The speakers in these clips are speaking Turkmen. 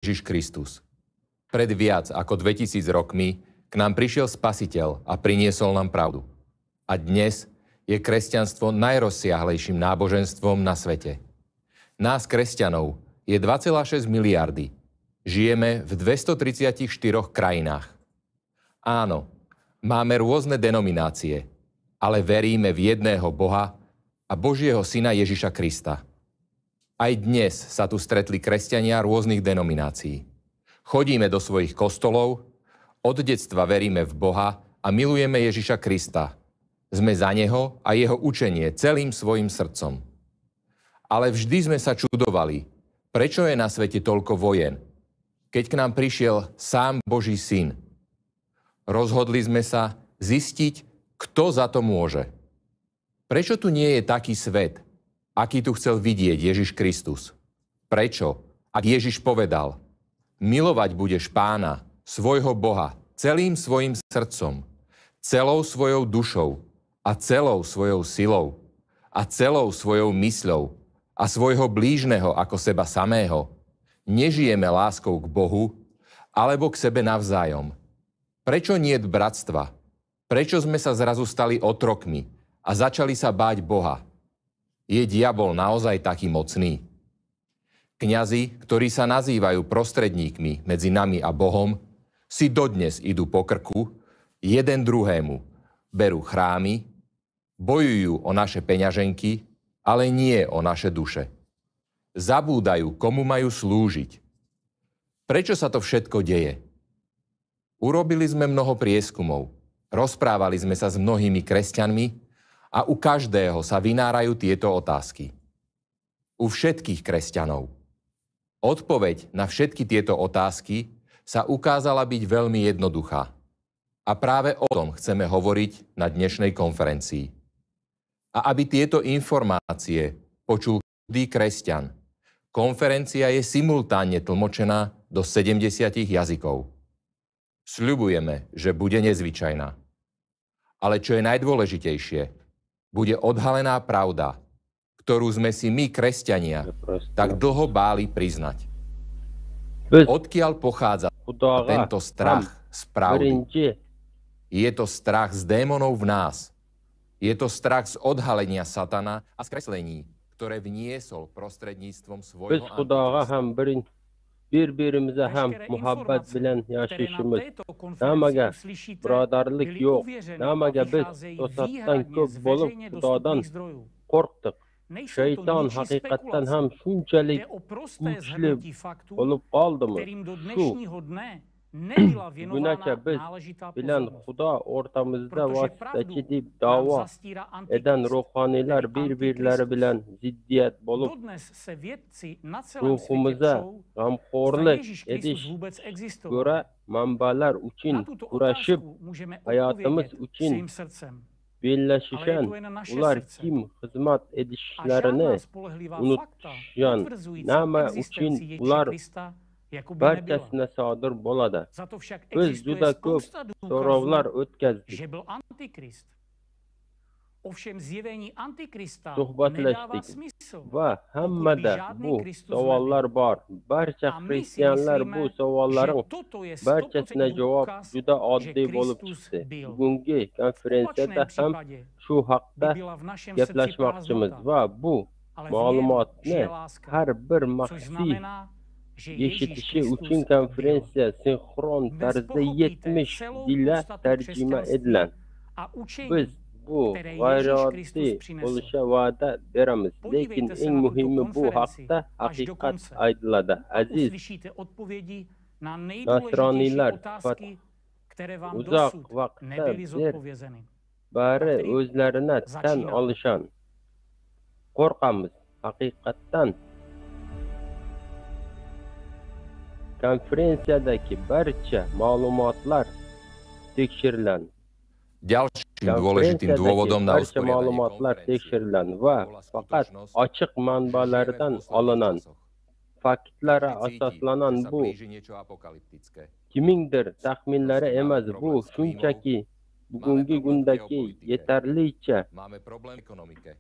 Ježiš Kristus. Pred viac ako 2000 rokmi k nám prišiel Spasiteľ a priniesol nám pravdu. A dnes je kresťanstvo najrozsiahlejším náboženstvom na svete. Nás, kresťanov, je 2,6 miliardy. Žijeme v 234 krajinách. Áno, máme rôzne denominácie, ale veríme v jedného Boha a Božieho Syna Ježiša Krista. Aj dnes sa tu stretli kresťania rôznych denominácií. Chodíme do svojich kostolov, od detstva veríme v Boha a milujeme Ježiša Krista. Sme za Neho a Jeho učenie celým svojim srdcom. Ale vždy sme sa čudovali, prečo je na svete toľko vojen, keď k nám prišiel sám Boží Syn. Rozhodli sme sa zistiť, kto za to môže. Prečo tu nie je taký svet, aký tu chcel vidieť Ježiš Kristus? Prečo, ak Ježiš povedal, milovať budeš Pána, svojho Boha, celým svojim srdcom, celou svojou dušou a celou svojou silou a celou svojou mysľou a svojho blížneho ako seba samého, nežijeme láskou k Bohu alebo k sebe navzájom. Prečo niet bratstva? Prečo sme sa zrazu stali otrokmi a začali sa báť Boha? Je diabol naozaj taký mocný? Kňazi, ktorí sa nazývajú prostredníkmi medzi nami a Bohom, si dodnes idú po krku, jeden druhému, berú chrámy, bojujú o naše peňaženky, ale nie o naše duše. Zabúdajú, komu majú slúžiť. Prečo sa to všetko deje? Urobili sme mnoho prieskumov, rozprávali sme sa s mnohými kresťanmi a u každého sa vynárajú tieto otázky. U všetkých kresťanov. Odpoveď na všetky tieto otázky sa ukázala byť veľmi jednoduchá. A práve o tom chceme hovoriť na dnešnej konferencii. A aby tieto informácie počul každý kresťan, konferencia je simultánne tlmočená do 70 jazykov. Sľubujeme, že bude nezvyčajná. Ale čo je najdôležitejšie, bude odhalená pravda, ktorú sme si my, kresťania, tak dlho báli priznať. Odkiaľ pochádza tento strach z pravdy? Je to strach z démonov v nás. Je to strach z odhalenia satana a skreslení, ktoré vniesol prostredníctvom svojho antikrista. Birbirimize hem muhabbet bilen yaşayışımız. Namaga bradarlık yok. Namaga biz tosattan köp bolup Xudodan korktuk. Şeytan hakikatten hem şunchalik güçlü olup kaldı mı? Şu güneşe biz bilen Xudo ortamızda vasiteci deyip dava eden ruhaniler birbirleri bilen ziddiyet bolup ruhumuza gamkorlik ediş göre manbalar için uğraşıp hayatımız için birleşişen ular kim hizmet edişlerini unutuşan nama için ular barchasine sodir bo'ladi. Biz juda ko'p so'rovlar o'tkazdik. Suhbatlashdik va hammada bu savollar bor. Barcha xristianlar bu savollarning barchasine javob juda oddiy bo'lib chiqdi. Bugungi konferensiyada ham shu haqda gaplashmoqchimiz va bu ma'lumotni har bir maxfiy eshitishi uchun konferensiya sinxron tarzda 70 tilga tarjima edilan. Biz bu g'ayrioddiy bo'lishiga va'da beramiz, lekin eng muhimi bu haqda haqiqat aytiladi. Aziz nasroniylar, uzoq vaqtdir bari o'zlarini tan olishan. Qo'rqamiz haqiqatdan. Konferensiyadagi barcha ma'lumotlar tekshiriladi. Ďalším dôležitým dôvodom na usporiadanie tekshiriladi va faqat ochiq manbalardan olinadi. Faktlarga asoslanan bu kimingdir taxminlari emas, bu shunchaki bugungi kundagi yetarlicha. Máme problém v ekonomike.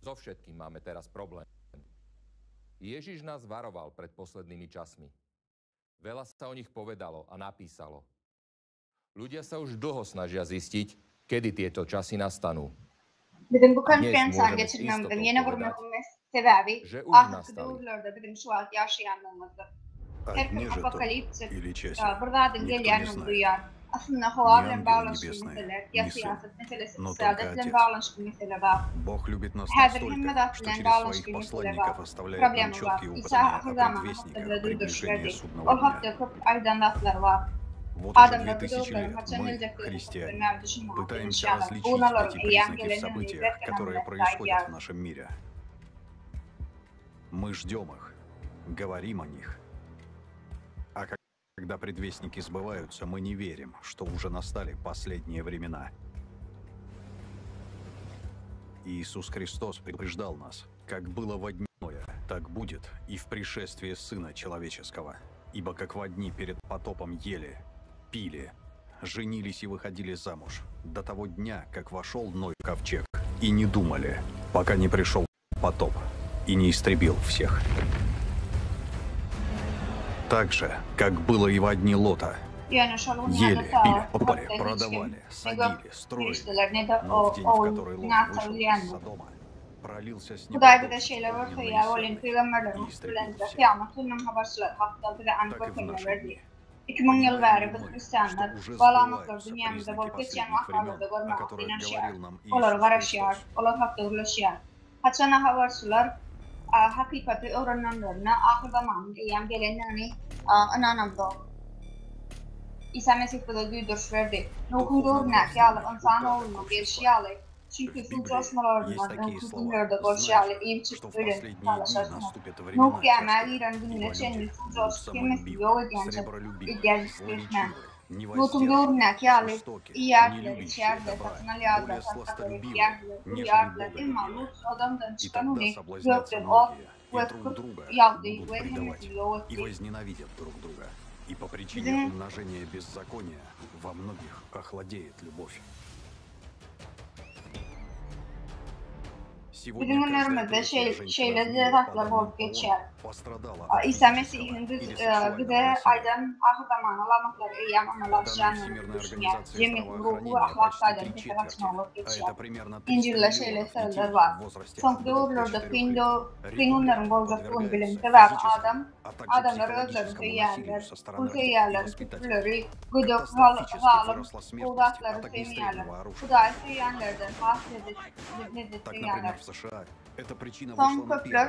So všetkým máme teraz problém. Ježiš nás varoval pred poslednými časmi. Veľa sa o nich povedalo a napísalo. Ľudia sa už dlho snažia zistiť, kedy tieto časy nastanú. Bizim bu konferansa geçirmemizin yeni vurmamız sebebi ahirki doğrularda bizim şu an yaşayanlığımızdır. Her gün apokaliptik, buradan gelen duyar. Aslında havalarla bağlanışlı meseleler, ya siyaset meselesi, saadetle bağlanışlı meseleler. Her himmedatla bağlanışlı meseleler. Problemi var. İsa ahir zaman hakkında duyduruş verdi. O hakta çok aydınlatlar var. Adamlar bu doğruların kaçan gelecekleri пытаемся различить эти признаки в событиях, которые происходят в нашем мире. Мы ждем их, говорим о них. А когда предвестники сбываются, мы не верим, что уже настали последние времена. Иисус Христос предупреждал нас, как было во дни Ноя, так будет и в пришествии Сына Человеческого. Ибо как во дни перед потопом ели, пили, женились и выходили замуж, до того дня, как вошел Ной в ковчег, и не думали, пока не пришел потоп и не истребил всех. Так же, как было и во дни Лота. Ели, пили, покупали, продавали, садили, строили. Но в день, в который Лот вышел из Содома, пролился с неба дождь и истребил всех. Так и в нашем мире. 2000 yıl beri biz Hristiyanlar bağlanmışlar dünyamızda bol geçen vahvallarda görmek inanışıyor. Olar garaşıyor, olar hakta ulaşıyor. Haçana havarsular hakikati öğrenenlerine ahir zamanın eyyam gelenlerini inanamdı. İsa Mesih de duyduruş verdi. Nuh'un doğrunak yağlı insanoğlunu bir şiyalı. Çünkü su coşmalarından hükümlerde koşalı iyi çıktı ölüm talaşasına. Nuh gelmeli İran gününe çenli su coş kemesi yol ediyence iddiacısı geçmen. Nuh'un doğrunak yağlı iyi yerler, içeride, satınal yağda, satınal yerler, bu yerler, ilma Nuh adamdan çıkan onu gökten o ve yağdı ve hemesi yol etti. И по причине умножения беззакония во многих охладеет любовь. Bizim önerimizde şeyleri tatlar bolup geçer. İsa Mesih'in bize aydan ahir zaman alamakları eyyam amalaşacağını düşünüyor. Cemiyetin ruhu ve ahlaklardan teferatına olup geçer. İncil'le şeyle söyler var. Son doğrularda kıyınların bolacaklığını bilim sebebi adamlar özlerini seyyarlar. Bu seyyarların küfürleri, gıdık, zalim, kudatları seyyarlar. Kudayı seyyarlardan bahsedip seyyarlar. Son köprüler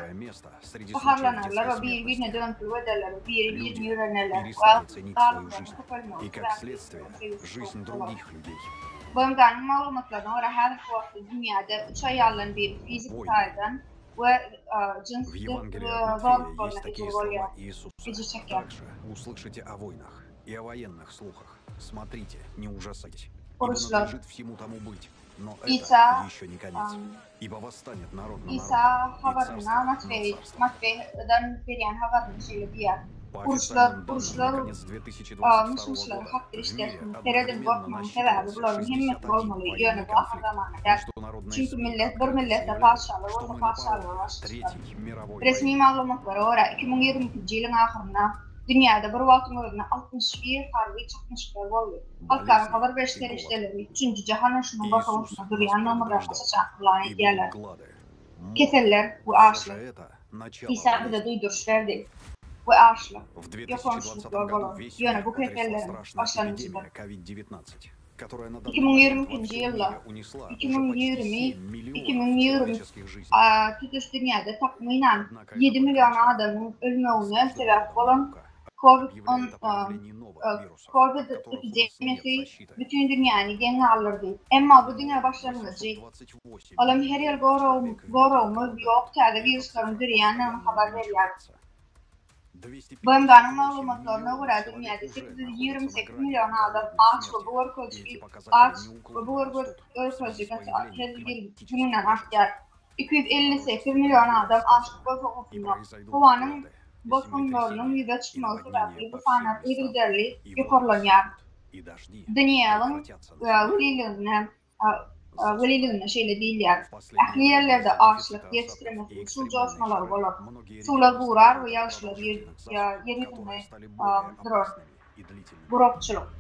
baharlanırlar ve birbirine döntülü ederler, birbirini öğrenirler. И как следствие, жизнь других людей. Bölümlerin malumatlarına göre her vakti dünyada 3 ayarların bir fizik sayıdan ve cinslik zorluklarına geçiriyor. Также услышите о войнах и о военных слухах. Смотрите, не ужасайтесь. Ибо надлежит всему тому быть. Но это еще не конец. Ибо восстанет народ на народ. İsa havarına Matfey'den veren havarını şöyle diyor. Uruşlar, Müslümanlar haktır işlersin. Tereden korkmanın sebebi bunların himmet olmalı yönü bu ahir zamanıdır. Çünkü bir millette parçalı, orta parçalı başlamışlar. Resmi malumatlara göre 2022 yılın ahirinde dünyada bir vaktin öğrene 61 harbi çakmışlar oldu. Halkların haber verişleri işleri 3. Cihan Aşı'nın bakılmasına duruyan namırlarına saçaklılarını ediyorlar. Keseller bu ağaçlar. İsa bize duyduruş verdi. Bu ağaçlar. Yok olmuşluklar olur. Yönü bu kesellerin başlangıcıdır. 2022 yılda 2020 tutuş dünyada takmiren 7 milyon adamın ölümüne sebep olan Covid epidemisi bütün dünyanı gene alırdı. Ama bu dünya başlangıcı. Olam her yıl goromuz yok. Tabi virüslerin dünyanın haber veriyor. Bölümlerin malumatlarına göre dünyada 828 milyon adam aç ve bu ırkçılık her yıl gününden artar. 258 milyon adam açlık ve soğukluğunda. Havanın bozgunlarının yüze çıkması sebeple bu sanat liderliği yukarılanıyor. Dünyanın verilerinden veliliğine şeyle değil yani. Ahli yerlerde ağaçlık yetiştiremesi, su coşmalar olur. Sular buğrar ve yağışlar yeryüzüne durur. Burokçuluk.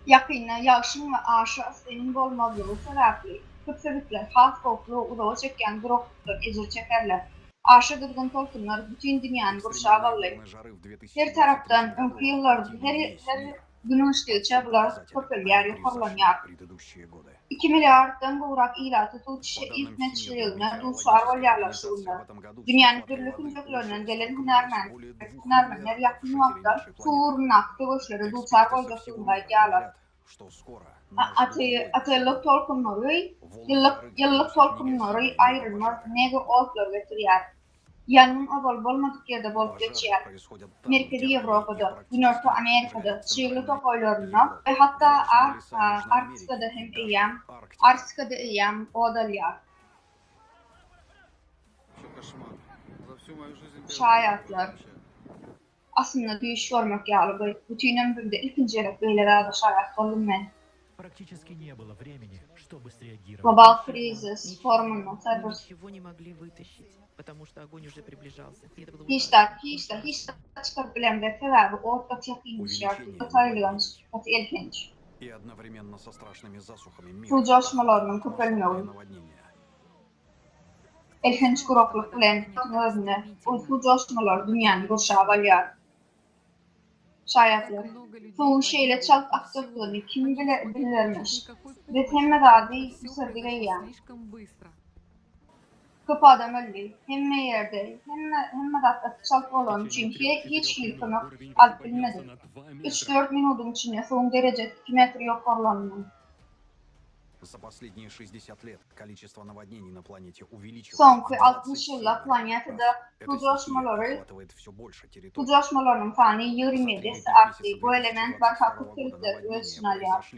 Yakında yağışın ve ağaçın olmadığı sebeple köpçülükler has koklu uzağa çeken burokluklar ecir çekerler. Aşı dırgın tolkunlar bütün dünyanın burşağı bağlayıp. Her taraftan önkü yıllarda her günün ışığı bular köpülyer yukarılanıyor. 2 milyardan buğrak ilatı tutuşu ilk neticelerine duşar valyarlaşılır. Dünyanın türlü küncüklerinin gelen hünermenler yakın vakta suğurun aklı başları duşar valyarlaşılır diyorlar. Atıllık tolkunları, yıllık tolkunları ayrılmaz nege otlar getiriyor. Yanın oval bolmadık yerde bolup geçiyor. Amerika'da, Avrupa'da, Güney Amerika'da, çığlı tokoylarına ve hatta Arktika'da eyyam odalıyor. Şayatlar. Aslında düş görmek yağlı. Bütün ömrümde ikinci yere böyle şayat oldum ben. Global kriz, formunun serbest. Hiç çıkar bilen ve sebebi orta yakınmış yardım. Ataylıganç, atı elkenç. Su coşmalarının köpelmeği. Elkenç kurokluk bilen özüne, o su coşmalar dünyanın kurşağı valyar. Şayatlar. Suğun şeyle çalk aktırdığını kim bilirmiş. Ve temme dadi sırdıga yiyen. Köp adam öldü. Hemme yerde, hemme datta çalk olan çünkü hiç yılkını alıp bilmedi. 3-4 minutun içinde soğun derece 2 metre yok orlanının. Sonki 60 yılda planetede su coşmalarının sani 27 arttı. Bu element başka kutuluklar ölçüsünü alıyor.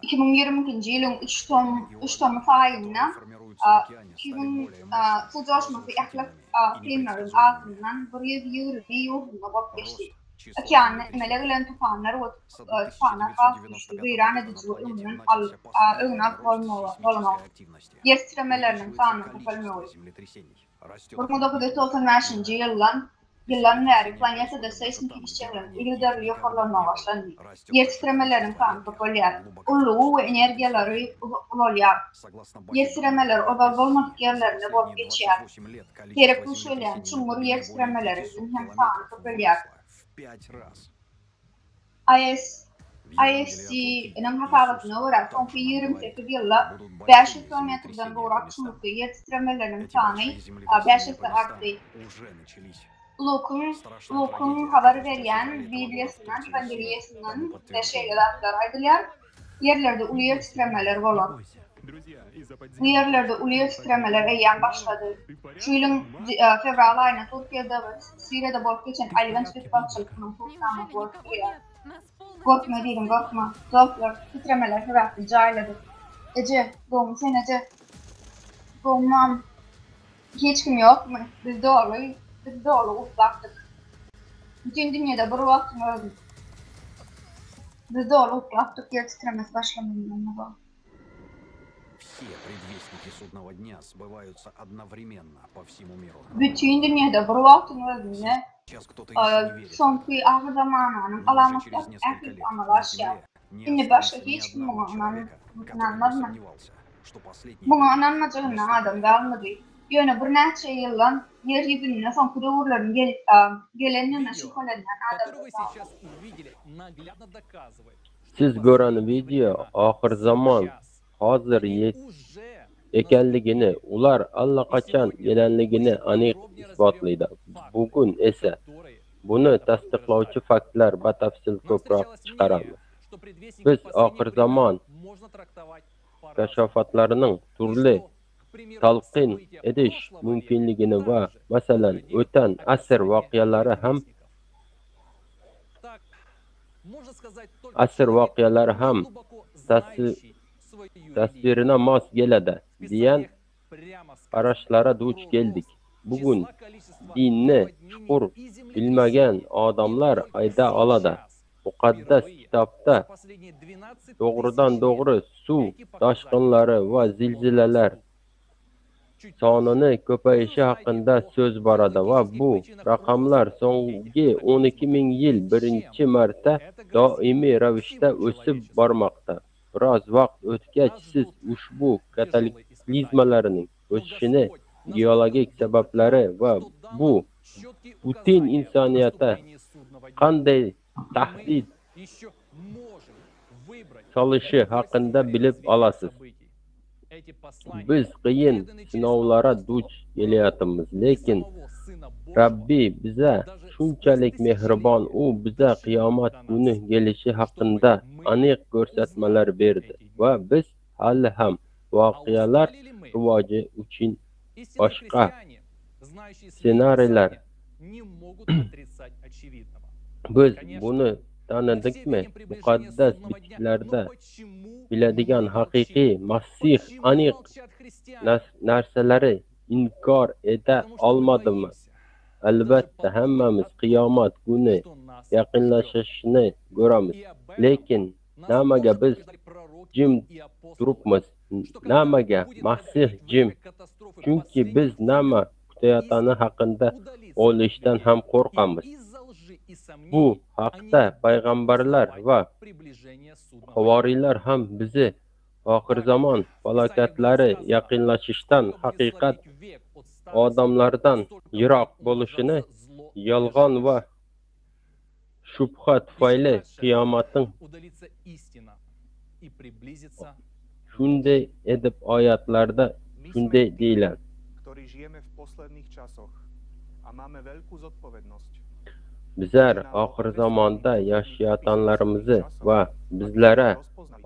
2022 yılın 3 Temmuz ayında su coşması iklimlerin altından buraya bir yurduna bak geçti. Okeanın emelegilen tufanlar ve tufanlar kalkmıştı. Gıyran edici ve ümrün öğüne olmalı. Yer titremelerinin sağını kapalmalı. 1995 yılların beri planetede seismik ilişkilerin ilgileri yukarılanma başlandı. Yer titremelerin sağını kapalıyor. Uluğu ve enerjileri oluyor. Yer titremeler odal olmadık yerlerine bolup geçiyor. Gerekli söyleyen çumur yer titremelerinin hem sağını kapalıyor. ISC'nin hasabatına uğrar son 28 yılda 500 kilometreden uğrak çumurda yer titremelerinin sağını 500 arttı. Luk'un haber verilen Biblia'sından, Evangeliyesinden ve şeyler aydırlar. Yerlerde ulu yer titremeler olur. Bu yerlerde ulu yer titremeler eyyem başladı. Şu yılın fevral ayına Türkiye'de ve Suriye'de bolup geçen Aylıganç bir parçalıkının kurtlanma korkuyor. Korkma değilim, korkma. Zorlar, titremeler hırattı, cayladı. Ece, doğum sen Ece. Doğumam. Hiç kim yok mu? Biz doğru utlaktık. Bütün dünyada bir vaktim öldüm. Biz doğru utlaktık, yer titremesi başlamayın. Bütün dünyada bir vaktim öldüm. Sonki ahir zamanının alametler erkek amalaşıyor. Şimdi başka hiç kim buna inanmaz mı? Buna inanmayacağına adam kalmadı. Yöne bir neçe yıldan yeryüzüne sonki doğruların gelenine şüphelenen adam kalmadı. Siz gören video ahir zaman hazır ekenligini, ular allaqachon gelenligini aniq isbotlaydi. Bugun esa buni tasdiqlovchi faktlar batafsil ko'proq chiqaramiz. Biz oxir zamon kashofatlarining turli talqin edish mumkinligini va masalan o'tgan asr voqealari ham tasvirine mos keladi degan qarashlara duch keldik. Bugun dinni chuqur bilmagan odamlar ayda oladi. Muqaddas kitobda to'g'ridan-to'g'ri suv toshqinlari va zilzilalar sonini ko'payishi haqida so'z boradi va bu raqamlar so'nggi 12 ming yil birinchi marta doimiy ravishda o'sib bormoqda. Biroz vaqt o'tgach, siz ushbu kataklizmalarning o'sishini, geologik sabablari va bu butun insoniyatga qanday tahdid solishi haqida bilib olasiz. Biz qiyin sinovlarga duch kelyapmiz, lekin Rabbiy biza shunchalik mehribon, u biza qiyomat kuni kelishi haqida aniq ko'rsatmalar berdi va biz hali ham voqealar rivoji uchun boshqa ssenariylar biz buni tanidikmi? Muqaddas bitlarda biladigan haqiqiy Masih aniq narsalari inkor eta olmadimi? Albatta, hammamiz qiyomat kuni yaqinlashishini ko'ramiz. Lekin nimaga biz jim turibmiz? Nimaga Masih jim? Chunki biz nima kutayotgani haqida o'ylashdan ham qo'rqamiz. Bu haqda payg'ambarlar va havoriylar ham bizni oxir zamon falokatlari yaqinlashishdan, haqiqat odamlardan yiroq bo'lishini, yolg'on va shubha tufayli qiyomatning shunday edib oyatlarda shunday deyiladi. Bizlar oxir zamonda yashayotganlarimiz va bizlara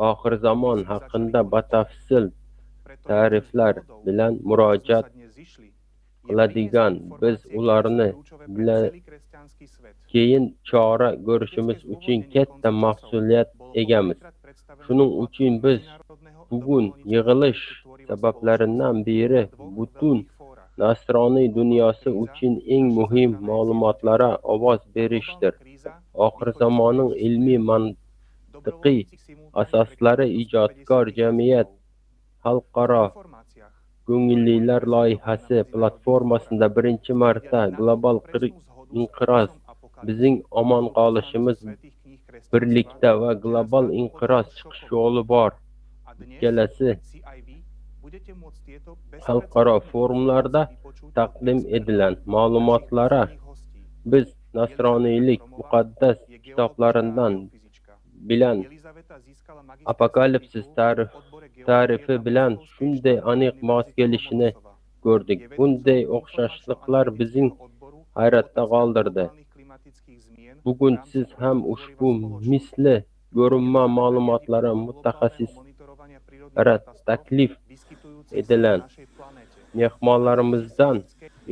oxir zamon haqida batafsil ta'riflar bilan murojaat qiladigan, biz ularni keyin chora ko'rishimiz uchun katta mas'uliyat egamiz. Shuning uchun biz bugun yig'ilish sabablaridan biri butun Nasroniy dunyosi uchun eng muhim ma'lumotlarga ovoz berishdir. Oxir zamonning ilmiy mantiqiy asoslari ijodkor jamiyat xalqaro ko'ngillilar loyihasi platformasida birinchi marta global inqiroz, bizning omon qolishimiz birlikda va global inqiroz chiqish yo'li bor. Ikkalasi xalqaro forumlarda taqdim edilan ma'lumotlara biz nasroniylik muqaddas kitoblaridan bilan apokalipsis tarifi bilan shunday aniq mos kelishini ko'rdik. Bunday o'xshashliklar bizning hayratda qoldirdi. Bugun siz ham ushbu misli ko'rinma ma'lumotlara mutaxassislara taklif edilan mehmonlarimizdan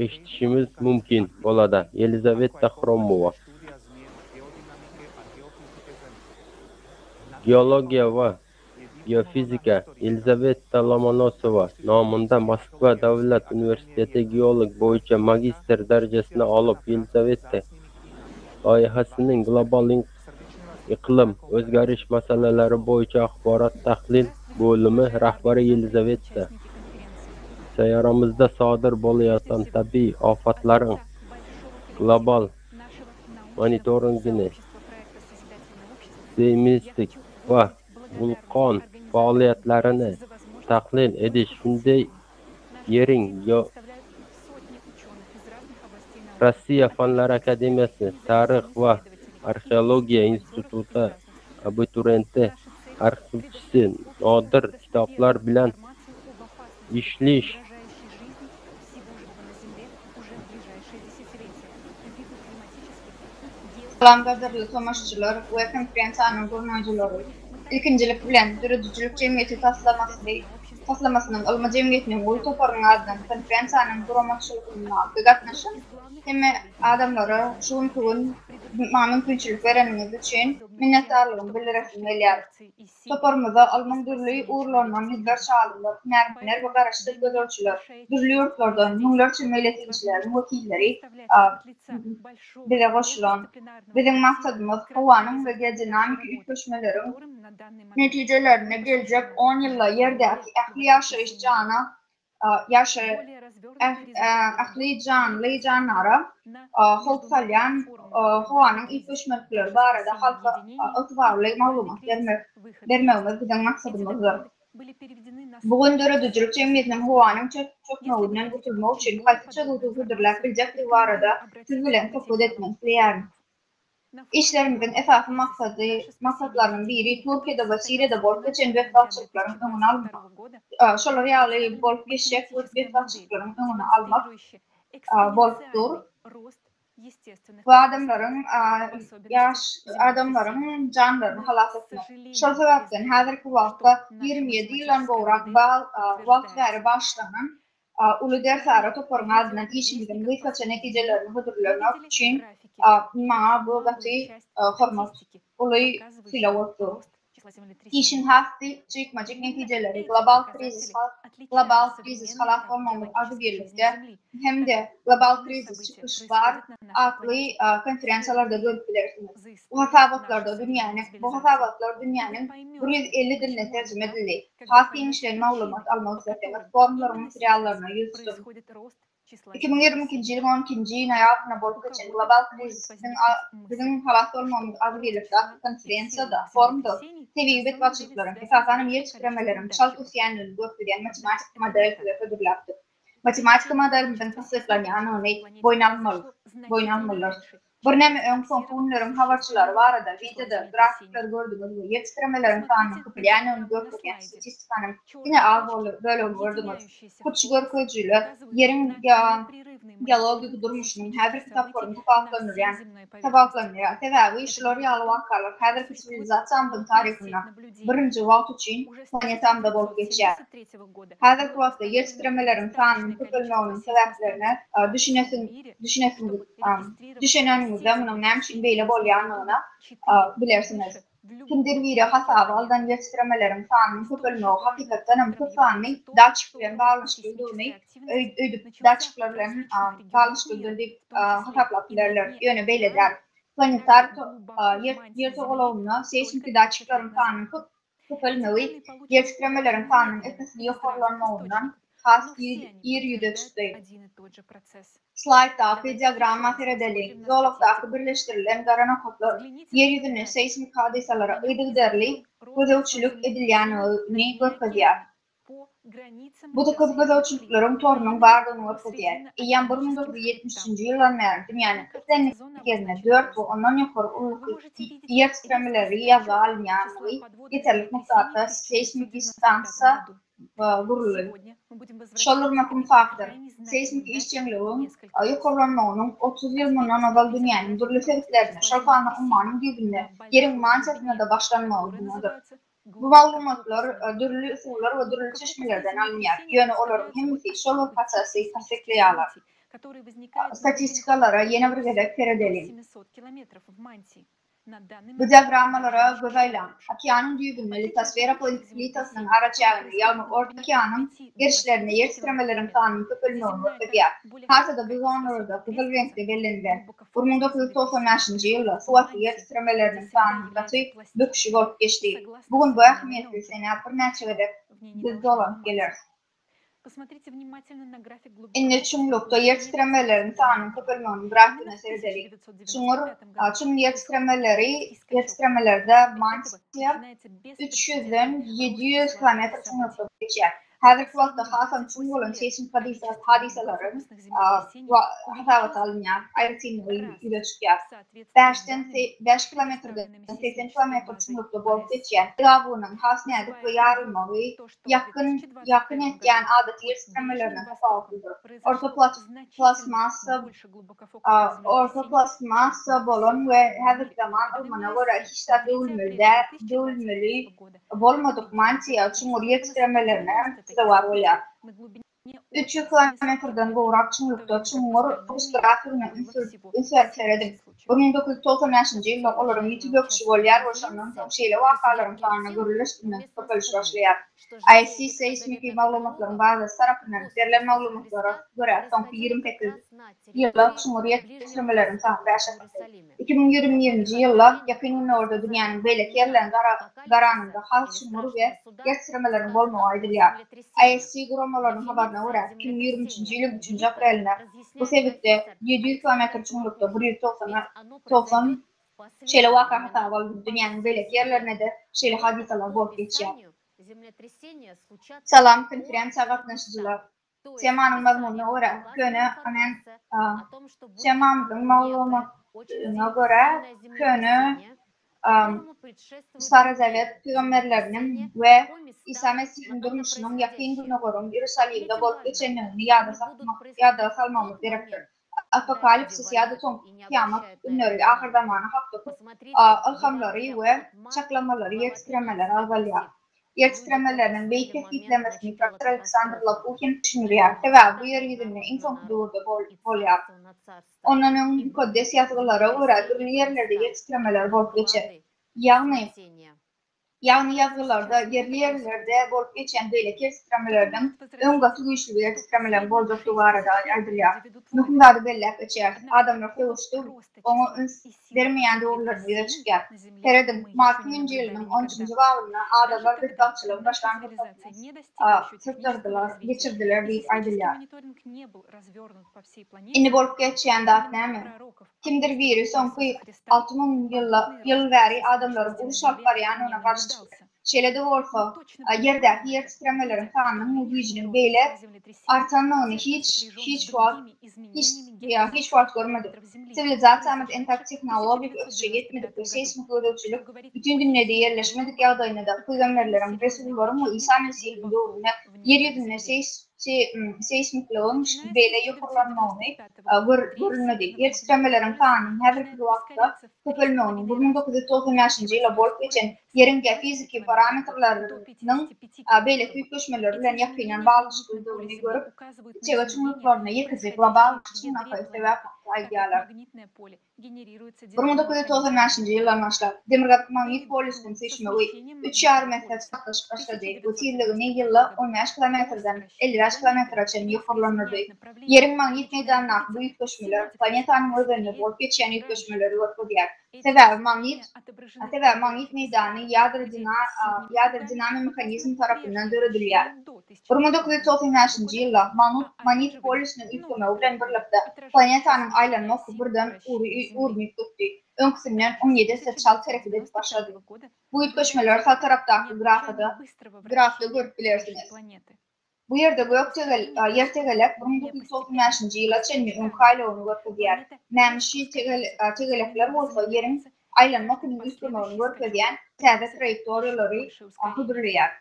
eshitishimiz mumkin bo'ladi. Yelizaveta Xromova, geologiya va geofizika, Yelizaveta Lomonosova nomida Moskva davlat universiteti geolog bo'yicha magistr darajasini olib, Yelizaveta loyihasining global iqlim o'zgarish masalalari bo'yicha axborot tahlil bo'limi rahbari Yelizaveta sayyoramizda sodir bo'layotgan tabiiy ofatlarning global monitoringini, seysmik va vulqon faoliyatlarini tahlil edish, shunday yering Rossiya Fanlar akademiyasi Tarix va arxeologiya instituti abituriyenti arxivchisi nodir kitoblar bilan ishlash Salam qadrli tomoshachilar va konferensiyaning ko'ruvchilari. İlkincilik bilan Yuridichilik jamiyati taslamasining ilmiy jamiyatning o'y to'pargan konferensiyaning ko'ruvchiligini qatnashib, hamma odamlara shu kun mümkünçülük vereniniz için minnettarlığımı bildiresim gelýär. Toparmyza almandyrly uğurlanan ýüzler şalylar, nämer we garaşdyr gözölçüler, dürli ýurtlardan müňlerçe meýletilişleriň wekilleri bize goşulan. Bizim maksadymyz howanyň we gejenäň üýtgeşmeleriň netijelerine geljek 10 ýylda ýerdäki ähli ýaşaýyş jana ähli canly janlara howp salýan howanyň üýtgeşmelikleri barada halka ygtybarly maglumat bermegimiz bizim maksadymyzdyr. Bugun döredüjülük jemgyýetiniň howanyň çökmeginiň gutulmak üçin haýsy çözümler biljekleri barada siz bilen söhbet etmek isleýärim. İşlerimizin esasy maksatlarynyň biri Türkiýede we Siriýede bolup geçen wetbatçylyklaryň öňüni almak. Şolar ýaly bolup geçjek wetbatçylyklaryň öňüni almak bolupdyr. Bu adamlaryň janlaryny halas etmek. Şol sebäpden häzirki wagtda 27 ýyldan gowrak wagt bäri başlanan uly dersara toparyň adynan işimizin gysgaça netijelerini hödürlemek üçin maňa bu gaty hormat uly silawatdyr. İşin hasti çykmajyk netijeleri global krizis halak bolmamyz adı birlikde hem de global krizis çykyşlar adly konferensiýalarda görüp bilersiniz. Bu hasabatlar dünýäniň 150 diline terjime edildi. Has genişlerini maglumat almak üzere formlaryň materiallaryna ýüz tutun. 2022-nji ýylyň 12-nji noýabryna bolup geçen global krizisiň bizim halak bolmamyz adı birlikde konferensiýada forumda tebii wetbatçylyklaryň esasanyň ýetiştirmelerini çal ösýänligini gösterýän matematik model hödürläpdir. Matematik modelimiň tassyplanýany boýnalmalar. Bir näme öň fonksiyonlaryň habarçylary barada videoda grafikler gördüňiz we ýetiştirmeleriň sanyny köpelýäni gösterýän statistikanyň ýene az bölegi gördüňiz. Kuç görkezjüler ýeriň geologik durmuşynyň häzirki tapyryny tapaklanýar. Sebäbi şolar ýaly wakalar häzirki sivilizasiýanyň taryhyna birinji wagt üçin planetamda bolup geçýär. Häzirki wagtda ýetiştirmeleriň sanyny köpelmeginiň sebäplerini düşünenimizde munyň näme üçin beýle bolýanlygyna bilersiniz. Kimdir biri hasaba aldan ýetiştirmeleriň sanyny köpelmegi hakykatdan hem köp sanyny daçyk bilen baglanşdyrdygyny öýdüp daçyklar bilen baglanşdyrdygyny hasaplap bilerler. Ýöne beýledär. Planetar ýer togalawynda seýsmik daçyklaryň sanyny köpelmegi ýetiştirmeleriň sanyny esasy ýokarlanmagyndan has ýer ýüdekçdi. Slaytdaky diagramma seredeli, zoologdaky birleşdirilen garanokotlar yer ýüzüne seýsmik hadisalara ýygdyrly gözöwçülük edilýänini görkezýär. Bu da gözöwçülikleriň torunyň bardygyny görkezýär. Ýan 1970-nji ýyldan beri dünýäniň köplenigine 4 we ondan ýokary ulukly ýer titremeleri ýazalýany ýeterlik miktarda seýsmik distansa gurulur. Şolar mümkin faktor. Seýsmik işçiligiň ýokarlanmagynyň 30 ýyl mundan awal dünýäniň durly sebäplerini şolpany ummanyň dibinde ýeriň mançasyna da başlanmagydyr. Bu maglumatlar durly usullar we durly çeşmelerden alınýar. Ýöne olaryň hemmisi şol hasasy tasdikleýärler. Statistikalara ýene bir gezek seredeli. Bu diagrammalara göz aýlan. Okeanyň düýbünde litosfera plitasynyň araçagyny ýa-ni Orta okeanyň girişlerine ýetiştirmelerin sanyny köpelmegini gösterýär. Hasada bu zonalarda gyzyl reňkde bellenýär. 1995-nji ýylda suwat ýetiştirmeleriniň sanyny gaty böküşi bolup geçdi. Bugun bu ähmiýetli sene bir näçe gezek biz dolanıp geler. Indi çumlukda ýetiştirmelerin sanyny köpelmegini grafigyna seredelik. Çum ýetiştirmelerde mançya 300-den 700 kilometr çumlukda geçýär. Häzirki wagtda hasam çum bolan seýsmik hadisalaryň hasabat alınýar, aýrytynlygy ýüze çykýar. 5 kilometrden 80 kilometr çumlukda bolup geçýär. Gabunyň hasnädik we ýarylmagy ýakyn etýän adat ýetiştirmelerine tapawutlydyr. Orta plasmasa bolan we häzirki zaman ulmana görä hiç de döwülmeli bolmadyk mançya çumur ýetiştirmelerine var bolýar. 300 kilometrden gowrak çumlukda çumur grafigyny insert seredim. 1990-njy ýylda olaryň ýiti gökşi bolýar bolşandan soň şeýle wakalaryň sanyna görülýär, köpelişi başlaýar. IC seismik maglumatlaryň bazasy tarapyndan berilen maglumatlara görä soňky 28 ýylda Cumhuriyet ýetirmelerini taýdan aşaýar. 2020-nji ýylda ýakyn orada dünýäniň beýleki ýerlerinde garanyňda halk şumuru we ýetirmelerin bolmagy aýdylýar. IC guramalarynyň habaryna görä 2023-nji ýylyň 3-nji aprelinde bu sebäpde 700 km çuňlukda 190 şeýle waka hata bolup dünýäniň beýleki ýerlerine de şeýle hadisalar bolup geçýär. Salam konferensiýa gatnaşyjylar. Temanyň mazmunyna görä köne anen temanyň maglumatyna görä köne Sara Zavet peygamberlerinin we İsa Mesih'in durmuşynyň ýakyn güne görün Ýerusalimde bolup geçenini ýada salmamyz gerekdir. Apokalipsis ýa-da kıyamet günleri ahir zamana hakda alhamlary we çaklamalary ekstremeler algalýar. Ekstremelerinin beýik tehditlemesini Profesor Aleksandr Lopukin düşünýär we bu ýer ýüzünde iň soňky döwürde bolýar. Onuň koddes ýazgylary görä türli ýerlerde ekstremeler bolup geçer. Ýagny ýazgylarda yerli ýerlerde bolup geçen beýleki ekstremelerden öň gaty güýçli ekstremeler boljakdy barada aýdylýar. Nuhumlary bellep geçer. Adamlar köwüşdi, oňa üns bermeýän döwürler ýetişýär. Teredim Martin ýylynyň 13-nji babyna adamlar dikkatçylyk başlangyçda sırtlardylar, geçirdiler diýip aýdylýar. Indi bolup geçýän dat näme? Kimdir biri soňky 6000 ýyl bäri adamlar uruş alyp barýan ona garşy şeýle-de bolsa ýerdäki ekstremelerin sanynyň güýjüniň beýle artanlygyny hiç wagt görmedik. Sivilizasiýamyz entak tehnologik öküşe ýetmedik we seismik ödegçilik bütün dünýede ýerleşmedik ýagdaýynda peygamberleriň, resullaryň we İsa Mesih'in döwründe yer ýüzünde seismikliğin beýle ýokurlanmagyny görülmedi. Ekstremelerin sanynyň her bir wagtda köpelmegini 1990-njy ýylda bolup geçen ýeriň fiziki parametrlarynyň beýle köpleşmeleri bilen ýakyndan baglanşyklygynı görüp çega çuňluklarına ýetirjek global çyňnaky sebäp aýdýarlar. 1990-njy ýyldan başlap demirgatmagnet polisiniň seçmegi 3,5 metre çatlaş başlady. Bu tezligini ýylda 15 kilometrden 55 kilometraça ýokurlandy. Ýeriň magnet meýdanyna bu ýetişmeler planetanyň özüne bolup geçen ýetişmeleri görkezýär. Sebäbi magnet meýdany ýadyr dinamik mexanizm tarapyndan döredilýär. 1990-njy ýylda magnet polisiniň ýetmegi bilen birlikde planetanyň aýlanmagy birden urmyp tutdy. Öňkisinden 17 sirçal tereket edip başlady. Bu ýetişmeler sağ tarapdaky grafda görüp bilersiniz. Bu ýerde yer tegelek 1990-njy ýyla çenli öňkaýlygyny görkezýär. Nämişi tegelekler bolsa ýeriň aýlanmakyny ýetmegini görkezýän täze trajektoriýalary hudurlaýar.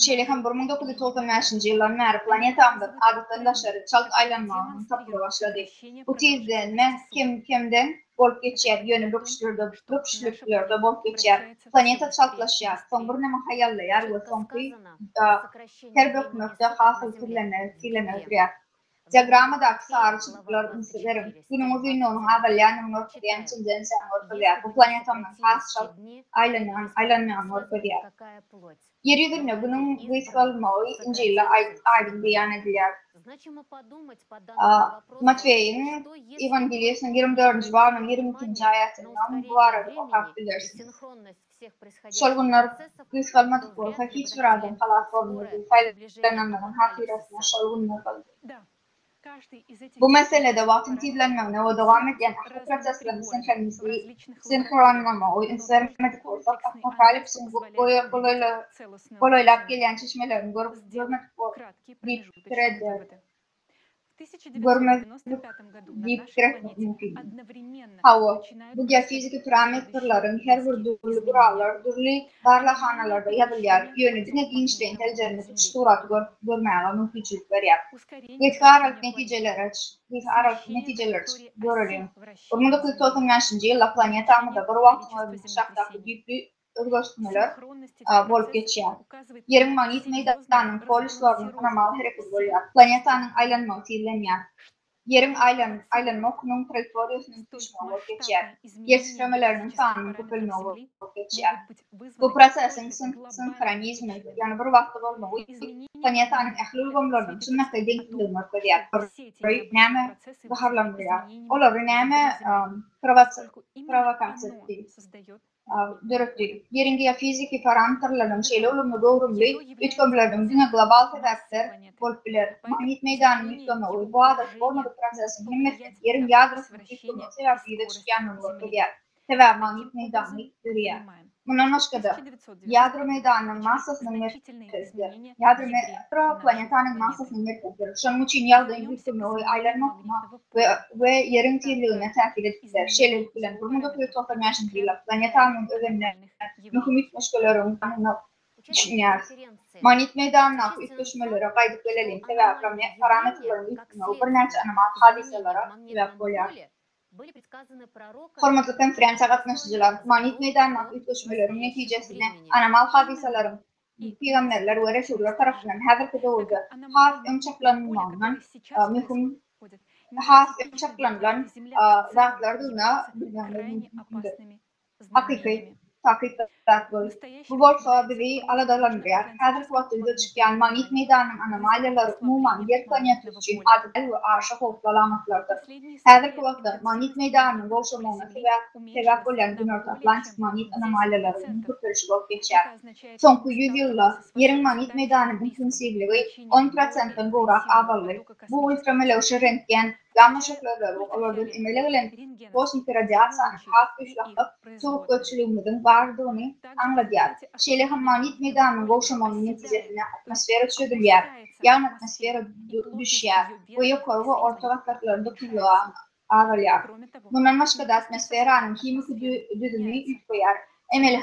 Şeýle hem 1990-njy ýyldan bäri planetamyz adatdaşary çalk aýlanmagyny tapyla başlady. Bu tezlenme kemden bolup geçýär, ýöne böküşlüklerde bolup geçýär. Planeta çalklaşýar, soň bir näme haýallaýar we soňky her bökmekde hasyl kirlenýär. Diagramadaky sarıçyklar ünsülerim günüňiz ýylynyň awalýanyň ortadan tendensiýasyny görkezýär. Bu planetamyň hasy aýlanmagyny görkezýär. Yer ýüzünde bunyň gyýsalmagy injilla aýdyn beýan edilýär. Matweýin Evangeliyasynyn 24-nji babynyň 22-nji aýatyndan bu arada okap bilersiniz. Şol günler gyýsalmadyk bolsa hiç bir adam halas bolmady. Saýlanmagyň hakirasyna şol günler boldy. Bu meselede wagtyň tezlenmegine we dowam edýän proseslerini synchronlama we insermedik bolsak apokalipsiň golaýlap gelýän çeşmelerini görmek mümkin. Hawa, bu geofiziki parametrlaryň her bir dürli durly barlahanalarda ýazylýar. Ýönüdine Einstein teljerini tutuşduraty görmäge mümkinçilik berýär. Gyzarlyk netijeler görülýär. 1990-njy ýylda planetamyzda bir wagtyň şakdaky ýüklü özgörüşmeler bolup geçýär. Ýeriň magnet meýdanynyň polislarynyň normal hereket bolýar. Planetanyň aýlanmagy tezlenýär. Yerin aylanma okunun trajektoriyasının tutuşma olup geçer. Yer titremelerinin sanının köpülme olup geçer. Bu prosesin sinkronizmi, yani bir vakti olmağı, planetanın ähli ulgamlarının sünnete denkliğini örtüyer. Näme zaharlandırıyor. Oları näme provokasiya değil. Yerin geofiziki parametrlarının şeyle olumlu doğrumlu ütkömlerinin dünya global sebepler bolup biler. Manyet meydanının ütkömü oyu bu adat olmadı prosesin hemmet yerin yadrısının ütkömü sebebiyle çıkanın bolup biler. Sebep manyet meydanını ütkömü. Bundan başka da yadro meydanının massasının merkezdir. Yadro planetanın massasının merkezdir. Şunun için yaldığın ütkömü oyu aylarına ve yerin tirliğine tepkil etkiler. Şeyle bilen durumda Plüton'un yaşantıyla planetanın övenine mühimit meşgulörün kanını düşünüyor. Manyet meydanına ütköşmelere kaydık gelelim. Sebep parametrların ütkömü bir neçe animal hadiselere sebep oluyor. Hormatly konferensiya gatnaşyjylar, manyet meydanına ütköşmelerin neticesinde animal hadiselerin peygamberler ve resuller tarafından häzirki döwürde has öňçaklanmagynyň mühim has öňçaklanýan zatlar dünýä hakykat bol. Bu bolsa bizi aladalandırýar. Häzirki wagtda çıkan manyet meydanının anomaliyalary umuman yer planetasi üçin adil we aşyk alamatlardır. Häzirki wagtda manyet meydanının bolşamagyna sebäp bolan Günorta Atlantik manyet anomaliýalarynyň köpüreşi bolup geçer. Soňky 100 ýylda yerin manyet meydanının intensivligi 10%-dan gorak azaly. Bu ultrameleşe rentgen gamma şeklleri olardan emele gelen kosmik radiasiýanyň has güýçlükli soğuk göçülüğünün bardygyny anladýar. Şeýle hem manyet meydanının bolşamagynyň netijesinde atmosfera çödülýär, ýani atmosfera düşýär we ýokary we orta gatlarynda tuýular azalýar. Bundan başga da atmosferanyň kimiki düzümi ýitýär. Emeli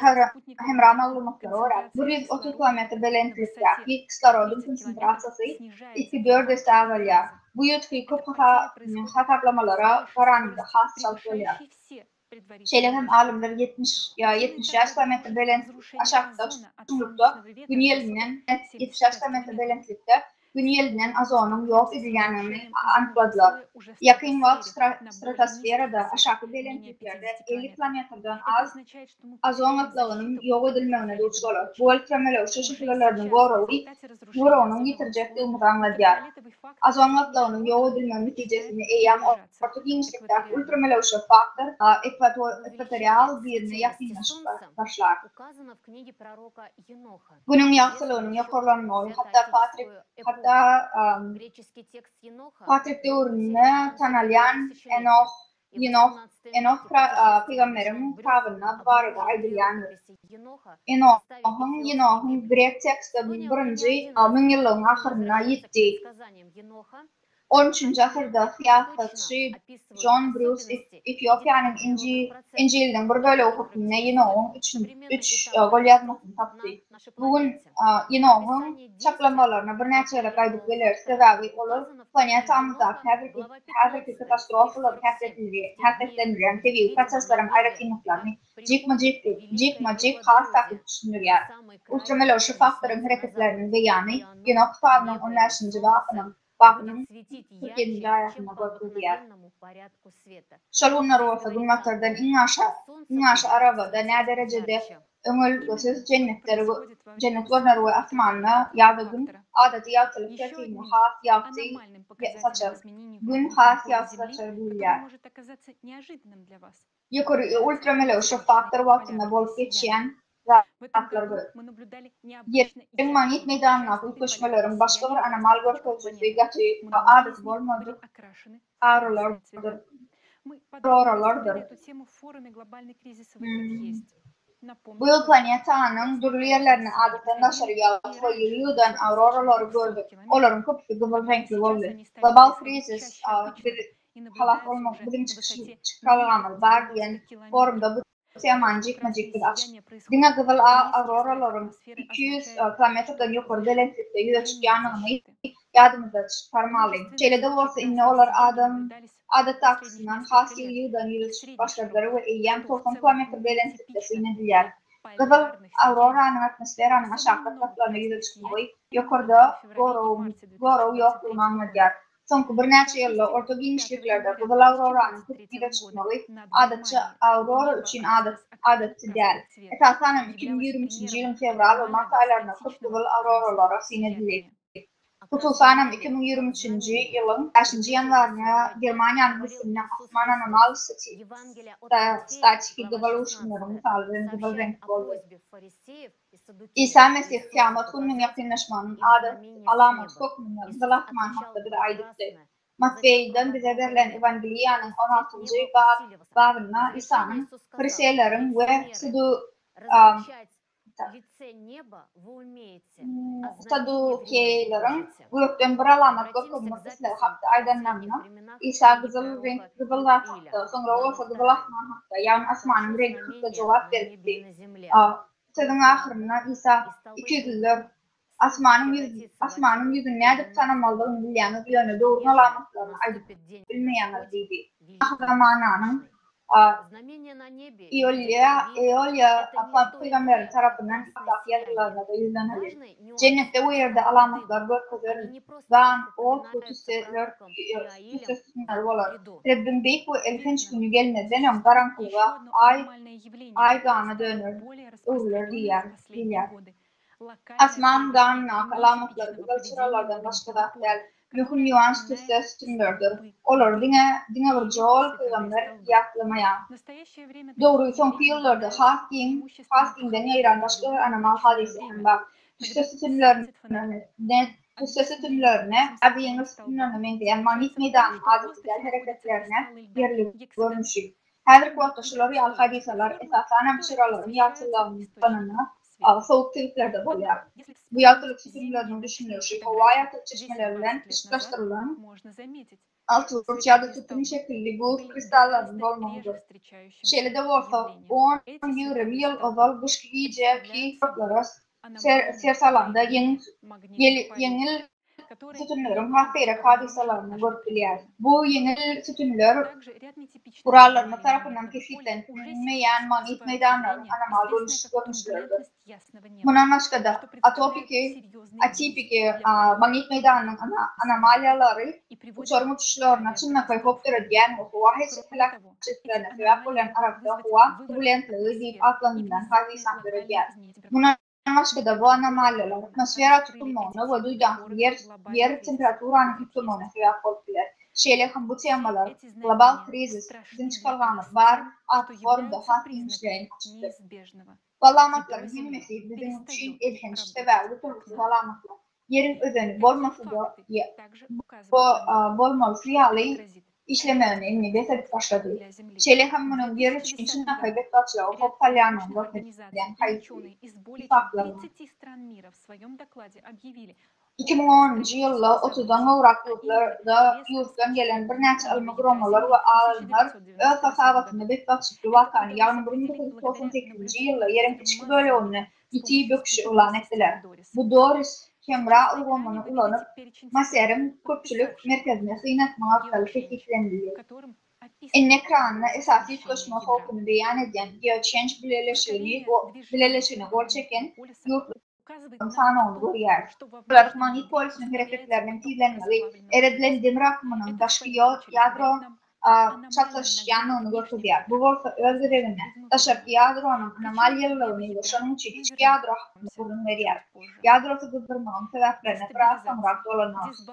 hem maglumatlary bolar. 130 km belentlikde kislorodun konsentrasiýasy 2-4 azalýar. Bu ýetki köp hataplamalara garanyda has çalýar. Şeýle hem alimler 70 km belentlik aşakda tutuklukda gün ýelinden 70 km belentlikde gün ýelinden azonyň ýok edilýänini anykladylar. Ýakyn wagt stratosferada aşaky belentliklerde 50 kilometrden az azon atlagynyň ýok edilmegine duç bolar. Bu ultrameleşe şekillerini gorownyň ýitirjekdigini anladýar. Azon atlagynyň ýok edilmegi netijesinde eýam orta giňişlikdäki ultrameleşe faktor ekvatorial birine ýakynlaşyp başlar. Bunyň ýagşylygynyň ýokarlanmagy Patrik döwründe tanalýan Enoch peygamberin tabyna barada aýdylýandyr. Enoch'un grek tekstde birinji 1000 ýylyň ahyrına ýetdi. 13-nji asyrda hyýatçy John Bruce Etiopiýanyň Injiliniň bir bölegi hukmyna Enoch'un 3 gol ýazmasyny tapdy. Bugun Enoch'un çaklanmalaryna bir näçe gaýdyp geler. Sebebi olar planetamyzda häzirki katastrofalar häsretlendirýän tebii proseslaryň aýratynlyklaryny jikma-jik has takyp düşündirýär. Ultrameleşe faktoryň hereketleriniň beýany Enoch tabynyň 10-njy babynyň Türkiýede aýatyna bolýar. Şolunlar bolsa gulmaklardan iň aşa arabada nä derejede öňül göçüz cennet görner we asmanyna ýa-da gün adaty ýagtylyk tertibine has ýagty saçar. Gün has ýagty saçar bolýar. Ýokary ultrameleşe faktor wagtynda bolup geçýän yerin manyet meydanına ütköşmelerin başka bir anomal görkezligi gaty adat bolmady. Auroralardyr. Bu ýyl planetanyň durly ýerlerine adatdan daşary ýaly we ýyldan auroralary gördük. Olaryň köpüsi gyzyl reňkli boldy. Global krizis halak bolmak birinçi çykaramaz bar diýen forumda bu teman jikma-jik açdy. Diňe gyzyl auroralaryň 200 kilometrden ýokary belentlikde ýöçýänyny ýadymyzda çykarmaly. Şeýle-de bolsa inne olar adat aksyndan has ýyldan ýürüş başladylar we eýýän 90 km belentlikde synedilýär. Gyzyl auroranyň atmosferanyň aşağı katlaryna ýürüş ýokarda gorow ýoklugyny anladýar. Son bir neçe yılda orta genişliklerde Kızıl Aurora'nın kutbuyla çıkmalı adatçı Aurora için adatçı değil. Esasen 2023 yılın fevral ve mart aylarında Kızıl Auroralara sinedildi. Hususan 2023 yılın 5. yanvarında Germanya'nın hissine Osman Anal Static Evolution'ların sağladığı renk oldu. İsa Mesih kıyamet gününün yakınlaşmanın alamet sokmanın zalafman hakkında bir aydıktı. Matvey'den bize verilen Evangeliyanın 16. babına İsa'nın Hristiyanların ve Sadukeylerin gökten bir alamet görülmesi hakkında aydınlanma. İsa kızıl renk kızıllar hakkında, sonra olsa kızıl asman hakkında, yani asmanın rengi hakkında cevap verdi. Sözün ahırına İsa 200'ler asmanın yüzüne edip tanımalığını bilen bir yönü doğru alametlerini aydıp bilmeyenler dedi. Zamananın Eolya peygamber tarafından kitap yazılarına da yüzlenir. Cennette bu yerde alametler görülür. Gan, ol, kutuslar olur. Rabbim beyk bu elfenç günü gelmeden karanlığa ay gana dönür. Uğurlar diyer. Asman ganına alametler güzel sıralardan başka da değil. Mühüm nüans tüste sütünlördür. Olur dine bir jol peygamber yaklamaya. Doğru son yıllarda Hasking'den yayılan başka animal hadisi hem bak. Tüste sütünlerine, abiyenin sütünlerine mendeyen manit meydan adetsizel hareketlerine yerli görmüşü. Her kuatlaşıları yal hadisalar esasen sıraların yatsılarını soğuk teliplerde oluyor. Bu yaltılık sütünlerinin düşünülüşü hava yatık çeşmelerinden ışıklaştırılan altı uçarda sütünün şekilli bu kristalların olmalıdır. Şeyle de olsa 10-20 yıl oval kış giyecek ki çocuklara sersalanda yeni sütünlerin hafiflere hadisalarını görülüyor. Bu yeni sütünler kurallarına tarafından kesinleştirilmeyen manit meydanların anormal görünüşleridir. Bundan başka da atipik manit meydanının anomalyaları uçarım uçuşlarına çınlakay koptere diyen ve hava helakçetlerine sebep olan Arap'ta hava turbulentliği deyip adlanılan hadisanlara geldi. Bundan başka da bu anomalyalar atmosfera tutulmağına ve duyduğunuz yer temperaturanın tutulmağına sebep oldular. Şeyle bu temalar global krizis, dinç kalganlık var, formda hakkınmışlayın açtı. Valamakların hemmesi bizim için ilginç ve bu valamaklar. Yerin özeni bolmalısı yağlı işlemelerini besledip başladı. Şeyle bunun yer için kaybet başladı. O Hoptalyan'ın vaktinden kayıtlı. İfaklarına. 2010 yılda 30'dan uğraklıklarda yurttan gelen bir neçe almagromalar ve ağırlar öz kasabatında betbaşıklı vakanı yani 1998 yılda yerin küçük bölümünü itiyi böküşü ulan ettiler. Bu Doris Kemra uygulamanı ulanıp Maser'in köpçülük merkezine sığınatma ortalığı tetiklendiler. Ekranına esası koşma hokunu beyan eden Geochange bileleşini gol çeken sanığını yer. Manit polisinin hareketlerinin tizlenmeli, eredilen demir akımının taşkı yadro çatışyanlığını götürüyor. Bu olsa özgürlüğüne taşak yadronun anomalyalarını yaşanın için hiç yadro hakkını kurun veriyor. Yadrosu kızdırmanın sebeplerine biraz sonra dolanmaz.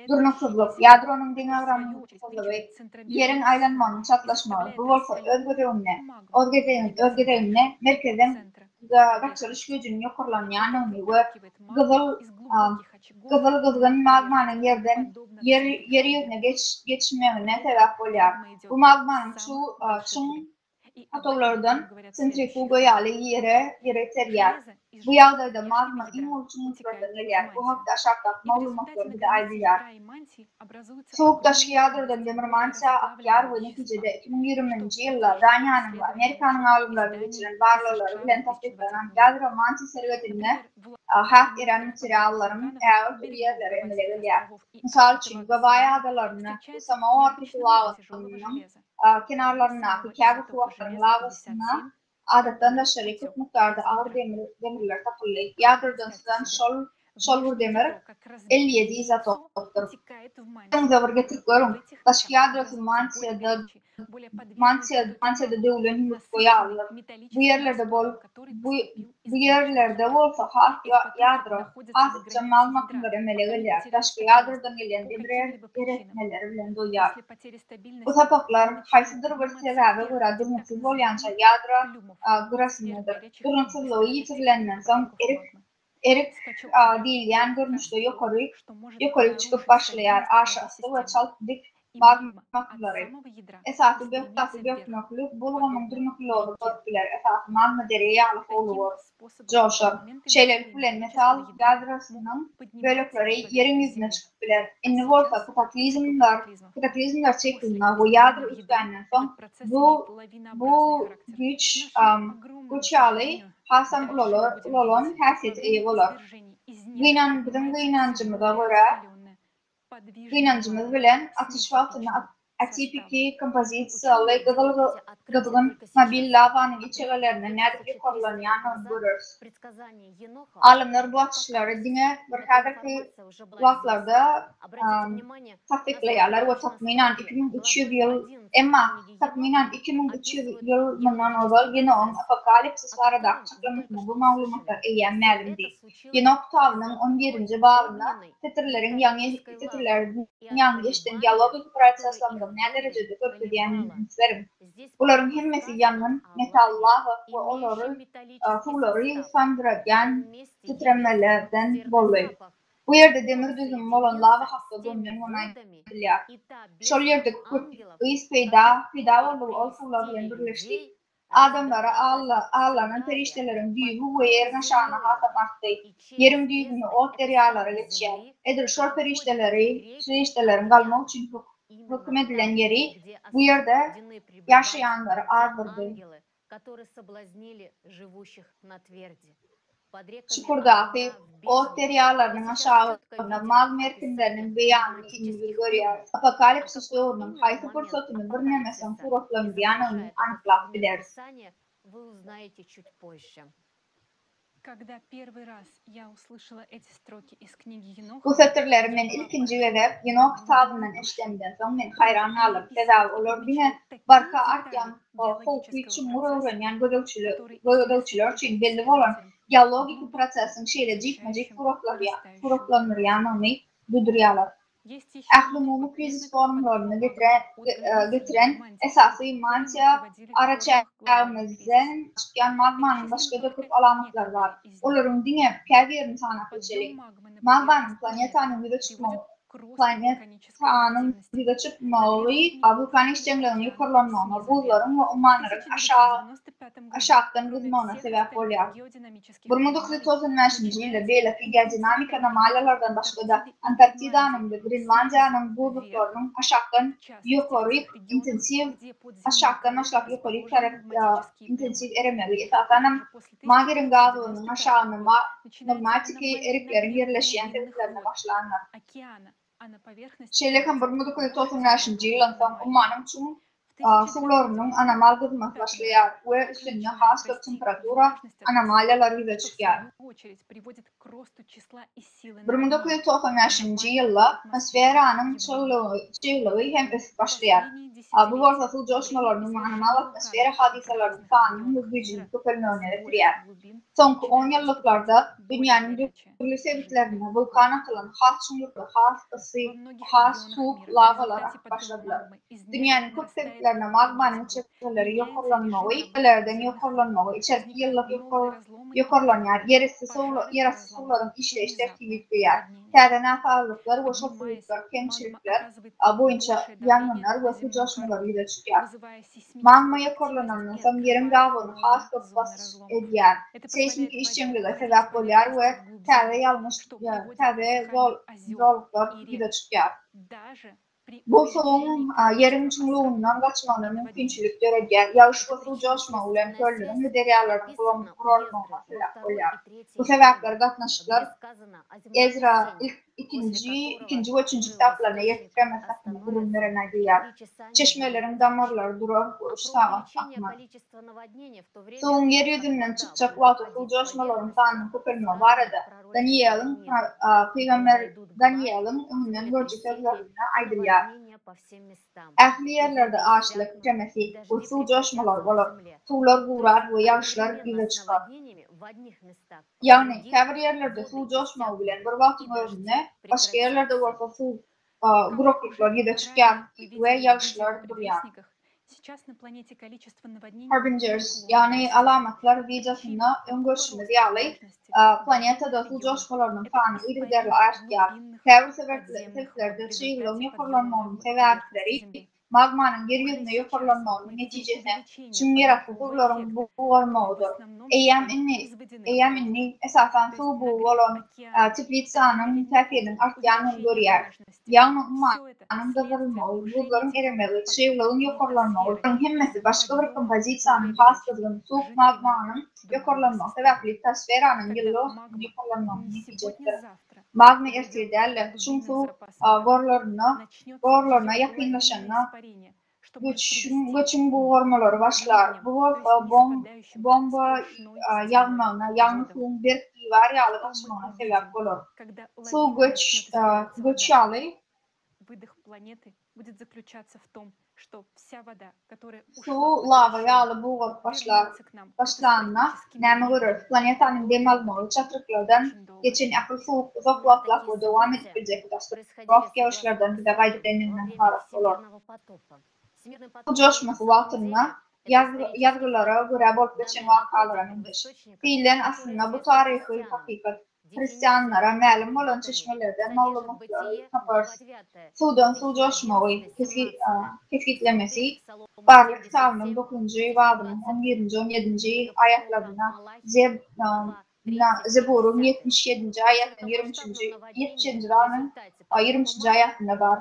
Durmasızlık, yadronun dinavranın uçsuzluğu, yerin aylanmanın çatlaşmaları, bu olsa özgürlüğüne merkezden kaçırış gücünün yukarılanyanını ve kızgın magmanın yeri yüzüne geçmemine sebep oluyor. Bu magmanın çın atomlardan sentrifugalı yere seriyor. Bu yağdayda magma imolçunun sırasında yer. Bu hafta aşağıdak mağlumatları bir de ayrılar. Soğuk taşı yağdırdan demirmança akyar ve neticede 2020 yılda Danya'nın ve Amerika'nın ağırlıklarını geçiren varlıkları bilen tasdiklanan yağdırı mançı servetine hak eren materialların ağır bir yerlere emelebilirler. Misal için Gavaya adalarını Samoa Afrika lavasının kenarlarına Kâbi kuvvetlerin lavasına adetten de şerikut miktarda ağır demirler takılıyıp yağdırdan şol Şolbur demir 57 izotoptur. Zavrga Türklerin taşkı yadrosu Mansiyada devlenin koyarlar. Bu yerlerde olsa halk yadro azıcık mal makımları emelegeler. Taşkı yadrodan gelen demir eretmeleri bilen doyar. Bu tapaklar haysıdır bir sebebi göre durumsuz olyanca yadro gırasındadır. Durumsuzluğu yitirilenmen son erik değilyen görünüşte yukarı çıkıp başlayar aşağısı ve çaltık magmaları. Esası göknöklük bulğunun durmaklığı dörtüler esası magma dereyi alıp olur. Coşur. Şeyler bilen metal gadrasının bölükleri yerin yüzüne çıkıp biler. Inni olsa kataklizmler çekildiğinde bu yadro üstünden son bu güç alı Hasan Ulol'un hasiyeti iyi olur. Bizim gıynancımıza göre gıynancımız bilen atış altına atipiki kompozisiyalı gıdgın mobil lavanın içerilerine nedir kullanılan görürüz. Alimler bu atışları dine bir kadar vaklarda taktikleyalar ve tahminen 2300 yıl tahminen 2300 yıl bundan evvel yine on apokalipsis varada açıklamasına bu malumatlar eyyem məlum değil. Yine Oktav'nın 11. babında titrlerin yangi işten diyalogik proseslerinde ne derecede köklediğini isterim. Bunların hemmesi yanın metallahı ve onları tuğları sandıragen titremelerden bollayır. Bu yerde demir düzüm olan lava hafta dönmen onaylılar. Şol yerde ıys peyda olduğu o tuğlarla birleşti. Adamlara Allah'ın periştelerin düğümü ve yerine şanı hatamarttı. Yerin düğümünü o deryalara geçer. Edir şol periştelerin kalma için hüküm edilen yeri bu yerde yaşayanları ağırdı. Şükurdaki o deryaların aşağılarında mal merkezlerinin beyanını indir görüyor. Apokalipsis doğrunun hayatı fırsatını bir nemesen fırıflanmayanını anlatabiliriz. Bu satırları men ilkinci verip Yenok kitabından işlemden sonra men hayran alıp tedavi olur. Bine barka artyan hukuki için öğrenen gözövçüler için belli olan diyalogik prosesin şeylecik fırıflanmayanını güdürüyorlar. Aklımı kriz formlarını getiren esası mansiya araçlarımızdan çıkan magmanın başka döküp alamatlar var. Onların dine pəviyerini tanıqlıçeli. Magmanın planetanın vida çıkmalı, vulkanik cemlerin yukarılanmağına, buzların ve umanların aşağıdan kızmağına sebep oluyor. 1995 yılda belki geodinamik anomalilerden başka da Antarktida'nın ve Grenlandiya'nın buzluklarının aşağıdan yukarı intensif erimleri esasen magerin gazlarının aşağının magmatik eriklerin yerleşen sebeplerine başlanır. Şeylekan 1995 yıldan sonra umanın tüm sularının anormal kızması başlıyor ve üstünde has bir temperatura anomaliyalar yüze çıkıyor. 1995 yılda atmosferanın çığlığı hem ısıt başlıyor. Bu varsasıl coşmalarının anormal atmosfer hadiselerinin sağının hızlı gücünü köpelmöğüne getiriyor. Sonki 10 yıllıklarda dünyanın türlü sebeplerine vulkan atılan has çumluklu, has ısı, has soğuk lavalar başladılar. Dünyanın köp sebeplerine magmanın çökmeleri yukarılanmağı, ülkelerden yukarılanmağı, içerki yıllık yukarılanan yerüstü suların işleyiş terkibikli yer. Tədənə faallıklar ve şoförlükler, kemçilikler boyunca yangınlar ve su coşmaları yüze çıkıyor. Magma yukarılanandan sonra yerin gazını has bir basış ediyor. Seysmik işçimliğe sebep oluyor ve təzə zorluklar yüze çıkıyor. Bu soğuğun yerin çumluğundan kaçmanın mümkünçülük göreceği, yağış ve su coşma ulan körlüğün ve deryaların kurulmaması oluyor. Bu sebepler katnaşıklar Ezra ilk ikinci ve üçüncü kitaplarına yetiştiremez hakkında durumlarına duyar. Çeşmelerin damarları durar, sağa akmaz. Soğun yeryüzünden çıkacak vaatı su coşmaların tanrı köpürme var da Daniel'in önünden görcü sözlerine aydırıyor. Ehli yerlerde ağaçlık cemesi bu su coşmalar olur. Tuğlar vurar ve yağışlar güve çıkar. Yani kəbir yerlerde su coşmağı bilen bir vaatın özünde başka yerlerde varsa su kurukluklar güve çıkar ve yağışlar duruyor. Harbingers yani alamatlar videosunda öngörüşünde diyalayıp planetada su coşmalarının fanı iyiliklerle aşkar. Kəbir sebeplerde çiğliğin yukarılanmanın sebepleri magmanın yeryüzüne yukarılanmanın neticesinde tüm yaratıcıların boğulmağıdır. Eyyam inni esasen su boğulan tiflitsanın təkidin artyanını görüyor. Yani ummanın dağılmağı, buzların erimeği, çiğliğin yukarılanmağı, himmeti başka bir kompozisyanın hastalığının soğuk magmanın yukarılanmağı sebeple tasveranın yıllığı yukarılanmanın neticesidir. Magma ertirderle çünkü gorlarına yakınlaşana göçün bu hormonları başlar. Bu bomba yağmağına, yağmur suyun bir varyalı kaçmağına sebep olur. Su göç yalı su lava yağlı buğur başlarına näme görür. Planetanın demalmağı çatırıklardan geçen akıl soğuk uzak vaktlar devam edip bilecek katastrof yağışlardan bir de gaydedeninden taraf olur. Bu coşması vaktında yazgılara göre bolup geçen vakalarındır. Fiilen aslında bu tarihi hakikat Hristiyanlara məlum olan çeşmelerden malumatları tapar. Sudan su coşmağı keskitlemesi Barlık kitabının 9. evadının 11. 17. ayetlerine Zebur'un 77. ayetinin 23. ayetinde var.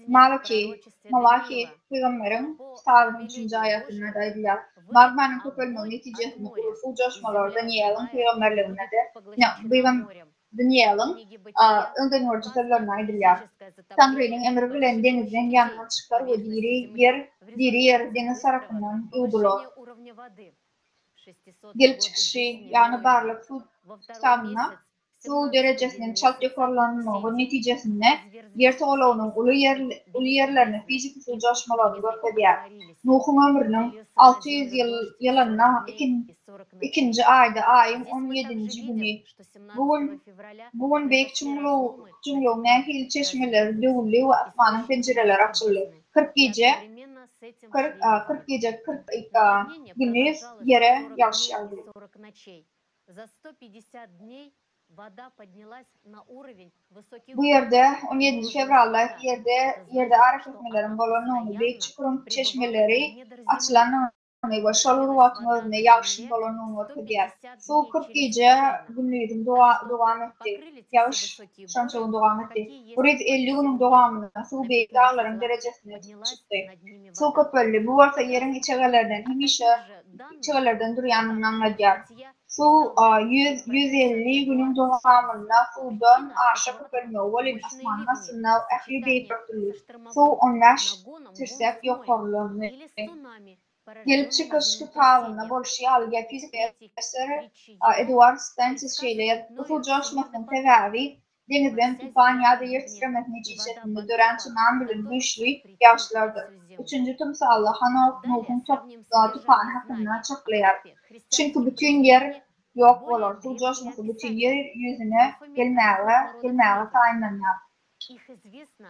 Malaki peygamberin kitabının 3. ayetine dair. Magmanın köpülmeği neticesinde su coşmaları Daniel'in peygamberliğine de Daniel'in önden orcutalarına aydırıyor. Tanrı'nın emri bilen denizden yanına çıkar ve diri yer deniz tarafından yudulur. Gelip çıkışı yani barlık su kitabına su derecesinin çok yukarılanmağı neticesinde yer toğluğunun ulu yerlerine fizik su coşmalarını gösteriyor. Nuh'un ömrünün 600 yılına ikinci ayda ayın 17. günü bugün büyük cumluğun nehil çeşmeleri dövüldü ve asmanın pencereleri açıldı. 40 gece gündüz yere yağış yağdı. Bu yerde 17 fevral'da yerde arif etmelerin balonunu büyük çukurun çeşmeleri açılan ve şalur vatın yağışın balonunu ortaya. Su 40 gece günlüğün devam etti. Yağış şançağın devam etti. Buraya 50 günün devamında su büyük dağların derecesine çıktı. Su köpüllü. Bu varsa yerin içeğlerden duruyanın anlayacak. Su 150 günün devamında sudan aşağı köpülmüyor. Valin asmanına sınav ehli beyt örtülü. Su 15 tirsek yukarılanıyor. Gelip çıkış kitabında Bolşialga fizik eseri Edward Stantis şeyler bu su coşmasının tevavi denizden tufan ya da yer titremesi neticesinde dönen tsunami bilen güçlü yağışlardır. Üçüncü tımsallı Hanok Nuh'un tufan hakkında çaklayar. Çünkü bütün yer yok olur. Su coşması bütün yer yüzüne gelmeye tayinlenir.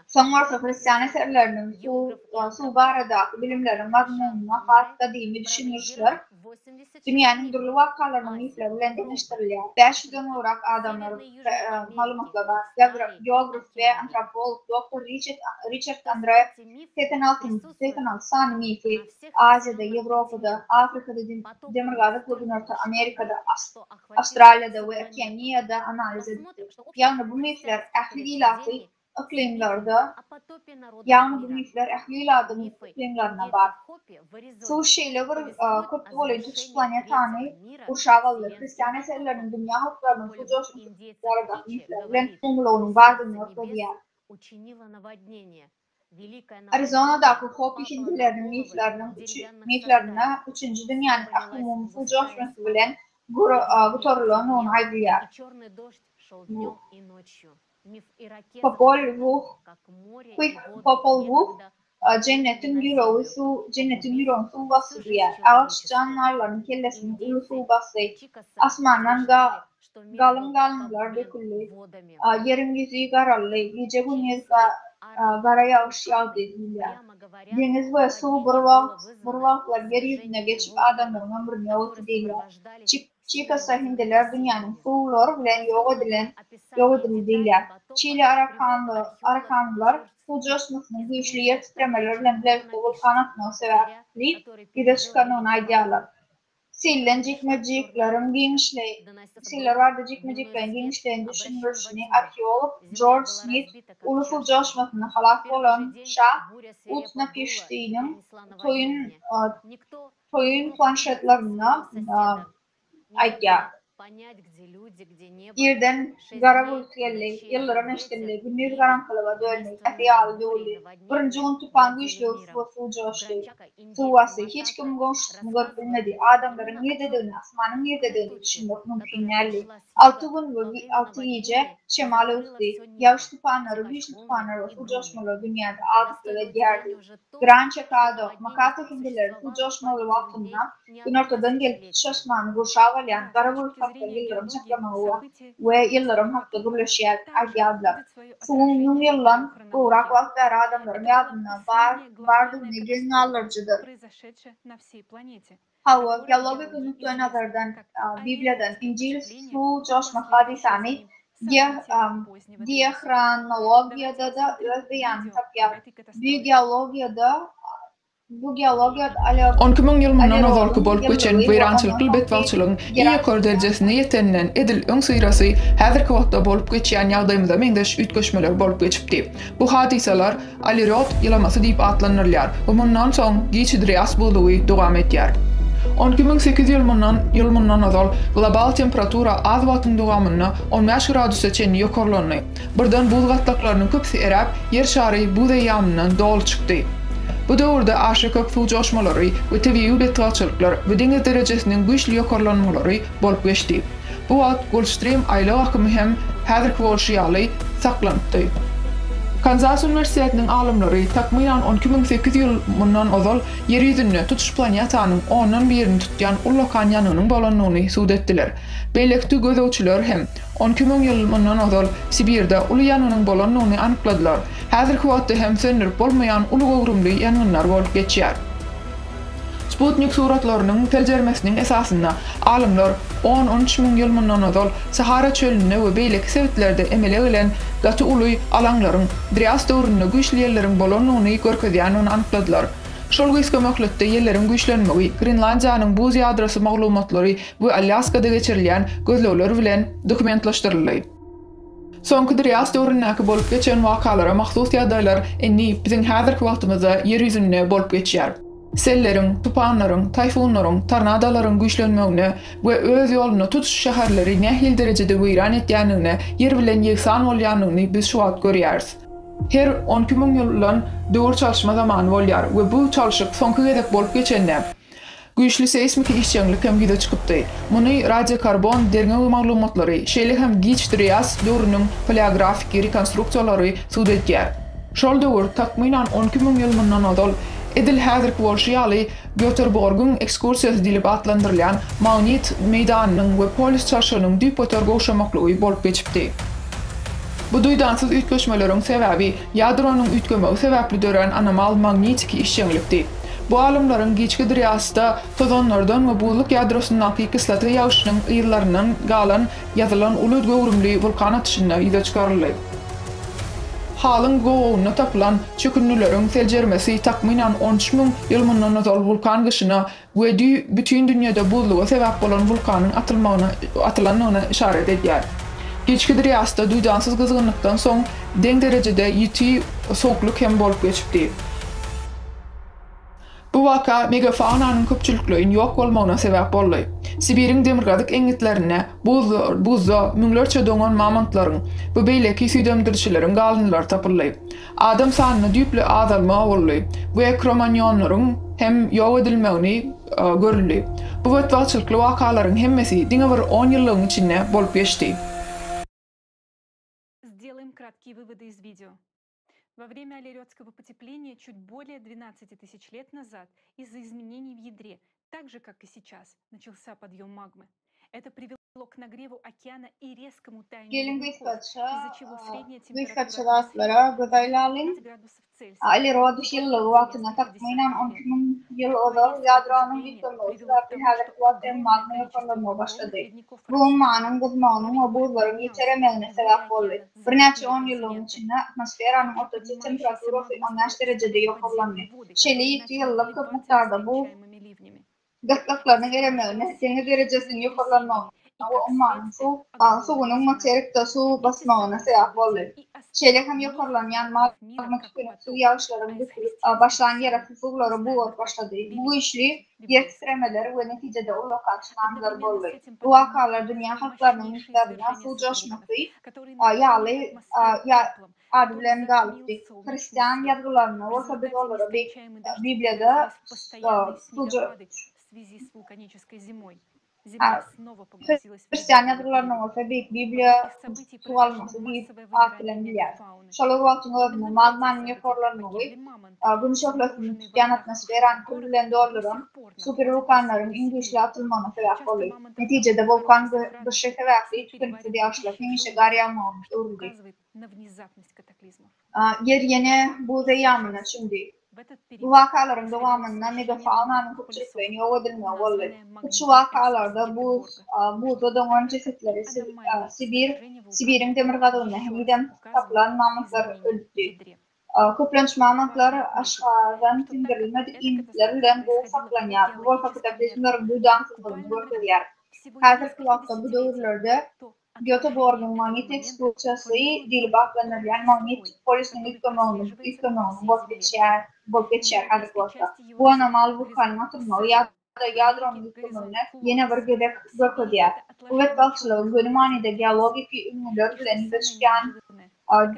Sonra Hristiyan eserlerinin su baradaki bilimlerin mazmununa farklı değil düşünmüşler. Dünyanın durulu vakalarının ifle deniştiriliyor. 500'den olarak adamlar malumatla var. Geograf ve antropolog Dr. Richard Andre Tetenalt sani mifi Asya'da, Avrupa'da, Afrika'da, Demirgazı Kudunarta, Amerika'da, Avustralya'da ve Kenya'da analiz edilir. Yani bu mifler ehli ilahi iklimlerde yani bu mifler ehliyle adının iklimlerine var. Su şeyle bir kutlu olan tutuş planetani uşağalı Hristiyan eserlerinin dünya halklarının su coşmuşlarında miflerle umulunun vardığını ortaya. Arizona'daki Hopi Hindilerinin miflerine 3. dünyanın akımının su coşması bilen Gutorluğunu onaylıyor. Popol Vuh cennetin yüreği su basıyor. Ağaç canlarların kellesinin ulu su basıyor. Asmandan galınlar dökülüyor. Yerin yüzü kararlı. Yüce gündüz kara yağış yağdı dediler. Deniz ve su bir vakitler yeryüzüne geçip adamların ömrüne ötüdüler. Çikasa Hindiler dünyanın suları bilen yok edildiler. Çile Arakanlılar su coşmasının güçlü yer titremelerle birlikte volkan atma sebebi bir çıkan onaydılar. Sillen cikmeciklerin genişleyen düşünürüsünü arkeolog George Smith ulusal coşmasını halak olan Şah Utnapishti'nin toyun planşetlerine aytya. Yerden garavulkelli, yılların eştelli, gündüz karanlığa dönmek, etiyalı dolu. Birinci tupan güçlü su coştu. Suvası hiç kim görmüş bilmedi. Adamların nerede asmanın nerede düşünmek mümkünlerli. Altı gece şemali uçtu. Yağış tufanları, güçlü tufanları, su coşmaları dünyada aldıkları yerdi. Gran Çekado, Makata Hindiler su coşmaları vaktinde gün ortadan gelip şaşmanı gurşavalayan garavulkelli yıllarım saklamağı ve yıllarım hakkı birleşiyet ayyadılar. Suğunun yıllan uğrak vaktları adamların yardımına vardığını gelin alıcıdır. Hava, geologik nokta nazardan Biblia'dan İncil su coşma hadisani diachronologiyada da özdeyan tapya. Bu geologiyada Onkumung yılmından azalkı bolup geçen vayrançılıklı betvalçılığın iyi kor derecesine yetenden edil öň syrasy häzirki wagtda bolup geçýän ýagdaýymyza meňdeş ütgeşmeler bolup geçipdi. Bu hadisalar Alirot ýylamasy diýip atlanyrlar we mundan soň giçidrias bulugy dowam etýär. 2008 yılından azal global temperatura az wagtyň dowamyna 15 gradusga çenli ýokarlandy. Birden buz gatlaklarynyň köpsi erap, yer şary buzy ýamynyň dol çykdy. Bu döwürde aşyk su coşmalary we tabii betwaçylyklar we deňiz derejesiniň güýçli ýokarlanmalary bolup geçdi. Bu wagt Gulf Stream aýla akymy hem häzirki bolşýaly saklandy. Kansas Üniversitetining alimleri takmilan 2008 ýylyndan azal yer ýüzünde tutuş planetanyň 10-dan birini tutýan ulakan ýanynyň bolanyny suwd etdiler. Beýlekde gözewçiler hem 2000 ýylyndan azal Sibirde uly ýanynyň bolanyny anykladylar. Häzirki wagtda hem sönürip bolmaýan uly gowrumly ýanyňlar bolup geçýär. Sputnik suratlarynyň terjermesiniň esasynda alimler 10-13 000 ýylyndan azal Sahara çölüne we beýleki sebetlerde emele gelen gaty uly alaňlaryň Drias döwründe güýçli ýerleriň bolanyny görkezýänini anykladylar. Şol güýçke möhletde ýerleriň güýçlenmegi, Grenlandiýanyň buz ýadrasy maglumatlary we Alyaskada geçirilýän gözlegler bilen dokumentlaşdyryldy. Soňky Drias döwründäki bolup geçen wakalara mahsus ýagdaýlar enni biziň häzirki wagtymyzda yer ýüzünde bolup geçýär. Selleriň, tupanlaryň, tayfunlaryň, tornadolaryň güýçlenmegine we öz ýoluny tutuş şäherleri nähil derejede weýran etýänine, yer bilen ýeksan bolýanyny biz şu wagt görýäris. Her 12 000 ýyldan döwür çalşma zamany bolýar we bu çalşyk soňky gedek bolup geçende güýçli seismik işçiňlik hem gide çykypdy. Muny radiokarbon derňe maglumatlary, şeýle hem giç Drias döwrüniň paleografik rekonstruksiýalary suwd etýär. Şol döwür takminan 12 000 ýylyndan azal edil häzirki bolşýaly Göteborgyň ekskursiýasy diýip adlandyrylýan magnit meýdanynyň we polis çarşynyň düýpöter gowşamaklygy bolup geçipdi. Bu duýdansyz ütgeşmeleriň sebebi ýadronyň ütgemegi sebäpli dören anomal magnetik işçiňlikdi. Bu alimlaryň giçki Driasda tozonlardan we buzluk ýadrosyndaky kislata ýaşynyň ýyllarynyň galan ýazylan uly gowrumly vulkan atyşyna ýyda çykaryldy. Halyň gowuny tapylan çökünlüleriň seljermesi takminan 13 000 ýylyndan azal vulkan gyşyna we bütün dünýäde buzluga sebäp bolan vulkanyň atylanyna işaret edýär. Geçki Dryasda duydansız kızgınlıktan soň deň derecede ýiti soğukluk hem bolup geçipdi. Bu waka megafaunanyň köpçülikliğin ýok bolmagyna sebäp boldy. Sibiriň demirgazyk eňitlerine buzda müňlerçe doňan mamantlaryň, bu beýleki süýdemdirçileriň galynlary tapyldy. Adam sanyny düýpli azalma boldy. Bu Cro-Magnonlaryň hem ýok edilmegini görüldi. Bu wetwatçylykly wakalaryň hemmesi diňe bir 10 ýyllygyň içinde bolup geçdi. Сделаем краткие выводы из видео. Во время аллерётского потепления чуть более 12 тысяч лет назад из-за изменений в ядре, так же, как и сейчас, начался подъем магмы. Это привело к нагреву океана и резкому таянию ледников, из-за чего средняя температура атмосферы градусов Цельсия. Alirod yıllığı vaktine takmayınan 10.000 yıl oda yadranın yıkılması ve bir harekatı magmaya fırlanmaya başladı. Bu ummanın gıdmanın ve buzların yitiremeyene sebep oldu. Bir neçe 10 yılın içinde atmosferanın ortacı temperatürü 15 derecede yok olanı. Şeli 2 yıllık kıp miktarda bu gıtlıklarının eremeyene deniz derecesinin yok olanı. Bu ummanın suğunun materyakta su basmağına sebep oldu. Şeli hem yukarılanan magma küpünün su yağışlarının dökülüp başlayan yer akıflıkları boğup başladı. Bu işli yer titremeleri ve neticede o lokal tsunamiler oldu. Bu vakalar dünya halklarının miktarına su coşması yağlı adılen galipti. Hristiyan yargılarına orta bir olarak Biblia'da Hristiyan yargılarına orta Biblia su alması deyip akılendiler. Şolu vaktini ödünü magmanın yakorlarını bunu şoklasının tüken atmosferan kurbilen doğruların super vulkanların İngilizce atılmana sebep oluyor. Neticede volkan dışı sebepli tükürüntü diyarşlarının işe garyanma olmuş durdu. Yer yeni buğday yağmına şimdi. Bu vakaların devamında megafaunanın köpçüliklerini yok edilmeye oldu. Şu vakalarda buzda doğan cesetleri Sibir'in demirgazığına hemiden tapılan mamutlar öldü. Köplenç mamutlar aşağıdan tindirilmedi initlerle bu saklanıyor. Bu volka kataklizmlerin duydansızlığını görülüyor. Hazırki vakta bu dövrlerde Göteborg'un manyetik spulçası dil baklanırken manyetik polisinin yıkımağını bolup geçer hazırki vakta. Bu anormal vulkanın atılmağı ya da yadronun yıkımağını yine bir gedek görkodiyor. Bu vetbalçılığın gönümanide geologik ünlüler bilen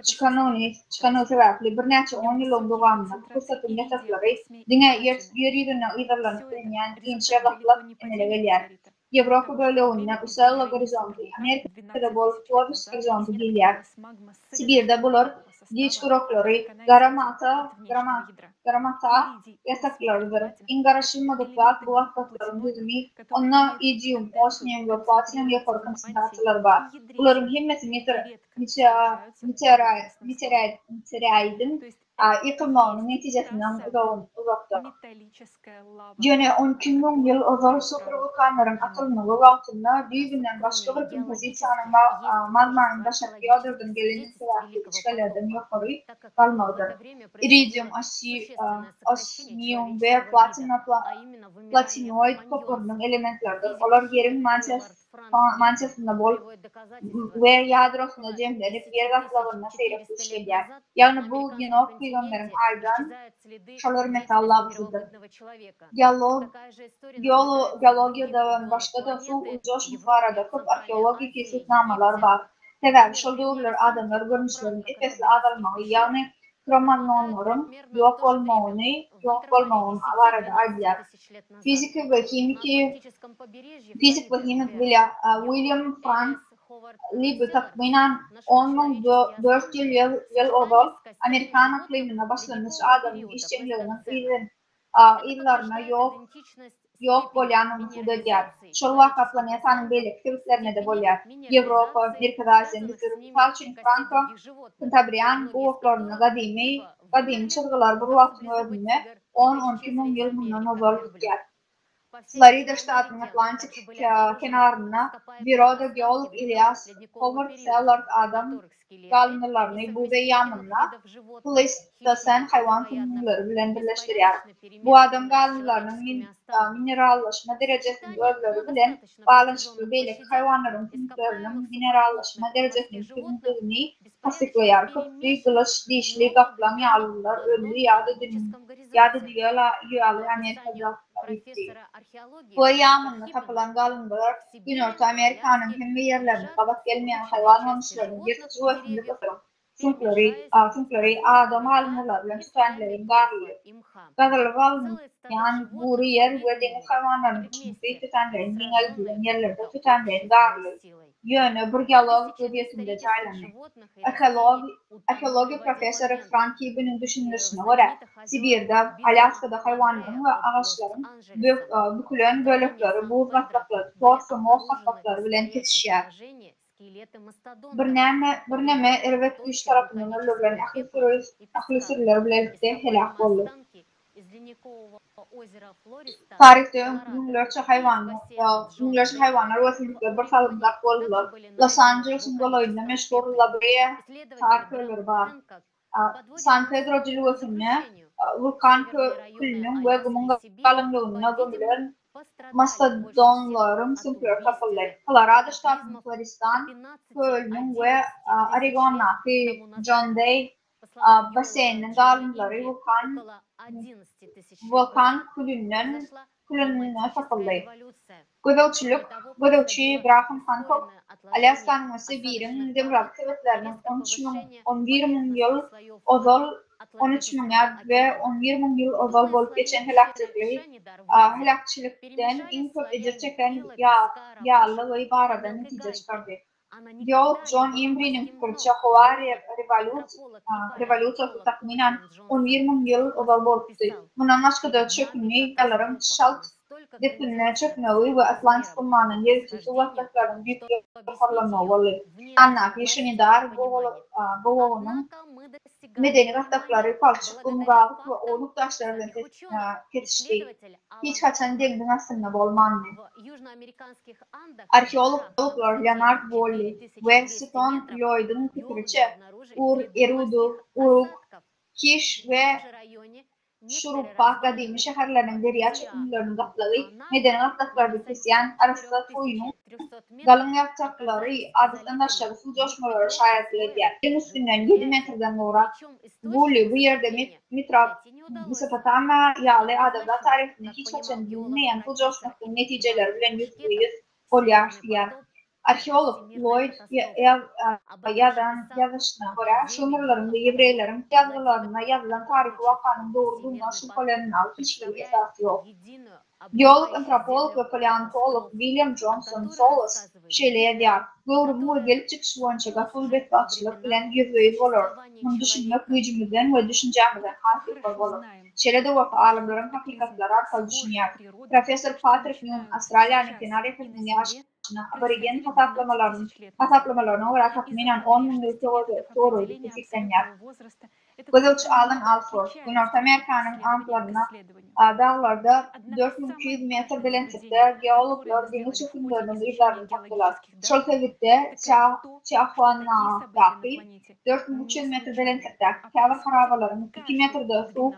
çıkanı sebeple bir neçe 10 yılın devamında fırsatın yasakları dine yeryüzüne uydarlanıp denilen inşaatlar emele geliyor. Avrupa bölümüne ulusal horizontu, Amerika'da bolup Tuvavis horizontu geliyor. Sibir'de bulur, Diç kurokları, Garamata yasaklarıdır. İngaraşılmadıklar bu vakıfların düzümü, onunla İcium, Osmium ve Platinum yapar konsantrasyaları var. Bunların hemmesi meteoraydın yıkılmağının neticesinden uzakta. Yine 10.000 yıl azal super vulkanların atılmalı vaktinde büyüğünden başka bir kompozisyanın magmanın başarılı yadırdan gelen sebepli işgallerden yukarı kalmalıdır. İridium, osmium ve platinoid koporunun elementlerdir. Onlar yerin mançasında bol ve yadrosunda cemlenip yer kaplarına seyrek işgeliyor. Yani bu Enoch peygamberin aydan şalır metallabızıdır. Geologiyada başka da su ucoş muharada köp arkeologik kesitnamalar var. Sebebi şol doğrular adamlar görmüşlerin efesli adalmağı yani Cro-Magnonların yok olmağını avarada aydılar. Fizik ve kimik bile William Frank Libby takminan 10.004 yıl oldu. Amerikan aklimine başlanmış adamın işçiliğinin illerine yok bolyanın hudediyar. Şolvaka planetanın belli kırıklarına da bolyar. Avrupa, Amerika'da Asya, Mısır, Falçin, Franco, Cantabrian, bu oklarına kadim çılgılar bu vaktini ödünme 10-12 yıl bundan ozal hükkar. Florida ştatının Atlantik kenarına Viroda geolog İlyas Howard Sellard adam galınlarını bu ve yanına Pleistocene hayvan tümleri bilen birleştiriyor. Bu adam galınlarının minerallaşma derecesini ölçüleri bilen bağlantılı belki hayvanların tümlerinin minerallaşma derecesinin tümlerini tasdiklayar. Kıptı, kılıç, dişli, kaplan, yağlılar, ölü, yağdı düyalı Amerika'da bitti. Bu yağmurla tapılan galınlar Gün Orta Amerika'nın hem yerlerine kabak gelmeyen hayvan olmuşlarının yırtıcı öfünde bakalım. Çünkü adam alınırlarla tütenlerin garlı. Gazarlı galınlayan buru yer ve deniz hayvanlarının içinde tütenlerin genel güven yerlerde tütenlerin garlı. Yönü bir geolog bölgesinde caylanır. Ekologi profesörü Frankie bunun düşünülüşüne göre Sibir'de, Alaska'da hayvanların ve ağaçların bükülen bölükleri, bu katlıkları, torsu, mol katlıkları bilen kesişer. Bir neme elbet üç tarafından ölürlen aklı sürüler birlikte helak olur. Tarihte ünlülerce hayvanlar ötülükler bir salımdak oldular. Los Angeles'ın dolayında meşhur La Brea tarihleri var. San Pedro Ciluası'nı vulkan külünün ve gumun kalınlığına gömülen mastodonların sınıfları tapılır. Colorado ştatının Floristan Köln'ün ve Oregon'daki John Day baseninin kalınları vulkan külünün tapılır. Gödevçi Graham Hancock, Alaska'nın ve Sibir'in demokratik kuvvetlerinin 11 yıl ozal bolup geçen helakçılıktan en çok ecir çeken yağlı ve ibarada netice çıkardı. Geolog John Embry'nin fikirçe Hawaii revolüsyonu tahminen 11 yıl ozal boluptu. Bundan başka da çökünü yağların şalt Depinne çökmeği ve Atlantik Kummanın yerüstü uvaklıkların büyük horlamalı. Annak yaşanidar Gova'nın medeni raftakları palçık, umgağlık ve oğluk taşlarıyla ketişti. Hiç kaçan delinin aslında bolmandı. Arkeologlar Leonard Woolley ve Stone Lloyd'un fikirçe Ur-Erudu, Uruk, Kiş ve Şuruppa kadimi şehirlerin deriya çökümlerinin kapları, medeni raftakları kesiyen arasında toyunun galın yapacakları adıktan aşağı su coşmaları şayet ediyor. En üstünden 7 metreden sonra Woolley bu yerde Mesopotamya yağlı adada tarihinde hiç açan bilinmeyen su coşmasının neticeleri bilen yüzdeyiz olyar diyer. Arkeolog Lloyd yazışına göre Şumerlerin ve Yevreylerin yazılarına yazılan tarihi vakanın doğruluğundan şüphelerin altı hiçbir esası yok. Geolog, antropolog ve paleontolog William Johnson Solis şeyle diyor. Doğrumu ve gelip çıkış boyunca gaful betbakçılık bilen yüzdeyiz olur. Bunu düşünmek gücümüzden ve düşüncemizden hakik olur. Şeyle de vakı alimlerin hakikatları arkalı düşünüyor. Profesör Patrick Newman, Avustralya'nın kenar yakınını aborigen hesaplamalarına göre tahminen 10 yıl doğru fiziklenir. Gödevçi Alan Alford, Gün Orta Amerika'nın antlarına dağlarda 4200 metre belensizde geologlar deniz çökümlerinin izlerini taktılar. Şoltevik'te Chiahuana'daki 4300 metre belensizde kâva harabaların 2 metrede su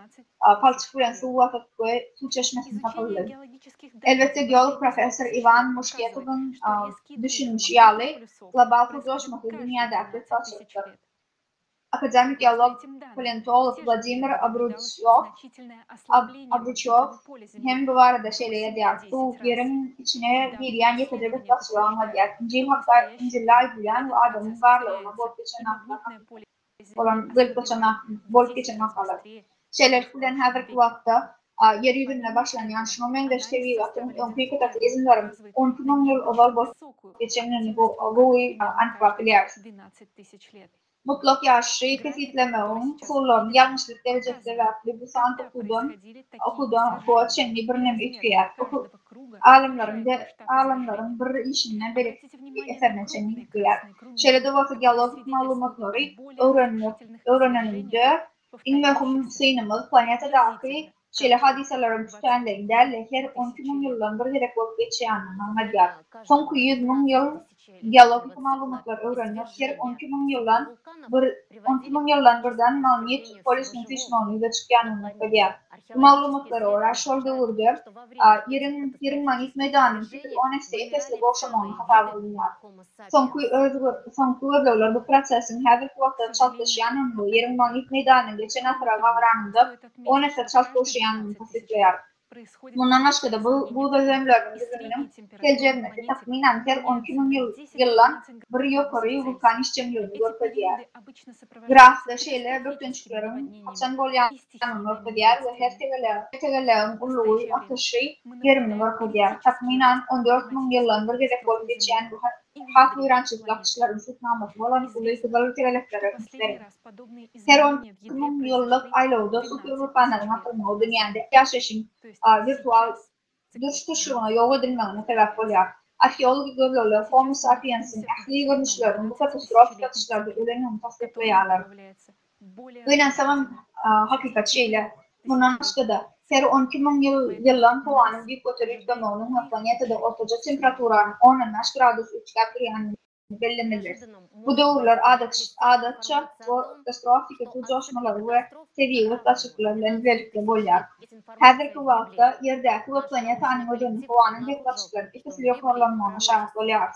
palçık bilen su vakıf ve su çeşmesini takıldı. Elbette geolog Profesör Ivan Mushketov'un düşünmüş yağlı global coşması dünyadaki taşıttır. Akademik geolog paleontolog Vladimir Abruchov hem bu arada şeyleye diyor. Bu yerin içine giren yetecek bir taşılanma diyor. İncil hatta İncil'ler büyüyen ve adamın varlığına bolup geçen noktalar. Şeyler kulen hazırki vakta yeryüzüne başlayan Şnomendeş TV vaktin önkü kataklizmlerin 10 yıl oval bolup geçenlerini bu antifakilyer. Mutlak yaşlı kesitlemeğin soruların yanlışlık derecesi ve bu sant okudan çenli bir nemi itkiyat. Alimlerin bir işinden beri eserine çenli itkiyat. Şöyle vakı geologik malumatları öğrenildi. En mühim sınırımız planetadaki Şöyle hadiselerin tükendiğinde her 12 bin yıldan bir gerek bolup geçýänini anladýar. Soňky 100 000 ýyl geologik maglumatlar öwrenmek her 12 bin yıldan birden magnit polis müthiş maglumatlar çykýanyny bilýär. Bu maglumatlara ora şol döwürde yerin magnit meýdanyny 10 Tesla boşamagyny hata bolýar. Soňky özler bu prosesin häzirki wagtda çalkyşýanyny yerin magnit meýdanyny geçen atyra gawranynda 10 çalkyşýanyny tasdiklýar. Bundan başka da bu gözlemlerin düzümünün geleceğinde tahminen her 12 bin yıllan bir yukarı vulkan işçemlerini görpedýär. Grafda şeýle bürtünçüklerin haçan bolýanyny görpedýär we her tegelerin ullugy atyşy yerini görpedýär. Tahminen 14 bin yıllan bir gerek bolup geçýän bu halk öýrençilik akçylaryň sytnamasy bolan uly tegelekleri gösterir. Her 12 bin yıllyk aýlawda super vulkanlaryň atylmagy dünýäde ýaşaşyň virtual düşüşüne ýol edilmegine sebäp bolýar. Arkeologik gözlemler Homo sapiens'in ähli görnüşlerini bu katastrofik atışlarda ölenini tasdiklýarlar. Öýlen samam hakykat şeýle bundan başga da her 12 bin yıllan howanyň büyük göterip dömeginiň planetede ortaça temperaturaň 10-15 gradus üçgärýäni bellemelidir. Bu döwürler adatça katastrofik joşmalar we seviýeli açyklar bilen birlikde bolýar. Häzirki wagtda ýerdäki we planetanyň ödeni howanyň bir açyklary ikisi ýokarlanmagyna şahit bolýar.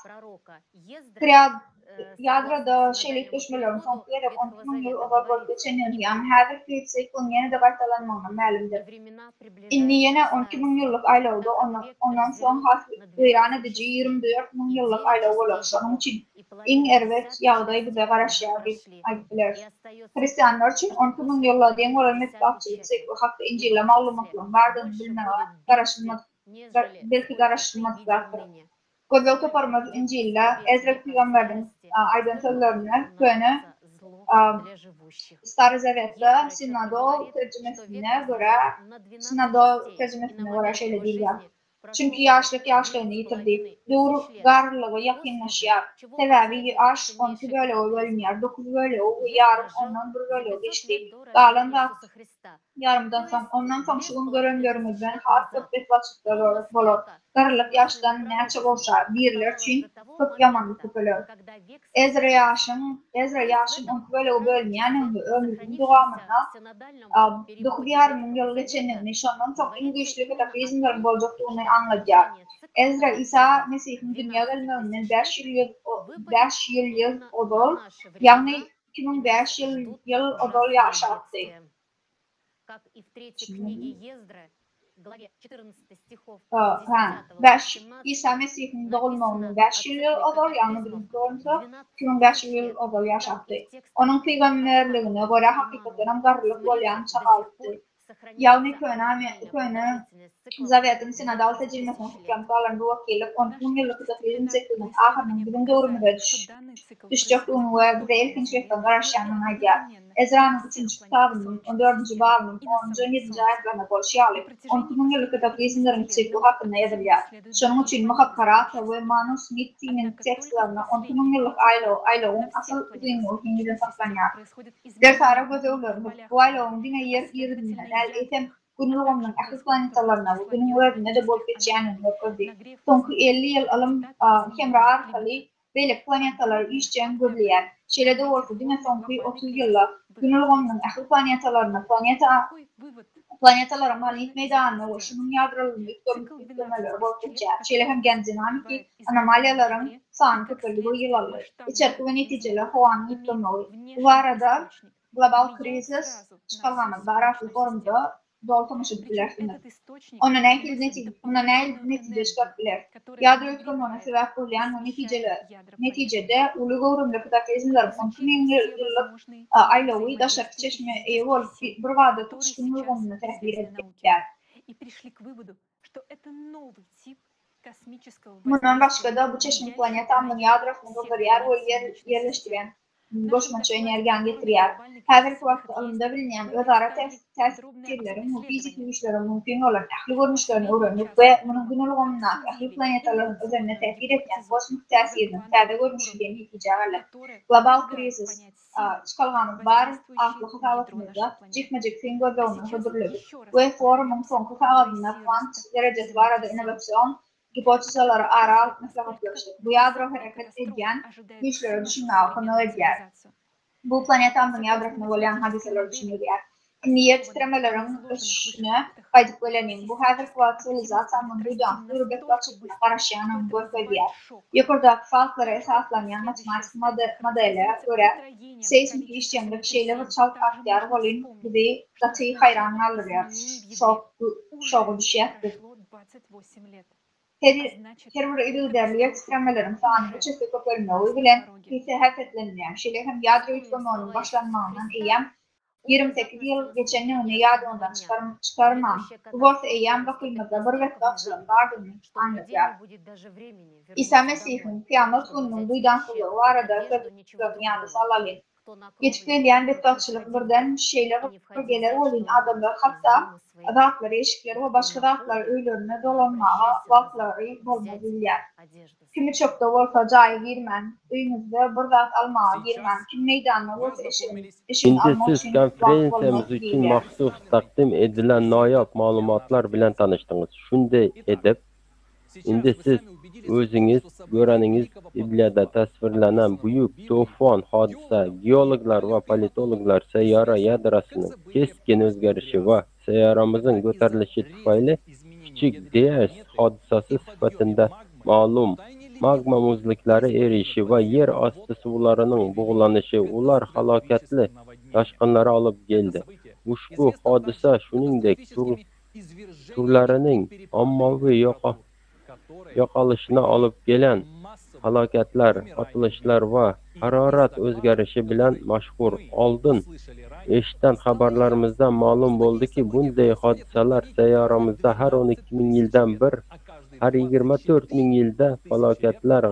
Yadrada şeýlik düşmeleriň soňky ýere 10 000 ýyl ozak bolup geçenini ýa-ni häzirki siklin ýene-de başlanmagyna mälumdyr. Indi ýene 12 000 ýyllyk aýlawda ondan soň has öýran edici 24 000 ýyllyk aýlaw bolar. Şonuň üçin iň erwet ýagdaý bize garaşýar diýip aýtdylar. Hristianlar üçin 12 000 ýyllar diýen bolan metafyzik sikli hakda Injilde maglumatlaryň bardygyny bilmegi garaşylmazdyr. Gözle toparmaz Injilde Ezra peýgamberden aýdan sözlerine köne Stary Zawetde Synodo terjümesine göre şeýle diýilýär. Çünki ýaşlyk ýaşlygyny ýitirdi. Döwür garlygy ýakynlaşýar. Sebäbi ýaş 12 bölegi bölünýär. 9 bölegi ýarym ondan 1 bölegi geçdi. Galan zat yarımdan soň ondan soň şu gün görenlerimizden has betwaçyklar bolar. Garlyk ýaşdan näçe bolsa birler üçin köp ýamanlyk köpeler. Ezra ýaşyň 12 bölegi bölünýän ömrüniň dowamyna 9,5 ýyl geçenini şondan soň iň güýçli kataklizmler boljakdygyny anladýar. Ezra İsa Mesihiň dünýäge gelmegine 5 ýyl odol, ýagny 2005 ýyl odol ýaşapdy. Как и в третьей книге Ездра, главе 14 стихов. İsa Mesihiň doğulmagyny 5 ýyl odol, ýagny 2005 ýyl odol ýaşapdy. Onuň peýgamberligine görä hakykatdan garlyk bolýan çagaldy. Ýagny köne Zawetden Synodal tejribesine hüküm kalan bu wakillik 10 000 ýyllyk taklizm sikliniň ahyrynyň bilen döwründe düşjekdigini we bize ilkinçlikden garaşýanyny aýdýar. Ezra'nın 3-nji kitabynyň 14-nji babynyň 10-nji 7-nji aýatlaryna bolşýarly 10 000 ýyllyk taklizmleriň sikli hakynda ýazylýar. Şonuň üçin Muhakkara we Manusmrit'iniň tekstlaryna 10 000 ýyllyk aýlawyň asyl ýyňy saklanýar. Dersara gözlemler bu aýlawyň dine ýer Günlüğümün ähli planetalaryna we günüň özünde de bolup geçýänini gördi. Soňky 50 ýyl alym hemra arkaly beýle planetalary işçen gözleýär. Şeýle de bolsa dine soňky 30 ýylda günlüğümün ähli planetalara magnit meýdanyny we şunyň ýadrolyny ýetdirmeler bolup geçýär. Şeýle hem dinamiki anomaliýalaryň sany köpeligi ýylaly. Içerki we netijeler howanyň ýetdirmegi. Bu arada global krizis çykalgany baratly formda doltamaşy bilersinler. Ona näil netije çıkartdylar. Ýadro ýetdirmegine sebäp bolýan netijede uly gowrumly kataklizmler 10 000 ýyllyk aýlawy daşak çeşme eýol bir wagtda tutuşkun gowrumly täsir etdiler. Bundan başga da bu çeşme planetanyň ýadrosyny doldurýar we ýerleşdirýär. goşmaça enerjiyan getiriyor. Häzirki wagtda alymda bilinýän özara täsirleri fizik güýçlere mümkin bolan ähli görnüşlerini öwrenip we munyň günelgomuna ähli planetalaryň üzerine täsir etýän kosmik täsirini täze görnüşinden netije alýar. Global krizis çıkalgany bar ahly hasabatymyzda jikmejik fin gözlegini hödürledik we forumyň soňky kagazyna kvant derejesi barada innowasion hipotezaları aral maslahatlaşdy. Bu ýadro hereket edýän güýçlere düşünmäge kömek edýär. Bu planetamyň ýadrosyna bolýan hadiseler düşünýär. Niyet ekstremelerin ösüşüne gaýdyp gelenin bu häzirki wagt sivilizasiýanyň duýdan ýürgek başypyna garaşýanyň görkezýär. Ýokardaky faktlara esaslanýan matematik modellere görä seismik işlemler şeýle çalk aktýar bolyn bizi zaty haýran galdyryar. Şoğa düşýärdi. Her bir ýüzlerli ekstremelerin sany üçe köpelmegi bilen ise häfetlenýär. Şeýle hem ýadro ýetmeginiň başlanmagynyň eýem 28 yıl geçenliğini yadından çıkarmam. Bu borsa eyyam bakıymada bir vekti açılıp vardığını anlatıyor. İsa Mesih'in kıyamet gününün duydan kulu o arada köpüklüğün yanı sallalın. Geçikleyen vekti açılıp birden şeyler gelir olun adamlar hatta dağıtları, eşikleri ve başka dağıtları öylerine dolanmağa vakları bolmadırlar. Kimi çok da olsa caya girmen, öyünüzde bir dağıt almağa girmen, kim meydanına olsa eşin almak Siz konferensiyamiz için mahsus takdim edilen noyob ma'lumotlar bilen tanıştınız. Şunday edip, indi siz özünüz göreningiz Bibliyada tasvirlanan büyük tufan hodisa, geologlar ve politologlar seyyara yadrosynyň keskin özgerişi we seyyaramyzyň göterilişi tufayly kiçik DS hodisasy syfatynda ma'lum magma muzliklary erişi we yer asty suwlarynyň buğulanyşy ular halakatly taşkynlara alyp geldi. Ushbu hodisa şuningdek turlarynyň ommawy yo'qolishine alyp gelen halakatlar, atılışlar we harorat özgerişi bilen maşhur. Oldun eşitden habarlarımızda ma'lum boldy-ki bunday hodisalar seyyaramızda her 12.000 ýyldan bir, her 24.000 ýylda falakatlar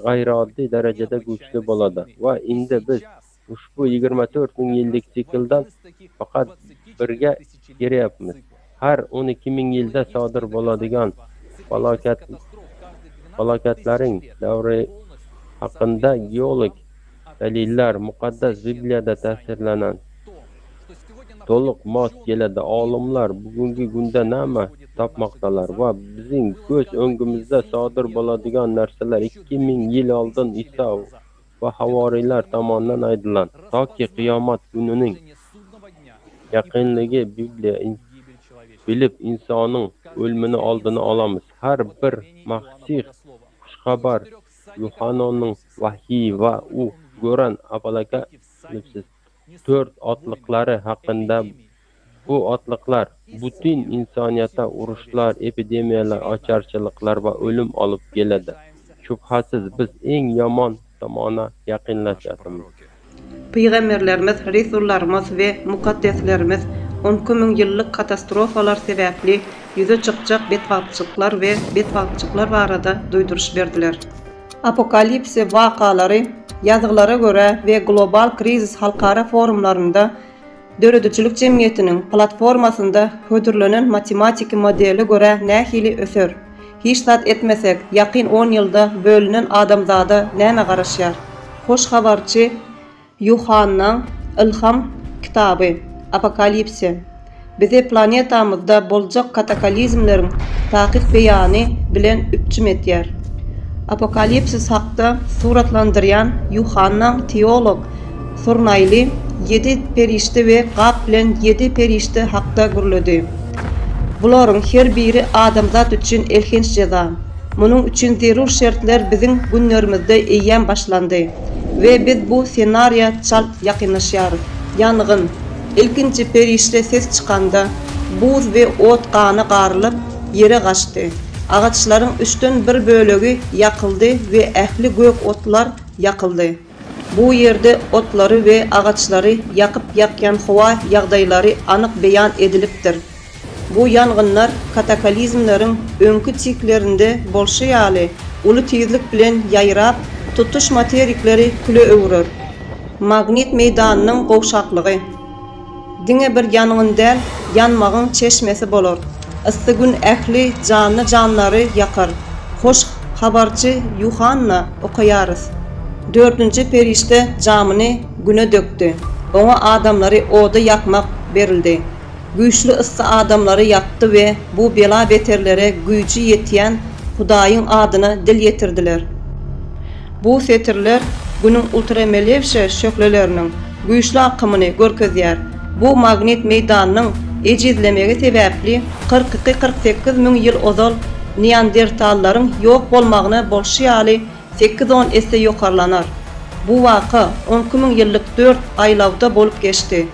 gaýraoddy derejede güçlü bolady. We indi biz ushbu 24.000 ýyllyk sikldan fakat birge giryapmiz. Her 12.000 ýylda sodir boladigan falakatlaryň döwri hakkında geolog daliller muqaddas Bibliyada tasvirlanan toluk mos keladi. Olimlar bugungi günde näme tapmakdalar we biziň göz öňümizde sodir boladigan narsalar 2000 ýyl oldin İsa we hawariylar tomonidan aýdylan. Toki kıyamet gününiň ýakynlygy Bibliya bilip insanyň ölümini aldyny alamyz. Her bir Masih habar Yuhannanyň wahyi we u gören apokalips 4 atlyklary hakynda bu atlyklar bütün insaniýata uruşlar, epidemiýalar, açarçylyklar we ölüm alyp geledi. Şüphesiz biz en ýaman tomana ýakynlaşýarmyz. Peygamberlerimiz, resullarymyz we mukaddeslerimiz 10.000 ýyllyk katastrofalar sebäpli ýüze çykjak betbalçyklar we betbalçyklar barada duýduruş berdiler. Apokalipsi wakalary ýazgylara göre we global krizis halkara forumlarynda döredüçilik jemgyýetiniň platformasynda hödürlenen matematik modeli göre nähili ösür. Hiç zat etmesek, ýakyn 10 ýylda bölünen adamzada näme garaşýar? Hoş habarçy Yuhanna ilham kitaby Apokalipsi bize planetamızda boljak kataklizmleriň takyp beýany bilen üpçüm etýär. Apokalipsis hakda suratlandyrýan Yuhanna teolog Surnaýly 7 perişte we gap bilen 7 perişte hakda gürledi. Bularyň her biri adamzat üçin elhinç jeza. Munyň üçin zerur şertler biziň günlerimizde eýen başlandy we biz bu senariýa çalt ýakynlaşýarys. Ýangyn ilkinci perişte ses çykanda buz we ot gany garlyp ýere gaçdy. Ağaçlaryň 3den 1 bölegi ýakyldy we ähli gök otlar ýakyldy. Bu ýerde otlary we ağaçlary ýakyp ýakýan howa ýagdaýlary anyk beýan edilipdir. Bu ýangynlar kataklizmleriň öňkü çyklerinde bolşaýaly uly tezlik bilen ýaýrap tutuş materikleri küle öwrer. Magnit meydanının qowşaklygy. Diňe bir ýanyňyndan ýanmagyň çeşmesi bolar. Issy gün ähli canly canlary ýakar. Hoş habarçy Yuhanna okaýarys. 4-nji perişte jamyny güne dökdi. Oňa adamlary oda ýakmak berildi. Güýçli issy adamlary ýakdy we bu bela beterlere güýji ýetýän Hudaýyň adyny dil ýetirdiler. Bu setirler günün ultramelevşe şöklelerinin güýçli akymyny görkezýär. Bu magnit meýdanynyň ejizlemegi sebäpli 42-48 müň ýyl ozal Neandertallaryň ýok bolmagyny bolşýaly 8-10 esse ýokarlanar. Bu waka 12 müň ýyllyk 4 aýlawda bolup geçdi.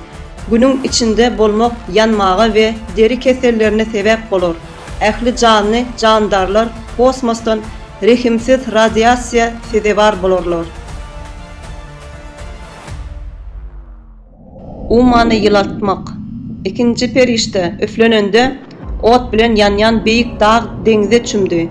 Günün içinde bolmak yanmağa ve deri kesellerine sebep bolur. Ähli canly jandarlar kosmosdan rehimsiz radiasiýa sedebar bolurlar. Umany ýylatmak. Ikinji perişte üflenende ot bilen ýan-ýan beýik dağ deňize çümdi.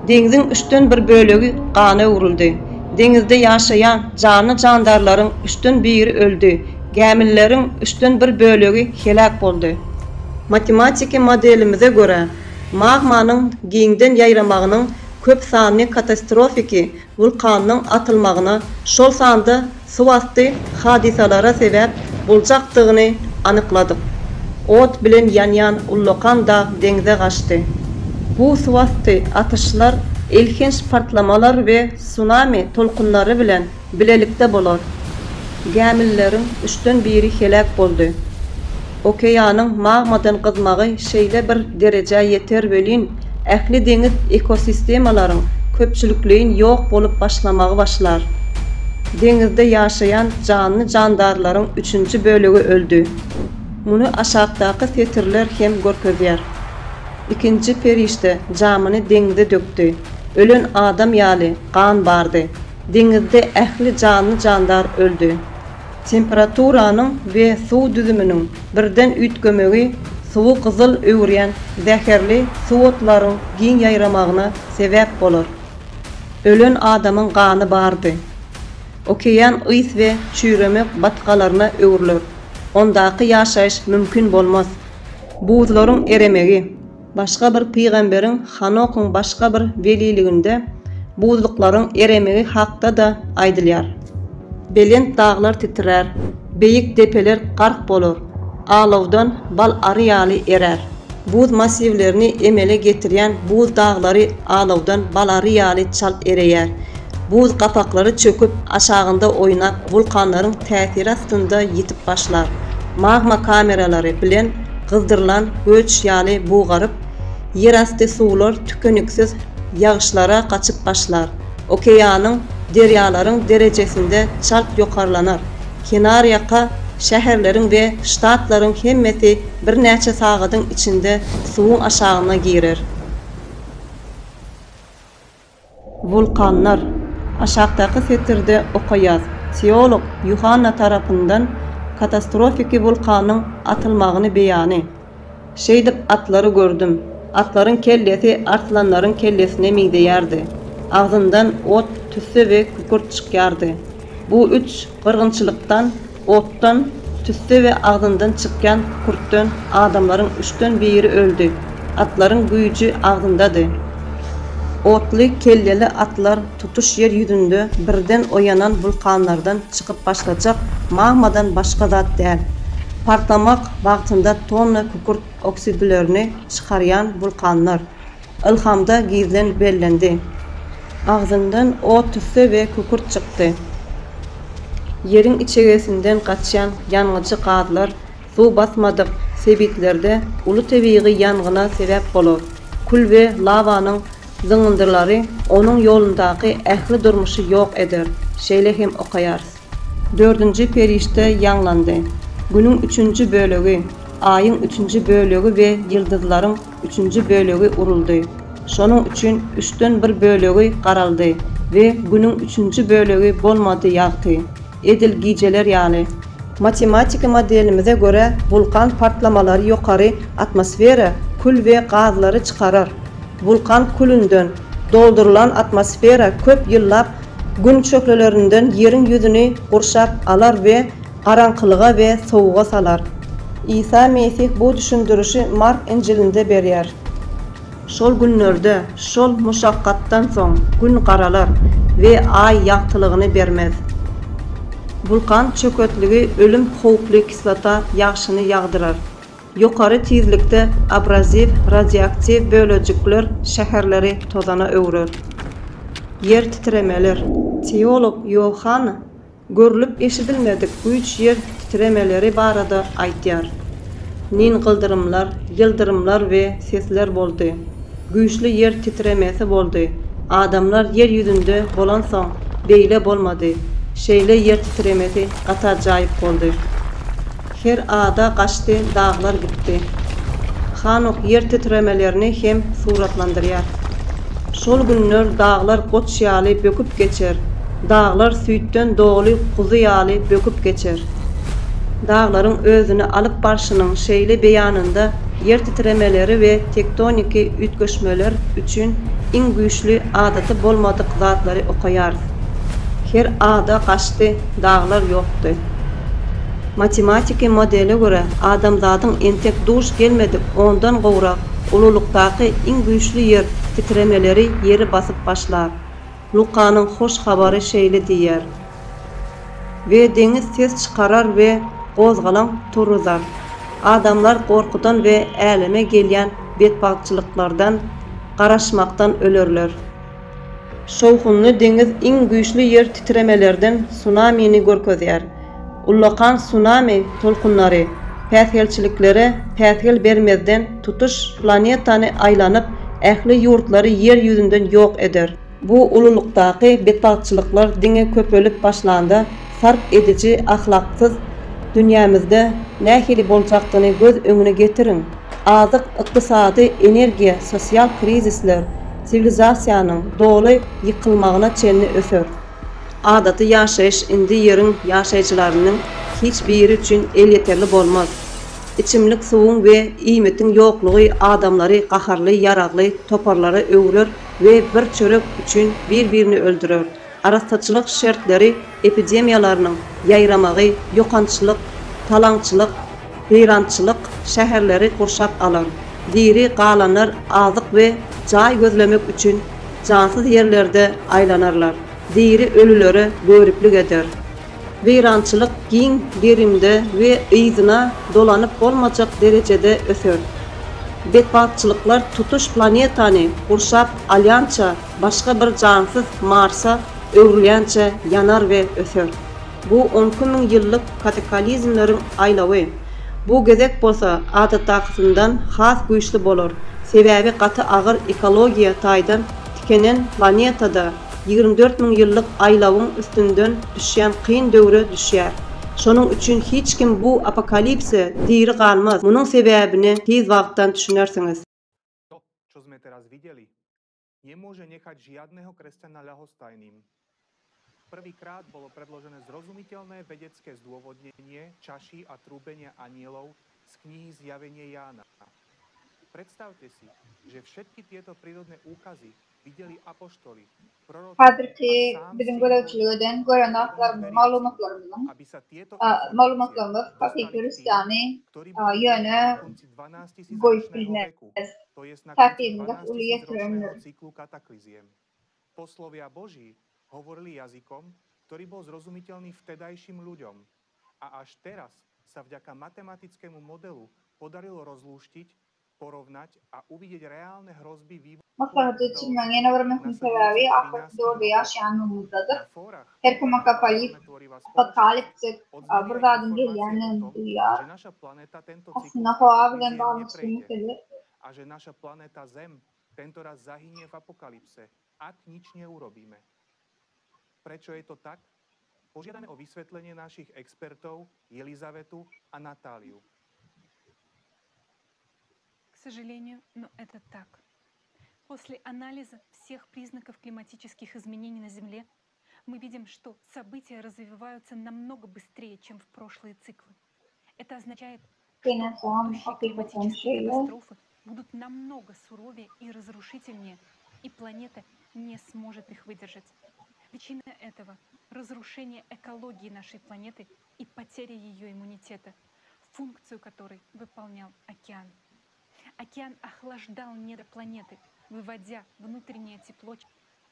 Deňiziň 3-den 1 bölegi gana uruldy. Deňizde ýaşaýan canly jandarlaryň 3-den 1 öldü. Gemilleriň 3-den 1 bölegi helak boldy. Matematik modelimize göre magmanyň giňden ýaýramagynyň köp sanly katastrofiki vulkanyň atylmagyna şol sanda suwasty hadisalara sebäp boljakdygyny anykladyk. Ot bilen ýan-ýan ullokan da deňize gaçdy. Bu suwasty atyşlar ilginç partlamalar we tsunami tolkunlary bilen bilelikde bolar. Gemilleriň 3-den 1 helak boldy. Okeanyň magmadan gyzmagy şeýle bir derejä ýeter welin ähli deňiz ekosistemalaryň köpçülikliğin ýok bolup başlamagy başlar. Deňizde ýaşaýan canly jandarlaryň 3-nji bölegi öldü. Muny aşagdaky setirler hem görkezýär. Ikinji perişte jamyny deňize dökdi. Ölen adam ýaly kan bardy. Deňizde ähli canly jandar öldü. Temperaturaның ve suw düzüminiň birden ütgömegi suwu gyzyl öwürýän zäherli suwotlaryň giň ýaýramagyna sebäp bolar. Ölen adamyň gany bardy. Okean ýs we çüýremek batgalaryna öwürler. Ondaky ýaşaýyş mümkin bolmaz. Buzlaryň eremegi. Başga bir peýgamberiň Hanokyň başga bir weliliginde buzlyklaryň eremegi hakda da aýdylýar. Belent dağlar titrer, beýik depeler gark bolur, alawdan bal ary ýaly erer. Buz masivlerini emele getirýän buz dağlary alawdan bal ary ýaly çal ereýär. Buz gapaklary çöküp aşagynda oýnap vulkanlaryň täsiri astynda ýitip başlar. Magma kameralary bilen gyzdyrylan göç ýaly buğaryp, ýerasty suwlar tükeniksiz ýağışlara gaçyp başlar. Okeanyň deryaların derejesinde çalt ýokarlanar. Kenar ýaka şäherleriň we ştatlaryň hemmeti bir näçe sagadyň içinde suwun aşagyna girer. Vulkanlar aşagdaky setirde okaýar. Teolog Yuhanna tarapyndan katastrofiki vulkanyň atylmagyny beýany. Şeýdip atlary gördüm. Atlaryň kellesi artlanlaryň kellesine miňdeýärdi. Ağzından ot, tüssü ve kükürt çıkýardy. Bu üç gyrgynçylykdan, otdan, tüssü ve ağzından çykýan kürtden adamlaryň 3-den 1 öldü. Atlaryň güýji ağzyndady. Otly kelleli atlar tutuş yer ýüzünde birden oýanan vulkanlardan çykyp başlajak magmadan başga zat däl. Partlamak wagtynda tonna kükürt oksidlerini çykarýan vulkanlar ilhamda gizlen bellendi. Ağzından ot, tüssü ve kükürt çykdy. Yerin içegesinden gaçýan ýanyjy gazlar suw basmadyk sebitlerde uly tebiği ýangyna sebäp bolar. Kul we lawanyň zyňyndyrlary onuň ýolundaky ähli durmuşy ýok eder. Şeýle hem okaýar. 4-nji perişte ýanglandy. Günüň 3-nji bölegi, aýyň 3-nji bölegi we ýyldızlaryň 3-nji bölegi uruldy. Şonuň üçin 3-den 1 bölegi garaldy we günüň 3-nji bölegi bolmady ýagty. Edil gijeler ýaly. Matematik modelimize göre vulkan partlamalary ýokary atmosfera kül we gazlary çykarar. Vulkan külünden doldurulan atmosfera köp ýyllap Gün çöklelerinden yerin yüzünü qurşap alar ve qaranqılığa ve soğuğa salar. İsa Mesih bu düşündürüşü Mark İncilinde berýär. Şol günlerde, şol muşakkattan soň gün qaralar ve ay ýagtylygyny bermez. Vulkan çökötligi ölüm howply kislota ýagşyny ýagdyrar. Ýokary tizlikde abraziv radioaktiv bölejikler şäherleri tozana öwrer. Yer titremeler. Teolog Yohan görülüp eşidilmedik güýç yer titremeleri barada aýtýar. Nin gıldırımlar, yıldırımlar ve sesler boldy. Güýçli yer titremesi boldy. Adamlar yer yüzünde bolan soň beýle bolmady. Şeýle yer titremesi gatajaýyp boldy. Her ada gaçdy, dağlar gitdi. Hanok yer titremelerini hem suratlandyrýar. Şol günler dağlar goç ýaly böküp geçer. Dağlar süýtden dogly kuzy ýaly böküp geçer. Dağların özünü alıp barşynyň şeýle beýanynda yer titremeleri ve tektoniki ütköşmeler üçün iň güýçli adaty bolmadyk zatlary okaýar. Her ada gaçdy, dağlar ýokdy. Matematiki modele göre adamzadyň entek duş gelmedi, ondan gowrak ululukdaky iň güýçli yer titremeleri yeri basyp başlar. Lukanyň hoş habary şeýle diýer. Ve deňiz ses çykarar ve gozgalan turuzar. Adamlar korkudan ve äleme gelýän betbagçylyklardan garaşmaktan ölerler. Şowhunly deňiz iň güýçli yer titremelerden tsunamini görkezýär. Ullakan tsunami tolkunlary päsgelçiliklere päsgel bermezden tutuş planetany aýlanyp ähli ýurtlary yer ýüzünden ýok eder. Bu ululukdaky betbagçylyklar diňe köpelip başlanda sarp edici ahlaksyz dünyamızda nähili boljakdyny göz öňüne getirin. Azyk, ykdysady, energiýa, sosial krizisler sivilizasiýanyň doly ýykylmagyna çenli öser. Adaty ýaşaýyş indi ýerin ýaşaýjylarynyň hiç biri üçin el ýeterli bolmaz. İçimlik suwuň we iýmetiň ýoklugy adamlary gaharly, ýaragly toparlara öwrer we bir çörek üçin bir-birini öldürer. Arastaçylyk şertleri epidemiýalarynyň ýaýramagy, ýokançylyk, talaňçylyk, beýrançylyk şäherleri gurşap alar. Diri galanlar azyk we jaý gözlemek üçin jansyz ýerlerde aýlanarlar. Diri ölülere görüplik eder. Beýrançylyk giň berimde we ýyzyna dolanyp bolmajak derecede öser. Betbagçylyklar tutuş planetany gurşap alýança başga bir jansyz Marsa öwrülýänçe yanar we öser. Bu 10.000 ýyllyk kataklizmleriň aýlawy. Bu gezek bolsa adatdakysyndan has güýçli bolar. Sebäbi gaty agyr ekologiýa taýdan tikenen planetada 24.000 ýyllyk aýlawyň üstünden düşýän kyn döwre düşýär. Şonuň üçin hiç kim bu apokalipse diri galmaz. Munyň sebäbini tez wagtdan düşünersiňiz. To, čo sme teraz videli, nemôže nechať žiadneho kresťana ľahostajným. Prvýkrát bolo predložené zrozumiteľné vedecké zdôvodnenie čaší a trúbenia anielov z knihy Zjavenie Jána. Predstavte si, že všetky tieto prírodné úkazy videli apoštoli, proroci Hazırki bizim görevçiliğinden gören malumatlarımız hakiki Hristiyanı yönü koyup bilmez. Takibinde ulu getirenler. Poslovia Boží hovorili jazykom, ktorý bol zrozumiteľný vtedajším ľuďom. A až teraz sa vďaka matematickému modelu podarilo rozlúštiť, porovnať a uvidieť reálne hrozby vývoja. Maslahatı çizmenin öğrenmesinin sebebi ahirette doğru yaşayan umurdadır. Her kim apokaliptik buradan gelenin duyar. Aslında o abilen bağımsız mesele. A že naša planéta Zem tentoraz zahynie v apokalypse, ak nič neurobíme. Prečo je to tak? Požiadame o vysvetlenie našich expertov Jelizavetu a Natáliu. К сожалению, но это так. После анализа всех признаков климатических изменений на Земле мы видим, что события развиваются намного быстрее, чем в прошлые циклы. Это означает, что будущие климатические катастрофы будут намного суровее и разрушительнее, и планета не сможет их выдержать. Причина этого – разрушение экологии нашей планеты и потеря ее иммунитета, функцию которой выполнял океан. Океан охлаждал недра планеты, выводя внутреннее тепло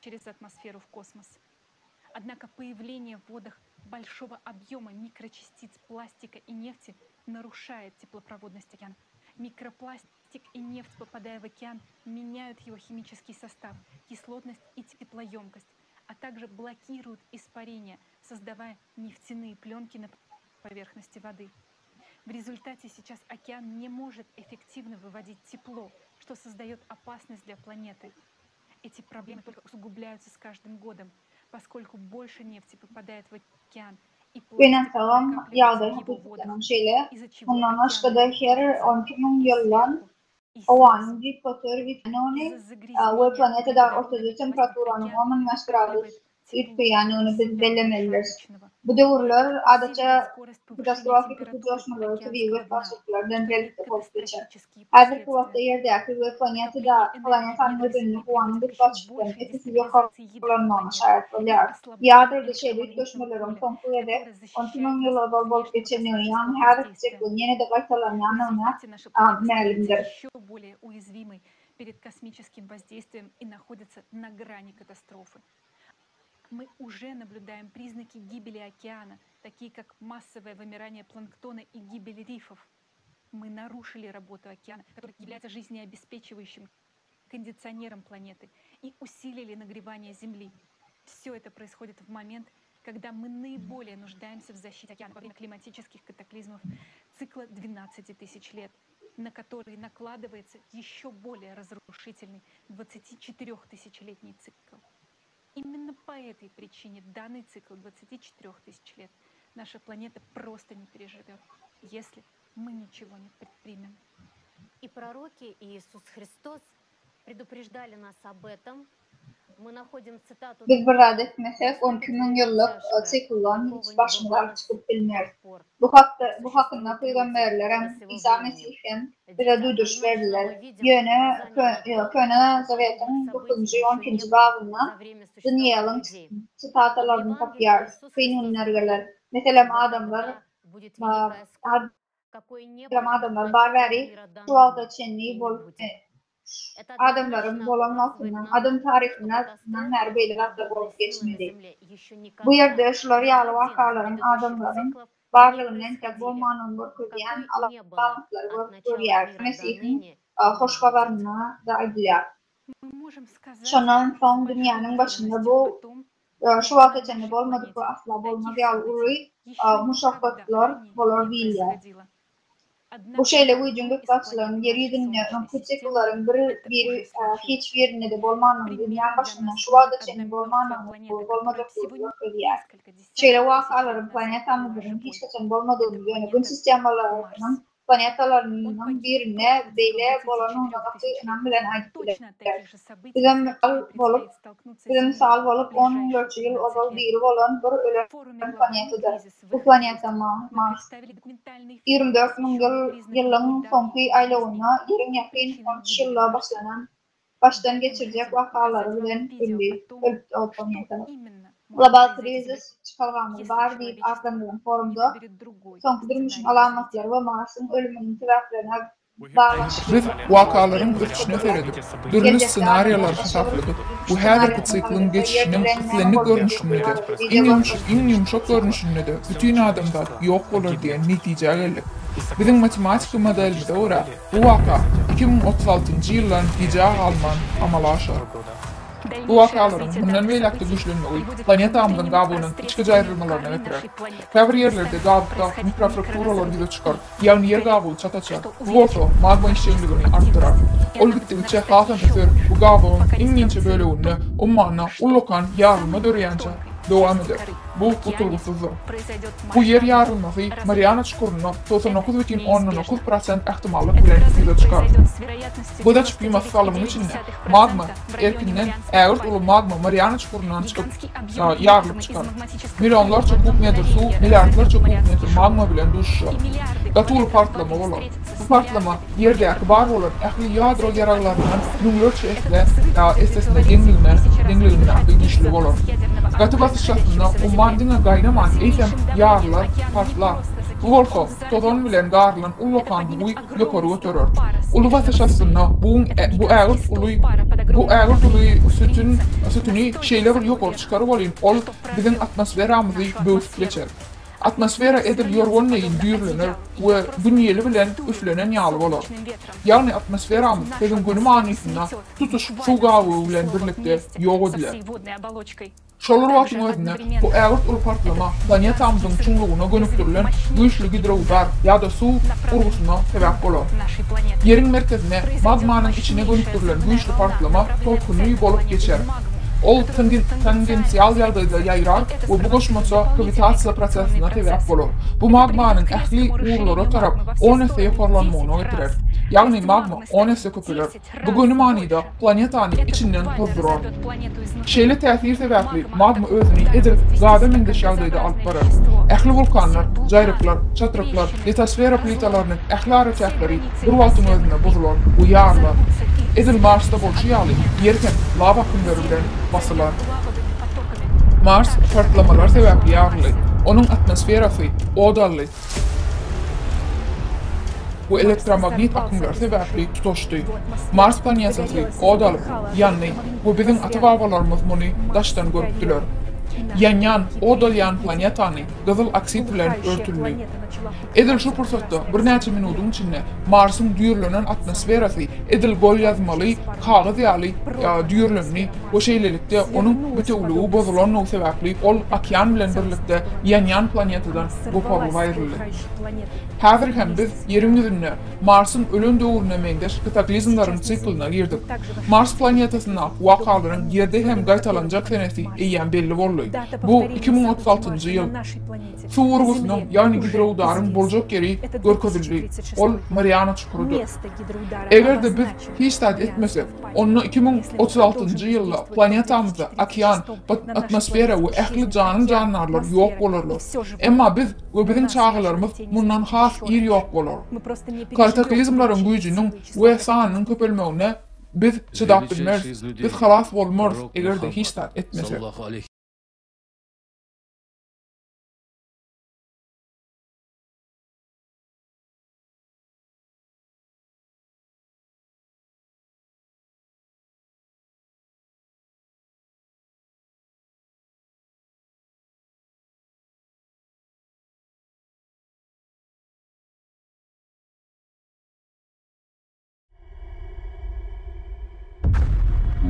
через атмосферу в космос. Однако появление в водах большого объема микрочастиц пластика и нефти нарушает теплопроводность океана. Микропластик и нефть, попадая в океан, меняют его химический состав, кислотность и теплоемкость, а также блокируют испарение, создавая нефтяные пленки на поверхности воды. В результате сейчас океан не может эффективно выводить тепло, что создает опасность для планеты. Эти проблемы только усугубляются с каждым годом, поскольку больше нефти попадает в океан, и пластик накапливается в его водах, из-за чего океан Ovanın bir fotoğrafı vitnoni ve planetede ortada temperaturanın onun mesralı irtiyanını belirlemelidir. Bu dövrler adaça katastrofik coşmaları tabii ve fasıklardan birlikte kopyaçar. Hazır kuvvetli yerdeki ve planetanın ödünlü kovanın bir fasıkların etkisi yakalanmağına şahit oluyor. Yağdırda şeyde coşmaların tonku ede 10 yılda bol geçirmeyen her çiçeklerin yeni de kaytalanyanına melimdir. Более уязвимой перед космическим воздействием и находится на грани катастрофы. Мы уже наблюдаем признаки гибели океана, такие как массовое вымирание планктона и гибель рифов. Мы нарушили работу океана, который является жизнеобеспечивающим кондиционером планеты, и усилили нагревание Земли. Все это происходит в момент, когда мы наиболее нуждаемся в защите океана во время климатических катаклизмов цикла 12 тысяч лет, на который накладывается еще более разрушительный 24-тысячелетний цикл. Именно по этой причине данный цикл 24 тысяч лет наша планета просто не переживет, если мы ничего не предпримем. И пророки, и Иисус Христос предупреждали нас об этом. Мы находим цитату... Biz burada etmesek 12 bin yıllık siklulan hiç başımıza çıkıp bilmiyor. Bu hakkında peygamberlerim İsa Mesih'in bize duyduruş verdiler. Yöne Köne Zavet'in 9. 12. babından dünyanın çıtatalarını tapıyor. Kıyınlarlar. Mesela adamlar barveri çoğalda çenliği bol adamların bolanmasından, adım tarihinden nerbeyli adda bolup geçmedi. Bu yerde şular yağlı vakaların adamların barlığının tek bolmanın görküleyen alamatları görüyor. Mesih'in hoş haberine da ediyor. Şundan son dünyanın başında bu şu vaxt içinde bolmadığı asla bolmadığı uğruy muşakkatlar bolur değiller. Bu şeyle uygun göktaşların yeryüzünün küçüklerin biri hiç yerine de bolmanın dünya başında şu vaxt içinde bolmanın bolmadığı görüyor. Şeyle vakaların planetamızın hiç kaçan bolmadığını yönü gün sistemalarının planetalarının birine beyle bolanı olmakta önemli ayetler. Bize misal olup 14 yıl odal biri olan bir ölen planetadır. Bu planeta Mars. 24 bin yılın sonki aylığına yarın yakın 13 yılla baştan geçirecek vakaları bilen ölüp o planeta. Global krizis çıkarganlığı var deyip ardından forumda son durmuşun alamatları ve Mars'ın ölümünün sebeplerine bağlantılı. Biz vakaların geçişine veredik. Dürlü senaryolar hesapladık. Bu her bir siklin geçişinin kütlenli görünüşünü de, en yumuşak görünüşünü de bütün adamlar yok olur diye neticeye geldik. Bizim matematik modelimizde ora bu vaka 2036 yılların netice alman amalaşır. Bu vakaların bundan veylakta güçlönmeyi planetamızın qabuğunun içki ayrılmalarına getirir. Qəbir yerlerde qabuqda mikrofrakturalar yüze çıkar, yani yer qabuğu çataçar. Bu orta magma işçiliğini arttırar. Ol gittikçe halkın tefer bu qabuğun inginçe bölüğünü ummanına ullokan yarılma dörüyanca devam eder. bu tutulgusuzdur. Bu yer yarılması Mariana çukuruna 99,9% ihtimallik bilen yüze çıkar. Bu da çıkmaz salımın içinde magma erkinden ağır ulu magma Mariana çukurundan çıkıp yarılıp çıkar. Milyonlarca kubmetre su, milyardlarca kubmetre magma bilen duşuşar. Gatulu partlama olur. Bu partlama yerdeki bar olan ehli yadro yararlarından nükleer çeşitli estesinde denglilme güçlü olur. Gatı basışasında umandına gaynaman eysem yarlar, partlar. Bu volko, tozon bilen garlan ullokan buy yukarı götürür. Ulu basışasında bu ağır uluy sütünü şeyler yukarı çıkarıp olayım. Ol bizim atmosferamızı böğüp geçer. Atmosfera edip yorgunluğun duyurlanır ve bünyeli bilen üflenen yağlı olur. Yani atmosferamız bizim günüm anısında tutuş su gavı bilen birlikte yok edilir. Şolur vaktin özüne bu ağır ulu partlama planetamızın çunluğuna gönüktürülen güçlü gidroğlar ya da su urgusuna sebep olur. Yerin merkezine magmanın içine gönüktürülen güçlü partlama tolkunuyu bolup geçer. Ol tangensiyal yağdayda yayrar ve bu koşmasa kavitasiya prosesine sebep olur. Bu magmanın ehli uğurları taraf 10 есе yukarılanmağına getirir. Yani magma 10 есе köpülür. Bu günüm anida planetanın içinden tozdurur. Şeyle tesir sebepli magma özünü edil gada mendeş yağdayda alıp barar. Ehli vulkanlar, cayrıklar, çatrıklar, litosfera plitalarının ehli hareketleri bir vatın özüne bozulur, uyarlar. Edil Mars'ta bolşu yağlı, yerken lava akımları bilen basılar. Mars partlamalar sebepli yağlı, onun atmosferası odallı. Bu elektromagnet akımlar sebepli tutuştu. Mars planetası odalı, yani bu bizim ata-babalarımız bunu daştan görüptüler. Yanyan, odalayan planetanı gızıl aksit bilen örtülü. Edil şu fırsatta bir neçe minutun içinde Mars'ın duyurlanan atmosferası edil gol yazmalı, kağıt yağlı duyurlanını o şeylelikte onun bütünlüğü bozulanlığı sebepli ol akyan bilen birlikte yanyan planetadan koparılıp ayrıldı. Hazır hem biz yerin yüzünde Mars'ın ölüm doğuruna mendeş kataklizmların sikline girdik. Mars planetasına vakaların yerde hem gaytalanacak senesi eyen belli oldu. Bu 2036 yıl. Su vurgusunun yani gidroğdarın bolcak yeri görkezildi. Ol Mariana çukurudur. Eğer de biz hiç taat etmesek, onu 2036 yılda planetamızda okyan, atmosfera ve ehli canlılar yok olurlar. Ama biz ve bizim çağlarımız bundan has ir yok olur. Kataklizmların gücünün ve sahanın köpelmeğine biz çıdap bilmez, biz halas olmaz eğer de hiç taat etmesek.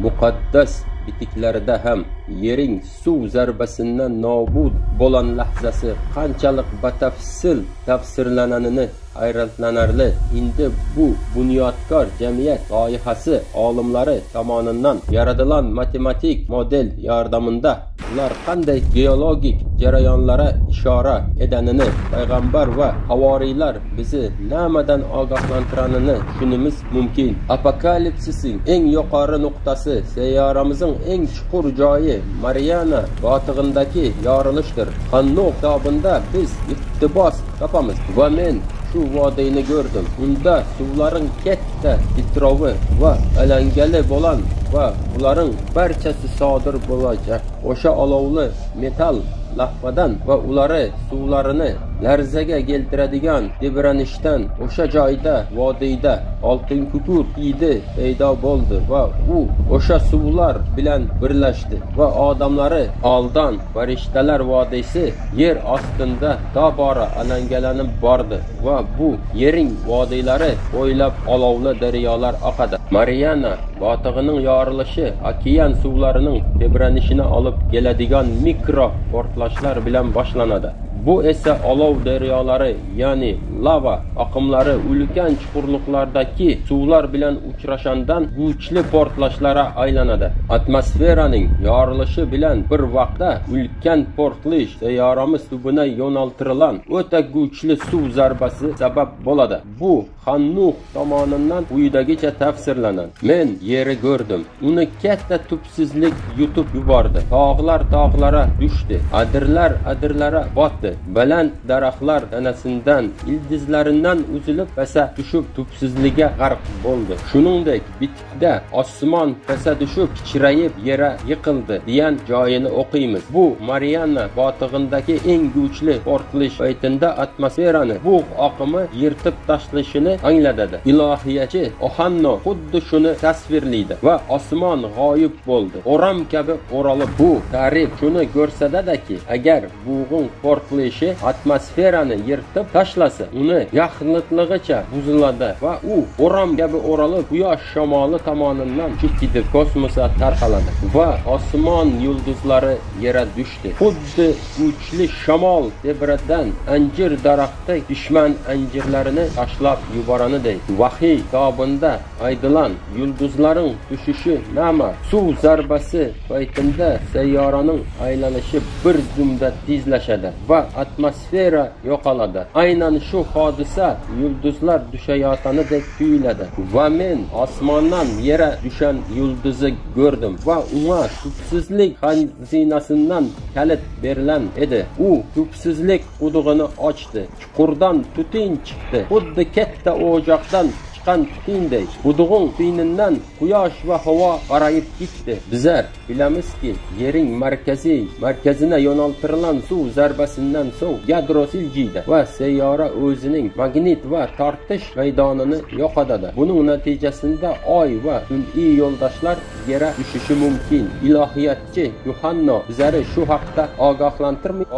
Muqaddas bitiklarda ham yering suv zarbasidan nobud bolan lahzasi qanchalik batafsil tafsirlananini hayratlanarli. Endi bu bunyodkor jamiyat loyihasi olimlari tomonidan yaratilgan matematik model yordamida ular qanday geologik jarayonlara ishora edanini, payg'ambar va havoriylar bizni namadan ogohlantiranini tushunimiz mumkin. Apokalipsisning eng yuqori nuqtasi sayyoramizning eng chuqur joyi Mariana botig'indagi yorilishdir. Hannuh kitobida biz iqtibos topamiz va men şu vodiyni gördüm. Unda suvların katta titrovi va alangali bo'lan va ularning barchasi sodir bo'lajak. O'sha olovli metal lahvadan va ulari suvlarini larzaga keltiradigan tebranishdan o'sha joyda vodiyda oltin kukut hidi paydo bo'ldi va u o'sha suvlar bilan birlashdi va odamlari oldan farishtalar vodiysi yer ostinda tobora alangalanib bordi va bu yering vodiylari bo'ylab olovli daryolar oqadi. Mariana botig'ining yorilishi okean suvlarining tebranishini olib keladigan mikro portlashlar bilan boshlanadi. Bu esa olov daryolari, ya'ni lava oqimlari ulkan chuqurliklardagi suvlar bilan uchrashandan kuchli portlashlara aylanadi. Atmosferaning yorilishi bilan bir vaqtda ulkan portlash sayyoramiz tubuna yo'naltirilgan o'ta kuchli suv zarbasi sabab bo'ladi. Bu Hannuh tomonidan quyidagicha tafsirlanadi. Men yeri ko'rdim. Uni katta tubsizlik yutib yubordi. Tog'lar tog'lara tushdi. Adirlara botdi. Baland daraxtlar tanasidan, ildizlaridan uzilib pasa tushib tubsizligiga g'arq bo'ldi. Shuningdek, bitikda osmon pasa tushib kichrayib yere yiqildi degan joyini o'qiymiz. Bu Mariana botig'indagi eng kuchli portlash paytida atmosferani bu oqimi yirtib tashlashini anglatadi. Ilohiyachi Ohanno xuddi shuni tasvirlaydi va osmon g'oyib bo'ldi. O'ram kabi o'ralib bu ta'rif shuni ko'rsatadiki, agar bug'un portlashi atmosferani yirtib tashlasa, uni yaqinligicha buziladi va u o'ram kabi o'ralib quyosh shamoli tomonidan chekidi kosmosga tarqaladi va osmon yulduzlari yera tushdi. Xuddi kuchli shamol tebradan anjir daraxti dushman anjirlarini tashlab yuboranidek. Vahiy kitobida aytilan yulduzlarning tushishi nama suv zarbasi paytida sayyoraning aylanishi bir zumda tezlashadi va atmosfera yo'qoladi. Aynan shu hodisa yulduzlar tushayotganidek tuyuladi va men osmondan yere düşen yulduzi ko'rdim va unga tubsizlik xazinasidan kalit berilan edi. U tubsizlik qudug'ini ochdi. Chuqurdan tutin chiqdi. Xuddi katta o'joqdan chiqqan tutinday. Qudug'ning tinidan quyosh va havo qorayib ketdi. Bizlar bilamizki, yering markazina yo'naltirilgan suv zarbasidan so'ng yadro siljiydi va sayyora o'zining magnit va tortish maydonini yo'qotadi. Buning natijasida Oy va sun'iy yo'ldoshlar yere tushishi mumkin. Ilohiyatchi Yuhanno bizları shu haqda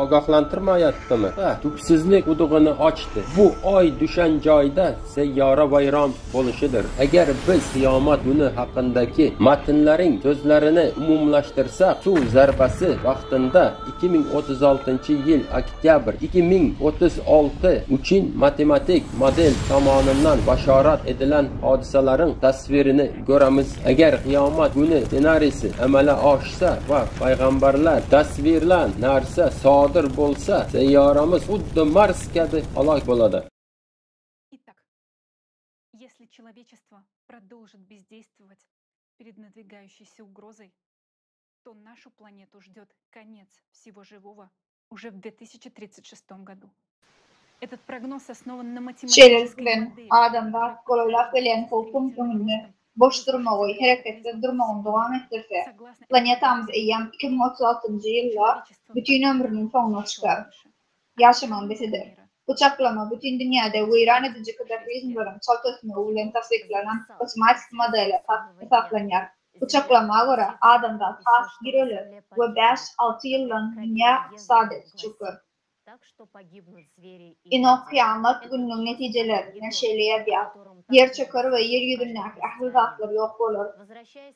ogohlantirmayaptimi? Tubsizlik qudug'ini ochdi. Bu Oy düşen joyda sayyora vayron bo'lishidir. Agar biz qiyomat kuni haqidagi matnlarning so'zlarini umumlashtirsak, suv zarbasi vaqtida 2036-yil oktyabr 2036 uchun matematik model tomonidan bashorat edilen hodisaların tasvirini ko'ramiz. Agar qiyomat kuni ssenariysi amalga oshsa va payg'ambarlar tasvirlan narsa sodir bo'lsa, sayyoramiz xuddi Mars kabi halok bo'ladi. Если человечество продолжит бездействовать перед надвигающейся угрозой, то нашу планету ждет конец всего живого уже в 2036 году. Этот прогноз основан на математической модели. Adamlar kolaylık bilen korkum tümünü boş durmağı, harekette durmağın devam ettirse, planetamız eyyam 2036 yılla bütün ömrünün sonuna çıkar. Yaşaman besidir. Uçaklama bütün dünyada vayran edici kadar izmlerin çaltasını uğulen tasdiklanan matematik modeli hesaplanıyor. Uçaklamaya göre adamda tas bir ölü ve 5-6 yıldan dünya saadet çıkır. İnok kıyamet gününün neticelerine şeyleye diyor. Yer çöker ve yeryüzündeki ahvizatlar yok olur.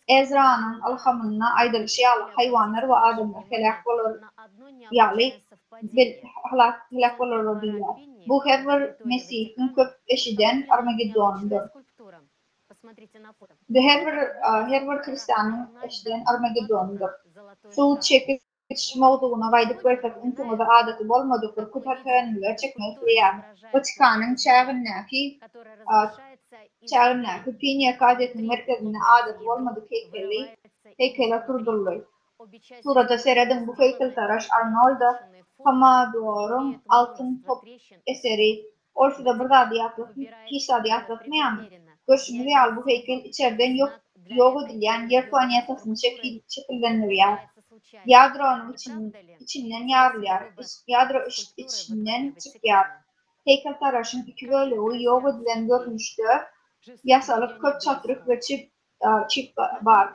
Ezra'nın alhamına aydılışı hayvanlar ve adamlar helak olur. Yani helak olur diyorlar. Bu her bir Mesih'in köp eşiden Armageddon'dur. Her bir Hristiyanın eşiden Armageddon'dur. Su çekip mevzuuna gaydık verfek unutumuza adeti bolmadıktır. Kutarkanlığa çekmekliğe. Vatikan'ın çağırnaki Pinya Kazet'in merkezine adeti bolmadık heykele kurduruluyor. Burada seyredin bu heykel taraş Arnold'a Hamador'un altın top eseri. Ortada bir zadiyatlık meyan. Görüşünü real bu heykel içeriden yok edilen yer planetasını şekillendiriyor. Yadronun içinden yarılıyor. Yadro içinden çıkıyor. Heykel taraşın iki bölüğü yok edilen görünüşte yasalık köp çatırık ve çip var.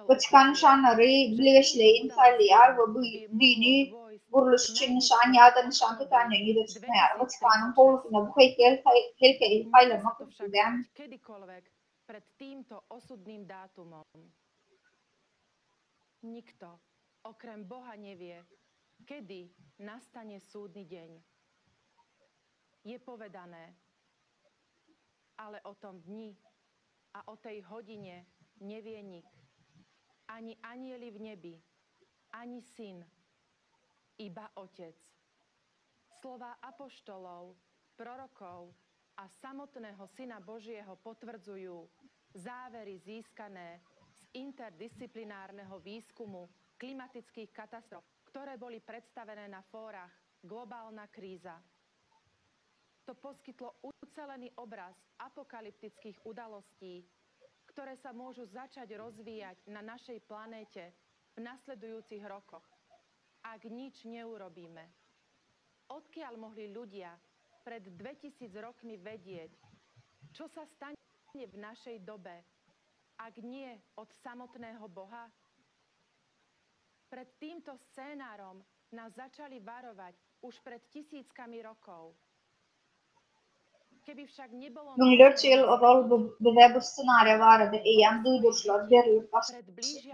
Vatikan nişanları birleşleyin sallıyor ve bu dini kuruluş için nişan ya da nişan tutanlarını yürütmüyor. Vatikanın polusunda bu heykeli paylamak isteyen pred týmto osudným dátumom. Nikto, okrem Boha, nevie, kedy nastane súdny deň. je povedané, ale o tom dni a o tej hodine nevie nik, ani anjeli v nebi, ani syn, iba Otec. Slova apoštolov, prorokov a samotného Syna Božieho potvrdzujú závery získané z interdisciplinárneho výskumu klimatických katastrof, ktoré boli predstavené na fórach Globálna kríza. To poskytlo ucelený obraz apokalyptických udalostí, ktoré sa môžu začať rozvíjať na našej planéte v nasledujúcich rokoch, ak nič neurobíme. Odkiaľ mohli ľudia pred 2000 rokmi vedieť, čo sa stane v našej dobe, ak nie od samotného Boha? Pred týmto scénárom nás začali varovať už pred tisíckami rokov. Keby však nebolo... 24 yıl oldu ve bu senaryo vardı. Eyyam duyduruşlar verilip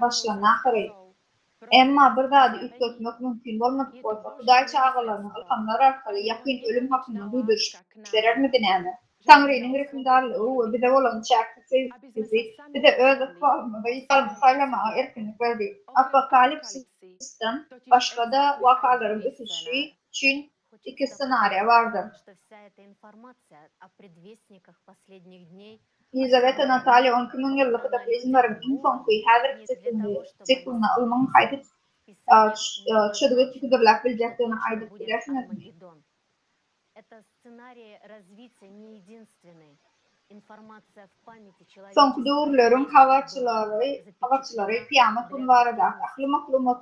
başlarına karayı. Emma bir daha da ütletmek mümkün olmadık olsa Huday çağalarını ilhamlar arkalı yakın ölüm hakkında duyduruş verir mi dinleme? Tanrı'nın hükümdarlığı bir de olan çaktı bir de öz faylama erkinlik verdi. Apokalipsisten başladı vakaların ötüşü için iki senaryo vardı. Елизавета Наталья 12 yıllık kataklizmlerin infonku her cikluna olmanın kaydı çödüğü tüküdürlük bileceklerini aydık bilersiniz mi? Son doğruların havarçıları kıyamet bunları da aklı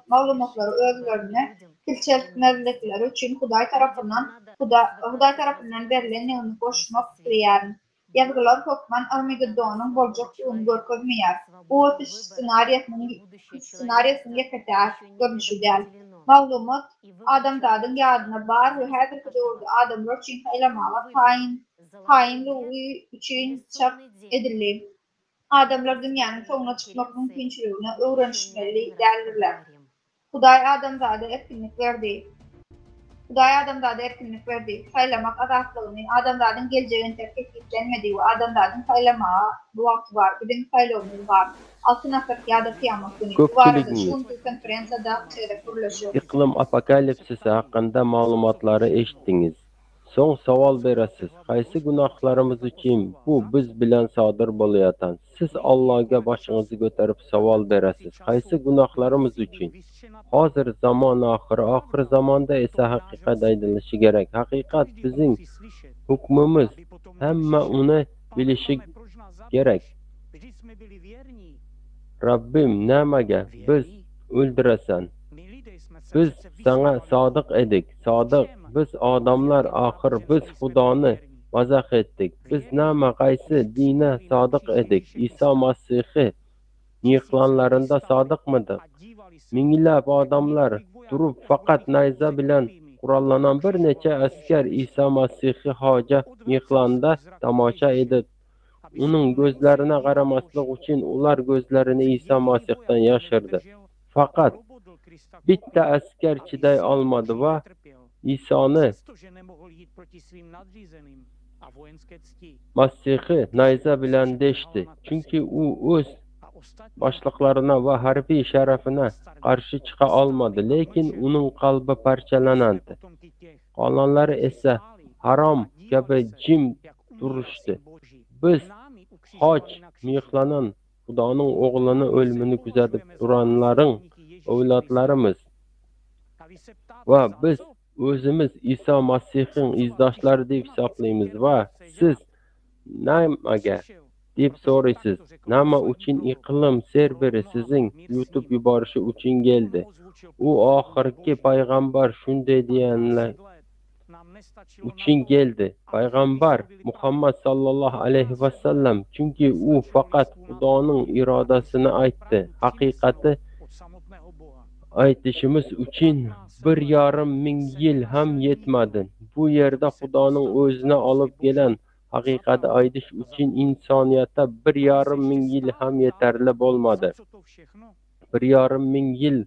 malumatları özlerine kilçeltmezlikleri için Huday tarafından verilen neonu koşmak isteyen yazgılar hokman Armageddon'un bolcaklığını görkezmeyer. Bu ötüş senaryosunu yakıtar görünüşü değil. Malumat adamdadın yadına bar ve her bir doğru adamlar için haylamağa tayinli için çap edilir. Adamlar dünyanın sonuna çıkmak mümkünçülüğüne öğrenişmeli derlerler. Huday adamdada etkinlik verdi. Huday adamdada etkinlik verdi. Saylamak adaklığını adamdadın geleceğini tekliflenmediği ve adamdadın saylamağa bu vakti var. Bizim saylığımız var. Altın afet ya da kıyamet günü. Bu arada şuntu konferansada çeyrek kuruluşu. İklim apokalipsisi hakkında malumatları eşittiniz. Son savol berasiz. Qaysi gunohlarimiz uchun bu biz bilan sodir bo'layotgan? Siz Allohga boshingizni ko'tarib savol berasiz. Qaysi gunohlarimiz uchun? Hozir zamon oxir zamonda esa haqiqat aytilishi kerak. Haqiqat bizning hukmimiz. Hamma uni bilishi kerak. Rabbim nimaga biz o'ldirasan? Biz sana sodiq edik. Sodiq biz odamlar oxir biz Xudoni mazax etdik. Biz nima qaysi dina sodiq edik? Iso Masih'i yig'lanlarida sodiqmidik? Minglab odamlar turib faqat nayza bilan qurollanan bir necha askar Iso Masih'i hoja yig'landa tomosha edib uning ko'zlarına qaramaslik uchun ular ko'zlarini Iso Masihdan yashirdi. Faqat bitta askar chiday olmadi va Isoni Masih'i nayza bilan deshdi. Chunki u o'z boshliqlarına va harbiy sharafina qarshi chiqa olmadi, lekin uning qalbi parchalanadi. Qolganlari esa harom kabi jim turishdi. Biz hoj mehlonan Xudoning o'g'lini o'limini kuzatib turanlarning avlodlarimiz va biz o'zimiz Iso Masihning izdoshlari deb hisoblaymiz va siz nimaga deb so'raysiz. Nima uchun iqlim serveri sizning yutib yuborishi uchun keldi? U oxirgi payg'ambar shunday deganlar uchun keldi. Payg'ambar Muhammad sallallohu alayhi vasallam, chunki u faqat Xudoning irodasini aytdi. Haqiqati aytishimiz uchun 1,5 ming yil ham yetmadi. Bu yerda Xudoning o'zini olib kelgan haqiqati aytish uchun insoniyatda 1,5 ming yil ham yetarli bo'lmadi. 1,5 ming yil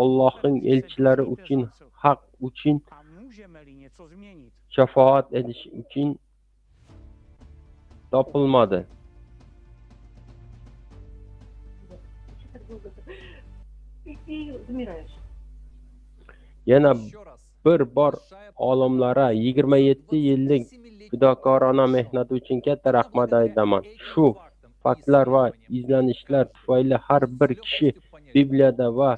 Allohning elchilari uchun, haq uchun şefaat ediş için topilmadi. Yana bir bor olimlara 27 yillik fidokorona mehnati uchun katta rahmat aytaman. Shu faktlar va izlanishlar tufayli har bir kishi Bibliyada va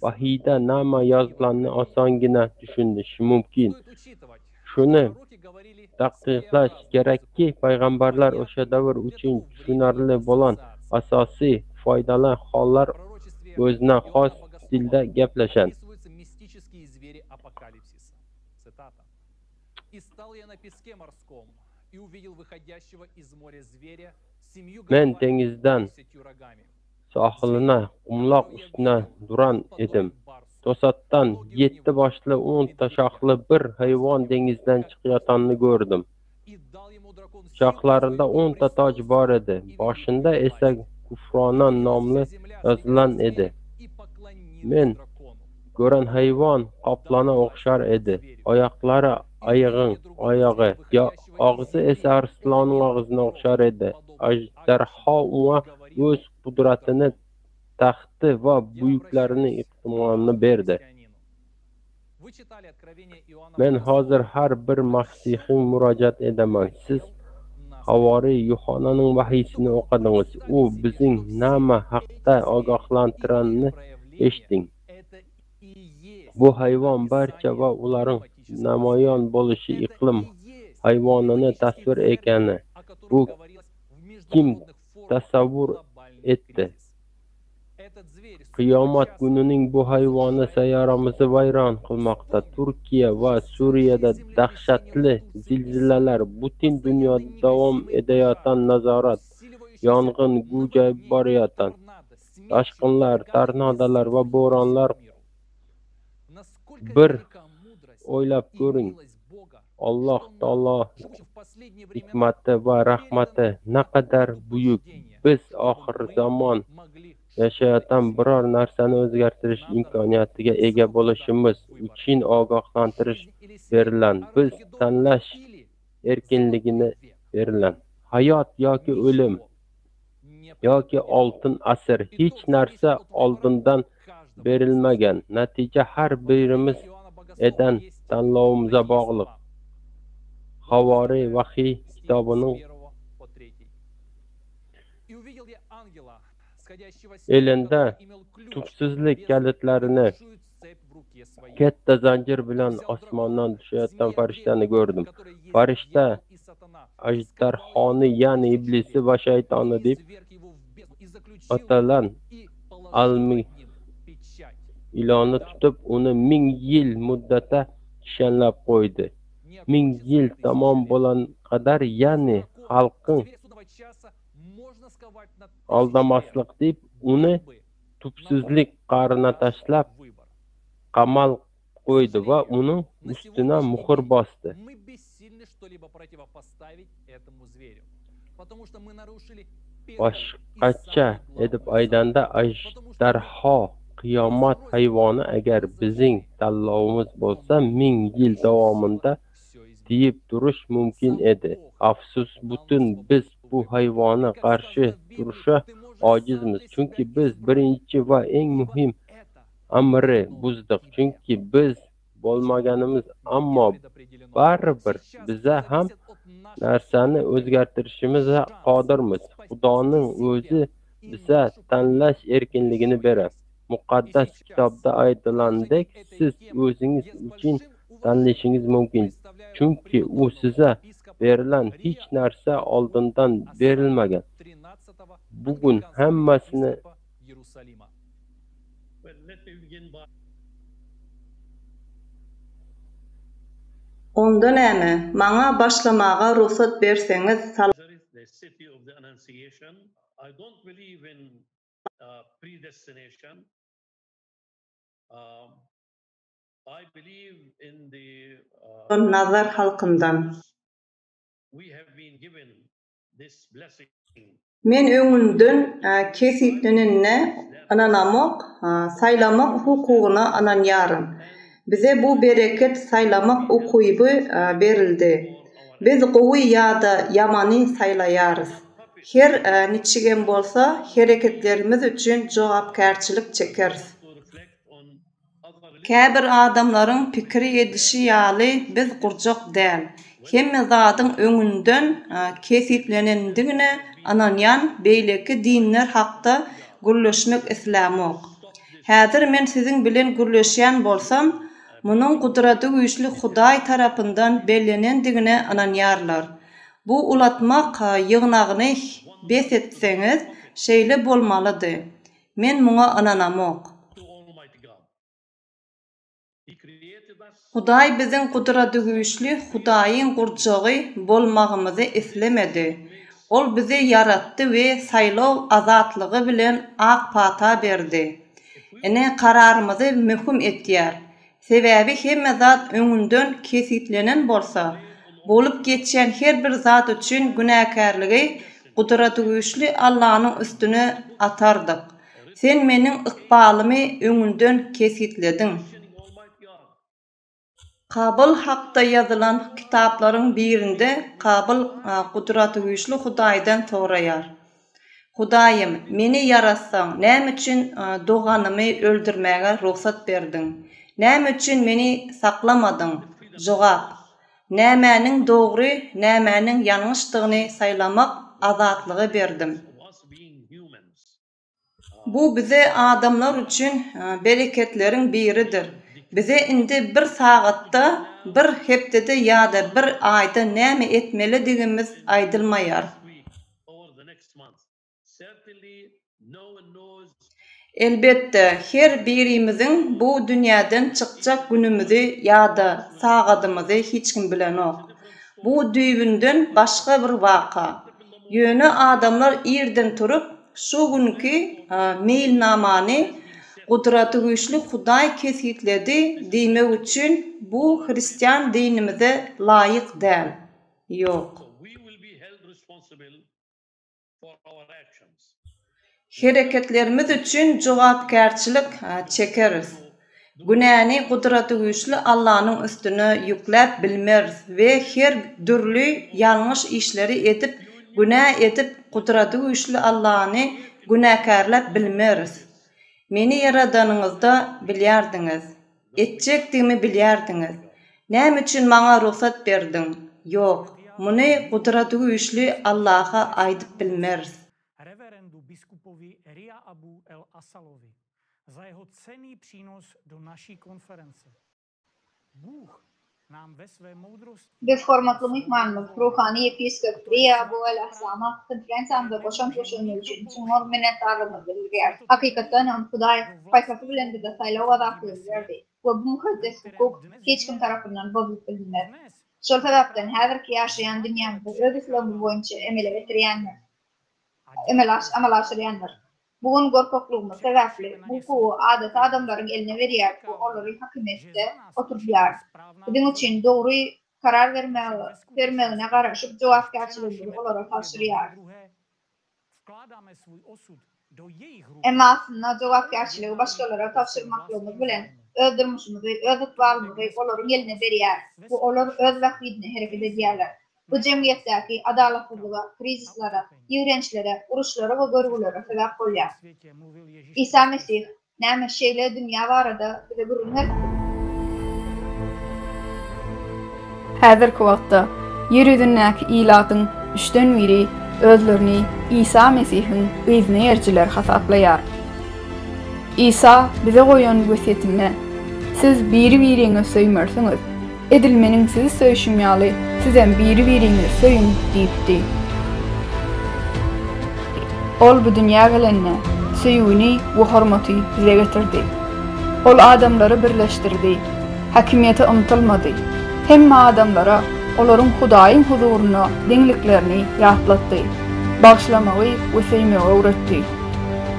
vahiyda nima yozganini osongina tushunishi mumkin. Shuni taqdirlash kerakki, payg'ambarlar o'sha davr uchun tushunarli bo'lgan asosiy foydali hollar o'zina xos tilda gaplashgan. Men dengizdan sohilina qumloq ustida duran edim. To'satdan 7 boshli 10 shoxli bir hayvon dengizdan chiqayotganini ko'rdim. Shoxlarida 10 ta toj bor edi. Boshida esa Kufronon nomli yozilgan edi. Men ko'ran hayvon qoplona o'xshar edi. Oyoqlari oyog'i, og'zi esa arslonning og'ziga o'xshar edi. Ajdarho unga o'z qudratini, taxti va buyuklarini iqtimomini berdi. Men hozir har bir masihga murojaat edaman. Siz Havoriy Yuhannaning vahiysini o'qidingiz. U bizning nima haqda ogohlantiranini eshiting. Bu hayvon barcha va ularning namoyon bo'lishi iqlim hayvonini tasvir ekani. Bu kim tasavvur etdi? Qiyomat kunining bu hayvoni sayyoramizni vayron qilmoqda. Turkiya va Suriyada dahshatli zilzilalar, butun dunyoda davom etayotgan nazorat, yong'in g'ujayib borayotgan, toshqinlar, tornadolar va bo'ronlar. Bir o'ylab ko'ring, Alloh taolo hikmati va rahmati naqadar buyuk. Biz oxir zamon yashayotgan biror narsani o'zgartirish imkoniyatiga ega bo'lishimiz uchun ogohlantirish berilgan. Biz tanlash erkinligini berilgan. Hayot yoki o'lim yoki oltin asr, hech narsa oldindan berilmagan. Natija har birimiz edan tanlovimizga bog'liq. Havoriy vahiy kitobining elinde tubsizlik kalitlarini katta zanjir bilan osmondan tushayotgan farishtani ko'rdim. Farishta ajdarhoni, ya'ni iblisi va shaytoni deb atalan almi ilonni tutib, uni 1000 yil muddatda kishanlab qo'ydi. 1000 yil tamom bo'lgan qadar, ya'ni xalqning aldamaslik deb uni tubsizlik qarina tashlab qamal qo'ydi va uning ustuna muhr bosdi. Boshqacha edib aytganda, ajdarho qiyomat hayvoni agar bizning tanlovimiz bo'lsa 1000 yil davomida tiyib turish mumkin edi. Afsus, butun biz bu hayvonga qarshi turishga ojizmiz. Chunki biz birinchi va eng muhim amri buzdik. Chunki biz bo'lmaganimiz, ammo baribir biza ham narsani o'zgartirishimizga qodirmiz. Xudoning o'zi biza tanlash erkinligini beradi. Muqaddas kitobda aytilgandek, siz o'zingiz uchun tanlashingiz mumkin. Chunki u sizga berilgan hech narsa oldindan berilmagan. Bugun hammasini Ondan näme? Maňa başlamaga ruhsat berseňiz The city of the Annunciation. I don't believe in predestination. I believe in the nazar halkyndan. We have been given this blessing. Men öňünden kesiplenenne ananamak, saylamak hukuguna ananýarym. Bize bu bereket saylamak ukuybu berildi. Biz gowy ýa-da ýamany saylayarys. Her niçigen bolsa hereketlerimiz üçin jogapkärçilik çekeriz. Käbir adamlaryň pikiri edişi ýaly biz gurjak däl. Hemme zadyň öňünden kesiplenendigine ananyan beýleki dinler hakda gürleşmek islamok. Häzir men siziň bilen gürleşýän bolsam, munyň gudraty güýçli Hudaý tarapyndan bellenendigine ananýarlar. Bu ulatmak ýygnagyny bes etseňiz şeýle bolmalydy. Men muňa ananamok. Hudaý biziň gudraty güýçli Hudaýyň gurjagy bolmagymyzy islemedi. Ol bizi yaratdy we saylaw azatlygy bilen ak pata berdi. Ene kararymyzy möhüm etýär. Sebäbi hemme zat öňünden kesitlenen bolsa, bolup geçýän her bir zat üçin günäkärligi gudraty güýçli Allahyň üstüne atardyk. Sen meniň ykbalymy öňünden kesitledin. Kabil hakda yazılan kitapların birinde Kabil gudraty güýçli Hudaýdan soraýar. Hudaýym, meni yaratsaň, näme üçin doganymy öldürmäge ruhsat berdiň? Näme üçin meni saklamadyň? Jogap: nämäniň dogry, nämäniň ýalňyşdygyny saylamak azatlygy berdim. Bu bize adamlar üçin bereketleriň biridir. Bize indi bir sagatda, bir hepdede ýa-da bir aýda näme etmeli digimiz aýdylmaýar. Elbette her birimiziň bu dünýäden çykjak günümizi ýa-da sagadymyzy hiç kim bilenok. Bu düýbünden başga bir waka. Ýöne adamlar irden turup şu günki meýilnamany gudraty güýçli Hudaý kesitledi diýmek üçin bu Hristiýan dinimize laýyk däl. Ýok. Hereketlerimiz üçin jogapkärçilik çekeriz. Günäni gudraty güýçli Allahyň üstüne ýükläp bilmeriz we her dürli ýalňyş işleri edip, günä edip gudraty güýçli Allahyny günäkärläp bilmeriz. Meni yaradanyňyzda bilýärdiňiz. Etjekdigimi bilýärdiňiz. Näme üçin maňa ruhsat berdiň? Ýok, muny gudraty güýçli Allah'a aýdyp bilmeriz. Reverendu biskupovi Elia Abu el-Asalovi za jeho cenný přínos do naší konference. Bůh nám ve své moudrosti... Biz hormatly mehmanymyz ruhany episkop Elia Abu el-Asalama konferensiýamda goşan köşelmek üçin çoňor minnetdarlygymy bildirýär. Hakykatdan on Hudaý paýsasy bilen bize saýlaw azatlygy berdi. Bu mukaddes hukuk hiç kim tarapyndan bozulyp bilinmez. Şol sebäpden häzirki ýaşaýan dünýämizde öz islamy boýunça emele getirýänler. Amal aşyrýanlar. Bugun gorkaklygymyz sebäpli bu adat adamlaryň eline berýär, bu olary hakymette oturýar. Buning üçin dogry karar vermegine garaşyp jogapkärçiligi olara tapşyrýar. Emma aslında jogapkärçiligi başgalara tapşyrmaklygymyz bilen öz durmuşymyzy, öz ykbalymyzy olaryň eline berýär. Bu olar öz wagtynda hereket edýärler. Bu cemiyetdäki adalatlyga, krizislere, ýürençlere, uruşlara we görgülere sebäp bolýar. İsa Mesih näme şeýle dünýä barada bize görünýär. Häzirki wagtda ýer ýüzündäki ilatyň 3-den biri özlerini İsa Mesihiň gyzyny erjiler hasaplaýar. İsa bize goýan wesiýetinde siz biri-biriňi söýmersiňiz, edilmeniň sizi söýüşüm ýaly sizem biri-biriňi söýün diýipdi. Ol bu dünýä gelenne söýüni we hormaty bize getirdi. Ol adamlary birleşdirdi, hakimiýete umtylmady. Hemme adamlara olaryň Hudaýyň huzuryna deňliklerini ýatlatdy, bagşlamagy we söýmegi öwretdi.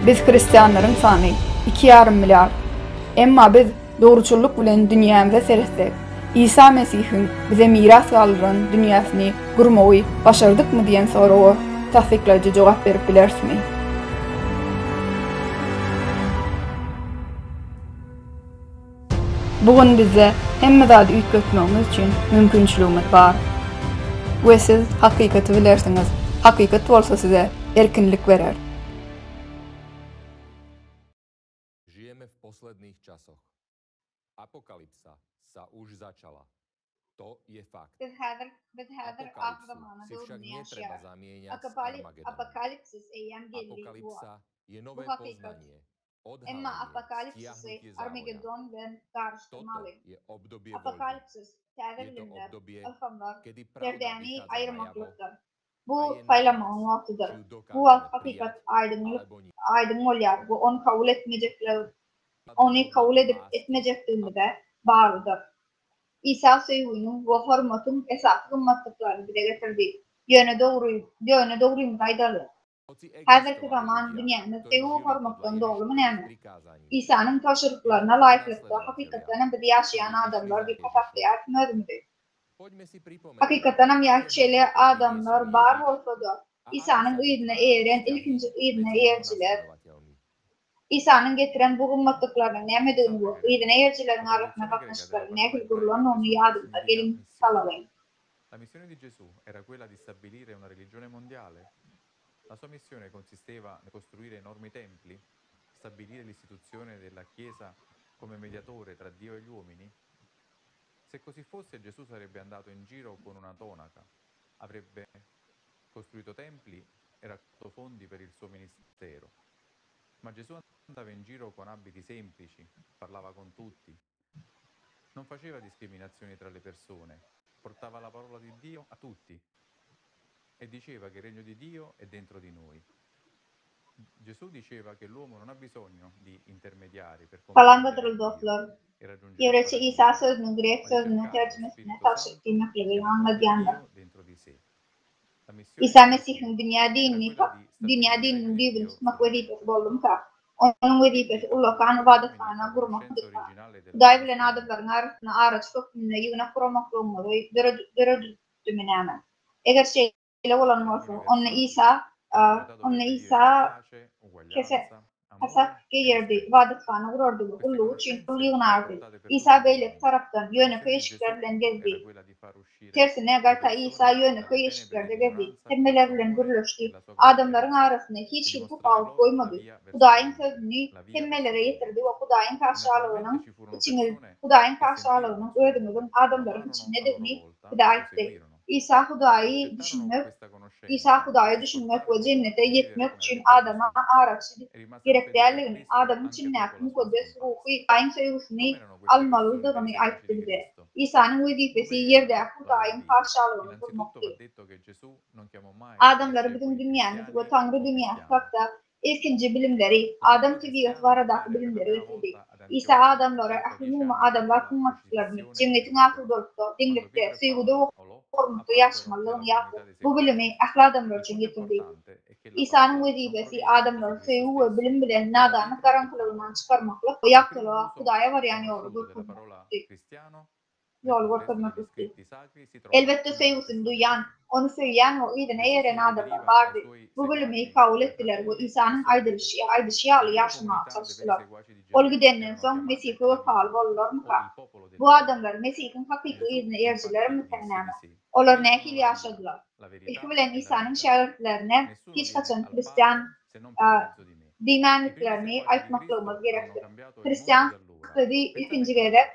Biz hristiýanlaryň sany 2,5 milyar. Emma biz dogruçylyk bilen dünýämize seretsek, İsa Mesihiň bize miras galyran dünýäsini gurmagy başardykmy diýen soragy tasdiklaýjy jogap berip bilersmi? Bugün bize hemme zady üýtgetmegimiz üçin mümkinçiligimiz bar. We siz hakykaty bilersiňiz. Hakykat bolsa size erkinlik berer. Žijeme v posledných časoch. Apokalypsa sa už začala. To je fakt. Apokalypsu si však netreba zamieňať s Armagedonom. Apokalypsa je nové poznanie, odhalenie, stiahnutie závoja. Toto je obdobie voľby. Je to obdobie, kedy pravda vychádza najavo Bu saylamanın vaktidir. Bu vakt hakikat aydın olyar. Bu onu kabul etmeyecekler, onu kabul edip etmeyecekliğinde de bağlıdır. İsa Seyhu'nun bu hürmetun esas kımmatlıklarını dile getirdi. Yöne doğruyum kaydalı. Hazırki zaman dünyanın Seyhu hürmetlerin doğrumu neymi? İsa'nın taşırıklarına layıklıkta hakikatlerin bir yaşayan adamlar bir pataklıya etmezmedi. Hakikaten am yaşayan adamlar bar olsa da İsa'nın ıydına eğren ilkinci ıydına eğerciler. İsa'nın getiren bu ümmetliklerine nemediğini bu ıydına eğercilerin arasına katmışlarına nekil kurulan onu yadımda gelin salavayım. La missione di Gesù era quella di stabilire una religione mondiale. La sua missione consisteva nel costruire enormi templi, stabilire l'istituzione della Chiesa come mediatore tra Dio e gli uomini. Se così fosse, Gesù sarebbe andato in giro con una tonaca, avrebbe costruito templi e raccolto fondi per il suo ministero. Ma Gesù andava in giro con abiti semplici, parlava con tutti, non faceva discriminazioni tra le persone, portava la parola di Dio a tutti e diceva che il regno di Dio è dentro di noi. Gesù diceva che l'uomo non ha bisogno di intermediari per Falandadır dostlar. Evreçi İsa sözünün Grek sözünün tercümesine tavsiye etmekle anlayanlar. İsa Mesih'in dünya dininin düğünü tutmak vazifesi bollumsa, onun vazifesi ulukan ibadethane kurmaktır. Hudaý bilen adamlaryň arasyna araç köprüne ýygyna kuramak bolmaly, dörödümenäme. Eger şeýle bolan bolsa, onu İsa Hasak geyirdi, ibadethane kurardy, ulluğu üçin pul ýygnardy. İsa beýleki tarapdan ýönekä eşikler bilen gezdi. Tersine garta İsa ýönekä eşiklerde gezdi. Temmeler bilen gürleşdi. Adamlaryň arasyna hiç kim tupaw goýmady. Hudaýyň sözüni temmelere ýetirdi we Hudaýyň karşalygynyň ödümüň adamlaryň içinde degini aýtdy. İsa Hudaýy düşünmek we cennete ýetmek üçin adama araçy gerek däldigini, adam için näme mukaddes ruhy aýyn söýgüsini almalydygyny aýtdy. İsa'nın wezifesi ýerde Hudaýyň karşalygyny kurmakdyr. Adamlar bütün dünýäni we Taňry dünýäsi hakda ilkinji bilimleri, adam tabiat baradaky bilimleri öýtdi. İsa adamlara ahlymyň adamlar kymmatlyklaryny jemgyýetiň ahyrda diňlikde, söýgüde hormatly ýaşamalygyny ýa-da bu bilimi ahly adamlar üçin getirdi. İsa'nın wezifesi adamlar söýgü we bilim bilen nadanyk garankylygyndan çykarmaklyk we ýaktyla Hudaýa barýan ýoly görkezmekdi. Elbette söýgüsini duýan, onu söýýän we ýygyna eýeren adamlar bardy. Bu bilimi kabul etdiler we İsa'nın aýdyşy ýaly ýaşamagy çalışdylar. Ol gidenden soň Mesih wefal bollarmy? Bu adamlar Mesihiň hakyky ýygyna erjilermi täňnäme? Olar nähili ýaşadylar? Ilki bilen İsa'nın şagirdlerine hiç kaçan Hristiyan diýmänliklerini aýtmaklygymyz gerekdir. Hristiyan ködi ilkinji gerek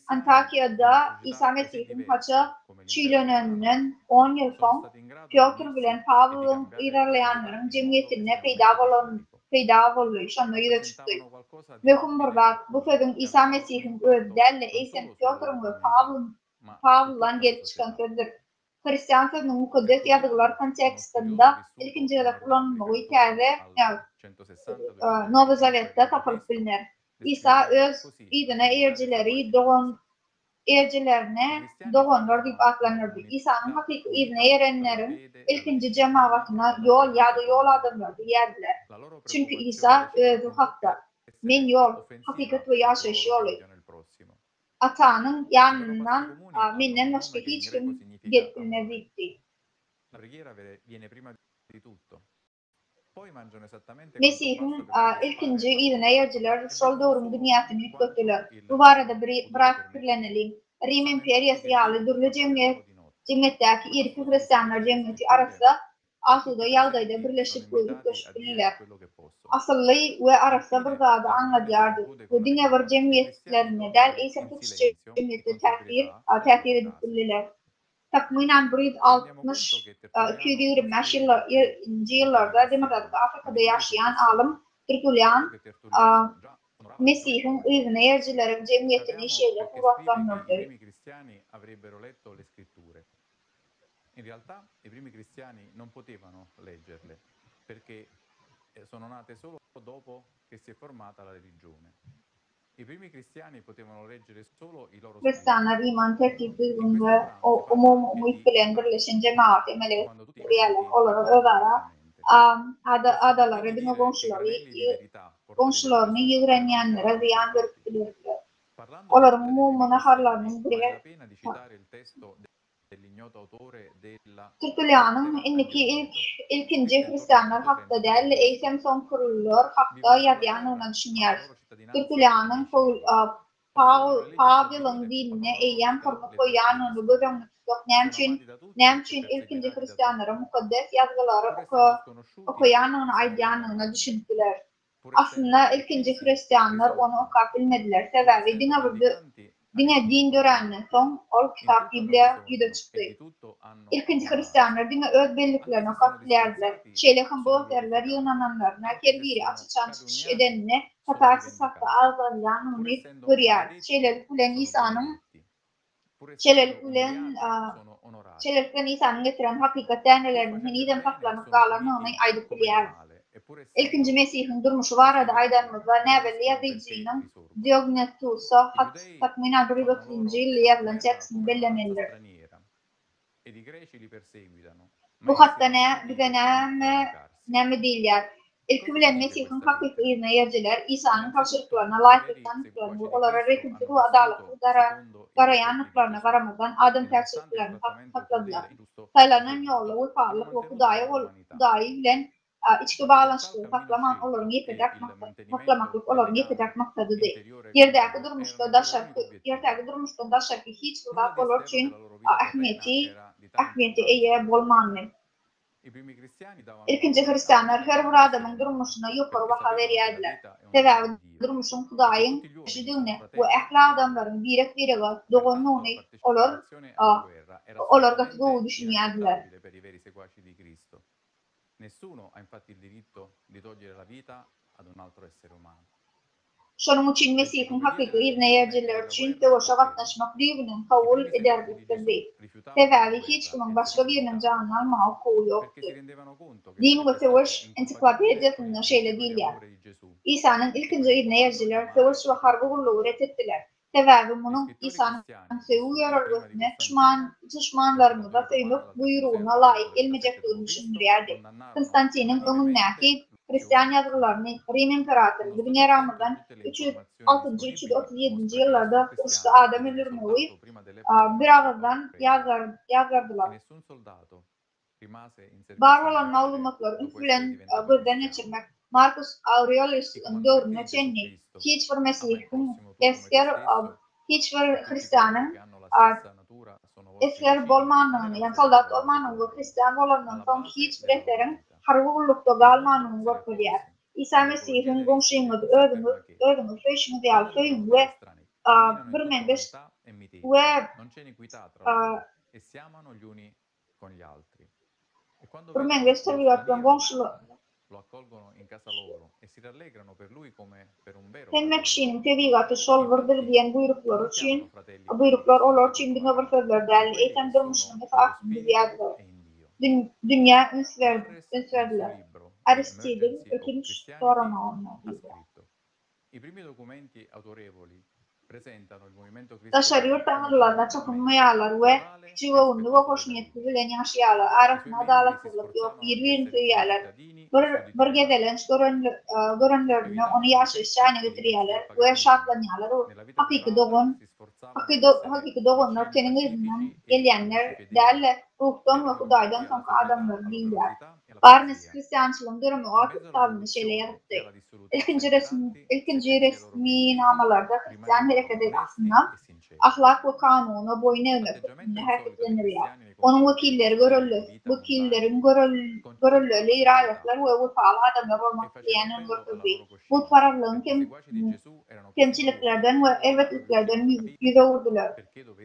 Antakya'da İsa Mesih'in haça çiğlenenden 10 yıl soň Piotr bilen Pawlyň ilerleýänleriň jemgyýetine peýda bolýar, şonda ýüze çykdy. Möhüm bir zat, bu sözüň İsa Mesih'in öz dälle eýsen Piotr'un we Pawlyň gelip çykan sözdür. Hristiyan sözüniň mukaddes ýazygylar kontekstinde ilkinji gerek ulanmagy täze Nowy Zawetde tapylyp bilinýär. İsa öz ýygyna erjilerine doganlar diýip atlanyrdy. İsa'nın hakyky ýygyna erenleriň ilkinji jemawatyna ýol ýa-da ýol adamlar diýerdiler. Çünki İsa özü hakda, men ýol, hakykat we ýaşaýyş ýoly. Atanyň ýanyndan menden başga hiç kim gelip bilmezdi. La preghiera viene prima di tutto. Mesih'in ilkinci iyine yerciler sol doğrum dünyasını yükselttiler. Bu arada bırak kirlenelim. Rim İmperiyası yağlı durlu cemiyetteki irki Hristiyanlar cemiyeti arası Asuda Yağday'da birleşip uyduk göçtüler. Asıllı ve arası bir daha da anladılardı. Bu dünya var cemiyetlerine del ise tutuş cemiyeti tehir edip bilirler. Takminan 160-225 yıllarda Demokratik Afrika'da yaşayan alim Tertullian Mesih'in ıygına yercilerin cemiyetini şeyle kuvvetlendirdi. In realtà i primi cristiani non potevano leggerle perché sono nate solo dopo che si è formata la religione. I primi cristiani potevano leggere solo i loro Hristiyanlar iman tertip düzgünde umumi bilen birleşen cemaat emeli riyalar olarak ödara adaları dine komşularını yığrenyenlere ziyan verip bilirler. Onların umumuna harlarının biri Tertullian'ın ilkinci Hristiyanlar hakta değil, eysem son kurulur hakta yadyanına düşünüyor. Tertullian'ın Pavel'ın dinine eyyem kurmu koyanını görünmek yok. Nemçin ilkinci Hristiyanlara mukaddes yazgıları okuyanını aydyanını düşündüler. Aslında ilkinci Hristiyanlar onu okabilmediler. Sebebi dine din dörenle son ol kitap Biblia yüde çıktı. İlkinci Hristiyanlar dine öz belliklerini okabildiler. Şeylekin bu eserler Yunananlarına kerbiri açıçan çıkış edenine hatarsız hakta ağzlarından görüyor. Şeylelik ulen İsa'nın getiren hakikat değerlerinin yeniden saklanıp kalanını onu aydıp biliyor. İlkinci Mesih'in durmuşu var adı aydanımızda nebelli yazıcının Diognetus'u takminen 130. yıl yazılacaksın bellemelidir. Bu hatta ne mi değil yer? İlki bilen Mesih'in hakiki izne yerciler İsa'nın karşılıklarına layıklıklarını olara rekinti bu adalıklı garayanlıklarına karamadan Adam karşılıklarını takladılar. Saylanan yolla ve parlık ve kudayı bilen içki bağlanışlığı taklaman olurun taklamaklık olurun yıkacak maksadı değil. Yerdeki durmuşta daşarkı hiç uzak olur için ahmiyeti eye bolmanlı. İlkinci Hristiyanlar her bir adamın durmuşuna yukarı baha veriyediler. Sebebi durmuşun kudayın yaşadığını ve ehli adamların birek doğunluğunu olur katılığı düşünüyediler. Nessuno ha infatti il diritto di togliere la vita ad un altro essere umano. Şunun için Mesih'in hakiki izne yerciler için savaşa katlaşmak birinin kabul ederdikleri. Sebebi hiç kimin başka birinin canını alma hukuku yoktur. Din ve savaş ensiklopediyasının şeyle değil yani. İsa'nın ilkinci izne yerciler savaş ve harbi kulluğu reddettiler. Sebebi bunun İsa'nın sevu yararlısını düşmanlarını da sevmek buyruğuna layık gelmeyeceklerini düşündürüyordu. Konstantin'in önündeki Hristiyan yazgılarını Rim İmparatoru Dünya Ramazan 306-337 yıllarda Hristi Adem Ölürmevi bir ağızdan yazardılar. Var olan malumatlar üflen birden geçirmek Marcus Aurelius'un dövrüne çenli hiçbir Mesih'in hiçbir Hristiyanın esker bolmanlığını yani soldat olmanlığını ve Hristiyan olanlığını son hiçbir eserin harbi kullukta kalmanlığını görkülüyor. İsa Mesih'in komşuyunuzu ödümü feşimizi alfayım ve bir menbeş ve bir menbeş tabiattan komşuluğu Temmek kişinin tebigatı şolvardır diyen buyruklar olur için dine bir sözler değerli eğitim durmuşluğunu faktını ziyadlar. Dünya üns verdiler. Aristotle ökünç sorana olmalı. Taşarıyor tanrılarına çakınmayalar ve küçük oğunlu ve hoşniyetli bilen yaşayalar. Arasında adalatsızlık yok. Birbirini seviyorlar. Bir gezelenç görünlerini onu yaşayışlarına getiriyorlar ve şartlanıyorlar. Hakiki doğunlar senin izinden geleyenler değerli ruhtan ve kudaydan sonra adamlar değiller. Barnes Hristiyançılığın durumu kitabını şeyle yarattı. İlkinci resmi namalarda Hristiyan hareketi aslında ahlak ve kanuna boyun eğmek hareketlenir ya. Onun vekilleri vekillerin görüllülüğü riayetler ve vefali adamlar olmak diyenin görüldü. Bu fararlığın temsilliklerden ve elbetliklerden yüze vurdular.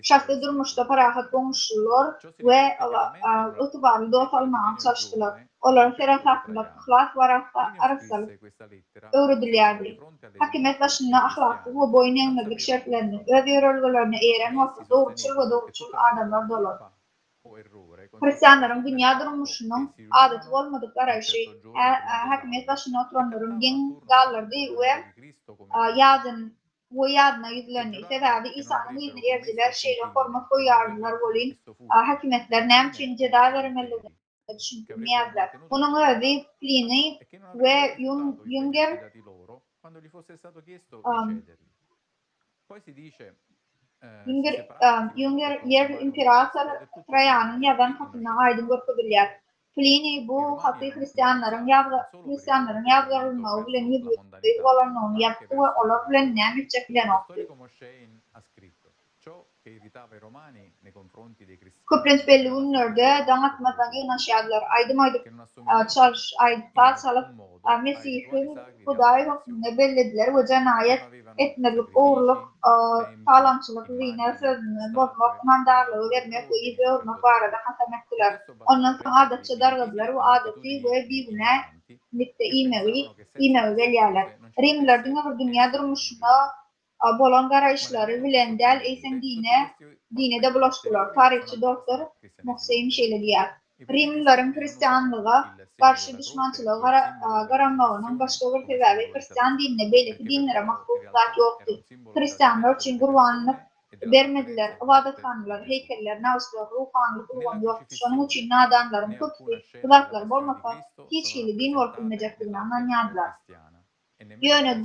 Şahsi durmuşta parahat olmuşlar ve itibarlı dost almaya çalıştılar. Onlar ferat hakkında kıhlas ve arasılık öğredilerdi. Hakimet başına ahlaklı ve boyun eğmeklik şartlarını ve yörülgelerini eğren doğrultusul adamlar dolar. Hristiyanların dünya durmuşunun adeti olmadıkları şey hakimet başına oturanların gen gallardı ve yadına yüzlerini sebebi İsa'nın yeni erciler şeyle format koyardılar olin hakimiyetler nem için ceda vermelidir düşünmeyerler. Bunun ödü Pliny ve Junger yer imparator Trajan'ın yadan katına aydın görüldüler. Pliny bu hatta Hristiyanların yazılmağı bilen yüzlükleri olanını yaptı ve onlar bilen nem içeceklen oldu. Köprünç belli günlerde danatmadan yanaşarlar. Aydım çalış salıp Mesih'in Huday hükmüne bellediler ve cenayet etmelik, uğurluk, sağlamçılık, zine, sözünü bozmak, mandarlığı vermek ve izi olmak arada hatam ettiler. Ondan sonra adetçe darladılar ve adeti ve birbirine mitte imevi velyalar. Rimler dünya durmuşuna bolan garayışları bilendel eğsen dine de bulaştılar. Tarihçi doktor Muhseyin şeyle diyer. Rimlilerin Hristiyanlığa karşı düşmançılığı garanmağının başka bir sebebi Hristiyan dinine belki dinlere mahsuslar yoktu. Hristiyanlar için kurbanlık vermediler. Ibadethanlar, heykeller, navslar, ruhanlık urban yoktu. Şunun için nadanların kötü kulakları olmasa hiç hili din olup bilmeyeceklerini anlayandılar. Yönü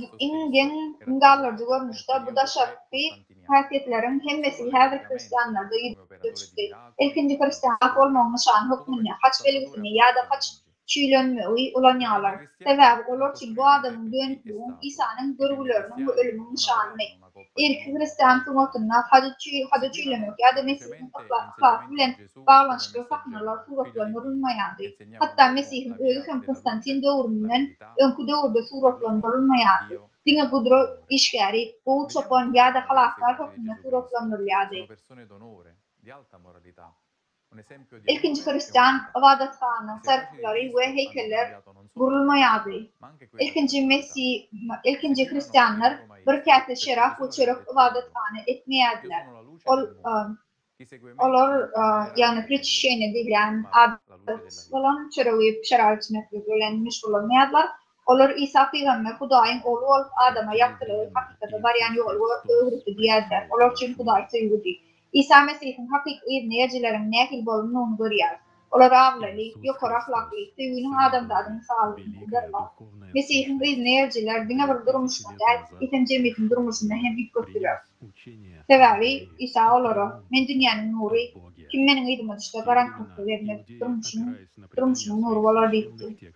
ingallarca görmüştü. Bu da şartı hareketlerin hem Mesih hem de Hristiyanlarda yürütüştü. İlkinci Hristiyanlık olmağının şanı hükmünü, haç belirtini ya da haç çiğlenmeyi ulanyalar. Sebebi olur ki bu adamın dönüklüğün İsa'nın görgülerinin ve ölümünün şanını. İlk Hristiyan tümotuna hadi çiğlemek ya da Mesih'in ahlakı bilen bağlanışlı faknalar suratlandırılmayandı. Hatta Mesih'in özü hem Konstantin doğrumundan önkü doğruda suratlandırılmayandı. Dine budro işgari, bu çopan ya da halaklar hükmüne suratlandırılıyordu. İlkinci Hristiyan ibadethanı, serpikleri ve heykeller kurulmayadı. İlkinci Hristiyanlar bir kâti şeraf ve çörük ibadethanı etmeyediler. Olur yani hiç şeyine değil yani adet olan çörüğü şeraf etmekle olmayadılar. Olur İsa Peygamber Hudayın oğlu olup Adam'a yaptığı hakikate varyan yolu öğretti diyerler. Olur çünkü Huday sevgili. İsa Mesih'in hakik ibniyecilerin nekil bolunu görüyor. Olar avlalı, yukarı ahlaklı, sevginin adamda adını sağlıklıdırlar. Mesih'in ibniyeciler dine bir durmuşuna gel, itin cemiyetin durmuşuna hem büyük götürüyor. Sebebi İsa olara, men dünyanın nuru, kim benim idime dışta garantikte vermek durmuşunun nuru olar deyipti.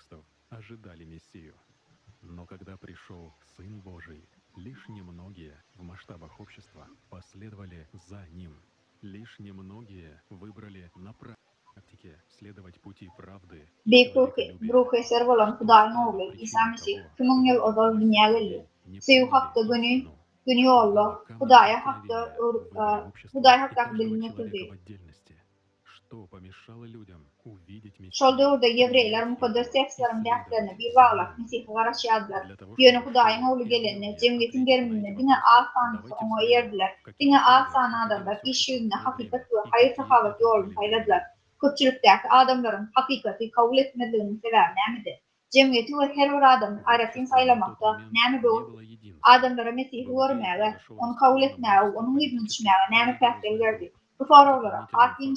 Но когда пришел Сын Божий, лишь немногие в масштабах общества последовали за Ним. Лишь немногие выбрали на практике следовать пути правды. Bruke servolan Hudayın oğlu İsa Mesih tümün yıl odal dünya geldi. Sev hafta günü yolla Huday hafta bilinmetirdi. Şol dövrde Yevreyler mukaddes tekslerin derslerine bir bağlak Mesih'e karışıyadılar. Yönü Hudayın oğlu gelenine, cemiyetin germinine dine asanlıkta ona yerdiler. Dine asan adamlar iş yüzüne hakikat ve hayır sahavet yolunu payladılar. Kötülükteki adamların hakikati kabul etmediğinin sebebi neydi? Cemiyeti ve her bir adamın ayrıtını saylamakta neymi bu? Adamlara Mesih'i görmeye, onu kabul etmeye, onun yüzünü düşmeye neymi pehtel verdi? Bu sorulara hakim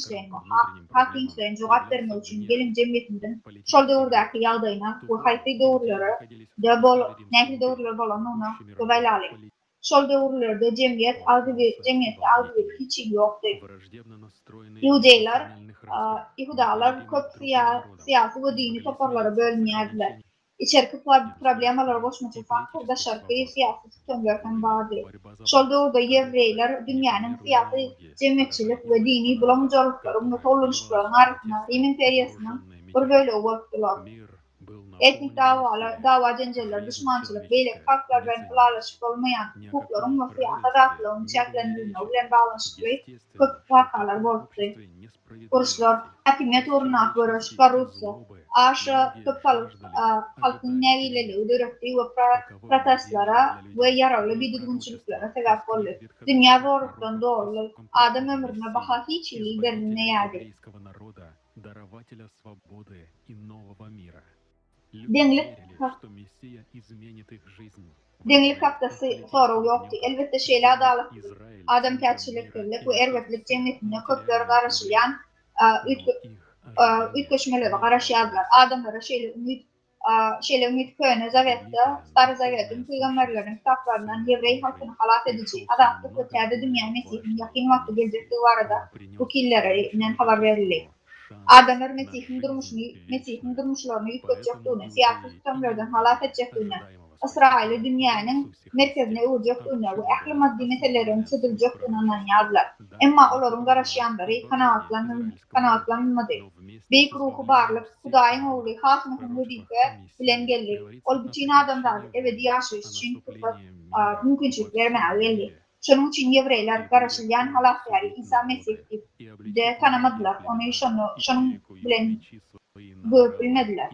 cevap vermek için gelin cemiyetinden şol dövrdeki yağdayına bu hayati doğruları da neyli doğruları olan onu güveyli. şol döwürlerde cemiyette algı bir hiç yoktu. Yahudalar köp siyasi ve dini toparlara bölünýärdiler. İçerki problemalar boşmaça faktorda şarkı siyasi tümlerden bardy. Şol döwürde Ýewreýler dünýäniň siyasi, cemiyetçilik we dini bulamjylyklaryň we tolanışlaryň arasynda Rim imperiýasynyň bir bölegi bolupdylar. Etnik dawa janjallar, düşmançylyk, beýlek halklar bilen ulalaşyp bolmaýan hukuklaryň we siyasi rahatlygyň çeklendirmegi bilen baglanşykly köp wakalar bolupdy. Uruşlar, hakimiyet ornak görüş, korrupsiýa, aşy halkyň nägileligi dörekdi we protestlara we ýaraly bidirginçiliklara sebäp boldy. Dünýä zorlukdan doğrulyk, adam ömrüne baha hiçlik berilmeýärdi. Deňlik haktası soruw ýokdy. Elbetde şeýle adalatlyk, adamkäçiliklik we erwetlik jemgyýetine köpler garaşýan ütköşmelere garaşýarlar. Adamlara şeýle ümit köne zawetde, Stary Zawetden peýgamberleriň kitaplaryndan Ýewreý halkyny halat edici, azatlyk we täze dünýä Mesihiň ýakyn wagty geljekdi barada bu killerini habar berildi. Adamlar Mesihiň durmuşlaryny ütköçjekdigine, siyasi sistemlerden halat edjekdigine, Israýly dünýäniň merkezine öwürjekdigine we ähli maddi meselelerini çözüljekdigine inanýarlar. Emma olaryň garaşýanlary kanaatlanmady. Beýik ruhy barlyk, Hudaýyň ogly Hasmyň wedife bilen geldi. Ol bütün adamlar ebedi ýaşaýyş üçin mümkinçilik bermäli. Şonuň üçin Ýewreýler garaşylýan halakyary İsa Mesihdi de tanamadylar. Ony şonuň bilen bilmediler.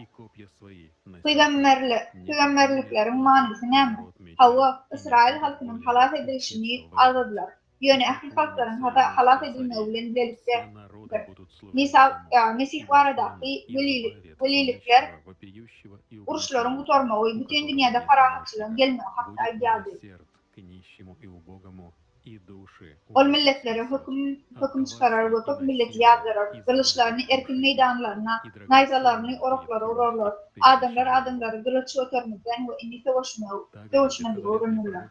Peygamberlikleriň manysy näme? Hawa Israil halkynyň halat edilişini aldylar. Ýöne ähli halklaryň halat edilmegi bilen birlikde Mesih baradaky welilikler uruşlaryň gutarmagy bütün dünýäde farahatçylygyň gelmegi hakda aýdýardy. Ol milletlere hüküm çıkarar ve çok milleti yağdırar. Kılıçlarını erkin meydanlarına, nayzalaryny oraklara urarlar. Adamları kılıç oturmadan ve inni savaşmadı öğrenirler.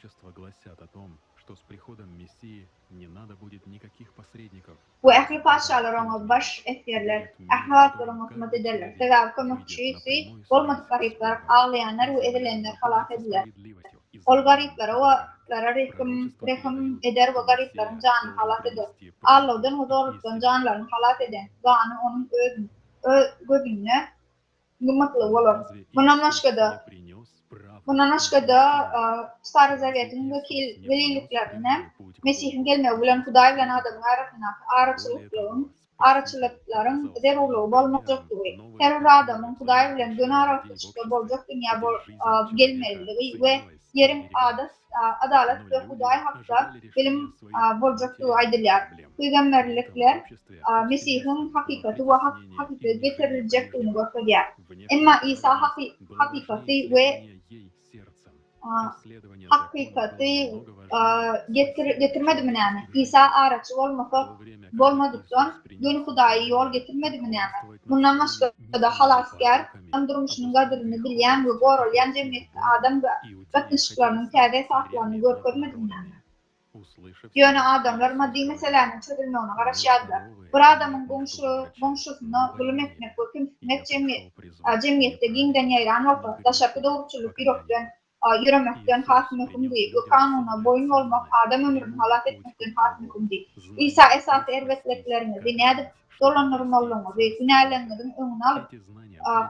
Bu ähli paşalaryňa baş etýärler, ähliatlaryňa hizmet ederler. Sebäbi kömekçisi bolmady garipler, aglaýanlar we edilenler halat ediler. Ol gariplara rekim eder we gariplaryň janyny halat eder. Allahdan we zorlukdan janlaryny halat eden zany onuň gözüne gymmatly bolar. Bundan başga Stary Zawetden weliliklerine Mesihiň gelmegi bilen Hudaý bilen adamyň arasyndaky araçylyklaryň zerurlygy bolmakjykdygy, her bir adamyň Hudaý bilen gönü araçylyşykda boljak dünýä gelmeligi we ýeriň adalet we Hudaý hakda bilim boljakdygy aýdylýar. Peýgamberlikler Mesihiň hakykati we hakykate getiriljekdigini gösterýär. Emma İsa hakykati we getirmedimi näme? İsa araçy bolmadykdan gönü Hudaý ýol getirmedimi näme? Bundan başga da halaskar, durmuşynyň gadyryny bilýän we goralýan jemgyýetde adam gatnaşyklarynyň täze saklaryny görkezmedimi näme? Ýöne adamlar maddi meselelerini çözülmegine garaşýarlar. Bir adamyň goňşusyna zulüm etmek we kimsitmek jemgyýetde giňden ýaýran bolsa, daşarky dogruçylyk ýürekden yürümekden hasmykumdy, kanuna boyun bolmak, adam ömrüni halat etmekden hasmykumdy. İsa esasy erwetliklerini dinädi, dolanyrmalygyny we günäleriniň öňüne alyp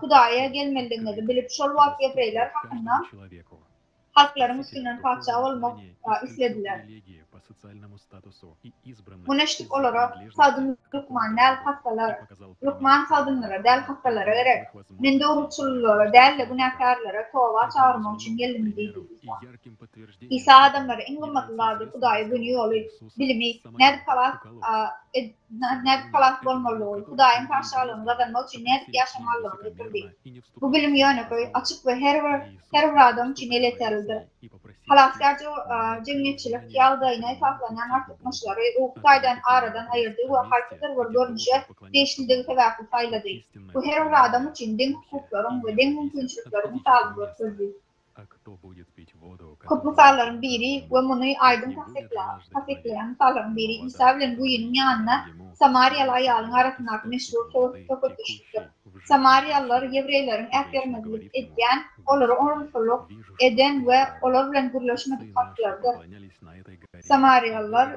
Hudaýa gelmeliligini bilip şol wagt Ýewreýler hakynda halklaryň üstünden paça bolmak islediler. Muneştik olarak sadyn Lukman sadynlara däl haktalara gerek. Men dogruçylylara däl günäkarlara towa çağırmak üçin geldim diýdi. İsa adamlara iň gymmatly Hudaý günü ýoly bilimi, näde kalat bolmalygy, Hudaýyň karşalygyny kazanmak üçin näde ýaşamalygy getirdi. Bu bilim ýöneköy açyk we her bir adam üçin eleterlidir. Halaskarca cemiyetçilik ýagdaýyna esaslanýan artykmaşlary Hudaýdan aradan aýyrdy we haýkyr bir görnüşe değişiklik sebäpli saýlady. Bu her bir adam üçin deň hukuklaryň we deň mümkinçilikleriň sağlygy gösterdi. Köp misalların biri ve bunu aydın tasdikleyen misalların biri İsa bilen bu yünün yanına Samaryalı ayalın arasındaki meşhur köpürtüştür. Samaryalılar Yevreylerin ätgermezlik etken, olary onursuluk eden ve olar bilen gürleşmek haklardır. Samaryalılar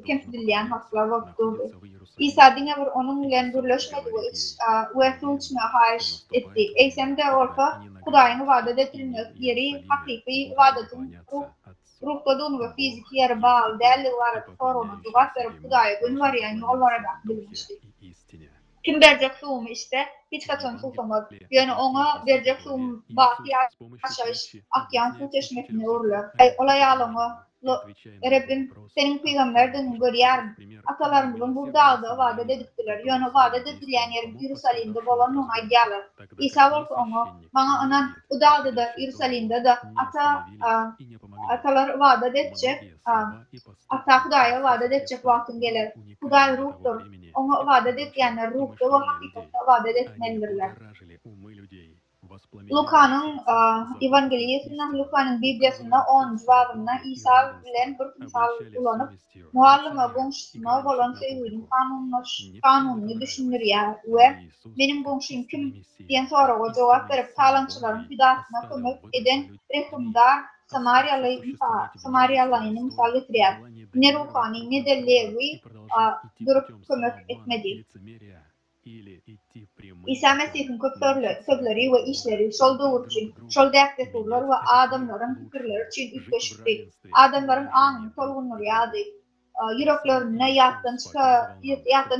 kemsildilýän haklar bolup İsa dine bir onun bilen gürleşmedi ve suçuna haş etti. Eýsemde olsa Hudaýyň ibadet edilen yeri hakiki ibadetin ruhdadyň we fiziki ýeri bağlı däl ibadet sorunu dugat berip Hudaýa gün barýan ýollara bilmişdi. Kim berjek suwumy işte hiç kaçan suwsamaz. Ýöne oňa berjek suwum baky ýaşaýyş akýan suw çeşmesine urlar. Olay alamy Rabbim senin peygamberden görýär. Atalarymyň bu dağda ibadet edipdiler. Ýöne ibadet edilýän ýer Ýerusalimde bolan oňa aýdýarlar. İsa bolsa oňa maňa anan bu dağda da Ýerusalimde da atalar ibadet etjek. Ata Hudaýa ibadet etjek wagtyň geler. Hudaý ruhdur. Oňa ibadet etýänler ruhda we hakykatda ibadet etmelidirler. Lukanyň Evangeliyasynda, Lukanyň Bibliýasynda 10-njy babynda İsa bilen bir misal ulanyp, muallima goňşusyna bolan söýgüni kanunyny düşündirýär we "Menim goňşum kim?" diýen soraga jogap berip, talançylaryň fidasyna kömek eden rehimdar Samaryalyny misal getirýär. Ne ruhany, ne de Lewi durup kömek etmedi. İsa Mesih'in sözleri ve işleri şol dowr üçin, şol däkdeturlar we adamlaryň pikirleri üçin üýtgeşipdi. Adamlaryň aňyny tolgunlary yüreklerine ýatdan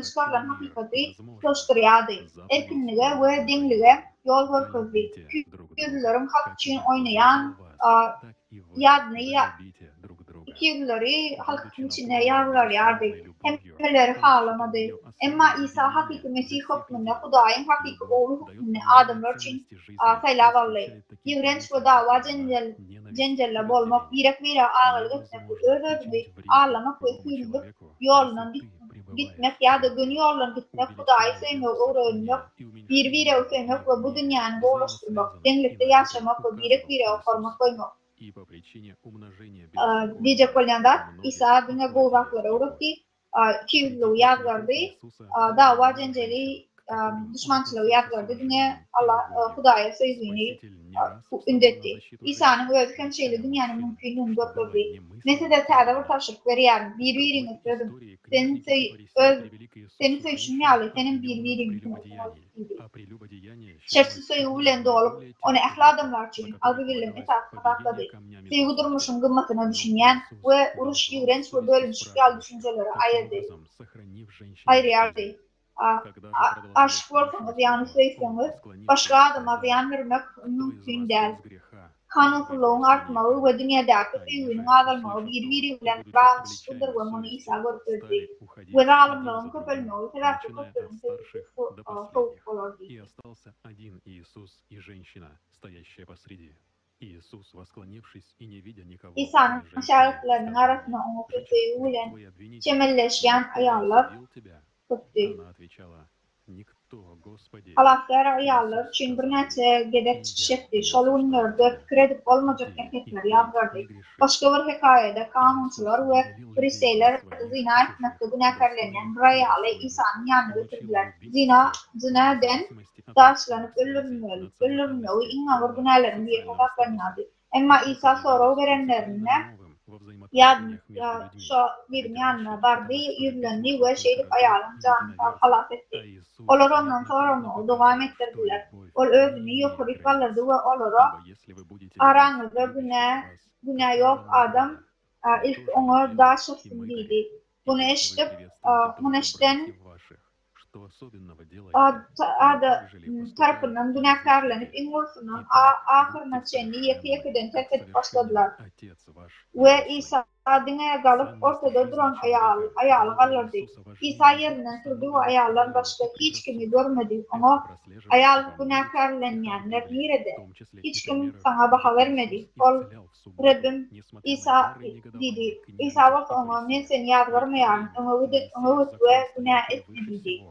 çykaran hakykati köşkürýärdi. Erkinlige we deňlige ýol görkezdi. Küýürleriň hak üçin oýnaýan ikiyüzleri halkın içinde yargılarlardı. Hemmeleri halamadı. Emma İsa hakiki Mesih hukmunda Hudaýyň hakiki oğlu hukmunda adamlar için saylawaly. Ýigrenç we dawa jenjelle bolmak, birek-bire agylyk etmek, öz-özüni ağlamak we küýlük ýolundan gitmek ýa-da gün ýolundan gitmek, Hudaýy söýmek, öwrenmek, bir-bire öwrenmek we bu dünýäni golaşdyrmak, deňlikde ýaşamak we birek-bire hormat goýmak. Diyecek bolýanda İsa diňe gowraklary öwretdi, küýlügi ýazgardy, dawa jenjeli düşmançylygy ýazgardy, diňe Allah Hudaýa söýgüni ündetdi. İsanyň öz hemşeýle dünýäni mümkinligini gösterdi. Mesele täze bir taşyk berýär, bir-biriňi öpdim. Seni söýüşüm ýaly, senin bir-biriňi şertsiz söýgü bilen dolup, ony ähli adamlar üçin algıbilen etatlady. Söýgü durmuşyň gymmatyna düşünýän we uruş, ýigrenç we bölünşik ýaly düşünjeleri aýrýardy. Aşk bolsaňyz ýany söýseňiz, başga adama ziyan bermek mümkin däl. Kanunsuzlygyň artmagy we dünýädäki söýgüniň azalmagy bir-biri bilen baglanşyklydyr we muny İsa görkezdi. We zalimlygyň köpelmegi sebäpli И остался один Иисус и женщина, стоящая посреди. Иисус, восклонившись и не видя никого, İsa'nın şagirdlerinin arasında onu söýgü bilen çemelleşýän aýallar tutdy. Halaklar aýallar üçin bir näçe gedek çykyşdy. Şol günlerde pikir edip bolmajak etmekler ýazgardy. Başga bir hekaýede kanunçylar we fariseýler zina etmekde günäkärlenýän bir aýaly İsa'nyň ýanyna getirdiler. Zinaden taşlanyp öldürülmeli, iň agyr günälerin biri hesaplanýardy. Emma İsa soraw berenlerine şo bir ýanyna bardy, ýüzlendi we şeýdip aýalyň janyny halas etdi. Olar ondan soraw dowam etdirdiler. Ol özüni ýokary kaldyrdy we olara araňyzda günä ýok adam ilk oňa daş etsin diýdi. Bunu eşitden tarapyndan günäkärlenip iňursunan ahyrına çenli ýeki-ýekiden terk edip başladylar. We İsa diňe galyp ortada duran aýaly gallardy. İsa ýerinden turdy we aýaldan başga hiç kimi görmedi. Oňa aýal günäkärlenýänler ýerinde. Hiç kim saňa baha bermedi. Ol Rabbim İsa diýdi. İsa oňa men seni ýazgarmaýan, oňa we günä etmedi.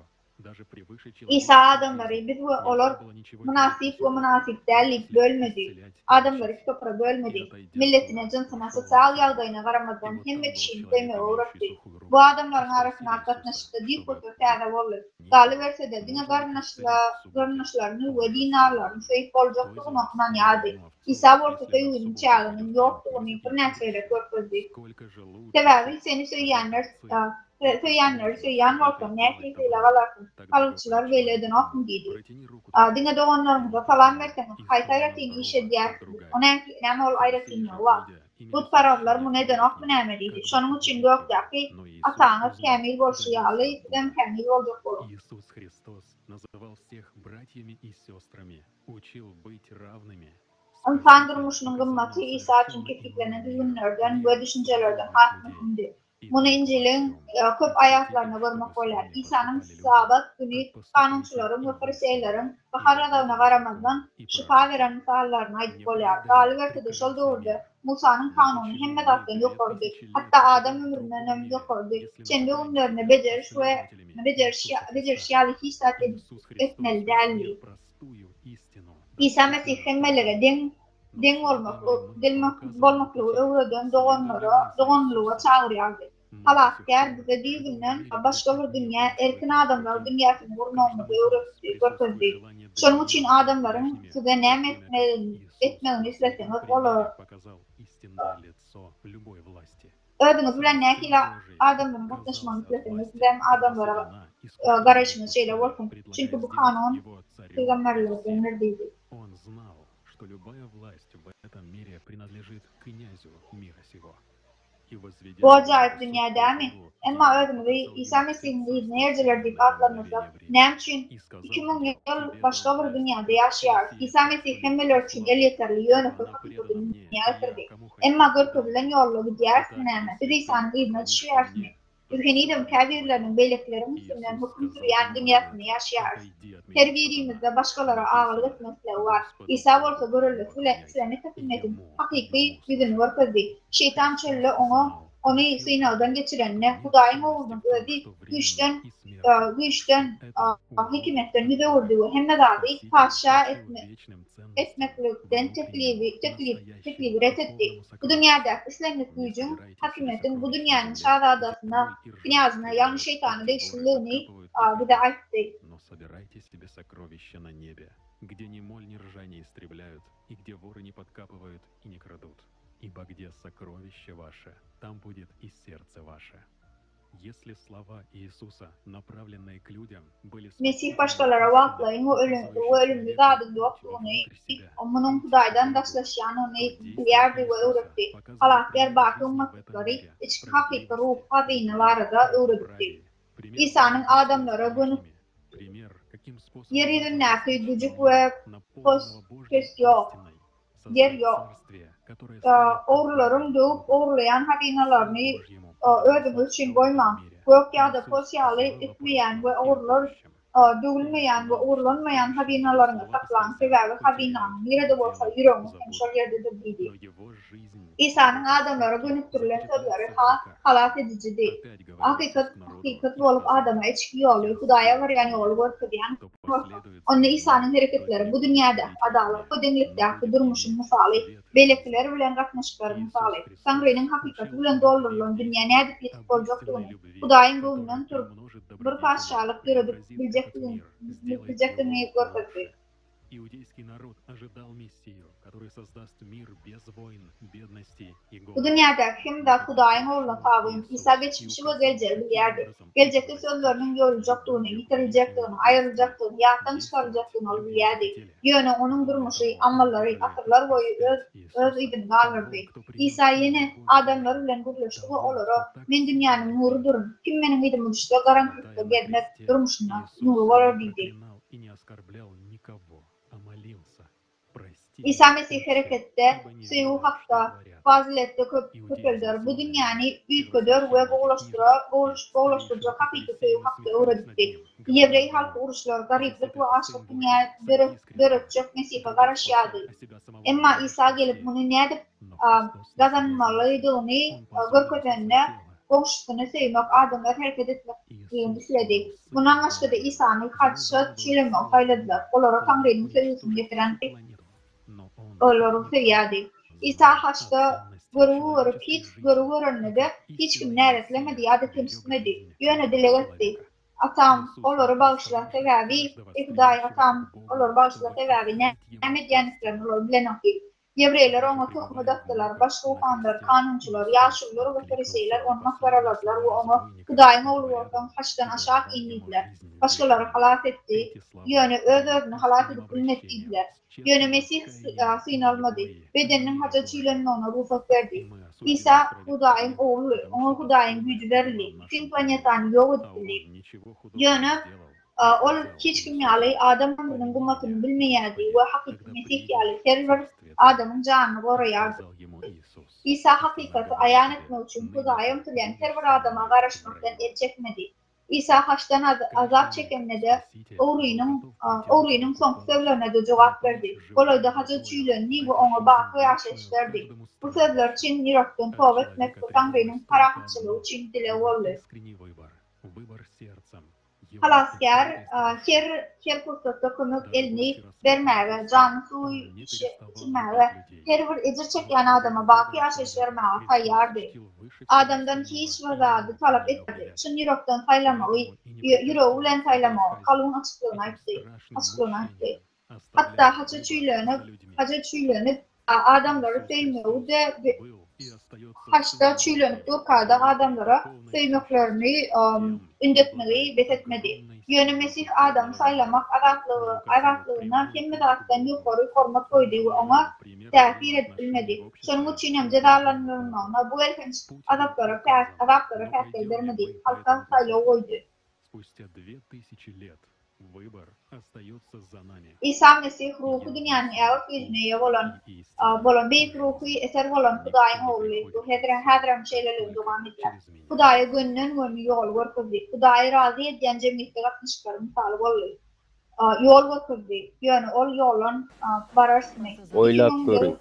İsa adamları biz olur münasip ve münasip değerlik bölmedi. Adamları kitaplara bölmedi. Milletine, cinsine, sosyal yağdayına karamadan hem de kişiyi koymaya uğraştı. Bu adamların arasına katnaşıkta dik kurtu fayda olur. Dali verse de dine garnaşlarını ve dinarlarını sayıp olacaktığını okunan yadı. İsa ortada uyum çağının yoktuğunu bir nesveyle görüldü. Sebebi seni söyleyen ortam neredeyse kalıcılar veleden okun dedi. Dine doğanlarımıza salam verseniz haytayratini işe diyersiniz. Ona ne ol ayratini var. Bu taraflar bu neden okun emediydi. Şunun için gökteki atanız kemil bolşiyalı, dem kemil olacak olur. Иисус Христос называл всех братьями и сестрами, учил быть равными. Tanrımuşunun kımmeti İsa için kefiklenen düzünlerden ve düşüncelerden hakmıhımdı. Bunu İncil'in köp ayaklarına görmek olar. İsa'nın sahabat günü kanunçuların ve fariseylerin bahar adamına varamazdan şifa veren misallarına ait olar. Galiba de şol doğurdu. Musa'nın kanunu hemmet atlen yokurdu. Hatta Adam ömründen yokurdu. Kendi onlarına becerişyalı hisset etmeli değerli. İsa Mesih hemmelere den olmaklığı öğreden doğanlığa çağırıyordu. Halasker bize düğünden başka bir dünya, erkin adamlar dünyasını vurmamızı öğretti. Şunun için adamların size nem etmelerini isteseniz olur. Ödünüz bilen ne ki adamların katlaşmanı isteseniz hem adamlara karışmış şeyler olsun. Çünkü bu kanun peygamberlerden neredeydi. Что любая власть в этом мире принадлежит князю мира сего. Bu acayip dünya değil mi? Ama ödümüzü İsa Mesih'in dinleyicilerdik adlanırsak, ne için 2000 yıl başka bir dünyada yaşıyor. İsa Mesih hemmeler için el yeterli yönetli hakiki dünya getirdi. Ama görkülen yolla gidiyorsun hemen. Biz İsa'nın izine düşüyorsun. Ülkenidem kabirlerinin beyliklerin üstünden hüküm süreyen dünyasını yaşıyoruz. Her birimizde başkalara ağırlık mesleği var. İsa olsa görülür silerini tepinmedim. Hakiki yüzünü görküzdü. Şeytan çölle onu sınavdan geçirenine Hudayın oğlunun ödü güçten hikmetten yüze vurduğu hem de dahi paşa etmeklikten teklifi reddetti. Bu dünyada İslamiyet gücün, hakimetin bu dünyanın şahzadasına, knyazına, yani şeytanı değiştirdiğini bize aitti. Собирайте себе сокровища на небе, где ни моль, ни ржа не истребляют, и где воры не подкапывают и не крадут. Ибо где сокровище ваше, там будет и сердце ваше. Если слова Иисуса, направленные к людям, были... Mesih başkalara vaklayın o ölümlü zadın yokluğunu, onun Hudaydan daşlaşan onu bilirdi ve öğretti. Halaklar bakı ummatları, içki hakiki ruh hazinaları da öğretti. İsa'nın adamlara günü yeryüzündeki gücük ve pos yok. Yer yok. Oğruların doğup oğurlayan hazinalarını ödümüz için koymam. Gökyada posyalı etmeyen ve dövülmeyen ve uğurlanmayan hazinalarını saklanan sebebi hazinanın nerede olsa yürümüş hemşol yerde de bildi. İsa'nın adamlara dönüktürülen sözleri halat edicidir. Hakikat olup adama içki yolu, Hudaya varan yolu görkediyen onun İsa'nın hareketleri bu dünyada adalet ve denglikteki durmuşun misali, belekliler bilen katnaşıkların misali, Tanrı'nın hakikati bilen doldurulun dünya ne edip yetip olacaktığını, Hudayın ruhundan turup bir paşalık gördük bilecektiğini görkedi. Иудейский народ ожидал Мессию, который создаст мир без войн, бедности и голода. Bu dünyada kim de Hudayın oğluna tabi'in İsa geçmişi ve geleceği bilirdi. Gelecekte sözlerinin yorulacaktığını, yitirilecektiğini, ayrılacaktığını, yahtan çıkaracaktığını bilirdi. Yönü onun durmuşu, amalları, asırlar boyu öz idin alırdı. İsa yine adamlar ile birleşti ve olur o, men dünyanın nuru durun. Kim benim idimi düştü, garantikte gelmek durmuşuna nuru var dedi. İsa Mesih harekette, suyu hakta, fazilette köpüldür. Bu dünyanı ülkedir ve boğulaştıracak hakiki suyu hakta öğretti. Yevrey halkı uruşlar, gariplik ve aşk dünyaya dörtecek Mesih'e karışıyordu. Ama İsa gelip bunu ne edip kazanmalıydı onu görketenine Boşluğunu sevmek, adamlar hareket etmek düşünedi. Bundan başka da İsa'nın hadşat çiğlemek payladılar. Olara Tanrı'nın sevgisini getiren oları seviyadi. İsa haçta görüp hiç kim neretlemedi ya da temsilmedi. Yöne dile etti. Atam oları bağışla sevevi, Huday atam oları bağışla sevevi ne medyanistlerin oları bilen okuyup. Yevreyler ona tohumu dattılar, başka ufanlar, kanuncular, yaşlılar ve feriseyler onu karaladılar ve onu Huday'ın oğlu ortadan haçtan aşağı inlediler. Başkaları halat etti, yönü özünü halat edip ünlettiydiler. Yönü Mesih sığınılmadı, bedeninin hacacıyla ona rufat verdi. İsa Huday'ın oğlu, ona Huday'ın gücü verildi, bütün planetanı yok edildi. Yönü ol hiç kim yali Adam'ın gummatını bilmeyerdi ve hakiki Mesih yali terör Adam'ın canını koruyardı. İsa hakikati ayan etmek için Huday'ın tüleyen terör Adam'a karışmaktan el çekmedi. İsa haçtan azap çekenine de oğlunun son sözlerine de cevap verdi. Olayda hacı çiğlenini ve ona bakı yaşayış verdi. Bu sözler için yürekten tövbe etmek ve Tanrı'nın parahatçılığı için dile oldu. Halasker, her fırsatta konuk elini vermeye, canı suyu içmeye, her bir ecir çeken adama bakı yaşayış vermeye tayyardı. Adamdan hiç vazadı talep etmedi. Çın yürekten taylamayı, yüreğiyle taylamayı, kalın açıklığına etti. Hatta hacı çiğlenip adamları sevmiyordu ve haçta çiğlenip durkada adamlara sevmeklerini ündetmeyi bethetmedi. Yönü Mesih Adam'ı saylamak araklığına hem meraktan yukarı korumak koydu ve ona tehir edilmedi. Şunun için hem cezalandırılmağına bu erken adaplara tehir vermedi. Halka sayla koydu. İsa Mesih ruhu dünyanın evvel yüzüneye olan büyük ruhu eser olan Huday'ın oğlu. Bu hedren şeylerle devam ediler. Huday'a gönlün yol varkızdı. Huday'ı razı ediyen cemiyette katmışlar misal oldu. Yol varkızdı. Yani ol yolun bararsın. Oylap görün.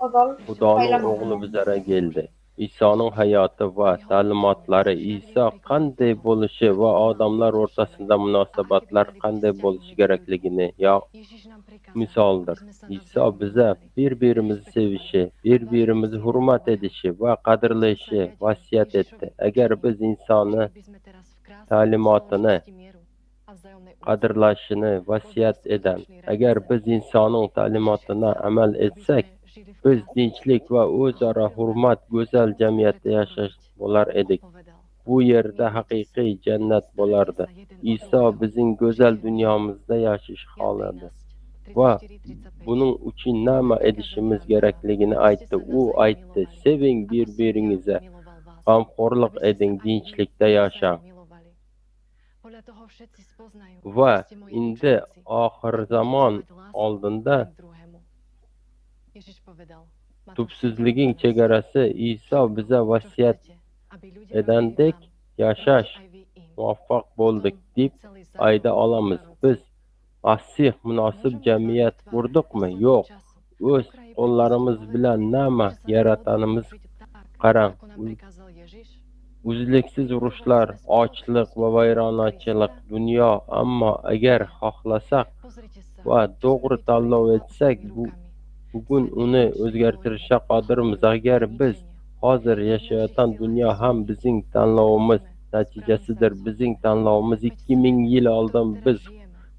Huday'ın oğlu bizlere geldi. İsa'nın hayatı ve talimatları, İsa kanday buluşu ve adamlar ortasında münasebetler kanday buluşu gerekligini misaldır. İsa bize birbirimizi sevişi, birbirimizi hürmet edişi ve kadirleyişi vasiyet etti. Eğer biz insanı talimatını kadirlaşını vasiyet eden, eğer biz insanın talimatına amel etsek, biz dinçlik ve o'zaro hurmat go'zal jamiyatda yashash bo'lar edik. Bu yerda haqiqiy jannat bo'lardi. İsa bizning go'zal dunyomizda yashash xohladi va buning uchun nima edishimiz kerakligini aytdi. U aytdi: "Seving bir-biringizni, g'amxo'rlik eding, dinchlikda yashang." Va endi oxir zamon oldinda tubsizliging chegarasi İsa bize vasiyat edendek yashash muvaffaq bo'ldik deb ayta olamiz. Biz asih munosib jamiyat qurdikmi? Yo'q. O'z qo'llarimiz bilan nima yaratanimiz qarang. Uzluksiz urushlar, ochlik va vayronachilik dunyo. Ammo agar xohlasak va to'g'ri tanlov etsak, bugun uni o'zgartirishga qodirmiz. Agar biz hozir yashayotgan dunyo ham bizning tanlovimiz natijasidir. Bizning tanlovimiz 2000 yil oldin biz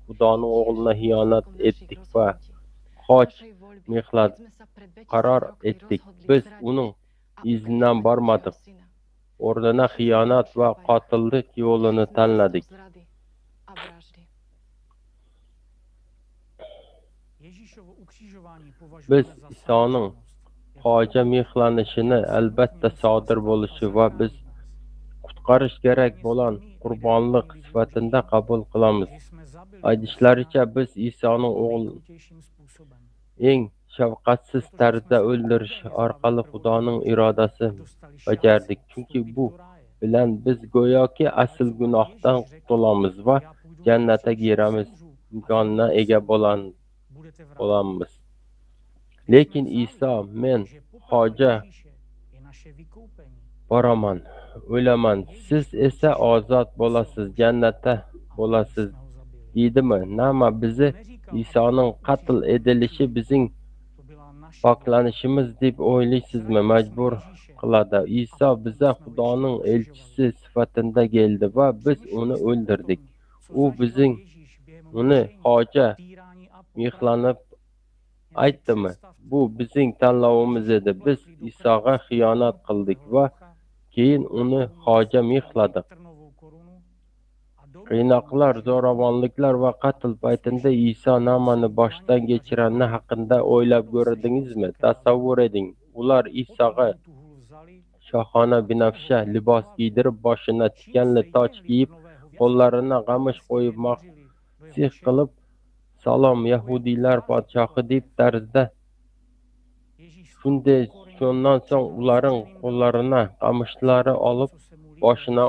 Xudoning o'g'lina xiyonat etdik va qoch mehnat qaror etdik. Biz uning izidan bormadik. O'rnina xiyonat va qotillik yo'lini tanladik. Biz İsa'nın qoja mehlanishini albatta sodir bo'lishi va biz qutqarish kerak bo'lgan qurbonlik sifatida qabul qilamiz. Aytishlaricha biz İsa'ning o'g'lini eng shafqatsiz tarzda o'ldirish orqali Xudoning irodasini bajardik. Chunki bu bilan biz go'yoki asl gunohdan qutulamiz va jannatga kiramiz imkonina ega bo'lamiz. Lekin İsa men hoja boraman, o'laman, siz esa ozod bo'lasiz, jannatda bo'lasiz, deydimi? Nama bizi Isoning qatl etilishi bizning poklanishimiz deb o'ylaysizmi? Majbur qiladi. Iso biza Xudoning elchisi sifatida keldi va biz uni o'ldirdik. Uni hoja mehlanib aytdimi? Bu bizning tanlovimiz edi. Biz Isoga xiyonat qildik va keyin uni hoja mehladik. Qiynoqlar, zo'ravonliklar va qatl paytida Iso nimani boshdan kechirgani haqida o'ylab ko'rdingizmi? Tasavvur eting. Ular Isoga shohona binafsha libos giydirib, boshina tikanli toj kiyib, qo'llarini qamish qo'yib, masih qilib, salom yahudiylar podshohi deb tarzda shundan so'ng ularning qo'llarini qamishlarni olib boshina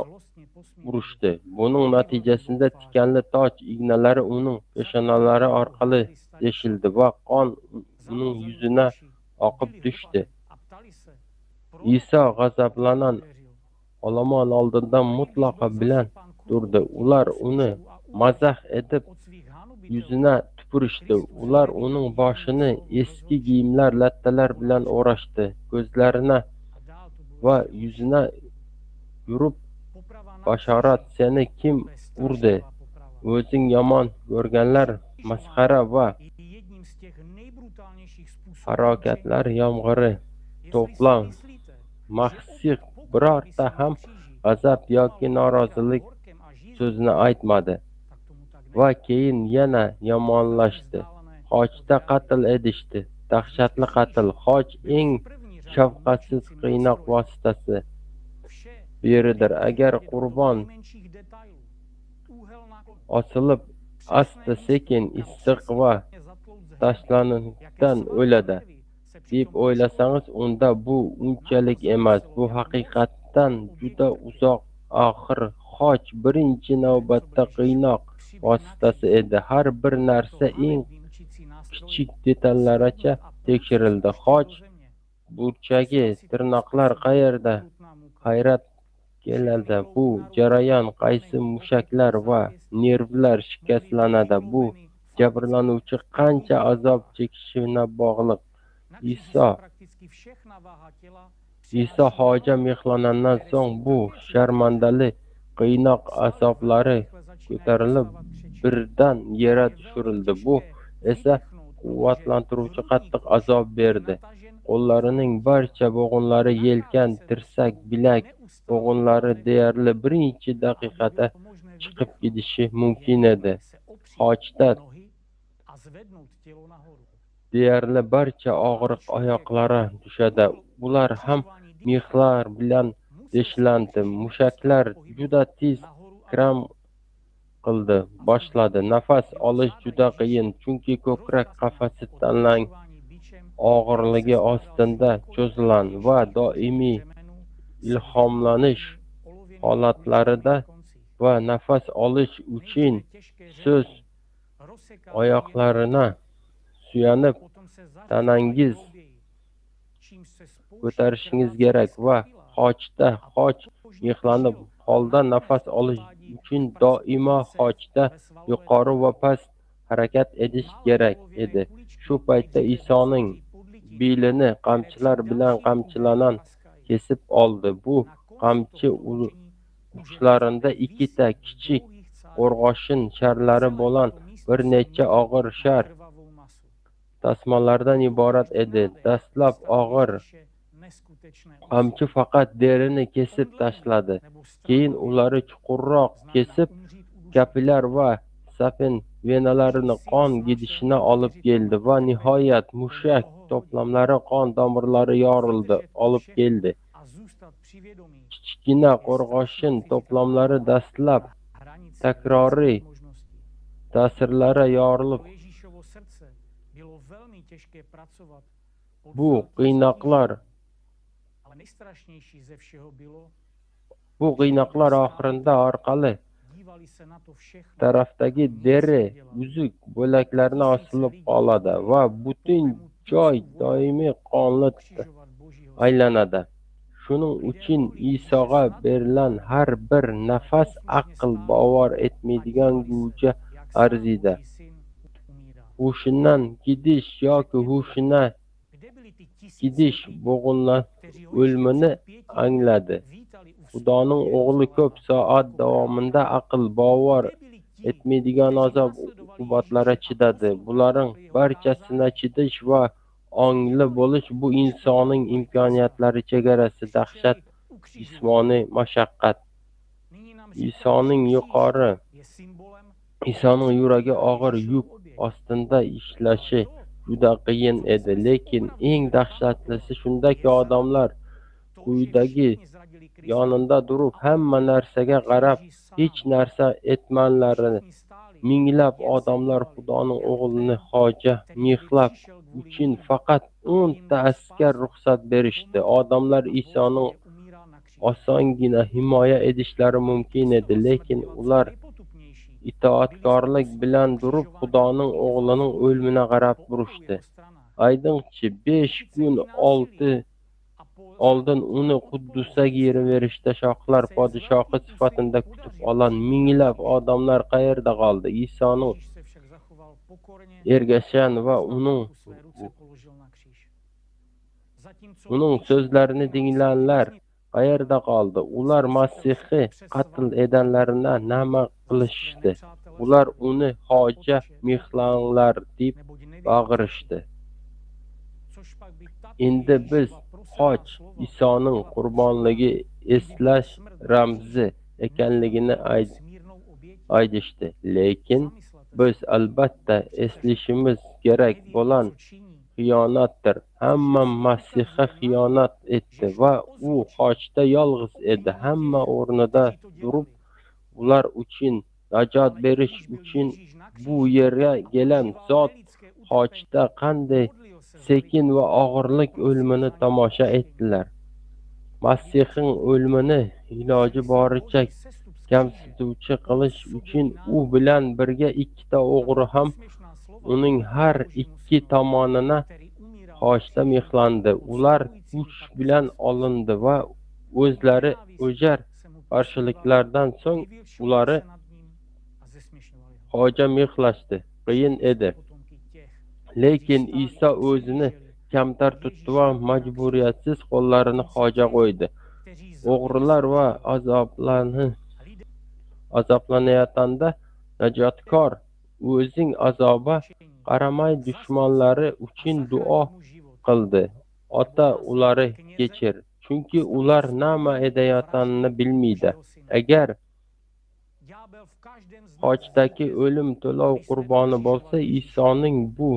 urishdi. Buning natijasida tikanli toj ignalari uning peshonalari orqali teshildi va qon uning yuziga oqib tushdi. Iso g'azablanan olomon oldida mutlaqo bilan turdi. Ular uni mazah etib yuzina tupurishdi. Ular uning boshini eski kiyimlar, lattalar bilan o'rashdi. Ko'zlarini va yuzini yurib, bashorat, seni kim urdi? O'zing yomon ko'rganlar masxara va harakatlar yomg'iri to'plam mahsih birorta ham g'azab yoki norozilik so'zini aytmadi va keyin yana yomonlashdi. Xochda qatl edishdi. Dahshatli qatl. Xoch eng shafqatsiz qiynoq vositasi biridir. Agar qurbon osilib, asta sekin, issiq va tashlanishdan o'ladi deb o'ylasangiz, unda bu unchalik emas. Bu haqiqatdan juda uzoq. Oxir xoch birinchi navbatda qiynoq vositasi edi. Har bir narsa eng kichik detallarigacha tekshirildi. Xoch burchagi, tirnoqlar qayerda? Hayrat keladi. Bu jarayon qaysi mushaklar va nervlar shikastlanadi? Bu jabrlanuvchi qancha azob chekishiga bog'liq. Iso hoja mehlanandan so'ng bu sharmandali qiynoq azoblari ko'tarilib birdan yerga tushirildi. Bu esa quvvatlantiruvchi qattiq azob berdi. Qo'llarining barcha bo'g'inlari, yelkan, tirsak, bilak bo'g'inlari deyarli birinchi daqiqada chiqib ketishi mumkin edi. Xochda deyarli barcha og'riq oyoqlari tushadi. Ular ham mehlar bilan teshilandi. Mushaklar juda tez kram qildi boshladi. Nafas olish juda qiyin, chunki ko'krak qafasi tanlang og'irligi ostida cho'zilan va doimiy ilhomlanish holatlarida va nafas olish uchun so'z oyoqlarına suyanib tanangiz ko'tarishingiz kerak va xoch mehlanib holda nafas olish uchun doimo xochda yuqori va past harakat etish kerak edi. Shu paytda Isoning belini qamchilar bilan qamchilanan kesib oldi. Bu qamchi uchlarida ikkita kichik qo'rg'oshin sharlari bilan bir necha og'ir shar tasmalardan iborat edi. Dastlab og'ir qamchi faqat derini kesib tashladi. Keyin ularni chuqurroq kesib, kapillar va safin venalarini qon gidishini olib keldi va nihoyat mushak to'plamlari qon tomirlari yorildi olib keldi. Kichkina qo'rg'oshin to'plamlari dastlab takroriy ta'sirlari yorilib bu qiynoqlar oxirida orqali tarafdagi deri uzuk bo'laklarini osilib qoladi va butun joy doimiy qonli aylanadi. Shuning uchun Isoga berilen har bir nafas aql bovar etmaydigan go'ja arziydi. Hushidan gidish yoki hushidan gidish bo'g'inlar o'limini angladi. Xudoning o'g'li ko'p soat davomida aql bovar etmaydigan azob uqubatlarga chidadi. Bularning barchasini chidish va ongli bo'lish bu insonning imkoniyatlari chegarasi dahshat jismoniy mashaqqat. Isoning yuragi og'ir yuk ostida ishlashi juda qiyin edi, lekin eng dahshatlisi shundaki odamlar quyidagi yonida turib hamma narsaga qarab hech narsa etmanlari. Minglab odamlar Xudoning o'g'lini hoja mehlat uchun faqat 10 ta askar ruxsat berishdi. Odamlar Isoning osongina himoya etishlari mumkin edi, lekin ular itoatkorlik bilan turib Xudoning o'g'lining o'limini qarab turishdi. Aydinchi 5 kun oldin uni Quddusga yeraverishda shohlar podshohi sifatida kutib olan minglab odamlar qayerda qoldi? Isoning ergashan va uning so'zlarini tinglaganlar qayerda qoldi? Ular Masihni qatl edenlarına nima qilishdi? Ular uni hoja mehlanglar deb baqirishdi. Endi biz hoj Isoning qurbonligi eslash ramzi ekanligini aytishdi. Lekin biz albatta eslashimiz kerak bo'lan xiyonatdir. Hamma Masihga xiyonat etdi va u hojda yolg'iz edi. Hamma o'rnida turib ular uchun najot berish uchun bu yerga kelgan zot hojda qanday sekin va og'irlik o'limini tomosha etdilar. Masihning o'limini iloji boricha kamsituvchi qilish uchun u bilan birga ikkita o'g'ri ham uning har ikki tomonina hojda mehlandi. Ular kuch bilan olindi va o'zlari o'jar qarshiliklardan so'ng ularni hoja mehlashdi. Qiyin edi. Lekin Iso o'zini kamtar tutdi va majburiyatsiz qo'llarini hoja qo'ydi. O'g'rilar va azoblanayotganda najotkor o'zing azoba qaramay dushmanlari uchun duo qildi. Ota, ularni kechir, chunki ular nima edayotganini bilmaydi. Agar hojdagi o'lim to'lov qurboni bo'lsa, Isoning bu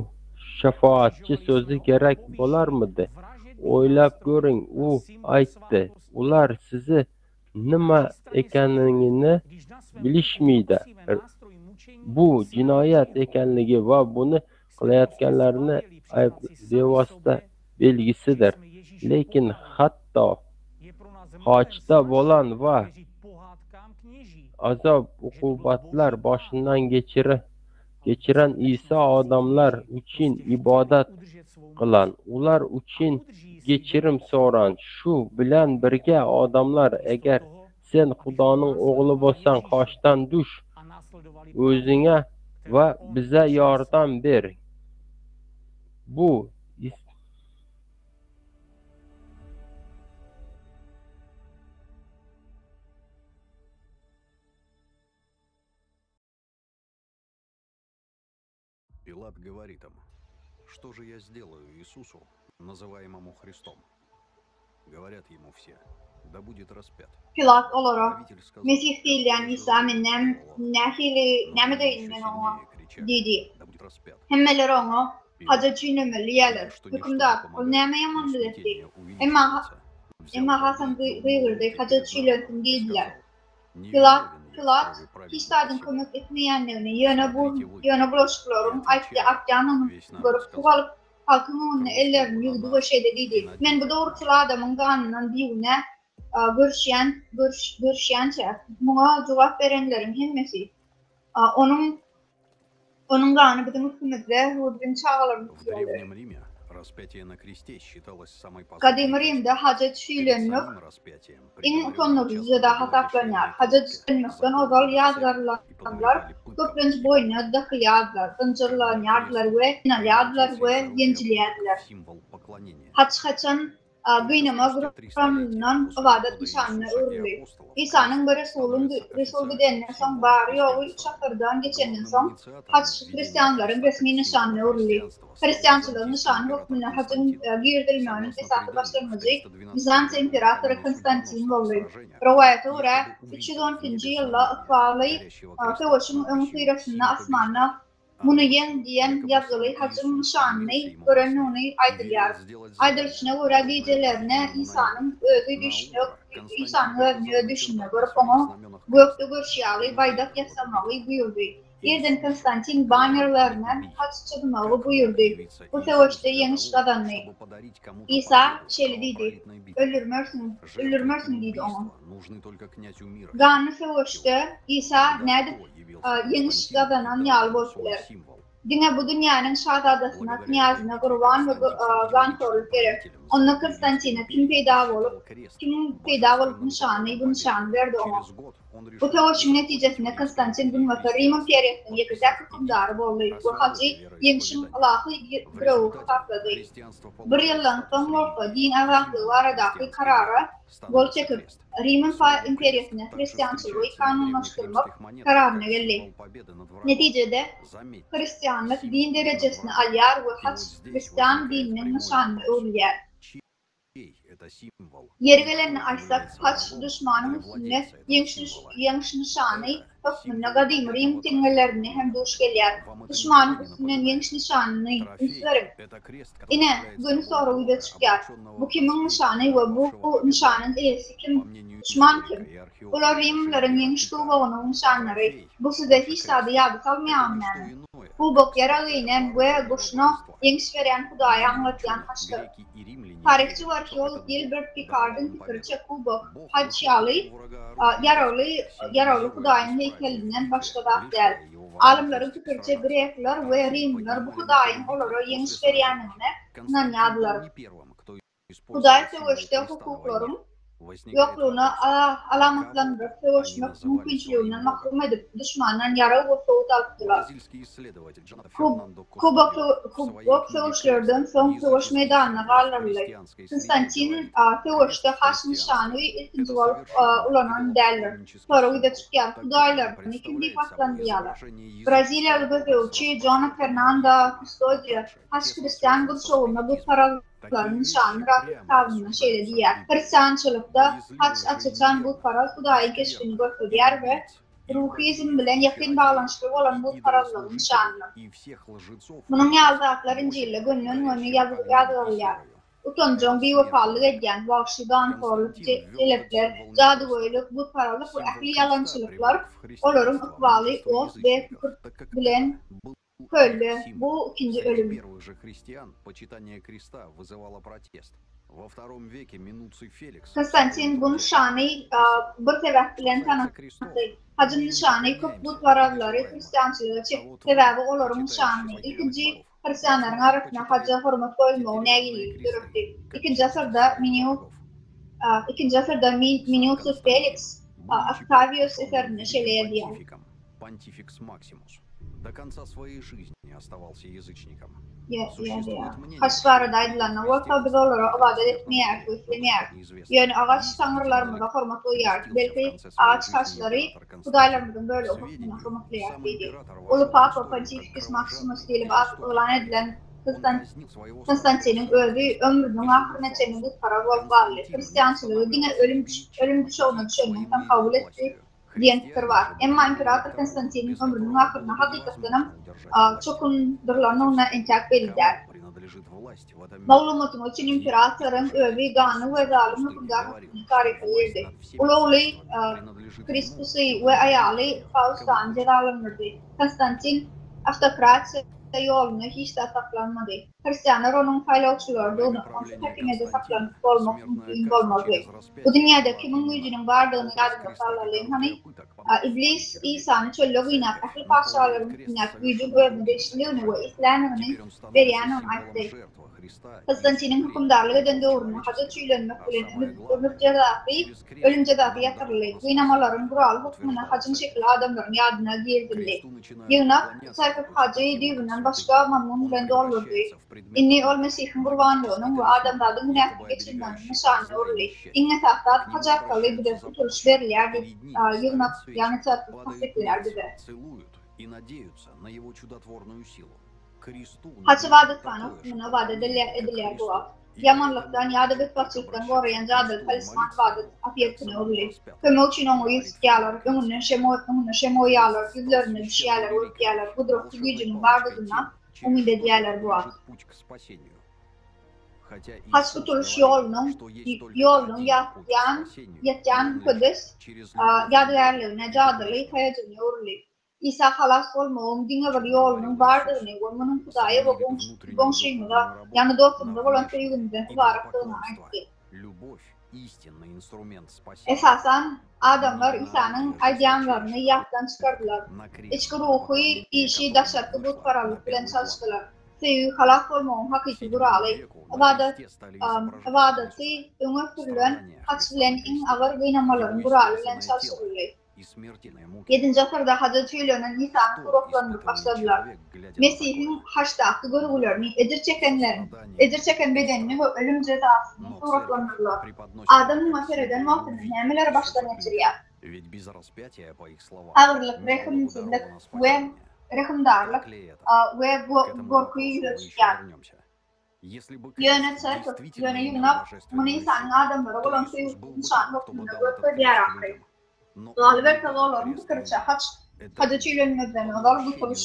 shafoatchi so'zi kerak bo'larmidi? O'ylab ko'ring, u aytdi, ular sizni nima ekanligini bilishmaydi. Bu jinoyat ekanligi va buni qilayotganlarni bevosita belgisidir. Lekin hatto hojda bo'lan va azob uqubatlar boshidan kechiran Iso odamlar uchun ibodat qilan, ular uchun kechirim so'ran. Shu bilan birga odamlar, agar sen Xudoning o'g'li bo'lsang, hojdan tush, o'zingga va bizga yordam ber. Bu Пилат говорит им: «Что же я сделаю Иисусу, называемому Христом?» Говорят ему все: «Да будет распят». Pilat olarak Mesih deyilən İsa məndən nə xili nəmədəyindən ona dedi. Həmmələr ona haca çiğnəməli gəlir. Hükümdar, o nəmə yamandı dedi. Emma Hasan qıyğırdı, haca çiğnəsin deyildiler. Pilat, hiç dadın kömək etməyənlərini, yöne bulaşıqlarım, akcanını görüp tuğalıp halkın önüne ellerini yığdı ve şey dedi. Men bu doğrultulı adamın kanından birine görüşençe buna cevap verenlerin hemmesi onun kanı bizim hükümetle hudbin çağalarını tutuyorlar. Kadim Rim'de hacet şüylenmek in konularda hataplanır. Hacet şüylenmekten ozal yazgarlar köprünç boyuna dakıyadlar, ıncırlanyarlar ve inayadlar ve yenciliyadlar. Haçan Güynama Gram'dan ibadet nişanına uğurlu. İsa'nın bir Resul gidenine son bari yolu çakırdan geçenden son Haç Hristiyanların resmi nişanına uğurlu. Hristiyançılığın nişanı hükmüne hacın girdilmeğinin esası başlangıcı Bizans İmperatörü Konstantin oldu. Rivayete göre 312. yılda ıkvalı savaşın ön kıyırasında asmanına bunu diyen yazılı hacın nişanını görenini aydılar. Aydılışına göre gecelerine İsa'nın özünü düşüne görüp onu gökte görüşüyalı baydak yasamalı buyurdu. Yerden Konstantin bannerlerine haç çıkmalı buyurdu. Bu savaşta yeniş kazandı. İsa şöyle dedi, öldürmezsin dedi onu. Ganlı savaşta İsa nedir? Yeniş kazanan yal bolsular. Dine bu dünyanın şahzadasına, knyazına kurban ve gan soruluk gerek. Onunla Konstantin'e kim peyda olup bu nişanı verdi ona. Bu savaşın neticesinde Konstantin bin Vakar Rim İmperiyası'nın yekizak hükümdarı oldu. Bu hacı yemişin Allah'ı gravu katakladı. Bir yıldan sonra din azatlığı aradaki kararı bol çekip Rim İmperiyası'nın Hristiyançılığı kanunlaştırmak kararına geldi. Neticede Hristiyanlık din derecesine alyar ve haç Hristiyan dininin nişanını uğurlayar. Yeri gelenini açsak haç düşmanın üstüne yanlış nişanı hükmünde Kadim Rim tingerlerini hem duş gelyer. Düşmanın üstünden yanlış nişanını üstlerim. Yine günü sonra uyda çıkar. Bu kimin nişanı ve bu nişanın iyisi kim? Düşman kim? Ular Rimlerin yanlış tuğbağının nişanları. Bu size hiç tadı yadı salmayanlar. Bu bok yaralıyla ve kuşuna yanlış veren Hudaya anlatan haçtır. Tarihçi var ki olup Gilbert Picard'ın fikirçe bu bok haçyalı yaralı Hudaya'nın heykelinden başka da değil. Alimlerin fikirçe Grekler ve Rimler bu Hudaya'nın oları yanlış verenine inanyadılar. Huday savaşta hukukların yokluğuna alamatlandırıp savaşmak mümkünçülüğünden mahrum edip düşmandan yara ve soğut aldılar. Kubok savaşlardan son savaş meydanına kaldırıldı. Konstantin savaşta haç nişanı ikinci olup ulanan derler. Sonra uyda çıkan Hudaylardan ikinci paslandıyalar. Brezilyalı gözevçi John Fernando Custodio haç Hristiyan Gülşoğlu'na bu paraların nişanı rakip tavrına şeyle diyer. Hristiyançılıkta haç açıçan bu para Hudayı keşfini gösteriyor ve ruhizm bilen yakın bağlanışlı olan bu paraların nişanı. Bunun yazdıkları İncil'le günün önü yazılıyor. Utancan bir vefalı edyen, vahşidan korluk, celepler, cadıgoyluk, bu paralık ve ahli yalancılıklar onların ıkvalı o ve bilen köylü bu ikinci ölüm. Konstantin bu nişanı bir sebep bilen tanıtdı. Hacın nişanı kutbut varavları Hristiyançılığı sebebi onların nişanı. İkinci Hristiyanların arasına hacca hürmet koyulmağı ilgili görüldü. İkinci asırda Minutus Felix Octavius eserini şeyleyediyor. До конца своей жизни оставался язычником. Haçlarda edilen o tabidoları ibadet etmeye, üflemeye. Yani ağaç tanrılarımıza hürmet koyar. Belki ağaç taşları Hudaylarımızın böyle hükmüne hürmetliyor dedi. Ulu Papa Pontificus Maximus diye ilan edilen Konstantin'in ömrünün ahirine çevirdiği para varlığı. Hristiyançılığı yine ölüm çoğuna düşürmeyi tam kabul etti diyen fikir var. Ama İmparator Konstantin'in ömrünün ahirine hakikaten çokundurlarına ona entek verildiler. Malumatım için İmparator'un övi, ganı ve zalim hükümdar hükmünü tarifleyirdi. Ulu Kristus'u ve ayalı Faust'tan cezalandırdı. Konstantin автокrat yolunu hiç de saklanmadı. Hristiyanlar onun paylaşçılardı, onu hakimede saklanıp olmak mümkün olmadı. Bu dünyada kimin gücünün vardığını yadında sağlarlayın. Hani İblis İsa'nın çölle güynap, akıl parçalarının güynap, gücün ömründeşliğini ve İslam'ını veriyen onu açtı. Konstantin'in hükümdarlığı döndü uğruna hacı çüylenmek bilen ölüm cezası yatırıldı. Kıynamaların kural hükmüne hacın şekli adamların yadına girdildi. Yığınak sayfıp hacı divinden başka mamnun bilen dolurdu. İnni ol Mesih'in kurbanlığının ve adamların günahı geçirmenin nişanı oldu. İnne tahtat hacı akıllı bir de tutuluş verirlerdi. Yığınak yani sayfıp hasretlerdi de. Hacı vadetvanı hükmüne vadet ediler bu ak. Yamanlıktan ya da betbaçılıktan koruyan cadı talisman vadet afiyetine oldu. Köme için onu istiyalar, önüne şemoyalar, yüzlerine düşüyalar, uyuyalar, kudroktu gücünün vardığından umid ediyorlar bu ak. Hac kurtuluş yolunun yatyan Kudüs yadılarlığına cadılığı kayacını yoruldu. İsa halas olmağım dine var yolunun vardığını ve onun kudaya ve gonşuyumda yanı dostumda volontörüğümde varaktığını aitti. Esasen adamlar İsa'nın ayyanlarını yahtan çıkardılar. İçki ruhu işi daşatlı bu paralık bilen çalıştılar. Seyu halas olmağım hakiki buralı. Evadati öngü sürülen haçbilen in ağır gıynamaların buralı bilen çalıştırılır. 7. asırda hacı çüylenen İsa'nın kuroklarını başladılar. Mesih'in haçtaki görgülerini, ecir çeken bedenini ve ölüm cezasını kuroklanırlar. Adamın matereden muhtemelen hemeler baştan geçiriyor. Ağırlık, rehimsizlik ve rehimdarlık ve korkuyu yürütüyor. Yöne yığınak, bunu İsa'nın adamları olan nişan noktamında görüp diğer akıyım. Galiber tazalarını kırıça hacı çiğlenmezden olar bu soruş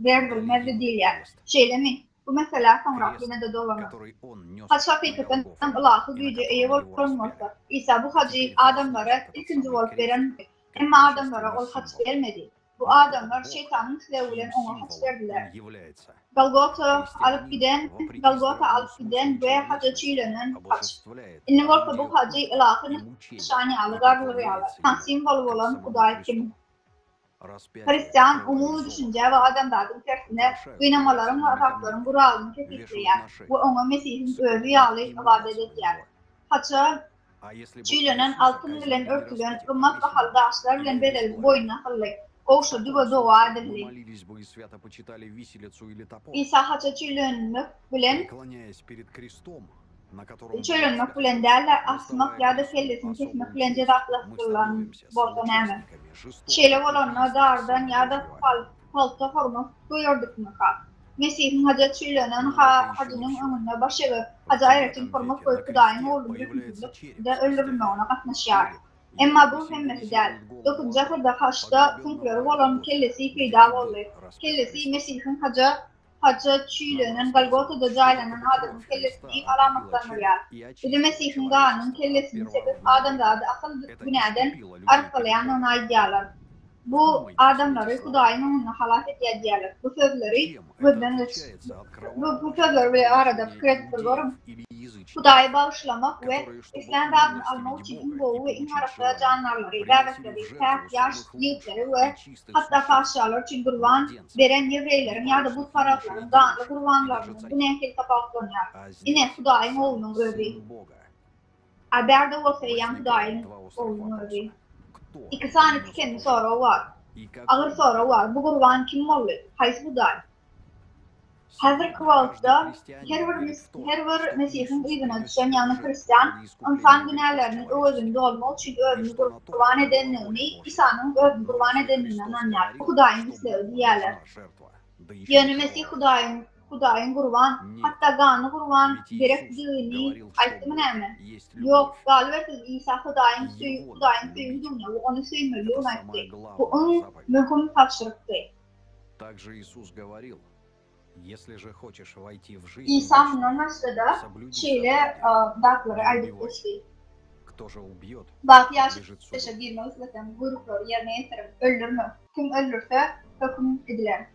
verdirilmezdi değil yani. Şeyle mi? Bu mesela sonra yine de dolanır. Hac hakikaten Allah'ı gücü iyi olmazsa İsa bu hacı adamlara ikinci olup veren ama adamlara ol hac vermedi. Bu adamlar şeytanın sevgilen ona hac verdiler. Galgota alıp giden ve hacı çiğlenen hac. İnne golfa bu hacı ilahının şani alıgarları yalar. Simbol olan Kuday kim? Hristiyan umumi düşünce ve adamların tersine kıynamaların ve hakların kuralını tetikleyen ve ona Mesih'in özü yağlı ibadet ediyor. Haça çiğlenen altın bilen örtülen ımmat ve haldaşlar bilen bedeli boyuna hırlık. Oğuşu dübe dua edildi. İsa haça çiğlenmek bilen derler asmak ya da kellesini kesmek bilen cezaklaştırılan bordan emin. Şeyle olanlar dardan ya da palta hormak buyurduk muka. Mesih'in haca çiğlenen hacının önüne başarı haca ayretin hormak koyup kudayın oğlum da öldürme ona katlaşıyor. Emma bu hemmeti değil. 9. asırda haçta funkları olan kellesi peyda oldu. Kellesi Mesih'in haca çiğlenen Galgota'da caylanan adamın kellesini alamaklanırlar. Bir de Mesih'in dağının kellesini sebep adamlarda asıl günahden arpalayan ona iddialar. Bu adamları Kuday'ın onunla halafet ediyorlar. Bu sözleri ve arada fikir ediyorum. Kuday'ı bağışlamak ve İslam'dan almak için inboğu ve inharafta canlarları, davetleri, ters yaş, yiğitleri ve hatta fahşalar için kurban veren yevreylerin ya da bu tarafların dağınlı kurbanlarının bu nehil tapaklanıyor. Yine Kuday'ın oğlunun ödü. Haberde olsa yan Kuday'ın oğlunun ödü. İki saniye kendi soru var. Ağır soru var. Bu kurban kim oldu? Haysi Kuday. Hazır kıvalıkta her bir Mesih'in izine düşen yanı Hristiyan, insan günahlarının özünde olmak için özünü kurban edenliğini, İsa'nın özünü kurban edenliğinden anlar. Bu Kuday'ın misleri diyorlar. Yani Mesih Kuday'ın kurban, hatta kanı kurban gerek dini ayıttı mı ne mi? Yok, galiba İsa Kuday'ın suyu dünya, onu suymeli unayttı. Bu onun mühüm tapşırıktı. İsa Münasır'da şeyle dağları aydınlaştı. Bak yaşa girme ıslatan grupları yerine yetirim, öldürme. Kim öldürse hüküm edilir.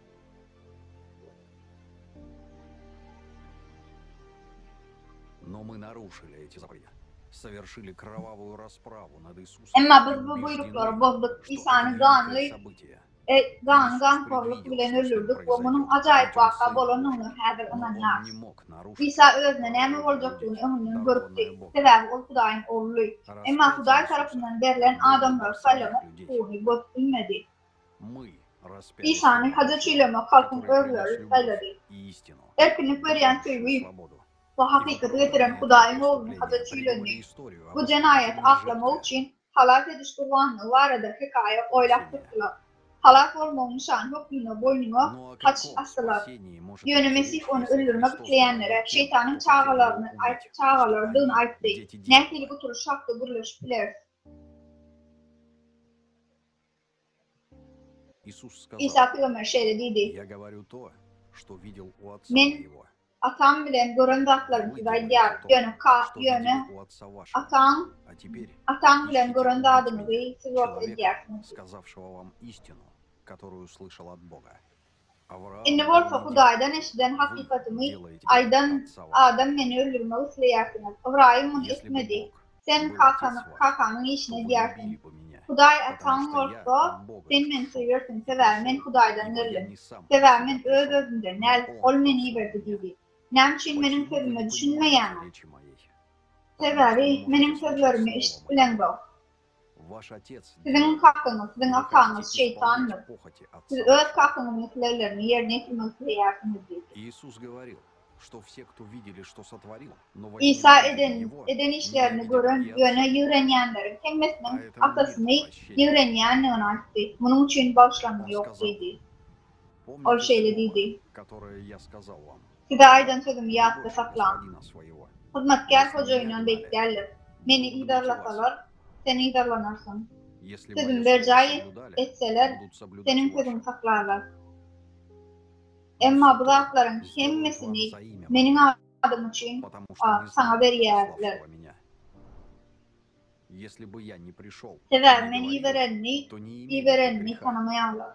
Но мы нарушили эти заповеди, совершили кровавую расправу над Иисусом. Ama biz bu buyrukları bozduk, İsa'nın kanlı Gankorluk bilen ölürdük we munun ajaýyp waka bolanyny häzir ynanýar. İsa özüne näme boljakdygyny öňünden görüpdi. Sebäbi ol Hudaýyň ogluly. Emma Hudaý tarapyndan berilen adamlar saýlama hukuky bilmedi. İsa'nın haca çiğleme kalkın örgüleri saýlady. Erkinlik berýän söýgü bu hakykati getiren Hudaýyň ogluny haca çiğledi. Bu jenayet aklamak üçin halak ediş gurbanyny barada hekaýe oýlap tutdular. Halak bolmagyň şan hukmyna boýnuňa haç asdylar. Ýöne Mesih onu öldürmek dileýänlere şeytanyň çağalaryny aýtdy. Nähili guturuş hakda birleşip biler. İsa Peygamber şeýle diýdi. Men atam bilen gören zatlaryny size aýdýar. Ýöne atam bilen gören zadyňyzy siz aýdýarsyňız. Indi bolsa Hudaýdan eşiden hakykatmy aýdan adam meni öldürmek isleýärsiňiz. Ibrahim muny etmedi. Sen kakanyň işine diýärsiň. Hudaý atam bolsa sen meni seýersiň. Sebäbi men Hudaýdan geldim. Sebäbi men öz özümden näl ol meni berdi diýdi. Näme üçin meniň sözüme düşünmeýän? Sebäbi meniň sözlerimi eşitip bilen bol. Sizin kakanyňyz, sizin akaňyz şeytandyr. Siz öz kakanyň meselelerini ýerine ýetirmek isleýärsiňiz diýdi. İsa eden işlerini gören ýöne ýürenýänleriň hemmesiniň atasyny ýürenýänligini aýtdy. Munuň üçin başlanma ýok diýdi. Ol şeýle diýdi. Size aýdan sözüm ýadda saklan. Hyzmatkar hojaýynyň beýtdärler. Meni idarlasalar, sen idarlanarsın. Sözüm berjaý etseler, senin sözüňi saklarlar. Emma bu zatlaryň hemmesini meniň adym üçin sana berýärler. Sebäbi meni iberenni tanamaýarlar.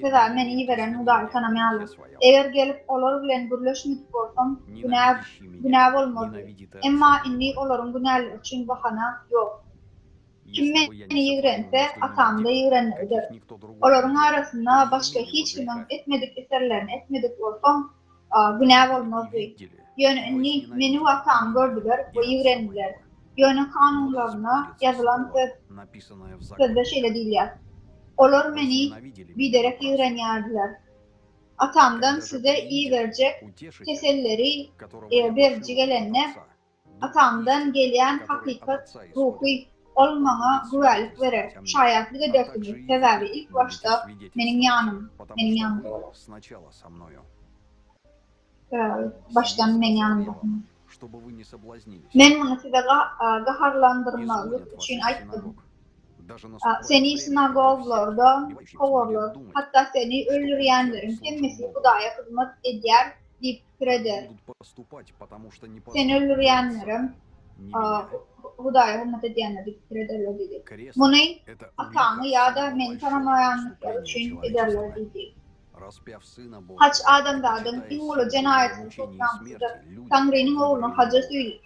Sebäbi meni iberen Hudaý tanamaýarlar. Eger gelip olar bilen birleşmek bolsam, günah bolmazdy. Emma indi olaryň günahly üçin bahana ýok. Kim meni ýigrense, atam da ýigrenlerdir. Olaryň arasynda başga hiç kimem etmedik eserlerini etmedik bolsam, günah bolmazdy. Ýöne indi meni atam gördüler we ýigrendiler. Ýöne kanunlaryna ýazylan sözde şeýle diýilýär. Olar meni biderek ýigrenýärdiler. Atamdan size iyi verecek teselleri berji gelenne, atamdan gelýän hakykat ruhy olmaňa güwälik berer. Şaýatlyk edersiniz. Sebäbi ilk başta meniň ýanymda bolar. Başdan meniň ýanymda. Men muny size gaharlandyrmak üçin aýtdym. Seni sinagoglarda kowarlar, hatta seni öldürýänleriň hemmesi Hudaýa hyzmat edýär diýip pikir eder. Seni öldürýänlerim Hudaýa hyzmat edýänler diýip pikir ederler diýdi. Muny akaňy ýa-da meni tanamaýanlyklar üçin ederler diýdi. Haç adamdadyň iň uly jenayetini şoklanmysydyr. Tangrynyň ogluny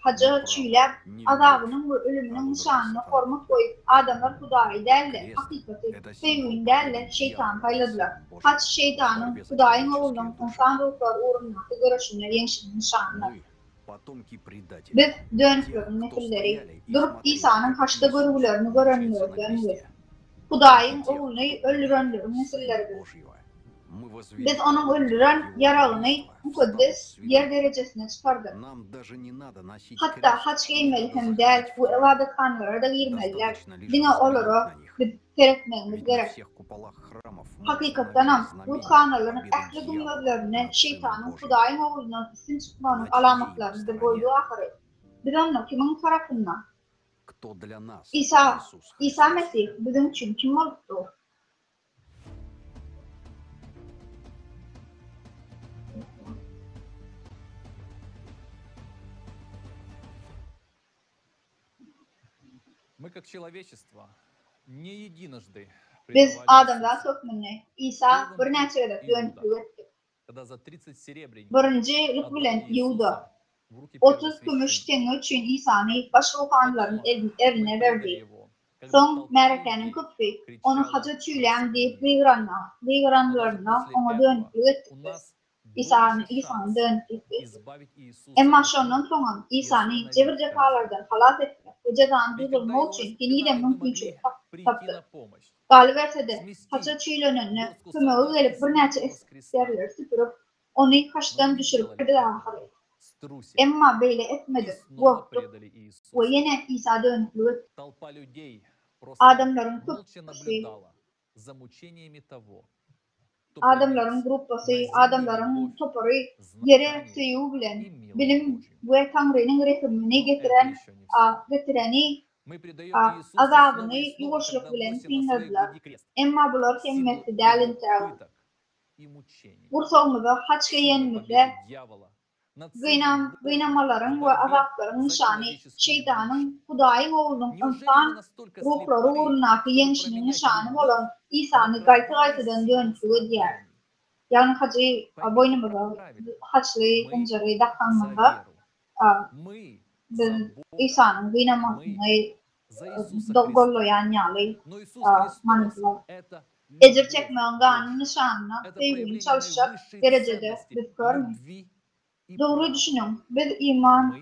haja çiýläp, azabynyň we ölüminiň nişanyny hormat goýup, adamlar Hudaý dälle, hakykaty sevgin dälle şeytan taýladylar. Haç şeytanyň Hudaýyň oglunyň insan ruhlary uğruna görüşine ýeňşin nişanyny. Biz dönüşlerin meselleri, durup İsa'nın haçda görgülerini görenlerdendir. Hudaýyň ogluny öldürenleriň meseleleridir. Biz onu öldüren yaralyny mukaddes yer derejesine çykardyk. Hatta haç giymeli hem däl bu ibadethanlara da girmeliler. Diňe olara biz teretmegimiz gerek. Hakykatdanam bu hanalaryň ähli gümlerlerine şeytanyň Hudaýyň oglunyň isin çykmanyň alamatlaryny goýdy ahyry. Biz onu kimin tarapyndan? İsa Mesih bizim üçin kim bolupdy? Мы как человечество не единожды Biz adamlar tökmünni İsa bir näçe edip dönüp etdik. Birinci bilen Ýuda 30 gümüş teňi üçin İsany baş ruhanlaryň eline berdi. Son Merke'nin köpü onu haca tüylem deyip veyranlarına ona dönüklü ettiktir. İsa'nın dönüklü. Emma şondan soňa İsa'nı cebir cefalardan halat etmek ve cezadan durdurmak için yine mümkünçülük taptı. Galip etse de haça tüylönünü kömeği gelip bir näçe eskerler süpürüp onu kaşdan düşürüp bir daha haraydı. Emma beyle etmedi. Korktu. Ve yine İsa dönüklü adamların gruppası, adamların toparı yere suyu bilen bilim ve Tanrı'nın rehimini getireni azabını yuvaşlık bilen pinlediler. Emma bular kemmesi dälin täwir. Bursağımızda haçka yenmekle gıynamaların ve azapların nişanı şeytanın, Hudaýyň oğlunun insan ruhları uğrunaki yenişinin nişanı olan İsa'nı gaýta-gaýtadan dönüşü edýär. Yani hacı boynumuzda haçlı ınjary dakanmanda biz İsa'nın gıynamasını gollayan ýaly manysla ejir çekmeýän ganyň nişanyna beýgini çalışjak derejede biz görmeýiz. Doğru düşünün. Biz iman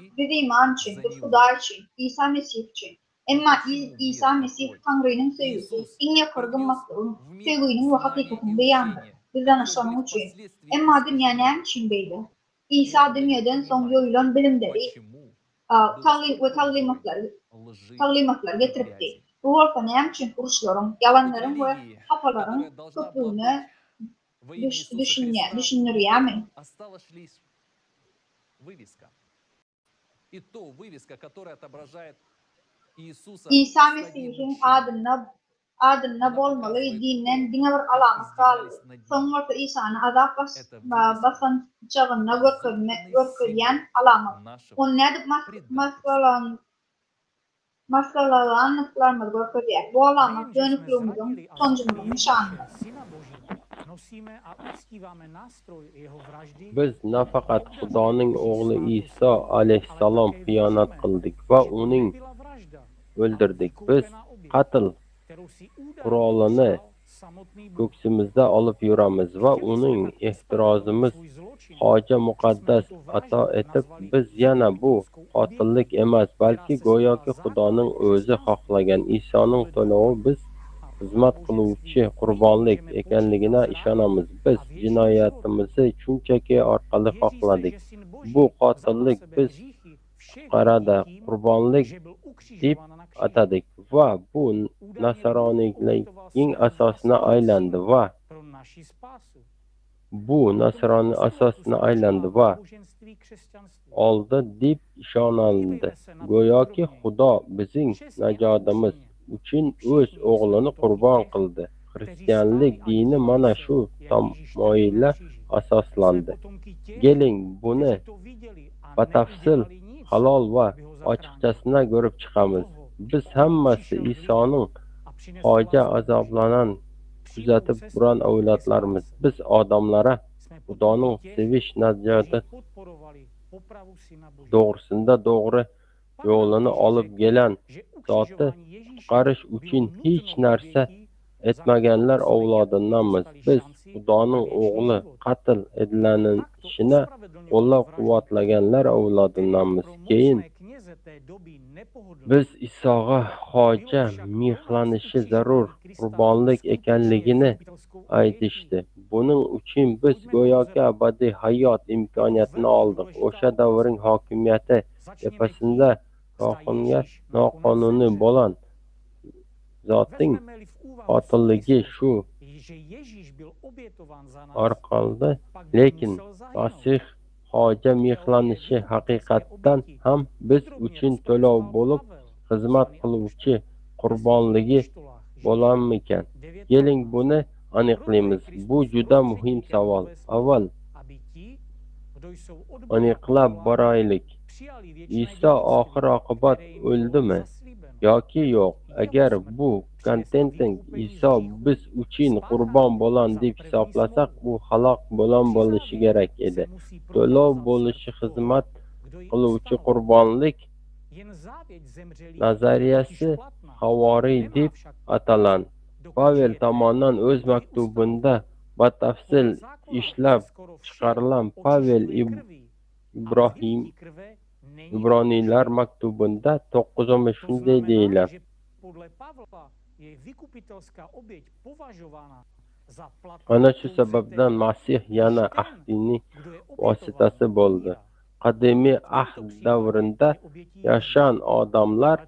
için, biz Hudaý için, İsa Mesih için. Emma İsa Mesih Tanrı'nın sevgisi, en yakırgın maslığın, sevginin ve hakikatin beyanıdır. Bizden aşanın için. Emma dünya ne için beydi? İsa dünyadan son yoyulan bilimleri ve talimatlar getiripti. Bu orta ne için kuruşların, yalanların ve hafaların köprüğünü düşünürüyemi? Вывеска. И то вывеска, которая отображает Иисуса. İsa Mesih'in adına bolmalı dinen dine bir alamat kaldı. Sonra İsa'nın azap basınçağına görkülyen alamat. Onun nedip maskalalanlıklarımız görkülyen. Bu alamat dönüklüğümüzün sonucunun nişanıdır. Biz nafaqat Xudoning oğlu İsa alayhissalom xiyonat qildik va uning o'ldirdik. Biz qatl qurolini ko'ksimizda olib yuramiz va uning ehtirozimiz hoja muqaddas ato etib, biz yana bu qotillik emas, balki go'yoki Xudoning o'zi xohlagan Isoning to'lovi biz xizmat qiluvchi qurbonlik ekanligina ishonamiz. Biz jinoyatimizni shunchaki orqali xohladik. Bu qotillik biz qarada qurbonlik deb atadik va bu nasroniylikning asosini aylandi va oldi deb ishonildi. Go'yoki Xudo bizning najotimiz uchun o'z o'g'lini qurbon qildi. Xristianlik dini mana shu tamoyilga asoslandi. Keling, buni batafsil, halol va ochiqchasina ko'rib chiqamiz. Biz hammasi Isoning hoja azoblanan kuzatib turan avlodlarimiz. Biz odamlara Xudoning sevish najoti to'g'risida to'g'ri yo'lini olib kelan zoti qutqarish uchun hech narsa etmaganlar avlodindanmiz. Biz Xudoning o'g'li qatl edilinishini qo'llab-quvvatlaganlar avlodindanmiz. Keyin biz Isoga hoja mehlanışı zarur qurbonlik ekanligini aytishdi. Buning uchun biz go'yoki abadiy hayot imkoniyatini oldik. O'sha davrning hokimiyati tepasida noqonuniy bo'lan zotning qotilligi shu orqali, lekin Masih hoja mehlanishi haqiqatan ham biz uchun to'lov bo'lib xizmat qiluvchi qurbonligi bo'larmikan? Keling, buni aniqlaymiz. Bu juda muhim savol. Avval aniqlab boraylik. İsa oxir oqibat o'ldimi yoki yo'q? Agar bu kontenting İsa biz uchun qurbon bo'lan deb hisoblasak, bu halok bo'lan bo'lishi kerak edi. To'lov bo'lishi, xizmat qiluvchi qurbonlik nazariyasi havoriy deb ataladi. Pavel tomonidan o'z maktubida batafsil ishlab chiqarilgan Pavel Ibroniylar maktubida 9 shunday deyiladi. Ana shu sababdan Masih yana ahdining vositasi bo'ldi. Qadimiy ahd davrida yashagan odamlar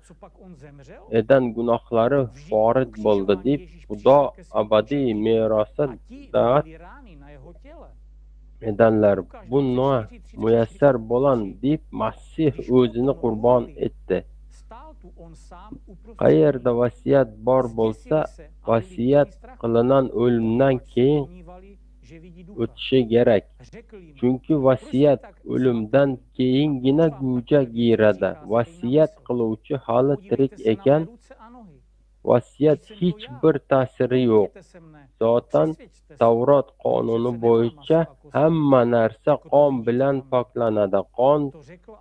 edan gunohlari forid bo'ldi deb Xudo abadiy merosga da'vat edanlar. Buni muyassar bo'lan deb Masih o'zini qurbon etdi. Qayerda vasiyat bor bo'lsa, vasiyat qilinan o'limdan keyin o'tishi kerak. Chunki vasiyat o'limdan keyingina guja giradi. Vasiyat qiluvchi hali tirik ekan, vasiyat hech bir ta'siri yo'q. Zotan Tavrot qonuni bo'yicha hamma narsa qon bilan poklanadi. Qon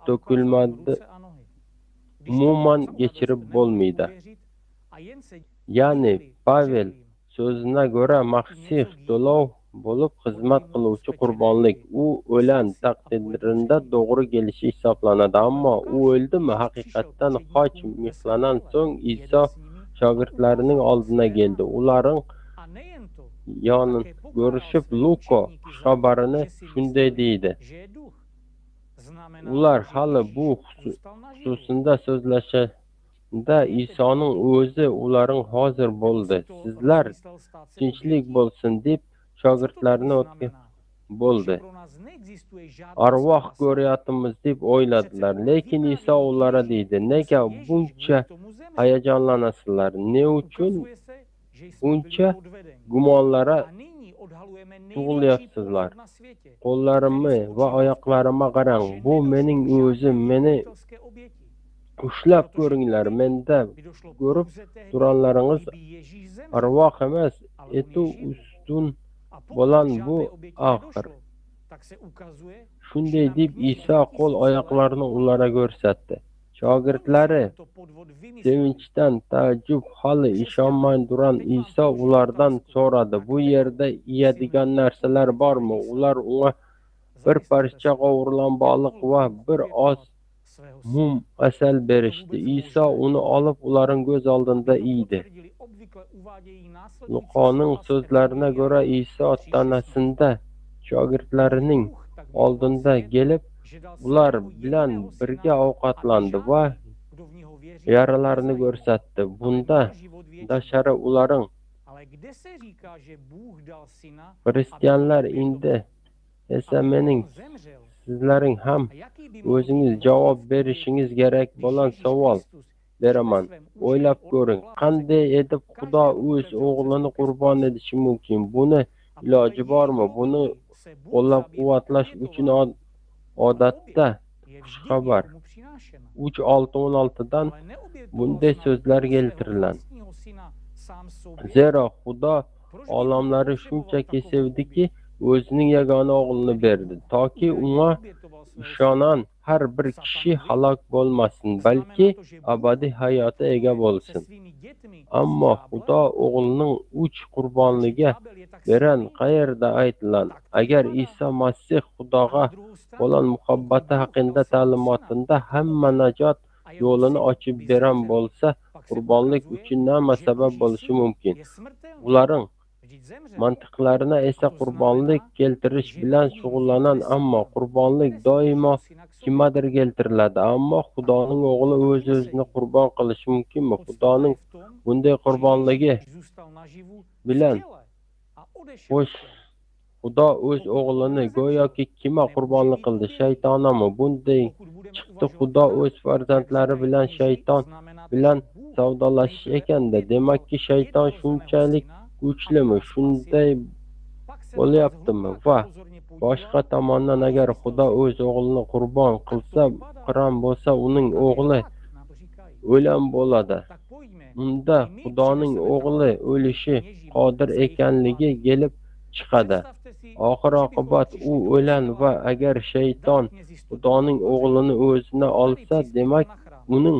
to'kilmadi, umuman kechirib bo'lmaydi. Ya'ni Pavel so'zina ko'ra Masih to'lov bo'lib xizmat qiluvchi qurbonlik. U o'lan taqdirida to'g'ri kelishi hisoblanadi. Ammo u o'ldimi? Haqiqatdan xoch mixlanan so'ng Iso shogirdlarining oldiga keldi. Ularning yonini ko'rishib Luko xabarini shunday deydi. Ular hali bu xususida so'zlashda Isoning o'zi ularning hozir bo'ldi. Sizlar tinchlik bo'lsin deb shogirdlarini o'tgan bo'ldi. Arvoh ko'ryapmiz deb o'yladilar. Lekin Iso ularga deydi: "Nega buncha hayajonlanasizlar? Ne uchun buncha gumonlara tug'ilyapsizlar? Qo'llarimni va oyoqlarimga qarang. Bu mening o'zim. Meni ushlab ko'ringlar. Menda ko'rib turganlaringiz arvoh emas, eti ustun bo'lan bu axir." Shunday deb Iso qo'l oyoqlarini ularga ko'rsatdi. Shogirdlari sevinchdan taajjub hali ishonmay turgan Iso ulardan so'radi: "Bu yerda yeyadigan narsalar bormi?" Ular unga bir parcha qovurilgan baliq va bir oz mum asal berishdi. Iso uni olib ularning ko'z oldida yeydi. Luqoning so'zlariga ko'ra Iso tanasinda shogirdlarining oldinda kelib, ular bilan birga ovqatlandi va yaralarini ko'rsatdi. Bunda dashara ularning Xristianlar endi esa mening sizlaring ham o'zingiz javob berishingiz kerak bo'lgan savol beraman. O'ylab ko'ring, qanday edib Xudo o'z o'g'lini qurbon etishi mumkin? Buni iloji bormi? Buni qo'llab-quvvatlash uchun odatda xushxabar 3:16dan bunday so'zlar keltiriladi. Zero Xudo olamlari shunchaki sevdiki, o'zining yagona o'g'lini berdi, toki unga ishonan har bir kishi halok bo'lmasin, balki abadiy hayotga ega bo'lsin. Ammo Xudo o'g'lining 3 qurbonligiga beran qayerda aytilgan? Agar Iso Masih Xudoga bo'lgan muhabbati haqida ta'limotida hamma najot yo'lini ochib beran bo'lsa, qurbonlik uchun nima sabab bo'lishi mumkin? Ularning mantiqlarına esa qurbonlik keltirish bilan shug'ullanan, ammo qurbonlik doimo kimgadir keltiriladi. Ammo Xudoning o'g'li o'z-o'zini qurbon qilishi mumkinmi? Xudoning bunday qurbonligi bilan xo'sh, Xudo o'z o'g'lini go'yoki kimga qurbonlik qildi? Shaytonami? Bunday chiqdi, Xudo o'z farzandlari bilan shayton bilan savdolashish ekanda. Demakki, shayton shunchalik kuchlimi? Shunday bo'lyaptimi? Va boshqa tomondan, agar Xudo o'z o'g'lini qurbon qilsa, qiron bo'lsa, uning o'g'li o'lan bo'ladi. Unda Xudoning o'g'li o'lishi qodir ekanligi kelib chiqadi. Oxir oqibat u o'lan va agar shayton Xudoning o'g'lini o'zina olsa, demak uning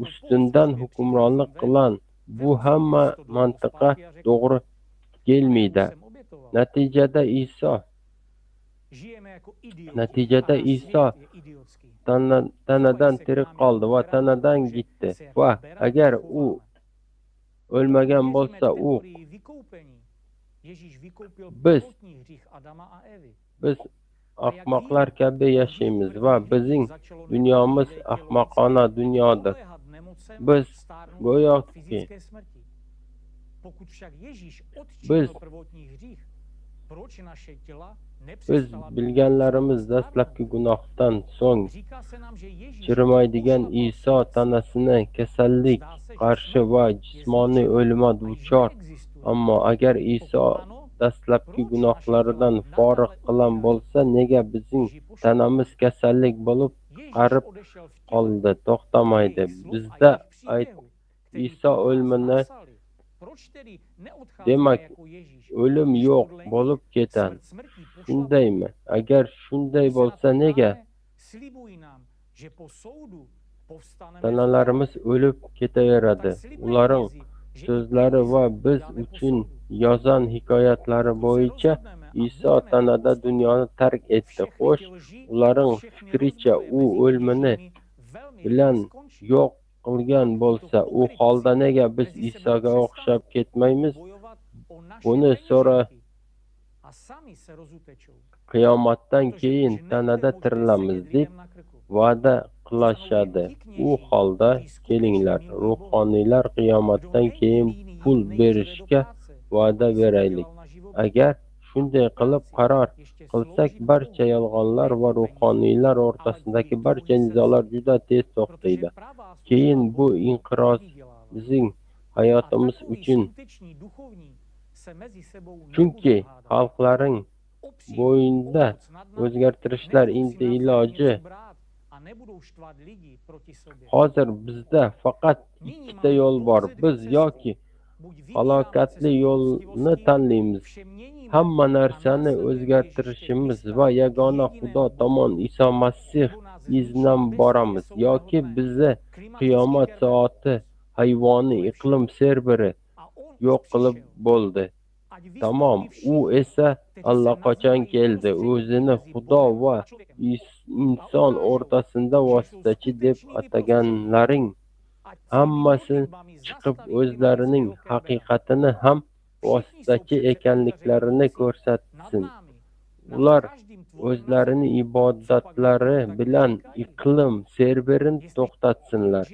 ustidan hukmronlik qilan. Bu hamma mantiqqa to'g'ri kelmaydi. Natijada Iso tanadan tirik qoldi va tanadan ketdi. Va agar u o'lmagan bo'lsa, biz ahmoqlar kabi yashaymiz va bizning dunyomiz ahmoqona dunyodir. Biz go'yoki biz bilganlarimiz dastlabki gunohdan so'ng chirimaydigan Iso tanasini kasallik qarshi va jismoniy o'lima duchor. Ammo agar Iso dastlabki gunohlaridan forig' qilan bo'lsa, nega bizning tanamiz kasallik bo'lib qarib qoldi, to'xtamaydi? Bizda Iso o'limini demak o'lim yo'q bo'lib ketadi. Shundaymi? Agar shunday bo'lsa, nega tanalarimiz o'lib ketaveradi? Ularning so'zlari va biz uchun yozgan hikoyatlari bo'yicha Iso tanada dunyoni tark etdi. Xo'sh, ularning fikricha u o'limini bilan yo'q qilgan bo'lsa, u holda nega biz Isoga o'xshab ketmaymiz? Buni so'ra qiyomatdan keyin tanada tirilamiz deb va'da qilishadi. U holda kelinglar, ruhoniylar qiyomatdan keyin pul berishga va'da beraylik. Agar shunday qilib qaror qilsak, barcha yolg'onlar va ruhoniylar o'rtasidagi barcha nizolar juda tez to'xtaydi. Keyin bu inqiroz bizning hayotimiz uchun, chunki xalqlarning bo'yinda o'zgartirishlar endi iloji. Hozir bizda faqat ikkita yo'l bor. Biz yoki halokatli yo'lni tanlaymiz, hamma narsani o'zgartirishimiz va yagona Xudo tomon Iso Masih izidan boramiz, yoki bizni qiyomat soati hayvoniy iqlim serberi yo'q qilib bo'ldi. Tamom, u esa allaqachon keldi. O'zini Xudo va inson o'rtasida vositachi deb ataganlarning hammasi chiqib o'zlarining haqiqatini ham vositachi ekanliklarini ko'rsatsin. Ular o'zlarini ibodatlari bilan iqlim serberini to'xtatsinlar.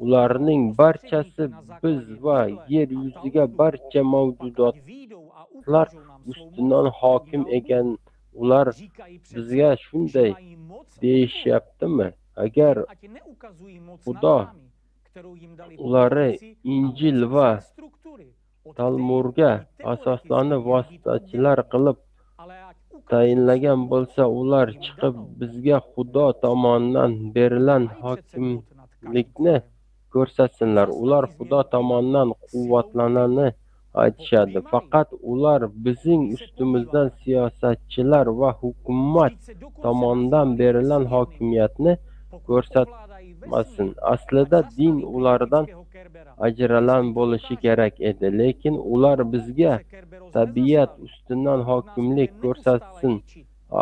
Ularning barchasi biz va yer yuziga barcha mavjudotlar ustidan hokim ekan. Ular bizga shunday deyishyaptimi? Agar Xudo ularni Injil va Talmudga asoslanib vositachilar qilib tayinlagan bo'lsa, ular chiqib bizga Xudo tomonidan berilgan hokimlikni ko'rsatsinlar. Ular Xudo tomonidan quvvatlanani aytishadi. Faqat ular bizning ustimizdan siyosatchilar va hukumat tomonidan berilgan hokimiyatni ko'rsatmasin. Aslida din ulardan ajralan bo'lishi kerak edi, lekin ular bizga tabiat ustidan hokimlik ko'rsatsin.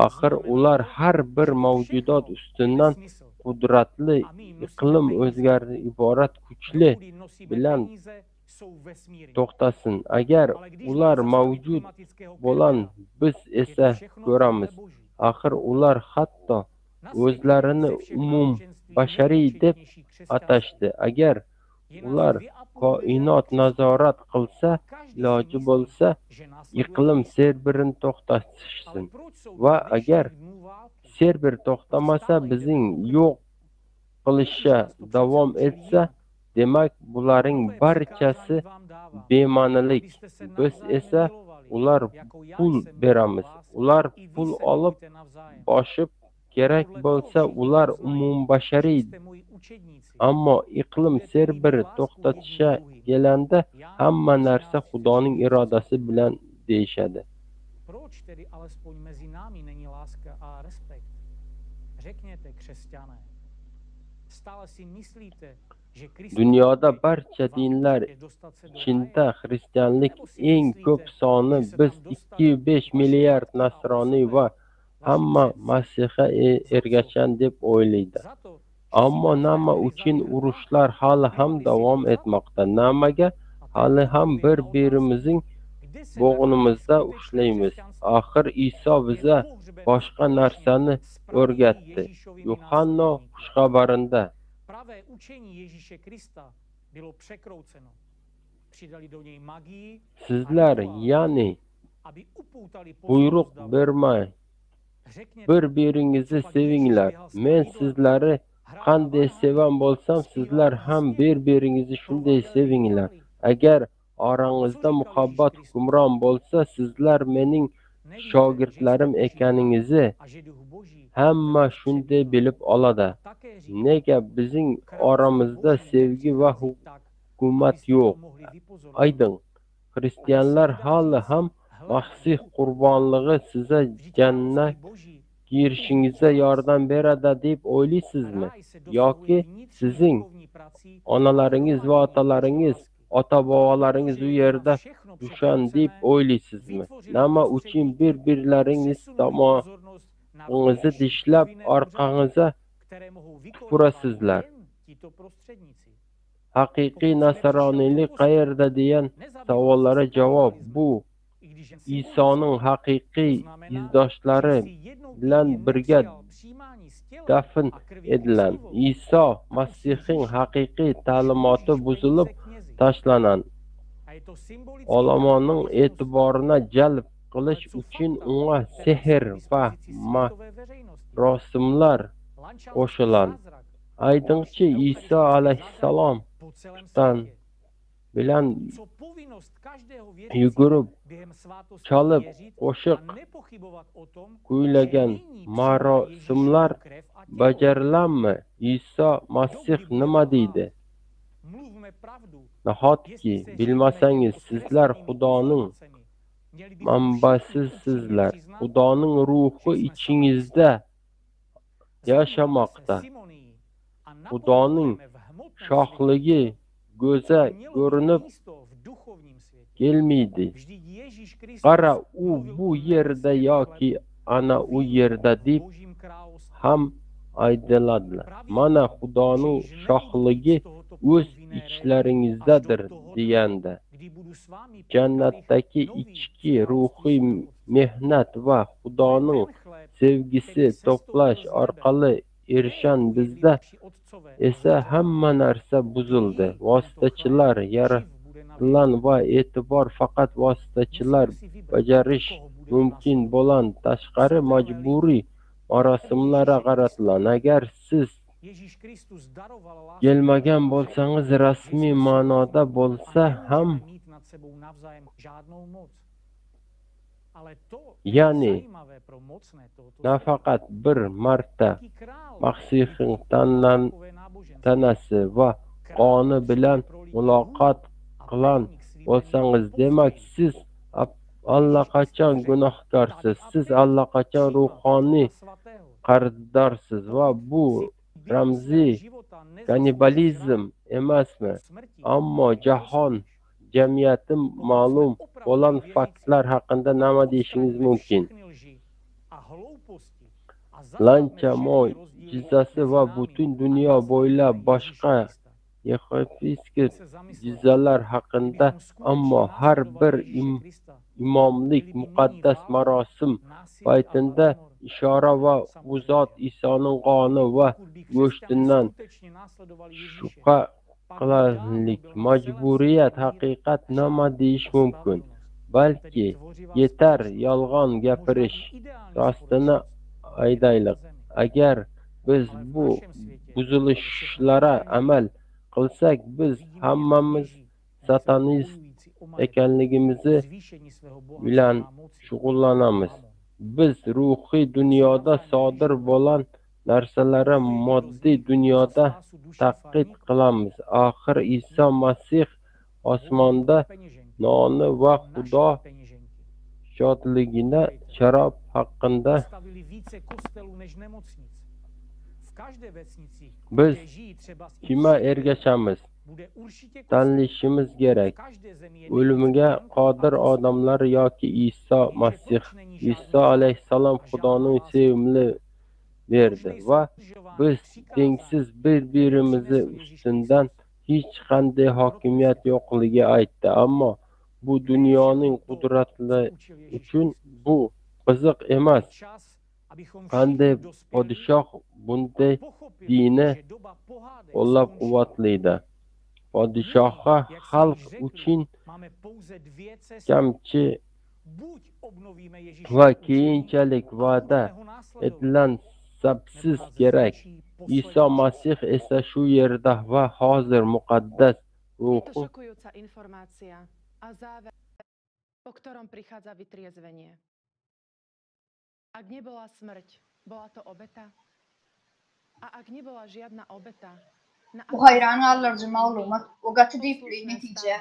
Axir ular har bir mavjudot ustidan qudratli, iqlim o'zgarishdan iborat kuchli bilan to'xtasin. Agar ular mavjud bo'lan, biz esa ko'ramiz. Axir ular hatto o'zlarini umum bashariy deb atashdi. Agar ular koinot nazorat qilsa, iloji bo'lsa, iqlim serberini to'xtatishsin. Va agar serber to'xtamasa, bizning yo'q qilishga davom etsa, demak bularning barchasi bema'nilik. Biz esa ular pul beramiz. Ular pul olib boshib kerak bo'lsa, ular umumbashariy. Ammo iqlim serberi to'xtatishga kelganda hamma narsa Xudoning irodasi bilan deyishadi. Proč tedy alespoň mezi námi není láska a respekt? Řekněte, křesťané. Stále si myslíte, Dunyoda barcha dinlar ichida xristianlik eng ko'p soni biz 2,5 milliard nasroniy va hamma Masihga ergashan deb o'ylaydi. Ammo nima uchun urushlar hali ham davom etmoqda? Nimaga hali ham bir-birimizning bo'g'nimizda ushlaymiz? Axir Iso biza boshqa narsani o'rgatdi. Yuhanna xushxabarida Pravé učení Ježíše Krista bylo překrouceno. Přidali do něj magii, sizlar, ya'ni buyruq bermay bir-biringizni sevinglar. Men sizlarni qanday sevan bo'lsam, sizlar ham bir-biringizni shunday sevinglar. Agar orangizda muhabbat hukmron bo'lsa, sizlar mening shogirdlarim ekaningizni hamma shunday bilib oladi. Nega bizning oramizda sevgi va hukumat yo'q? Ayting, xristianlar hali ham Masih qurbonligi sizga jannat kirishingizga yordam beradi deb o'ylaysizmi? Yoki sizning onalaringiz va otalaringiz, ota-bobolaringiz u yerda dushan deb o'ylaysizmi? Nima uchun bir-birlaringiz tomog'ingizni tishlab orqangizga tupurasizlar? Haqiqiy nasroniylik qayerda degan savollarga javob bu Isoning haqiqiy izdoshlari bilan birga dafn edilan. Iso Masihning haqiqiy ta'limoti buzilib tashlanan. Olomonning e'tiborini jalb qilish uchun unga sehr va marosimlar qo'shilan. Aytingchi, Iso alayhissalom tutan bilan yugurib, chalib, qo'shiq kuylagan marosimlar bajarilanmi? Iso Masih nima deydi? Nahotki bilmasangiz, sizlar Xudoning manbasisizlar. Xudoning ruhi ichingizda yashamoqda. Xudoning shohligi ko'zga ko'rinib kelmaydi. Qara, u bu yerda yoki ana u yerda deb ham aytiladilar. Mana Xudoning shohligi o'z ichlaringizdadir deganda. Jannatdagi ichki ruhiy mehnat va Xudoning sevgisi to'plash orqali erishan bizda esa hamma narsa buzildi. Vositachilar yaratilan va e'tibor faqat vositachilar bajarish mumkin bo'lgan tashqari majburiy marosimlarga qaratilgan. Agar siz kelmagan bo'lsangiz, rasmiy ma'noda bo'lsa ham, ya'ni nafaqat bir marta Masihning tanasi va qoni bilan muloqot qilgan bo'lsangiz, demak siz allaqachon gunohkorsiz. Siz allaqachon ruhoniy qarzdorsiz va bu ramziy kannibalizm emasmi? Ammo jahon jamiyati ma'lum bo'lgan faktlar haqida nima deyishingiz mumkin? Lancha mo'jizasi va butun dunyo bo'ylab boshqa yehoviy jizalar haqida, ammo har bir imomlik muqaddas marosim paytida ishora va u zot Isoning qoni va go'shtidan shubha qilinlik majburiyat haqiqat nima deyish mumkin? Balki yetar yolg'on gapirish, rostini aytaylik. Agar biz bu buzilishlara amal qilsak, biz hammamiz satanist ekanligimizni bilan shug'ullanamiz. Biz ruhiy dunyoda sodir bo'lgan narsalarni moddiy dunyoda taqlid qilamiz. Axir Iso Masih osmonda noni va Xudo shodligini sharob haqida Biz kime ergeşemiz? Tanlışımız gerek. Ölümüge kadir adamlar yoki İsa Masih. İsa aleyhisselam Xudoning sevimli verdi ve biz tengsiz birbirimizi üstünden hiç qanday hakimiyet yo'qligi aytdi. Ammo bu dunyoning qudratli uchun bu qiziq emas. Qanday podshoh bunday dini qo'llab-quvvatlaydi? Podshohga xalq uchun kamchi va keyinchalik va'da etilgan sabsiz kerak. İsa Masih esa shu yerda va hozir muqaddas ruhu Šokujúca informácia a záver, po ktorom prichádza vytriezvenie. Ak nebola smrť, bola to obeta? A ak nebola žiadna obeta, Bu hayran alıcı malumat o gatı deyipli netice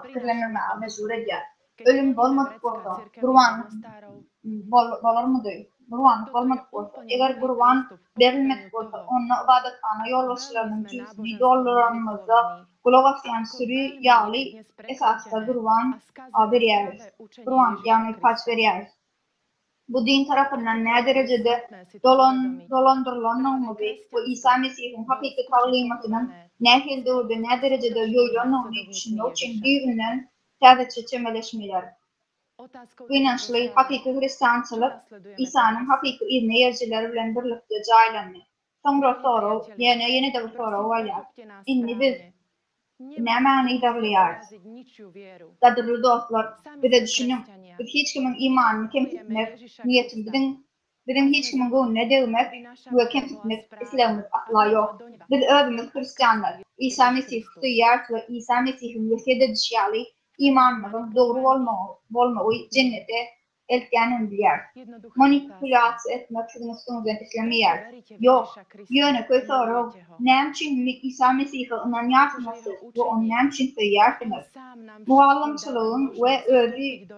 fikirlenirme mezur eder. Ölüm olmadık olsa, kurbanlık bolar mı değil? Kurbanlık olmadık olsa, eğer kurban verilmedik olsa, onunla ibadethane yolbaşçılarının cüzünü doldurmamızda kulak asyan sürü yağlı esasda kurban veriyeriz. Kurban yani kaç veriyeriz. Bu din tarafından ne derecede dolandırılanmadı, bu İsa Mesih'in hakiki talimatının ne hilde ne derecede yoylanmadığı düşünüyor için birbirinden təzə çeçemeleşmeler. İnançlı, hakiki Hristiyançılık, İsa'nın hakiki irneyercileri bilen birlikte caylandı. Sonra soru, yeni de soru var. İnni biz ne mani davlıyarız? Kadırlı dostlar, bir de düşünün, biz hiç kimin imanını kemsitmek, niyetim, bizim hiç kimin gönlüne devmek ve kemsitmek İslam'ımız asla yok. Biz özümüz Hristiyanlar, İsa Mesih tutuyoruz ve İsa Mesih'in vesile dışarı imanımızın doğru olmayı cennete eltkenin bilir. Manipülasyon etmek sizin İslamiyet. Yok, yöne köy soru, nem için İsa Mesih'e inanıyorsunuz ve onu nem için seviyorsunuz. Muallimçılığın ve özü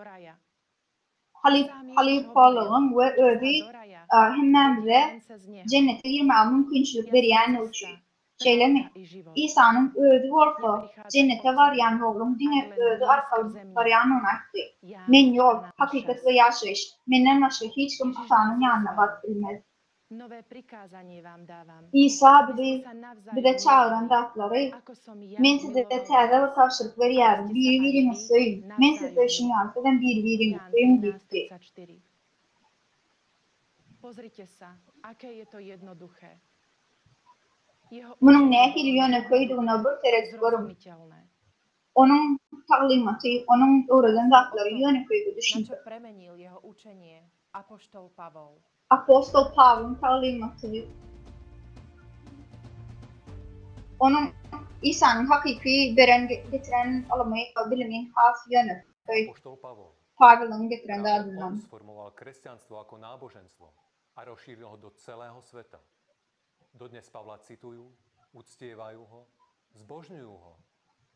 halifalığın ve özü hemen bize cennete girme mümkünçülük veren için. Şeylemi, İsa'nın özü olsa cennete varayan yolun dine özü arkalı varayan onaktı. Men yol, hakikat ve yaşayış, menden başka hiç kim İsa'nın yanına bakılmaz. İsa bize çağıran dağları, men size təzə ve tavşırık veriyorum, bir-biriniz söyün, men size işin yansıdan bir-biriniz söyün gitti. Bunun ne hilyonu koyduğuna bir tereddüt varım. Onun talimatı, onun uğradan dağları yönü koyduğu düşündü. Apostol Pavl'ın talimatı, onun İsa'nın hakiki getiren alamayı bilimin has yönü. Pavl'ın getiren de adından. Sformuloval kresťanstvo ako náboženstvo a rozšíril ho do celého sveta. Dodnes Pavla citujú, uctievajú ho, zbožňujú ho.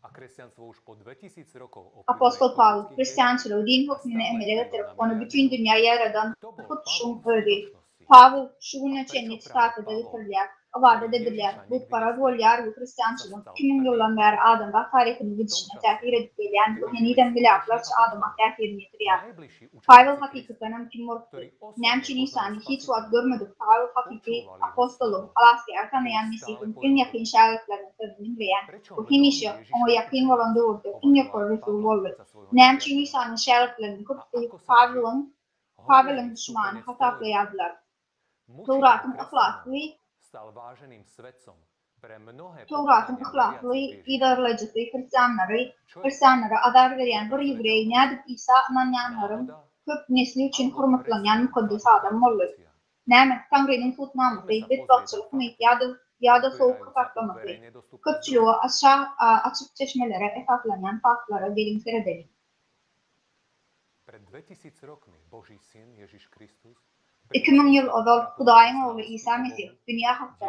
A kresťanstvo už po 2000 rokov Apostol Paul, Hristiyançılığı din hükmüne emire getirip onu bütün dünyaya yaradan kutuşun öğretti. Pavel şuğuna çenli çıkartıda getirdiler. Avada dediler, bu parazollar ve Hristiyançılığın kimin yoldan beri adamda tarihinin gidişine tehir edip gelen bu yeniden bilaklar adama tehirini getiriyor. Pavel hakikaten kim oldu? Nemçin İsa'nı hiç vaat görmedik. Pavel hakiki apostolun, Alaska'ya tanıyan Mesih'in en yakın şahitlerini tanımlayan, bu kim işi ona yakın olan doğurdu, en yakın Resul oldu. Nemçin İsa'nın şahitlerini kutlayıp Pavel'in düşmanı hataplayadılar. Tevrat'ın ahlaklı idarlayıcısı Hristiyanlara adar veren bir yüreği nedip İsa inanyanların köp nesli için hürmetlanan mukaddes adam oldu. Näme Tanrı'nın tutmaması, bedbahtçılık mı ya da soğuk kapatlaması, köpçülüğü aşağı açık çeşmelere esaslanan faktlara gelimser edelim. Pred 2000 rokmi Boží syn Ježiš Kristus 2000 yıl oğul Hudayın oğlu İsa Mesih dünya hakkı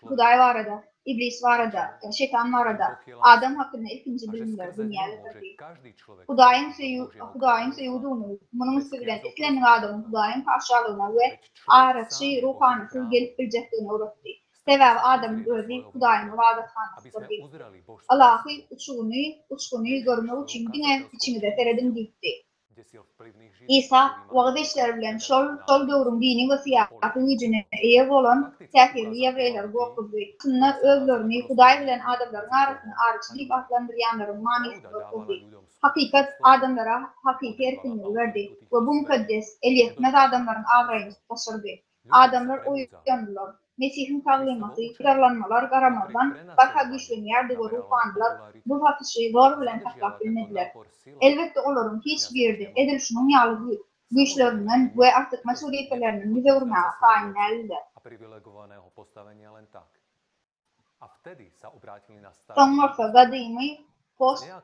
Huday var eda İblis var da, şeytan var da. Adam hakkında ikinci bilimler dünyada tabii. Hudayın sevduğunu, bunun üstünden ikilenin adamın Hudayın aşağılığına ve araçı ruhanisi gelip bilecekliğine uğrattı. Sebep Adam'ın özü Hudayın vadathanasıdır gitti. Allah'ı uçkunu görmek için yine içinde teredim gitti. İsa vaqt işler bilen şol doğrum dini ve siyasatı gücüne eye bolan tehirli yevreyler goquzdu. Şunlar özlerini Huday bilen adamların arasını arıçılık adlandıryanların manisi goquzdu. Hakikat adamlara hakiki erkinliği verdi ve bu mukaddes el yetmez adamların avrayını taşırdı. Adamlar uyandılar. Mesih'in tavlimatı, yararlanmalar qaramazdan barha güçlüğünü yerdi ve ruhandılar. Bu hatışı zor bilen taklak bilmediler. Elbette onların hiçbir edilişinin yalnız güçlerinden ve artık mesuliyetlerinin bize vurmaya fainlerdi. Sonrası gadimi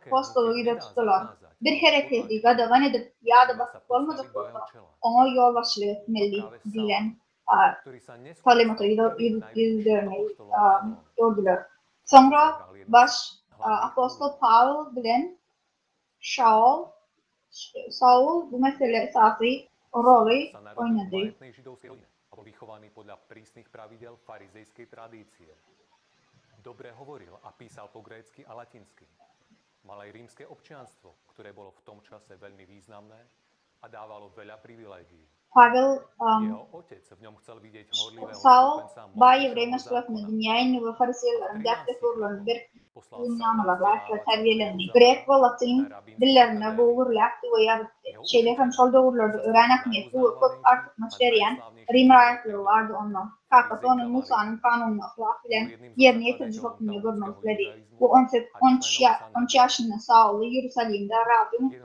postoluğuyla tuttular. Bir hareketi gadavan edip yağda basıp olmadık olsa ona yol başlığı etmeli diyen talimatı yüzlerine gördüler. Sonra Apostol Paul bilen Saul bu mesele esası rolü oynadı. Vychovaný podľa prísnych pravidel farizejskej tradície. Dobre hovoril a písal po grécky a latinsky. Mal aj rímske občianstvo, ktoré bolo v tom čase veľmi významné a dávalo veľa privilégií. Jeho otec v ňom chcel vidieť horlivého stúpenca Bayi vreme suatını dünyanın ve farisilerin dertte sorularını bir dünyanılarla terbiyelerini. Grek ve Latin dillerine boğurlaktı ve yarattı. Şeylerin sol doğrularda öğrenek niyeti ve kod artık maçlayan Rim ayakları vardı ondan. Fakat onun Musa'nın kanununu ahlak bilen yerine yetirici hükmünü görmezleri. Bu 13 yaşında Saul'u Yeruşalim'de Rabbin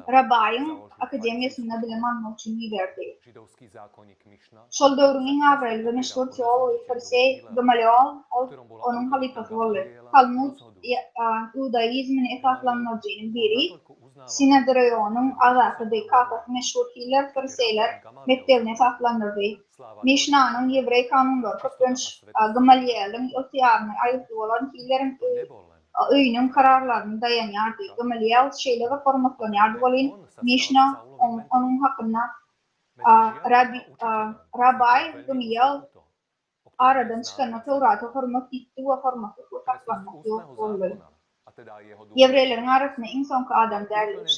Rabbayın akademiyasında bilim almak için verdi. Sol doğrunun Avril ve meşhur teolog ve farisey Gamaliel onun halifası oldu. Talmud, Judaizmin esaslanmacının biri, Sinedrion'un azakıdı kakası meşhur hiler fariseyler mektebine esaslandırdı. Mishna'nın Yevrey kanunları kutlanış Gamaliel'in ihtiyarına ayıplı olan hilerin öğünün kararlarını dayanyardı. Gamaliel şeylere formatlanyardı. Valin Mishnah onun hakkında Rabbi Gamaliel aradan çıkan Tevrat'a format gitti ve formatı saklanmak yok oldu. Yevreylerin arasında en sonki adam derli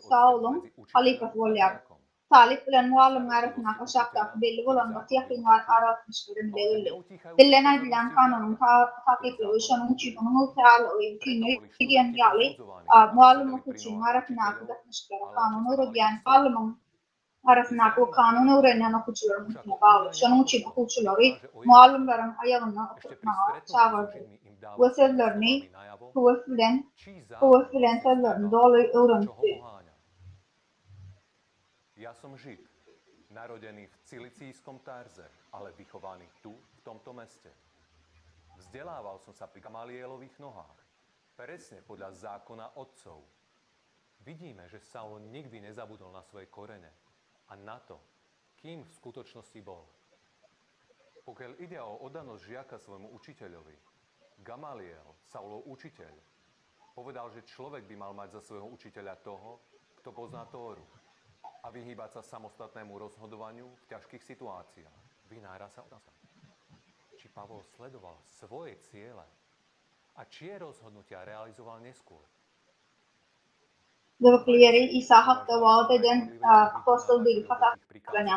Saul'un halifası olacak. Talip bilen muallim arasında kaşaktaki belli olan batiyakın arasmışları belirli. Dillen edilen kanunun takipleri şunun için onun ülkelerle uyumkünü gidiyen yali muallim için arasında akıdatmışları kanunu öğrediyen muallimin arasında o kanunu öğrenen okucuların hükmüne bağlı. Şunun için okucuları muallimlerin ayağına okutmaya çağırdı. Bu sözlerini kuvvet bilen sözlerini doğru öğrenildi. Ja som Žid, narodený v Cilicijskom Tarze, ale vychovaný tu, v tomto meste. Vzdelával som sa pri Gamalielových nohách, presne podľa zákona otcov. Vidíme, že Saul nikdy nezabudol na svoje korene a na to, kým v skutočnosti bol. Pokiaľ ide o oddanosť žiaka svojmu učiteľovi, Gamaliel, Saulov učiteľ, povedal, že človek by mal mať za svojho učiteľa toho, kto pozná Tóru a vyhýbať sa samostatnému rozhodovaniu v ťažkých situáciách. Vynára sa otázka, či Pavol sledoval svoje ciele a čie rozhodnutia realizoval neskôr. Dövükleri İsa hakkı vaat eden apostol değil fakat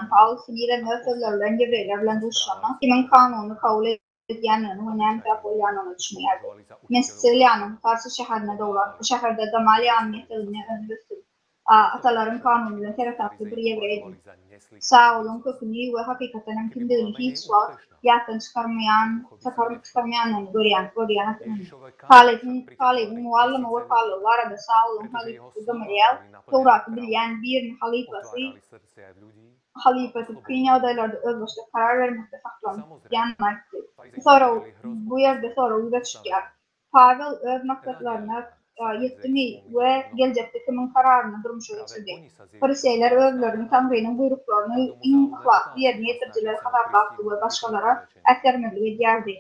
Paul sinirlen ve sözlerden Cebrail'le buluşanlar kimin kanunu kabul ediyanın ve nem tapoyanın içmeyerdi. Mesleyanın karşı şehirine doğru şehirde Gamaliel'in yeteneğini önlüstü. Ataların kanunuyla terafaklı bir yevreydi. Saul'un kökünü ve hakikatinin kimliğini hiç vaat yakın çıkarmayanın göreyen Halif'in muallımı ve kalı var adı Saul'un halifesi Gamaliel, Tevrat'ı bilen bir halifesi, halifesi kıyni adaylarda özbaşta karar vermekte saklanmaktı. Sonra bu yerde sonra uyga çıkıyor. Pavel öz maksatlarına yettimi ve gelecekteki kararını durmuş ölçüldü. Fariseyler özlerini Tanrı'nın buyruklarını en ahlaklı yerine getirdiler kadar baktı ve başkalara aktarmalı ediyordu.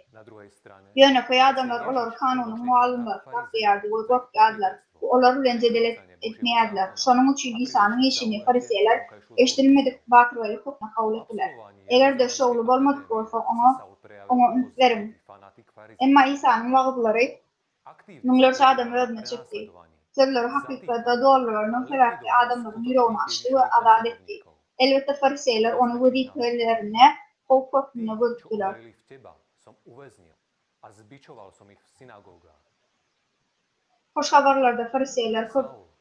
Yönököy adamlar olar kanunun muallimleri taklıyardı ve korkuyardılar. Oları rencide etmeyerdiler. Sonun için İsa'nın işini Fariseyler eşitilmedik batırıyla kokuna kabul ettiler. Eğer de şoğlu olmadık olsa onu verim. Emma İsa'nın vağıtları nunglarca adamı ödüne çıktı. Sırları hakikatte doğrularının sebepli adamların yüreğini açtı ve azat etti. Elbette Fariseyler onu bu ritüellerine korkuttuğunu gördüler. Hoş haberlerde Fariseyler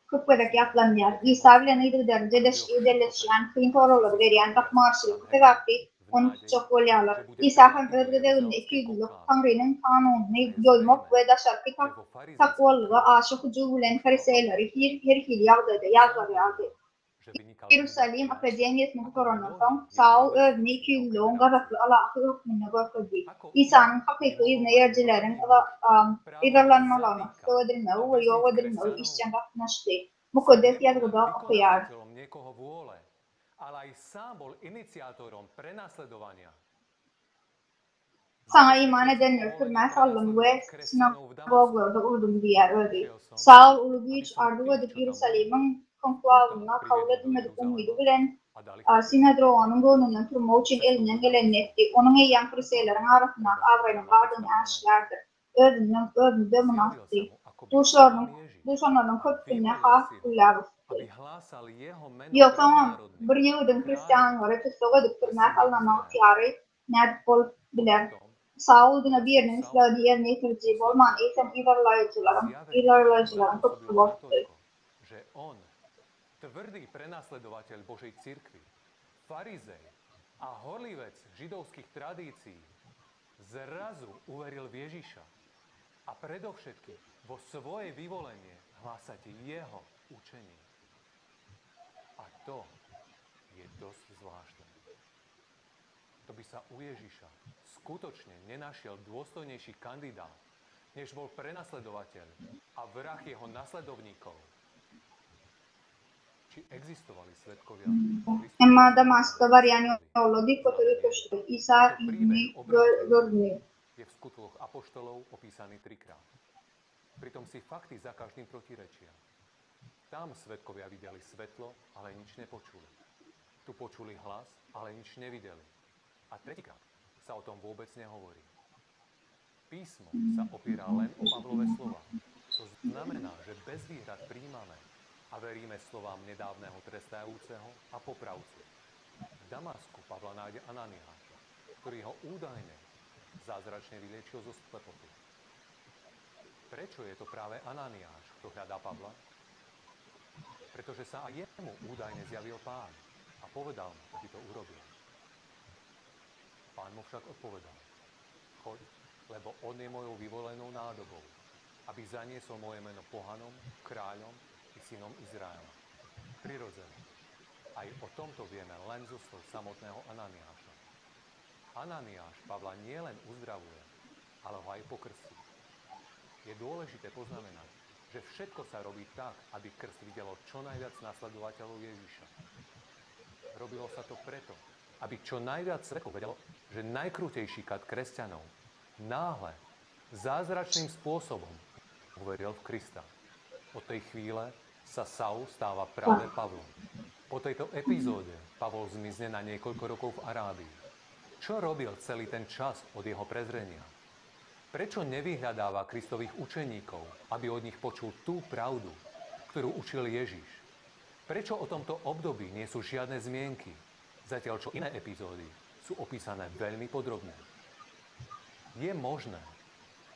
köpürek yaplanıyor. İsa bilen iyidir derecede edeleşen, kıyın doğruları veriyen bakmarşılık sebepli onu çok oluyorlar. İsa hem ödredevinde 200 yıllık Tanrı'nın kanununu yoymak ve daşarkı takvalığa aşık ucubulen Fariseyleri her hili yağdaydı, yazlarlardı. Yerusalim Akademiyası'nın koronasından Saul övünü 200 yıllık gazaklı Allah'ı hükmünü gösterdi. İsa'nın hakiki izne yercilerin idarlanmalarına söyledirilmeyi ve yol edilmeyi işçen bakmıştı. Mukaddes yazgıda okuyar. Sana iman edenler kırmaya saldım ve sinagoglarda urdum diye öldü. Saul ulu güç ardı edip Yerusalim'in konklavına kabul edilmedik umudu bilen Sinedron'un gönlünden turma için elinden geleni etti. Onun eyyem Fariseylerin arasından Avray'ın vardığını aşılardı. Ödünde münastı. Duşanların köpkününe has kullarıstı. Yok tamam, bir Yahudin Hristiyanları tüstü edip kırmaya sallanma ihtiyarı net bol bilen. Saul dina birinin İslam'ı yerine getireceği olman eğitim ilerleyicilerin köpkü bozdu. Tvrdý prenasledovateľ Božej cirkvi, farizej a horlivec židovských tradícií zrazu uveril v Ježiša a predovšetkým vo svoje vyvolenie hlásate jeho učenie. A to je dosť zvláštne. To by sa u Ježiša skutočne nenašiel dôstojnejší kandidát, než bol prenasledovateľ a vrah jeho nasledovníkov. Emma Damask'ta varyan yolladı, fotoğrafı koştu. İsa izini gördü. Je v skutkoch apoštolov opísaný 3-krát. Pritom si fakty za každým protirečia. Tam svedkovia videli svetlo, ale nič nepočuli. Tu počuli hlas, ale nič nevideli. A 3-krát sa o tom vôbec nehovorí. Písmo sa opiera len o Pavlové slova. To znamená, že bez výhrad príjmame a veríme slovám nedávneho trestajúceho a popravcu. V Damasku Pavla nájde Ananiáša, ktorý ho údajne zázračne vyliečil zo slepoty. Prečo je to práve Ananiáš, kto hľadá Pavla? Pretože sa aj jemu údajne zjavil Pán a povedal mu, aby to urobil. Pán mu však odpovedal: choď, lebo on je mojou vyvolenou nádobou, aby zaniesol moje meno pohanom, kráľom i synom Izraela. Prirodzene. Aj o tomto vieme len zo slov samotného Ananiáša. Ananiáš Pavla nielen uzdravuje, ale ho aj pokrstí. Je dôležité poznamenať, že všetko sa robí tak, aby krst videlo čo najviac nasledovateľov Ježiša. Robilo sa to preto, aby čo najviac svetov vedelo, že najkrutejší kat kresťanov náhle, zázračným spôsobom uveril v Krista. Od tej chvíle sa Saul stáva práve Pavlom. Po tejto epizóde Pavol zmizne na niekoľko rokov v Arábii. Čo robil celý ten čas od jeho prezrenia? Prečo nevyhľadáva Kristových učeníkov, aby od nich počul tú pravdu, ktorú učil Ježiš? Prečo o tomto období nie sú žiadne zmienky, zatiaľ čo iné epizódy sú opísané veľmi podrobne? Je možné,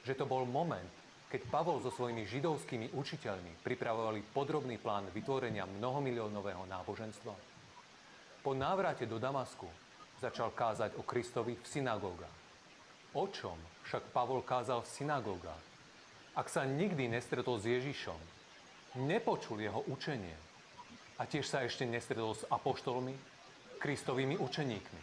že to bol moment, keď Pavol so svojimi židovskými učiteľmi pripravovali podrobný plán vytvorenia mnohomiliónového náboženstva? Po návrate do Damasku začal kázať o Kristovi v synagógach. O čom však Pavol kázal v synagógach? Ak sa nikdy nestretol s Ježišom, nepočul jeho učenie a tiež sa ešte nestretol s apoštolmi, Kristovými učeníkmi.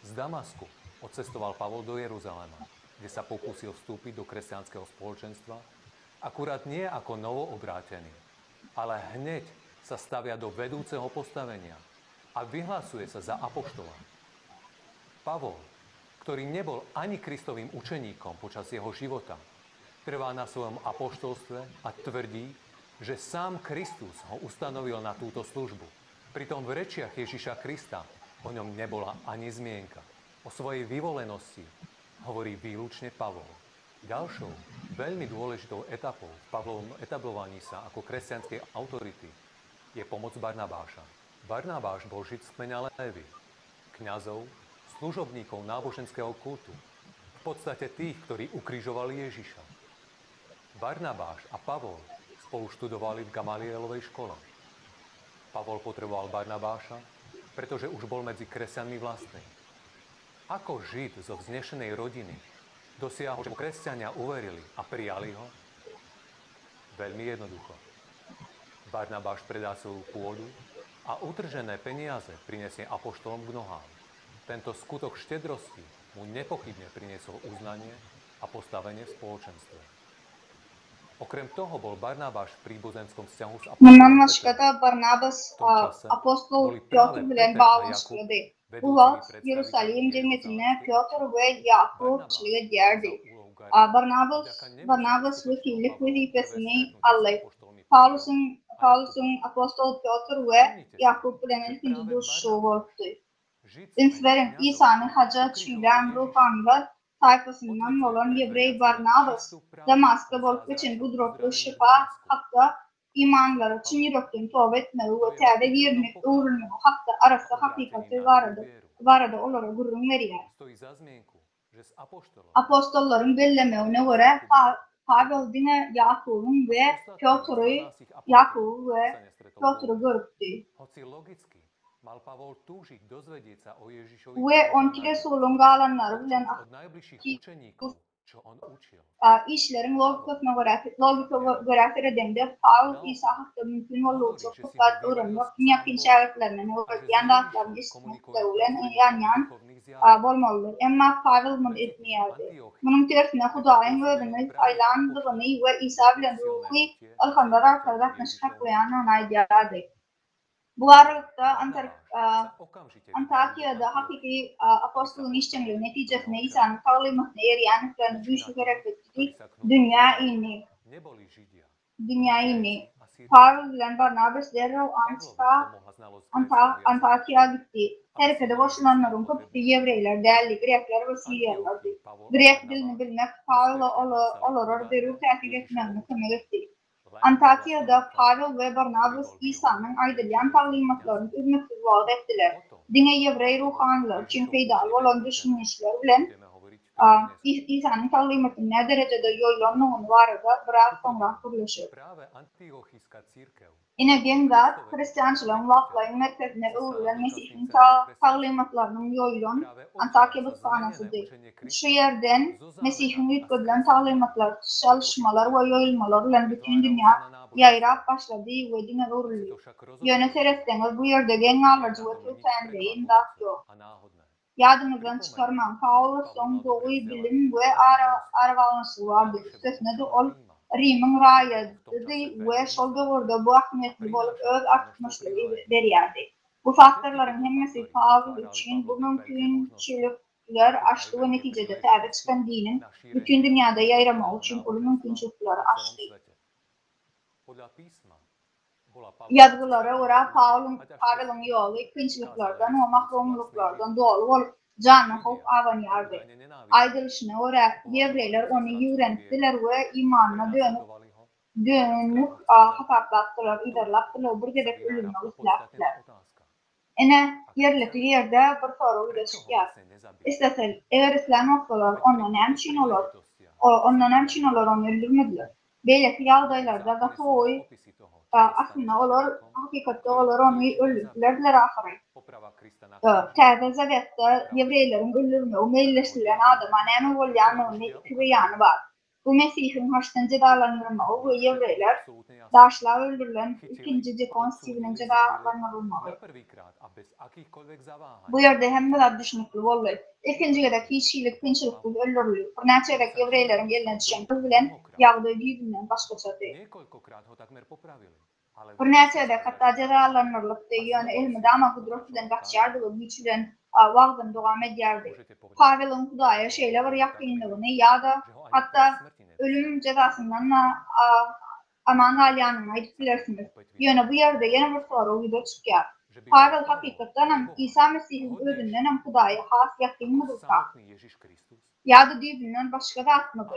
Z Damasku odcestoval Pavol do Jeruzalema, kde sa pokúsil vstúpiť do kresťanského spoločenstva a Akurát nie ako novoobrátený, ale hneď sa stavia do vedúceho postavenia a vyhlasuje sa za apoštola. Pavol, ktorý nebol ani Kristovým učeníkom počas jeho života, trvá na svojom apoštolstve a tvrdí, že sám Kristus ho ustanovil na túto službu. Pritom v rečiach Ježiša Krista o ňom nebola ani zmienka. O svojej vyvolenosti hovorí výlučne Pavol. Ďalšou veľmi dôležitou etapou v Pavlovom etablovaní sa ako kresťanskej autority je pomoc Barnabáša. Barnabáš bol žid z kmeňa Lévy, kňazov, služobníkov náboženského kultu, v podstate tých, ktorí ukrižovali Ježiša. Barnabáš a Pavol spolu študovali v Gamalielovej škole. Pavol potreboval Barnabáša, pretože už bol medzi kresťanmi vlastný. Ako žid zo vznešenej rodiny dosiahol, že mu kresťania uverili a prijali ho? Veľmi jednoducho. Barnabáš predá svoju pôdu a utržené peniaze prinesie apoštolom k nohám. Tento skutok štedrosti mu nepochybne priniesol uznanie a postavenie v spoločenstve. Okrem toho bol Barnabáš v príbuzenskom vzťahu s apoštolom Barnabas apostol Piotr bilen bağlanıştırdı. Bu vaxt Yerusalim cemiyetine Piotr ve Yakupçılığı geldi. Barnabas vekillik vazifesini aldı. Paulus'un apostol Piotr ve Yakup bilen ikinci duruşu oldu. Ünsverin İsa'nın hacca çiğden ruhanlar tayfasından olan Yevrey Barnabas, Damask'a bolup geçen bu droplu şifa hatta imanları için yürekten tövbe etmeyi ve tevbe girmek uğrunu hatta arası hakikati varada olarak gururun veriyor. Apostolların bellemeğine göre Pavel dine Yakup'un ve Piotr'u görüktü. Ve on kire solunga alanları bilen işlerin logikografi redemde Paul İsa hakkında mümkün olduğu fakat öğrenmek yakın şahitlerinin öğretiyen dağıtlarını istemekle olan yan bolmalıdır. Ama Pavel bunu etmeyerdi. Bunun tersine Hudayın öğrenip aylandığını ve İsa bilen ruhi alkanlar arkadaşlar nışkak koyan onayladı. Bu aralıkta Antakya'da hakiki apostolun işçiliği neticesinde İsa'nın talimatına eriyenliklerini güçlü gerektirdiği dünya ini. Pavel ile Barnabas derhal Antakya'ya gitti. Her ülkede boşananların koptu Yevreyler, değerli Grekler ve Siryalılardı. Grek dilini bilmek Pavel'a olur bir tehdit etmemini kömek etti. Antakya'da Pavel ve Barnabas İsa'nın aydınlayan talimatlarını ürmeksiz vaat ettiler. Dine Yevrey ruhanlar için faydalı olan düşünmüşler bilen İsa'nın talimatının ne derecede yoylanlığını vardı bırak sonra kuruluşu. Yine gendat Hristiyançılığın vaklayın merkezine uğrayan Mesih'in talimatlarının yoylan Antakya bıtkanasıdır. Şu yerden Mesih'in yükledilen talimatlar, çalışmalar ve yoyulmalarla bütün dünya yayrap başladı ve dine uğruluyor. Yöneterseniz bu yerde gengalarcı ve tütendeyin dağıt yok. Yadınızdan çıkarman Paulus'un doğu bilim ve aravalması vardır. Sözüne de ol Rim'in rayadıdı ve şolda orada bu ahmetli bolup öz artmışlığı veriyordu. Bu faktörlerin hemmesi Pavel için bu mümkünçülükler açtı ve neticede tabi çıkan dinin bütün dünyada yayrama için o mümkünçülükleri açtı. Yazgılara göre Pavel'in yolu kınçılıklardan ve mahrumluklardan dolu olup canı hop avanyardı. Aydılışına göre Yevreyler onu yürenettiler ve imanına dönüp hataplattılar, idarlattılar, bir gerek ölümüne ıslaktılar. Ene yerlikli yerde bir soru ile çıkıyor. İstesel, eğer İslam olsalar ondan emçin olur onu öldürmediler. Böyleki yağdaylarda da soğuy aslında olur, hakikatte olur onu öldürdüler ahire. Təzə Zavətdə Yevreylərin öldürülməyi meyilləşdirilən adama nəmi olyanlığının iki beyanı var. Bu Mesih'in haçtan cedalandırılmağı ve Yevreyler daşla öldürülen ikinci Cekon Steven'in cedalandırılmağı. Bu yerde hem de düşünüklü oldu. İkinci gedek hiçilik pinçilikli öldürülü. Örneğin Yevreylerin eline düşen bilen yağdığı düğünden başka çadı. Örneğin hatta cedalandırılıp yani ilmide ama kudretinden kaçardı ve güçlen vağdın devam ediyordu. Pavel'ın Hudaya şeyle var yakınlığını ya da hatta ölüm cezasından aman alyanına ayıp bilirsiniz. Yani bu yerde yeni bir soru video çıkıyor. Pavel hakikaten İsa Mesih'in özünden Hudaya has yakınlığı ya da düğünden başka da atmadı.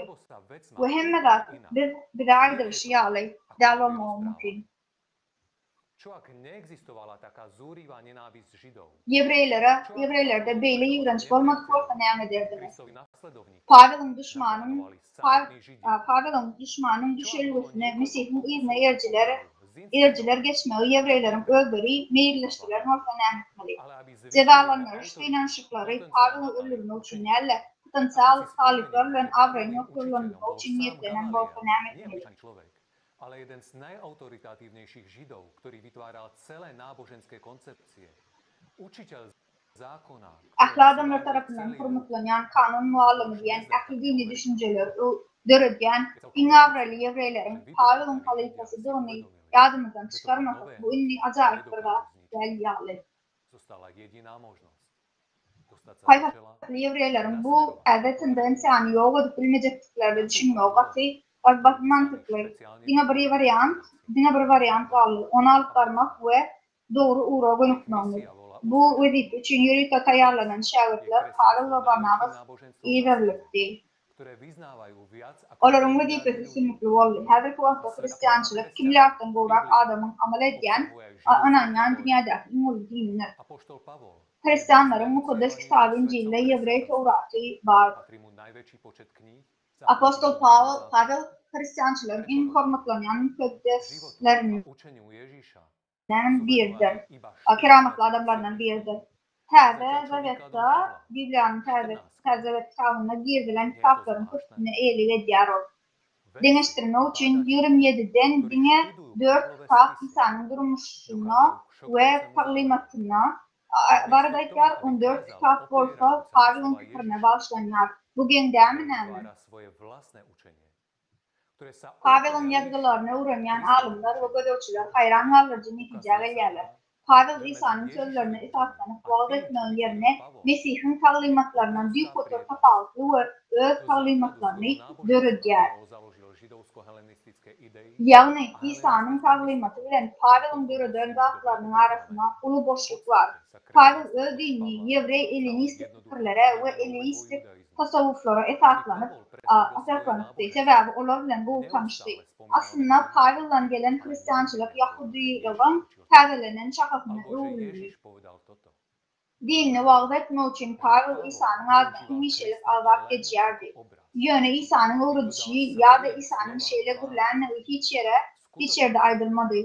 Ve hem de biz bir aydırışı yağlayıp değerli olmağı mümkün. Yevreylerde böyle iğrenç olmadık olsa ne ederdiniz? Pavel'ın düşmanın düşürülmesine Mesih'in izne erciler geçmeyi Yevreylerin öldürüğü meyilleştiler olsa ne etmeli? Cedalanır, inançlıkları Pavel'ın ölürünü için elle potansiyel taliplerle avreyn yokturlarını için niyetlenen olsa ne etmeli? Ale jeden z najautoritatívnejších Židov, ktorý vytváral celé náboženské koncepcie. Učiteľ zákona. Akli adamlar tarafından kurumlanan kanun muallimi diyen akli dini düşünceler dörügen inavralı Yevreylerin Pavel'ın halifası donu yadımızdan çıkarmasak bu inni acayip bir gelyalı. Hayfatlı Yevreylerin bu adetinde insanı yoga bilmeyeceklikleri düşünmüyor. Bak mantıklı. Dine bir varyant aldı. Onu alıp varmak ve doğru uğrağı unutmalı. Bu vazife için yürüyüte ayarlanan şahitler Pavel ve Barnabas iyi verildi. Onların vazifesi sümüklü oldu. Her vakti Hristiyançılık kimlerden doğrak adamın amal ediyen, ananyan dünyadaki ulu dinler. Hristiyanların mukaddes kitabı İncil'le Yevrey Tevrat'ı var. Apostol Pavel Hristiyançılığın en hormatlanan mükaddeslerinin biridir. Kerametli adamlarından biridir. Terze Zavet'te, Biblia'nın Terze kitabına girdilen kitapların kısmını eğili ve diyar oldu. Deneştirme için 27'den dine 4 kitap İsa'nın durmuşuna ve talimatına varadayken 14 kitap olsa Pavel'ın fikrine başlanıyor. Bugün demin hemen. Pavel'ın yazgılarını öğrenen alimler ve gözölçüler hayran kalıcı neticeye gelirler. Pavel İsa'nın sözlerine esaslanıp vaaz etmenin yerine Mesih'in talimatlarından büyük fotoğraf aldı ve öz talimatlarını dörüdüyer. Yani İsa'nın talimatı ile Pavel'ın dörüdüğün zatlarının arasında ulu boşluk var. Pavel öz dini, Yevrey Helenistik fikirlere ve Helenistik tasavvuflara esaslanıp sebebi olabilir bu tanıştı. Aslında Pavel'dan gelen Hristiyançılık Yahudilerin terdelenen şakasına uğruyor. Dinini vaaz etmek için Pavel İsa'nın adına mişelik aldak geçerdi. Yani İsa'nın uğradışı ya da İsa'nın şeyle gürlerini hiç yerde aydırmadı.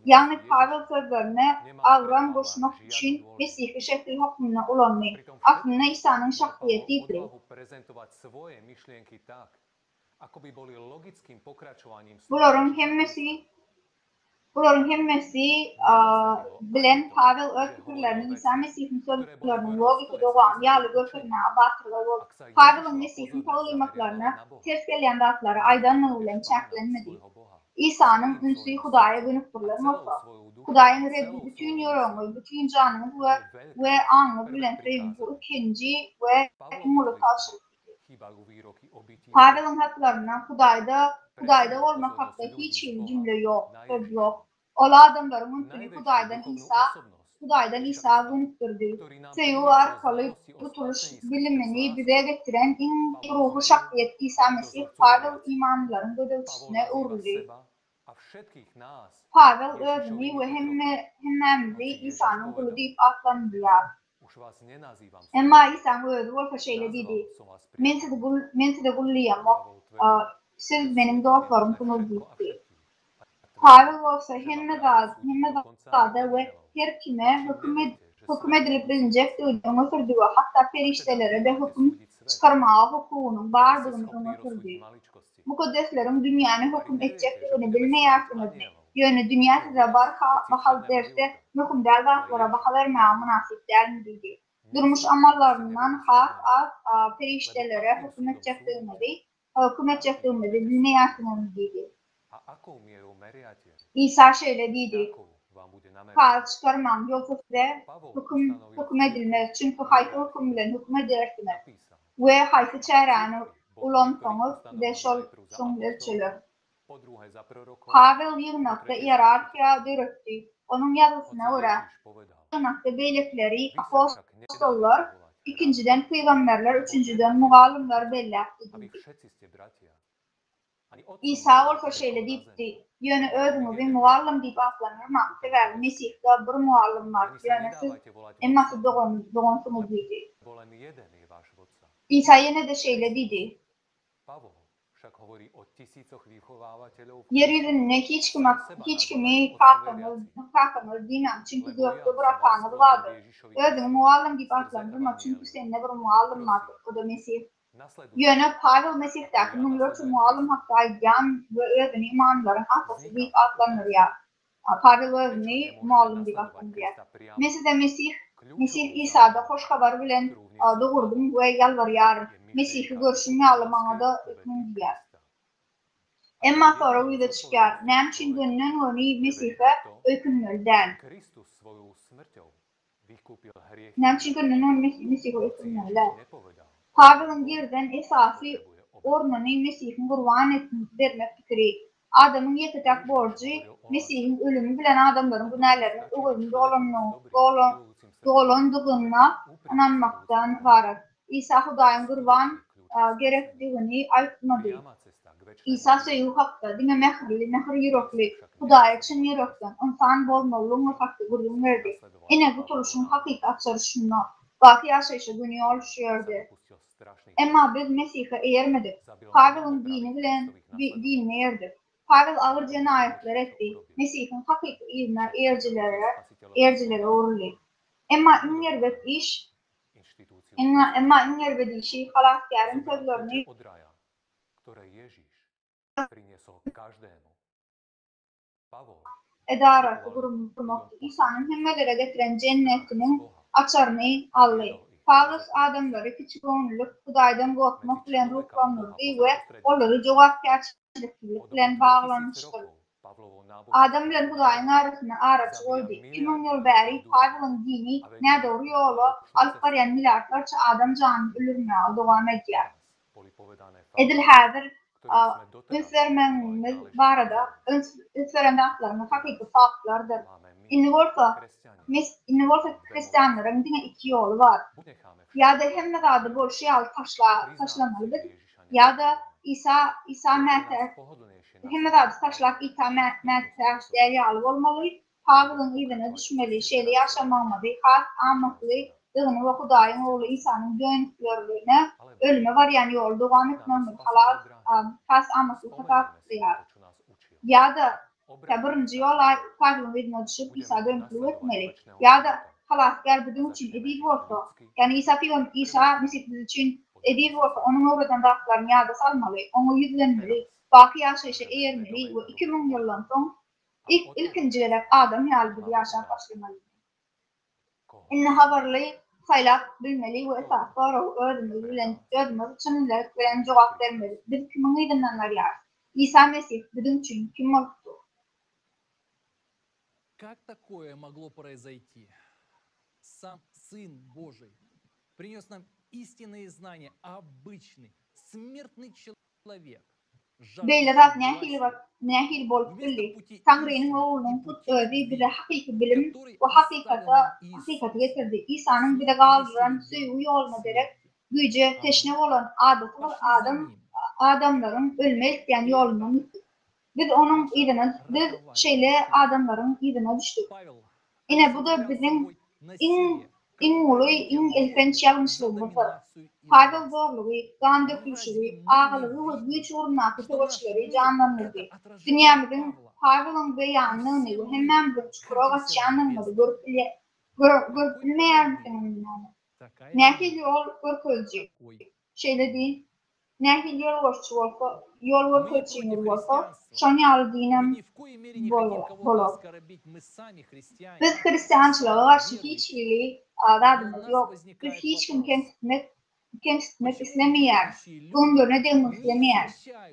Yani Pavel sözlerine avram koşmak için Mesih'i şekil hükmüne olanmayı, aslında İsa'nın şahsiyetiyle. Bunların hemmesi bilen Pavel öz fikirlerini İsa Mesih'in sözlerinin logik devam yağlı götürmeye batırlar oldu. Pavel'ın Mesih'in talimatlarına ters gelen zatları aydınlığıyla çeklenmedi. İsa'nın ünsü Hudaya gönüktürler olsa, Hudayın Rebbi bütün yorumu, bütün canını ve anını bilen bu ikinci ve umulu karşılık. Pavel'ın haklarına Hudayda olmak hakkında hiç cümle yok, söz yok. Ola adamların mümkünü Hudaydan İsa gönüktürdü. Seyu arkalı tutuluş bilimini bize getiren en ruhu şahsiyet İsa Mesih, Pavel imanların gödövçüsüne uğurluyor. Pavel özünü ve hemmemizi İsa'nın kulu deyip adlandırıyor. Ama İsa'nın özü olsa şeyle dedi. Men size kulluyam, siz benim dostlarımsınız dedi. Pavel olsa hemme zade ve her kime hüküm edilip bilinecek duyduğunu sürdüğü hatta periştelere de hüküm çıkarmağa hukukunun bardığını unuturdu. Mukaddeslerin dünyanı hukum edecekliğini bilmeyersiniz. Yönü dünya size bahal derse hükümdar zatlara baha vermeye münasip der mi dedi. Durmuş amallarından hak periştelere hüküm edecekliğini bilmeyersiniz dedi. İsa şöyle dedi. Kal çıkarmam yoksa size hüküm edilmez. Çünkü hayfı hüküm bilen hüküm edersiniz. Ve hayfı çeyreni ulansanız size şol ölçülür. Pavel yığınakta iyerarkiya dörüktü. Onun yazısına göre yığınakta beylikleri apostollar, ikinciden peygamberler, üçüncüden muallimler belli etdi. İsa olsa şöyle deyipti. Yönü özünü bir muallim deyip atlanırmak sever. Mesih'te bir muallim var. Yani siz emmasi doğunsunuz deydi. İsa yine de şöyle dedi. Yeryüzünde hiç kimi kalkanır dinam. Çünkü gökte bırakanır vardır. Özünü muallim deyip atlanırmak çünkü seninle bir muallim vardır. O da Mesih. Yöne Pavel Mesih'teki numaralı muallim hakkı ayyan ve özünü imanların atası deyip atlanır ya. Pavel özünü muallim deyip atlanır ya. Mesela Mesih İsa'da hoş haber bilen doğurdum ve yalvar yarın. Mesih'i görüşünü alımana da hükmün diyer. Emma sonra uyda çıkar. Nem için gönlün onu Mesih'e öykünmül der. Nem için gönlün onu Mesih'e öykünmül der. Pavel'ın yerden esası ornunu Mesih'in kurban vermek fikri. Adamın yetetek borcu Mesih'in ölümü bilen adamların günahlarının uğrunu dolanduğuna inanmaktan varır. İsa Huday'ın kurban gerektiğini aytmadı. İsa söyü hakta dime mehir yürekli Huday'a için yürekten insan bolmalığın hakta gururun verdi. Ene tutuluşun hakikat sarışınına bakı yaşayışı günü oluşuyordu. Emma biz Mesih'e eğermedik. Pavel'ın dinine erdik. Pavel ağır cinayetler etti. Mesih'in hakiki ilmler eğercilere uğurlu. Emma ingerbet iş halaskarın sözlerini edarası kurmakta. İsa'nın himmelere getiren cennetinin açarını aldı. Paulus adamları küçük onluk Hudaydan korkmak bilen ruhlanırdı ve onları cevapkarçılık bilen bağlanmıştır. Adam bilen Huday'ın arasına araç oldu. 2000 yıl beri Pavel'ın dini ne doğru yolu alıp arayan milyarlarca adam canını ölürmeye devam ediyor. Edil hazır ünsvermemiz barada ünsveren dağlarının hakiki farklardır. İnni olsa Hristiyanların yine iki yolu var. Ya da hem ne kadar bol şey alıp taşlamalıdır. Ya da İsa Mehter hem ne kadar taşlak İsa Mehter değeri alıp olmalı. Pavel'ın izine düşmeli şeyle yaşamamalı. Has anlatlı dığını ve Huday'ın oğlu İsa'nın dönüşlörlüğüne ölüme var yani yol devam etmemeli. Has anlatlı kataklayar. Ya da birinci yola Pavel'ın izine düşüp İsa dönüşlüğü etmeli. Ya da halasker bizim için edil olsa, yani İsa Mesih'imiz için edil olsa onun oradan dağlarını yağda salmalı, onu yüzlenmeli, bakı yaşayışa eğermeli ve 2000 yıldan sonra ilkinci olarak adam yalgıda yaşam başlamalı. İnne haberli saylak bilmeli ve esasları öğrenmeli için veren cevap vermeli. Biz kimin idinden yar? İsa Mesih bizim için kim oldu? Как такое могло произойти? Сам Сын Божий принес нам истинные знания, а обычный, смертный человек. Beyler nehil bolup bildi. Tanrı'nın oğlunun kutluğu bize hakiki bilim ve hakikati getirdi. İsa'nın bize kaldıran suyu yoluna derek gücü teşne olan adamların ölme isteyen yoluna gitti. Biz onun idine, biz adamların idine düştük. Yine bu da bizim in ilfenç yanlışlığımızdır. Pavel zorluğu, kan dökülüşü, ağırlığı ve güç uğrunaki savaşları canlandırdı. Dünyamızın Pavel'ın beyanını hemen bir çukura geçanlığını görülmeyen misiniz? Nehil yol görkülcü. şeyde değil. Nehil yol var koçinur volko, şanyal dinem bolo. Biz Hristiyançılığa karşı hiç iyiliği adadımız yok. Biz hiç kim kemsitmek istemeyer. Bunları demek istemeyer.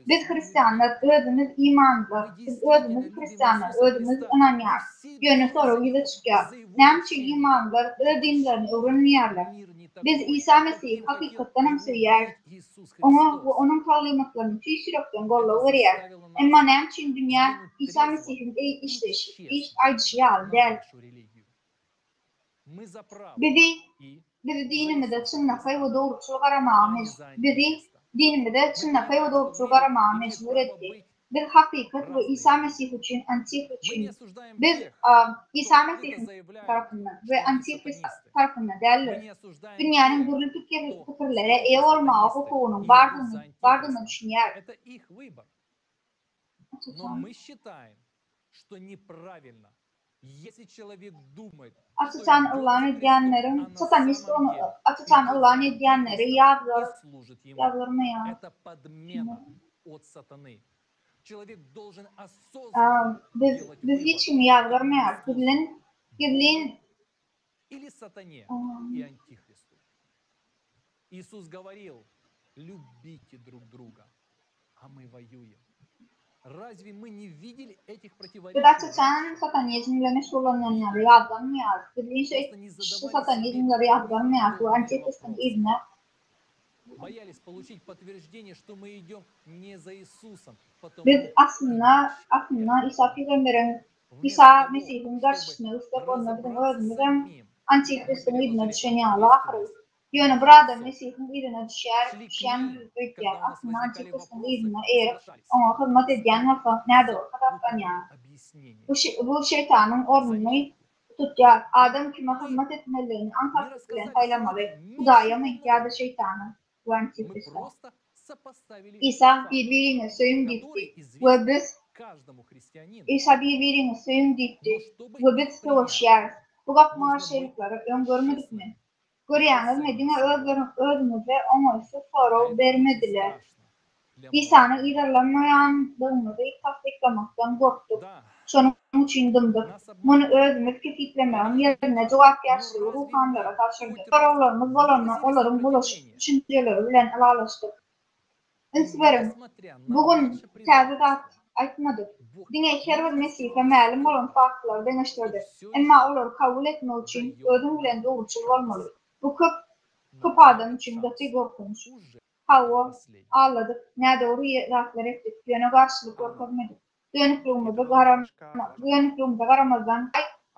Biz Hristiyanlar ödümüz imanlı. Biz ödümüz Hristiyanlar, ödümüz inanıyor. Yönü soru yüze çıkıyor. Nemçi imanlar ödümlerini öğrenmeyerler. Biz İsa Mesih'i hakikaten hemsöyer. Onun talimatlarını tüysürükten golla veriyer. Ama nemçi dünya İsa Mesih'in iş aydışı al der. Bizi dinimizde çınlakay ve doğrultuyu aramağımız. Bizi dinimizde çınlakay ve doğrultuyu aramağımız mecbur etti. Biz hakikat ve İsa Mesih için, Antikrist için. Biz İsa Mesih'in tarafından ve Antikrist tarafından değerli. Dünyanın gürültü fikirlere olmağı hukukunun vardığını düşünüyor. Açıtan Allah'ın ediyenlerin, satanist onu, açıtan Allah'ın ediyenleri yazılır mı ya? Biz hiç mi yazılmıyor? Gidlin или сатане и антихристу. Иисус говорил, любите друг друга, а мы воюем. Разве мы не видели этих противоречий? Açıtan satanizmle meşgul olanları yazılmıyor. Gidlin şu satanizmleri yazılmıyor. Bu antikristin izne. Боялись получить подтверждение, что мы идем не за Иисусом. Biz aslında İsa Peygamber'in, İsa Mesih'in karşısına ıslık onların öldüğümüzden Antikrist'in idine düşen yağlı ahırız. Yönü burada Mesih'in idine düşen büyükler aslında Antikrist'in idine eğer ona hizmet ediyen nasıl nerede o taraftan ya. Bu şeytanın ordunu tutacak. Adam kime hizmet etmelerini antaklıklarını saylamalı. Hudaya mı ihtiyarda şeytanın bu Antikrist'e. İsa birbirine söyüm gitti ve biz İsa birbirine söyüm gitti ve biz savaşıyoruz. Bu kapma şeylikleri öngörmedik mi? Görüyorsunuz Medine öldüğümüzde ona ise soru vermediler. İsa'nın ilerlenmeyandığımızı tasdiklamaktan korktuk. Şunun için dımdık. Bunu öldüğümüz kesiklemeyen yerine cevap yaşlı ruhanlara taşırdık. Sorularımız onların buluş düşünceleri bilen alaştık. Ünsüverim, bugün təzədat aytmadık. Dine şerber Mesih'e məlum olan farklar deneştirdi. Ama onları kabul etmek için ödün bilen doğrultusu olmalı. Bu köp adam için gati korkunç. Hava ağladık, ne doğru rastlar ettik, yöne karşılık korkmadık. Dönüklüğümüzde karamazdan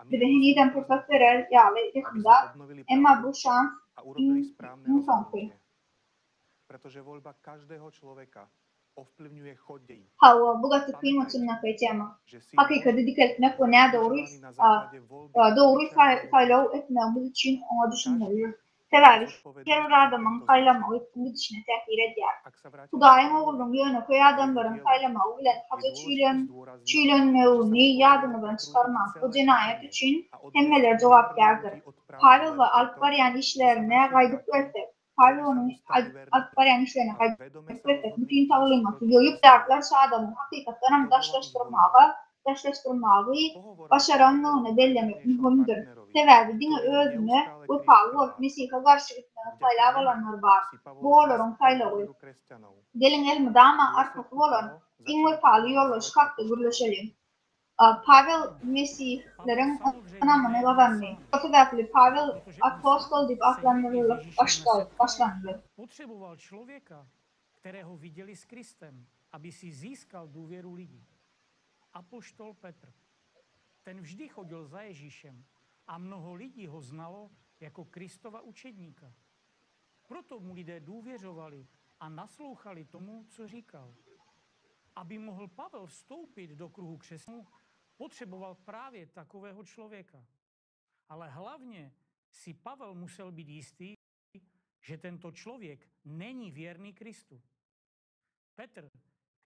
bir de yeniden fırsat verer yağlı yakında. Ama bu şans insansı. Pretože voľba každého človeka ovplyvňuje chod dejín. Hava bu gazete kıymetine kayacağım. Hakikati dikkatine konuya doğru saylav etmemiz için ona düşünmeliyiz. Tevavi, her adamın saylamağı ettiğini düşüne tehir eder. Hudayın oğlunun yönü köy adamların saylamağı bilen hacı çiğlenmeğini yardımından çıkarmak bu cinayet için temmeler cevapkardır. Pavel ve Alpbaryan işlerine kaydık versek. Pavel'ın Alpbaryan işlerine kaydık versek bütün talimatı yoyup dertlerse adamın hakikaten taşlaştırmağı başaranlığını bellemek mühimdir. Tevavi dine özüne ve Pavel Mesih'e karşı gitmeye saylağı olanlar var. Bu onların saylağı. Gelin elmide ama arkası olan in ve Pavel yollaşı hakkı birleşelim. Pavel Mesih'lerin anamını kazandı. O sebeple Pavel apostol deyip adlandırılıp başlandı. Potřeboval člověka, kterého viděli s Kristem, aby si získal důvěru lidí. Apoštol Petr. Ten vždy chodil za Ježíšem a mnoho lidí ho znalo jako Kristova učedníka. Proto mu lidé důvěřovali a naslouchali tomu, co říkal. Aby mohl Pavel vstoupit do kruhu křesťanů, potřeboval právě takového člověka. Ale hlavně si Pavel musel být jistý, že tento člověk není věrný Kristu. Petr,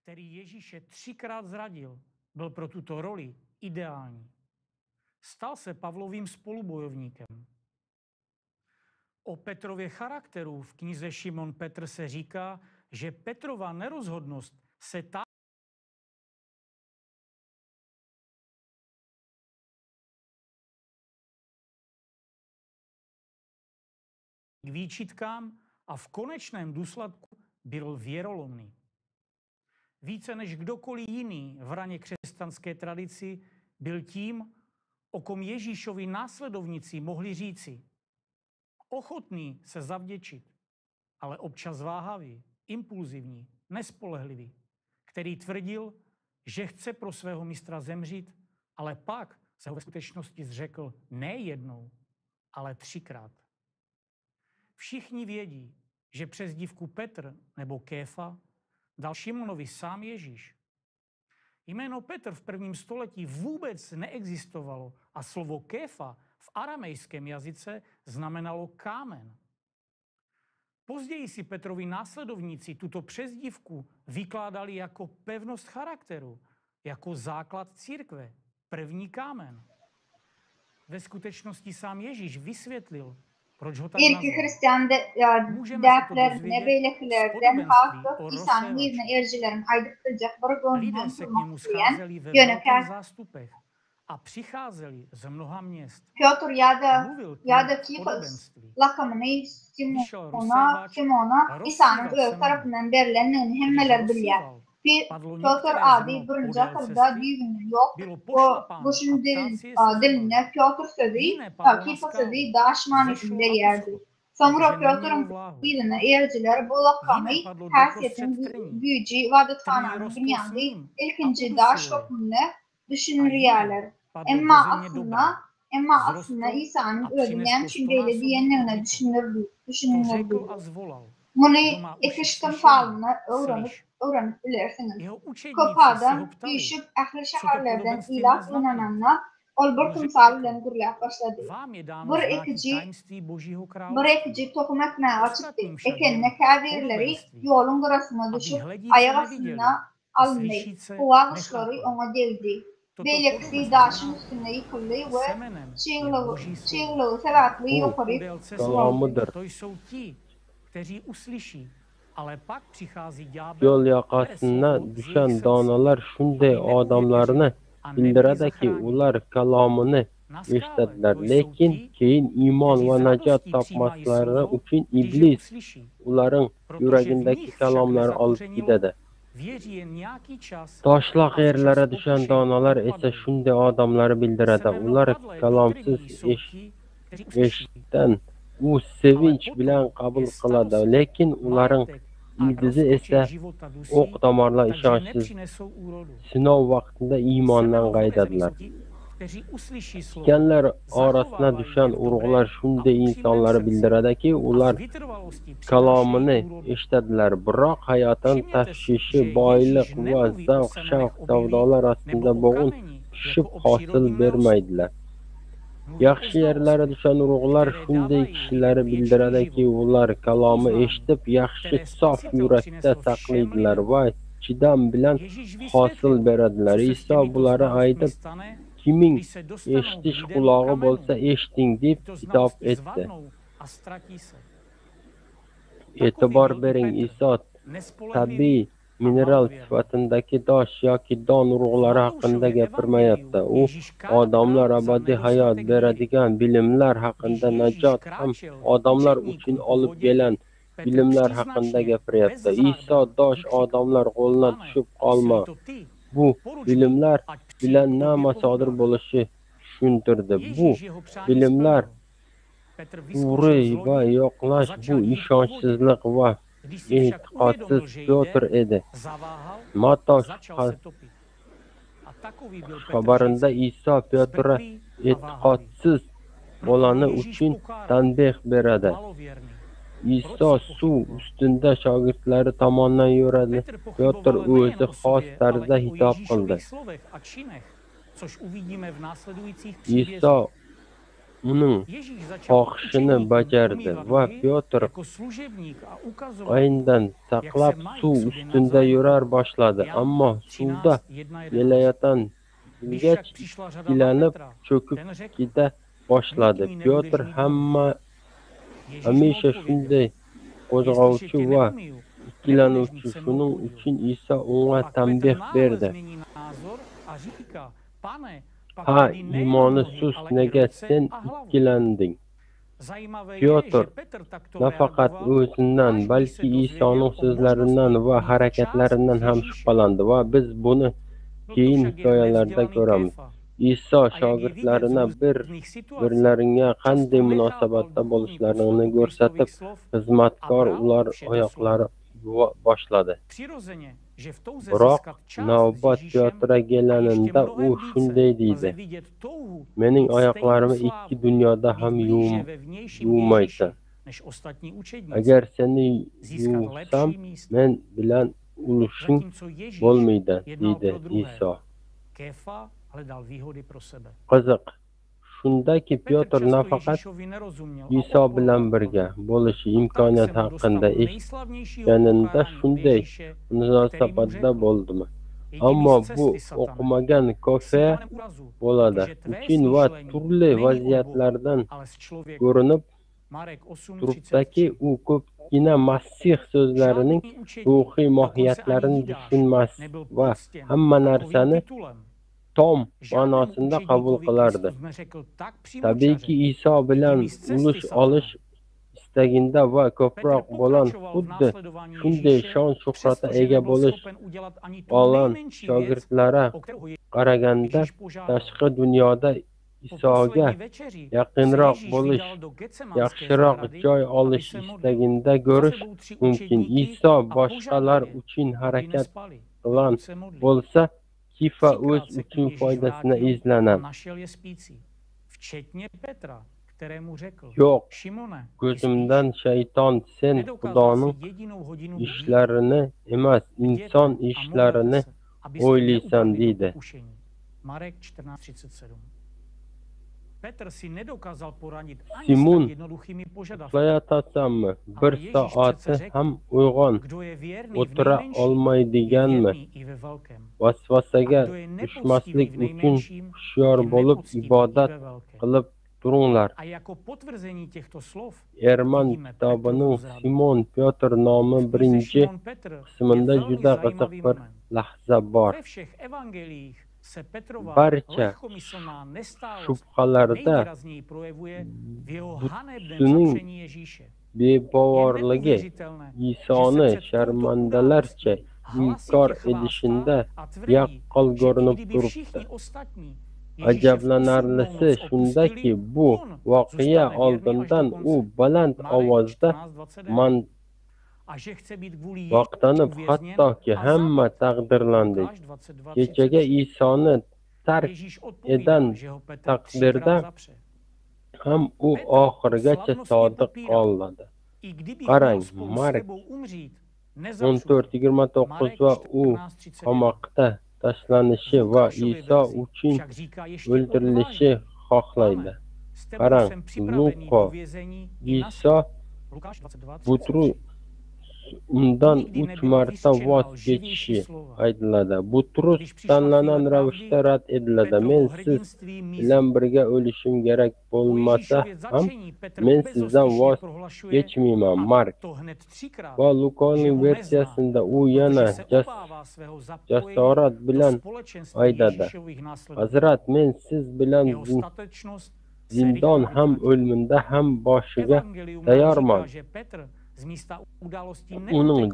který Ježíše 3krát zradil, byl pro tuto roli ideální. Stal se Pavlovým spolubojovníkem. O Petrově charakteru v knize Šimon Petr se říká, že Petrova nerozhodnost se tá k výčitkám a v konečném důsledku byl věrolomný. Více než kdokoliv jiný v raně křesťanské tradici byl tím, o kom Ježíšovi následovníci mohli říci: ochotný se zavděčit, ale občas váhavý, impulzivní, nespolehlivý, který tvrdil, že chce pro svého mistra zemřít, ale pak se ho ve skutečnosti zřekl ne jednou, ale 3krát. Všichni vědí, že přezdívku Petr nebo Kéfa dal Šimonovi sám Ježíš. Jméno Petr v 1. století vůbec neexistovalo a slovo Kéfa v aramejském jazyce znamenalo kámen. Později si Petrovi následovníci tuto přezdívku vykládali jako pevnost charakteru, jako základ církve, první kámen. Ve skutečnosti sám Ježíš vysvětlil, proč ho tak İlk Hristiyan dertlerine, beyliklerden halkı İsa'nın yerine ercilerin aydırtılacak bir görünen durmak diyen yönekler. A přicházeli z mnoha měst. Piotr ya da Kifos lakamını Simona İsa'nın öz tarafından verilen hemmeler bilyer. Piotr adi birinci akılda düğünü yok. Bu şun diline Piotr sözü, Kifos sözü daşman isimler yerdi. Sonra Piotr'un diline erciler bu lakamı haysiyetin büyücü vadethananın dünyanın ilkinci daş toplumunu düşünürlerler. Emma aslında İsa'nın ölümünden şimdiyle diyenlerine düşünülürdü. Bunu ekişkin falını öğrenip bilirsiniz. Kopadan düşüp ahli şehirlerden ilah inananlar ol bir timsal bilen gürlep başladı. Bir ekici tohum ekmeği açıptı. Ekenine kâvirleri yolun kırasına düşüp ayak aslına almayı. Kuva kuşları ona değdi. Beylikli daşın üstüne yıkıldı ve çığlığı sebepli yukarı kalamıdır. Yol yakasına düşen danalar şunday adamlarını bildiradaki ular kalamını eshitadilar. Lekin keyin iymon va najot topmaslari uchun iblis ularning yuragindagi kalomlarni olib ketadi. Toshloq yerlere düşen danalar esa shunday odamlarni bildiradi. Ular kalomsiz eshitdan u sevinch bilan qabul qiladi, lekin ularning ildizi esa o'q tomonlar ishonchsiz sinov vaqtida iymondan qaydadilar. Tikanlar orasına düşen urug'lar shunday insonlarni bildiradiki, ular kalomini eshitadilar, biroq hayotning tashvishi, boylik va zavq-shavq savdolar ostida bo'g'in pishib hosil bermaydilar. Yaxshi yerlere düşen urug'lar shunday kishilarni bildiradiki, ular kalomni eshitib, yaxshi sof yurakda saqlaydilar va chidam bilan hosil beradilar. Iso bularni aytib, kiming eshitish qulog'i bo'lsa eshiting deb hitop etdi. E'tibor bering, Iso tabiiy mineral sifatidagi tosh yoki don urug'lari haqida gapirmayapti. U odamlar abadiy hayot beradigan bilimlar haqida, najot ham odamlar uchun olib kelgan bilimlar haqida gapiryapti. Iso tosh odamlar qo'lina tushib qolma. Bu bilimlar bilan nima sodir bo'lishi tushuntirdi. Bu bilimlar uri va yo'qlash, bu ishonchsizlik va e'tiqodsiz Piotr edi. Matto xabarında İsa Piotr'a e'tiqodsiz bo'lgani uchun tanbeh beradi. İsa suv ustida shogirdlari tomonidan yuradi. Piotr o'zi xos tarzda hitop qildi. İsa uning xohishini bajardi va Piotr aynan saqlab suv ustida yurar boshladi. Ammo suvda yelayotgan bilgach ikkilanib cho'kib keta boshladi. Piotr hamma hamisha shunday qo'zg'ovchi va ikkilanuvchi. Shuning uchun Iso unga tanbeh berdi. Ha, iymoni sust, nega sen ikkilanding? Pyotr nafaqat o'zidan, balki Isoning so'zlaridan va harakatlaridan ham shubhalandi va biz buni keyin hikoyalarda ko'ramiz. Iso shogirdlarini bir-birlariga qanday munosabatda bo'lishlarini ko'rsatib, xizmatkor ular oyoqlari yuva boshladi. Biroq navbat Pyotrga kelganida u shunday deydi: "Mening oyoqlarimni ikki dunyoda ham yuvmaysan. Agar seni yuvsam, men bilan ulushing bo'lmaydi", deydi Iso. Qiziq shundaki, Pyotr nafaqat Iso bilan birga bo'lish imkoniyati haqida eshitganida shunday munosabatda bo'ldimi? Ammo bu o'qimagan ko'fa bo'ladi uchun va turli vaziyatlardan ko'rinib turibdiki, u ko'pgina Masih so'zlarining ruhiy mohiyatlarini tushunmas va hamma narsani tom ma'nosida qabul qilardi. Tabiiyki, Iso bilan ulush olish istagida va ko'proq bo'lan xuddi shunday shon-shuhratga ega bo'lish olan shogirdlari qaraganda tashqi dunyoda Isoga yaqinroq bo'lish, yaxshiroq joy olish istagida ko'rish mumkin. Iso boshqalar uchun harakat qilgan bo'lsa, Kifa o'z uchun foydasini izlanar. Yo'q, ko'zimdan shayton, sen Xudoning ishlarini emas, inson ishlarini o'ylaysan, deydi. Simon, uxlayotasanmi? Bir soati ham uyg'on, o'tira olmaydiganmi? Vasvasaga tushmaslik uchun hushyor bo'lib ibodat qilib turinglar. Erman kitobining Simon Pyotr nomi birinchi qismida juda qiziq bir lahza bor. Barcha shubhalarda butning bebavorligi, Isoni sharmandalarcha inkor edishida yaqqol ko'rinib turibdi. Ajablanarlisi shundaki, bu voqea oldindan u baland ovozda vaqtanib, hattoki hamma taqdirlandik. Kechaga Isoni tark edan taqdirda ham u oxirigacha sodiq qoladi. Qarang, Mark 14:29 va u qamoqqa tashlanishi va Iso uchun o'ldirilishi xohlaydi. Qarang, Luqa Iso Butrus undan 3 marta voz kechishi aytiladi. Butrus tanlanan ravishda rad etiladi. Men siz bilan birga o'lishim kerak bo'lmasa ham men sizdan voz kechmayman. Mark va Luqaning versiyasida u yana jasorat bilan aytadi: Hazrat, men siz bilan zindon ham o'limda ham boshiga tayyorman. Uning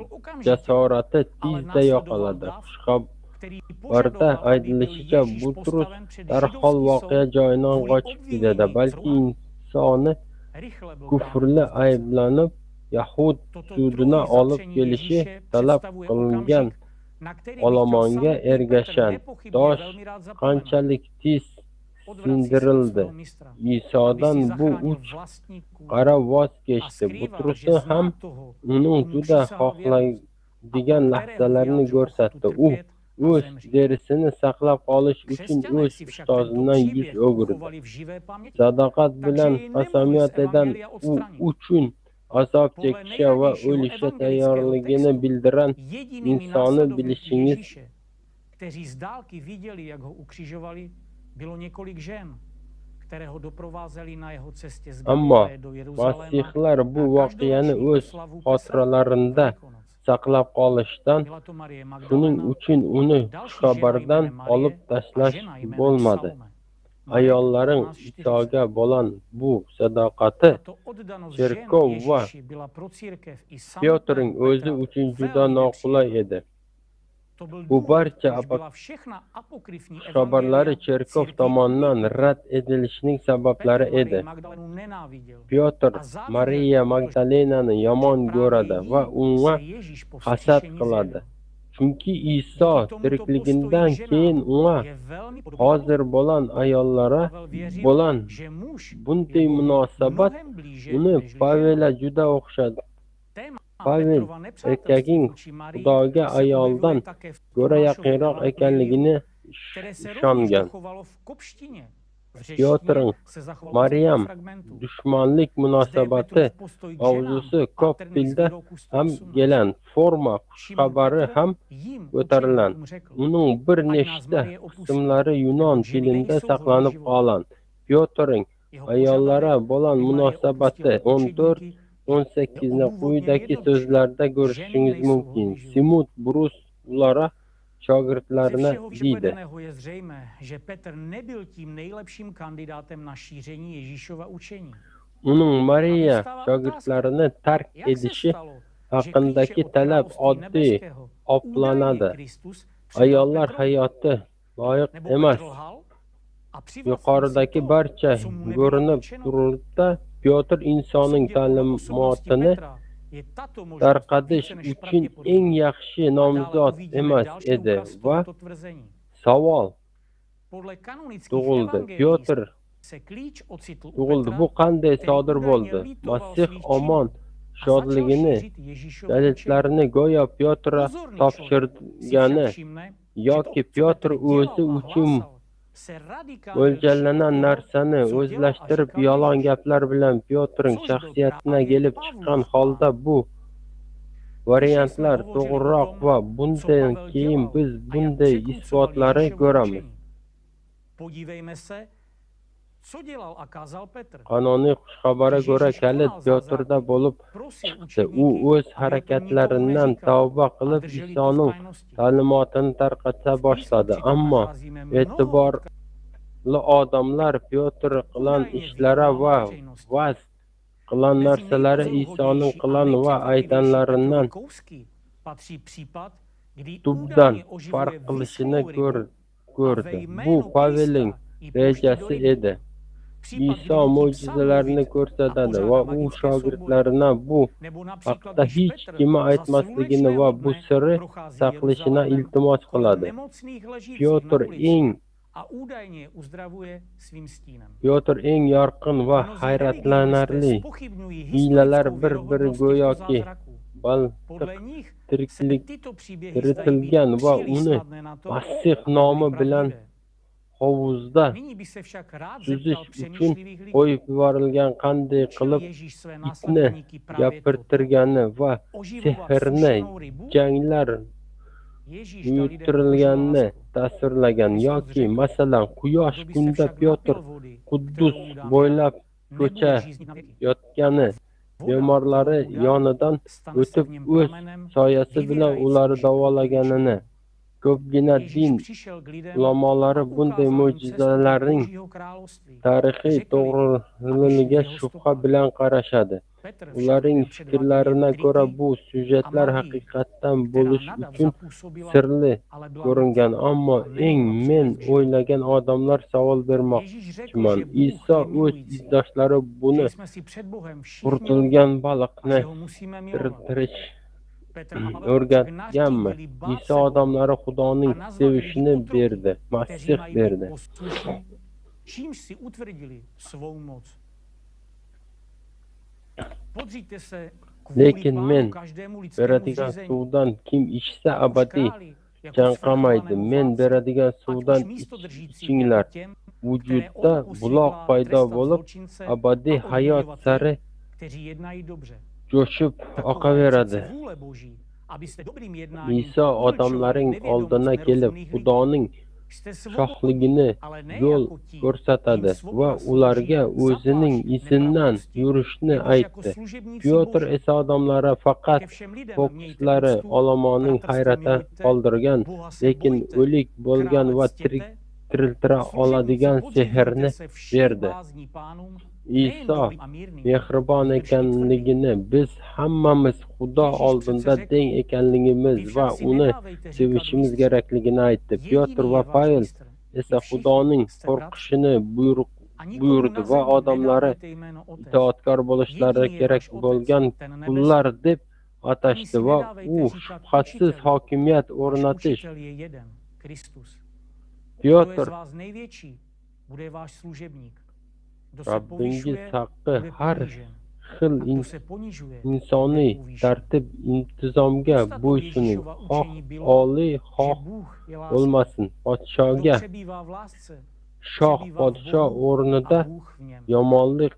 jasorati tezda yo'qoladi. Xushxabarda aytilishicha, Butrus darhol voqea joyidan qochib ketadi. Balki insoni kufrli ayblanib Yahud suduna olib kelishi talab qilingan olomonga ergashan. Tosh qanchalik tez sindirildi. Isodan bu 3 qara voz kechdi. Butrusni ham uning juda xohlaydigan lahzalarini ko'rsatdi. U o'z derisini saqlab qolish uchun o'z ustozidan yuz o'girdi. Sadoqat bilan qasamyod edan u uchun azob chekishi va o'lishga tayyorligini bildiran insonni bilishingiz kterého doprovázeli na jeho cestě z Ammo Galileje do Jeruzaléma, masihlar bu voqeani o'z xotiralarida saqlab qolishdan, shuning uchun uni xushxabardan olib tashlash bo'lmadi. Ayollaring Isoga bo'lgan bu sadoqati cherkov va Pyotrning o'zi uchun juda noqulay edi. Bu barcha xushxabarlari cherkov tomonidan rad edilishining sabablari edi. Pyotr Mariya Magdalenani yomon ko'radi va unga hasad qiladi. Chunki Iso tirikligidan keyin unga hozir bo'lgan ayollara bo'lgan bunday munosabat uni Pavelga juda o'xshadi. Pavel erkakning Xudoga ayoldan ko'ra yaqinroq ekanligini ishongan. Pyotrning Maryam dushmanlik munosabati mavzusi ko'p tilda ham kelgan, forma xushxabari ham ko'tarilgan. Uning bir nechta qismlari yunon tilida saqlanib qolgan. Pyotrning ayollara bo'lgan munosabati 14-18 ni quyidagi so'zlarda ko'rishingiz mumkin. Simon Brus ulara shogirdlarini deydi. Je zřejmé, že Petr nebyl tím nejlepším kandidátem na šíření Ježíšova učení. Uning Mariya shogirdlarini tark edishi haqidagi talab oddiy oplanadi. Ayollar hayoti loyiq emas. Yuqoridagi barcha ko'rinib turibdi. Pyotr insonning ta'limotini tarqatish uchun eng yaxshi nomzod emas edi va savol tug'ildi. Pyotr tug'ildi. Bu qanday sodir bo'ldi? Masih omon shodligini, dalillarni go'yo Pyotrga topshirgani yoki Pyotr o'zi uchun mo'ljallanan narsani o'zlashtirib yolg'on gaplar bilan Pyotrning shaxsiyatiga kelib chiqqan holda bu variantlar to'g'riroq va bundan keyin biz bunday isbotlarni ko'ramiz. Qonuniy xushxabarga ko'ra kalit Pyotrda bo'lib chiqdi. U o'z harakatlaridan tavba qilib Isoning ta'limotini tarqata boshladi. Ammo e'tiborli odamlar Pyotr qilgan ishlari va va'z qilgan narsalari Isoning qilgan va aytganlaridan tubdan farq qilishini ko'rdi. Bu Pavelning rejasi edi. Iso mo'jizalarni ko'rsatadi va u shogirdlariga bu haqda hech kimga aytmasligini va bu sirni saqlashini iltimos qiladi. Pyotr eng yorqin va hayratlanarli hiylalar bir-biri go'yoki baltiq kiritilgan va uni Masih nomi bilan hovuzda suzish uchun qo'yib yuborilgan, qanday qilib itni gapirtirgani va sehrni janglar uyushtirilganini tasvirlagan. Yoki masalan quyosh kunda Pyotr Quddus bo'ylab ko'chayotgani, bemorlari yonidan o'tib o'z soyasi bilan ularni davolaganini. Ko'pgina din ulamolari bunday mo'jizalarning tarixiy to'g'riligiga shubha bilan qarashadi. Ularning fikrlariga ko'ra bu syujetlar haqiqatdan bo'lish uchun sirli ko'ringan, ammo men o'ylagan odamlar savol bermoqchiman. Iso o'z izdoshlari buni quritilgan baliqni tiriltirish o'rgatganmi? Iso odamlari Xudoning sevishini berdi, Masih berdi. Lekin men beradigan suvdan kim ichsa abadiy chanqamaydi. Men beradigan suvdan ichinglar. Vujudda buloq paydo bo'lib, abadiy hayot sari jo'shib oqaveradi. Iso odamlarning oldiga kelib, Xudoning shohligini yo'l ko'rsatadi va ularga o'zining izidan yurishni aytdi. Pyotr esa odamlarga faqat fokuslari olomonning hayratda qoldirgan, lekin o'lik bo'lgan va tiriltira oladigan sehrni berdi. Iso mehribon ekanligini, biz hammamiz Xudo oldinda teng ekanligimiz va uni sevishimiz kerakligini aytdi. Pyotr va Pavel esa Xudoning qo'rqishini buyurdi va odamlari itoatkor bo'lishlari kerak bo'lgan qullar deb atashdi va u shubhasiz hokimiyat o'rnatish. Pyotr Rabbingiz haqqi har xil insoniy tartib intizomga bo'ysuning, xoh oliy, xoh bo'lmasin. Podshoga shoh podsho o'rnida yomonlik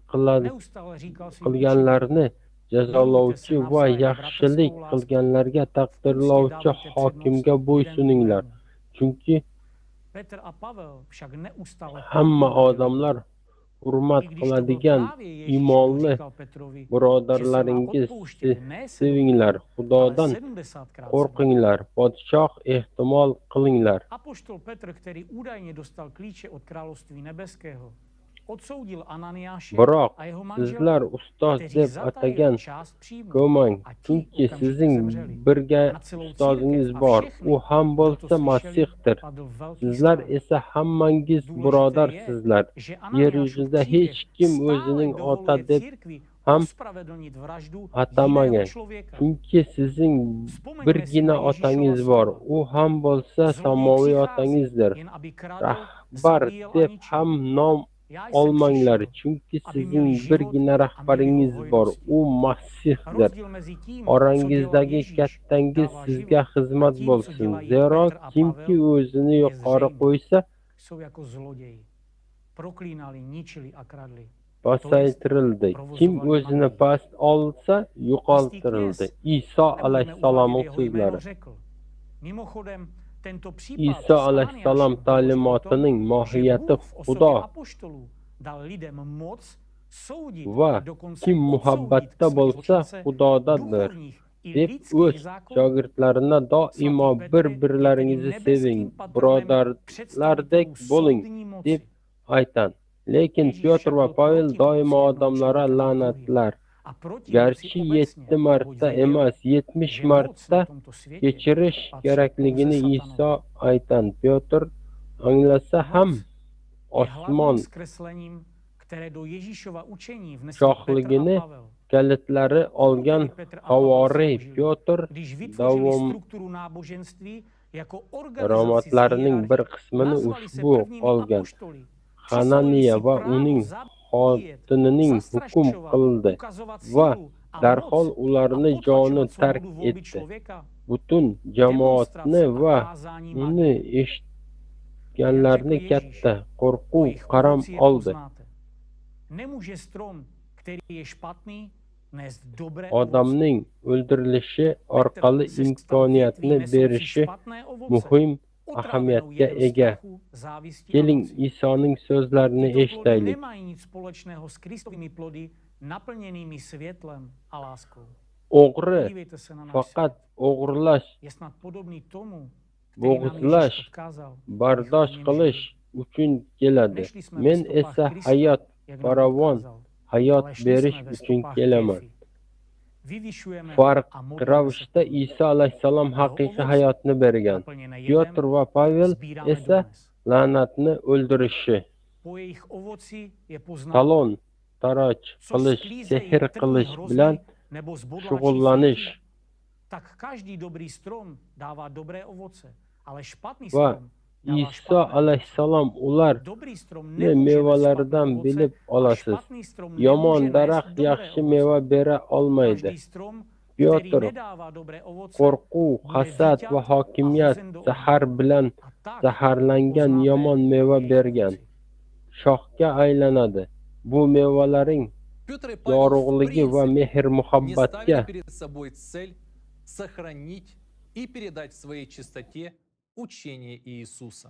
qilganlarni jazolovchi va yaxshilik qilganlarga taqdirlovchi hokimga bo'ysuninglar. Chunki hamma odamlar hurmat qiladigan iymonli birodarlaringiz sevinglar, Xudodan qo'rqinglar, podshoh ehtimol qilinglar. Apoštol Petr, který údajně dostal klíče od království nebeského, odsoudil Ananiáše a jeho manželku, sizlar ustoz deb atagan ko'mang, chunki sizning birga ustozingiz bor, u ham bo'lsa Masihdir. Sizlar esa hammangiz birodarsizlar. Yer yuzida hech kim o'zining ota deb ham atamagan, chunki sizning birgina otangiz bor, u ham bo'lsa samoviy otangizdir. Rahbar deb ham nom olmanglar, chunki sizning birgina rahbaringiz bor, u Masihdir. Orangizdagi kattangiz sizga xizmat bo'lsin. Zero kimki o'zini yuqori qo'ysa, pasaytirildi. Kim o'zini past olsa, yo'qoltirildi. Iso alayhissalomning so'zlari. Iso alayhissalom ta'limotining mohiyati Xudo va kim muhabbatda bo'lsa Xudodadir deb o'z shogirdlarini doimo bir-birlaringizni seving, birodarlardek bo'ling deb aytgan. Lekin Pyotr va Pavel doimo odamlarga la'natlar. Garchi 7 marta emas, 70 marta kechirish kerakligini Iso aytgan. Pyotr anglasa ham osmon shohligini kalitlari olgan havoriy Pyotr daromadlarining bir qismini ushbu olgan Hananiya va uning xotinining hukm qildi va darhol ularni joni tark etdi. Butun jamoatni va uni eshitganlarni katta qo'rquv qaram oldi. Odamning o'ldirilishi orqali imkoniyatni berishi muhim ahamiyatga ega. Keling, Isoning so'zlarini eshitaylik. O'g'ri faqat o'g'irlash, bo'g'izlash, bardosh qilish uchun keladi. Men esa hayot, farovon hayot berish uchun kelaman. Farq ravishda Iso alayhissalom haqiqiy hayotni bergan. Pyotr va Pavel esa la'natni o'ldirishi, talon taroj qilish, sehr qilish bilan shug'ullanish va Iso alayhissalom ularni mevalaridan bilib olasiz. Yomon daraxt yaxshi meva bera olmaydi. Pyotr qo'rquv, hasad va hokimiyat zahar bilan zaharlangan yomon meva bergan. Shohga aylanadi. Bu mevalaring yorug'ligi va mehr muhabbatga сохранить и передать в своей чистоте учение Иисуса.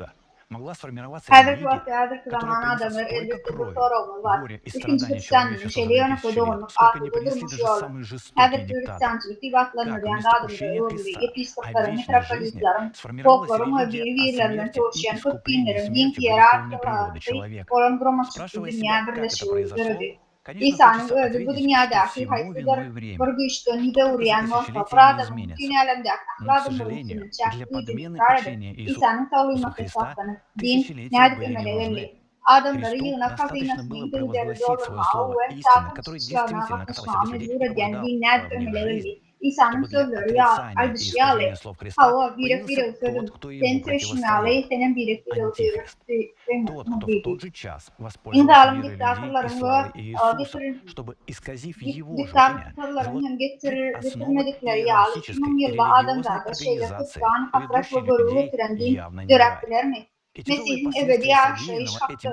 друга могла сформироваться Hədəf религия, vaxtı hədir которая kılanan принесла adamlar столько elbette крови, bu sorumlu var. горя и İkinci страданий Hristiyanlığın человечества за şeylerini 2000 koyduğunu лет, сколько artık не принесли durmuş даже yolu. самые жестокие Hədir диктаторы. Hristiyançılık divaklarını Как diyen вместо adamlar крещения öldü. Христа, Episkopların, вечной жизни metropolitlerin, сформировалась popların ve религия о birbirlerinden смерти и çalışan искуплении kutbinlerin смертью dinki греховной yarattığı природы человека. olan gromaçlıklı Спрашивая dünya себя, как это birleşiği произошло, gördü. İsa'nın öldü bu dünyadaki haysıdır bir güçtün hide uğrayan muhafıradın dünyalarındaki ahladın üstünün çaklıydın çıkardı. İsa'nın tavlimatı saptanı din neydi ömeleverli. Adamları yığına kafinasını yıkıldırı doğrulmağı ve sağlık sıçrağına bakışmağı mecbur eden din neydi ömeleverli. İsa'nın sözleri ya aydışyalı. Hava birek birek sözüm. Sen treşimali senin birek birek sözüm. İmzalım diktatörlerin diktatörlerin getirmedikleri yağlı 2000 yılda adamlarda şeyler tutkan, hasret ve gurur getiren din görektiler mi? Mesih'in ebedi yaşayış hakkı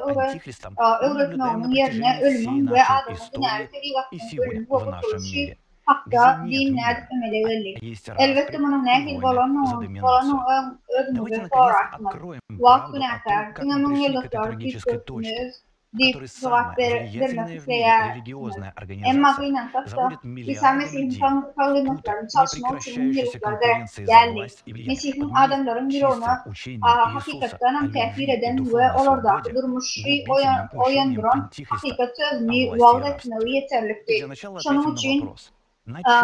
öğretmenin yerine ölümün ve adamın genel terigatının ölümü ve kurtuluşu hakkı dinler ömeleverli. Elbette bunun nehil bolanı ödümüzü sorakmaz. Vakti nektar, dünyanın yıllıklar küçültünüz, deyip cevap vermek isteyersiniz. Emma kıyınan tatta, İsa Mesih'in kavlimatlarını çalışmak için yıllıklar geldi. Mesih'in adamların bir ona hakikatten tehir eden ve orada durmuşu oyandıran hakikat sözünü vaad etmeyi yeterlikti. Şunun için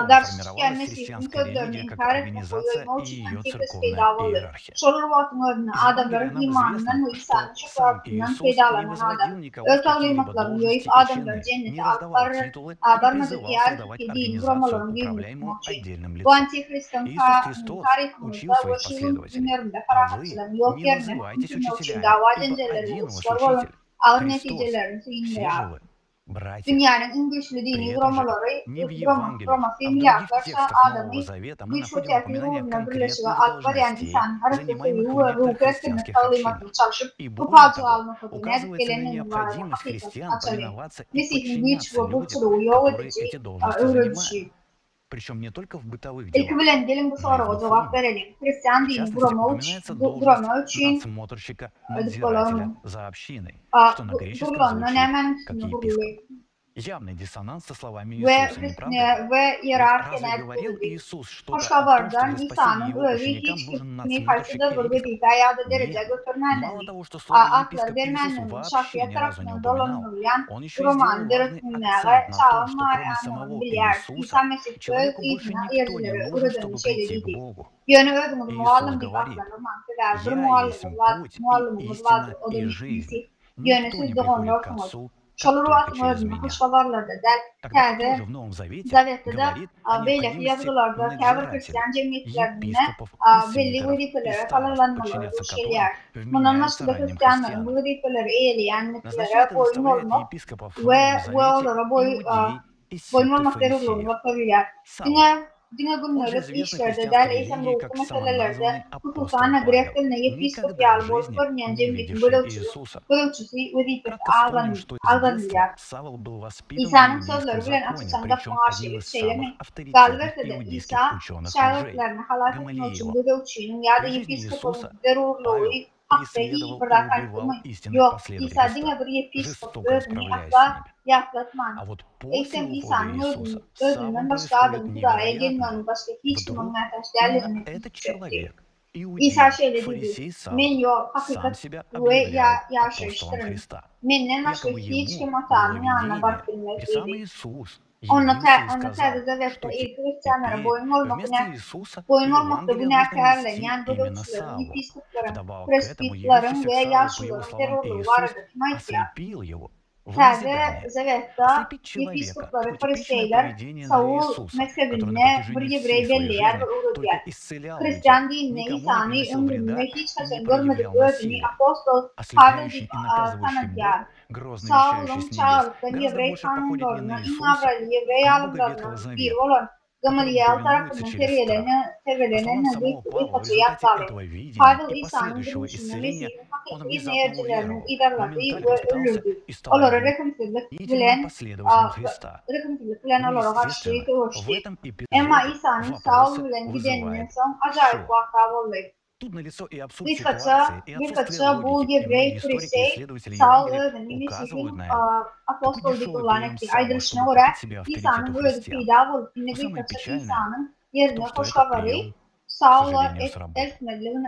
karşı gelmesi sözlerini inkar etmek uyarma için antikriz peydalı. Şolur vaatın adamların imanından ve İsa'nın şüphatından peydalanan adam. Öz tavlimatlarını yoyup adamları cennete barmadık yer dediğin buramaların büyümlük için. Bu antikrist'in tarihimizde ve şirin günlerinde karakçıların yok yerine mümkün için dava cenceleri uçlar olan ağır neticelerini suyunlayar. Dünyanın en güçlü dini Roma filmi yaklaşa adamı güç ve tekniği uğruna birleşiğe akbarayan insanın hareketi ve ruh etkinlik tavlimatını çalışıp bu palto almak adına etkilenin varlığı hakikati açalım. Mesih'in güç ve burçluğu yol edici öğretici. İlk bilen gelin bu soruya cevap verelim. Hristiyan dini Roma için ödükolarını Burlan'ın hemen üstüne vuruluyor. Ve iyiarken hoşgörüden İsa'nın öyle hiç kimliği karşıda bir dayada derece götürmenlerini, aklar vermenlerini şahsiyet tarafından dolanılayan roman dörtünlere çağın Maria'nın bilyar. İsa Mesih öz iyisine yercileri uğradığını şeyleriydi. Yönü ödümün muallim bir bakla roman kadar bir muallimimiz vardı o demişti. Yönü siz de onu okumadı. Şolur vaatın hoşgalarlarda təzə Zavet'də belli yazılarda təvir Hristiyan cemiyetlerine belli vəzifələrə qalanmaları şeyler. Bundan başqa Hristiyanların bu vəzifələri eğleyenliklere boyun olmaq ve onlara boyun olmaq derulunu bakabilir. Dünya günleri işlerde del eğitim ruhu meselelerde hukukan Grek diline yepiskopyal boyut görmeyen cemiyetin bölücüsü vazifesi aldanılıyor. İsa'nın sözleri bilen açıkçan kapmaşı şeylemek. Galibette İsa şahitlerini halak etmek için bölücünün ya da yepiskopunun derurluğu hakkı bırakalımı yok. İsa dine bir yepiskop özünü asla yaklatman. Eğitim İsa'nın özünden başka adım kudaya gelmenin başka hiç kimin mertaş değerlerini hissetti. İsa şöyle dedi, men yok hakikat ve yaşayıştırın. Menden başka hiç kim hatanın yanına bakılmak idi. Ona təzə Zavet'də ilk Hristiyanlara boyun olmaqda günahkarlayan bölümçülərin, yepiskopların, presbitlərin və yaşlıların terörlüğü varıdır. Təzə Zavet'də yepiskopları, fariseyler Saul mezhebine bir yevrey belliyer ve uğradılar. Hristiyan dinine İsa'nı ömründe hiç kaçan görmedik özünü apostol Pavel tanıtıyor. Saul'un çağrılıktan yevrey kanunlarına, İnavralı yevrey alımlarına bir olan Gamaliel tarafından tervelenen bir yaptalı. Pavel İsa'nın duruşunu Mesih'in hakiki neyircilerinin idarladığı ve öldürdü. Onlara rekımsızlık bilen onlara karşı doğuştu. Ama İsa'nın Saul bilen gideninin son acayip vaka oldu. Birkaça bu yevrey Farisey Saul öğreni Mesih'in apostoldik olan etki aydırışına göre İsa'nın böyle peyda olup birkaça İsa'nın yerine hoşgavarı Saul'a etmediğini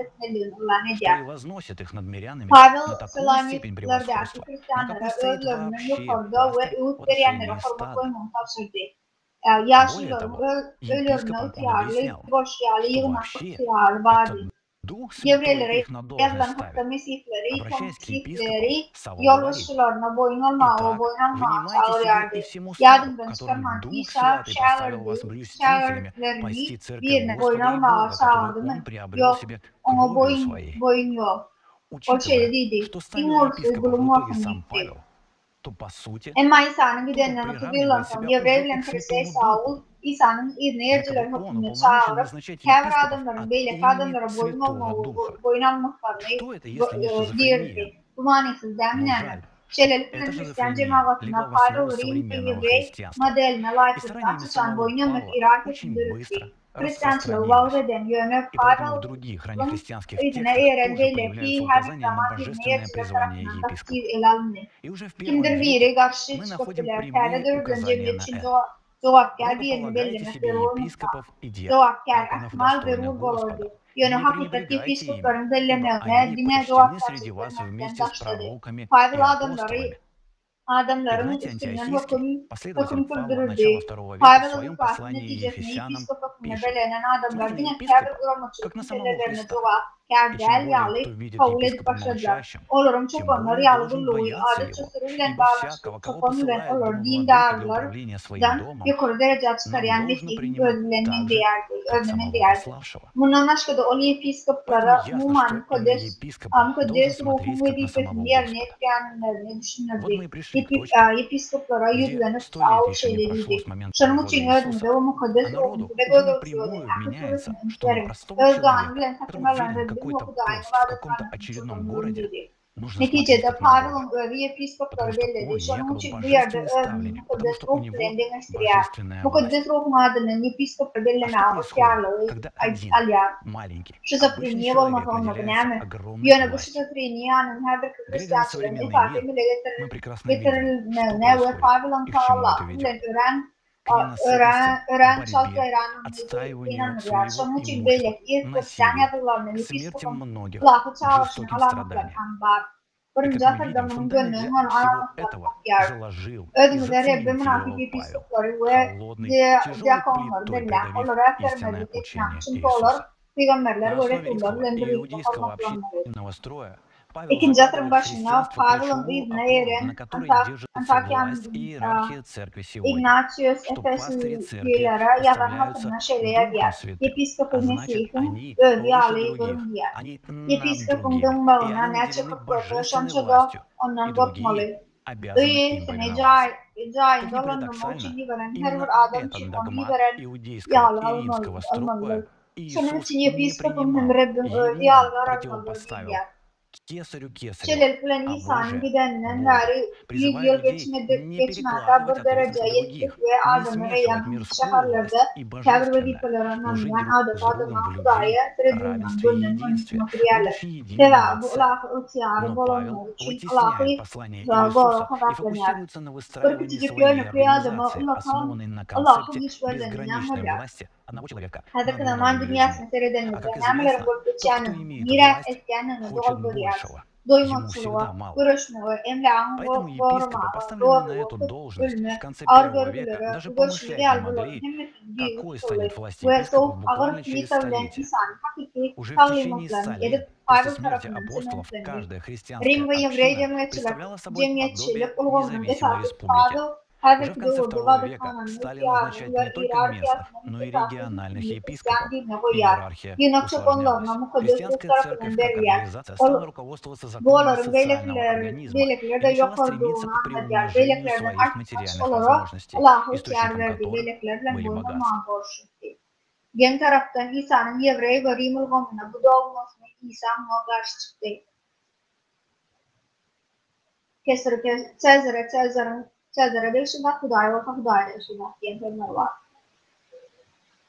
etmeliğini ulan что ediyor. и возносит их над мирянами Pavel на такую степень Selanik'lerdeki превосходства, на Hristiyanlara какой стоит özlerinin вообще yukarıda ve пастырь öğüt от verenlere свиней koruma стада. koymanı tavsirdi. Более Yaşlıların того, ölürüne епископам он ihtiyarlı, объяснял, boşyalı, что yığınak вообще ihtiyarı vardı. этот Дух Святой Yevrelere их на должность yazılan ставит. hatta Mesihleri, Обращаясь к епископам, Mesihleri Савва говорит: yoldaşlarına boyun olma ve «Итак, boyun alma внимайте себе çağırıyordu. и всему стаду, Yadından которым çıkarman Дух İsa Святый поставил вас şağırdı, блюстителями, пасти şağırlarını церковь birine boyun Господа и alma Бога, которую çağırdı Он mı? приобрел Yok, себе ona кровью своей». boyun yok. O şeyde Учитывая, değildi. что ставил İmorsu епископов в bulunma итоге sам gitti. Pавел, то по сути Emma İsa'nın тоже gidenlerini приравнивает kıvırlansam, себя уже Yevrevlen к Hristiyan Святому Saul, Духу, İsa'nın irneyerciler hükmüne çağırıp kevr adamların beylek adamlara boyun almaklarını dirdi. Bu manisiz deminen Şeleliflen Hristiyan cemaatına faydalı Rim Evrey modeline layıklıktan çıkan boyunlamak Irak'ı sürdürüldü. Hristiyançılığı vav eden yönü faydalı idine eğren beyleki her zaman irneyerciler tarafından takdir el alındı. Kimdir biri karşı çıkıptılar, terde dördün cemiyetçin cevapkar birini belirlemekleri olmuşsa, cevapkar ahmal ve ruh olurdu. Yönü hakikati episkopların belirlemekle dine cevapkar çıkırmaktan taşladı. Faydalı adamların üstünden hüküm kıldırıldı. Faydalı ufası neticesinde episkop hükmüne belirlenen adamlar dine kâbir kuramıcılık meselelerine cevapkar değil yağlı kabul edip başladılar. Olurum çok onları yağlılığı adet çözürüyle bağlaştı. Çok onların olur dindarlardan yukarı derece çıkarıyan mesleğin ödülenen değerdi. Bundan başka da onu episkoplara muman kodes ruhun vedifesini yerine etkilenenlerini düşünürdü. Episkoplara yüzlenip ağır şeyleriydi. Şunun için ödümde o mukaddes ruhunu ve gözölçüyordu. Özdoğan bilen takımlarla bu okuda aynı vadatlarının neticede Pavel'ın öğü episkopları belirledi. Şunun için bu yerde ödümün mukaddes ruh bilen demektiriyor. Mukaddes ruhun adının episkopları belirleme ağırlığı alıyor. Şizofreniye olmak önemli. Yöne bu şizofreniyanın her bir Hristiyançılığın ifademiyle getirilmene ve Pavel'ın Allah'ın öğren çalk ayranın inanırlar. Şunun için belirli Hristiyan yadırlarının episkopun kulakı çağrışını alamaklarından var. Birinci atırdamının gönlünün onu alamaklarından var. Ödümüde Rebbe münafik episkopları ve diakonları belirlen olarak vermeli etkilen. Çünkü olur peygamberler ve Resulları lendirildi olmaklarından. İkinci atırın başına Pavel'ın izne eren Antakya'nın Ignatius Efesliylere yazan hatırına şeyler diyer. Episkopun Mesih'in ödü ağlayı durum diyer. Episkopun dönbalına ne çıkıp burada şançada ondan korkmalı. Öylesine cain dolanma için veren her bir adam için onu veren yağlı almalı. Şunun için episkopun hem Rabbim ödü yağlı almalı diyer. Şeleliflen İsa'nın gideninden gari 100 yıl geçmede bir derece yettik ve adamı eyan şehirlerde kâbir vazifelerini anlayan adama Hudaya Sredun'dan gönlünün materyalleri. Sevabı Allah'ı ıhtiyarı bolanlar için Allah'ı doğru kadaklanıyor. Bir küçücük yönlükle adamı Allah'ın işverlerinden haber. Hazır zaman dünyasını seyredenizde namelerin görüşeceğinin miras etkeninin doğal bölüyor. Doymaçılığı, görüşmeyi, emlakın koruma, doğruluğu, ölümü, ağır görgüleri, görüşmeyi algıları, hemmet ve soğuk ağır yeterlen insan hakiki kavlimatlarını edip Pavel tarafından sınırlandı. Rim ve Yevrey cemiyetçilik ulğunun esası Pavel Стали назначать не только местных, но и региональных епископов и иерархия усложнялась. Христианская церковь как организация стала руководствоваться законами социального организма и начала стремиться к приумножению своих материальных возможностей, источником которых были богатства. Gen taraftan İsa'nın Yevrey ve Rim ulğununa bu doğulmasına İsa karşı çıktı. Cezare dışında Hudaya ve Hudaya dışında diyenler var.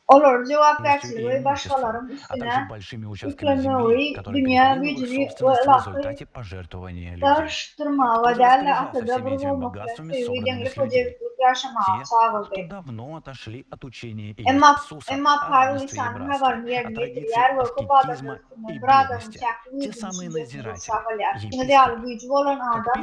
Olur cevap verçiliği başkalarının üstüne yüklemeyi, dünya gücünü ve Allah'ı tartıştırma ve değerli akıda vurulmakla sevgi dengeli kocalıklık yaşamaya çağırdı. Emma Pavel İsa'nın haberini yerine getiriyor ve kupadının üstüne bir adamın çaklığı için çağırıyor. Yine değerli gücü olan adam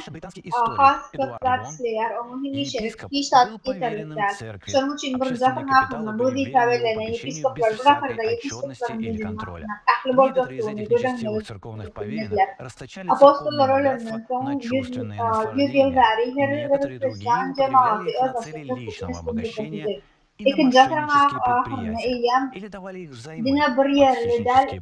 has kökler isteyer, onun hiç tat getirirler. Şunun için bir zaten hakkında bu ditavelerine episkoplar bırakırda episkopların gücünün aklı bol götürüğünü görenleri apostollar ölümünün son 100 yıl veri her Hristiyan cemaati özası İkinci atırma ahımına eylem dine bir yerli del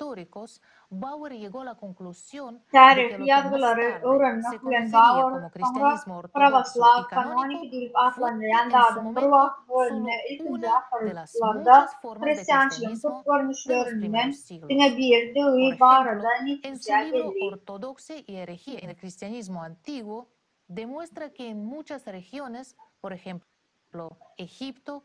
históricos, Bauer llegó a la conclusión de que Tarih lo que más yargıları tarde öğrenmek se bilen conocería bağır, como sonra cristianismo ortodoxo y Pravoslav canónico kanonik dilip fue adlanlayan en su dağdan momento Pırvak solo bölümüne ilkinci una de las aktarılarda muchas formas de Hristiyançılığın cristianismo tut de los görünüşlerinden primeros siglos. dine bir Por dığı ejemplo, bağırda en su nitüsel libro belli. Ortodoxia y herejía en el cristianismo antiguo, demuestra que en muchas regiones, por ejemplo, Egipto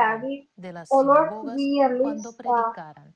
de las sinagogas cuando predicaran,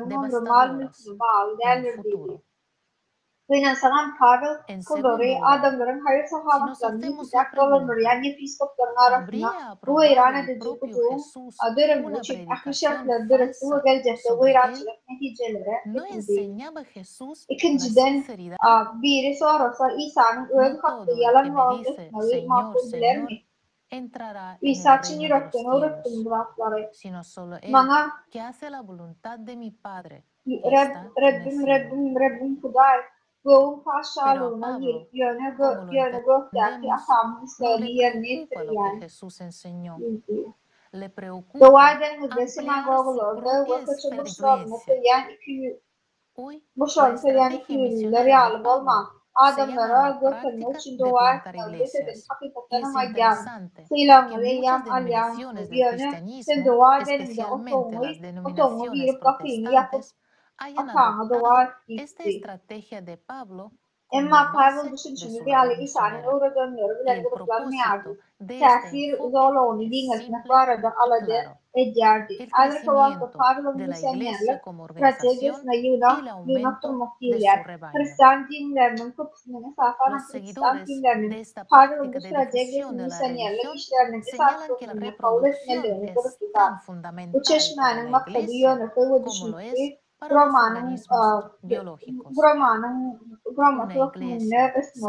Başkalarının ömrü, mal mülkünü bağlı değerler değil. Kıynasanan Pavel En Kudori segundo lugar, adamların hayır si nos sahabatlarını hacemos la yıkacak dolanır. pregunta, Yani episkopların arasında ¿habría bu aprobado İran el edici propio kutuğun Jesús dörüm una için ahli predicación şartlar dörüstü ve falsa gelecekte bu sobre él? İrançılık neticeleri ¿No getirdi. enseñaba Jesús la İkinciden sinceridad? biri sorarsa İsa'nın öğün No hakkı todo el que yalan me vaaz dice, etmeyi Señor, makbul bilir Señor, mi? entrará en el İsa Çin reino de los yürekten öğrettim cielos, durakları. sino solo él Bana que hace la voluntad de mi Padre que está en el Rabbim, cielo. Rabbim, Rabbim Kuday. Göğün Pero a paşalığına Pablo, yöne como lo göster ki entendemos, atamın no istediği le yerine preocupa lo que yetiriyen. Jesús enseñó. Le Dua preocupa edenizde ampliar su sinagoglarda ve propia esfera de kaçırmışlarını influencia. söyleyen Hoy, la Boşlarını söyleyen estrategia ikililer misionera de yağlı olma. Pablo se llama Adamlara la götürmek práctica için de dua plantar etmeli. Desedin iglesias. Y hakikaten es ayyan. interesante que Sıylanları muchas yan alyan denominaciones del yönü. Sen cristianismo, dua edenizde especialmente las otoğunu denominaciones verip kapıyını yapıp protestantes, hayan atağına dua adoptado esta etti. estrategia de Pablo como Emma Pavel base de düşünçünü su bir labor aile İsa'nın misionera. uğradığını Y bilen el gruplarını yardı. propósito de este Tesir enfoque zorluğunu es dinletmek simple var da y aladı claro. ediyardı. El Ayrıca vakti crecimiento Pavel'ın de la iglesia misyonerlik como organización stratejisine y el yığınak aumento durmak de değiller. su rebaño. Hristiyan dinlerinin kapısının esasen Los Hristiyan seguidores de dinlerinin esta Pavel'ın bu práctica de difusión stratejisinin de la misyonerlik religión işlerinin esas señalan que la kısmını kabul reproducción etmelerini es kırıklar. tan Bu fundamental para çeşmenin la maksadı iglesia yönetü ve como lo es düşündüğü para los Roma'nın organismos biológicos. Una Romatoloğunun iglesia ısmı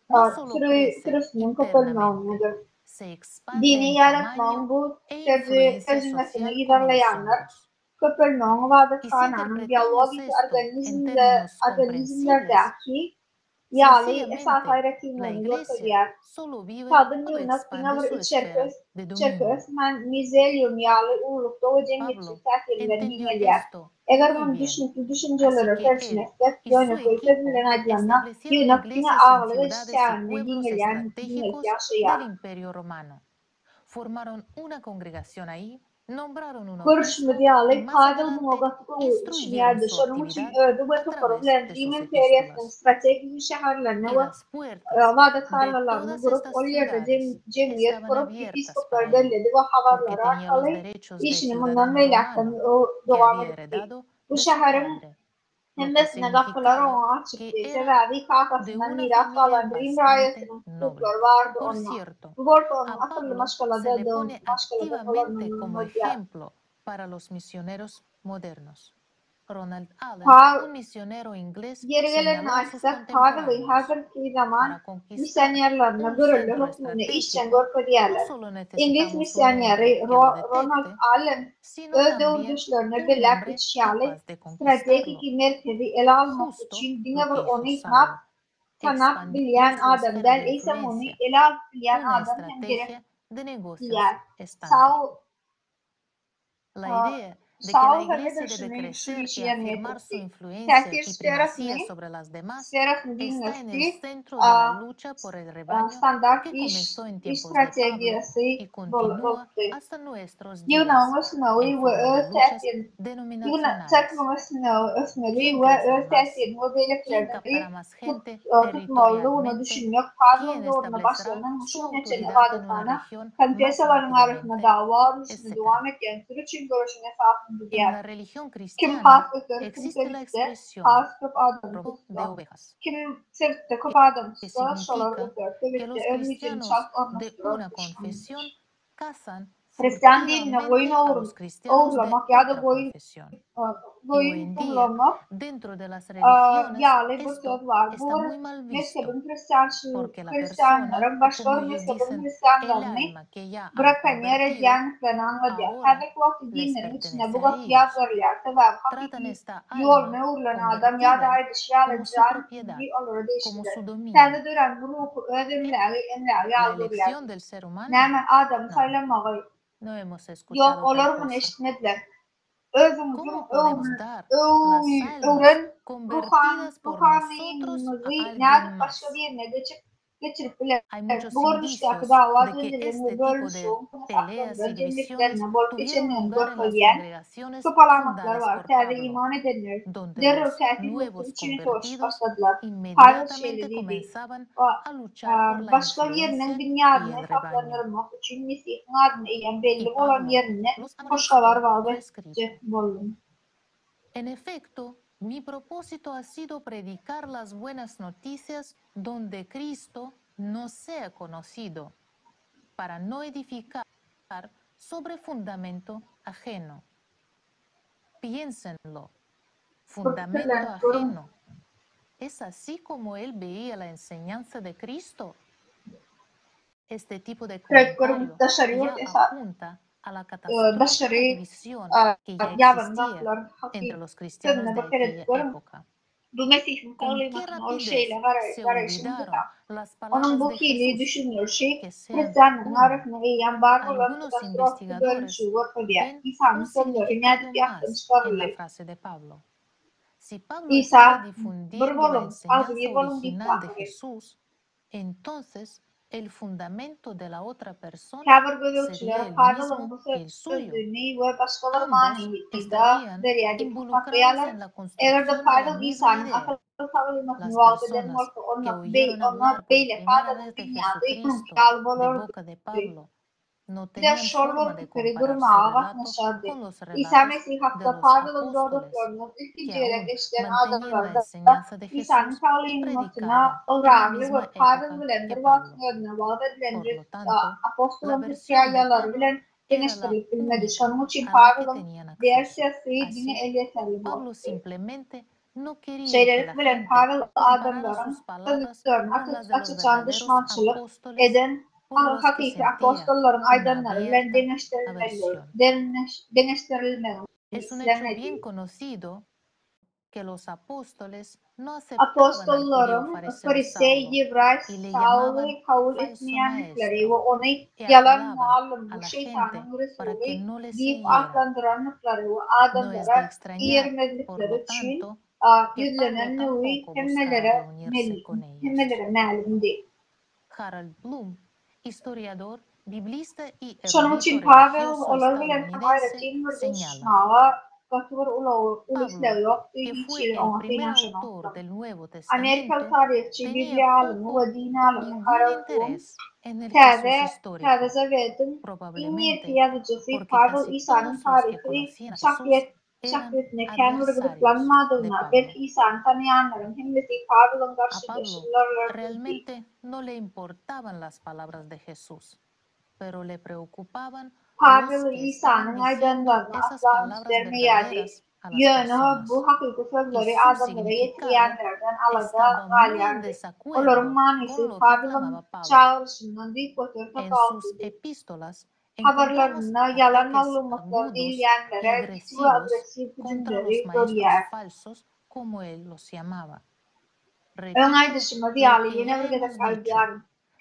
sana no solo crece Kırısının internamente, kapılmağıdır. se expande Dini en yaratmanın tamaño bu e influencia tercümesini social como los ilerleyenler hongos. köpülmağın vadı Y si kananın interpretamos biyolojik esto en términos comprensibles, organizmlerdeki yağlı esas sencillamente la hayretimlerini iglesia gösteriyor. solo vive Kadın o yığınak expande bina su bir esfera de dominio. içerkösmen mizelyum yağlı uğurlukta ve cengitçi Pablo təkirlerini entendió dinleliyor. esto Eğer muy bunun bien, düşünceleri así que él tersinestek y su yönetmeyi equipo bilen adlarına establecieron yığınak bina iglesias en ağlı ve ciudades y çiçeğini pueblos dinleyen estratégicos yaşayan. del Imperio Romano. Formaron una congregación ahí, nombraron un Görüşme obispo y diyalı más Pavel adelante Muğatı'nı instruyeron yerde su şarım için actividad ödü ve a tutarı través bilen de Rim sus İmperiyasının epístolas. stratejik şehirlerine Y ve las puertas vadat de harlarını todas kurup estas o yerde ciudades cemiyet estaban kurup abiertas episkoplar para él, belledi ve porque haberleri tenía los arkalı derechos de işini bundan ciudadano meylaktan romano que devam había etti. heredado Bu de su şehrin padre, hem lo de que sine kapıları significaba ona que açıktı. era Sebebi de kakasından una miras familia kalan Rim bastante rayetinin noble. hukukları vardı Por onunla. cierto, Bu borta onun a akıllı Pablo maşkalada se le pone activamente como olanın ejemplo para los misioneros modernos. Ronald Allen, un misionero inglés, Geri gelen señaló a sus açsak Pavel'ı contemporáneos: hazırki zaman para conquistar misyonerlerine un görülü centro hükmünü işten estratégico, no görpediyerler. solo İngiliz necesitamos un misyoneri hombre que lo Ronald detecte, Allen sino öz también dövdüşlerini un bilek hombre içişalı capaz de conquistarlo. stratejik merkezi ele almak Justo için lo dine bir que onu hizo iknap Saulo. tanap Expandió bilen su adam esfera der de ise onu influencia, ele alıp bilen una adam hem gerek estrategia de negocios diyer. estándar. La idea de que la iglesia debe crecer y afirmar su influencia y primacía sobre las demás está en el centro de la lucha por el rebaño que comenzó en tiempos de Pablo y continúa hasta nuestros días en forma de luchas denominacionales. ¿Quién crecerá más? ¿Quién captará más gente territorialmente? ¿Quién establecerá su autoridad en una región más rápidamente? En la religión cristiana existe la expresión robo de ovejas, que significa que los cristianos de una confesión cazan Hristiyan dinine boyun furtivamente a los cristianos de oğurlamak ya da otra confesión. Y hoy boyun en día, kullanmak dentro de las religiones, yağlı bir esto söz var. está Bu muy mal visto, mezhebin porque la persona, Hristiyanların o başka como bir ellos mezhebin dicen, el Hristiyanlarını alma que ya han bırakan yer convertido, ediyendiklerini anladı. ahora Her vakti les dinlerin içine pertenece bu a vakti ellos. yazarlar. Sebep Tratan hakiki esta yol alma ne uğurlanan adam ya da convertida ayrı şey como su alacağın propiedad, bir olur como değiştirir. su dominio. Kendi duran bunu ödümleri enler La yazırlar. elección del ser humano, Neyme adam no, sayılamağı. no hemos Yok escuchado olur tal mu cosa. eşitmediler. Özümüzün ¿Cómo podemos dar las almas öğren convertidas por nosotros a ruhanimizi alguien nerede başka más? bir yerine geçirip bile Hay muchos bu görünüşteki indicios dava de que döndürülme este tipo bölüşü de peleas y divisiones cennetlerine bol tuvieron geçenlerin lugar en las görkölyen congregaciones çok alamatlar fundadas var. por Terde Pablo, iman edenler donde derhal los tevhid yoktu nuevos içini toş convertidos başladılar. Pavel inmediatamente şeylediydi. comenzaban a luchar por la Başka influencia yerinin y dünyadını el rebaño. hesaplandırmak için Mesih'in adını eğen Y belli olan Pablo yerine los hoşkalar amonestó var por ve escrito. cep bolun. En efecto, Mi propósito ha sido predicar las buenas noticias donde Cristo no sea conocido, para no edificar sobre fundamento ajeno. Piénsenlo, fundamento ajeno. ¿Es así como él veía la enseñanza de Cristo? Este tipo de comentario ya apunta a la catastrófica división que ya existía entre los cristianos de aquella época. Con qué rapidez se olvidaron las palabras de Jesús, que sean uno. Algunos investigadores ven un significado más en la frase de Pablo. Si Pablo estaba difundiendo la enseñanza original de Jesús, entonces el fundamento de la otra persona sería el mismo que el suyo. Ambos estarían involucrados en la construcción de la misma idea. Las personas que oyeron hablar por primera vez de Jesucristo de boca de Pablo no tenían forma de comparar su relato con los relatos de los apóstoles, que aún mantenían la enseñanza de Jesús y predicaban en la misma época que Pablo. Por lo tanto, la versión de Pablo era la única a la que tenían acceso. Así, Pablo simplemente no quería que la gente comparara sus palabras con las de los verdaderos apóstoles, por los que sentía una abierta aversión. Es un hecho bien conocido que los apóstoles no aceptaban al judío fariseo Saulo y le llamaban falso maestro y apelaban a la gente para que no le siguiera. No es de extrañar, por lo tanto, que Pablo tampoco buscara reunirse con ellos. Harold Bloom, historiador, biblista y erudito religioso estadounidense, señala: Pablo, que fue el primer autor del Nuevo Testamento, tenía poco o ningún interés en el Jesús histórico, probablemente porque casi todos los que conocían a Jesús eran adversarios de Pablo. A Pablo realmente no le importaban las palabras de Jesús, pero le preocupaban los que estaban diciendo esas palabras verdaderas a las personas, y su significado estaba muy en desacuerdo con lo que clamaba Pablo. En sus epístolas encontramos ataques agudos y agresivos contra los maestros falsos, como él los llamaba. Repito lo que ya hemos dicho: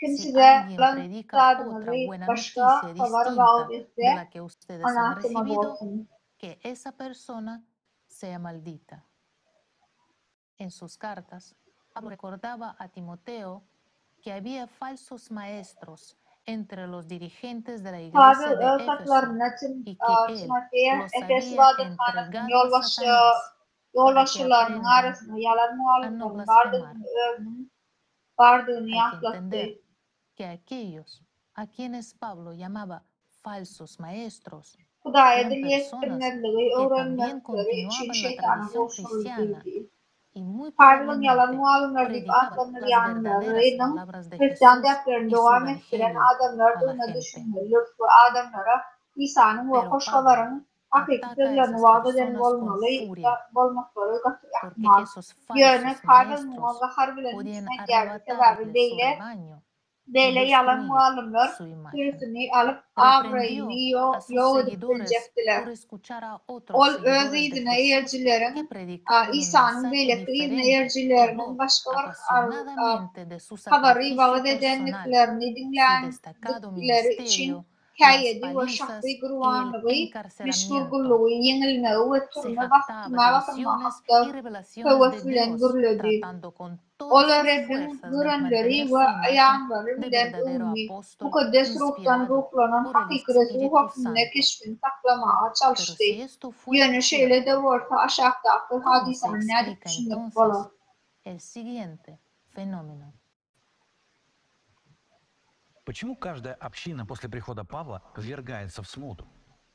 si alguien predica otra buena noticia distinta de la que ustedes han recibido, que esa persona sea maldita. En sus cartas, Pablo recordaba a Timoteo que había falsos maestros entre los dirigentes de la iglesia de Éfeso y que él los había entregado a Satanás para que aprendan a no blasfemar. Hay que entender que aquellos a quienes Pablo llamaba falsos maestros eran personas que también continuaban la tradición cristiana y muy probablemente predicaban las verdaderas palabras de Jesús y su evangelio a la gente. Pero Pablo ataca a esas personas con furia, porque esos falsos maestros podían arrebatarle su rebaño y destruir su imagen. Reprendió a sus seguidores por escuchar a otros seguidores de Jesús que predicaban un mensaje diferente y habló apasionadamente de su sacrificio personal, su destacado ministerio, las palizas y el encarcelamiento. Se jactaba de visiones y revelaciones de Dios, tratando con todas sus fuerzas de mantener su imagen de verdadero apóstol inspirado por el Espíritu Santo. Pero si esto fue cierto, ¿cómo se explica entonces el siguiente fenómeno? Почему каждая община после прихода Павла ввергается в смуту?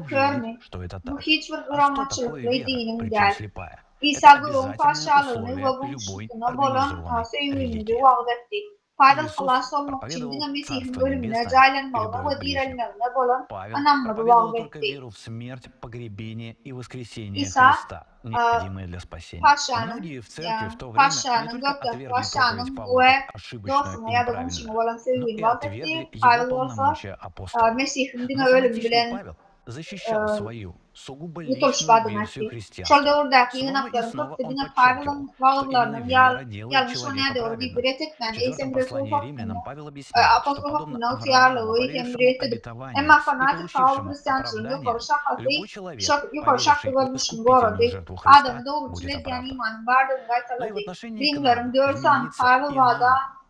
bu kör mü? что это Bu так. hiç bir А что gramatçılıklı такое вера, dinin причем değil. слепая? İsa Это Gurun обязательное paşalığını условие ve bunun любой çıktığına bolan организованной söyünümünü религии. vaat etti. Faydalı Иисус kılas olmak için проповедовал dine Mesih'in Царство bölümüne Небесное caylanmağına любовь ve к грешнику. direnmağına bolan Павел anamları проповедовал vaat только etti. веру в смерть, погребение и воскресение İsa Христа, необходимые для спасения. paşanın, Многие в церкви в то время не paşanın, только doktor отвергли проповедь paşanın Павла bu как ошибочную dostuna и ya da bunun için неправильную, olan но sevgini и vaat отвергли etti. его Pavel olsa полномочия апостола. Mesih'in dine Но ölüm фанатичный bilen Павел защищал свою сугубо yutuluşma личную adım версию etti. христианства. Şolda oradaki Снова и yanakların снова kıptı он dine подчеркивал, Pavel'ın что именно vaadlarının вера делает yanlış человека ona doğru праведным. ibret В etmeni. 4 İsem Resul послании hakkında римлянам Павел объясняет, что apostol подобно hakkında Аврааму, utuyarlığı обретшему emrettir. обетование Ama и fanatik kavul получившему Hristiyançılığın оправдание, yukarı şakası, любой человек, yukarı şaklı поверивший в görmüşün искупительную doğru. жертву Христа, Adamı doğru будет çilek yani opravдан. imanın varlığını Но и в gaytaladı. отношении к Rimlerin нам 4 изменится Pavel и vada нам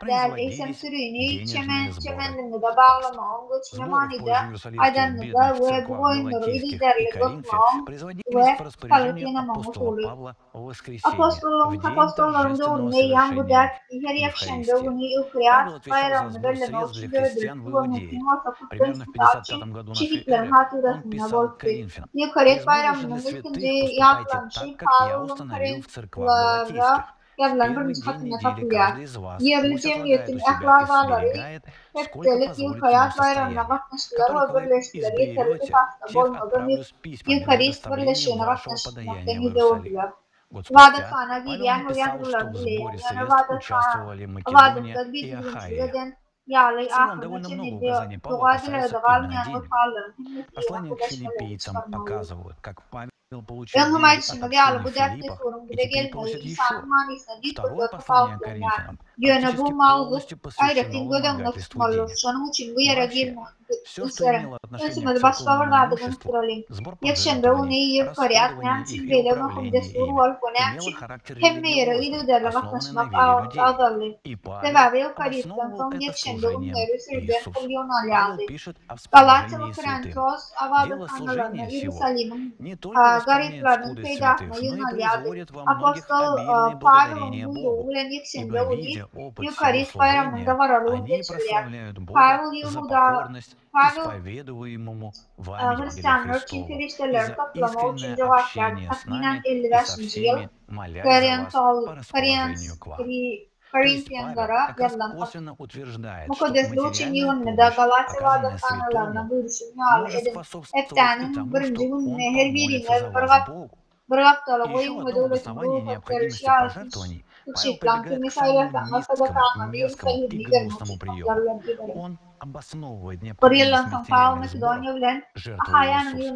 değersem sürüyünü денежные сборы. çemenliğinde bağlamağın, göçme Сборы в manide позже Иерусалимских aydanlıda бедных ve bu церквах oyunları Галатийских liderlik и Коринфе tutmağın производились ve по распоряжению kalıtlanamağın апостола usulü. Павла в воскресенье, в Apostolun день apostolların торжественного doğru yan bu совершения dert her yakşende Евхаристии. bunu ıkıya Павел отвечал за bayramını сбор belirleme средств olsun для gördürüp христиан в bu Иудее. mümkün olsa Примерно в kutlarını 55 году нашей çiviklerin эры hatırasına он писал bol Коринфянам: Yukarı bayramının «Возлюбленные ilkinci святых, поступайте yapılan так, şey как я Pavl'un установил в церквах karınlara галатийских. yapılan Первый birinci день katına недели kapılıyor. каждый из вас Yerli пусть отлагает cemiyetin у себя и ahlakaları сберегает, hep сколько delik позволит ему yukarı bayramına состояние. katlaştılar Как только ve вы birleştiler. Yeterli bir изберете, hasta тех bolmadı отправлю bir с письмами yukarı для доставления birleşene вашего katlaşmaktan подаяния в iyi Иерусалим». doğdular. Год Vadat спустя kana Павел gidiyen написал, что uyandılar в dileyen. сборе Yani средств vadat участвовали kana Македония vadatta и bir Ахайя. bilgimsizden yağlı В целом ahırına довольно много çemildi. указаний Павла Doğadiler касается da именно kalmayan денег. vurfarların himmetli Послания к arkadaşlarını филиппийцам çıkarmalı. показывают, как Павел получил Ön деньги humaycısında от diýaly bu общины в dertli Филиппах sorun и bile теперь gelmeli. просит İnsanın еще. manysına dik Второе kötü послание kavuklarına Коринфянам ýöne bu практически mawzuk полностью посвящено aýratyn gödöňde вымогательству tutmaly. денег. Şonuň üçin bu И ýere вообще, все, что girme. имело отношение Önsümede к başga bir церковному dadygyny имуществу, tuturalyň. сбор Ýekşembe uny пожертвований, ýyp görýär, расходование näçin их и beýle makum управление destur ими bolup, имело näçin характер hemme ýere религиозный, ýygyderle основанный на gatnaşmak вере людей. agdaly. И Павел Sebäbi Eukaristdan обосновывал soň это ýekşembe служением ünleri sürden Иисусу. kılýan Павел alýardy. пишет о Galatia вспоможении we святым. Korintos Дело awadathanalarına служения сего Ýerusalimyň не только восполняет garyplarynyň скудость peýdasyna святых, но и ýönelýärdi. производит во многих Apostol обильные Pawelyň благодарения buýrugy Богу. bilen Ибо, ýekşembe uny видя опыт всего Eukarist bayramynda служения, baralygyny они geçirýär. прославляют Бога Pavel за Ýehuda покорность Pavel исповедуемому вам Евангелию Hristiyanlar için Христову и ferişteler за toplama искреннее için cevap verdi. общение с Tahminen нами 55. и со yıl всеми, молясь за вас по расположению к вам. То есть Павел Korintiyanlara как раз yazılan косвенно утверждает, что Mukaddesli için материальная yılında помощь, Galatya оказанная vaadathanalarına святому, buyuruşun yağlı может edin. способствовать и Heptanin тому, birinci что gününe он her помолится за birine вас Богу. bir haftalık И еще oyun в ve одном devletin обосновании ruhu kaptırışı необходимости yaratmış. пожертвований Павел Tutuşiklan прибегает tümü к самому sayılarsan низкому, sadakama мерзкому и Yerusalim'i гнусному görmek приему. Он обосновывает Bir необходимость yıldan sonra материальных сборов Makedonya bilen жертвой Ahayanın Иисуса.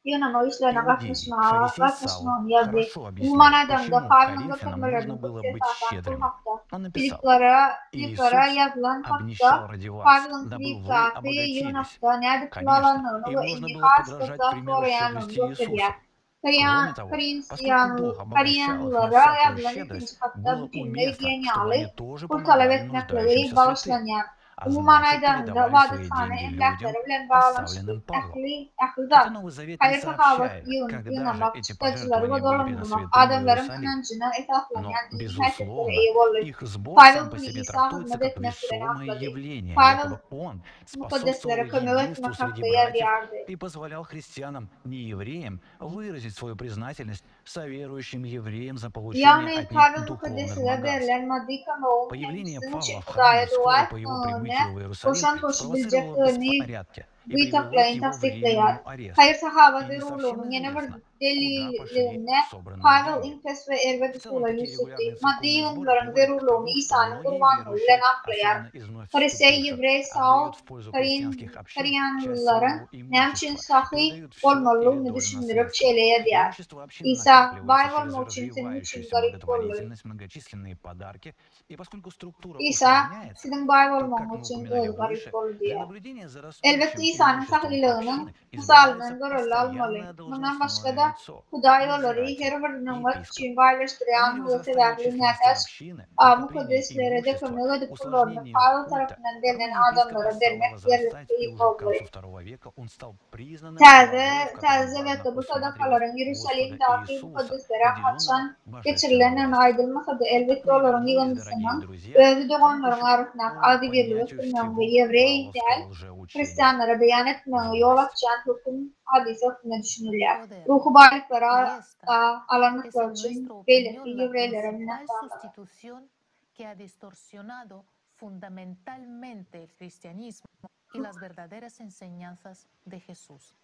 yunama işlerine Иудей, фарисей Савл katlaşmağını yazdı. хорошо Umuman объясняет, adamda почему Pavl'ın Коринфянам нужно götürmelerini было kutset быть atan kul щедрыми. hakta. Он написал, Filiplara Иисус yazılan обнищал hakta ради вас, Pavl'ın дабы вы Filip'taki обогатились. yunakta nerede Конечно, kullanıldığını им ve нужно indi было has подражать kısa примеру щедрости gösteriyor. Иисуса. Кроме того, поскольку Бог обогащал их на Kariyanlılara всякую yazılan щедрость, ikinci hatta было bütün уместно, чтобы они dünyalı тоже kul talep помогали etmekleri нуждающимся святым, bağışlanıyor. а Umuman значит, aydanında передавали свои vaadathane деньги людям, emlakları bilen оставленным bağlanışlı Павлом. ehlidat. Хотя Новый Завет не Hayır sahabat сообщает, когда же yunamak эти çıkacıları ve пожертвования были dolandırmak переносветы в adamların Иерусалим. inancına Но, esaslayan dini безусловно, hareketlere iyi olur. их сбор Pavel сам по bunu себе İsa трактуется hizmet как etmeklerine весомое akladı. явление, Pavel якобы он способствовал mukaddeslere kömek единству etmek среди hakkı yer братьев yardı. и позволял христианам, не евреям, выразить свою признательность соверующим евреям за получение Yani от них Pavel духовных mukaddeslere богатств. verilen maddi kamuoyun Появление kendisinin Павла için в храме gayet вскоре var по его прибытию в Иерусалим koşan спровоцировало koşabilecek беспорядки и привело к Gıytaklayın его tasdikleyen. временному аресту. Hayır sahabat И ve не совсем ruhluğunun yeni bir известно, куда пошли delillerine собранные Pavel деньги. infes ve erbe В целом, tutula такие Yusuf'ti. регулярные Maddi церковные сборы yığınların ve приводят к ruhluğunu тому, что İsa'nın многие kurbanlığıyla верующие, naklayar. особенно из вновь Farisey, вступивших, Yevrey, Saul, отдают в пользу христианских общин часть Kariyanlıların своего nemçin имущества, sahi передают все или olmalığını долю düşündürüp наследства. şeyleye diyer. Имущество общин İsa, накапливается bay через olmak için senin için развивающуюся garip olur. благотворительность, многочисленные подарки. И поскольку структура İsa, усложняется, senin bay то, как olmak мы için упоминали öz garip выше, olur для diye. наблюдения за rastущим Elbette İsa'nın имуществом sahliliğinin общины misalından избирается görüldü almalı. постоянное Bundan başka должностное da лицо, Hudayoları надзиратель, her birinin епископ. için По paylaştıran мере ve возрастания sebepli численности netes общины, накопления mukadeslere de имущества, kömür edip kullarını усложнения Pavel культа, tarafından роль denen епископа adamlara стала vermek возрастать, yerlikte и ilk уже к oldu. концу II века он стал признанным главой, в котором важно Ve bu усматривать sadakaların Господа Yeruşalim'daki Иисуса, mukadeslere наделенного kaçan божественной geçirilen властью. aydılmasa da Итак, elbette мы onların вернулись, дорогие yığıntısının друзья, özü к doğanların тому arasına пустому adi bir понятию, üstünden с ve чего Yevrey павловского değil, лжеучения. Hristiyanlara beyan etmeye yol Власть. açan hüküm hadisi hakkında düşünürler. Poder. Ruhu baylıklara Y esta alanlıklar es, en için nuestra belirli opinión, la Yevreylere principal minnettarlar. sustitución que ha distorsionado fundamentalmente el cristianismo y las verdaderas enseñanzas de Jesús.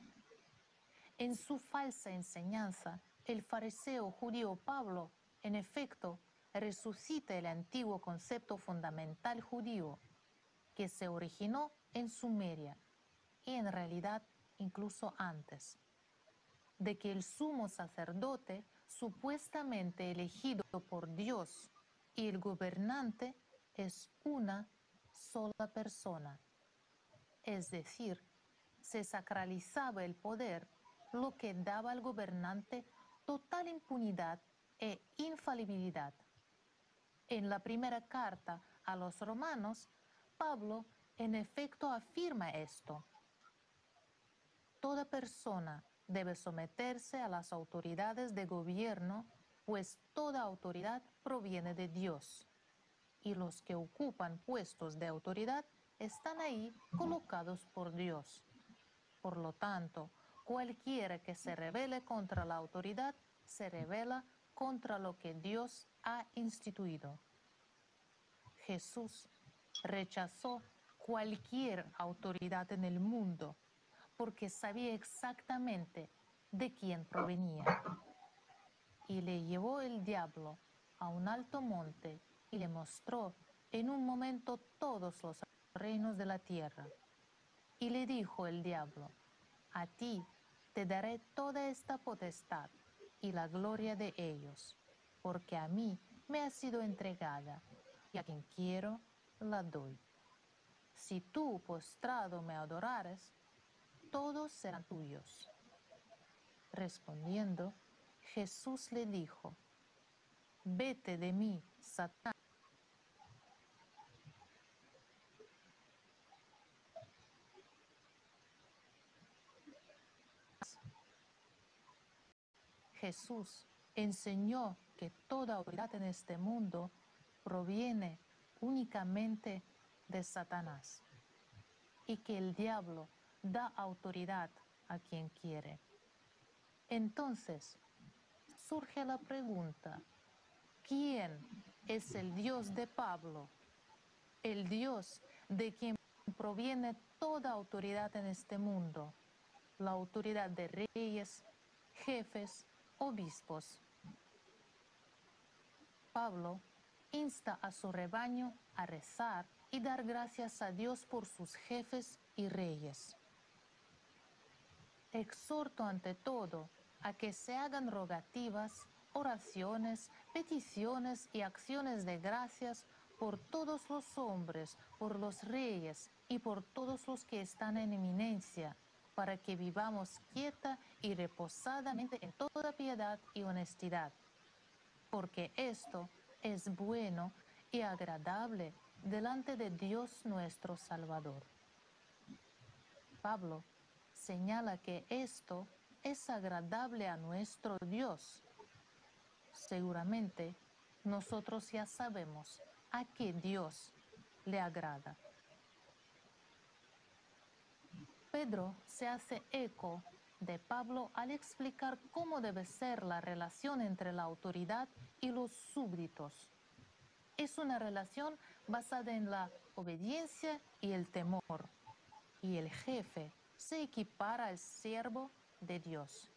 En su falsa enseñanza, el fariseo judío Pablo, en efecto, resucita el antiguo concepto fundamental judío que se originó en Sumeria y en realidad incluso antes, de que el sumo sacerdote supuestamente elegido por Dios y el gobernante es una sola persona. Es decir, se sacralizaba el poder, lo que daba al gobernante total impunidad e infalibilidad. En la primera carta a los romanos, Pablo en efecto afirma esto. Toda persona debe someterse a las autoridades de gobierno, pues toda autoridad proviene de Dios, y los que ocupan puestos de autoridad están ahí colocados por Dios. Por lo tanto, cualquiera que se rebele contra la autoridad se rebela contra lo que Dios ha instituido. Jesús rechazó cualquier autoridad en el mundo porque sabía exactamente de quién provenía. Y le llevó el diablo a un alto monte y le mostró en un momento todos los reinos de la tierra. Y le dijo el diablo: a ti te daré toda esta potestad y la gloria de ellos, porque a mí me ha sido entregada, y a quien quiero la doy. Si tú, postrado, me adorares, todos serán tuyos. Respondiendo, Jesús le dijo: vete de mí, Satanás. Jesús enseñó que toda autoridad en este mundo proviene únicamente de Satanás y que el diablo da autoridad a quien quiere. Entonces, surge la pregunta: ¿quién es el Dios de Pablo? El Dios de quien proviene toda autoridad en este mundo, la autoridad de reyes, jefes, obispos. Pablo insta a su rebaño a rezar y dar gracias a Dios por sus jefes y reyes. Exhorto ante todo a que se hagan rogativas, oraciones, peticiones y acciones de gracias por todos los hombres, por los reyes y por todos los que están en eminencia, para que vivamos quieta y reposadamente en toda piedad y honestidad, porque esto es bueno y agradable delante de Dios nuestro Salvador. Pablo señala que esto es agradable a nuestro Dios. Seguramente nosotros ya sabemos a qué Dios le agrada. Pedro se hace eco de Pablo al explicar cómo debe ser la relación entre la autoridad y los súbditos. Es una relación basada en la obediencia y el temor, y el jefe se equipara al siervo de Dios.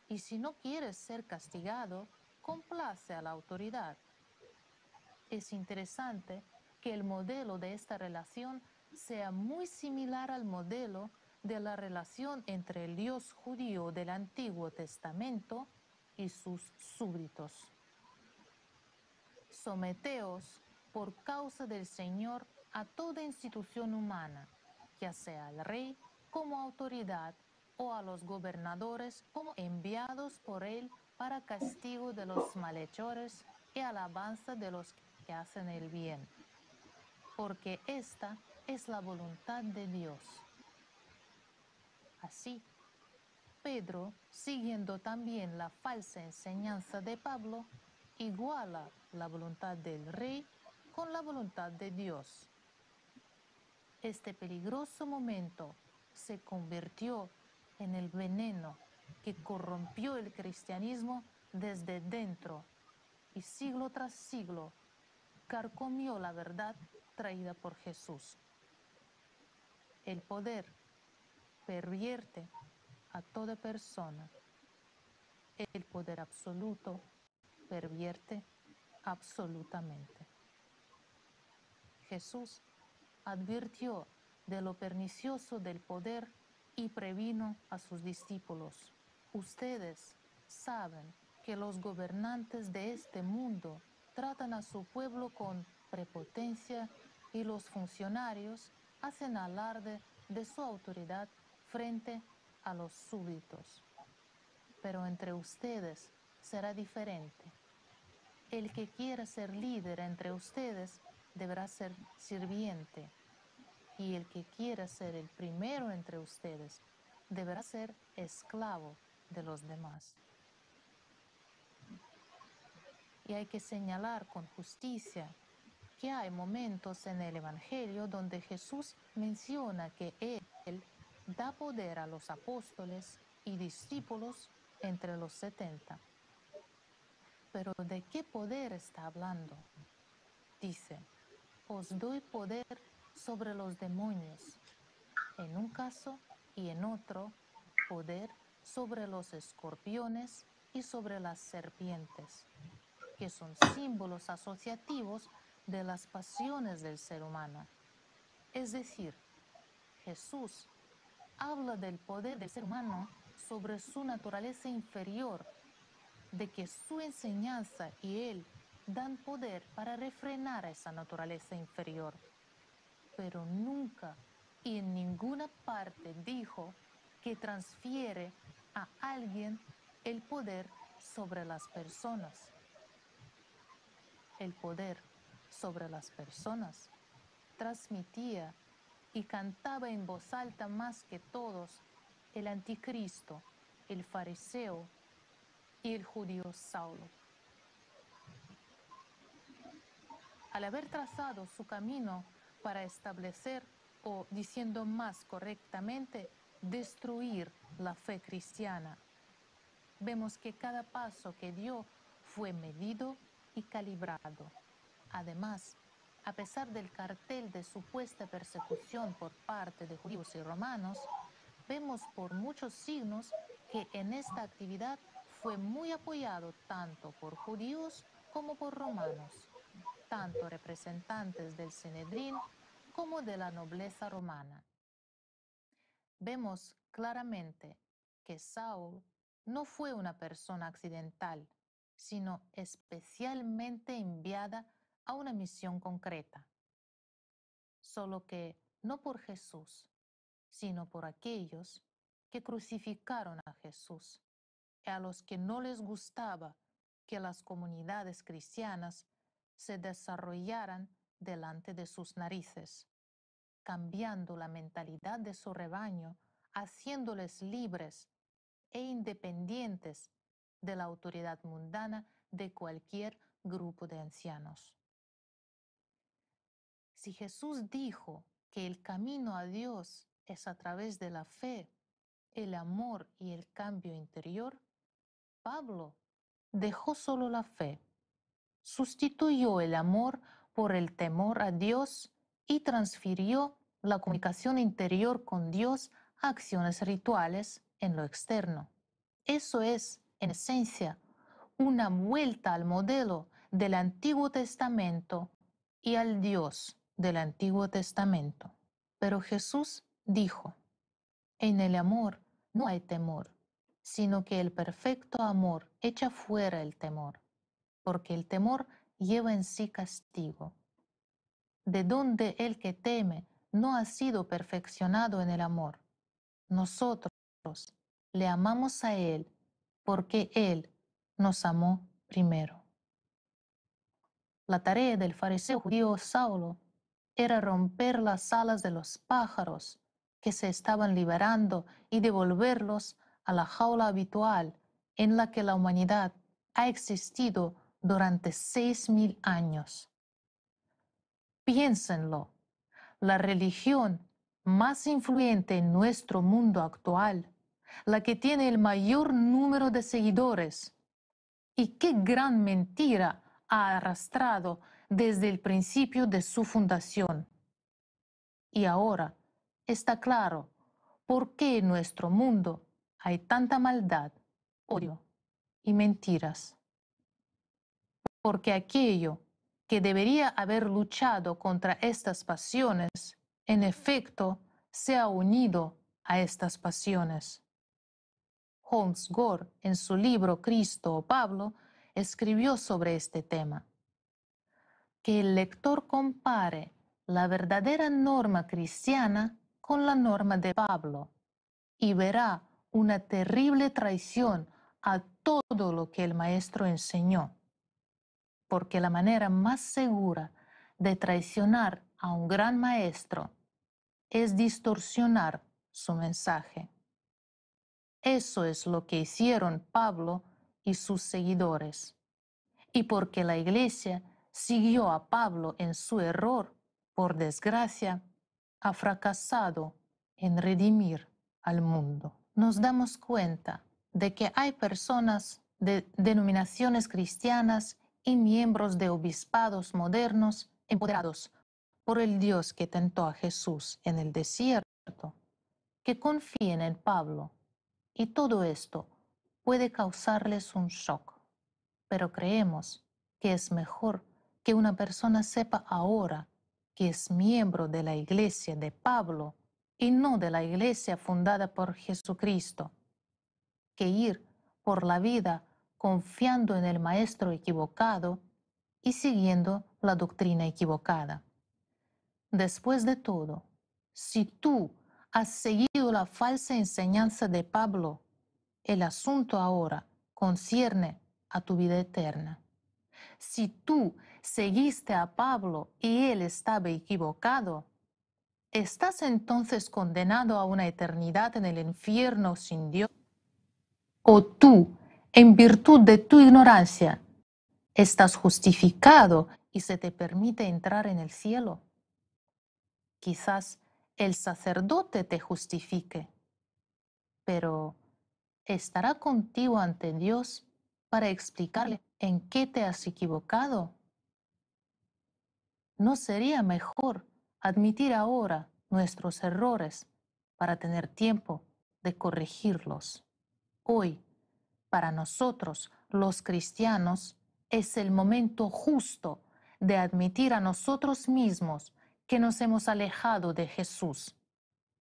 Y si no quiere ser castigado, complace a la autoridad. Es interesante que el modelo de esta relación sea muy similar al modelo de la relación entre el Dios judío del Antiguo Testamento y sus súbditos. Someteos por causa del Señor a toda institución humana, ya sea al rey como autoridad o a los gobernadores como enviados por él para castigo de los malhechores y alabanza de los que hacen el bien, porque esta es la voluntad de Dios. Así, Pedro, siguiendo también la falsa enseñanza de Pablo, iguala la voluntad del rey con la voluntad de Dios. Este peligroso momento se convirtió en el veneno que corrompió el cristianismo desde dentro y siglo tras siglo carcomió la verdad traída por Jesús. El poder pervierte a toda persona. El poder absoluto pervierte absolutamente. Jesús advirtió de lo pernicioso del poder y previno a sus discípulos: ustedes saben que los gobernantes de este mundo tratan a su pueblo con prepotencia y los funcionarios hacen alarde de su autoridad frente a los súbditos. Pero entre ustedes será diferente. El que quiera ser líder entre ustedes deberá ser sirviente, y el que quiera ser el primero entre ustedes deberá ser esclavo de los demás. Y hay que señalar con justicia que hay momentos en el Evangelio donde Jesús menciona que Él da poder a los apóstoles y discípulos entre los 70. Pero ¿de qué poder está hablando? Dice: os doy poder sobre los demonios. En un caso y en otro, poder sobre los escorpiones y sobre las serpientes, que son símbolos asociativos de las pasiones del ser humano. Es decir, Jesús habla del poder del ser humano sobre su naturaleza inferior, de que su enseñanza y él dan poder para refrenar a esa naturaleza inferior. Pero nunca y en ninguna parte dijo que transfiere a alguien el poder sobre las personas. El poder sobre las personas transmitía y cantaba en voz alta más que todos el anticristo, el fariseo y el judío Saulo. Al haber trazado su camino para establecer, o diciendo más correctamente, destruir la fe cristiana, vemos que cada paso que dio fue medido y calibrado. Además, a pesar del cartel de supuesta persecución por parte de judíos y romanos, vemos por muchos signos que en esta actividad fue muy apoyado tanto por judíos como por romanos, tanto representantes del Sanedrín como de la nobleza romana. Vemos claramente que Saúl no fue una persona accidental, sino especialmente enviada a una misión concreta. Solo que no por Jesús, sino por aquellos que crucificaron a Jesús, y a los que no les gustaba que las comunidades cristianas se desarrollaran delante de sus narices, cambiando la mentalidad de su rebaño, haciéndoles libres e independientes de la autoridad mundana de cualquier grupo de ancianos. Si Jesús dijo que el camino a Dios es a través de la fe, el amor y el cambio interior, Pablo dejó solo la fe, sustituyó el amor por el temor a Dios y transfirió la comunicación interior con Dios a acciones rituales en lo externo. Eso es, en esencia, una vuelta al modelo del Antiguo Testamento y al Dios del Antiguo Testamento. Pero Jesús dijo, en el amor no hay temor, sino que el perfecto amor echa fuera el temor, porque el temor lleva en sí castigo. De donde el que teme no ha sido perfeccionado en el amor. Nosotros le amamos a Él porque Él nos amó primero. La tarea del fariseo judío Saulo era romper las alas de los pájaros que se estaban liberando y devolverlos a la jaula habitual en la que la humanidad ha existido durante 6.000 años. Piénsenlo, la religión más influyente en nuestro mundo actual, la que tiene el mayor número de seguidores, y qué gran mentira ha arrastrado desde el principio de su fundación. Y ahora está claro por qué en nuestro mundo hay tanta maldad, odio y mentiras. Porque aquello que debería haber luchado contra estas pasiones, en efecto, se ha unido a estas pasiones. Holmes Gore, en su libro Cristo o Pablo, escribió sobre este tema. Que el lector compare la verdadera norma cristiana con la norma de Pablo y verá una terrible traición a todo lo que el maestro enseñó. Porque la manera más segura de traicionar a un gran maestro es distorsionar su mensaje. Eso es lo que hicieron Pablo y sus seguidores. Y porque la Iglesia siguió a Pablo en su error, por desgracia, ha fracasado en redimir al mundo. Nos damos cuenta de que hay personas de denominaciones cristianas y miembros de obispados modernos empoderados por el Dios que tentó a Jesús en el desierto, que confíen en Pablo, y todo esto puede causarles un shock. Pero creemos que es mejor que una persona sepa ahora que es miembro de la iglesia de Pablo y no de la iglesia fundada por Jesucristo, que ir por la vida confiando en el maestro equivocado y siguiendo la doctrina equivocada. Después de todo, si tú has seguido la falsa enseñanza de Pablo, el asunto ahora concierne a tu vida eterna. Si tú seguiste a Pablo y él estaba equivocado, ¿estás entonces condenado a una eternidad en el infierno sin Dios? ¿O tú, en virtud de tu ignorancia, estás justificado y se te permite entrar en el cielo? Quizás el sacerdote te justifique, pero ¿estará contigo ante Dios para explicarle en qué te has equivocado? ¿No sería mejor admitir ahora nuestros errores para tener tiempo de corregirlos? Hoy, para nosotros, los cristianos, es el momento justo de admitir a nosotros mismos que nos hemos alejado de Jesús.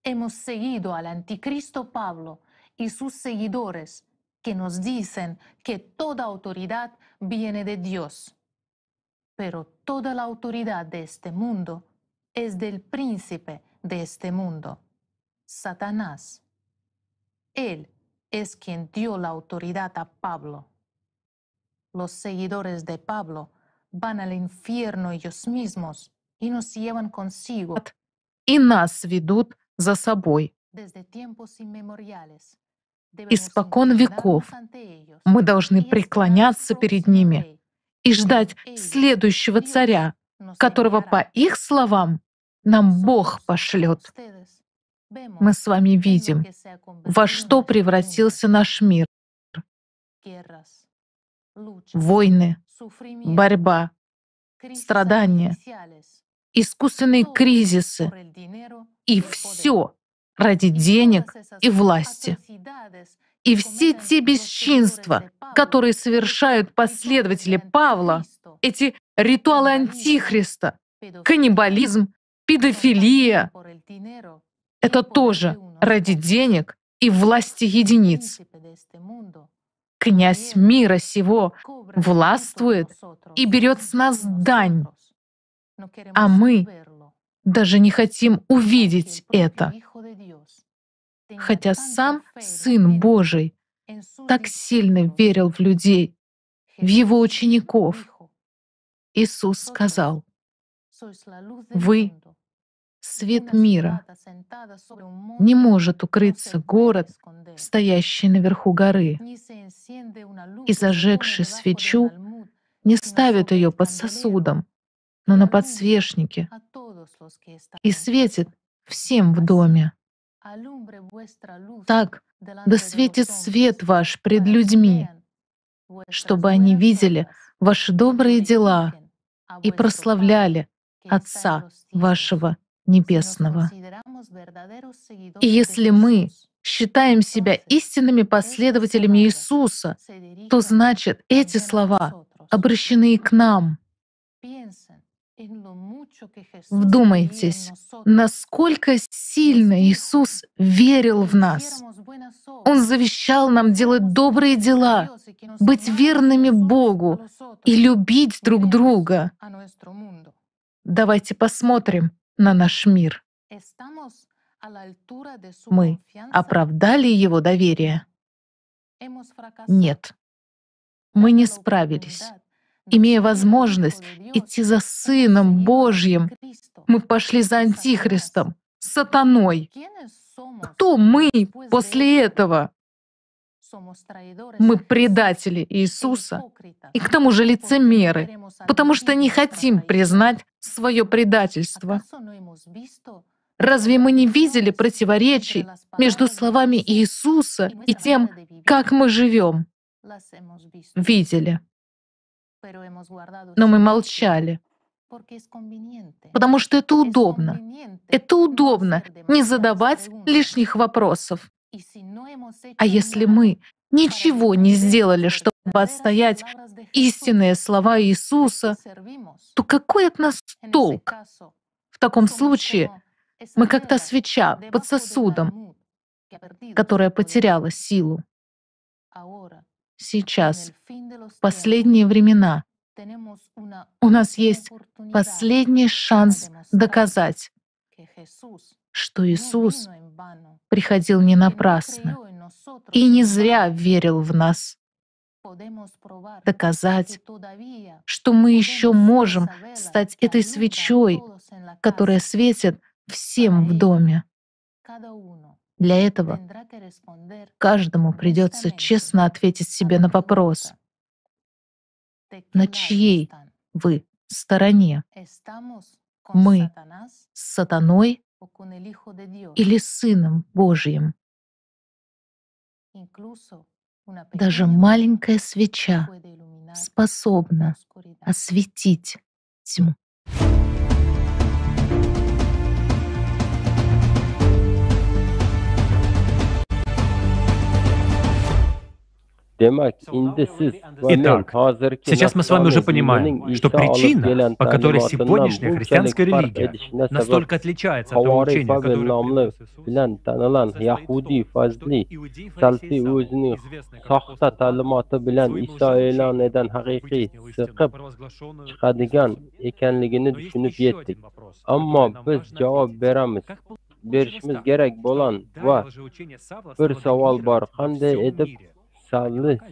Hemos seguido al anticristo Pablo y sus seguidores que nos dicen que toda autoridad viene de Dios. Pero toda la autoridad de este mundo es del príncipe de este mundo, Satanás. Él es quien dio la autoridad a Pablo. Los seguidores de Pablo van al infierno ellos mismos и nos llevan consigo. И нас ведут за собой. Desde tiempos inmemoriales. Испокон веков мы должны преклоняться перед ними и ждать следующего царя, которого, по их словам, нам Бог пошлет. Мы с вами видим, во что превратился наш мир. Войны, борьба, страдания, искусственные кризисы. И все ради денег и власти. И все те бесчинства, которые совершают последователи Павла, эти ритуалы Антихриста, каннибализм, педофилия, это тоже ради денег и власти единиц. Князь мира сего властвует и берет с нас дань, а мы даже не хотим увидеть это. Хотя сам Сын Божий так сильно верил в людей, в Его учеников. Иисус сказал: «Вы — свет мира. Не может укрыться город, стоящий наверху горы, и, зажегши свечу, не ставит ее под сосудом, но на подсвечнике, и светит всем в доме. Так да светит свет ваш пред людьми, чтобы они видели ваши добрые дела и прославляли Отца вашего Небесного». И если мы считаем себя истинными последователями Иисуса, то значит, эти слова обращены и к нам. Вдумайтесь, насколько сильно Иисус верил в нас. Он завещал нам делать добрые дела, быть верными Богу и любить друг друга. Давайте посмотрим на наш мир. Мы оправдали Его доверие? Нет. Мы не справились. Имея возможность идти за Сыном Божьим, мы пошли за Антихристом, сатаной. Кто мы после этого? Мы предатели Иисуса и к тому же лицемеры, потому что не хотим признать свое предательство. Разве мы не видели противоречий между словами Иисуса и тем, как мы живем? Видели. Но мы молчали, потому что это удобно. Это удобно не задавать лишних вопросов. А если мы ничего не сделали, чтобы отстоять истинные слова Иисуса, то какой от нас толк? В таком случае мы как та свеча под сосудом, которая потеряла силу. сейчас, в последние времена, у нас есть последний шанс доказать, что Иисус приходил не напрасно и не зря верил в нас. Доказать, что мы еще можем стать этой свечой, которая светит всем в доме. Для этого каждому придется честно ответить себе на вопрос, на чьей вы стороне? Мы с сатаной или с Сыном Божьим? Даже маленькая свеча способна осветить тьму. Итак, сейчас мы с вами уже понимаем, что причина, по которой сегодняшняя христианская религия настолько отличается от того учения, которое Yahudi fazli salti o'zining soxta ta'limoti bilan Iso e'lon edan haqiqiy siqib chiqadigan ekanligini tushunib yetdik. Ammo biz javob berishimiz kerak bo'lgan va bir savol bor: qanday edib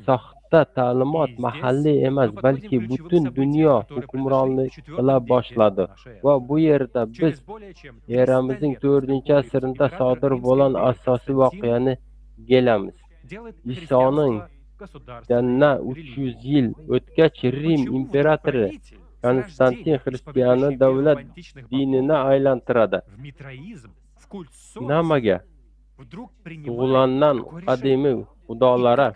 soxta ta'limot mahalliy emas, balki butun dunyo hukmronlik qila boshladi va bu yerda biz eramizning 4-asrida sodir bo'lgan asosiy voqeani kelamiz. Isoning dandan 300 yil o'tgach Rim imperatori Konstantin xristianni davlat dinini aylantiradi. Nimaga? Tug'ulandan qadimiy xudolara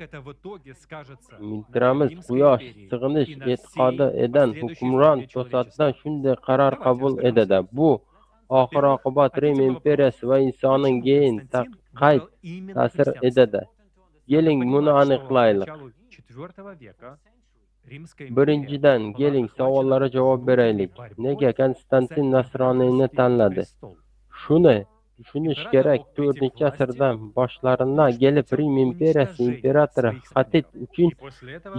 mintiramiz, quyosh sig'inish e'tiqodi edan hukmron to'satdan shunday qaror qabul edadi. Bu oxir oqibat Rim imperiyasi va insonning keyin qayt ta'sir edadi. Keling buni aniqlaylik. Birinchidan, keling savollarga javob beraylik. Nega Konstantin Nasroniyni tanladi? Shuni tushunish kerak. 4-asrdan boshlaridan kelib Rim imperiyasi imperatori Xatit uchun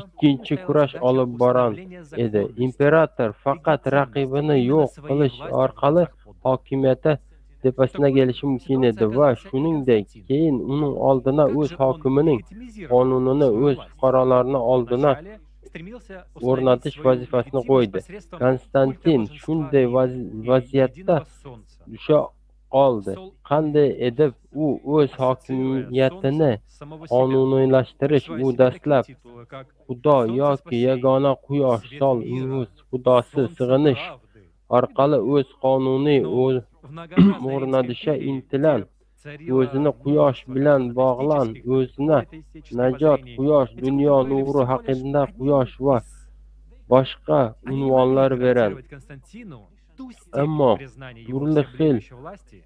ikkinchi kurash olib boran edi. Imperator faqat raqibini yo'q qilish orqali hokimiyati tepasine kelishi mumkin edi va shuningdek keyin uning oldina o'z hokimining qonunini o'z fuqarolarini oldina o'rnatish vazifasini qo'ydi. Konstantin shunday vaziyatda tusha qoldi. Qanday edib u o'z hokimiyatini qonuniylashtirish, u dastlab Xudo yoki yagona quyosh sol o'z xudosi sig'inish orqali o'z qonuniy o'rnatishga intilan, o'zini quyosh bilan bog'lan, o'zini najot, quyosh, dunyo nuri haqida quyosh va boshqa unvonlar beradi. Ammo turli xil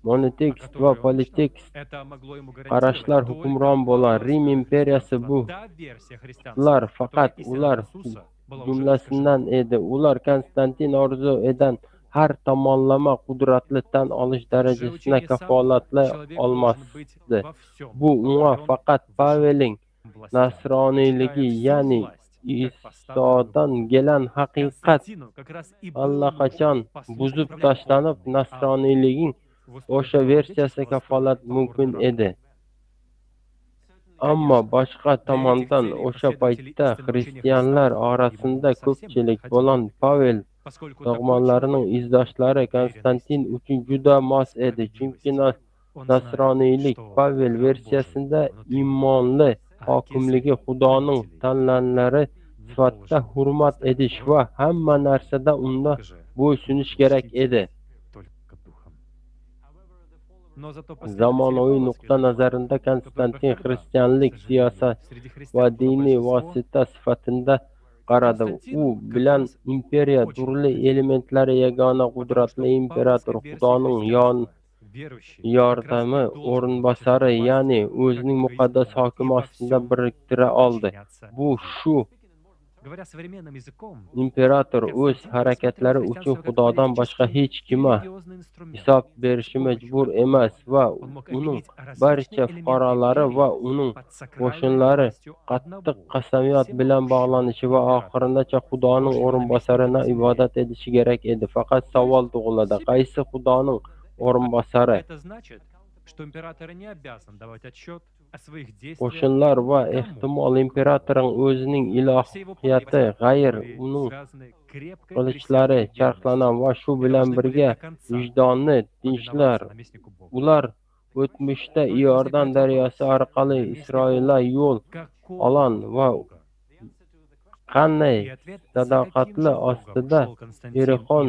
monoteist va politeist qarashlar hukmron bo'lgan Rim imperiyasi bular faqat ular jumlasidan edi. Ular Konstantin orzu edan har tomonlama qudratli tan olish darajasini kafolatlay olmasdi. Bu unga faqat Pavelning nasroniyligi, ya'ni Isodan kelgan haqiqat allaqachon buzib tashlanib, nasroniylikning o'sha versiyasi kafolat mumkin edi. Ammo boshqa tomondan o'sha paytda xristianlar orasida ko'pchilik bo'lgan Pavel dogmalarining izdoshlari Konstantin uchun juda mos edi. Chunki nasroniylik Pavel versiyasida iymonli hokimligi, Xudoning tanlanlari sifatida hurmat edish va hamma narsada unda bo'ysunish kerak edi. Zamonaviy nuqta nazarida Konstantin xristianlik siyosat va diniy vosita sifatida qaradi. U bilan imperiya turli elementlari yagona qudratli imperator Xudoning yordami o'rinbosari, ya'ni o'zining muqaddas hokimi ostida biriktira oldi. Bu shu imperator o'z harakatlari uchun Xudodan boshqa hech kimga hisob berishga majbur emas va uning barcha fuqarolari va uning qo'shinlari qattiq qasamyod bilan bog'lanishi va oxirigacha Xudoning o'rinbosarini ibodat edishi kerak edi. Faqat savol tug'iladi: qaysi Xudoning o'rinbosari? Qo'shinlar va ehtimol imperatorning o'zining ilohiyati g'ayr uning qilichlari charxlanan va shu bilan birga vijdonni tinchlar. Ular o'tmishda Iordan daryosi orqali Isroilga yo'l olgan va qanday sadoqatli ostida Yerixon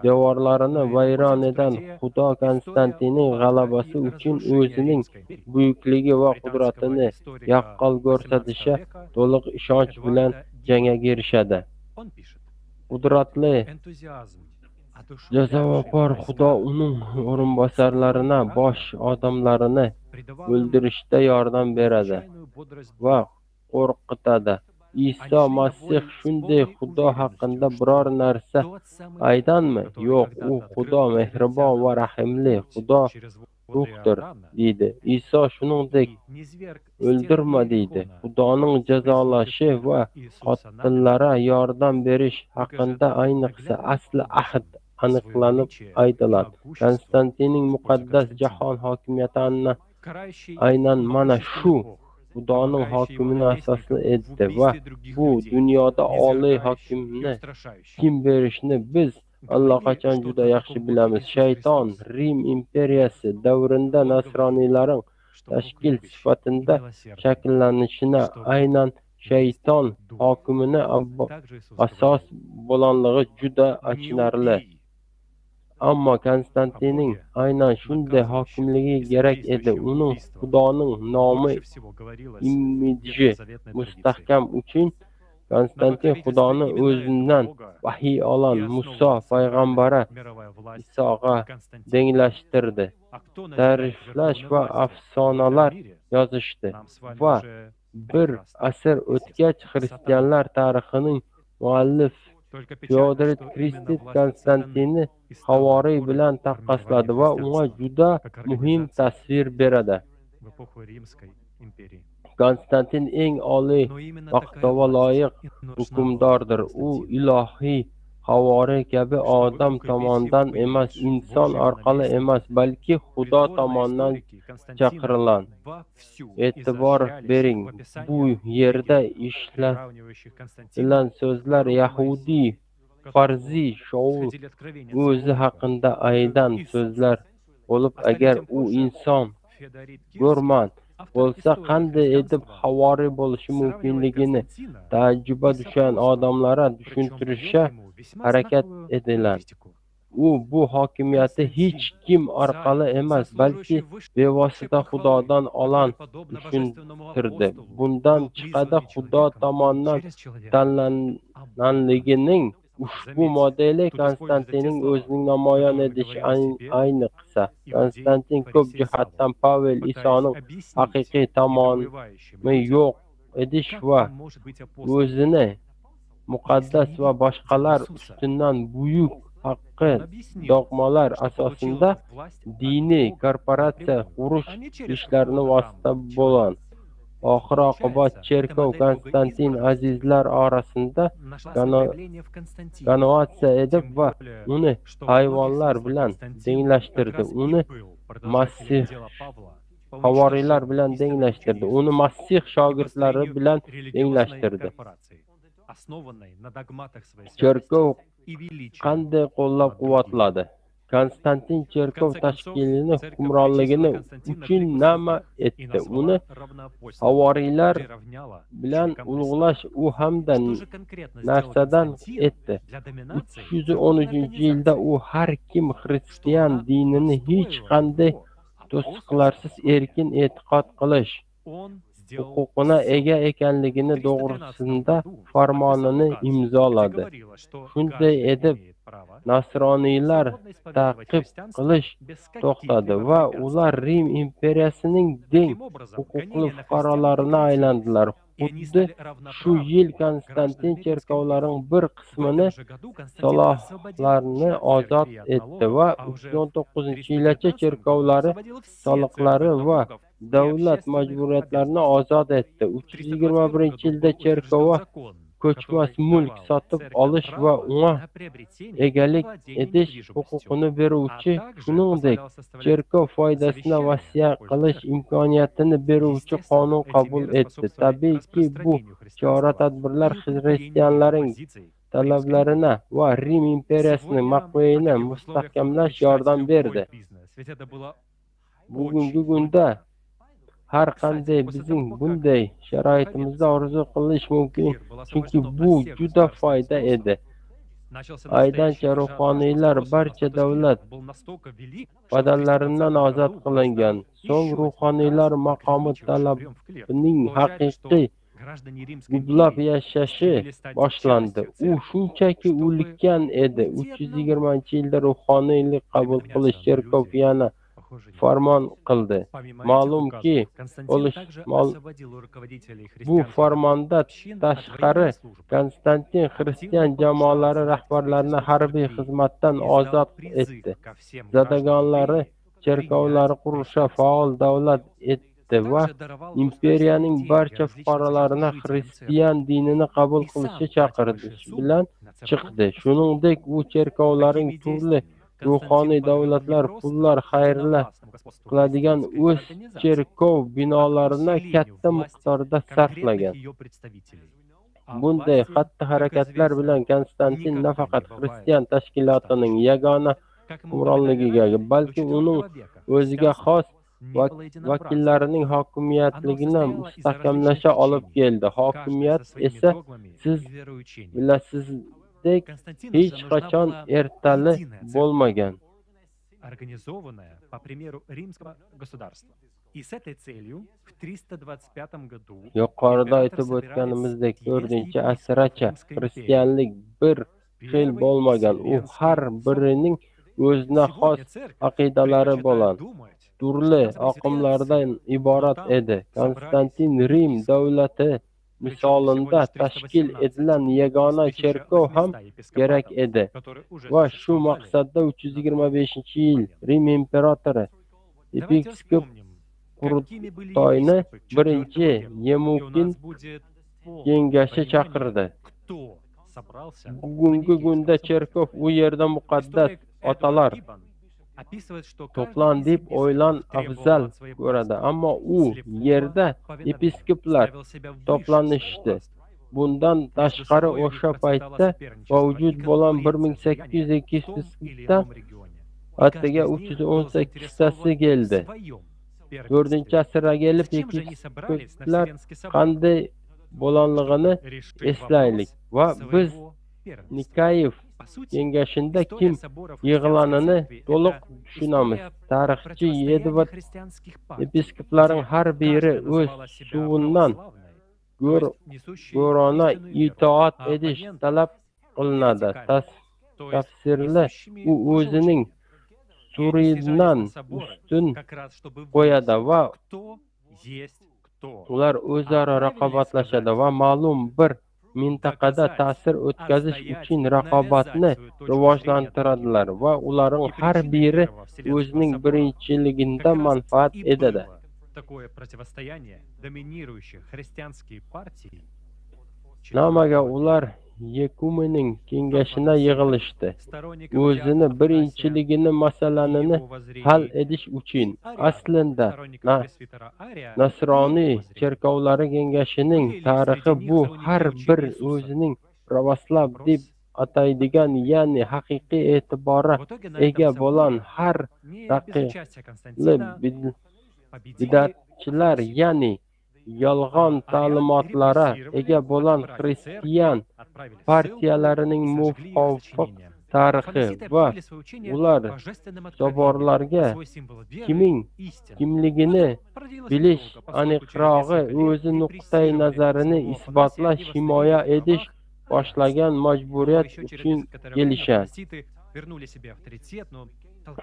devorlarini vayron edan Xudo Konstantinning g'alabasi uchun o'zining buyukligi va qudratini yaqqol ko'rsatishiga to'liq ishonch bilan jangga kirishadi. Qudratli jazovor Xudo uning o'rinbosarlarini bosh odamlarini o'ldirishda yordam beradi va qo'rqitadi. Iso Masih shunday Xudo haqida biror narsa aytganmi? Yo'q, u Xudo mehribon va rahimli Xudo ruhdir deydi. Iso shuningdek o'ldirma deydi. Xudoning jazolashi va qotillarga yordam berish haqida ayniqsa asli ahd aniqlanib aytiladi. Konstantinning muqaddas jahon hokimiyati aynan mana shu Xudoning hokimini asosli etdi va bu dunyoda oliy hokimni kim berishini biz allaqachon juda yaxshi bilamiz. Shayton Rim imperiyasi davrida nasroniylarning tashkil sifatida shakllanishini aynan shayton hokimini asos bo'lganligi juda achinarli. Ammo Konstantinning aynan shunday hokimligi kerak edi. Uning Xudoning nomi imidji mustahkam uchun Konstantin Xudoni o'zidan vahiy olgan Muso payg'ambara Isoga tenglashtirdi. Ta'riflash va afsonalar yozishdi va bir asr o'tgach xristianlar tarixining muallif Fyodor Kristit Konstantinni havoriy bilan taqqosladi va unga juda muhim tasvir beradi. Konstantin eng oliy maqtovga loyiq hukmdordir. U ilohiy havoriy kabi odam tomonidan emas, inson orqali emas, balki Xudo tomonidan chaqirilgan. E'tibor bering, bu yerda ishlatilgan so'zlar Yahudiy farziy Shaul o'zi haqida aydan so'zlar bo'lib, agar u inson go'rman bo'lsa qanday etib havoriy bo'lishi mumkinligini taajjubga tushgan odamlarga tushuntirishga harakat edilar. U bu hokimiyatni hech kim orqali emas, balki bevosita Xudodan olgan tushuntirdi. Bundan chiqadi Xudo tomonidan tanlanganligining ushbu modeli Konstantinning o'zining namoyon etishi ayniqsa. Konstantin ko'p jihatdan Pavel Isoning haqiqiy tomoni yo'q edish va o'zini muqaddas va boshqalar ustidan buyuk haqqi dogmalar asosida diniy korporatsiya qurish ishlarini vosita bo'lgan. Oxir oqibat cherkov Konstantin azizlar orasida kanoatsiya edib va uni hayvonlar bilan tenglashtirdi. Uni Masih havoriylar bilan tenglashtirdi. Uni Masih shogirdlari bilan tenglashtirdi. Cherkov qanday qo'llab-quvvatladi? Konstantin cherkov tashkilini hukmronligini uchun nima etdi? Uni havoriylar bilan ulug'lash u hamda narsadan etdi. 313-yilda u har kim xristian dinini hech qanday to'siqlarsiz erkin e'tiqod qilish huquqina ega ekanligini to'g'risida farmonini imzoladi. Shunday etib nasroniylar ta'qib qilish to'xtadi va ular Rim imperiyasining teng huquqli fuqarolarini aylandilar. Xuddi shu yil Konstantin cherkovlarning bir qismini solohlarni ozod etdi va 319-yilgacha cherkovlari soliqlari va davlat majburiyatlarini ozod etdi. 321-yilda cherkov ko'chmas mulk sotib olish va unga egalik etish huquqini beruvchi, shuningdek, cherkov foydasini vasiyat qilish imkoniyatini beruvchi qonun qabul etdi. Tabiiyki, bu chora-tadbirlar xristianlarning talablarini va Rim imperiyasining mavqeini mustahkamlash yordam berdi. Bugungi kunda har qanday bizning bunday sharoitimizda orzu qilish mumkin, chunki bu juda foyda edi. Aydancha ruhoniylar barcha davlat badallaridan ozod qilingan. So'ng ruhoniylar maqomi talabining haqiqiy gullab yashashi boshlandi. U shunchaki o'lgan edi. 320-yilda ruhoniylik qabul qilish cherkov yana farmon qildi. Ma'lumki, bu farmonda tashqari Konstantin xristian jamoalari rahbarlarini harbiy xizmatdan ozod etdi. Zadagonlari cherkovlari qurishga faol davlat etdi va imperiyaning barcha fuqarolarini xristian dinini qabul qilishga chaqirdi bilan chiqdi. Shuningdek, u cherkovlarning turli ruhoniy davlatlar pullar xayrla qiladigan o'z cherkov binolarini katta miqdorda sarflagan. Bunday xatti-harakatlar bilan Konstantin nafaqat xristian tashkilotining yagona hukmronligiga, balki uning o'ziga xos vakillarining hokimiyatligini mustahkamlasha olib keldi. Hokimiyat esa siz bilasizdek hech qachon ertali bo'lmagan. Организованная по примеру римского государства. И с этой целью в 325 году yuqorida aytib o'tganimizdek 4-asrgacha xristianlik bir xil bo'lmagan. U har birining o'zina xos aqidalari bilan turli oqimlardan iborat edi. Konstantin Rim davlati misolida tashkil etilgan yagona cherkov ham kerak edi va shu maqsadda 325-yil Rim imperatori episkop qurultoyni birinchi Yemukin kengashi chaqirdi. Bugungi kunda cherkov u yerda muqaddas otalar to'plan deb o'ylan afzal ko'radi, ammo u yerda episkoplar to'planishdi. Bundan tashqari o'sha paytda mavjud bo'lgan 1802 episkopdan attiga 318 tasi keldi. 4-asrga kelib episkoplar qanday bo'lganligini eslaylik va biz Nikayev kengashinda kim yig'lanini to'liq tushunamiz. Tarixchi Edvard episkoplarning har biri o'z suvidan go'rona itoat edish talab qilinadi. Tafsirli u o'zining suridan ustun qo'yadi va ular o'zaro raqobatlashadi va ma'lum bir mintaqada ta'sir o'tkazish uchun raqobatni rivojlantiradilar va ularning har biri o'zining birinchiligida manfaat etadi. Namaga ular Yekumening kengashina yig'ilishdi. O'zini birinchiligini masalanini hal etish uchun. Aslida Nasroniy cherkovlari kengashining tarixi bu har bir o'zining pravoslav deb ataydigan, ya'ni haqiqiy e'tibori ega bo'lgan har raqibli bidatchilar, ya'ni yolg'on ta'limotlari ega bo'lgan xristian partiyalarining muvofiq tarixi va ular soborlarga kimligini bilish, aniqrog'i o'zi nuqtai nazarini isbotlash, himoya etish boshlagan majburiyat uchun kelishadi.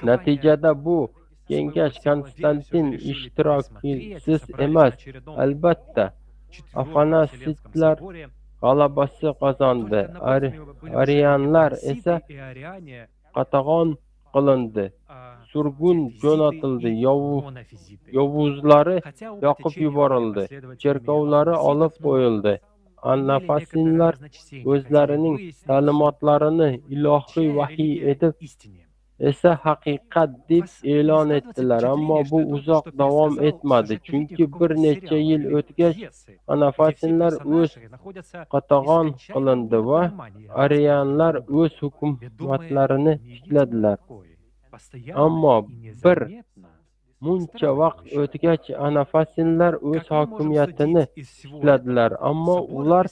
Natijada bu kengash Konstantin ishtirokisiz emas, albatta Четвертом Вселенском Afanasitlar соборе. g'alabasi qozondi. Arianlar esa И ариане, qatag'on qilindi. Surgun jo'natildi. Yovuzlari yoqib yuborildi. Cherkovlari olib qo'yildi. Anafasinlar o'zlarining ta'limotlarini ilohiy vahiy etib esa haqiqat deb e'lon etdilar. Ammo bu uzoq davom etmadi. Chunki bir necha yil o'tgach anafasinlar o'z qatag'on qilindi va arianlar o'z hukumatlarini tikladilar. Ammo bir muncha vaqt o'tgach anafasinlar o'z hokimiyatini tikladilar. Ammo ular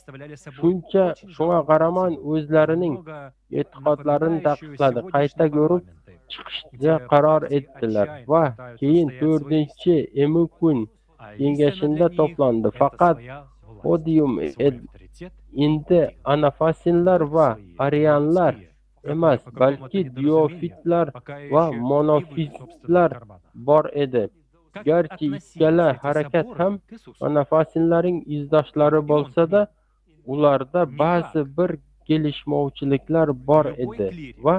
shunga qaramay o'zlarining e'tiqodlarini taqiqladi, qayta ko'rib chiqishga qaror etdilar va keyin 4-chi Emukun kengashida to'plandi. Faqat podium endi anafasinlar va arianlar emas, balki diofitlar va monofitlar bor edi. Garchi ikkala harakat ham anafasinlarning izdoshlari bo'lsa-da, ularda ba'zi bir kelishmovchiliklar bor edi va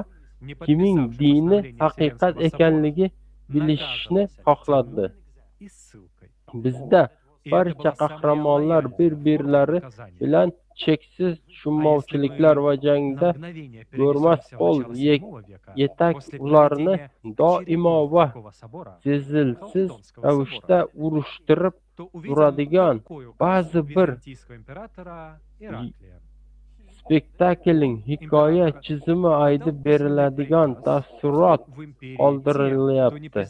kimning dini haqiqat ekanligi bilishni xohladi. Bizda barcha qahramonlar bir-birlari bilan cheksiz tushunmovchiliklar va jangda ko'rmas qo'l yetak ularni doimo va sezilsiz ravishda urushtirib turadigan ba'zi bir spektaklning hikoya chizimi aytib beriladigan taassurot qoldirilyapti.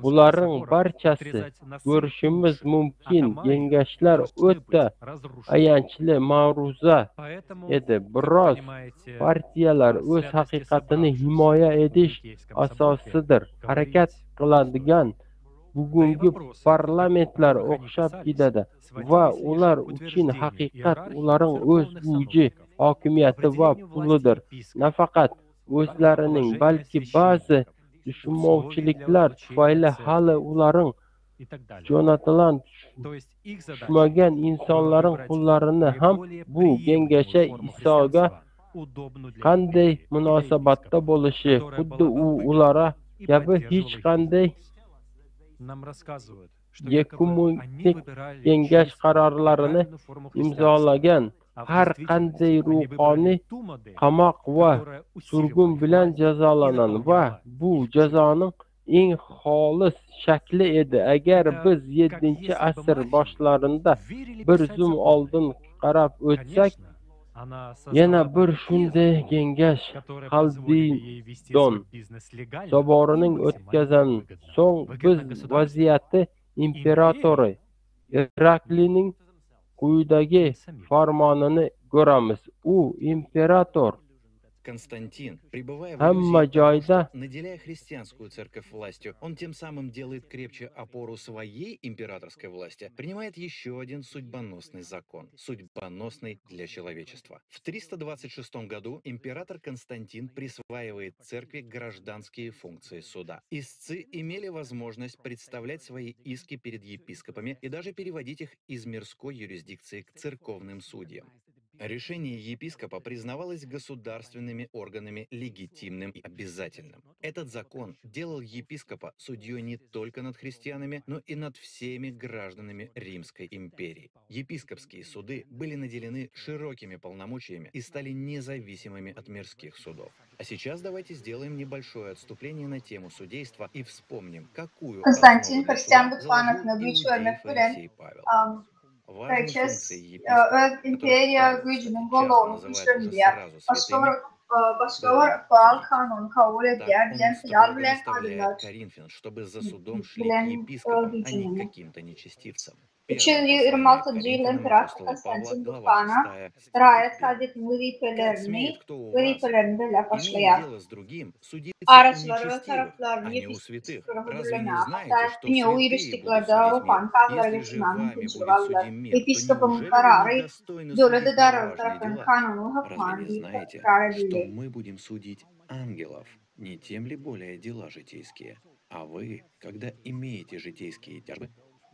Bularning barchasi ko'rishimiz mumkin kengashlar o'ta ayanchli ma'ruza edi. Biroz partiyalar o'z haqiqatini himoya etish asosidir harakat qiladigan bugungi parlamentlar o'xshab ketadi va ular uchun haqiqat ularning o'z kuchi, hokimiyati va pulidir. Nafaqat o'zlarining, balki ba'zi tushunmovchiliklar tufayli hali ularning jo'natilan tushmagan insonlarning pullarini ham bu kengasha Isoga qanday munosabatda bo'lishi, xuddi u ulara kabi hech qanday yekumenik kengash qarorlarini imzolagan har qanday ruhoniy qamoq va surgun bilan jazolanadi va bu jazoning eng xolis shakli edi. Agar biz 7-asr boshlarida bir zum oldin qarab o'tsak, yana bir shunday kengash Xaldidon soborining o'tkazgan so'ng biz vaziyatni imperatori Iraklining quyidagi farmonini ko'ramiz. U imperator Константин, пребывая в hamma иллюзии joyda того, что, наделяя христианскую церковь властью, он тем самым делает крепче опору своей императорской власти, принимает еще один судьбоносный закон, судьбоносный для человечества. В 326 году император Константин присваивает церкви гражданские функции суда. Истцы имели возможность представлять свои иски перед епископами и даже переводить их из мирской юрисдикции к церковным судьям. Решение епископа признавалось государственными органами легитимным и обязательным. Этот закон делал епископа судьей не только над христианами, но и над всеми гражданами Римской империи. Епископские суды были наделены широкими полномочиями и стали независимыми от мирских судов. А сейчас давайте сделаем небольшое отступление на тему судейства и вспомним, какую Konstantin основу для Hristiyan суда mutfağına заложил büyük иудей örnek veren Фарисей Павел. Важные Herkes функции епископа, öz imperiya которых Павел, gücünün кстати, gol часто olduğunu называет уже düşündüler. сразу Başka святыми, var Baal kanunu kabul так ediyor. он Bilen строго hıyal bilen наставляет adımlar Коринфян, чтобы за судом шли к bilen епископам, а не к gücünü. каким-то нечестивцам. 3. Первое послание к 26. yıl Коринфянам imparator апостола Павла, Konstantin глава 6, mutfağına стих dirayet 1. kadetin Как смеет vazifelerini кто у вас, böyle имея başlayar. дело с другим, судиться у Araçları ve нечестивых, taraflarını а не у святых? yetiştirip Разве не öldürülene, знаете, hatta что dünya святые будут uyuştuklarda судить мир? ruhan kavgalara Если же geçirmen вами mümkün будет varlar. судим мир, то Episkopun неужели вы kararı недостойны dövlede судить darıl неважные tarafının дела? kanunu Разве hükmen не bir знаете, karar что edilir. мы будем судить ангелов, не тем ли более дела житейские? А вы, когда имеете житейские тяжбы,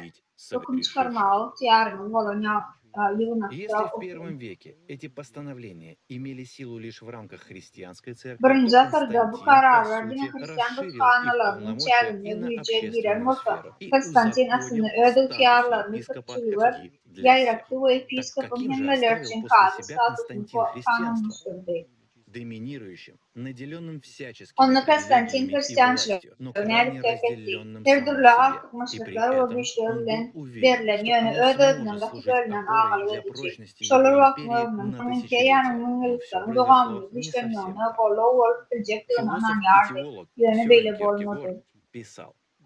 судить hüküm согрешивших. çıkarmağı, tiyarının olanya Если yığınakta в okuyun. первом веке эти постановления имели силу лишь в рамках христианской церкви, Birinci то asırda bu Константин, по kararlar сути, dinin Hristiyan расширил их kanunlarının полномочия çevrimine и на büyüce giren общественную olsa, сферу и Konstantin узаконил aslında ödül статус tiyarlarını епископа kırçılığı судьи для всех. yayraktı ve Так episkopun каким же hemmeler оставил için после kadı себя statusunu Константин христианство? kanunlaştırdı. Доминирующим, наделенным всяческими Onunla Konstantin привилегиями и Hristiyançlığı властью, но öne крайне dikkat etti. разделенным Her самим türlü в себе. artık И при maşrıklar ve этом он был güçlerinden уверен, verilen что yönü оно ödediğinden сможет vakit служить ölünen опорой ağalı для edici. прочности Şoları его vakit империи ölünen на onun тысячелетия. keyanın Но все müngeliklerin произошло doğamlı не güçlerin совсем önüne так. bolu olup bileceklerin anan yardı. Философ и теолог Yönü Сёрен böyle Кierкегор bolmadı. писал: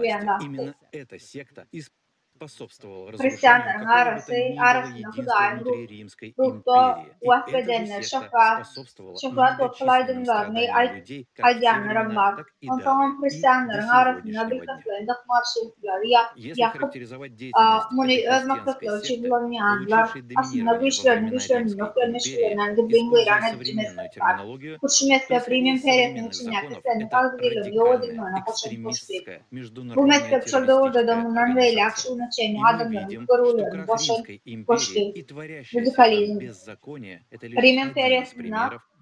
власти. Именно эта секта и способствовала Hristiyanların разрушению какого бы то arasında ни было Hudayn единства внутри Римской ruhta империи. И uvvet эта же bedenler секта şafat способствовала ve многочисленным kolaydınlarını страданиям людей как в те ayyanlarım времена, var. так и On далее, tamam и до Hristiyanların arasında сегодняшнего bir дня. katlarında marşlıkları Если yakıp характеризовать деятельность bunu этой övme христианской katları секты, çiğdilamayanlar получившей aslında доминирование во времена güçlerini Римской noktalarını империи, güçlerinden güdüğün используя veren edici современную mezhepler. терминологию, Kutsu то mezhep исходя Rim'in из peresinin современных içine законов, kesen это kalgıdığım yoğu радикальная, edilmene koşun koştu. экстремистская, Bu международная mektepçe doğruda da террористическая bunların veyle организация. akşuna çeyni И мы adamların видим, что kurullarını крах koşun Римской империи koştu. и творящееся там Radikalizm. беззаконие — это лишь Rim один из imperyasında примеров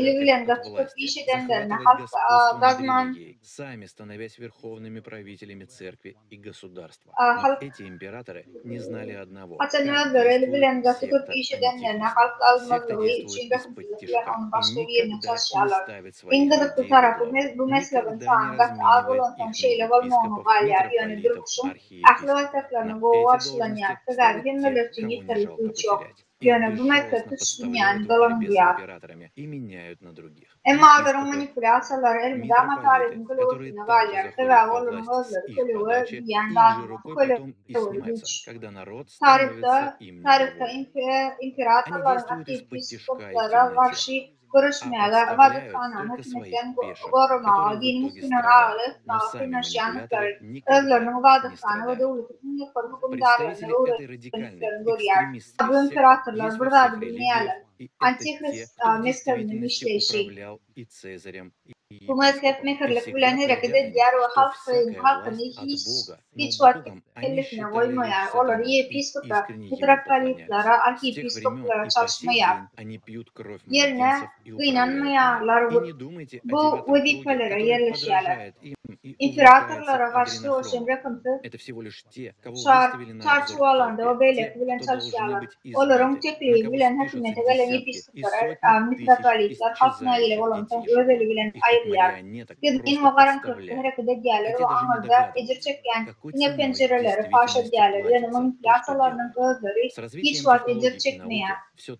eli церковь bilen от da tutup власти, iş edenlerine захватывать halk господство над gazman религией, сами становясь верховными правителями церкви и государства. Но halk эти императоры не знали одного, haçanına как göre eli действует bilen da tutup секта iş edenlerine Антихриста. halk Секта azmalığı действует içinde из-под hızlılık bilen тишка onu и başka bir yerine никогда не taşıyarlar. ставит своих İndilikli людей во tarafı главу, bu mesleğin никогда не sağında az разменивает olan ихних şeyle olmağını епископов, galyar yani митрополитов, durmuşum. Ahli архиепископов. vataklarını На bu эти varsılanıyor. должности Kadar ставят yemeler тех, için кого не yeterli жалко güç yok. потерять. Их Yani bu mektep безжалостно tutsun подставляют yani в борьбе с dolanıyor. императорами и меняют на других. Emma agarın Епископы, manipülasyalar elimde ama митрополиты, tarihin которые kılıvırtına также galyar. Teva заходят во oğlunun власть с özleri их kılıvı подачи, diyen их же dağına рукой kılıvı потом и снимаются, güç. когда народ Tarihte становится им недоволен. Они imparatorların, действуют из-под тишка и в episkoplara темноте. karşı görüşmeye ibadethanany hükümeten goruma, dini müslüman ağalık, Hristiyanlıklar, özlerinin ibadethany ve devletin yukarı hükümdarlarına uğraştıklarını görüyor. Bu imparatorlar burada bilmeyeler. Antihrist mezhebinin işleyişi. Bu mezhep mehirlik bilen hareket ediyor ve halkını hiç vakit elifine koymuyor. Onları yepiskopa, metropolitlara, arkiyepiskoplara çalışmıyor. Yerine kıynanmayanlar bu vazifelere yerleşiyorlar. İmparatorlara karşı oluşan rakımsız çarşıvalarında o beylik bilen çalışıyorlar. Onların tekliği bilen hükümete gelen yepiskoplar, metropolitler halkına ile olan özeli bilen ayrılar. Gidin ve karanlıkta hareket ediyorlar ve anında ecir çeken yine pencereleri faş ediyorlar. Yani manipülasyonlarının özleri hiç vakit ecir çekmeyen.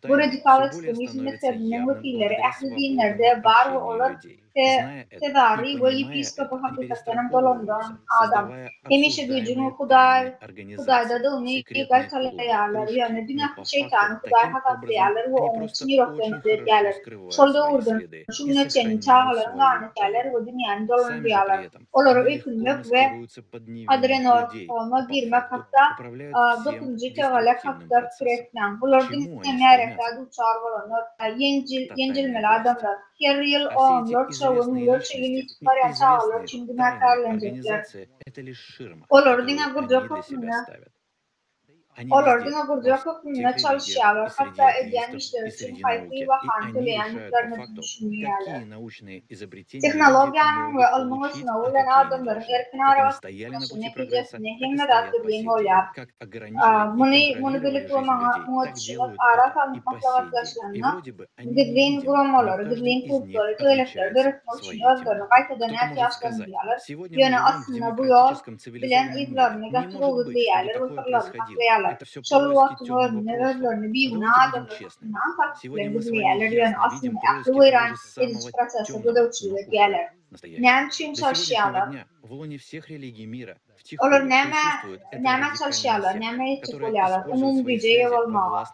Bu radikal ekstremizm mezhebinin vekilleri ehli dinlerde var ve olur tevari ve yepiskopa hakikaten dolandıran adam. Hemişe gücünü Hudayda da onu ikal talayalar. Yani günah şeytanı Huday hakatlayalar ve onun için yüroklarını ediyorlar. Solda vurdun. Şunun için çağlarını lanetlerler ve dünyanın dolandırıyorlar. Onları yıkılmak ve adrenalina girmek hatta 9. çağlarlık hatta süreklen. Bunlar dünyanın erekler uçar olanlar. Yencilmeli adamlar. Her yıl onlar savunmuyor. Şeyini çıkaryan çağlar şimdi mekarlanacaklar. Onları dünya kuracak hükümüne çalışıyorlar. Hatta ediyen işler için hayatı ve hantılayanlıklarını düşünüyorlar. Teknolojiyanın ve alımın sınavı olan adamların erken arabasının neticesinde himmet attırlayın olar. Bunu bilip olmana muhatçılık ara tanıtmakla vazgeçlenme, gidliğin kuramaları, gidliğin kultları, tüyelekleri dörtmek için özgürlüğü kaytadan ihtiyaçlarını diyorlar. Yani aslında bu yol bilen izlerini getirir diyorlar ve fırlarını haklayalar. Şol vakti özlerini bir buna adamlarından taktiklerini diyorlar. Yani aslında aklı veren edici prosesi gödevçülüğü diyorlar. Ne için çalışıyorlar? Olur neme çalışıyorlar, neme etik oluyorlar, umum gücü olmalı.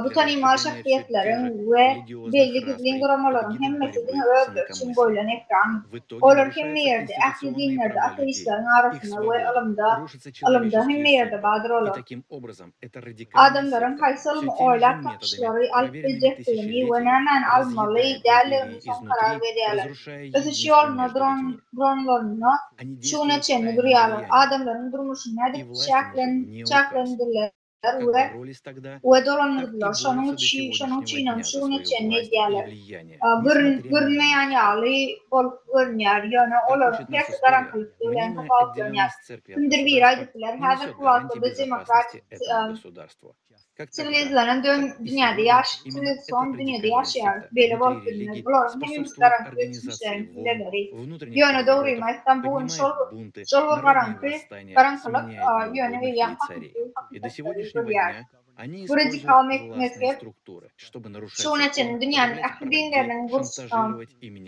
Bu tanıma şahsiyetlerin ve belli gizli durumların hem meselin öldür için boylan ekran. Olur hem yerde, ahli dinlerde, ateistlerin arasında ve alımda hem yerde badır olur. Adamların kaysal oylak takışları alıp bileceklerini ve hemen almalı değerlerini son karar veriyorlar. Özü yoluna dronlarını şuna çenli duruyorlar. Adamların durmuşunu nedir çaklendirler ve dolanırdılar. Şunun içinden şunu çenli diyorlar. Görünmeyen yağlı görünüyor. Yani olur hep karanlık diyorlar. Kapalı görünüyor. Tümdür bir aydıklar. Her kuvvetli ve demokratik sivilizlerin sivilizasyon dünyada yaşıyor. Böyle bol bilmiyor. Bunların hepimiz karanlık geçmişlerin fileleri. Yönü doğruymaysan bu şol karanlık yönü ve hakikatleri görüyor. Bu radikal mezhep şunun için dünyanın ahli dinlerinin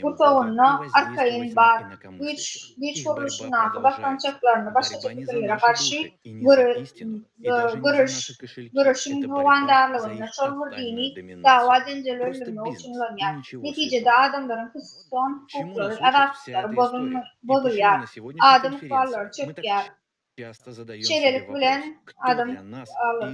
kurtağına arkayın var. Güç kuruluşuna, başkançaklarına, başka çekilere karşı görüşün hüvandarlığına, şolvur dini dava dencelerine uçunlanıyor. Neticede adamların kısıtlan hukukları, adaletsizleri bozuluyor. Adam kuralları çöküyor. Çelelik bilen adam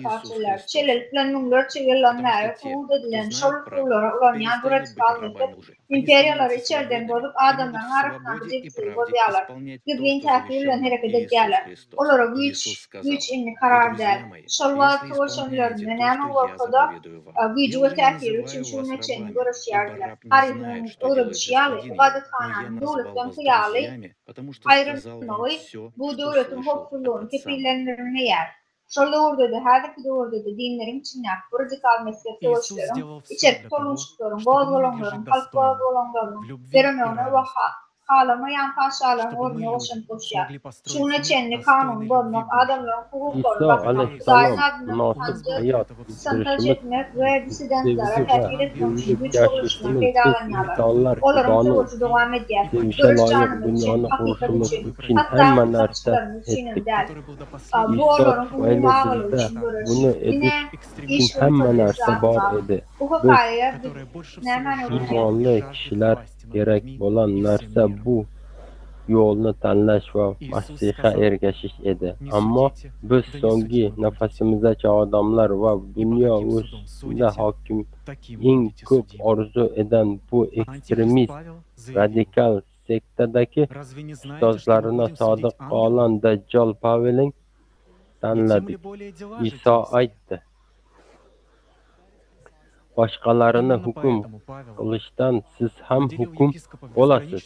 parçalar. Çelelik bilen numlar çegelenler, kuğud edilen şolvurları ulanyan bu radikallıkta imperiyaları içeriden bozup adamların arasından becekleri bozuyorlar. Gidliğin tahliyle hareket ediyorlar. Onlara güç inni karar der. Şolvar savaşanlarının hemen ortada gücü ve tahliyle için şunun için görüşüyorlar. Harifinin öğretişiyalı, ibadethananın doğrultudan kıyalı ayrılmalı. Bu doğrultun hopsuzluğun tepkilendirme yer. Şolda orada da, her dakika orada da dinlerin içinde bu radikal mezhep savaşların, içerik tolunçlukların, boğaz olanların, halk boğaz olanların, veremeyonu ve ağlamayan taşlarla ornu oluşan koşuyor. Şunu çenli kanun bulmak, adamların hukukları bakmak, Hüdayin adına sancı, santaj etmek ve disidentlere tepkil etmek için güç oluşuna faydalanıyorlar. Onların kılıcı devam ediyor. Görüş canım için, hakikat için, hatta satışlarının için der. Bu onların umum ağırlığı için görüş. Yine iş hamma narsa bor edi. Bu hikaye imonli kishilar kerak bo'lan narsa bu yo'lni tanlash va Masihga ergashish edi. Ammo biz so'nggi nafasimizgacha odamlar va dunyo ustida hokim eng ko'p orzu edan bu ekstremist radikal sektadagi ustozlarini sodiq qolon Dajjal Pavel'in tanladik. İso aytdi: boshqalarini hukm qilishdan siz ham hukm bo'lasiz.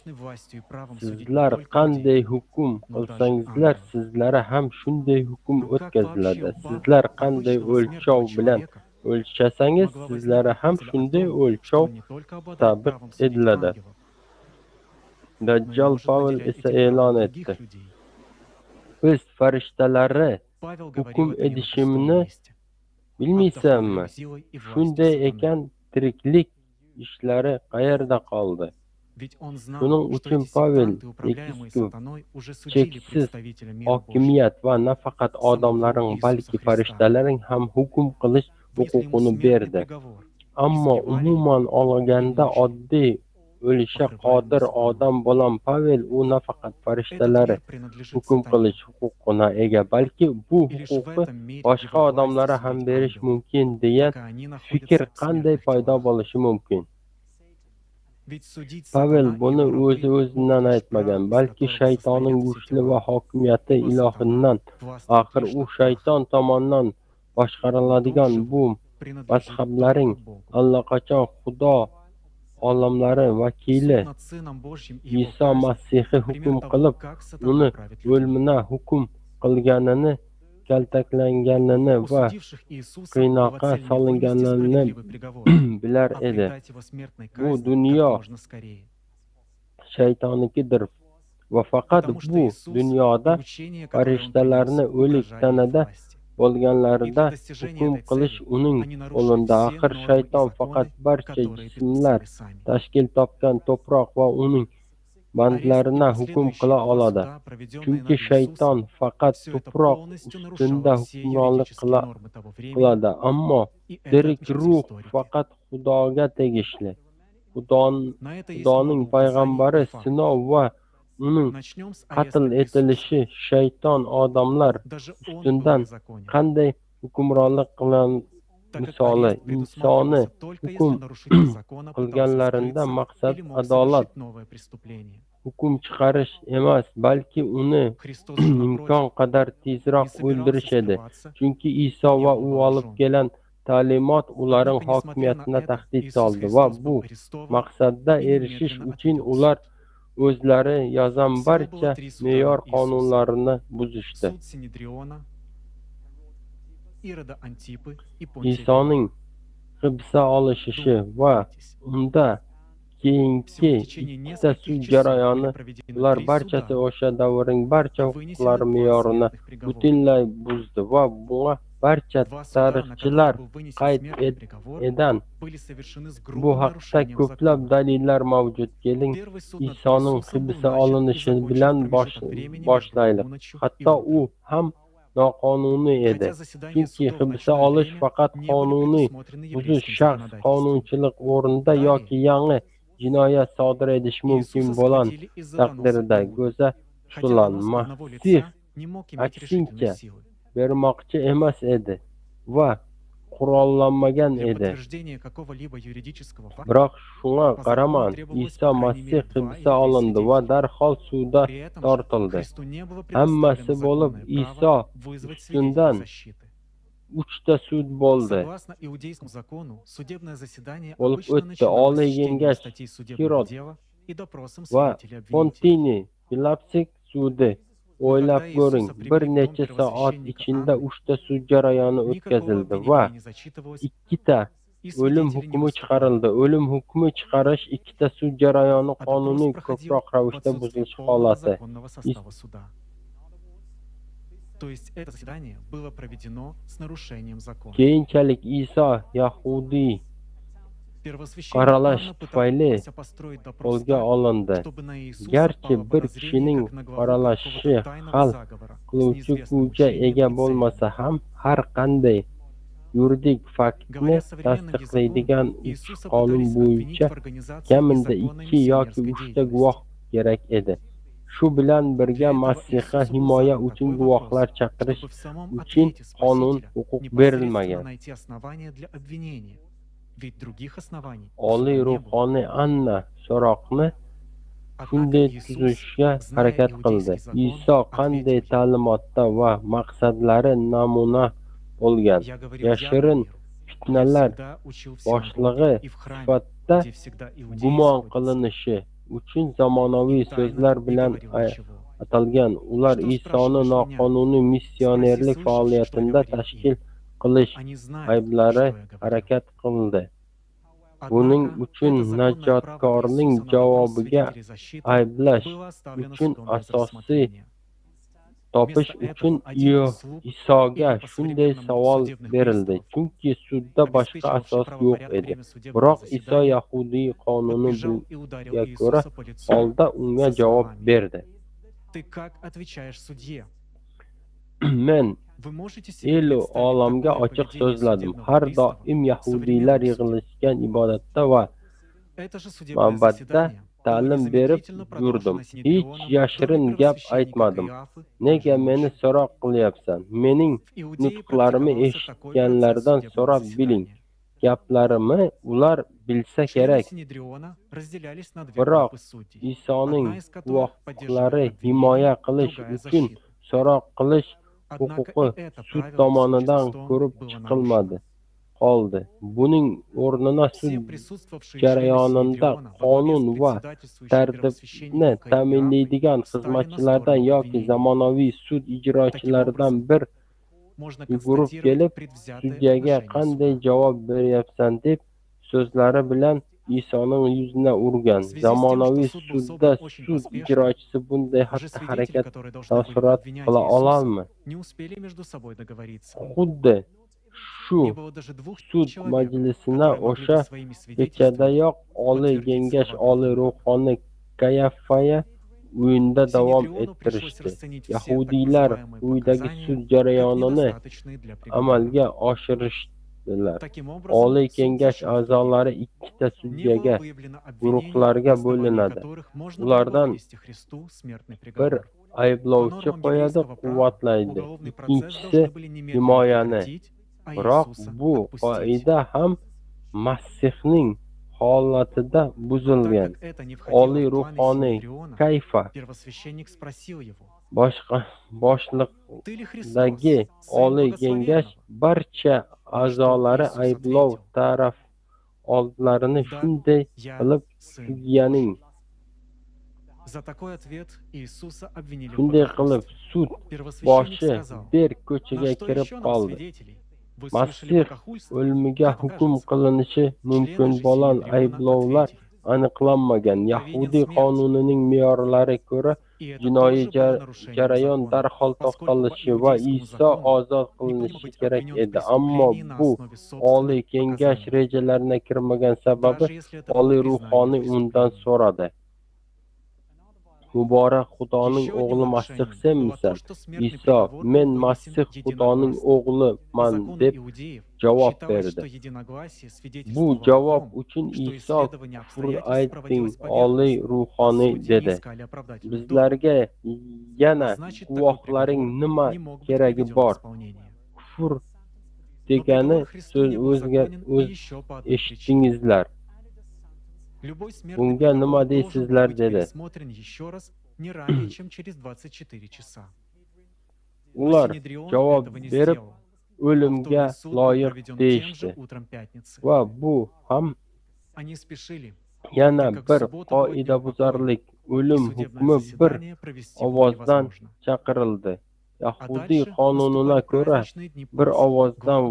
Sizlar qanday hukm qilsangizlar, sizlarga ham shunday hukm o'tkaziladi. Sizlar qanday o'lchov bilan o'lchasangiz, sizlarga ham shunday o'lchov tatbiq etiladi. Dajjal Pavel esa e'lon etdi: biz farishtalarga hukm edishimni bilmaysanmi? Shunday ekan, tiriklik ishlari qayerda qoldi? Shuning uchun Pavel cheksiz hokimiyat va nafaqat odamlarning, balki farishtalarning ham hukm qilish huquqini berdi. Ammo umuman olganda oddiy o'lisha qodir odam bo'lan Pavel u nafaqat farishtalarga hukm qilish huquqina ega, balki bu huquqni boshqa odamlarga ham berish mumkin degan fikr qanday paydo bo'lishi mumkin? Pavel buni o'zidan aytmagan, balki shaytonning kuchli va hokimiyati ilohidan. Axir u shayton tomonidan boshqariladigan bu mazhablarning allaqachon Xudo olamlari vakili Iso Masihga hukm qilib, uni o'limga hukm qilganini, kaltaklanganini va qiynoqqa solinganini bilar edi. Bu dunyo shaytonikidir va faqat bu dunyoda farishtalarni o'lik tanada bo'lganlarida hukm qilish uning qo'lida. Axir shayton faqat barcha jismlar tashkil topgan to'proq va uning bandlarini hukm qila oladi. Chunki shayton faqat to'proq ustida hukmronlik qiladi. Ammo tirik ruh faqat Xudoga tegishli. Xudoning payg'ambari sinov va uning qatl etilishi shayton odamlar ustidan qanday hukmronlik qilgan misoli. Insonni hukm qilganlarida maqsad adolat, hukm chiqarish emas, balki uni imkon qadar tezroq o'ldirish edi. Chunki Iso va u olib kelgan ta'limot ularning hokimiyatini tahdid soldi va bu maqsadga erishish uchun ular o'zlari yozgan barcha me'yor qonunlarini buzishdi. Isoning hibsga olinishi va unda keyingi ikkita sud jarayoni, ular barchasi o'sha davrning barcha huquqlari me'yorini butunlay buzdi va bunga barcha tarixchilar qayd edan. Bu haqda ko'plab dalillar mavjud. Keling, Isoning hibsga olinishi bilan boshlaylik. Hatto u ham noqonuniy edi. Chunki hibsga olish faqat qonuniy buzish, shaxs qonunchilik o'rnida yoki yangi jinoyat sodir etish mumkin bo'lgan taqdirda ko'zda tutiladi. Masih aksincha bermoqchi emas edi va qurollanmagan edi. Biroq shunga qaramay, Iso Masih hibsga olindi va darhol sudga tortildi. Hammasi bo'lib, Iso ustidan 3 ta sud bo'ldi. Bo'lib o'tdi. Oliy Kengash Kirot va Pontiniy Pilatsik sudi. O'ylab ko'ring, bir necha soat ichida 3 ta sud jarayoni o'tkazildi va 2 ta o'lim hukmi chiqarildi. O'lim hukmi chiqarish ikkita sud jarayoni qonuniy ko'proq ravishda buzilish holati. То есть это заседание было проведено с нарушением закона. Keyinchalik Iso Yahudiy qaralash tufayli qo'lga olindi. Garchi bir kishining qaralashi hal qiluvchi kuchga ega bo'lmasa ham, har qanday yuridik faktni tasdiqlaydigan qonun bo'yicha kamida 2 yoki 3 ta guvoh kerak edi. Shu bilan birga Masihga himoya uchun guvohlar chaqirish uchun qonun huquq berilmagan. Oliy ruhoniy Anna so'roqni shunday tuzishga harakat qildi. Iso qanday ta'limotda va maqsadlari namuna bo'lgan. Yashirin fitnalar boshlig'i sifatida gumon qilinishi uchun zamonaviy so'zlar bilan atalgan. Ular Isoni noqonuniy missionerlik faoliyatida tashkil qilish ayblari harakat qildi. Buning uchun najotkorning javobiga ayblash uchun asosiy topish uchun Isoga shunday savol berildi. Chunki sudda boshqa asos yo'q edi. Biroq Iso Yahudiy qonuniga ko'ra holda unga javob berdi. Men elu olamga ochiq so'zladim. Har doim yahudiylar yig'ilishgan ibodatda va ma'badda ta'lim berib yurdim. Hech yashirin gap aytmadim. Nega meni so'roq qilyapsan? Mening nutqlarimni eshitganlardan so'rab biling. Gaplarimni ular bilsa kerak. Biroq Isoning guvohlari himoya qilish uchun so'roq qilish huquqi sud tomonidan ko'rib chiqilmadi qoldi. Buning o'rnina sud jarayonida qonun va tartibni ta'minlaydigan xizmatchilardan yoki zamonaviy sud ijrochilaridan bir yugurib kelib, sudyaga qanday javob beryapsan deb so'zlari bilan Isoning yuzina urgan. Zamonaviy sudda sud ijrochisi bunday xatti-harakat taassurot qila oladimi? Xuddi shu sud majlisini o'sha kechadayoq Oliy Kengash Oliy ruhoniy Kayafaya o'yinda davom ettirishdi. Yahudiylar quyidagi sud jarayonini amalga oshirishdilar. Oliy Kengash a'zolari ikkita sudyaga guruhlarga bo'linadi. Ulardan bir ayblovchi qo'yadi, quvvatlaydi. Ikkinchisi himoyani. Biroq bu qoida ham Masihning holatida buzilgan. Oliy ruhoniy Kayfa boshliqdagi Oliy Kengash barcha a'zolari ayblov taraf oldlarini shunday qilib sud boshi ber ko'chaga kirib qoldi. Masih o'limiga hukm qilinishi mumkin bo'lgan ayblovlar aniqlanmagan. Yahudiy qonunining me'yorlariga ko'ra jinoiy jarayon darhol to'xtatilishi va Iso ozod qilinishi kerak edi. Ammo bu Oliy Kengash rejalariga kirmagan sababi Oliy ruhoniy undan so'radi. Muborak Xudoning o'g'li Masih senmisan? Iso, men Masih Xudoning o'g'liman deb javob berdi. Bu javob uchun Iso kufr aytding, Oliy ruhoniy dedi. Bizlarga yana guvohlaring nima keragi bor? Kufr degani so'z o'zga eshitdingizlar. Bunga nima deysizlar dedi. Ular javob berib o'limga loyiq deyishdi. Va bu ham yana bir qoidabuzarlik. O'lim hukmi bir ovozdan chiqarildi. Yahudiy qonununa ko'ra bir ovozdan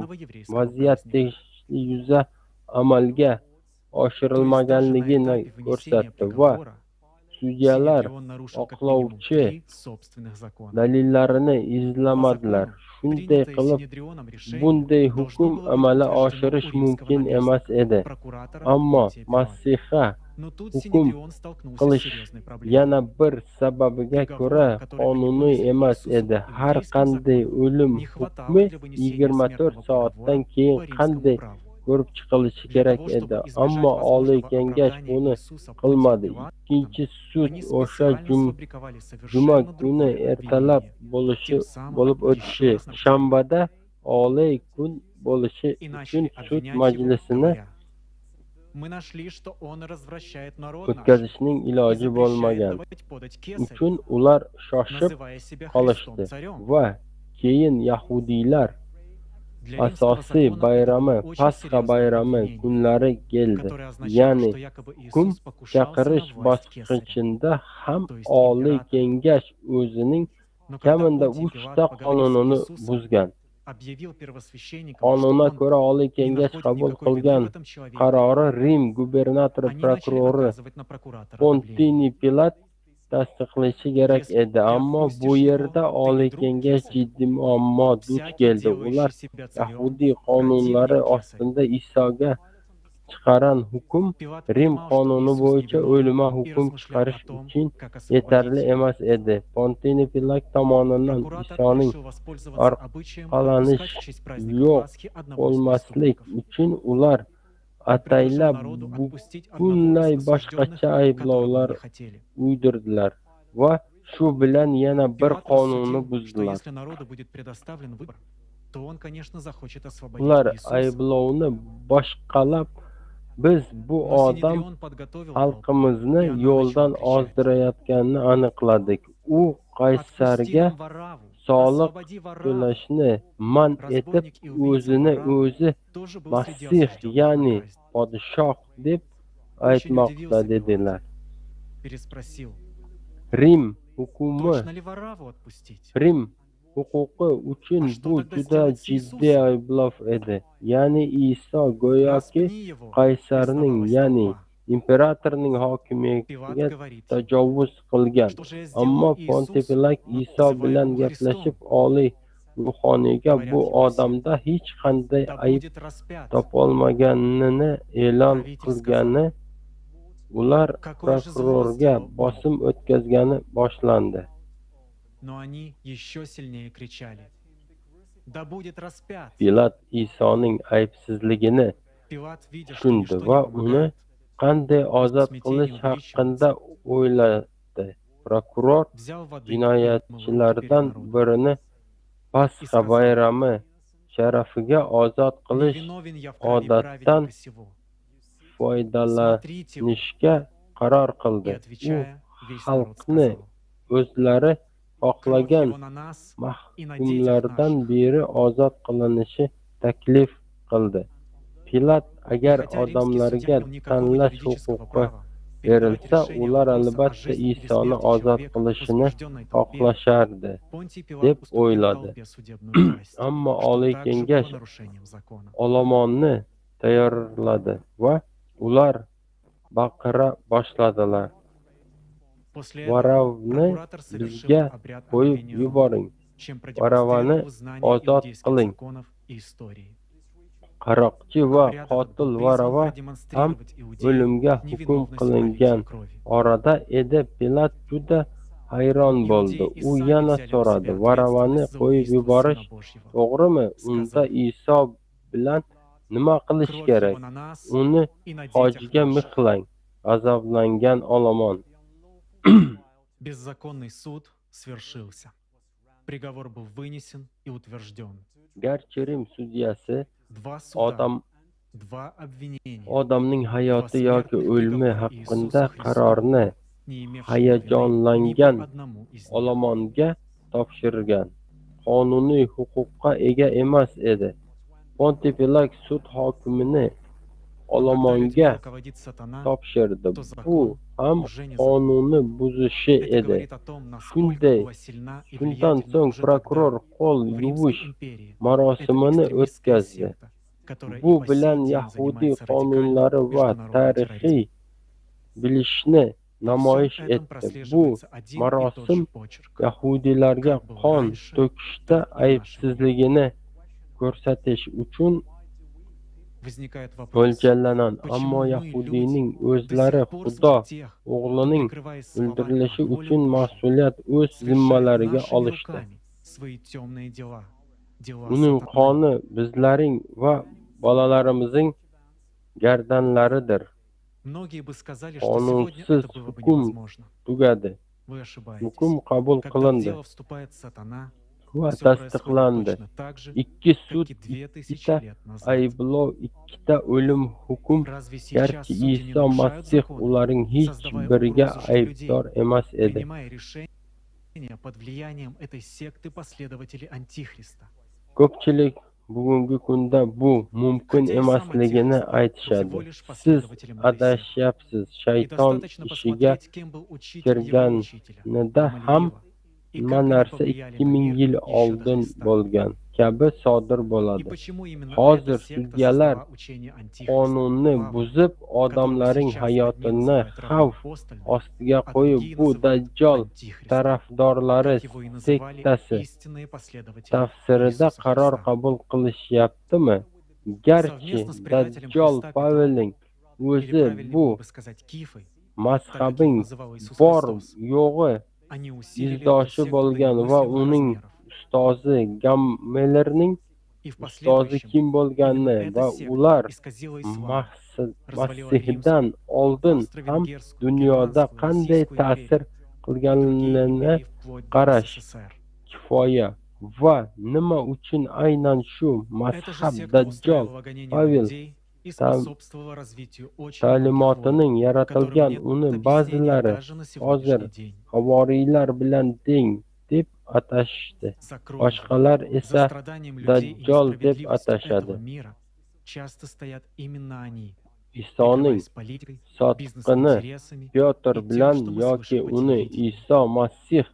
vaziyat tegishli yuza amalga oshirilmaganligini ko'rsatdi va sudyalar oqlovchi dalillarini izlamadilar. Shunday qilib, bunday hukm amalga oshirish mumkin emas edi. Ammo Masihga hukm qilish yana bir sababiga ko'ra qonuniy emas edi. Har qanday o'lim hukmi 24 soatdan keyin qanday ko'rib chiqilishi kerak edi. Ammo Oliy Kengash buni qilmadi. Ikkinchi sud o'sha juma kuni ertalab bo'lib o'tishi, shanbada Oliy kun bo'lishi uchun sud majlisini o'tkazishning iloji bo'lmagan uchun ular shoshib qolishdi va keyin yahudiylar asosiy bayrami Pasxa bayrami kunlari keldi. Ya'ni hukm chaqirish bosqichida ham Oliy Kengash o'zining kamida 3 ta qonunini buzgan. Qonunga ko'ra Oliy Kengash qabul qilgan qarori Rim gubernatori prokurori Pontiniy Pilat tasdiqlashi kerak edi. Ammo bu yerda Oliy Kengash jiddiy muammo duch keldi. Ular Yahudiy qonunlari ostida Isoga chiqaran hukm Rim qonuni bo'yicha o'lima hukm chiqarish uchun yetarli emas edi. Pontiniy Pilat tomonidan Isoning orqalanish yo'q bo'lmaslik uchun ular ataylab butunlay boshqacha ayblovlar uydirdilar va shu bilan yana bir qonunni buzdilar. Ular ayblovni boshqalab, biz bu odam xalqimizni yo'ldan ozdirayotganini aniqladik. U Qaysarga soliq to'lashni man etib, o'zini o'zi Masih, ya'ni podshoh deb aytmoqda dedilar. Rim huquqi uchun bu juda jiddiy ayblov edi. Ya'ni Iso go'yoki Qaysarning, ya'ni imperatorning hokimiyatiga tajovuz qilgan. Ammo Pontiy Pilat Iso bilan gaplashib, oliy ruhoniyga bu odamda hech qanday ayb topolmaganini e'lon qilgani, ular prokurorga bosim o'tkazgani boshlandi. Pilat Isoning aybsizligini tushundi va uni qanday ozod qilish haqida o'yladi. Prokuror jinoyatchilardan birini Pasxa bayrami sharafiga ozod qilish odatdan foydalanishga qaror qildi. U xalqni o'zlari xohlagan mahkumlardan biri ozod qilinishi taklif qildi. Pilat agar odamlarga tanlash huquqi berilsa, ular albatta Isoni ozod qilishini xohlashardi deb o'yladi. Ammo Oliy Kengash olomonni tayyorladi va ular baqira boshladilar. Varavni bizga qo'yib yuboring. Varavani ozod qiling. Qaroqchi va qotil Varava ham o'limga hukm qilingan orada edi. Pilat juda hayron bo'ldi. U yana so'radi: Varavani qo'yib yuborish to'g'rimi? Unda Iso bilan nima qilish kerak? Uni hojiga mixlang. G'azablangan olomon. Беззаконный суд свершился. Приговор был вынесен и утвержден. Garchi Rim sudyasi Два обвинения. odamning hayoti yoki o'limi haqida qarorni hayajonlangan olomonga topshirgan qonuniy huquqqa ega emas edi. Pontiy Pilat sud hokimini olomonga topshirdi. Bu ham qonunni buzishi edi. Shundan so'ng prokuror qo'l yuvish marosimini o'tkazdi. которая bu и по bilan сей день Yahudiy занимается qonunlari радикальным va международным tarixiy терроризмом. bilishni Во всем namoyish этом etdi. Bu прослеживается один и тот marosim же почерк. Yahudiylarga Как был qon раньше, to'kishda так и в наши дни. aybsizligini ko'rsatish uchun Возникает вопрос, mo'ljallanan, ammo почему мы, Yahudiyning люди, до o'zlari сих пор Xudo тех, кто, o'g'lining прикрываясь словами o'ldirilishi о воле uchun Божьей, mas'uliyat o'z совершает zimmalariga нашими olishdi. руками свои темные дела, дела Uning сатаны. qoni bizlaring va bolalarimizning gardanlaridir. Многие бы сказали, что сегодня Qonunsiz это было бы hukm невозможно. tugadi. Вы ошибаетесь. Hukm qabul Когда в qilindi дело вступает сатана, va все происходит tasdiqlandi. точно так же, Ikki как sud, и 2000 ikkita лет назад. ayblov, ikkita o'lim hukm. Разве сейчас Garchi судьи не Iso нарушают Masih законы, ularning hech создавая biriga угрозу жизни людей, aybdor emas edi. принимая решения под влиянием этой секты последователей Антихриста? Ko'pchilik bugungi kunda bu mumkin emasligini aytishadi. Siz adashyapsiz. Shayton ishiga kirganida ham nima narsa 2000 yil oldin bo'lgan kabi sodir bo'ladi. Hozir sudyalar qonunni buzib, odamlarning hayotini xavf ostiga qo'yib, bu Dajjol tarafdorlari sektasi tafsirida qaror qabul qilishyaptimi? Garchi Dajjol Pavelning o'zi bu mazhabing bor yo'g'i izdoshi bo'lgan va uning ustozi Gammelerning ustozi kim bo'lganini va ular Masihdan oldin ham dunyoda qanday ta'sir qilganini qarash kifoya. Va nima uchun aynan shu mazhab Dajjol Pavel ta'limotining yaratilgan, uni ba'zilari hozir havoriylar bilan teng deb atashdi, boshqalar esa Dajjol deb atashadi. Isoning sotqini Pyotr bilan yoki uni Iso Masih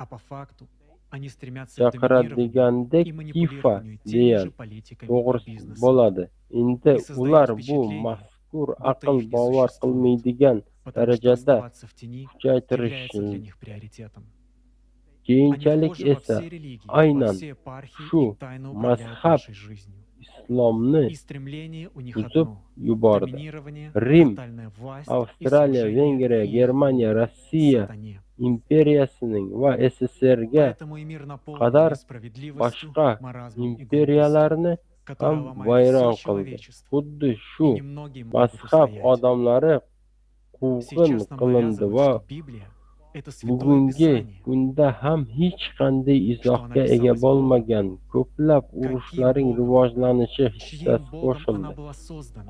chaqiradigandek Kifa deya to'g'ri bo'ladi. Endi ular bu mazkur aql bovar qilmaydigan darajada kuchaytirishdi. Keyinchalik esa aynan shu mazhab islomni buzib yubordi. Rim, Avstraliya, Vengriya, Germaniya, Rossiya imperiyasining va SSRga qadar boshqa imperiyalarni ham vayron qildi. Xuddi shu mazhab odamlari quvg'in qilindi va bugungi kunda ham hech qanday izohga ega bo'lmagan ko'plab urushlarning rivojlanishi hissasi qo'shildi.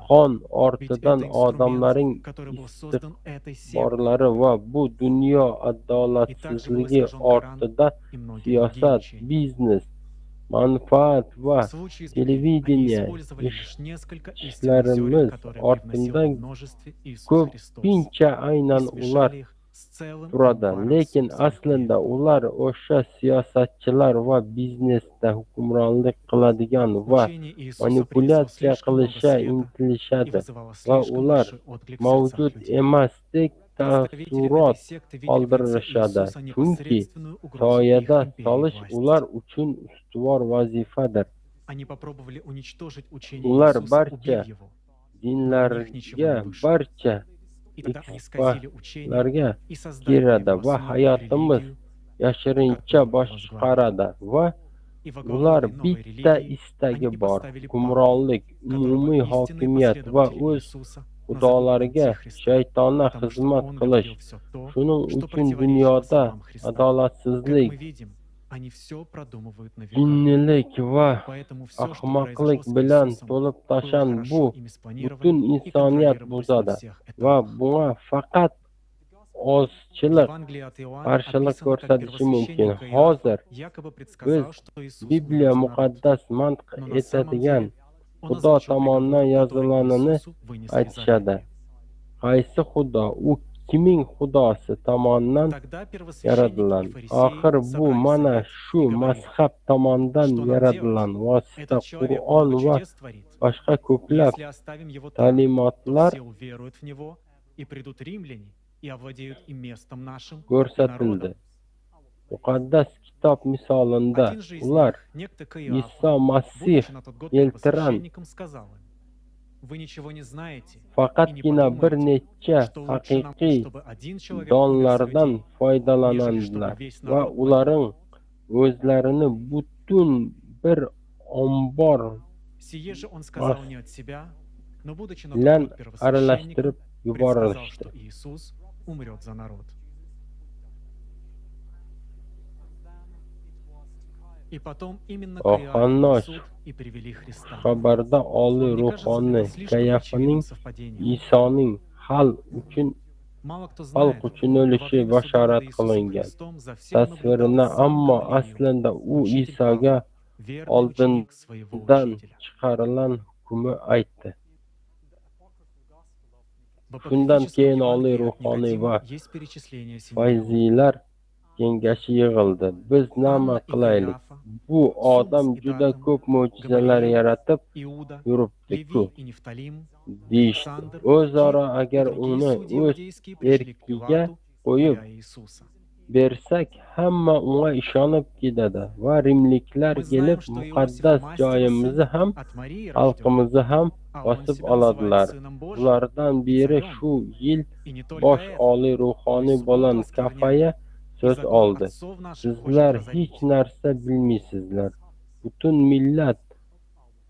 Qon ortidan odamlarning istiqborlari va bu dunyo adolatsizligi ortida siyosat, biznes, manfaat va televideniya ishlarimiz ortidan ko'pincha aynan ular turadi. Lekin aslida ular o'sha siyosatchilar va biznesda hukmronlik qiladigan va manipulyatsiya qilishga intilishadi va ular mavjud emasdek taassurot qoldirishadi. Chunki soyada solish ular uchun ustuvor vazifadir. Ular barcha dinlarga, barcha ekspalarga kiradi va hayotimiz yashirincha boshqaradi va ular bitta istagi bor: hukmronlik, umumiy hokimiyat va o'z xudolariga, shaytonga xizmat qilish. Shuning uchun dunyoda adolatsizlik, jinnilik va ahmoqlik bilan to'lib tashan bu butun insoniyat buzadi va bunga faqat ozchilik qarshilik ko'rsatishi mumkin. Hozir biz Bibliya muqaddas mantiq etadigan Xudo tomonidan yozilganini aytishadi. Qaysi Xudo? U kiming xudosi tomonidan yaradilan. Axir bu mana shu mazhab tomonidan yaradilan vosita Qur'on va boshqa ko'plab ta'limotlar ko'rsatildi. Muqaddas kitob misolida ular Iso Masih eltiran faqatgina bir necha haqiqiy donlardan foydalanadilar va ularning o'zlarini butun bir ombor bilan aralashtirib yuborishdi. Ohannosh xabarda Oliy ruhoniy Kayafaning Isoning xalq uchun o'lishi bashorat qilingan tasvirini, ammo aslida u Isoga oldindan chiqarilgan hukmi aytdi. Shundan keyin Oliy ruhoniy va fayziylar kengashi yig'ildi. Biz nima qilaylik? Bu odam juda ko'p mo'jizalar yaratib yuribdi-ku, deyishdi. O'zaro agar uni o'z erkiga qo'yib bersak, hamma unga ishonib ketadi va rimliklar kelib muqaddas joyimizni ham, xalqimizni ham bosib oladilar. Ulardan biri shu yil bosh oliy ruhoniy bo'lgan Kafaya söz oldi. Sizlar hech narsa bilmaysizlar. Butun millat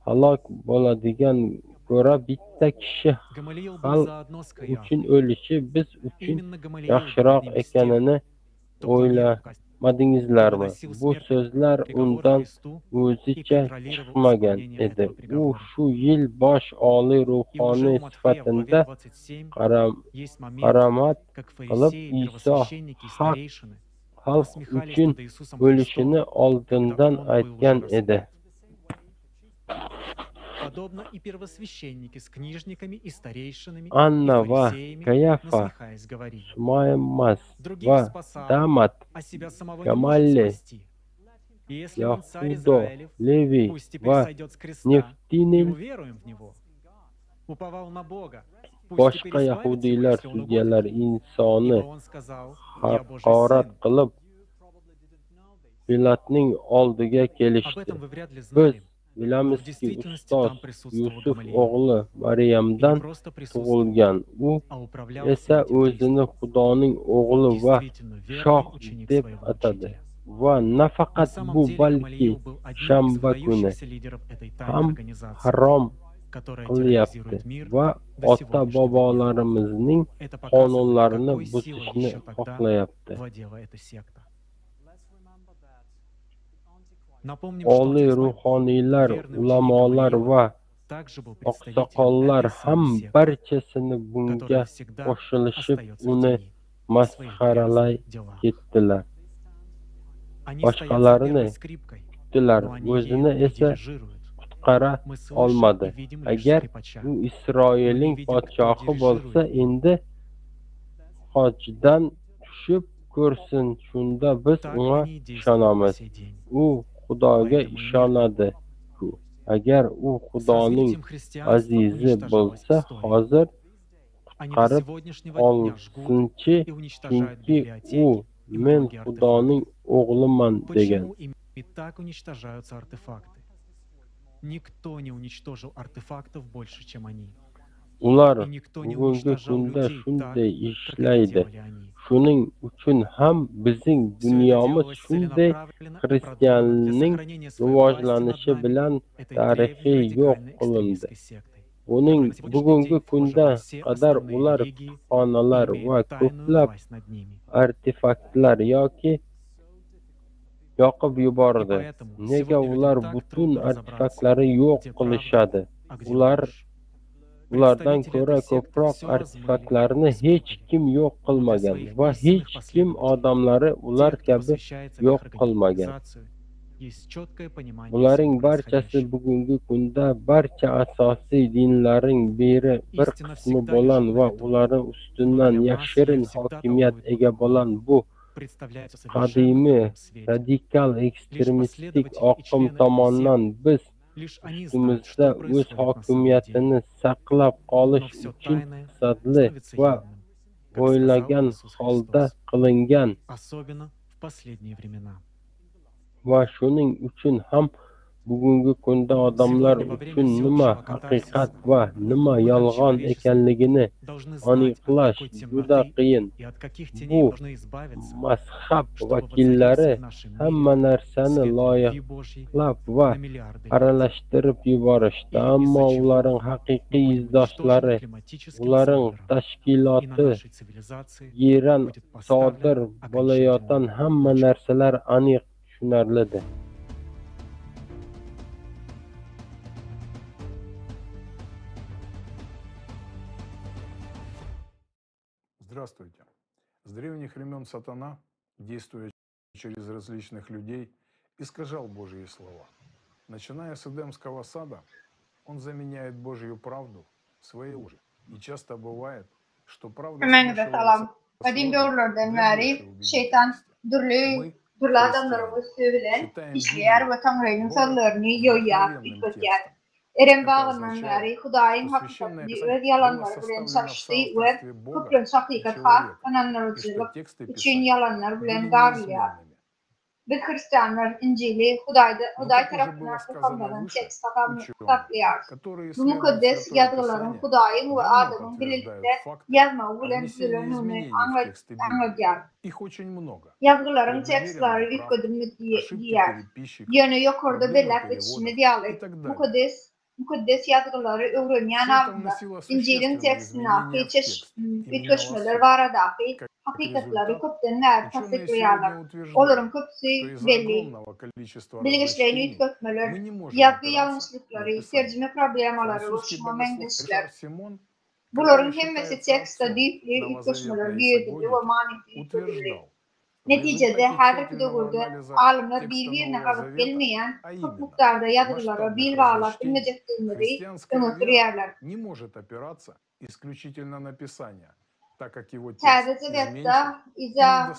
halok bo'ladigan ko'ra bitta kishi xalq uchun o'lishi biz uchun yaxshiroq ekanini o'ylamadingizlarmi? Bu so'zlar undan o'zicha chiqmagan edi. U shu yil bosh oliy ruhoniy sifatida qaromat qilib Iso xalq uchun o'lishini oldindan aytgan edi. Anna va Kayafa, Sumaymas va Damat, Gamalli, Yahudo, Levi va Neftinim boshqa yahudiylar sudyalar insonni haqorat qilib Pilatning oldiga kelishdi. Biz bilamizki, ustoz Yusuf o'g'li Maryamdan tug'ilgan. U esa o'zini Xudoning o'g'li va shoh deb atadi. Va nafaqat bu, balki shanba kuni ham harom qilyapti va ota-bobolarimizning qonunlarini buzishni xohlayapti. Oliy ruhoniylar, ulamolar va oqsoqollar ham barchasini bunga qo'shilishib uni masxaralay ketdilar. Boshqalarini kutdilar, o'zini esa qutqara olmadi. Agar u Isroilning podshohi bo'lsa, endi hojdan tushib ko'rsin, shunda biz unga ishonamiz. U Xudoga ishonadi-ku. Agar u Xudoning azizi bo'lsa, hozir qutqarib olsinchi, chunki u men Xudoning o'g'liman degan. Ular bugungi kunda shunday ishlaydi. Shuning uchun ham bizning dunyomiz shunday xristianlikning rivojlanishi bilan tarixiy yo'q qilindi. Bugungi kunda qadar ular kutubxonalar va ko'plab artefaktlar yoqib yubordi. Nega ular butun artefaktlarni yo'q qilishadi? Ulardan ko'ra ko'proq artefaktlarni hech kim yo'q qilmagan va hech kim odamlari ular kabi yo'q qilmagan. есть четкое понимание Bularning всего barchasi происходящего. bugungi kunda barcha asosiy dinlarning bir Истина qismi всегда bo'lan лежит на va виду, ularning но ustidan для нас yashirin ее всегда hokimiyat толкуют ega bo'lan по-другому, bu представляется в совершенно qadimiy другом свете. radikal Лишь ekstremistik последователи и oqim члены этой tomonidan секты, biz лишь они знают, ustimizda что o'z происходит на самом hokimiyatini деле. saqlab Но qolish все uchun тайное maqsadli становится va явным, как сказал o'ylagan Иисус holda Христос, qilingan особенно в последние времена. va shuning uchun ham bugungi kunda odamlar Сегодня во время uchun nima всеобщего haqiqat катарсиса va nima мы, как yolg'on человечество, ekanligini должны знать, от aniqlash какой juda темноты qiyin. и от каких Bu теней должны избавиться, mazhab чтобы воцарился vakillari в нашем hamma мире narsani свет любви Божьей loyiqlab va на миллиарды лет. aralashtirib yuborishdi, И ammo из-за чего ularning мы haqiqiy будем уничтожены izdoshlari, климатическим ularning заговором, и на tashkiloti нашей цивилизации yeran будет sodir поставлен bo'layotgan окончательный hamma точка. narsalar aniq tushunarlidir. Здравствуйте. С древних времен сатана, действуя через различных людей, искажал Божьи слова. Начиная с Эдемского сада, он заменяет Божью правду своей лжи. И часто бывает, что правда Hemen salam. смешивается Kadim с ложью doğrulardan для beri большей şeytan убедительности. dürlü adamların üstüyle işleyer ve Tanrı'nın sözlerini yoyar, ütkötyer. Eren bağından beri Hudayın hakikatli öz yalanlar bilen saçtı ve köprün hakikat hak ananlarıcılık için yalanlar bilen garlıyar. Biz Hristiyanlar İncil'i Huday tarafından ilhamlanan tekst taklıyar. Bu mukaddes yazıların Hudayın ve Adam'ın birlikte yazma bilen düzülününü anlatıyor. Yazıların tekstleri ütködümlü diyer. Yönü yukarıda belirk etişini diyalek. Mukaddes yazıları öğrenyen avında İncil'in tekstindeki ütköşmeler var adaki hakikatları köpten näher tasdiklýarlar. Olaryň köpüsi belli. Bilgiçlerini ütkötmeler, ýazgy ýalňyşlyklary, terjime problemalary oluşma meňdeşler. Bularyň hemmesi tekstde diýipli ütköşmeler giýildi we manipüli. Netijede häzirki döwürde alymlar bir-birine gazyp gelmeýän çok mukdarda ýazgylara bir bağlap bilmejekdigini öňe sürýärler. Не может опираться исключительно на Писание, так как его Täze текст sebäpde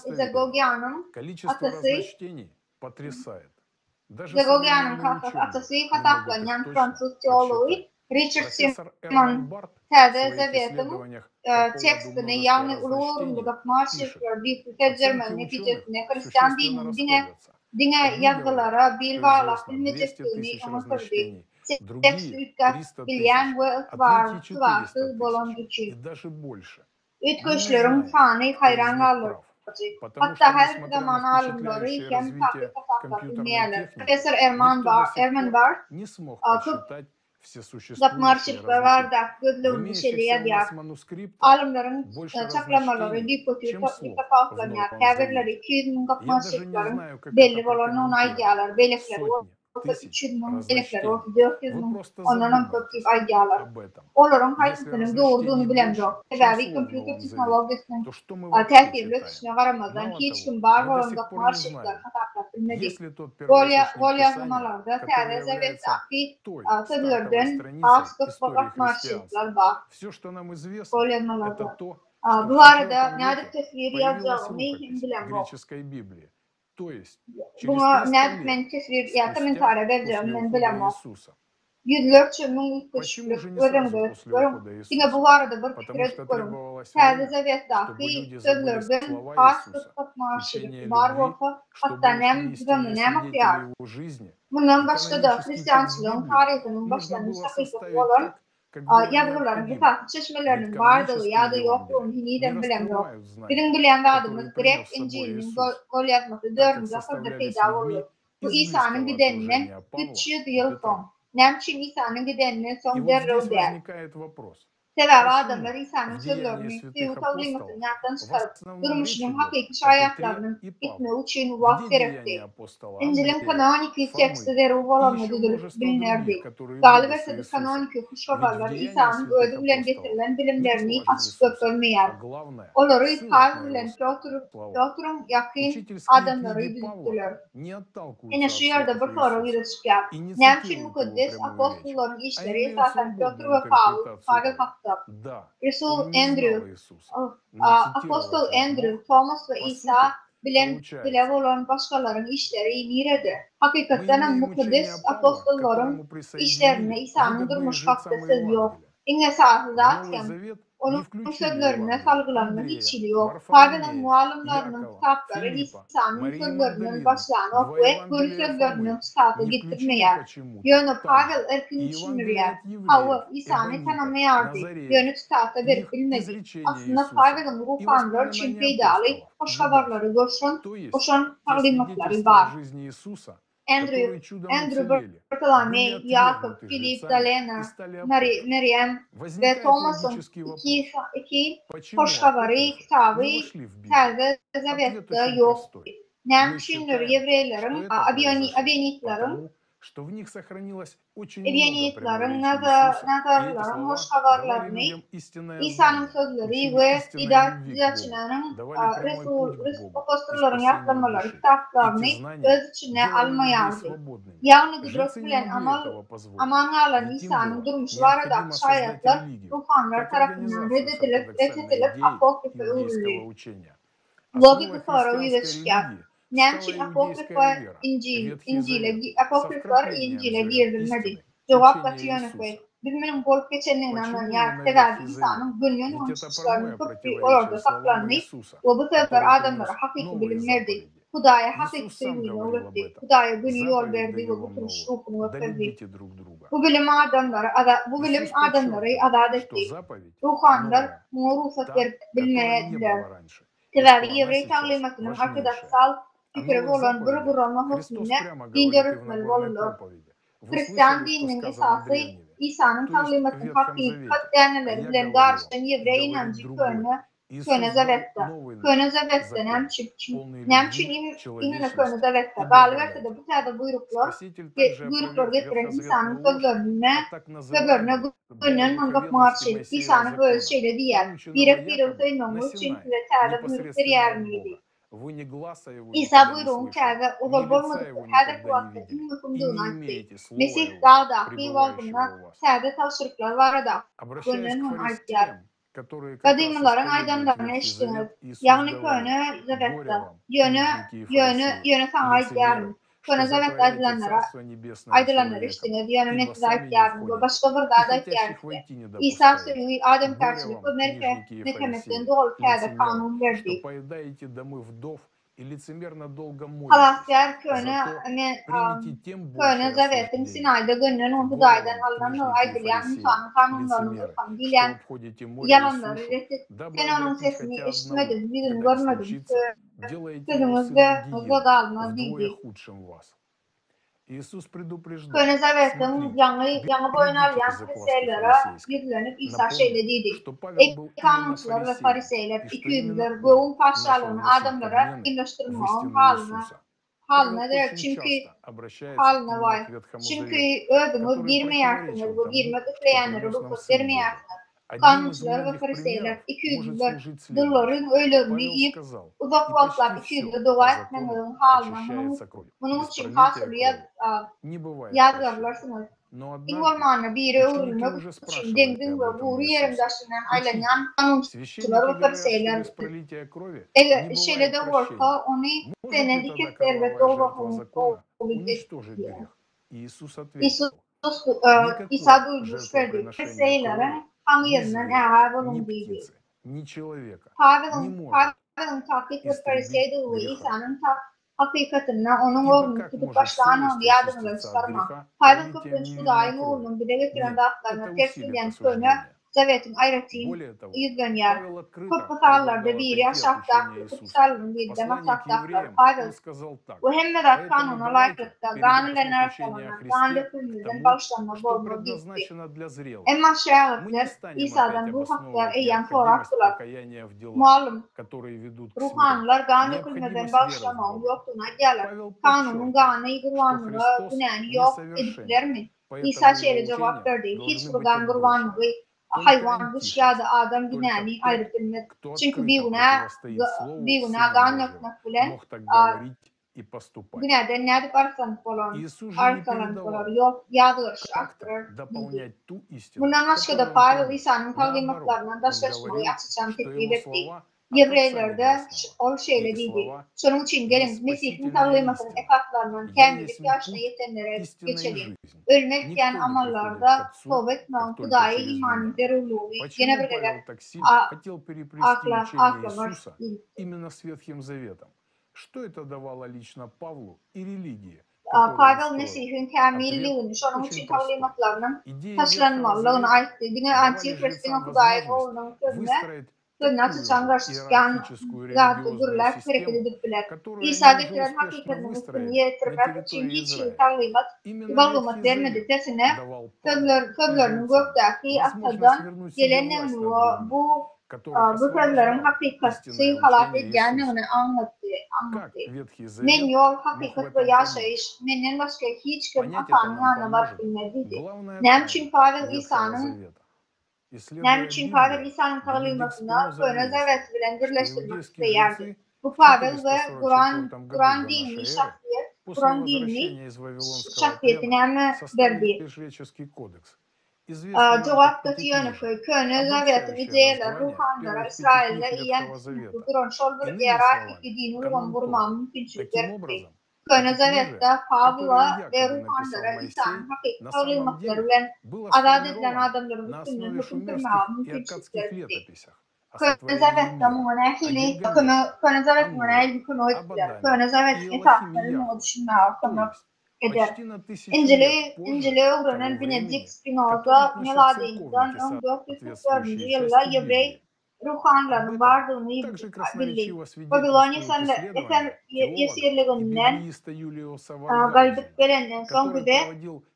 Izagogyanın количество atasy разночтений потрясает. Даже Izagogyanın современные atasy ученые hataklanýan не могут fransuz точно teologi Richard Профессор Simon Эрман Барт в täze своих sebäpde исследованиях по поводу tekstini множества ýagny разночтений ulugurlyk maşrifler diýip оценки terjeme ученых netijesinde Hristiýan существенно dininiň расходятся. diňe Одни ýazgylara говорят, bir что bağlap известно 200 bilmejekdigini тысяч öňe sürdi. разночтений, Tekst другие ütkap 300 bilýän тысяч, we а третьи 400 ıtbarsız bolan тысяч üçin. и даже больше. Ütköşlerin sany hayran galdyryjy. Потому что, Hatta her несмотря zaman на alımları впечатляющее hem развитие takip taklap компьютерной bilmeýärler. техники, Professor никто до сих Erman пор Bar не смог köp посчитать все существующие zapmarşyklar различия. barda В gözlegini имеющихся у şeýleýär. нас манускриптах Alımların больше çaklamaları разночтений, dipotik чем слов в taplanýar. Новом Käbirleri Завете. 200 000 Я даже не gapmaşyklaryň знаю, как belli это bolan прокомментировать. aýdýarlar. Belekleri Сотни 300 000, belekleri разночтений. 400 Вы 000, просто ondan köp задумайтесь diýip aýdýarlar. об этом. Olaryň Если haýsysynyň dogrudyny разночтений bilemjok. больше, чем Sebäbi слов в kompýuter Новом Завете, teknologiýasynyň то что мы вообще täsirli читаем? ötüşine garamazdan Мало hiç того, kim bar мы до bolan сих пор не gapmaşyklar знаем, hataklap bilmedik. есть ли тот первоисточник Gol Писания, ýazmalarda который täze является sebäpdäki той sözlerden стартовой страницей has истории gapmaşyklar христианства. bar. Все, что нам известно, Gol это ýazmalarda. то, что Bu в arada IV näde веке tesir появилась ýazjagyny рукопись kim bilemok. греческой Библии. То есть, через Buna 300 näde лет men tesir ýa спустя komentara после berjem men ухода bilemok. Иисуса. Yüzlerce min Почему же не gözüm сразу после görüm. ухода Yine Иисуса? bu arada bir Потому fikret что görüm. требовалось Täze время, чтобы sebäpdäki люди забыли sözlerden слова has Иисуса, gapmaşyk учение bar любви, bolsa чтобы hatda ушли nem истинные näme свидетели ýar. Его жизни. Bundan И başga da канонический текст Hristiýançylygyň Библии taryhynyň можно başlanýy было hakykaty составить bolan так, как было ýazgylaryň необходимо. hesap Ведь çeşmeleriniň bardygy ýa-da канонические ýoklugyny Евангелия не hiniden bilemjok. раскрывают знания, Bizim bilen которые adamymız принес Grek с собой İnciliniň Иисус, gol ýazmasy так как 4-nji asyrda составлялись peýda людьми boldy. Bu из İsa'nyň близкого gideninden окружения Павла 300 и ýyl Петра. soň. Nämçin İsa'nyň gideninden И soň вот derrew здесь der. возникает вопрос. Sebebi adamlar İsa'nın sözlerini suyu kavlimatından çıkarıp durmuşunun hakiki şayetlerinin gitme için vakt gerekti. İncil'in kanoniki tekstleri olanı bilinirdi. Galibette de kanoniki kuşkabarlar İsa'nın ödü bilen getirilen bilimlerini açık götürmeyer. Onları Pavel bilen Piotr'un yakın adamları büyüttüler. Yine şu yerde bir soru yürütüşker. Nemçin mukaddes apostolların işleri esasen Piotr ve Pavel kaptı. Resul Andrew, Apostol Andrew, Thomas ve İsa bile olan başkalarının işleri nirede. Hakikaten mukaddes apostolların işlerine İsa'nın durmuş kaktası yok. İnne saati zaten onun sözlerine salgılanma hiçliği yok. Pavel'in muallimlerinin kitapları İsa'nın sözlerinin başlanıp ve bu sözlerinin kitapı getirmeyer. Yönü Pavel erkin düşünürler. Hava İsa'nı tanımayardı. Yönü kitapta verip bilmedi. Aslında Pavel'in ruhanlar için faydalı hoş haberleri koşan talimatları var. Andrew Bartholomew, Yakup, Philip, Dalena, Meryem ve Thomas'ın iki hoşhaberi kitabı Telde Zavet'te yok. Nemçinler Yevreylerin, Abiyanitlerin, nazarların hoşhaberlerini, İsa'nın sözleri ve idarecilerinin apostolların yaptırmaları kitaplarını öz içine almayardı. Yağını güdret bilen aman alan İsa'nın durmuş var da şayetler ruhanlar tarafından reddedilip apokrife uğurluyor. Logik bir soru yüzeşker. Nemçin apokrifa İncil'e girdirilmedi. Cevap batıyönükü. Bilmenin bolup geçenliğine anlayan sebebi İsa'nın günlüğün unutuşlarının kutlu orada saklanmayıp ve bu sefer adamlara hakiki bilimlerdi. Hudaya hakiki sevgiyle öğretti. Hudaya günü yol verdi ve bu tüm şuhunu ötürdi. Bu bilim adamları adat etti. Ruhanlar ruhsat verip bilmeyediler. Sebebi Yevrey talimatının arkadaşsal fikri olan bir buranma hükmüne dinde öğretmeli olurlar. Hristiyan dininin esası İsa'nın talimatının hakikat değerleri bilen karşıdan Yevrey inancı köne zavette. Köne zavette nemçin inine köne zavette. Galibette de bu terde buyruklar getiren İsa'nın sözlerine gönlünün hangap marşı. İsa'nın böyle şeyle diyer. Bir yıl sayılmamış için size terde buyrukları yer miydi? İsa buyruğun kâve olur bolmadıkça her kuvvetle inmekumduğunu açtı. Mesih dağdaki vazgına sade tavşırıklar var da gönlünün ayıtlar. Kadimlerin aydanlarına eşitiniz. Yani köne zavette. Yönü sana ayıtlarım. Köne zavette aydılanlara eşitiniz. Yönü netiz ayıtlarım. Başka bir dağda ayıtlarım. İsa suyu Adem karşılıklı merkemetten doğru kâde kanun verdi. Halasker köne zavetin Sinay'da gönlünün Huday'dan alınan aydılayan insanın kanunlarını bilen yalanları sen onun sesini işitmedin, yüzünü görmedin. Sözümüzde dağılma değildi. Köne zavetin yanı boyunarlayan fariseylere yüzlenip İsa şeylediydi. Kanuncular ve fariseyler, ikiyüzler boğun parçalığını adamlara birleştirmeğin haline der. Haline var. Çünkü ödümü girmeyersiniz, bu girmek isteyenlere ruhsat vermeyersiniz. Kanuncular ve fariseyler, ikiyüzler dılların öylerini yiyip uzak vaktlar ikiyüzler dua etmenin haline bunun için hasılıyor yazarlarsınız. İnvormanla biri öğrenmek için dengin ve buğru yerimdaşından aylanan kanuncular ve fariseyler şeyle de orta onu senin ikizler ve doğru İsa duymuş verdi. Fariseylerin hamiyetinden eğer bulunduydu. Pavel'in takip ve fariseydi ve İsa'nın hakikatinden onun oğlunu tutup başlarına onu yardımları çıkarmak. Pavel Kıbrıs Huday'ın oğlunun bir de getiren dağıtlarına ters edilen köne Zavet'in ayratin yüzlönýär. Köp misallarda biri aşağıdaki kutsalın birde maksatdaklar Pavel bu hemme zat kanuna laýykda ganylen arkalynan gan dökülmeden başlanma bolma gitti. Emma şäherler İsa'dan bu hakda eýän sorakdylar. Muallim, ruhanlar gan dökülmeden başlama ýokdugyna gelip kanunun gany gurbanlygy günäni ýok ediplermi? İsa şeýle jogap berdi. Hiç bir gan gurbanlygy hayvan, kuş ya da adam günahını ayrı bilmez. Çünkü bir günah ganlıknak bilen günahdan ne de arsalanıp olan yok yağdırış aktırır. Bundan başka da Pavel İsa'nın talimatlarından daşlaşmayı açıkçam teklif etti. Yevreylerde ol şeyle dedi. Şunun için gelin Mesih'in talimatının ekatlarından kemillik yaşına yetenlere geçelim. Ölmek diyen amallarda tövbe etmem Kudaya imanın deruluğu gene bir kadar akla var. Что это давало лично Павлу и религии? Pavel Mesih'in kamilliğini şunun için talimatlarının taşlanmalılığına aitti. Dine Antikrist'in Kudaya oğlunun könüne açıçan karşıçkan zatı durlar hareket edipler. İsa getiren hakikatinin üstünü yetirmek için hiç talimat vermedi. Tersine köklerinin gökteki atadan gelen bu köklerin hakikati halak edeceğini anlattı. Men yol hakikat ve yaşayış, menden başka hiç kim atanın yanına bilmediydi. Nem için Pavel İsa'nın talimatına Köne Zavet bilen birleştirmek isteyerdi. Bu Pavel ve Kur'an dinini şahsiyetine verdi. Cevaptaki yönü Köne Zavet'in ideyalar ruhanlara İsrail'le iyen Kur'an şolbur eğer iki din uygun vurma mümkünçülük verdi. Köne Zavet'te Pavl'a ve ruhanlara İsa'nın hakik talimatları bilen azad edilen adamların üstünlüğünü hüküm kırmağa mümkünçülük verdi. Köne Zavet'te münahili, Köne Zavet münahili konu ettiler. Köne Zavet'in etatlarını o düşünmeye konu eder. İncil'i öğrenen Benedict Spinoza miladiyyinden 1444. yılda Yevrey ruhanlarının vardığını bildi. Babilonya esirliğinden galip gelenden son bir de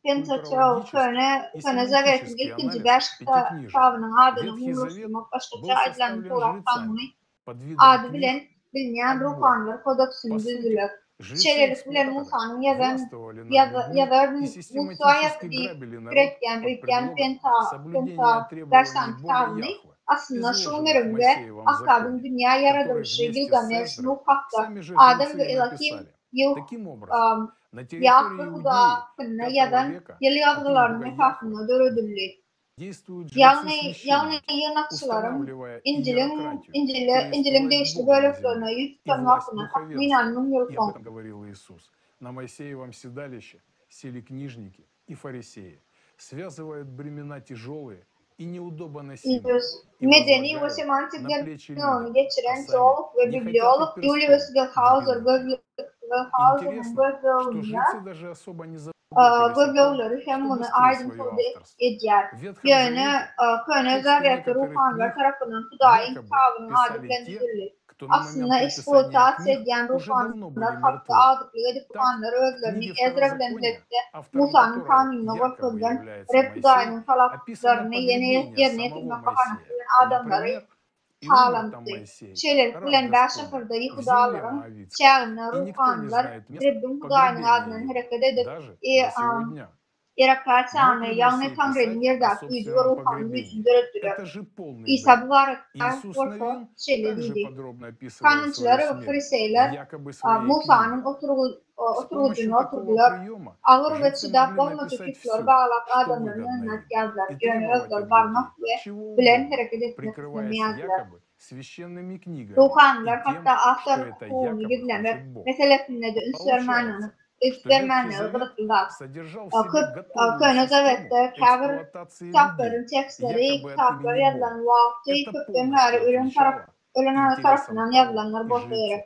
Pentateuch Köne Zavet'in ikinci beş kitabının adının uğraştırmak başkaca aydınlanmış olarak kanunu adı bilinen ruhanlar kodeksini düzülür. Şeylerlik bilen Musa'nın yazarın Musa'ya Grek'ten Rik'ten Penta dersan kitabını aslında Şumer'in ve Akkab'ın dünya yaratılışı Gilgamesh, Nuh Hak'ta Adem ve Elakim Yahve Huda kınına yadan yeli yazgılarının efasına dörödüllü. Yani yanakçıların İncil'in değişti bölüklerine yüz tanımasına takminanın yolsun. На Моисеевом седалище сели книжники и фарисеи, связывают бремена тяжелые и неудобоносимые. Medeni ve semantik yanını geçiren zoolog ve bibliolog Julius Gelhauser Göbleğleri hem bunu ayrıntılı ediyor. Yani Köne Zavet'te ruhanlar tarafından Kuday'ın kitabının adetlendirildi. Aslında eksploatasyon edilen ruhanlar hatta adıklı edip Kur'anları özlerini ezrevlendirdi. Musa'nın kanununa bakıldan ve Kuday'ın salaklarını yerine getirmek bakanlıkların adamları sağlandı. Şeyler bilen Başakır'da Yahudaların çağrına ruhanlar Rabbim Kuday'ın adından hareket edip Iraklar çağrına yalnız Tanrı'nın yerdaki yüzü ve ruhanın yüzünü dörttürür. İsa bu varaklar orta şeyle dedi. Kanuncular ve fariseyler Musa'nın oturucunu oturdular. Ağır ve çıdak olmadığı küfler bağlak adamların önüne geldiler. Yönü özler varmak ve bilen hareket etmek istemeyediler. Ruhanlar hatta ahtar kuğunu gizlemek meselesinde de üstlermenleri bıraktılar. Köne Zavet'te kavir kitapların tekstleri, kitaplar yazılan vakti kökten her ölen tarafından yazılanlar boşlayarak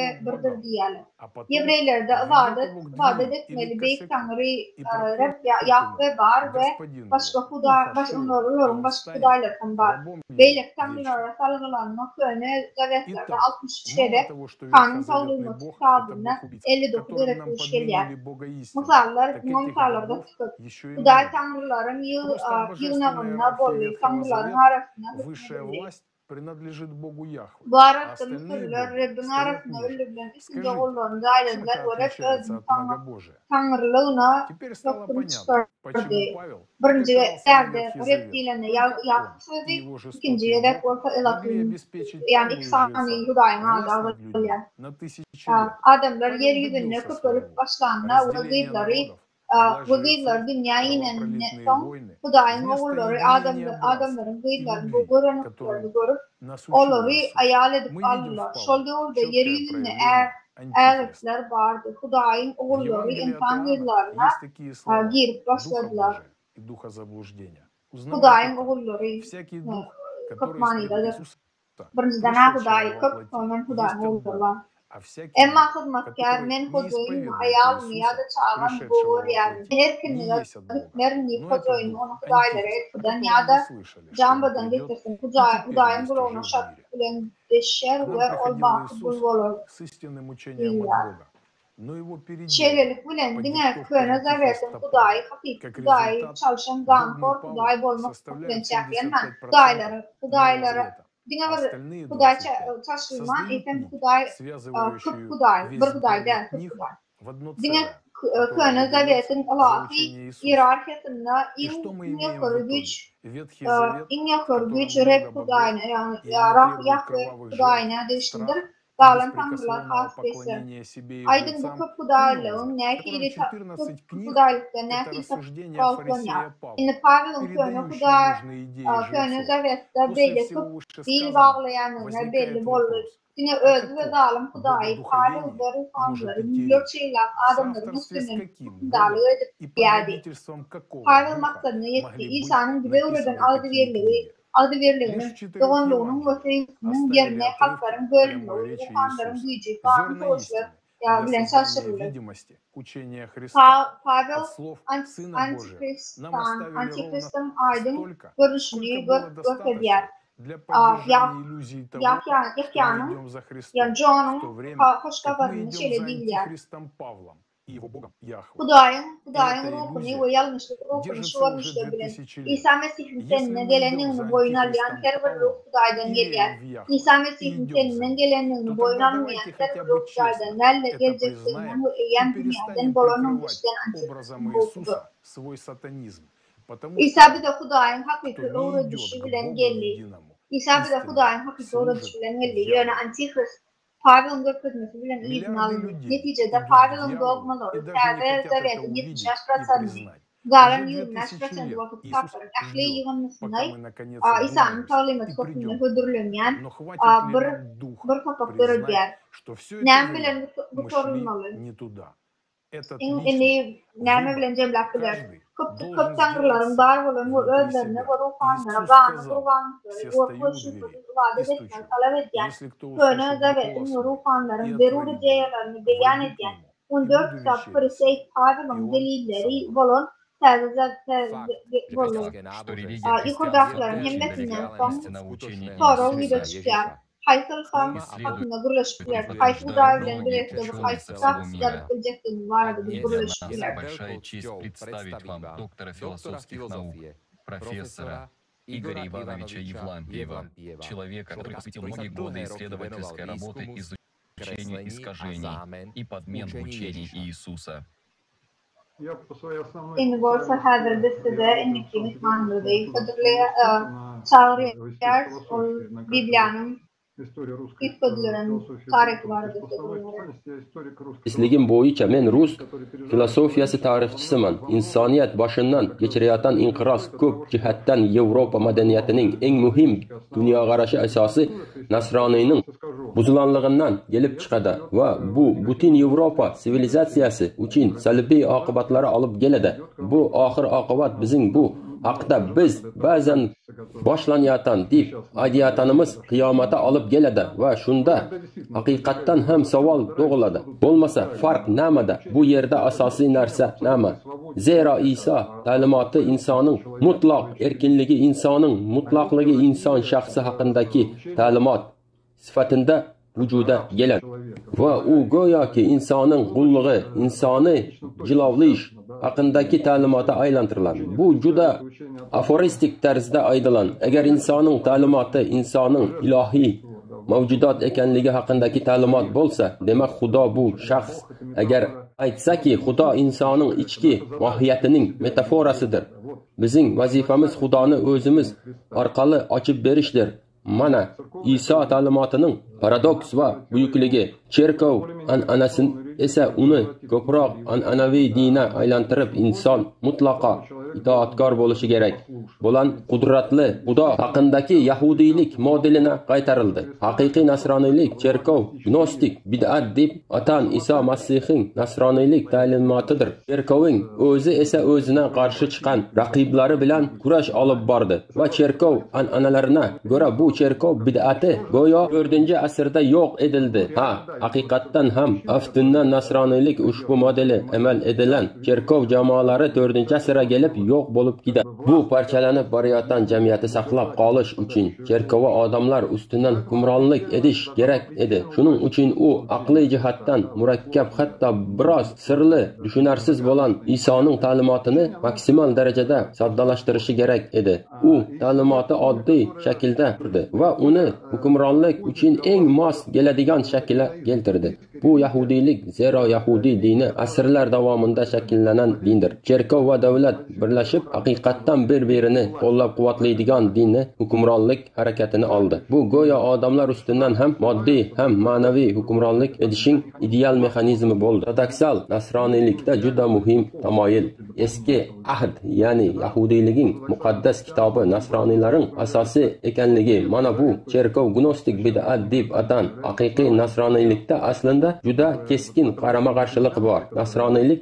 ve birdir diyelim. А потом Yevreyler'de vaat etmeli Beyk Tanrı Yahve var ve başka onların başka hudalardan var. Beylek Tanrılara salgılanmak öne Zavetlerde 63'de kanun kaldırılması kitabına 59'da refuş geliyor. Misallarda Huday Tanrıların yığınağına boyu Tanrıların arasında hükmedilir. принадлежит Богу Яхве. Bu arada Mısırlılar Rabbin arasında ölülen ikinci oğullarını ayrıldılar ve Rab özün Tanrılığına yoktum çıkardı. Birinci yerde Rab dilene Yakup sözü, ikinciye de orta ilatın, yani İksani Huday'ın adı ağırlıyan. Adamlar yeryüzüne köpürüp başlarına ve gıybları Gıydlar dünya yine son Hudayın oğulları adamların gıydlarını bu görünüklerini görüp onları ayal edip alırlar. Şol yolda yeryüzünde erikler vardı. Hudayın oğulları insan gıydlarına girip başladılar. Hudayın oğulları kıtmanıyla birinciden Hudayı kıt sonra Hudayın oğulları var. Emma hizmetkar men hojoyun ayal ya da çağlan boğur yani. Her kimlerin hojoyun onu Hudaylara etkilen ya da cambadan getirsin. Hudayın bulağına şart bilen deşer ve olbağ bulvalar. Şeylelik bilen dine köne zaversin Hudayı hakik Hudayı çalışan gankor Hudayı bolmak bilen çakyan ben Hudaylara Dine var Huday taşılma, etem Huday kıp Huday, bir Huday değil, kıp Huday. Dine köne zaviyetin Allah'ı hiyerarşisinde in yakır güç rep Hudayna, yani Yahve Hudayna değiştindir. Dağlan tanrılar hasbesi. Aydın bu kıp Hudaylığın nekili kıp Hudaylıkta nekili kıp kalklanıyor. İnne Pavel'ın köne Huday köne zaviyette belli kıp dil bağlayanına belli bollu. Yine özü ve dağlan Hudayı Pavel ve ruhanları milyon şeyler adamların üstünün hükümdarlığı edip geldi. Pavel maksadına yetti. İsa'nın gibi oradan adı verildiğini, doğanlığının ve sevgisinin yerine halkların bölünmeyi, ruhanların gücü, kanun soğuşları bilen şaşırılır. Pavel Antikristan aydın görüşünü gösteriyor. Yakyanın, yani John'un hoşgörünü şöyle dinliyor. Hudayın ruhunu ve yanlışlık ruhunu şuvarmıştır bilen. İsa Mesih'in tenine gelenliğini boyun almayan her bir ruh Huday'dan geliyor. İsa Mesih'in teninden gelenliğini boyun almayan her bir ruh Huday'dan nerede geleceklerini ve eğen dünyadan bolanın işten antikristin boğutudur. İsa bir de Hudayın hakiki öğretişi bilen geliyor. İsa bir de Hudayın hakiki öğretişi bilen geliyor. Yani antikrist Pavel'ın götürmesi bilen iyiydin alınıyor. Neticede Pavel'ın dogmaları ve zaviyetin 70% Galan 20% vakit kapırın. Ahli yığınmasınay İsa'nın talimat hükmüne hüdürlünyen bir kapak dörülger. Nem bilen bu sorulmalı. Nem bilen cemlak bilir. Kıp tanrıların dargılarını ve özlerine ve ruhanlara bağını kurbanlıkları ve koşulları vaat etmekten talep eden köne zaviyetin ve ruhanların deruri ceyalarını beyan eden 14 kitap Parisey Pavel'ın delilleri bolon yukarıdakilerin hemmetinden sonra video çıkıyor. Haykal kan hakkında birleşikler, haykal dairelerin birleşikleri, haykal kitapçılar geleceklerini var adı birleşikler. Большая честь представить вам доктора философских наук, профессора Игоря Ивановича Евлампиева, человека, который посвятил многие годы исследовательской работы изучению искажений и подмен учений Иисуса. In varsa häder bestede en mycket manlig çağrılar och Bibeln İtbödlerin tarih vardı. Isligim boyunca men Rus filosofiyasi tarixchisiman. İnsaniyet başından geçirayatan inqiroz ko'p jihatdan Yevropa madaniyatining eng muhim dunyoqarashi asosi Nasroniyning buzulanligidan kelib chiqadi va bu butun Yevropa sivilizatsiyasi uchun salbiy oqibatlari olib keladi. Bu oxir oqibat bizning bu haqda biz ba'zan boshlanayotgan deb aytayotganimiz qiyomata olib keladi va shunda haqiqatdan ham savol tug'iladi. Bo'lmasa farq nimada? Bu yerda asosiy narsa nima? Zero Iso ta'limoti insonning mutlaq erkinligi, insonning mutlaqligi inson shaxsi haqidagi ta'limot sifatida vücuda keladi va u go'yoki insonning qullig'i, insonni jilovlash haqidagi ta'limotga aylantiriladi. Bu juda aforistik tarzda aytilan. Agar insonning ta'limoti insonning ilohiy mavjudot ekanligi haqidagi ta'limot bo'lsa, demak Xudo bu shaxs. Agar aytsaki Xudo insonning ichki mohiyatining metaforasidir. Bizning vazifamiz Xudoni o'zimiz orqali ochib berishdir. Mana Iso ta'limotining paradoks va buyukligi, cherkov an'anasin esa uni ko'proq an'anaviy dinga aylantirib, inson mutlaqo itoatkor bo'lishi kerak bo'lan qudratli Xudo haqidagi yahudiylik modelini qaytarildi. Haqiqiy nasroniylik cherkov gnostik bid'at deb atan Iso Masihning nasroniylik ta'limotidir. Cherkovning o'zi esa o'zina qarshi chiqqan raqiblari bilan kurash olib bordi va cherkov an'analarına ko'ra bu cherkov bid'ati go'yo 4-asrda yo'q edildi. Haqiqatdan ham aftundan nasroniylik ushbu modeli amal edilan cherkov jamoalari 4-asrga kelib yo'q bo'lib ketdi. Bu parchalanib borayotgan jamiyatni saqlab qolish uchun cherkov odamlar ustidan hukmronlik edish kerak edi. Shuning uchun u aqliy jihatdan murakkab, hatto biroz sirli, tushunarsiz bo'lgan Isoning ta'limotini maksimal darajada soddalashtirishi kerak edi. U ta'limoti oddiy shaklda turdi va uni hukmronlik uchun eng mos keladigan shaklga keltirdi. Bu yahudiylik, zero yahudiy dini asrlar davomida shaklanan dindir. Cherkov va davlat birlashib haqiqatdan bir-birini qo'llab-quvvatlaydigan dinni hukmronlik harakatini oldi. Bu go'yo odamlar ustidan ham moddiy ham ma'naviy hukmronlik edishing ideal mexanizmi bo'ldi. Paradoksal nasroniylikda juda muhim tamoyil eski ahd, ya'ni yahudiyliging muqaddas kitobi nasroniylarning asosiy ekanligi. Mana bu cherkov gnostik bid'at deb atan. Haqiqiy nasroniylikda aslida juda keskin qarama-qarshilik bor. Nasroniylik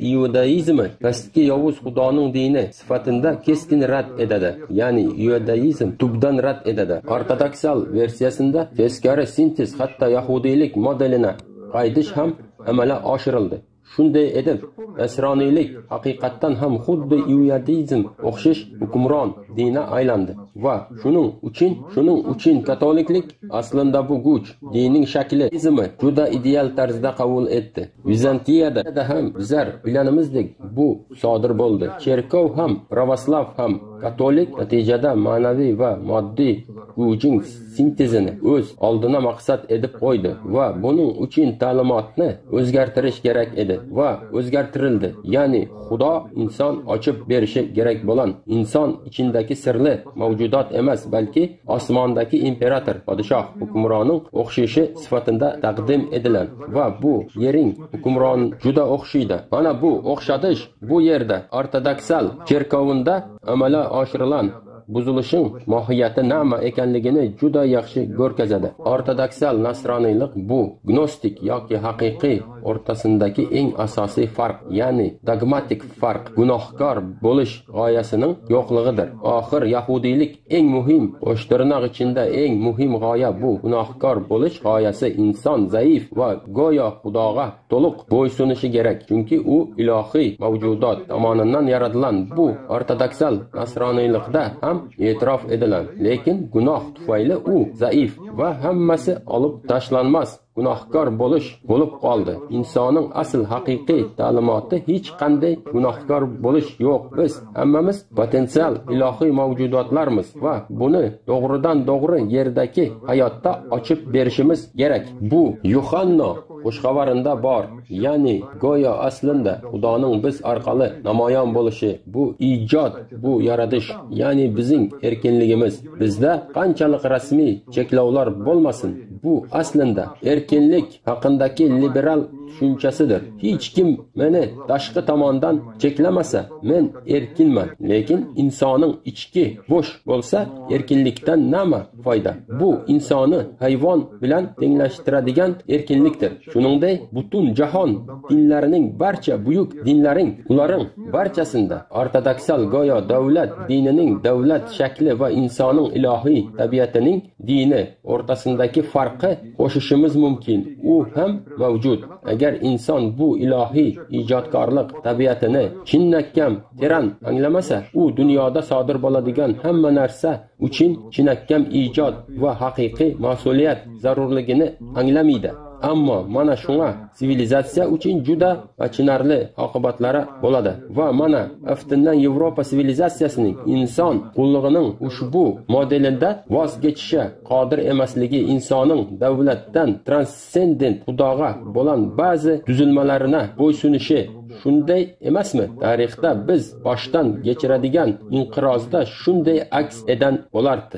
iudaizmi pastki yovuz xudoning dini sifatida keskin rad etadi. Ya'ni iudaizm tubdan rad etadi. Ortodoksal versiyasida teskari sintez, hatto yahudiylik modelini qaytish ham amalga oshirildi. Shunday edib, nasroniylik haqiqatdan ham xuddi iudaizm o'xshash hukmron dinga aylandi va shuning uchun katoliklik aslida bu kuch dinning shakli izmi juda ideal tarzda qabul etdi. Vizantiyada ham bizlar bilganimizdek bu sodir bo'ldi. Cherkov ham, pravoslav ham katolik natijada ma'naviy va moddiy kuchning sintezini o'z oldina maqsad edib qo'ydi va buning uchun ta'limotni o'zgartirish kerak edi va o'zgartirildi. Ya'ni Xudo inson ochib berishi kerak bo'lgan inson ichindagi sirli mavjudot emas, balki osmondagi imperator, podshoh, hukmronning o'xshashi sifatida taqdim edilan va bu yering hukmron juda o'xshaydi. Mana bu o'xshatish bu yerda ortodoksal cherkovunda amalga oshirilan buzilishing mohiyati nima ekanligini juda yaxshi ko'rsatadi. Ortodoksal nasroniylik bu gnostik yoki haqiqiy o'rtasidagi eng asosiy farq, ya'ni dogmatik farq, gunohkor bo'lish g'oyasining yo'qligidir. Oxir yahudiylik eng muhim, o'shtirnoq ichida eng muhim g'oya bu gunohkor bo'lish g'oyasi. Inson zaif va go'yo Xudoga to'liq bo'ysunishi kerak, chunki u ilohiy mavjudot tomonidan yaratilgan. Bu ortodoksal nasroniylikda ham e'tirof edilan, lekin gunoh tufayli u zaif va hammasi olib tashlanmas gunohkor bo'lish bo'lib qoldi. Insonning asl haqiqiy ta'limoti hech qanday gunohkor bo'lish yo'q. Biz hammamiz potensial ilohiy mavjudotlarmiz va buni to'g'ridan to'g'ri yerdagi hayotda ochib berishimiz kerak. Bu Yuhanna xushxabarinda bor. Ya'ni go'yo aslida Xudoning biz orqali namoyon bo'lishi, bu ijod, bu yaratish, ya'ni bizning erkinligimiz. Bizda qanchalik rasmiy cheklovlar bo'lmasin, bu aslida erkinlik haqidagi liberal tushunchasidir. Hech kim meni tashqi tomondan cheklamasa, men erkinman. Lekin insonning ichki bo'sh bo'lsa, erkinlikdan nima foyda? Bu insonni hayvon bilan tenglashtiradigan erkinlikdir. Shuningdek, butun jahon dinlarining barcha buyuk dinlaring, ularning barchasida ortodoksal go'yo davlat dinining davlat shakli va insonning ilohiy tabiatining dini o'rtasidagi farqi qo'shishimiz mumkin. U ham mavjud. Agar inson bu ilohiy ijodkorlik tabiatini chinakam teran anglamasa, u dunyoda sodir bo'ladigan hamma narsa uchun chinakam ijod va haqiqiy mas'uliyat zarurligini anglamaydi. Ammo mana shunga sivilizatsiya uchun juda achinarli oqibatlari bo'ladi. Va mana aftindan Yevropa sivilizatsiyasining inson qullig'ining ushbu modelida voz kechishi qodir emasligi, insonning davlatdan transcendent Xudoga bo'lgan ba'zi tuzilmalarına bo'ysunishi shunday emasmi? Tarixda biz boshdan kechiradigan inqirozda shunday aks edan bo'lardi.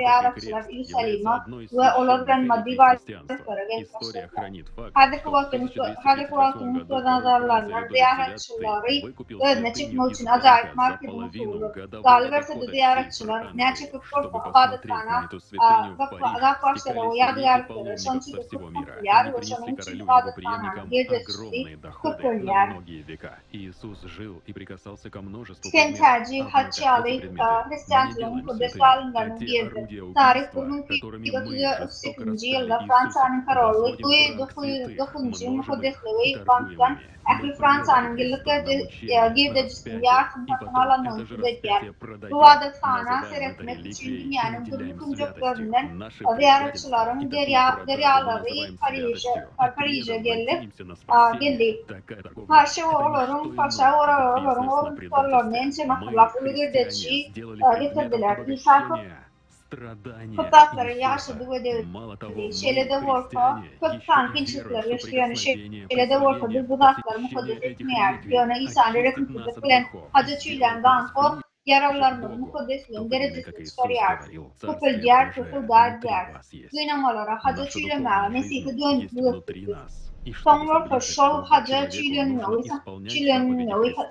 ziyaretçiler İyerusalim'a ve onlardan maddi varlıklara gelip başladılar. Hadiki vakti Mısır'dan ziyaretçiler Harry özüne çıkmak için acayip marketin kurulu. Galiba da ziyaretçiler ne çıkıp korkak adetana gafbaşlara o yadigarlıkları şançıda kuplar ve şanın için adetana gezecekti kuplar. Tükenterci, Haçyalı, Hristiyancılığın Kudüs alimlerinin girdi. Tarih bunun 1938 yılda Fransa'nın kararlı Louis IX Mukadesliği Fransa'dan Ahli Fransa'nın yıllık girdecisinin yardım satın alanını kudetler. Bu adetxana seyretmek için dünyanın bir bucaklarından ziyaretçilerin deryaları Paris'e geldi. Karşı oraların oruntularını ence mahallaklı girdeci getirdiler. İsa Kutlatları yaşadığı devletleri, Şele'de Volka, Köptan gençlikler yaşayan Şele'de Volka bir budakları mukaddes etmeyer. Yani İsa'nın reklamsızlık bilen Hacı Çiğlen Ganko, yararlarının mukaddesliğin derecesini çıkarıyor. Köpül diğer, köpül daha diğer. Duynamalara Hacı Çiğlen'e Mesih'i dönüklü. Sonra koşul Hacı Çiğlen'e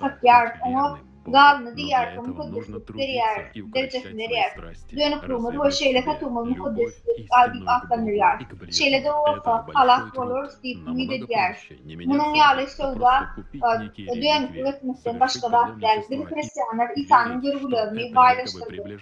takıyor. Onu Galını diğer mukaddeslik derecesinde yer. Dönüklüğümüz bu şeyle katılmalı mukaddeslik aklanırlar. Şeyle de orta halak olur, stipini de yer. Bunun yağlı sözda dönüklük etmekten başka da biz Hristiyanlar İsa'nın görgülerini paylaştırdı.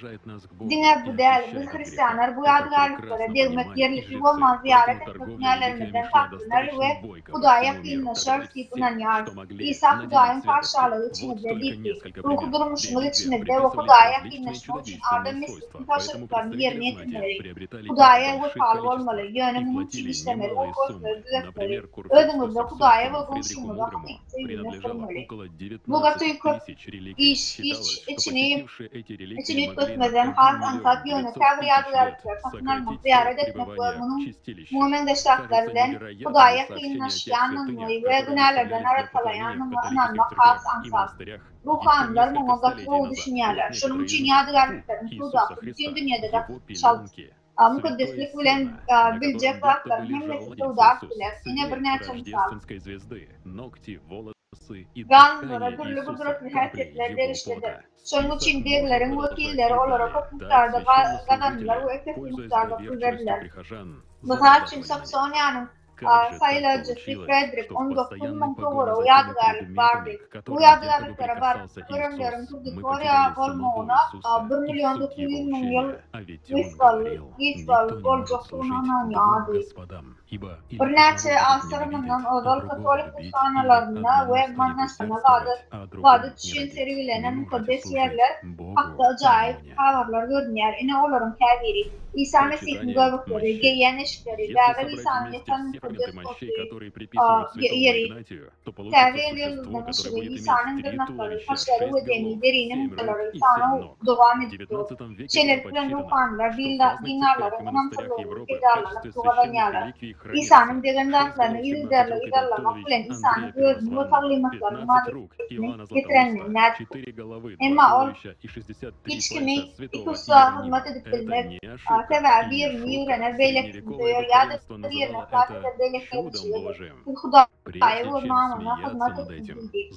Dine bu değerli biz Hristiyanlar bu yadigarlıklara delmek yerlikli olmaz ziyaret etmek yerlerimizden takdiler ve Kudaya kıyınlaşır, stipinen yar. İsa Kudaya'nın karşılığı içinde değil. Ruhu durmuşluğu içinde ve Kudaya kıyınlaşmak için Adem Mesih'in taşıdıklarını yerine getirmeli. Kudaya ve pahalı olmalı, yönümünün çilişlemeli, o gözleri düzeltmeli. Ödümüzde Kudaya ve komşumuza hakikati yürütmeli. Bu gatıyıkıp içini ütmeden haz ankat yönü tevriyatlarlıklar takınarmak ziyaret etmek ve bunun mumendeştaklarından Kudaya kıyınlaşyanlığını ve günahlardan aratalayanlığını inanmak haz ansat. Ruhanlar muhakkak ruhu düşünüyorlar. Şunun için yadigarlıkların tuzağı bütün dünyada da mukaddeslik bilen bilecek hakların hemmeti tuzağı biler. Yine bir neçe misal. Ganlara türlü kudretli hareketler derişledi. Şunun için devlerin vekilleri olarak çok miktarda kazandılar ve ötesi miktarda kullandılar. Misal için Saksonya'nın sayılacısı Frederick 19'un doğru yadigarlık vardı. Bu yadigarlıklara var. Kırımların Türkiye olmağına 1.900.000 yıl İsval olacağına yadı. Bir neçe asırından odal Katolik kutsanlarına ve manasına vadı için sergilenen mukaddes yerler hakkı acayip havarlar görünüyor. Yine onların keviri. İsa Mesih'in göbekleri, geyen eşikleri, değerli İsa'nın yatan mukaddes yeri. Terbiye yıldızdan ışığı İsa'nın tırnakları, kaşları ve demi, derinin mutluları İsa'na devam ediyor. Şereflen ruhanlar, dinarları, inançlıları, kedarlarına tuğadanyalar. İsa'nın degendatlarını idarlamak bilen İsa'nın gözünü ve taklimatlarını madetini getirenler. Ama o hiç kimi ikusa hizmet edip bilmek, sever birini öğrenir, beyleksin diyor, ya da yerine pratikte beylekler içiyor. Hudaya ve mamana hizmet edildi.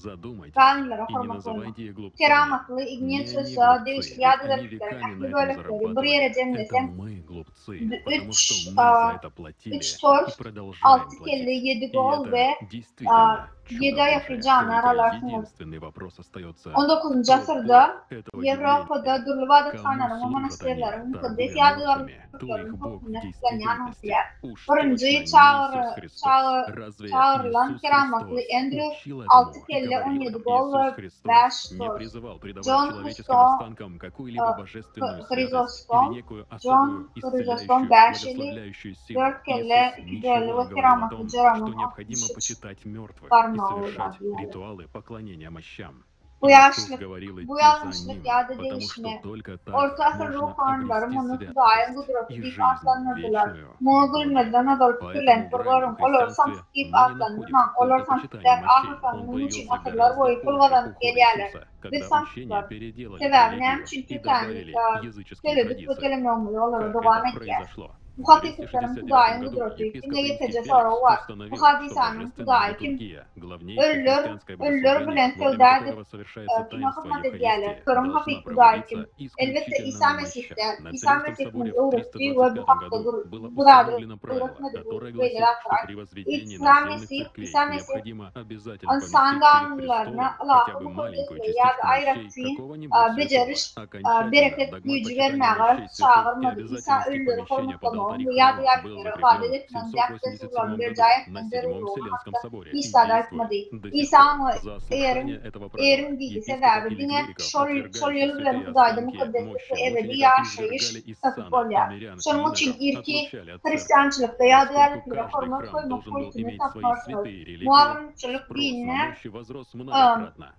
Kanunlara hormatlarına. Keramatlı, ilginç ışığa, değişik yadigarlıkların ahli bölükleri bir yere cemlesem 3 tor, 6 kelle 7 gol ve 7 ayaklı canlı aralarsınız. 19. asırda Avrupa'da Durlu adetxanaların ve monastırların mukaddes yadigarlıkların toplumuna tutanyan hasiyar. Birinci çağrılan keramatlı Andrew 6 kelle 17 gol ve 5 tor. John Chrysostom 5 ili 4 kelle 2 kelle ve keramatlı Jerom'un 63 parmağı. Ритуалы поклонения мощам. Bu yanlışlık yada değişme. Orta asır ruhanları bunu daim kudretli aslanladılar. Moğol medden adol tülen kurgarım olur samskip aslanlanan olur samskipler ahırsanın için asırlar boyu kulgadan geliyorlar. Biz samskipler sever nem çünkü tüledik ve telemiyonlu yolları devam ediyor. Bu hakikatlerin Kuday'ın kudreti, ne yetece soru var. Bu hadisanın Kuday'ı kim? Ölülür bilen sövdədir. Kime hırmat ediyorlar? Körüm hakik Kuday'ı kim? Elbette İsa Mesih'te, İsa Mesih'in öğrettiği ve bu hakta burada öğretmedi bu böyle atlar. İsa Mesih, insan kanunlarına Allah'ı bu kudretle ya da ayrıktığın beceriş, bereket, gücü vermeye çağırmadı. İsa ölüleri korumutlamı, ya da yargıları ifade etmem, derste sularını bir cayetmen derulluğunu hatta İsa'da etmedi. İsa'nın erim değil sebebi dine şol yıl bilen Kuday'da mukaddeslikle ebedi yaşayış takıp oluyor. Şunun için ilki Hristiyançılıkta ya da yargıları korumak koymak koyduğunu tapmarsınız. Muavrimçılık dinine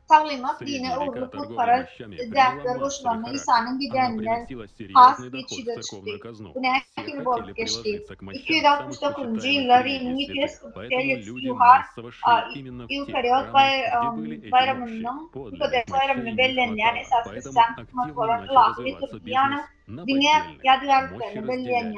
sağlamak dine uğurluk muhtarar dertler boşlanma İsa'nın gideninden has bir çiğde çıktı. Bu ne ekil bolup geçti. 269. yıllar Rim'in Yuhar Eukariyot bayramının Mukaddes bayramını belirleyen esas Hristiyan tutmak olan Allah'ı ve Türkiye'nin dünya yadigarlıklarını belirleyen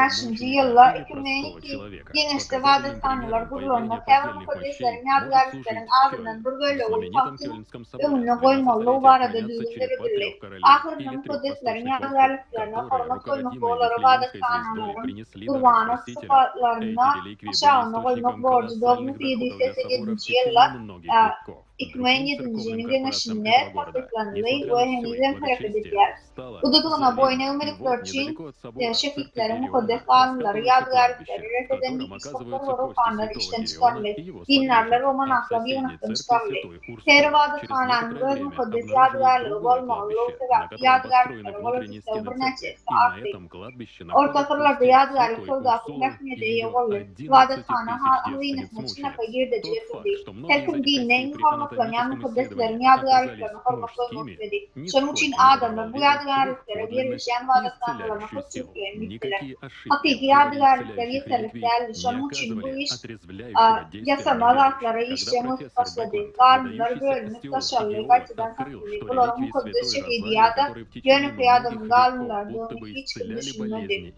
Üçüncü yılla 2002 genişte vadet tanrılar kurulunda Kevin Mukaddeslerin yadigarlıkların ardından bir böyle olup halkın önüne koymalı bu arada düzgünlerildi. Ahırında Mukaddeslerin yadigarlıklarına korumak koymak oğulları vadet tanrıların kurbanı sıfatlarına aşağına koymak borcu da 1708. yılla 2007. genişinde takiplandığı ve henüz hareket ediyor. Ududuğuna boyun eğmedikler için şefliklerin mukaddes kanunları, yadigarlıkları, reddeden İslamlar ve ruhbanları işten çıkarılır. Dinlerle Roman ahlakı yönetten çıkarılır. Tehrivadı kananın öz mukaddes yadigarlığı olmalı, yadigarlıkları volojiste bir neçesi arttı. Orta kırlarda yadigarlık soldası hekmiyede iyi olur. Vadet kanan hazinesine çınaka girdeci yapıldı. Herkim dinleyin hormatlanan mukaddeslerin yadigarlıklarını hormatlamak istedi. Şunun için adamlar bu yadigarlıklara verilişen vadet kanunlarına kutsuklayan bittiler. Hakiki yadigarlıkları yeterlik değerli. Şunun için bu iş yasama hakları işlemi başladı. Kanunlar bölünüp taşarlık açıdan takıldı. Bunların mukaddes şehidiyada yönük adamın kanunlarını hiç kim düşünmedi.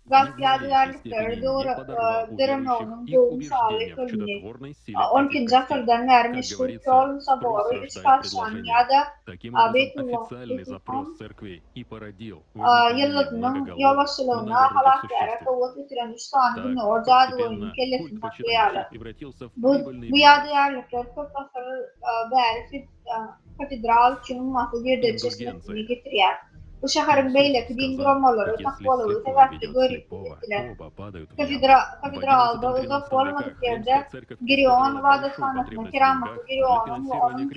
Gaz yadigarlıkları doğru dırımlığının doğum sağlayıp önüne. 12. asırdan vermiş Kurtol Saboru, üç padişahın ya da Beytullah yıllıkının yavaşlığına halaklara kuvvet yitiren üç tane günü orcağı oyunun kellesini taklayalar. Bu yadigarlıklar 40 asır beri katedral çınılması bir derecesini getiriyor. Bu şehrin beyleki din durmaları, takvalığı, tevakkülü görüntüler. Katedralda uzak olmadık yerde Girion vadethanasına kiramaklı Girion'un ve onun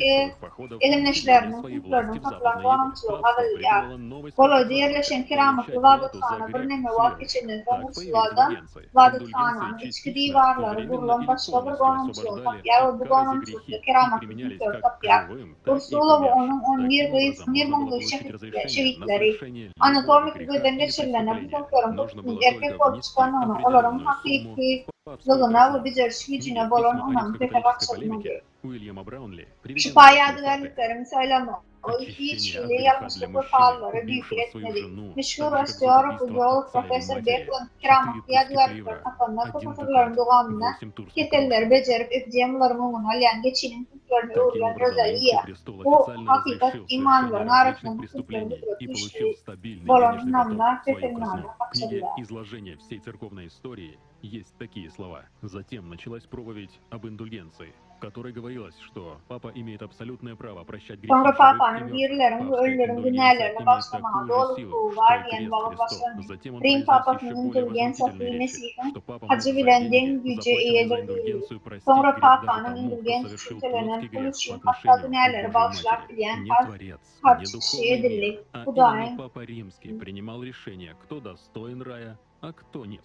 elimleşlerinin, kutlarının kapılarının anımçılığı adılıyor. Kolayda yerleşen kiramaklı vadethana bir neme var geçeninde Mursulardan vadethananın içki divarları kurulan başka bir anımçılığı tapıyor ve bu anımçılıkta kiramaklı kültür tapıyor. Ursula ve onun 20 şehitleri anatomik göden geçirilen bu korkuların erkek olup çıkanına onların hakiki zılına ve beceriş gücüne bolan onun teferruatçılığıdır. Şifa yadigarlıkların söylemi o iki içkili yanlışlık ve faalları büyük etmedi. Meşhur astrolog ve biyolog Profesör Bertrand Keramak yadigarlıkların hakkında profesörlerin doğamına keteller becerip epidemiyaların umunalıyan geçinin kutlarını uğrayan özelliği. Bu hakikat imanların arasında kutlarını üretmişti. Bolanın namına veterinarına bakçadılar. Есть такие слова. Затем началась проповедь об индульгенции, в которой говорилось, что папа имеет абсолютное право прощать грехи Sonra Papa'nın живых и birlerin ve мертвых. ölülerin günahlarına başlamağa doğrultuğu var diyen baba başlanır. Rim Papa'sının indulgensiyası Mesih'in hacı bilenden gücü eğedir. Sonra Papa'nın indulgensiyası söylenen kul için hatta günahları bağışlar diyen harçlışı edildi. Bu da Папа Римский принимал решение, кто достоин рая, а кто нет.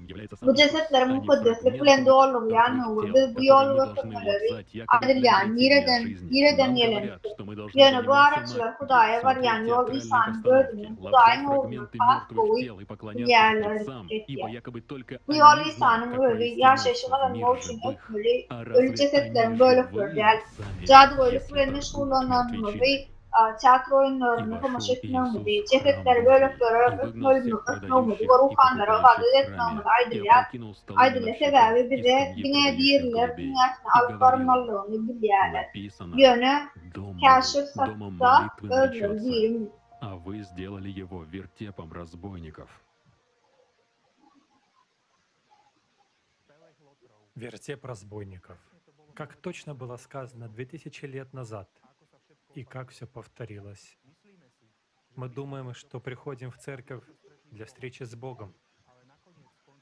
Христом является Bu сам Иисус, cesetlerin а не mukaddeslik фрагменты bilen doğruluk пустых yani тел, uğurdu. Bu которые yol мы ve должны hükümleri лобзать якобы adil для yani длительной жизни. nireden Нам yelenir. говорят, что мы должны Yani bu заниматься araçlar магией, Hudaya var yani смотреть yol театральные İsa'nın постановки, gördüğünün лобзать Hudayın oğlunu фрагменты taht мертвых koyup тел и поклоняться yerlere мертвецам, ибо tüketiyor. якобы только Bu они yol знают, İsa'nın как ölü, провести yaşayışı нас в kadar мир yol için живых. öpmeli, А ölü разве они cesetlerin böyle живые gördüğü сами, cadı böyle если kulerini торгуют şuurlananımı ve мертвечиной? tiyatro И oyunlarını вошел tamaşa etmemeli, Иисус в храм cesetleri böyle Божий görerek и выгнал всех öpmemeli, продающих ve и ruhanlara покупающих ibadet в etmemeli, храме, и опрокинул столы aydile миновщиков sebebi и bize скамьи yine продающих diğerler голубей. dünyasına И alıp говорил, varmalığını bilirler. написано, Yönü дом мой kaşif домом satsa молитвы öldür наречется, diyelim. а вы сделали его вертепом разбойников. Вертеп разбойников. Как точно было сказано 2000 лет назад, и как все повторилось. Мы думаем, что приходим в церковь для встречи с Богом.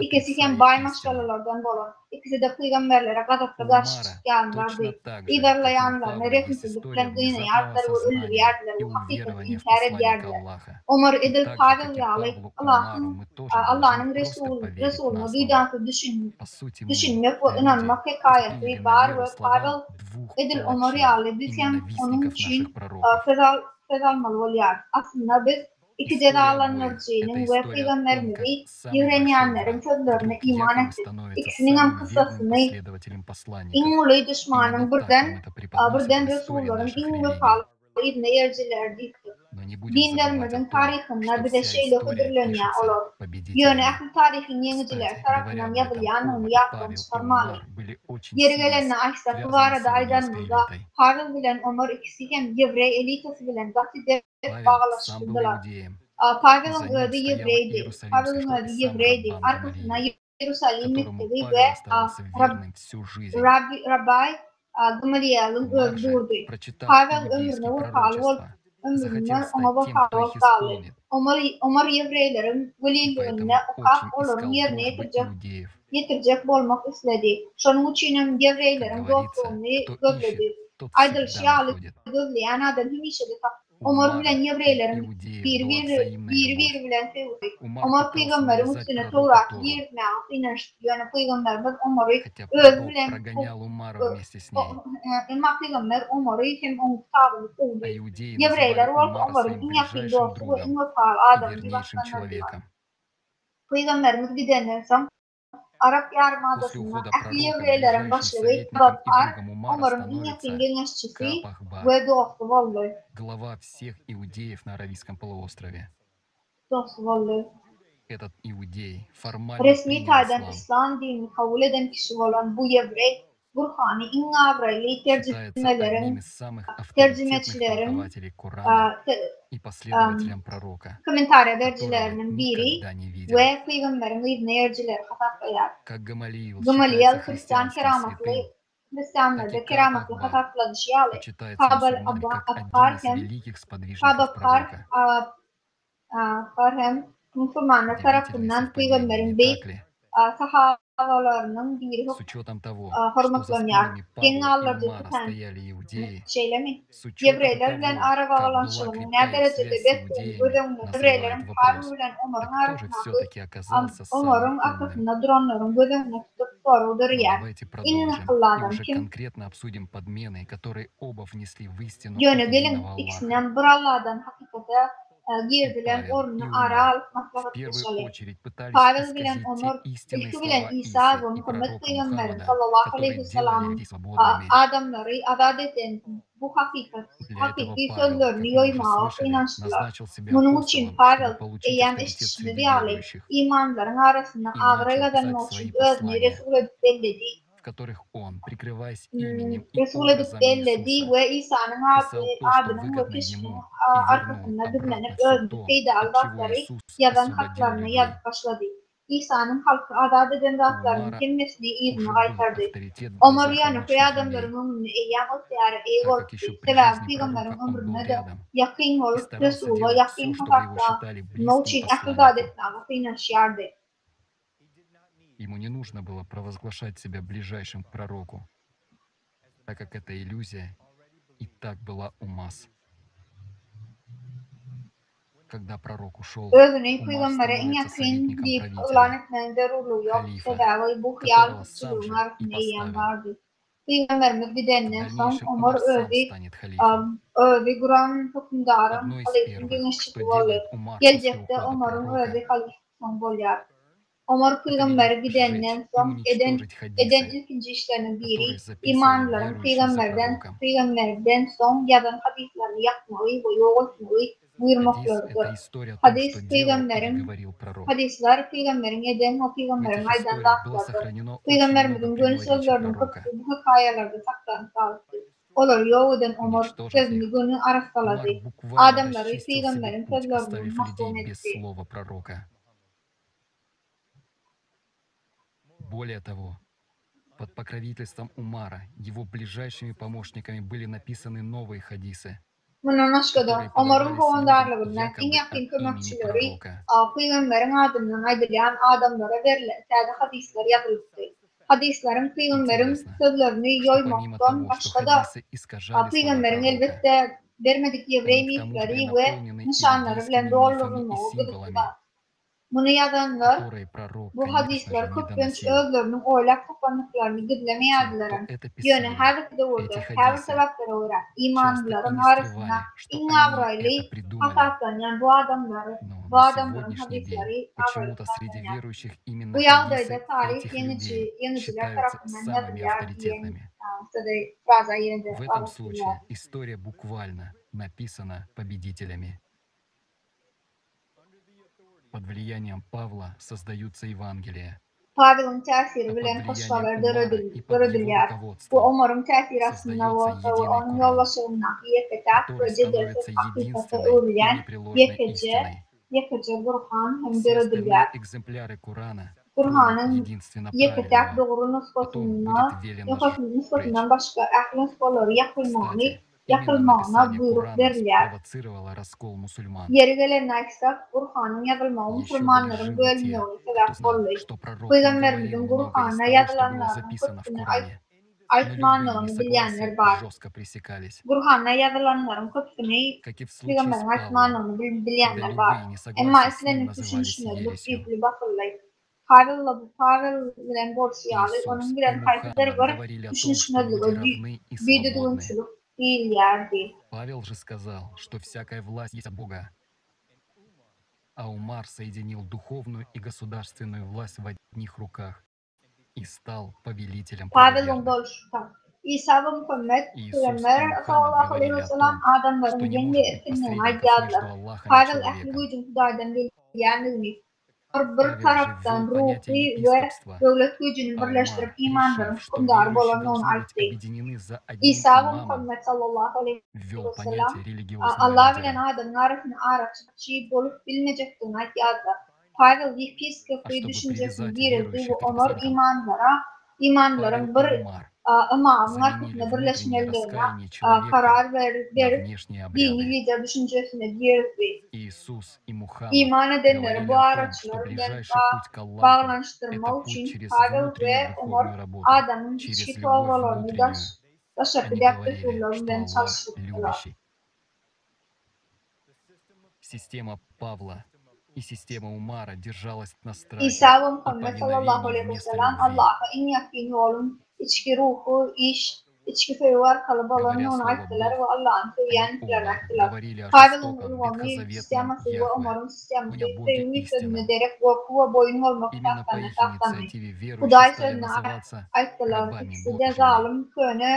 İkisi hem baymaşkalılardan olan, ikisi de peygamberlere kadar karşı çıkanlar değil. İlerleyenler, nerefsizlikten kıynayarlar ve ölür yerdiler, ve hakikaten inkar ederdiler. Ömer edil Pavel yağlı, Allah'ın Resulü'nü duyduğunu düşünmek ve inanmak hikayeti var ve Pavel edil Ömer yağlı, biz hem onun için fedalmalı oluyor. Aslında biz iki История боя — cezalandırıcının это ve история о том, как Peygamberimizi самый большой Yevrenyanların враг sözlerine вдруг iman якобы etti. становится İkisinin самым верным kıssasını последователем İng посланников. ulu Именно düşmanın так birden нам это преподносят в birden истории Resulların наших İng религий. vefalı ibne yercilerdi. Но не будем забывать о Dinlerimizin том, tarihinde что bir de vся şeyle история ödürleniyor пишется olur. Yönü победителями. ehli tarihin yeniciler Кстати, говоря tarafından об этом, yazılan Оба onu и yaptan Павел и çıkarmalı. Умар были очень Yeri сильно gelenle açsak bu связаны с arada еврейской aydanımızda элитой. Pavel bilen Ömer ikisi hem Yevrey elitesi bilen Gatide Павел сам был bağlaştırdılar. иудеем, и Pavel'in за ним ödü стояло Yevreydi. Иерусалимское Pavel'in и ödü сам Yevreydi. Раббан Arkasına Гамалиил, Yerusalim которому mektebi Павел ve оставался верным всю жизнь. Rabbi Gamaliel'in Умар ödü же, durdu. прочитав Pavel иудейские ömrüne vefalı ol. пророчества, Ömrüne захотел ona стать тем, кто vefalı их kaldı. исполнит, Ömer Yevreylerin и veliliğine поэтому ukak очень olurun искал yerine дружбы иудеев. yetirecek olmak istedi. Şunun için Как Yevreylerin говорится, dostluğunu кто ищет, gözledi. тот Aydıl всегда şialı находит. gözleyen adam himişe de У Ömer Умара bilen и Yevreylerin иудеев bir была bir взаимная bir любовь. bir bilen sevdi. Умар Ömer пытался peygamberin навязать üstüne пророка Tevrat Тору, yerine inanç yani peygamberimiz Ömer'i хотя öz пророк bilen прогонял Умара вместе с ней, İmam peygamber Ömer'i hem onun kitabını а kovdu. иудеи Yevreyler называли olarak Умара Ömer'in своим en yakın ближайшим dostu ve другом en vefalı и adam gibi вернейшим başlanırdılar. человеком. Peygamberimiz gidenden sonra Arap После Yarımadası'nda ухода ehli пророка Yevreylerin ближайшим başlığı советником и Babakar, другом Умара Ömer'in en yakın становится genççisi Капахба, ve dostu oldu. глава всех иудеев на Аравийском полуострове. Dostu oldu. Этот иудей формально Resmi принял taydan ислам. İslam dinini kabul eden kişi olan bu Yevrey, Burhan'ı İngabraylı Считается одним tercümelerin, из самых авторитетных tercümeçilerin, толкователей Корана и последователем пророка, komentar которого edercilerinin biri никогда не видел. ve Peygamberin ibne yercileri hatat eder. Как Гамалиил Gamaliel считается Hristiyan hristiянским keramatlı, святым, так Hristiyanlarda и keramatlı Капахба hatatla dışıyalı. почитается Kabal мусульманами как один из Abbarhem, великих сподвижников Kabakar пророка. Farhem, Müslümanlar Удивительное tarafından совпадение, Peygamberin не bey так ли? sahabalarının biri С учетом того, что за hormatlanıyor. спинами Павла и Genallarca Умара tutan стояли иудеи, şeyle mi? с учетом Yevreyler bilen того, Arap как была avalanışının ne крепка их derecede связь с beslenip иудеями, gözümle назревает Yevreylerin вопрос, Pavlu bilen Umar'ın так кто же arasında все-таки оказался самым Umar'ın умным? arkasında duranların gözümle tutup sorudur Но yer. давайте İnne продолжим kıllı и adam уже kim? конкретно обсудим подмены, которые оба внесли в истину Yönü от gelin единого Аллаха. ikisinden buralardan hakikate И girdilen Павел, orunu и ara Умар alıp в maslahat первую geçeli. очередь pытались Pavel bilen исказить те Ömer, истинные ilki bilen слова İsa Исы ve и Muhammed пророка Peygamberin Мухаммада, sallallahu которые aleyhi ve делали sellem'in людей свободными. adamları adat eden bu Для этого hakiki Павел, sözlerini как мы уже yoymaya слышали, inançtılar. назначил себя Bunun için апостолом, Pavel чтобы получить eyyam авторитет eşitini среди diyali верующих imanların arasında и ağrı начал kazanmak писать için свои özünü послания, Resul edip belledi. в которых он, прикрываясь именем и Resul edip образом belledi Иисуса, ve İsa'nın писал то, что adının ve выгодно kişinin ему, и вернул arkasında обратно düzenlenip все özünü то, teyde от чего aldatları Иисус yazan освободил haklarını людей. yazıp başladı. İsa'nın halkı adat eden У zatlarının Умара kendisine izini уже был kaytardı. авторитет в Ömer глазах yani обычных adamların людей, ömrünü eyyam ihtiyarı iyi так как oldu. еще при Sebep жизни Peygamberin пророка он был ömrüne de рядом yakın и olup старался Resul'a делать yakın все, чтобы его hatakla считали близким Noçin ehli посланником. adetlerine inançlardı. Ему не нужно было провозглашать себя ближайшим к пророку, так как эта иллюзия и так была у масс. Когда пророк ушел, Özünü Умар Peygamber'e en становится yakın soветником deyip правителя, ilan etmenin zarurluğu yok. халифа, Sebebi bu hıyal которого сам kutçuluğun же и arasında eyyam поставил. vardı. Peygamberimiz В gidenden son дальнейшем Ömer Умар сам özü станет халифой. Kur'an hükümdarın Одно из halifin первых, genişçisi что oldu. делает Умар после Gelecekte ухода Ömer'in пророка, özü halifin bollar. Ömer Peygamber это велит gidenden сжечь и son eden уничтожить eden хадисы, ikinci işlerinin которые biri записывали imanların верующие за пророком. Peygamberden son yazan hadislerini yakmayı ve yok etmeyi Хадис — buyurmaklardır. это история о том, что Hadis делал или Peygamberin говорил пророк. hadisler Peygamberin eden o В Peygamberin этих aydan историях было dağıtlardır. сохранено очень много Peygamberimizin gönül прямой речи sözlerinin пророка, kıtsı bu hikayelerde saklanıp kaldı. Olur yoğuden Ömer уничтожив sözünü их. gönül arastaladı. Умар буквально Adamları расчистил себе Peygamberin путь, sözlerini оставив mahzun людей без etti. слова пророка. Более того, под покровительством Умара, его ближайшими помощниками были написаны новые хадисы, Bunun aşkıda которые Ömer'in подавались людям kovundarlığından en якобы yakın от имени kömekçileri пророка. Peygamberin adından aydırlayan adamlara verilen sade hadisler yazılıptı. Hadislerin Peygamberin Интересно, sözlerini что помимо yoymaktan того, что başka da хадисы искажали слова Peygamberin пророка, elbette vermedik они yevrey к тому же были mifleri ve наполнены nişanları иудейскими bilen мифами doğruluğunu и gıdıktılar. символами, Bunu yazanlar которые пророк, bu конечно же, hadisler не köpünç доносил, özlerinin oylap tapanlıklarını те, gidlemeyediler. кто это Yönü писали, her bir эти doğruda, her bir хадисы, sebepleri uğra. часто İmanlıların arasında иллюстрировали, что in они avraylı это prидумали. hasaklayan bu adamların, Но bu на adamların сегодняшний день hadisleri avraylı почему-то sреди hasaklayan. верующих именно Bu хадисы yağdayda tarih этих людей yeniciler считаются tarafından самыми yazılıyor diyen авторитетными. fraza yerinde В этом alıştırılıyor. случае история буквально написана победителями. Под влиянием Павла создаются Евангелия. Pavel'in tesiri А под bilen влиянием koşralar Умара и под его görüdüler. Bu руководством umarım tesiri aslında создается единый onun Коран, yollaşımına yeketak который ve cedesi становится hakikati единственной и öğreyen непреложной истиной. yekece Burhan hem Все görüdüler. остальные экземпляры Корана, кроме Burhan'ın единственно yeketak правильного, doğru потом nüskasına, будет велено nüskasından сжечь. başka ahlın skoları Kстати, именно yakılmağına написание buyruk Корана verirler. спровоцировало раскол мусульман. Yeri gelen aksak Burhan'ın yazılmağı Еще были Müslümanların живы те, bölümüne кто sebep знал, oluyor. что пророк не Peygamberimizin говорил много из Burhan'a того, что было yazılanlarının записано в kıtkını Коране, но любые aytmanlığını bilenler несогласия var. жестко пресекались. Burhan'a yazılanların kıtkını Как и в случае с Peygamberin Павлом, aytmanlığını когда bilenler var. любые Ama несогласия с ним İslam'ın назывались düşünüşüne bu ересью. yüklü bakırlayıp Pavel bilen borçyalı, Иисус onun и bilen Мухаммад kayıtları var. говорили о том, что Düşünüşüne люди de равны и bir свободны. düdüğünçülük değillerdi. Павел же сказал, что всякая власть есть от Бога, а Умар соединил духовную и государственную власть в одних руках и стал повелителем Pavel правоверных. onda İsa ve Muhammed Иисус и Peygamber Мухаммад sallallahu aleyhi говорили ve о sellem том, adamların что не kendi может быть etkinliğine посредников aydiyadlar. между Аллахом и Pavel ehli человеком. vücud Huday'dan geldiğini bir Павел же taraftan ввел ruhi понятие ve епископства, devlet gücünü а birleştirip Умар, imanların решив, что hükümdarı верующие olanı onu должны быть ayıttı. объединены за одним İsa ve имамом, Muhammed sallallahu aleyhi ввел ve sellem понятие религиозного Allah bilen лидера. adamın arasını araççı bulup bilmeyecektiğini aydiyadlar. Pavel yepiskopi чтобы düşüncesini привязать girdi верующих ve к Ömer епископам, imanların Павел bir и Умар imamın заменили arkasında внутреннее birleşmelerine раскаяние человека karar на verip внешние dini обряды. lider düşüncesine girdi. Iisus и Мухаммад İman edenleri говорили bu о том, что araçları ближайший путь к Аллаху – bağlanıştırma это путь için через Pavel внутреннюю ve Ömer духовную работу, adamın через içki любовь torbalarını внутреннюю. taşak Они edip говорили, что tuturlarından Аллах çalıştırdılar. любящий. Система Павла и система Умара держалась на страхе İsa ve и Muhammed sallallahu повиновении aleyhi ve вместо sellem любви. Allah'a en yakın yolun içki ruhu, içki sever kalıbalarını Говоря ona слово aittiler Бог, ve Allah'ın они söyleyen оба ettiler. говорили о Pavel'in жестоком ulvami ветхозаветном sistemasi ve Яхве, Ömer'in sistemasi не о Боге sevimi sözünü истинном. ederek korku ve boyun olmak Именно по tahtanı их tahtanı. инициативе верующие Huday стали sözüne называться aittiler. рабами İkisi de Божьими. zalim köne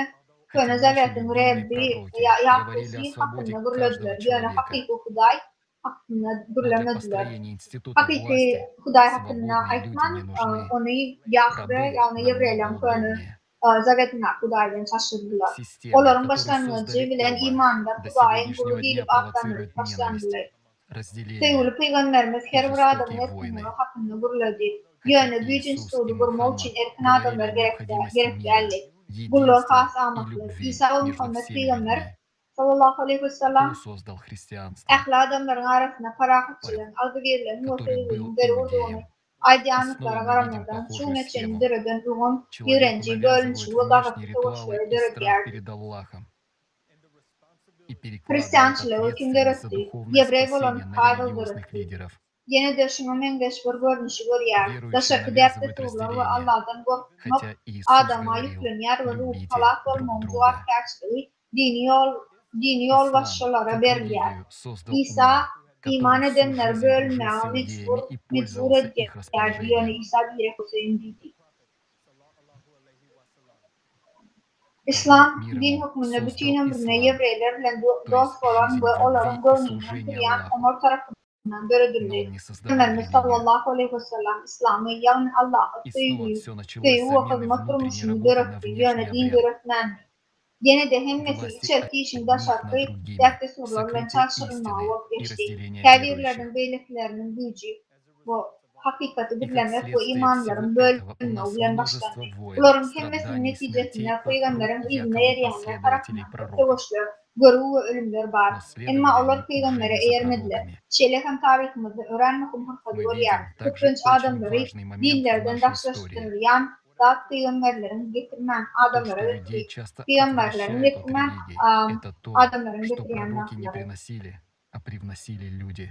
Хотя наши zavetin любимые Rabbi пророки Yahvesi говорили о свободе hakkında каждого gürlediler. Yani человека. hakiki Huday hakkında Но для gürlemediler. построения института Hakiki власти Huday hakkında свободные люди aitman не нужны. onu Yahve Рабы yani намного Yevreylem köne удобнее. zavetin Huday'dan şaşırdılar. Системы, Onların которые başlangıcı создали bilen оба, imanda до Huday'ın сегодняшнего kulu дня değilip провоцируют aklandırıp ненависть, başlandılar. разделение Sevgili Peygamberimiz и her bir adamın жестокие etkinliği войны. hakkında gürledi. Хотя Yani büyücün Иисус и stoğu kurmak için Мухаммад erkin говорили adamlar о необходимости gerek мира, geldi. Gurur единства has и amaklı. любви İsa ve между Muhammed всеми Peygamber людьми. sallallahu aleyhi ve sellem Кто создал христианство, ehli adamların arasında parahatçılığın, algı verilen который был muhterizmin beri olduğunu, иудеем? И снова aydiyanlıklara мы видим karamadan, похожую sünnetin схему. dörödön uygun, Человеку yürenci, bölünçü навязывают ve gazaplı внешние ритуалы savaşları и döröt страх yerdi. перед Аллахом и перекладывают Hristiyançılığı kim ответственность за döröttü? духовное Yevrey спасение olan на Pavel религиозных döröttü. лидеров. Yine de şunu mengeş bir görünüşü görüyor. Верующие Daşakı depte навязывают sorular ve разделение, Allah'tan korkmak, хотя Иисус adama говорил, yüklenir ve ruh любите halak друг olmamızı друга. vazgeçtiği dini yol Ислам başçılara как verirler. религию soздал İsa Умар, iman который всю edenler жизнь bölmeye дружил с mecbur иудеями и пользовался их eder. Yani расположением. İsa bir Hüseyin dedi. İslam din hükmünde bütün ömrüne Yevreylerle dost olan ve onların gönlünden kırayan Ömer tarafından döredildi. Peygamberimiz sallallahu aleyhi ve sellem İslam'ı yani Allah'a sevgi ve hizmet durmuşunu döretti. Yani din döretmendi. Yine de hemmesi içerki işinde şarkı dertte sorularla çarşırılmaya geçti. Kâdirlerden beyliklerinin gücü bu hakikati bilmemek ve imanların bölünme ulan başlandı. Bunların hemmesinin neticesinde Peygamberin ilmine eriyenler tarafından savaşlar, görü ve ölümler var. Ama onlar Peygamber'e eğermediler. Şelekan tarihimizde öğrenmekim hırkadı görüyor. Kutbunç adamları dillerden daşlaştırılan da peygamberlerin getirmen adamlara ve peygamberlerin getirmen adamların что getiren пророки не lafları. приносили, а привносили люди.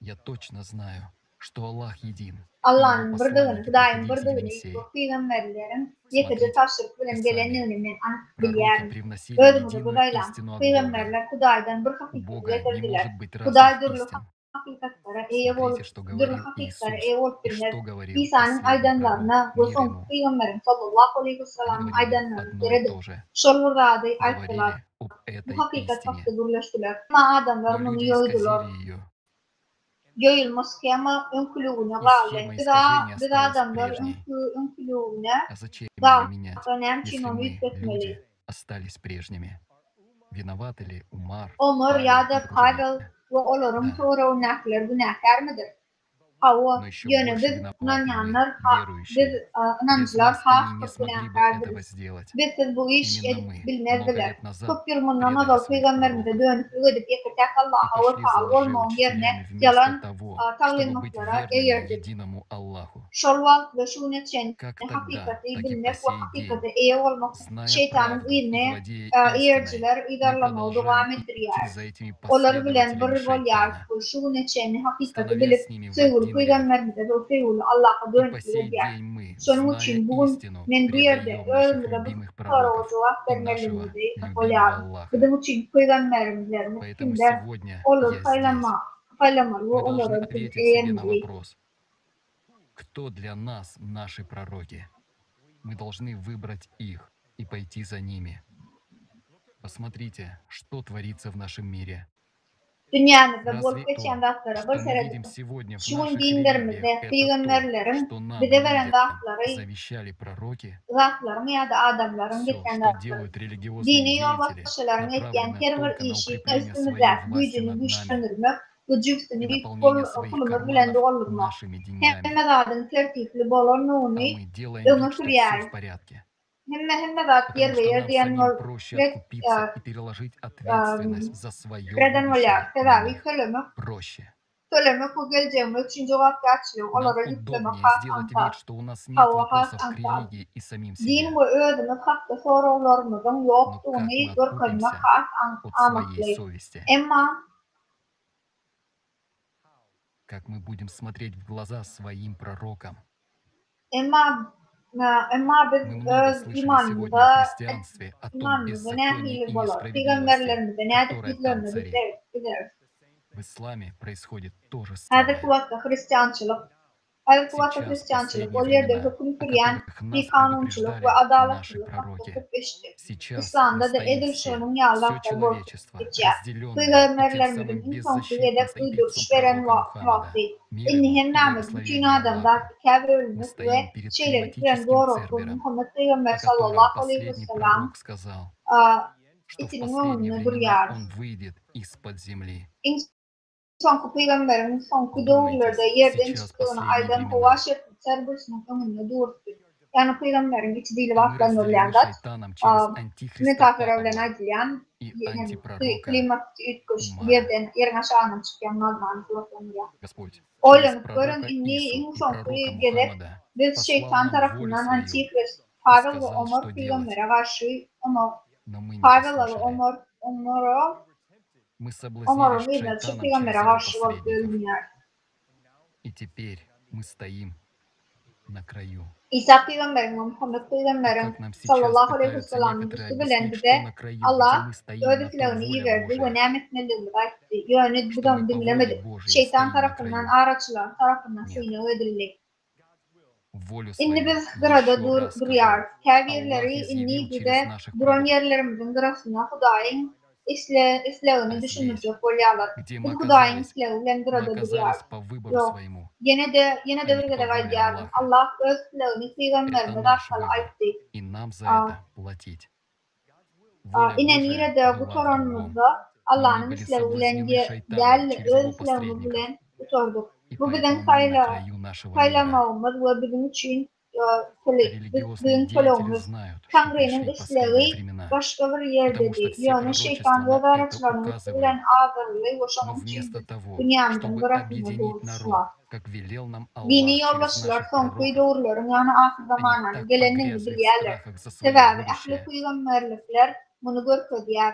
Я точно знаю, что Аллах един. Allah'ın bırdığını, Hüdayin bırdığını, bu peygamberlerin yekece taşırıp bilen gelenliğini men anık bilyerim. Özümüzü Hüdayla, peygamberler Hüdaydan bir hakikati getirdiler. Hüday dürlü hakikatlere eye olup, dürlü hakikatlere eye olup birler. İsa'nın aydanlarına, bu son peygamberin sallallahu aleyhi ve sellem'in aydanlarını veredir. Şol vurdadı ayttılar. Bu hakikat hakkı birleştiler. Ama adamlar bunu yoydular. Yoyulması ama önkülüğüne bağlı. Bir adamlar önkülüğüne bağlı. Önem için onu yükletmeli. Ömür ya da Pavel ve olurum sonra örnekler günahkar mıdır? Hava yönü biz inananlar, biz inancılar hak günahkardır. Biz bu iş edip bilmezdiler. Çok bir bundan azal peygamberimize dönüklük edip yeketek Allah'a ve Teala olmağın yerine yalan tavlimatlara eğerdik. Şol vakt ve şun için hakikati bilmek ve hakikati iyi olmak şeytanın ilme eğerciler idarlamağı devam ettiriyor. Olar bilen bir rol yer. Şun için hakikati bilip sevgili peygamberimize ve sevgili Allah'a dönüklük ediyor. Şunun için bugün men bir yerde ölümde bir soru cevap vermeliydi. Bizim için peygamberimizlerimiz kimler olur paylamalı ve onlara eğermeli. Кто для нас наши пророки? Мы должны выбрать их и пойти за ними. Посмотрите, что творится в нашем мире. Dünyamızda bol geçen dağlara başarılı. Şun dinlerimizde peygamberlerin bize veren dağların ya da adamların geçen dağları. Dini yol başçıların etken her bir işi üstümüzde gücünü güçlendirmek, bu cüksünü bir kulumuz bilen doldurmak. Hem adın tertipli bolon nuni, ömür sürüyer. Hem zat yer ve yer diyen Kredan olar, tedavi söylemek o geleceğimi için cevap açıyor. Onlara yüklemek has antar. Hava has antar. Din ve ödümüz hakta sorularımızın yoktuğunu görkülmek has anmaklı. Ama как мы будем смотреть в глаза своим пророкам. Ama biz imanımıza ne hile olur? Peygamberlerimize ne dediklerini biliriz. В исламе происходит то же Hazır самое. kuvvetli Hristiyançılık, o yerde hüküm süren bir kanunçuluk ve adaletçılık hakkı peşti. İslam'da da edilşinin yağlakta bol geçer. Peygamberlerimizin insansı yedek uyduruş veren vakti. İnnihen namız bütün adamdaki kevre ölmüş ve şeyleri süren doğru Muhammed Peygamber sallallahu aleyhi ve sellem içinin önüne duruyor. Son peygamberin son doğrularda yerden çıktığını aydan hava şeklinde serbestinin önüne durdu. Yani peygamberin içi değil vaktan ölenler, metafora ölen aydilen, klimat ütküş, yerden aşağıdan çıkan nazmanı kullanıyor. Oğlanıp görün inni son gelip biz şeytan tarafından antikrist, Pavel ve Ömer peygambere karşı Pavel ve Ömer'e Мы соблазнились шайтаном через его посредников. И теперь мы стоим на краю. İsa peygamberin, Muhammed peygamberin sallallahu aleyhi ve sellem'in üstü bilendi de Allah öğretilerini iyi verdi ve nimetlerini verdi. Yani bunu dinlemedi. Şeytan tarafından, araçlar tarafından suyunu ödüldi. İnni biz burada duruyor. Kevirleri inni güde duran yerlerimizin durasına Hudayın İslam'ı düşünülecek oluyorlar. Biz Hudayın İslam'ı burada duruyor. Yok. Yine de bir kadar gaydiyardım. Allah öz İslam'ı peygamberine dakikalı ayıttı. İnen yine de bu sorunumuzda Allah'ın İslam'ı bilen değil, öz İslam'ı bilen sorduk. Bu bizim sayılamağımız ve bizim için bizim söylüğümüz. Tanrı'nın İslam'ı başka bir yerde değil. Yani şeytan ve araçlarının bilen ağırlığı ve şunun için dünyamızın bırakımı doğrultular. Dini yoldaşlar son kuyu doğruların yani ahir zamanın gelenini bilirler. Sebebi ahli peygamberlikler bunu görkediyor.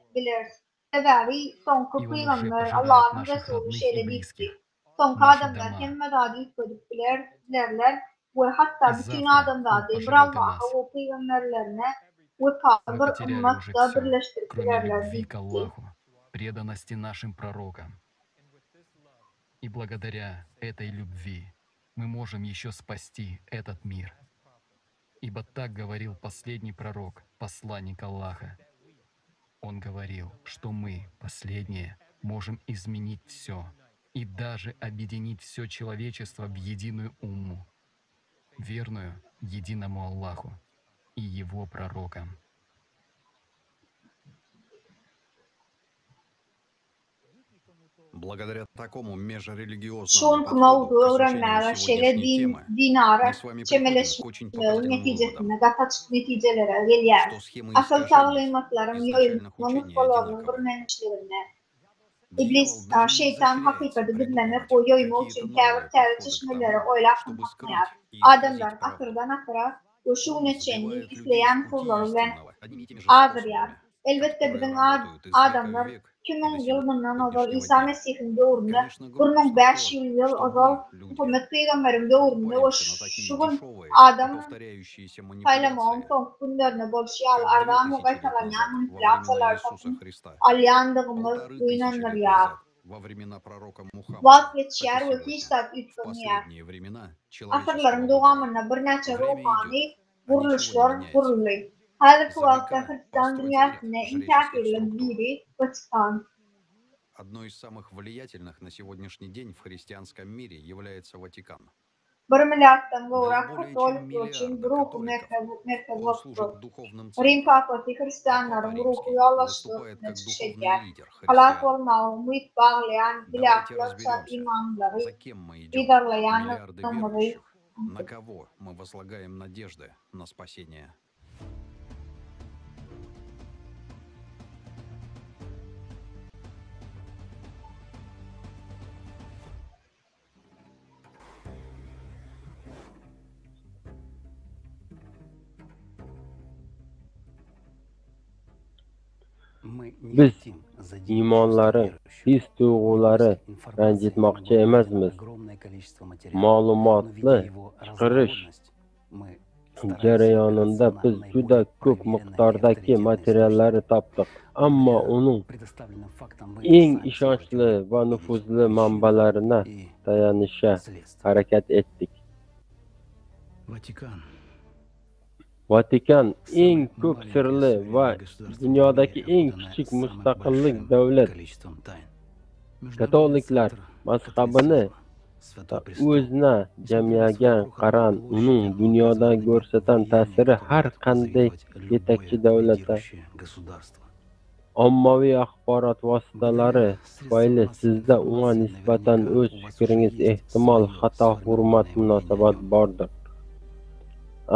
bilir. Sebebi sonku И Он уже peygamber пожирает Allah'ın наших Resulü родных и şöyle deyip близких, ki sonku наши adamlar дома. hem medadi koyduk bilirler ve hatta И bütün завтра adamlar он da пожалеет о Allah'a нас. ve peygamberlerine ve Мы bir потеряли уже ümmetle все, кроме birleştirdilerler любви к dedi. Аллаху, преданности нашим пророкам. И благодаря этой любви мы можем еще спасти этот мир. Ибо так говорил последний пророк, посланник Аллаха. Он говорил, что мы, последние, можем изменить все и даже объединить все человечество в единую умму, верную единому Аллаху и Его пророкам. Благодаря такому межрелигиозному Şonk подходу mavdu к öğrenmeler изучению şeyle сегодняшней temы, dinara мы с вами приходим к çemeleşme очень показательным выводам, neticesinde gataçık neticelere gelýär. что схемы Asıl искажений tağlimatlarım изначальных yoyulma учений nutkalarının одинаковы. birlenişlerine Дьявол İblis, даже не şeytan изощряется hakikati birlemek придумывать ve yoyma какие-то için новые tevir подходы к çeşmeleri тому, oylap чтобы yapmaýar. скрыть и Adamlar исказить правду. akırdan akıra ve şu Он neçenlik сбивает людей с isleyen пути kurlar bilen истинного одними и теми же azırýar. способами, Elbette которые bizim работают из века в adamlar век и 2000 до yıl сего bundan ozal сегодняшнего İsa дня. Mesih'in doğrunda Конечно, грустно 1500 то, yıl что ozal мы, люди, Muhammed Peygamber'in doğrunda ve попадаемся на такие şu gün дешевые и adamın повторяющиеся paylamağın манипуляции, son günlerine bolşyal как ardağın 2000 ve лет назад, kaytalanyan во времена manipülasyalar Иисуса tapın Христа, alyandığımız 1500 duyunanlar лет ya. назад, во времена пророка Мухаммада, Vaz так и geçýär we сегодня, hiçbir в ütgünýär. последние времена Ahırların человеческого выбора. dowamyna bir näçe Время ruhani идет, а nичего не gurilişler меняется. gurulýar. Häzirki За wagtda века Hristiýan построить ряд dünýäsine жреческих inkar структур. biri Vatikan. Одной из самых влиятельных на сегодняшний день в христианском мире является Ватикан. 1 milyarddan gowrak Для более katolik чем üçün миллиарда bir ruhu католиков merkez он bolup служит dуховным Rim центром, papasy а Hristiýanlaryň Папа ruhu Римский ýollaşdyryp выступает как духовный netişdirýär. лидер Halak христиан. bolmagy, umyt baglayan, Давайте bilaklar çat разберемся, imanlary за кем мы идем, liderleýän миллиарды верующих, на кого мы возлагаем надежды на спасение. Biz imonlari, his tuyg'ulari ranjitmoqchi emasmiz. Ma'lumotni chiqarish jarayonida biz juda ko'p miqdordagi materiallarni topdik, ammo uning eng ishonchli va nufuzli manbalarini tayanishga harakat etdik. Vatikan eng ko'p sirli va dunyodagi eng kichik mustaqillik davlat. Katoliklar mazhabini o'zina jamlagan qaran uning dunyoda ko'rsatan ta'siri har qanday yetakchi davlatda ommaviy axborot vositalari tufayli sizda unga nisbatan o'z fikringiz, ehtimol xato hurmat munosabat bordir.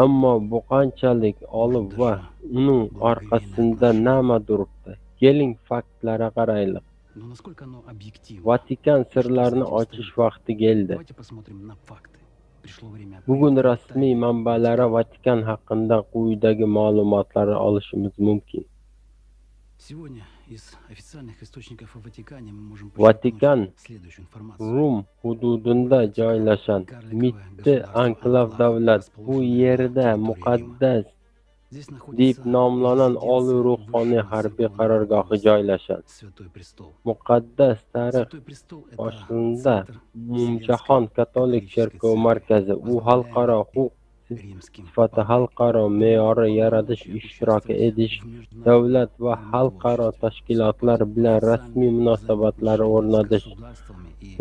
Ammo bu qanchalik olib va uning orqasida nima turibdi? Keling faktlarga qaraylik. Vatikan sirlarini ochish vaqti keldi. Bugun rasmiy manbalara Vatikan haqida quyidagi ma'lumotlarni olishimiz mumkin. Vatikan Rum hududida joylashgan mitti anklav davlat. Bu yerda muqaddas deb nomlanan oliy ruhoniy harbiy qarorgohi joylashgan. Muqaddas tarix boshida Umumjahon katolik cherkovi markazi, u xalqaro huquq sifati xalqaro me'yori yaratish, ishtirok etish, davlat va xalqaro tashkilotlar bilan rasmiy munosabatlar o'rnatish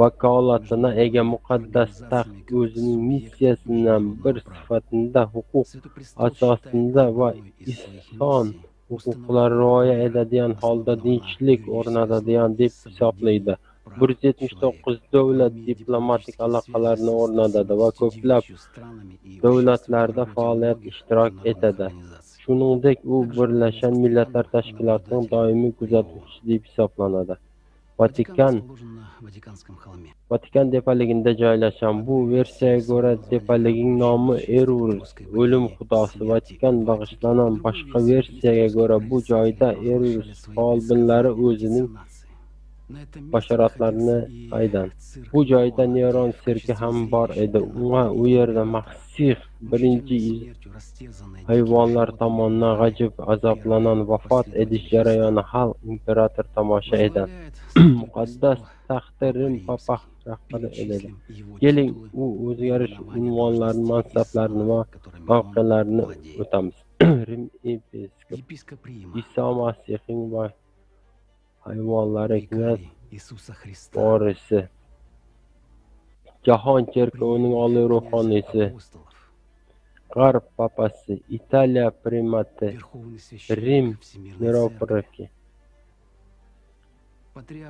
vakolatına ega muqaddas taxt o'zining missiyasidan bir sifatida huquq asosida va inson huquqlariga rioya etadigan holda tinchlik o'rnatadigan deb hisoblaydi. 179 davlat diplomatik aloqalarni o'rnatadi va ko'plab davlatlarda faoliyat ishtirok etadi. Shuningdek, u Birlashgan Millatlar Tashkilotining doimiy kuzatuvchisi deb hisoblanadi. Vatikan tepaligida joylashgan. Bu versiyaga ko'ra tepalikning nomi Eruris, o'lim xudosi. Vatikan bag'ishlangan. Boshqa versiyaga ko'ra bu joyda Eruris folbinlari o'zining faoliyat qilishini bildiradi. Vatikan tepaligida joylashgan. Bu versiyaga ko'ra Vatikan tepaligning nomi Eruris, o'lim xudosi. Vatikan bag'ishlangan. Boshqa versiyaga ko'ra bu joyda Eruris folbinlari o'zining bashoratlarni aydan. Bu joyda Neron sirki ham bor edi. U yerda Masih birinchi hayvonlar tomonidan g'ajib azoblanan vafot etish jarayoni xalq imperator tomosha edan. Muqaddas taxti Rim papa rahbari edi. Keling, u o'zgarish unvonlarini, mansablarini va mavqelarini o'tamiz. Rim episkop Iso Masihning hayvonlari knyaz vorisi, jahon cherkovining oliy ruhoniysi, G'arb papasi, Italiya primati, Rim metropoliti,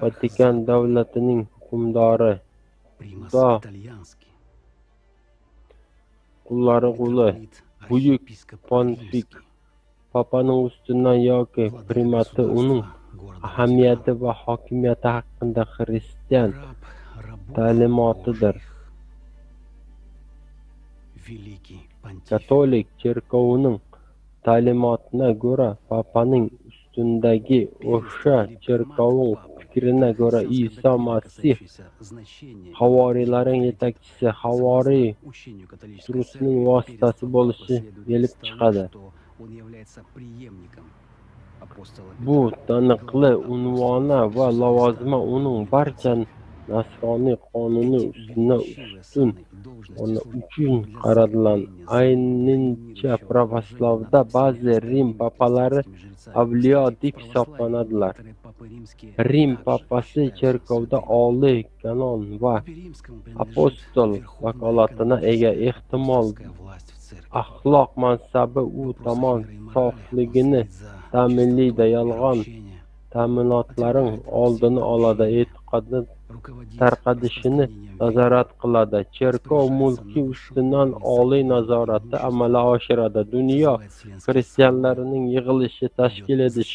Vatikan davlatining hukmdori, Xudo qullari quli, buyuk pontifik, papaning ustidan yoki primati uning ahamiyati va hokimiyati haqida xristian ta'limotidir. Katolik cherkovining ta'limotiga ko'ra, papaning ustundagi o'sha cherkovning fikrine göre İsa Masih havariylerin yetakchisi, havariy Petrusning vositasi bo'lishi kelib chiqadi. Bu taniqli unvoni va lavozimi uning barcha nasroniy qonuni ustun uchun qaradilar. Aynincha pravoslavda ba'zi Rim papalari avliyo deb hisoblanadilar. Rim papasi cherkovda oliy kanon va apostol vakolatına ega, ehtimol axloq mansabi u tomon sofligini ta'minlaydi, yolg'on ta'minotlarning oldini oladi, e'tiqodni tarqatishini nazorat qiladi. Cherkov mulki ustidan oliy nazoratni amalga oshiradi. Dunyo xristianlarining yig'ilishi tashkil etish,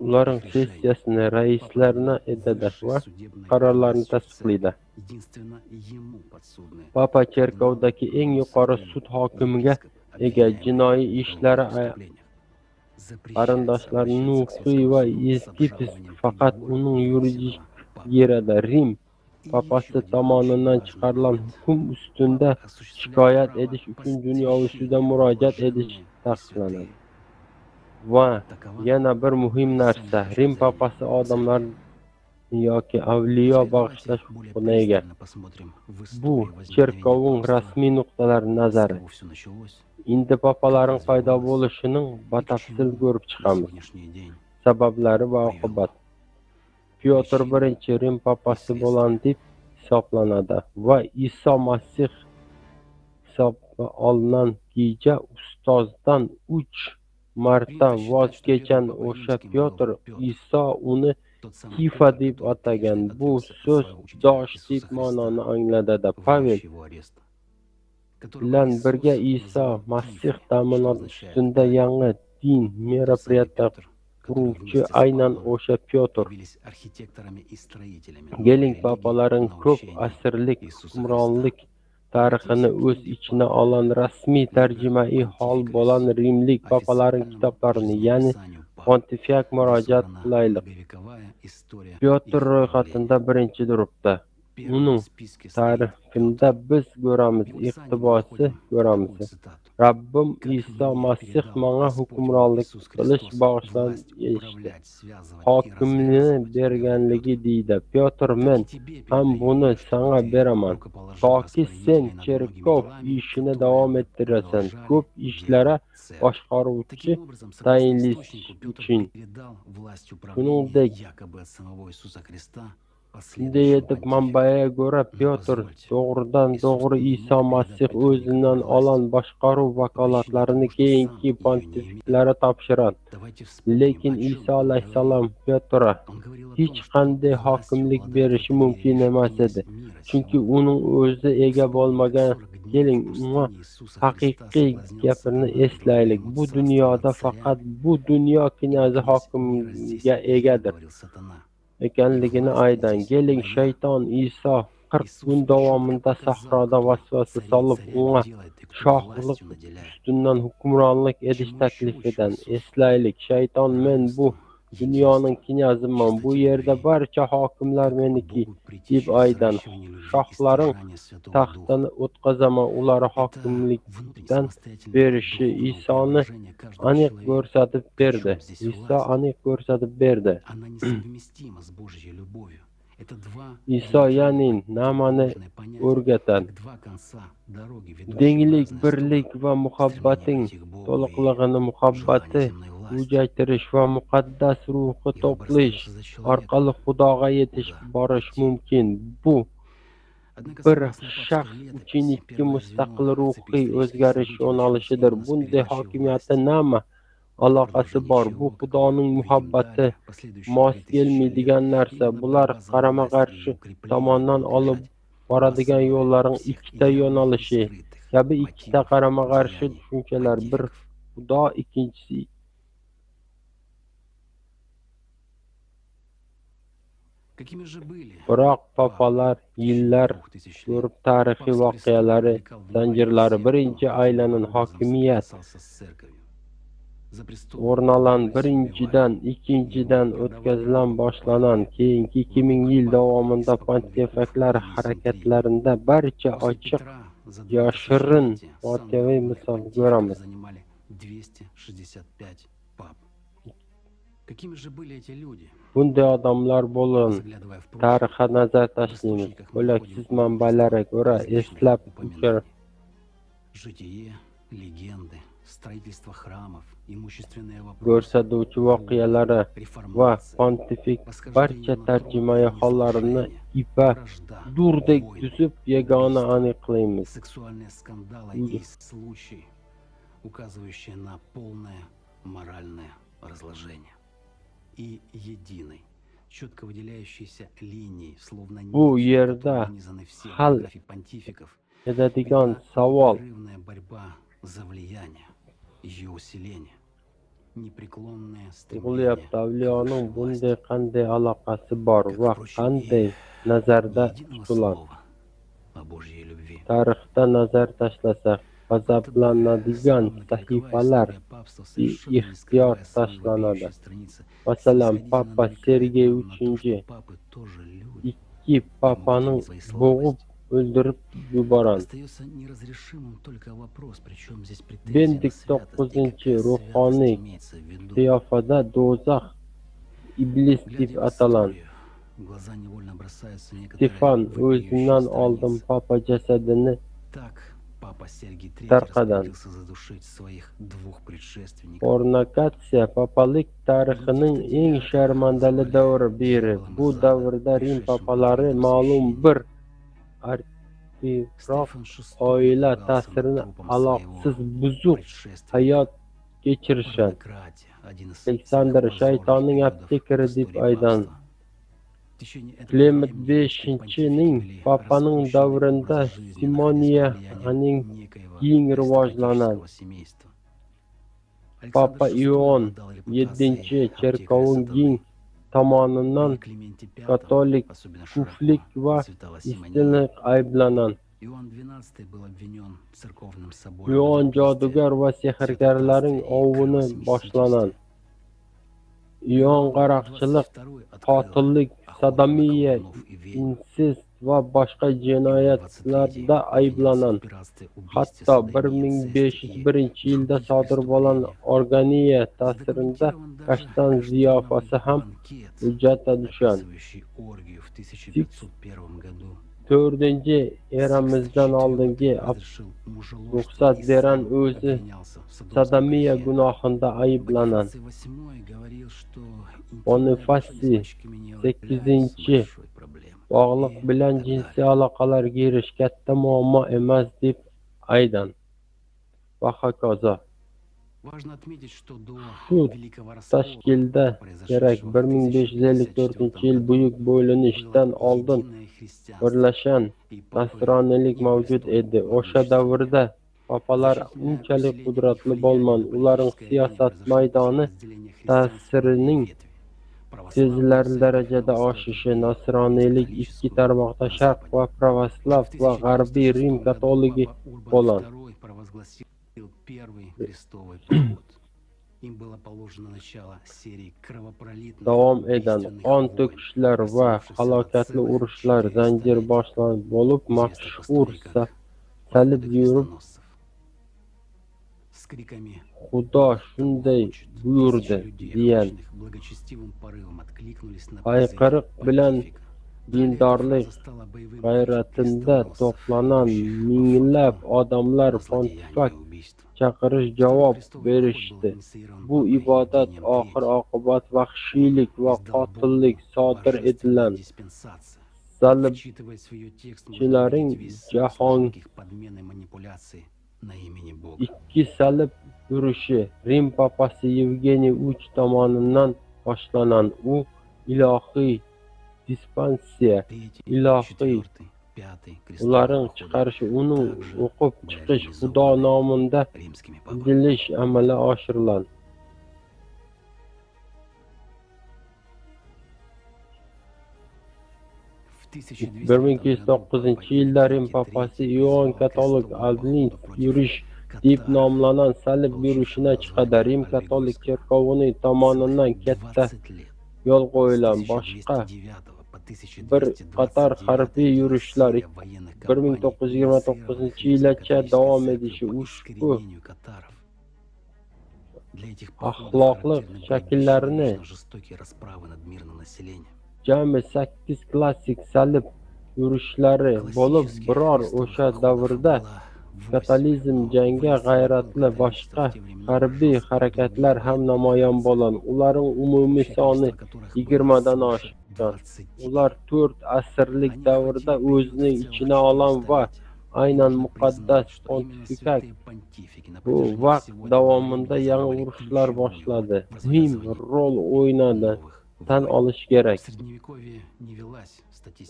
ularning sessiyasini raislarni etadi va qarorlarni tasdiqlaydi. Papa cherkovdagi eng yuqori sud hokimiga ega, jinoiy ishlari qarindoshlari Nuxiy va Eskipis faqat uning yuridik yerida Rim papasi tomonidan chiqarilgan hukm ustida shikoyat etish uchun dunyoviy sudga murojaat etish taqiqlanadi. Va yana bir muhim narsa, Rim papasi odamlar yoki avliyo bag'ishlash huquqiga ega. Bu cherkovning rasmiy nuqtalari nazari. Endi papalarning paydo bo'lishining batafsil ko'rib chiqamiz. Sabablari va oqibat. Pyotr I Rim papasi bo'lgan deb hisoblanadi va Iso Masih hisobga olingan kecha ustozdan 3 marta voz kechgan o'sha Pyotr Iso uni Kifa deb atagan. Bu so'z dosh deb ma'noni anglatadi. Pavel bilan birga Iso Masih ta'minot ustida yangi din meropriyatsiya quruvchi aynan o'sha Pyotr. Keling, papalarning ko'p asrlik hukmronlik tarixini o'z ichiga olgan rasmiy tarjimai hol bo'lan rimlik papalarning kitoblarini, ya'ni pontifiak murojaat qilaylik. Pyotr ro'yxatida birinchi turibdi. Uning ta'rifida biz ko'ramiz, iqtibosi ko'ramiz. Rabbim Iso Masih menga hukmronlik qilish bag'ishlanishdi, hokimni berganligi deydi. Pyotr, men ham buni senga beraman, toki sen cherkov ishini davom ettirasan, ko'p ishlara boshqaruvchi tayinlash uchun. Shuningdek, shunday etib, manbaga ko'ra Pyotr to'g'ridan to'g'ri Iso Masih o'zidan olgan boshqaruv vakolatlarini keyingi pontifiklarga topshiradi. Lekin Iso alayhissalom Pyotrga hech qanday hokimlik berishi mumkin emas edi, chunki uning o'zi ega bo'lmagan. Keling, unga haqiqiy gapini eslaylik. Bu dunyoda faqat bu dunyo knyazi hokimga egadir ekanligini aydan. Keling, shayton Iso 40 kun davomida sahroda vasvasa solib, unga shohlik ustidan hukmronlik etish taklifidan eslaylik. Shayton, men bu dunyoning knyaziman, bu yerda barcha hokimlar meniki, deb aydan. Shohlaring taxtini o'tqazaman, ular hokimlikdan berishi Isoni aniq ko'rsatib berdi. Iso aniq ko'rsatib berdi. Iso ya'ni nimani o'rgatadi? Denglik, birlik va muhabbating to'liqligini, muhabbati ujaytirish va muqaddas ruhi to'plish orqali Xudoga yetish borish mumkin. Bu bir shaxs uchun ikki mustaqil ruhiy o'zgarish yo'nalishidir. Bunday hokimiyatda nima aloqasi bor? Bu Xudoning muhabbati mos kelmaydigan narsa. Bular qarama-qarshi tomondan olib boradigan yo'llarning ikkita yo'nalishi kabi ikkita qarama-qarshi tushunchalar. Bir Xudo, ikkinchisi biroq papalar yillar ko'rib tarixiy voqealari zanjirlari birinchi aylanan hokimiyat o'rnalan birinchidan ikkinchidan o'tkazilan boshlanan keyingi 2000 yil davomida pontifiklar harakatlarida barcha ochiq yoshirin motiviy misol ko'ramiz. Bunday odamlar bo'lgan tarixga nazar tashlaymiz. Bo'laksiz manbalarga ko'ra eslab ko'rsatuvchi voqealari va pontifik barcha tarjimai hollarini ipa durdek tuzib yagona aniqlaymiz. Указывающая на полное моральное разложение и единой, четко выделяющейся линией, словно bu yerda hal etadigan savol за влияние, ее усиление, непреклонное stремление. Avliyoning bunday qanday aloqasi bor va qanday nazarda tutiladi? Tarixda nazar tashlasak, g'azablanadigan sahifalar ixtiyor tashlanadi. Masalan, Papa Sergey III ikki papani bo'g'ib o'ldirib yuborgan. Benedikt IX ruhoniy qiyofada do'zax iblis deb atalgan. Stefan o'zidan oldin papa jasadini tarqadan. Fornakatsiya papalik tarixining eng sharmandali davri biri. Bu davrda Rim papalari ma'lum bir artifroq oila ta'sirini aloqasiz buzuq hayot kechirishadi. Aleksandr shaytonning aptekari deb aydan. Clement V papaning davrida Simoniyaning keng rivojlanadi. Papa Ion VII cherkovning tomonidan katolik kuflik va istinlik ayblanan. Ion jodugar va sehrgarlarning ovini boshlanan. Ion qaroqchilik, qotillik, sodomiya, insest va boshqa jinoyatlarda ayblanan. Hatto 1501-yilda sodir bo'lgan organiya ta'sirida kashtan ziyofasi ham hujjatga tushgan. 4-chi eramizdan oldingi ruxsat beran o'zi sodomiya gunohida ayblanan. Bonifasiy 8 bog'liq bilan jinsiy aloqalarga erish katta muammo emas deb aydan. Va hokazo. Shu tashkilda kerak 1554-yil buyuk bo'linishdan oldin birlashan nasroniylik mavjud edi. O'sha davrda papalar unchalik qudratli bo'lgan, ularning siyosat maydoni ta'sirining sezilarli darajada oshishi nasroniylik ikki tarmoqda sharq va pravoslav va g'arbiy Rim katoligi bo'lgan. Им было положено начало серии кровопролитных davom edan убийственных qon войн, to'kishlar va разнесшихся на halokatli целые urushlar 4 zanjiri столетия. boshlanib bo'lib, Известно по mashhur истории как salib походы yurib, крестоносцев. С криками Xudo shunday buyurdi degan охваченных благочестивым порывом откликнулись на призыв hayqiriq bilan понтифика. dindorlik Стала боевым g'ayratida to'planan minglab odamlar pontifik chaqirish javob berishdi. Bu ibodat oxir-oqibat vahshiylik va qotillik sodir etilan Вчитывая свое текст, можно salibchilarning увидеть весь jahon смысл их подмены манипуляций на имени Бога. ikki salib yurishi Rim papasi Yevgeniy uch tomonidan boshlanan u ilohiy dispansiya, ilohiy ularning chiqarishi, uni o'qib chiqish, Xudo nomida dilish amalga oshiriladi. В 1209 yilda Rim papasi Ion Katolik albinik yurish deb nomlanan salib yurishini chiqadi. Rim katolik cherkovining tomonidan katta yo'l qo'yilgan boshqa bir qator harbiy yurishlar 1929-yilgacha davom etishi ushbu axloqli shakllarini jami 8 klassik salib yurishlari bo'lib, biror o'sha davrda katolizm jangi g'ayratli boshqa harbiy harakatlar ham namoyon bo'lgan. Ularning umumiy soni 20 dan oshgan. Ular 4 asrlik davrda o'zining ichine olan va aynan muqaddas pontifikat bu vaqt davomida yangi urushlar boshladi. Muhim rol o'ynadi. Tan olish kerak.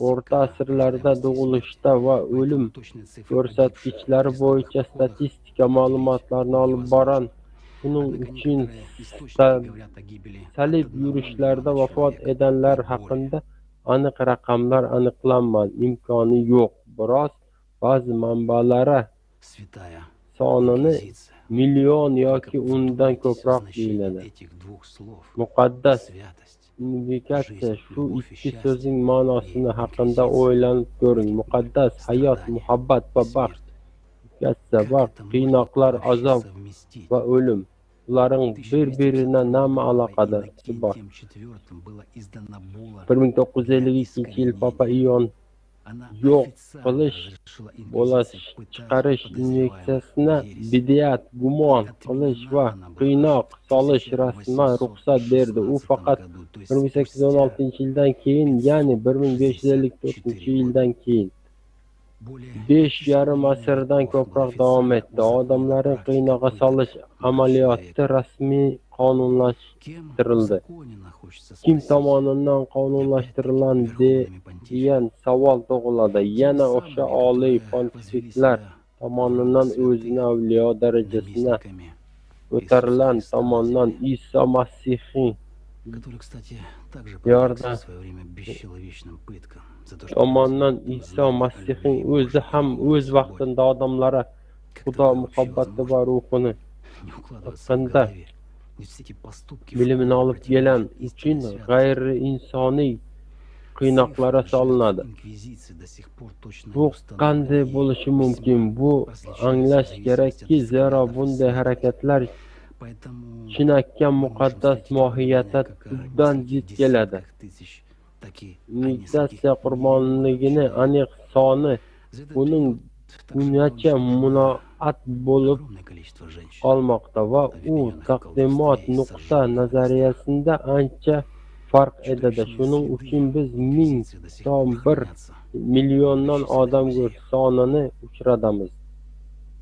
O'rta asrlarda tug'ilishda va o'lim ko'rsatkichlari bo'yicha statistika ma'lumotlarini olib boran. Buning uchun salib yurishlarda vafot edenlar haqida aniq raqamlar aniqlanmadi, imkoni yo'q. Biroz ba'zi manbalara sonini million yoki undan ko'proq deyiladi. Muqaddas indikatsiya shu ikki so'zning ma'nosini haqida o'ylanib ko'ring. Muqaddas hayot, muhabbat va baxt. Indikatsiya baxt, qiynoqlar, azob va o'lim. Ularning bir-biriga nima aloqasi bor? 1952-yil Papa Ion yo'q qilish, bo'lash, chiqarish inyeksiyasini bid'at, gumon qilish va qiynoq solish rasman ruxsat berdi. U faqat 1816-yildan keyin, ya'ni 1554-yildan keyin 5,5 asrdan ko'proq davom etdi. Odamlarni qiynoqqa solish amaliyoti rasmiy qonunlashtirildi. Kim tomonidan qonunlashtiriladi degan savol tug'iladi. Yana o'sha oliy pontifiklar tomonidan o'zini avliyo darajasiga ko'tarilgan tomonidan Iso Masihning tomonidan Iso Masihning o'zi ham o'z vaqtida odamlarga Xudo muhabbati va ruhini haqida bilimini olib kelgan uchun g'ayri insoniy qiynoqlarga solinadi. Bu qanday bo'lishi mumkin? Bu anglash kerakki, zero bunday harakatlar chinakam muqaddas mohiyatga tubdan zid keladi. Inyeksiya qurbonligining aniq soni uning bungacha munoat bo'lib qolmoqda va u taqdimot nuqta nazariyasida ancha farq etadi. Shuning uchun biz 1000 milliondan odam sonini uchratamiz.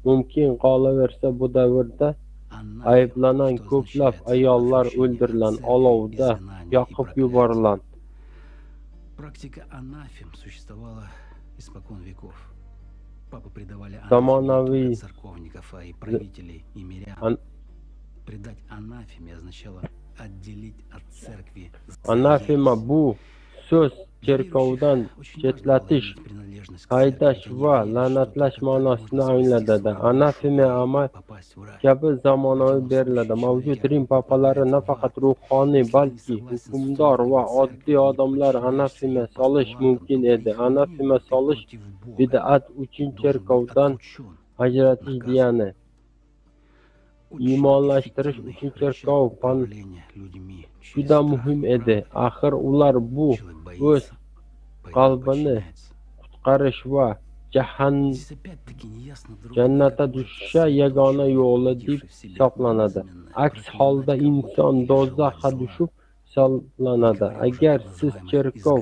Mumkin qolaversa bu davrda ayblanan ko'plab ayollar o'ldirilgan, olovda yoqib yuborilgan. Практика анафем существовала испокон веков. Папы предавали Zamonaviy церковников и правителей и мирян. Предать анафеме означало отделить от церкви. Anafema bu so'z cherkovdan chetlatish, haydash va la'natlash ma'nosini anglatadi. Anafema amal kabi zamonaviy beriladi. Mavjud Rim papalari nafaqat ruhoniy, balki hukmdor va oddiy odamlar anafema solish mumkin edi. Anafema solish bid'at uchun cherkovdan ajratish degani. Iymonlashtirish uchun cherkov juda muhim edi. Axir ular bu o'z qalbini qutqarish va jannatga tushish yagona yo'li deb hisoblanadi. Aks holda inson do'zaxga tushib hisoblanadi. Agar siz cherkov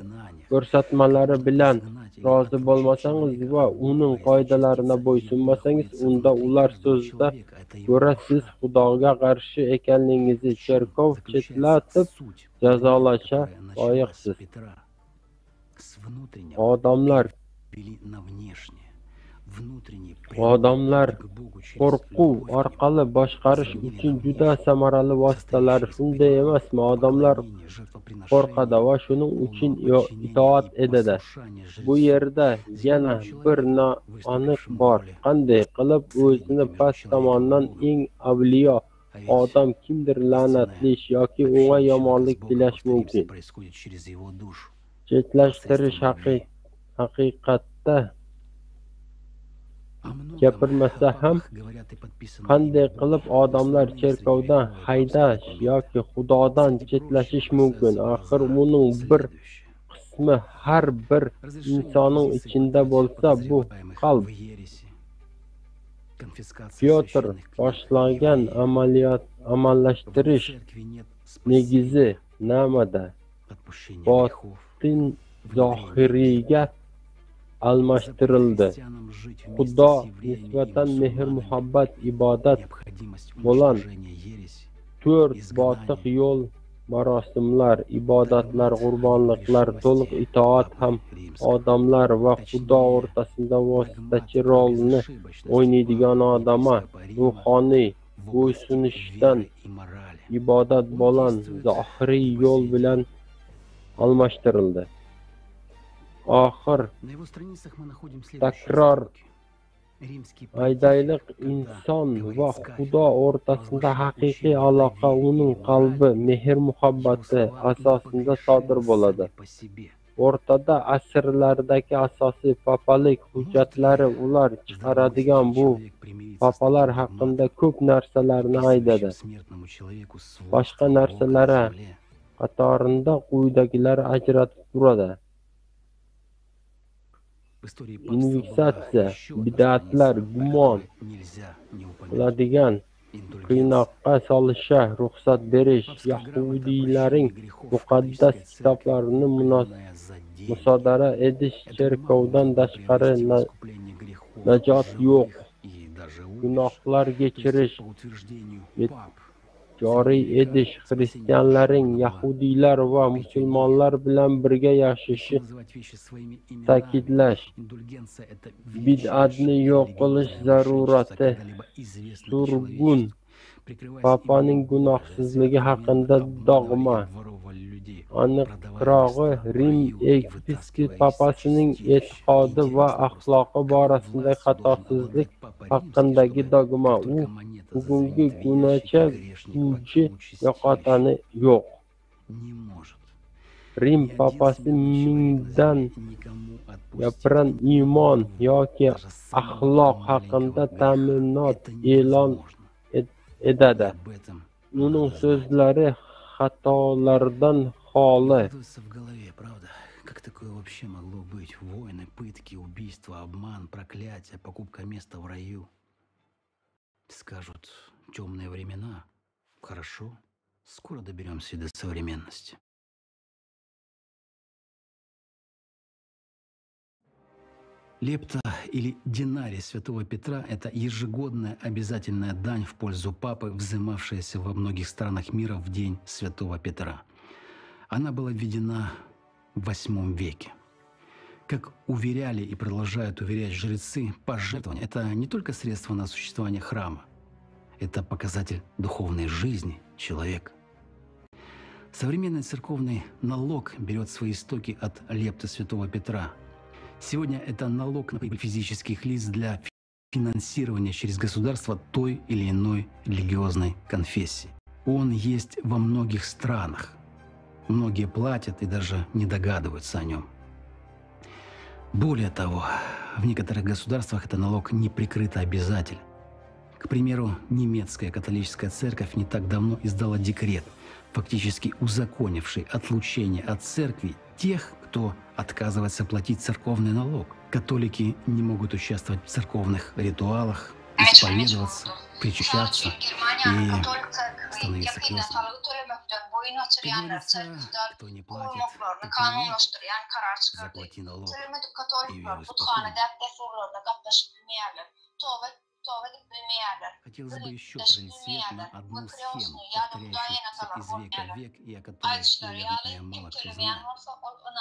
ko'rsatmalari bilan rozi bo'lmasangiz va uning qoidalariga bo'ysunmasangiz, unda ular so'zida ko'ra siz Xudoga qarshi ekanligingizni cherkov chetlatib jazolashga loyiqsiz. Odamlar qo'rquv orqali boshqarish uchun juda samarali vositalar, shunday emasmi? Odamlar qo'rqadi va shuning uchun itoat etadi. Bu yerda yana bir noaniq bor. Qanday qilib o'zini past tomondan eng avliyo odam kimdir la'natlash yoki unga yomonlik tilash mumkin? Chetlashtirish haqiqatda gapirmasa ham qanday qilib odamlar cherkovdan haydash yoki Xudodan chetlashish mumkin? Axir uning bir qismi har bir insonning ichida bo'lsa, bu qalb. Pyotr boshlagan amallashtirish negizi nimada? Botin zohiriyga almashtirildi. Xudo nisbatan mehr, muhabbat, ibodat bo'lan 4 botiq yo'l, marosimlar, ibodatlar, qurbonliklar, to'liq itoat ham odamlar va Xudo o'rtasida vositachi rolini o'ynaydigan odamga ruhoniy bo'ysunishdan ibodat bo'lan zohiriy yo'l bilan almashtirildi. Oxir takror aydayliq inson va Xudo o'rtasida haqiqiy aloqa uning qalbi, mehr, muhabbati asosida sodir bo'ladi. O'rtada asrlardagi asosiy papalik hujjatlari ular chiqaradigan bu papalar haqida ko'p narsalarni aytadi. Boshqa narsalar qatorida quyidagilar ajratib turadi. Inviksiya, bid'atlar, gumon qiladigan qiynoqqa solishga ruxsat berish, yahudiylarning muqaddas kitoblarini musodara etish, cherkovdan tashqari najot yo'q, gunohlar kechirish, joriy etish, xristianlarning yahudiylar va musulmonlar bilan birga yashashi ta'kidlash, bid'atni yo'q qilish zarurati, surgun papaning gunohsizligi haqida dogma. Aniqrog'i, Rim episkop papasining e'tiqodi va axloqi borasida xatosizlik haqidagi dogma. U bugungi kungacha kuychi yo'qotgani yo'q. Rim papasi mingdan gapiran iymon yoki axloq haqida ta'minot e'lon etadi. Uning so'zlari xatolardan xoli. Как такое вообще могло быть? Войны, пытки, убийства, обман, проклятие, покупка места в раю. Скажут, темные времена. Хорошо, скоро доберемся до современности. Лепта или динарий святого Петра – это ежегодная обязательная дань в пользу папы, взимавшаяся во многих странах мира в день святого Петра. Она была введена в VIII веке. Как уверяли и продолжают уверять жрецы, пожертвование – это не только средство на существование храма, это показатель духовной жизни человека. Современный церковный налог берет свои истоки от лепты святого Петра. Сегодня это налог на прибыль физических лиц для финансирования через государство той или иной религиозной конфессии. Он есть во многих странах. Многие платят и даже не догадываются о нем. Более того, в некоторых государствах это налог неприкрыто обязателен. К примеру, немецкая католическая церковь не так давно издала декрет, фактически узаконивший отлучение от церкви тех, кто отказывается платить церковный налог. Католики не могут участвовать в церковных ритуалах, исповедоваться, причащаться и становиться крестными. Говорится, кто не платит, заплати налог и веруй спокойно. Хотелось бы еще пролить свет на одну схему, повторяющуюся из века в век и о которой, наверное, мало кто знает.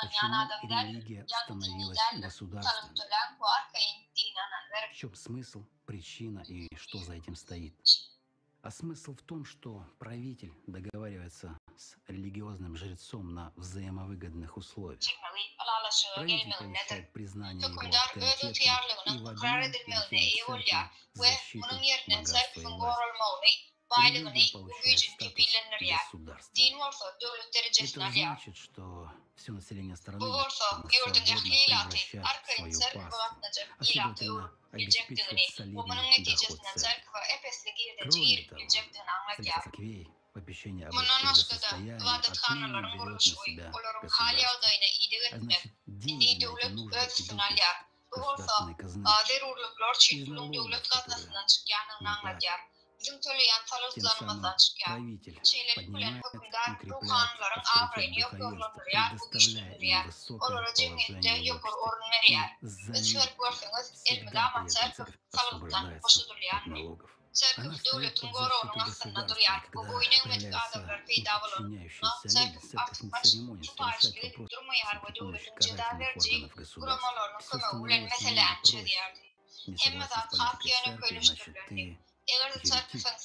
Почему религия становилась государственной? В чем смысл, причина и что за этим стоит? А смысл в том, что правитель договаривается с религиозным жрецом на взаимовыгодных условиях. Правитель получает признание его авторитета и в обмен получает церкви защиту, богатство и власть. Религия получает статус государства. Это значит, что все население страны может свободно превращать свою паству, а следовательно обеспечивать солидный доход церкви. Кроме того, среди церквей попечение об их состоянии отныне берет на себя государство. А значит, деньги на эти нужды идут из государственной казны, из налогов, которые мы платим. Тем самым правитель поднимает, укрепляет авторитет духовенства, предоставляя им высокое положение в обществе. И взамен всегда при этом церковь освобождается от налогов. Она встает под защиту государства, и когда появляются подчиняющиеся люди, церковь не церемонится решать вопросы при помощи карательных органов государства. Все становилось намного проще. Не согласен с политикой церкви, значит,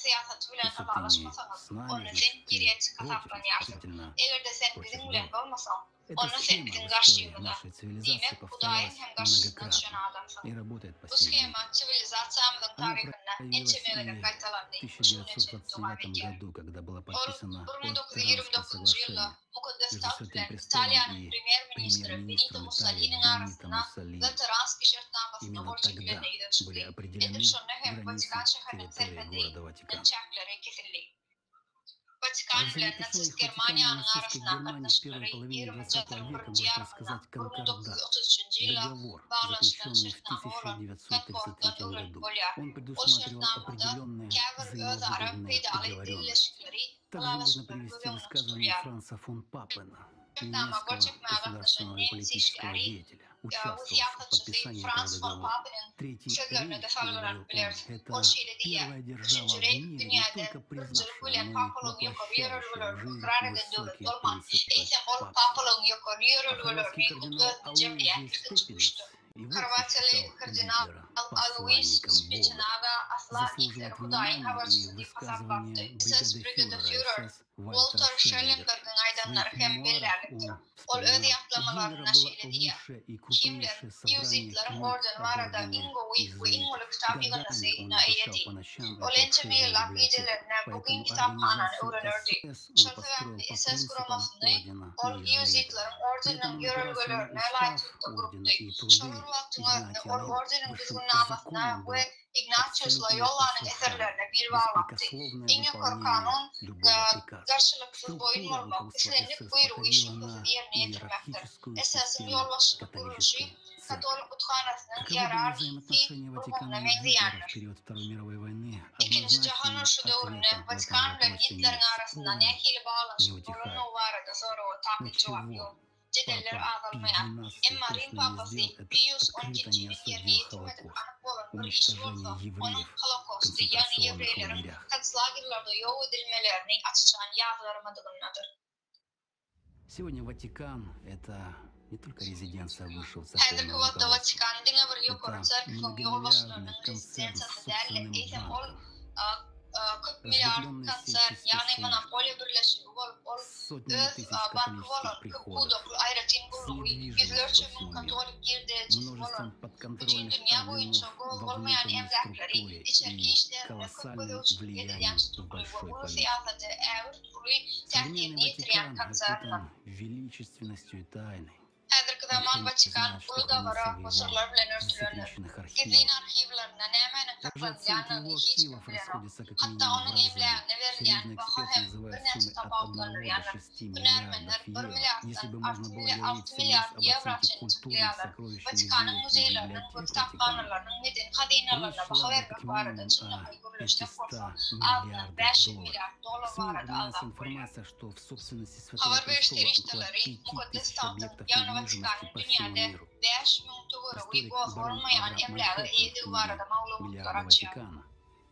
ты еретик. Если ты не с нами, значит, ты против, следовательно, против Бога. Эта схема в истории нашей цивилизации повторялась многократно и работает по сей день. Она проявилась и в 1929 году, когда было подписано Латеранское соглашение между Святым Престолом и премьер-министром Италии Бенито Муссолини. Именно тогда были определены границы территории города Ватикан. А взаимоотношениях Ватикана и нацистской Германии в первой половине 20 века можно сказать конкордат, договор, заключенный в 1933 году. Он предусматривал определенные взаимовыгодные договоренности. Также можно привести высказывание Франца фон Папена, немецкого государственного и политического деятеля, участвовавшего в подписании этого договора. Третий Рейх, говорил он, это первая держава в мире, не только признавшая, но и воплощающая в жизнь высокие принципы папства. А хорватский кардинал Алоизий Степенец и вовсе считал Гитлера посланником Бога. Заслуживает внимания и высказывания бригадефюрера СС Вальтера Шеллингера. В своих мемуарах он вспоминал, у Гитлера было лучшее и крупнейшее собрание книг оборудования из годами он изучал по ночам эту обширную библиотеку. Поэтому организацию СС он построил по принципам ордена Иезуитов. При этом он опирался на устав ордена и труды Игнатия Лойола. Высшим законом было абсолютное послушание, беспрекословное выполнение любого приказа. Структура руководства СС походила на иерархическую систему католической церкви. Каковы были взаимоотношения Ватикана и Гитлера в период Второй мировой войны? Однозначным ответом в этом вопросе нет спора, не утихает. Но чего? Папа Пий XII точно не сделал, это открыто не осудил Холокост, уничтожение евреев в концентрационных лагерях. Сегодня Ватикан – это не только резиденция высшего церковного руководства, это многомиллиардный концерн с собственным банком. разветвленные сети спецслужб, сотни тысяч католических приходов с недвижимостью по всему миру, множеством подконтрольных органов во внутренней структуре и колоссальным влиянием в большой политике. Современный Ватикан окутан величественностью и тайной. Никто не знает, что хранится в его засекреченных архивах. Даже оценки его активов расходятся как минимум в разы. Серьезные эксперты называют суммы от 1 до 6 миллиардов евро. Если бы можно было говорить всерьез об оценке культурных сокровищ музеев и библиотек Ватикана, речь шла бы как минимум о 500 миллиардах долларов. В СМИ упоминается информация, что в собственности Святого Престола около 5000 объектов недвижимости по всему миру. Историк барон Авраам Манхэттен в книге «Миллиарды Ватикана»,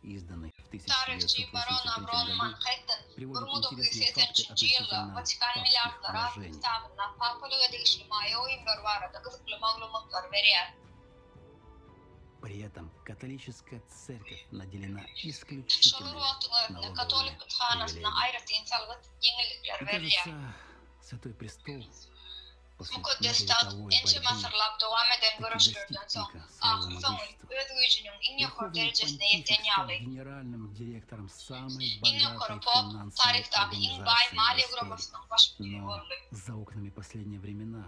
изданной в 1983 году, приводит интересные факты относительно папских вложений. При этом католическая церковь наделена исключительными налоговыми привилегиями. И кажется, Святой Престол после многовековой борьбы таки достиг пика своего могущества. Верховный понтифик стал генеральным директором самой богатой финансовой организации в истории. Но за окнами последние времена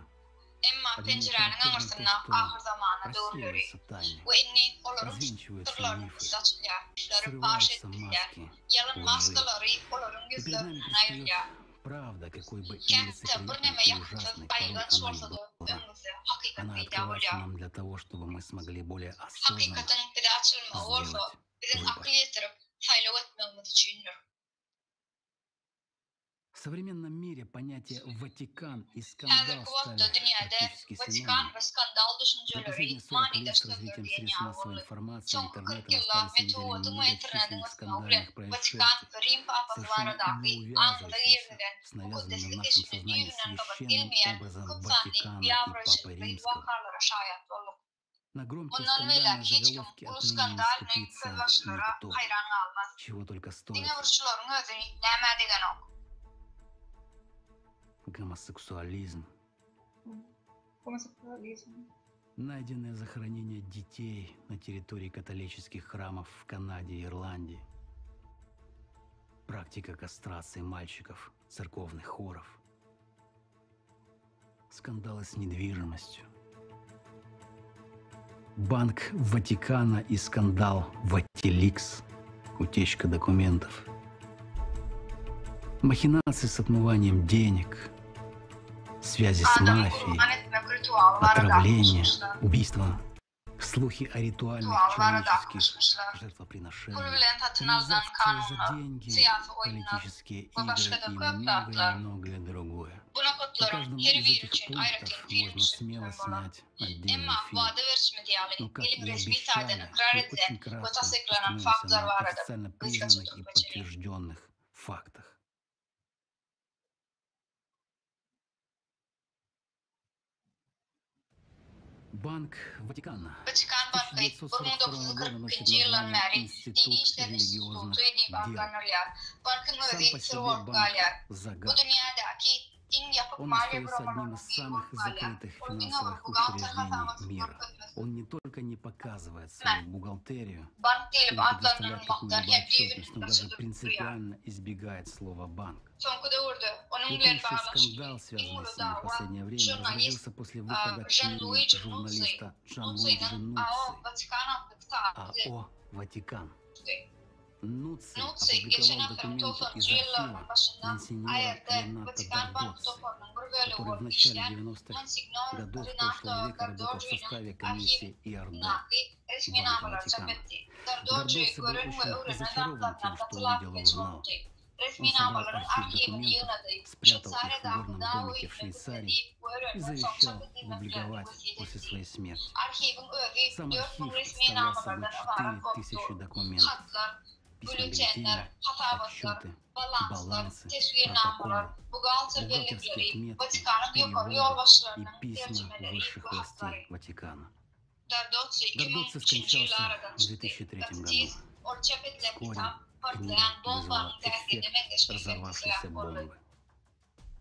одним укажем на то, что рассеиваются тайны, развенчиваются мифы, срываются маски лжи. И перед нами предстает правда, какой бы нелицеприятной и ужасной порой она ни была. Она открывается нам для того, чтобы мы смогли более осознанно сделать выбор. В современном мире понятие «Ватикан» и «скандал» стали практически синонимами. За последние 40 лет с развитием средств массовой информации и интернета мы стали свидетелями многочисленных скандальных происшествий, совершенно не увязывающихся с навязанным в нашем сознании священным образом Ватикана и Папы Римского. На громкие скандальные заголовки отныне не скупится никто, чего только стоит гомосексуализм, найденное захоронение детей на территории католических храмов в Канаде и Ирландии, практика кастрации мальчиков церковных хоров, скандалы с недвижимостью, Банк Ватикана и скандал Ватиликс, утечка документов, махинации с отмыванием денег, связи с мафией, отравление, убийство, слухи о ритуальных человеческих жертвоприношениях, транзакции за деньги, политические игры и многое-многое другое. По каждому из этих пунктов можно смело снять отдельный фильм. Но, как и обещали, мы очень кратко остановимся на официально признанных и подтвержденных фактах. Банк Ватикана. С 1942 года носит название Институт религиозных дел. Сам по себе банк загадка. Он остается одним из самых закрытых финансовых учреждений мира. Он не только не показывает свою бухгалтерию, не предоставляет какую-либо отчетность, но даже принципиально избегает слова «банк». Крупнейший скандал, связанный с ним в последнее время, разразился после выхода книги журналиста Джанлуиджи Нуцци «АО Ватикан». Нуцци опубликовал документы из архива монсеньора Рената Бардоцци, который в начале 90-х годов прошлого века работал в составе комиссии ИРД Банка Ватикана. Бардоцци был очень разочарован тем, что увидел и узнал. Он собрал архив документов, спрятал их в горном домике в Швейцарии и завещал публиковать после своей смерти. Сам архив представлял собой 4000 документов. Письма бюллетени, отчеты, балансы, протоколы, бухгалтерские отметки, переводы и письма высших властей Ватикана. Бардоцци скончался в 2003 году. Вскоре Книга вызвала эффект разорвавшейся бомбы.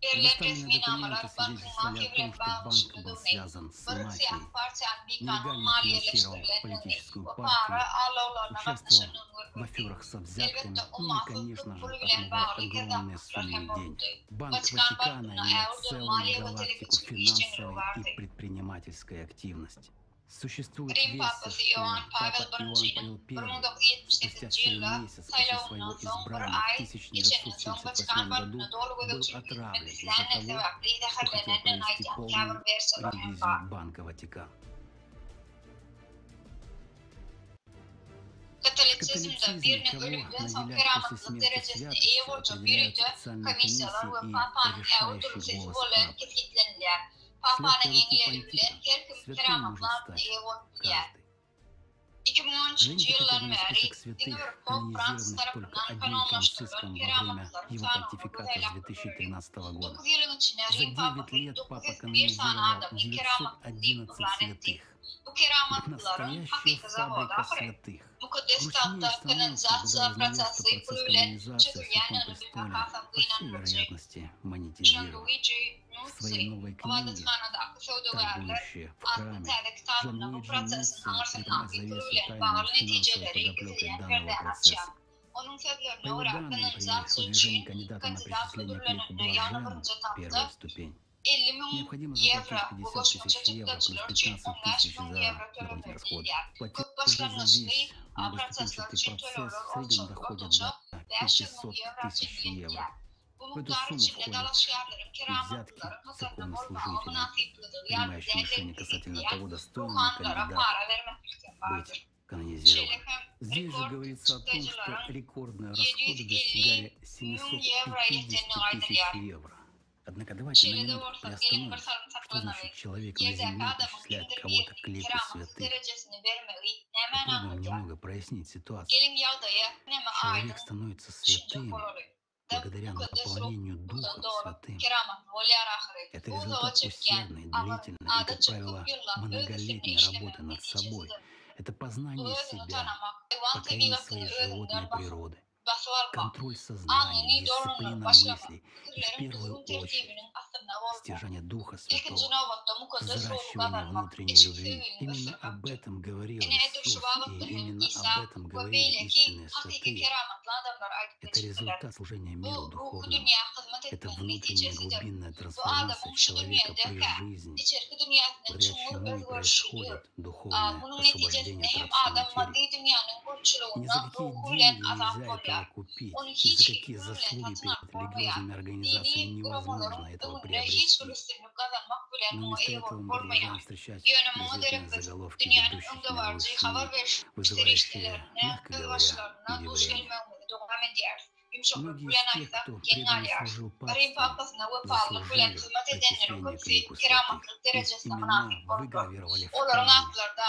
Предоставленные документы свидетельствовали о том, что банк был связан с мафией, нелегально финансировал политическую партию, участвовал в аферах со взятками, ну и, конечно же, отмывал огромные суммы денег. Банк Ватикана имеет целую галактику финансовой и предпринимательской активности. Существует версия, что Папа Иоанн Павел I спустя 4 месяца после своего избрания в 1978 году был отравлен из-за того, что хотел провести полную ревизию Банка Ватикана. Katolisizmda birinin ölümden sonra keramatlı derecesini evoca biriydi komissiyalar ve papanın oturup bollarını kesiklendiler. Papanın yenileri bilen her kim keramatlarını evotdiler. 2013 yıldan beri Dingrupov Fransız tarafından kanonlaştırılan keramatların tanımı sayılan 9 yılın içinde Rim Papası 901 tane adamın keramatlı kullanettik. Bu keramatlıların hakiki zavoda ahire. Mukaddes tahta kanalizatsiya prosesi bilen çözülgen önümüzde hasaplayılan Джанлуиджи Нуци, Владисхана Саудоверлер, Аттедек Tanrı'nın bu prosesin anırsından bitirilen bağlı neticeleri izleyen yerden açar. Onun sözlerine uğrar kanalizasyon için kandidat ödüllerine yanılınca taptı. 50 milyon евро bu koşmacı çıktıkları için 15 milyon евро töründe milyar. Bu başlanmışlığı prosesler için törünler olacak 500 milyon евро için milyar. Bu miktar içinde dalaşyarların, keramatlıların hazırlık olmağı nasiplıdır. Yani değerlendirildiği ruhanlara para vermek için vardır. Здесь же говорится о том, что рекордные расходы достигали 750 тысяч евро. Однако давайте на минуту приостановимся. Что значит человек на земле вычисляет кого-то к лику святых? Попробуем немного прояснить ситуацию. Человек становится святым благодаря наполнению Духом Святым. Это результат усердной, длительной и, как правило, многолетней работы над собой. Это познание себя, покорение своей животной природы, контроль сознания, дисциплина мыслей и, в первую очередь, стяжание Духа Святого, взращивание внутренней любви. Именно об этом говорил Иисус, и именно об этом говорили истинные святые. Это результат служения миру духовному. Это внутренняя глубинная трансформация человека при жизни, благодаря чему и происходит духовное освобождение от рабства материи. Ни за какие деньги нельзя этого купить, ни за какие заслуги перед религиозными организациями невозможно этого приобрести. Но вместо этого мы продолжаем встречать газетные заголовки ведущих мировых СМИ, вызывающие, мягко говоря, удивление. Многие из тех, кто преданно служил папству, заслужили причисление к лику святых. Их имена выгравировали в камне,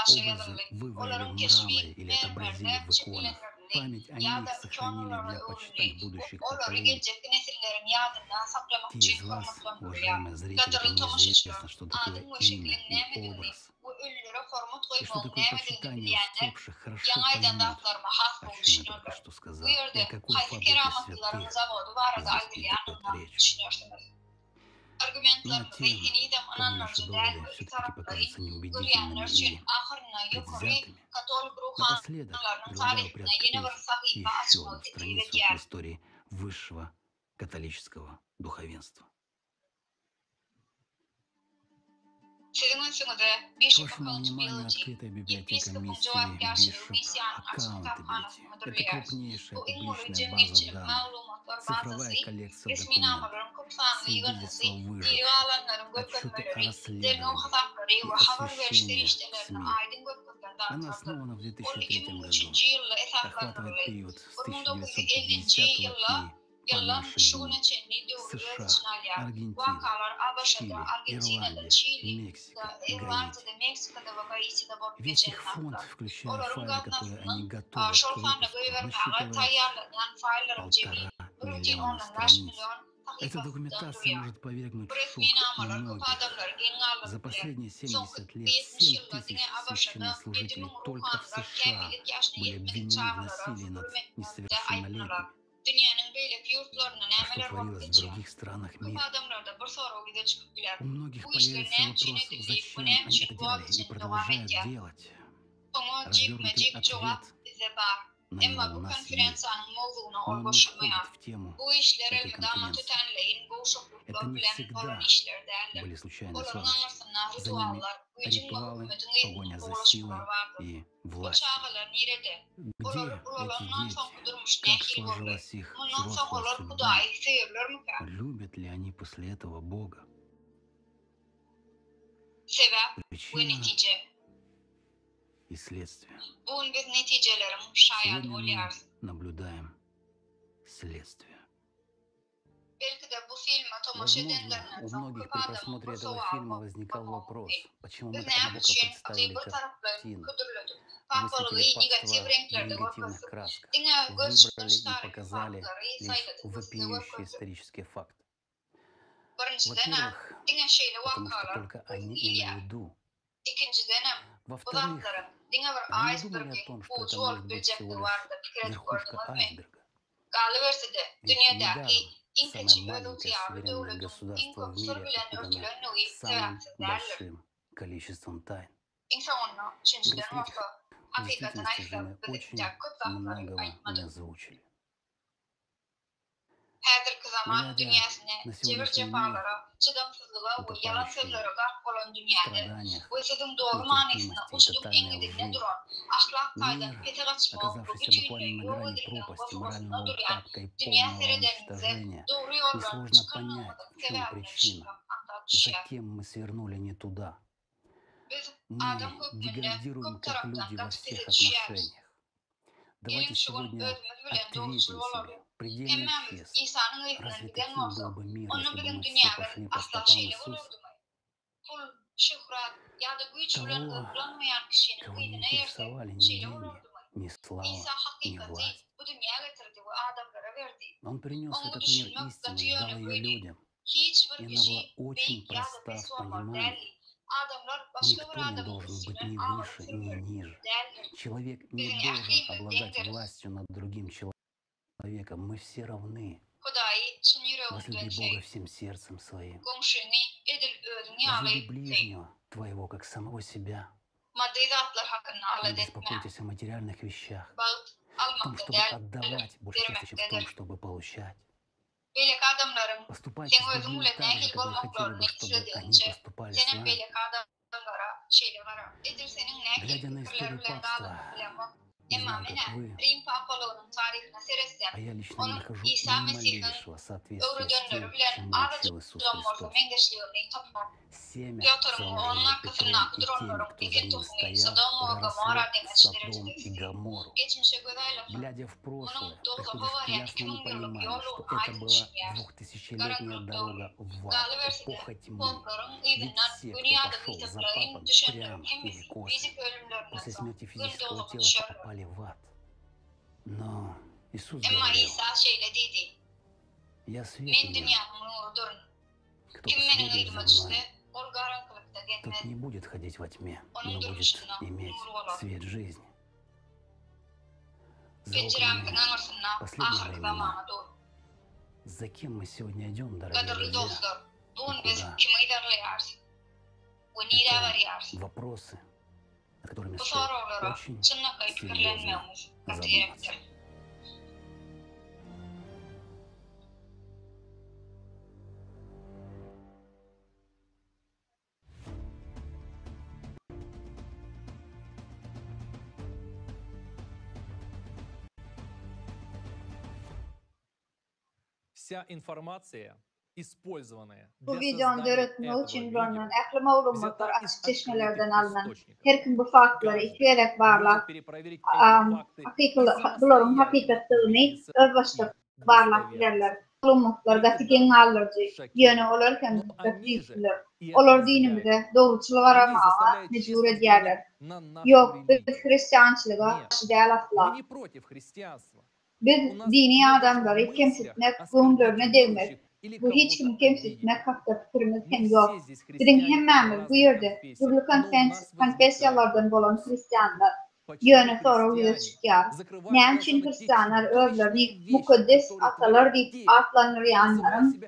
образы вывалили в мраморе или отобразили в иконах. Память о них сохранили для почитания будущих поколений. Те из вас, уважаемые зрители, кому известно, что такое имя и образ, и что такое почитание усопших, хорошо поймут, о чем я только что сказал, и о какой фабрике святых здесь идет речь. Ну а те, кому наши доводы все-таки покажутся неубедительными и предвзятыми, напоследок предлагаю приоткрыть еще одну страницу в истории высшего католического духовенства. К вашему вниманию открытая библиотека миссии Bishop Accountability. Это крупнейшая публичная база данных, цифровая коллекция документов, свидетельства выживших, отчеты о расследовании и освещение в СМИ. Она основана в 2003 году, охватывает период с 1950 по наши дни. США, Аргентина, Чили, Ирландия, Мексика, Гаити. Весь их фонд, включая файлы, которые они готовят к выпуску, насчитывает 1,5 миллиона страниц. Эта документация может повергнуть в шок многих. За последние 70 лет 7 тысяч священнослужителей только в США были обвинены в насилии над несовершеннолетними. А что творилось в других странах мира? У многих появится вопрос, зачем они это делали и продолжают делать. Развернутый ответ на него у нас есть. Но он не входит в тему этой конференции. Это не всегда были случайные слабости. За ними ритуалы, погоня за силой и властью. Где эти дети? Как сложилась их взрослая судьба? Любят ли они после этого Бога? Причина и следствие. Сегодня мы наблюдаем следствие. Возможно, у многих при просмотре этого фильма возникал вопрос, почему мы так глубоко представили картину, высветили паства в негативных красках, выбрали и показали лишь вопиющие исторические факты. Во-первых, потому что только они имели в виду. Во-вторых, они не думали о том, что это может быть всего лишь верхушка айсберга. Ведь недаром самое маленькое суверенное государство в мире окутано самым большим количеством тайн. В действительности же мы очень многого не озвучили. Глядя на сегодняшний мир, утопающий в страданиях, нетерпимости и тотальной лжи, мир, оказавшийся буквально на грани пропасти, морального упадка и полного уничтожения, несложно понять, в чем причина, за кем мы свернули не туда. Мы деградируем как люди во всех отношениях. Давайте сегодня ответим себе предельно честно. Разве таким был бы мир, если бы мы все пошли по стопам Иисуса? Того, кого не интересовали ни деньги, ни слава, ни власть. Он принес в этот мир истину и дал ее людям. И она была очень проста в понимании. Никто не должен быть ни выше, ни ниже. Человек не должен обладать властью над другим человеком. Мы все равны. Возлюби Бога всем сердцем своим. Возлюби ближнего твоего, как самого себя. Не беспокойтесь о материальных вещах, в том, чтобы отдавать больше чести, чем в том, чтобы получать. Поступайте с другими так же, как вы хотели бы, чтобы они поступали с вами. Глядя на историю папства, не знаю, как вы, а я лично не нахожу ни малейшего соответствия с тем, чему учил Иисус Христос. Семя, заложенное Петром и теми, кто за ним стоял, проросло Содом и Гоморру. Глядя в прошлое, приходишь к ясному пониманию, что это была 2000-летняя дорога в ад, эпоха тьмы. Ведь все, кто пошел за папами прямо или косо, после смерти физического тела попали в ад. Но Иисус говорил: «Я свет мира. Кто последует за мной, тот не будет ходить во тьме, но будет иметь свет жизни». За окнами последнего времени. За кем мы сегодня идем, дорогие друзья? И куда? Это вопросы, над которыми стоит очень серьезно задуматься. Вся информация, использованная Bu для videonun создания öğretimi için этого bulunan видео, ekleme olumluluklar взята из açık çeşmelerden открытых alınan источников. her gün bu faktları Каждый ekleyerek varlar. может перепроверить эти факты Bunların и hakikatini самостоятельно öz başta barlap bilerler. Olumluluklar gatigen alıcı, yönü olarken tefsirler. Olar dinimizde doğrultular aramağa mecbur ediyorlar. Yok, biz Hristiyançılığa karşı değil asla. Biz dini adamları kemsitmek, gönüllerine devmek, Bu hiç kim kemsitmek hakta fikrimiz hem yok. Bizim hemmemiz bu yerde türlü konfessiyalardan bolan Hristiyanlar yöne sonra uyuyor çıkıyor. Ne için Hristiyanlar özlerini mukaddes atalar deyip adlandırıyanların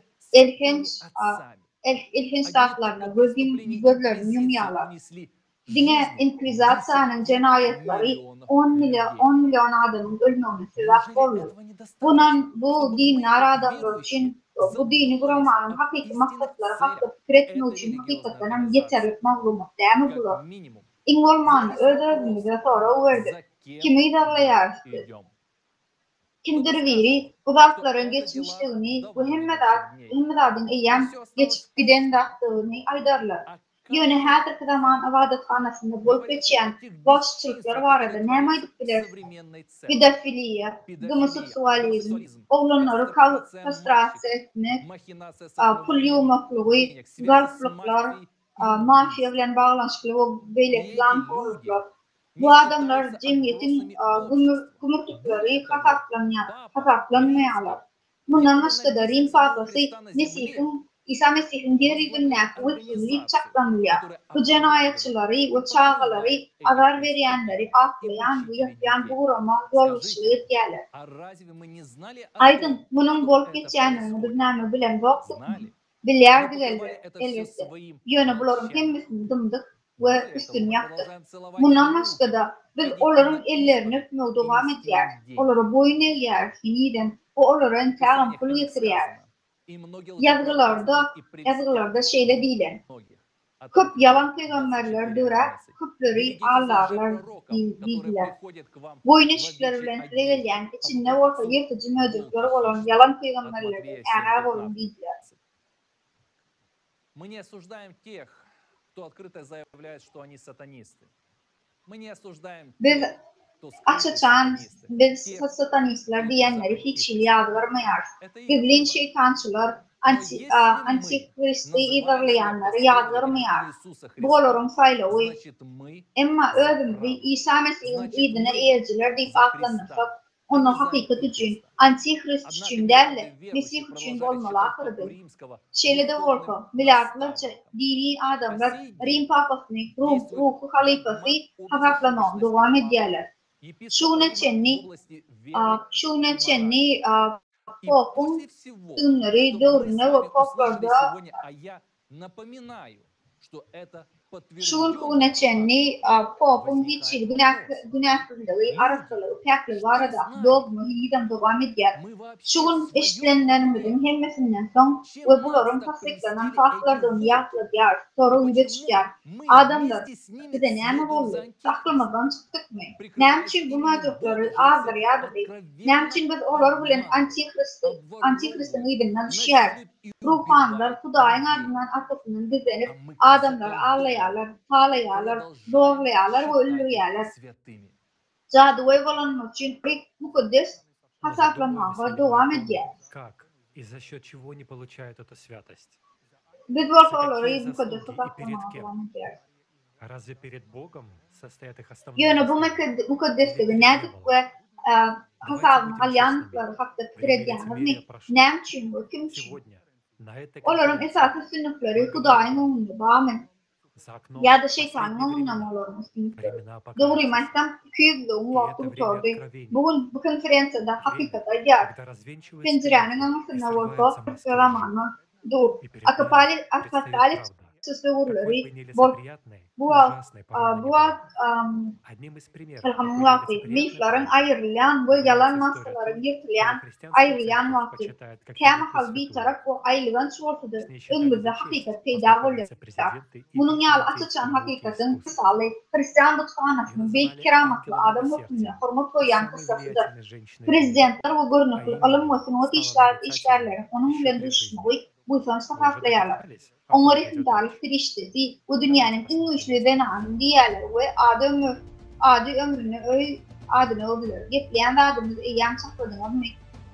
ilhinç saatlarına gözlerini yumuyorlar. Dine inkvizisyonun cinayetleri 10 milyon adamın ölümüne sebep olur. Bu dinler adamlar için bu dini kurumanın hakiki maksatları hakta fikir etme için hakikaten yeterli maglumat değil mi bulur? İngolman özümüze sonra uverdi. Kimi idarlayarsınız? Kimdir veri, bu dağların geçmişliğini, bu hemmedadın eyyem geçip giden dağlarını aydarlar. Yöne her zaman avadethanasında bulup geçen başçılıklar var idi. Ne maydık bilirsiniz? Pedofiliya, homoseksualizm, oğlanları kastrasya etmek, pul yumaqlığı, zarflıklar, mafya bilen bağlanışıklı o beylek zanforluklar. Bu adamlar cemiyetin gümürtükleri hakaklanmayalar. Bundan başka da Rim Papası İsa Mesih'in geri dönmek uysuzluğu çaklanılıyor. Bu cinayetçileri, bu çağaları, azar verenleri aklayan, bu yapıyan bu Roma yoluşluğu gelir. Aydın bunun bol geçenini bilmemi bilen vaktık mı? Bilerdik elbette. Yönü buların hemmisini dımdık ve üstünü yaptık. Bundan başka da biz onların ellerini öpmeye devam ediyor. Onlara boyun eğer, yeniden o onlara intiham kulu getiriyor. Yazgılarda şeyle değiller. Köp yalan peygamberler dörer, köpleri ağlarlar deydiler. Boyun eşikleri bilen size gelen, içinde orta yırtıcı mözükleri olan yalan peygamberlerden eğer olun deydiler. Мы не осуждаем тех, кто открыто заявляет, что они сатанисты. Мы не осуждаем тех, açıkçan biz satanistler diyenleri hiç yadırmayar. Biblin şeytançılar, antikristi idarlayanları yadırmayar. Bu olurun faylığı. Ama özümüzü İsa Mesih'in idine eğerciler deyip aklanırsak, onun hakikat için, antikrist için değil, Mesih için olmalı akırdı. Şeyle de oldu, milyarlarca dini adamlar Rim Papasını, Ruhu Halifası hakaklanan devam ediyorlar. Şuna çenni popun ünleri doğruna ve poplarda şuna çenni popun hiç günahkırlığı arasılığı pekli var da dogma hidam devam ediyor. Şun işlenlerimizin hemmesinden son ve bunların tasdiklanan farklardan yapılıyor, sorun geçiyor. Adamlar bize ne mi oluyor? Aklımızdan çıktık mı? Ne için bu mevcutları ağzır yadı değil? Ne için biz olur bilen antikrist'in idinden düşer? Ruhanlar Kudayın adından atasının düzenip adamlar ağlayarlar, ağlayarlar, doğrayarlar ve öldürüyorlar. Cadı ve olanlar için mukaddes hasaplanmaya devam ediyor. Как и за счет чего не получают эту святость? Biz ortaları mukaddes hasaplanmaya devam ediyor. Разве перед Богом состоят их основные? Yani bu mukaddesliği nedik ve hasabın alyanlıkları hakkında fikir ediyorlar. Ne için bu? Kim için? Onların esası sünükleri Kudayın önünde bağımın. Ya da şeytanın önünde mi olurmuş sünükleri? Doğru maçtan 200 yılın vakti tutardı. Bugün bu konferansiyada hakikata ediyor. Pencerenin anasını vurdu ve zamanı dur. Akapali sözlüğürleri miflerin ayrılan ve yalan maskaların yırtılan ayrılan vakti. Tema halbi taraf o ayrılan sortuda önümüzde hakikat peyda oluyor. Bunun yalı açıçan hakikatin kısalı Hristiyanlık sanatının bir keramatlı adam ortamına hormat koyan kısasıdır. Prezidentler ve görünükler alınmasın o işlerleri onun ile düşmeyi bu yüzden sakatlayarlar. Onları hindalik firiştesi bu dünyanın en güçlü denanın diğerler ve adı ömrünü adını öldürür. Gepleyen de adımız eyyam sakladığını mı?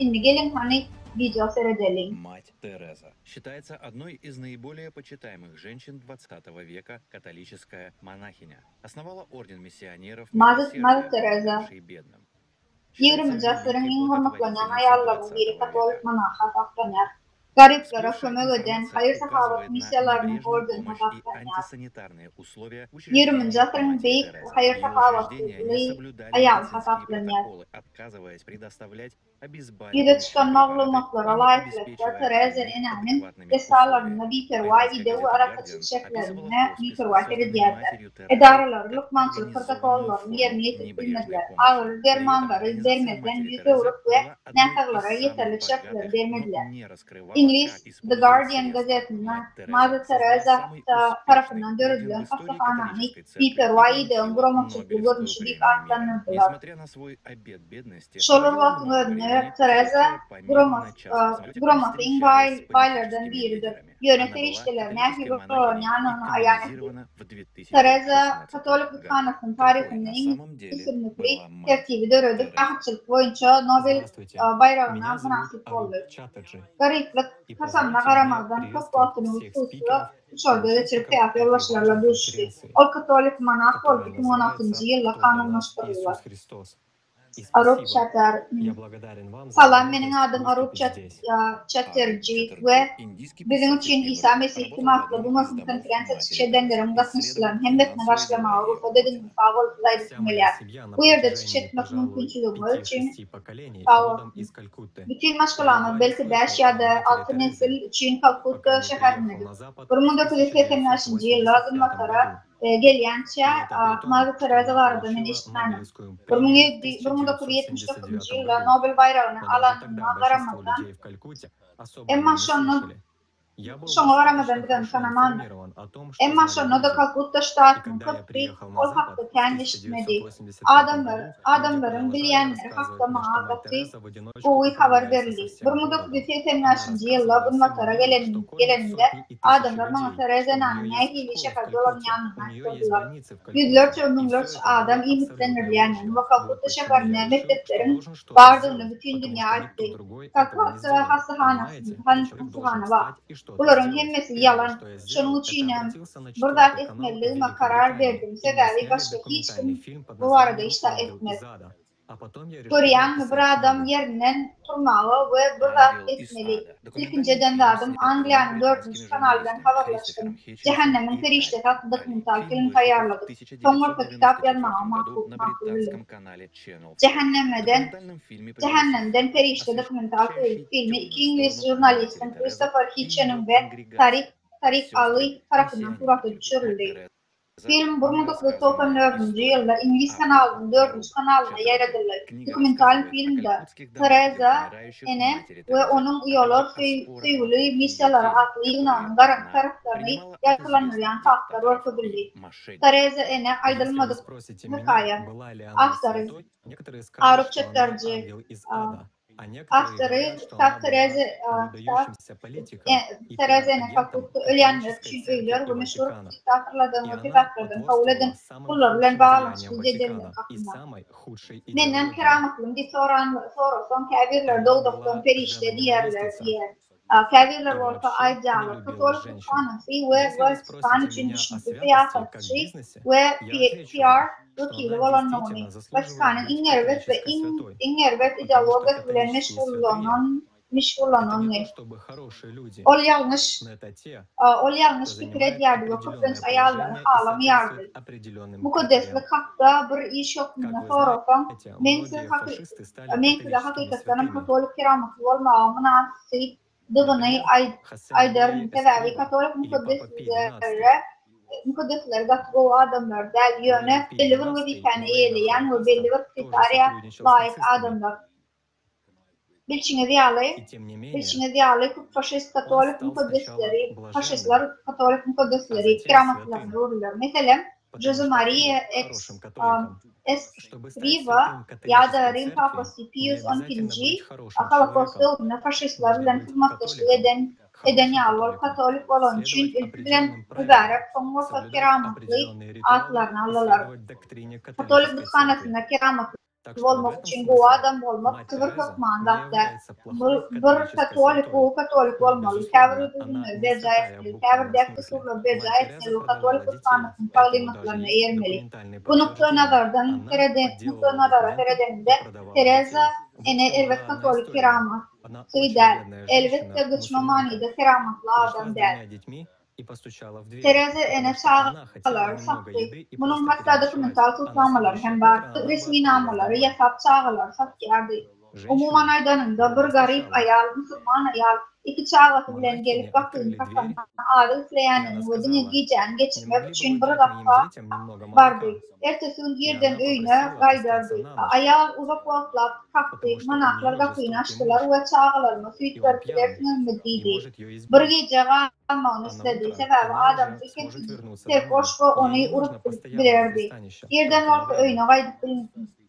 Şimdi gelin hani video seyredelim. Мать Тереза считается одной из наиболее почитаемых женщин 20 века, католическая монахиня. Основала орден миссионеров и бедным. 20. asırın en hormatlanan ayarların biri Katolik monaha saklanır. Gariplere kömek eden hayır-sahavat missiyalarının ordununa baklanýar. 20-nji asryň beýik hayır-sahavatçylygy aýaly hataplanýar. Ýüze çykan maglumatlara laýyklykda Tereza Enä'nin desalaryna biperwa ide we arakaçyk şeklerine biperwa edýärler. Edaralary lukmançylyk protokollaryny ýerine ýetirmediler. Agyr dermanlary bermeden ýüze urup we näherlere ýeterlik şekler bermediler. İngiliz The Guardian gazetine Madre Teresa tarafından dörüldülen hastahanany biperwa ideň guramaçykly görnüşi diýip atlanýardylar. Şolar wagtyň özünde Teresa Gromatyň baýlardan biridir. Yönetim işçilerine Hiroşima ayan etti. Teresa Katolik Ditkanasynyň tarihinde isimlikli tertibi dörödüp ahçylyk boýunça Nobel bayragyna münasip boldy. Gariplik kasamyna garamazdan çok wagtyny uçuşdy. Şolda geçirip teatr ýolbaşçylarla görüşdi. Ol katolik monarh bolup 2016-njy ýylda kanunlaşdyryldy. Arup Chater. Salam, meniň adym Arup Chatterjee we biziň üçin İsa Mesih tematly bu masum konferensiýa çeşedenlerim gatnaşyklaryny hem betne başlamagy urfa dediň fagol laýdykmylýar. Bu ýerde çetmek mümkinçiligi üçin bütün maşgulamy belki 5 ýa-da 6 nesil üçin Kalkutta şäherinde 1980-nji ýylda azamatlara gelýänçe Madre Teresa barada men eşitmänim. 1979-njy ýylda Nobel bayragyny alanyna garamazdan emma şoňa garamadan bilen tanamam. Emma şonu da Kalkutta ştatynyň köpri ol hakda kän eşitmedi. Adamlaryň bilýänleri hakda maňa gatry gowy habar berildi. 1980-nji ýylda bunlara geleninde adamlar maňa Teresa Enä'niň nähili şäher bolanýanyny aýtdylar. Yüzlerçe miňlerçe adam imitlenirler we Kalkutta şäherine mekdepleriň bardygyny bütün dünýä aýtdy. Kalkutta hastahanasy bar. Olaryň hemmesi ýalan. Şonuň üçin bir zat etmeligi karar berdim. Sebäbi başga hiç kim bu arada işta etmez. Görýän bir adam ýerinden turmagy we bir zat etmeli. Ilkinjiden adam Angliýanyň 4-nji kanaldan habarlaşdym. Jehannemiň ferişte hakkında dokumental film taýýarladyk. Soňra kitap ýazmagy makul. Cehennemden ferişte dokumental filmi iki İngiliz jurnalistin Christopher Hitchens ve Tariq Ali tarafından suratga düşürildi. Film 1994-njy ýylda İngiliz kanalynyň 4-nji kanalyna ýaradyldy. Dokumental filmde Teresa Enä we onuň ýolar süýgüli missiýalary atly ýygnanyň garanty taraplaryny ýakalanylan faktar ortadyldy. Teresa Enä aýdylmadyk hikaýa. Awtory Arup Chatterjee. Awtory Teresa Enä Kalkutta ölýänler üçin öýler we meşhur diktatorlardan kabul eden pullar bilen baglanşyk jedenler hakynda. Menden keramatlyň diýip sorasan käbirler dogdukdan perişte diýerler diýer. Käbirler bolsa aýdýarlar. Katolik Ditkanasyny we Vatikan üçin düşünýär ýa-da we PR Türkiýede bolan nowny Vatikanyň iň erwet ideologiýasy bilen meşgullanany. Ol ýalňyş pikir edýärdi we köpünç aýallar halamýardy. Mukaddeslik hakda bir iş ýokmuňa sorasan, men size hakykatdan katolik keramatly bolmagy münasip dygyny aýdaryn sebäbi katolik mukaddesler gatgo adamlar däl ýöne belli bir wezipany eýleýän we belli bir kriteriýa laýyk adamlar. Bilçiňiz ýaly faşist katolik mukaddesleri, faşistler katolik mukaddesleri keramatlaryny görürler. Meselem Jose Maria Escriva ýa-da Rim papasy Pius XI Holokaust döwründe faşistler bilen hyzmatdaşlyk eden ýaly katolik bolan üçin ilk bilen ibaret soňra keramatly atlaryny aldylar. Katolik Ditkanasyna keramatly bolmak üçin bu adam bolmak tygyr hukmandatda. Bir katolik bolmaly. Käbir däkde surlar bejaýetli katolik Ditkanasynyň taýlimatlaryna eýermeli. Bu nukta nazarda teredende Teresa ene elbet Katolik keramat değil. Elbette göçme manide keramatlı adam değil. Tereze ene çağılar sahtı. Bunun hatta dokumental tutlamaları hem var. Resmi namaları yasap çağılar sahtıyardı. Umuman aydanında bir garip ayal, Müslüman ayal, iki çağatı bilen gelip bakın kafanı ağrı üfleyenin ve dini giyeceğini geçirmek için bir defa vardı. Ertesi gün yerden öyüne gaydırdı. Ayal uzak vatlap kalktı, manaklar kapıyı açtılar ve çağalarını sütlerkilerin ümmediydi. Bir gece kalmağını istedi. Sebebi adam ikinci tek hoş ve onu urup bilirdi. Yerden orta öyüne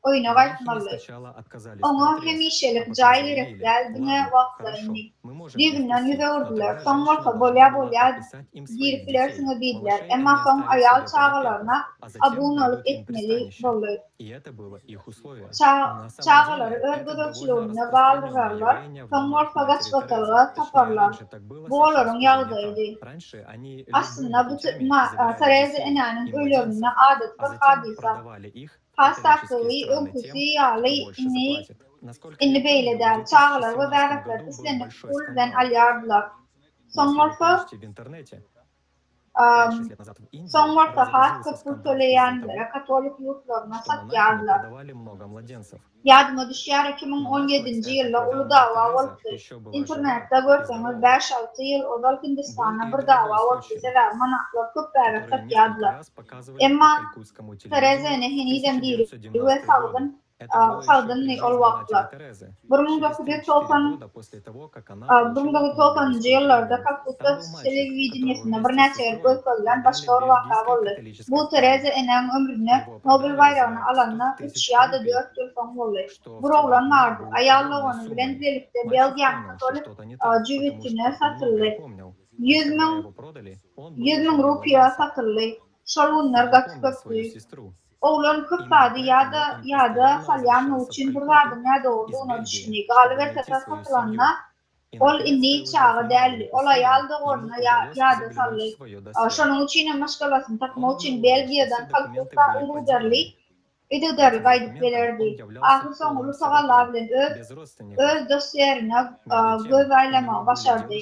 oyuna qaytmalı. Onu hemişelik cahil geldiğine vaxtlarını birbirinden yüze vurdular. Son varsa bolya giripler sını bildiler. Ama son ayal çağalarına abone olup etmeli bolur. Çağaları örgüdöçlüğüne bağlılarlar. Son varsa kaçbatalığa taparlar. Bu oların yağdaydı. Aslında bu Tereze Ena'nın ölümüne adet ve hadisa. Hastaklığı önküsü yağlı inni beyleder. Çağlar ve verdikler islenip kulden alyardılar. Son varsa has kıpır söyleyenlere Katolik yurtlarına satyardılar. Yadıma düşer 2017 yılda ulu dava oldu. İnternette görseniz 5-6 yıl Odal Hindistan'a bir dava oldu. Sever manaklar köpere satyardılar. Ama Tereze'ne heniden değil ve salgın ne olvaklar. 1990 yıllarda Kalkutta televizyonda bir neçe yıl gösterilen başka bir vaka oldu. Bu Tereze Ena'nın ömrüne Nobel bayrağını alanına 3 ya da 4 yıl son oldu. Bu oğlan vardı. Ayarlığını bilen birlikte Belgiyan Katolik cüvetine satıldı. 100 bin rupiya satıldı. Şalunlar gatıköktü. Oğlan kıptadı ya da salyanı için buradan ne olduğunu düşünüyor. Galiba satılanına ol inni çağı değerli. Olay aldı onunla ya da sallı. Şunun için maşkalasını takma için Belgiya'dan Kalkutta İdüderli gaydık verirdi. Ahır sonulu sağlar bilen öz dosyerine göz aylama başardı.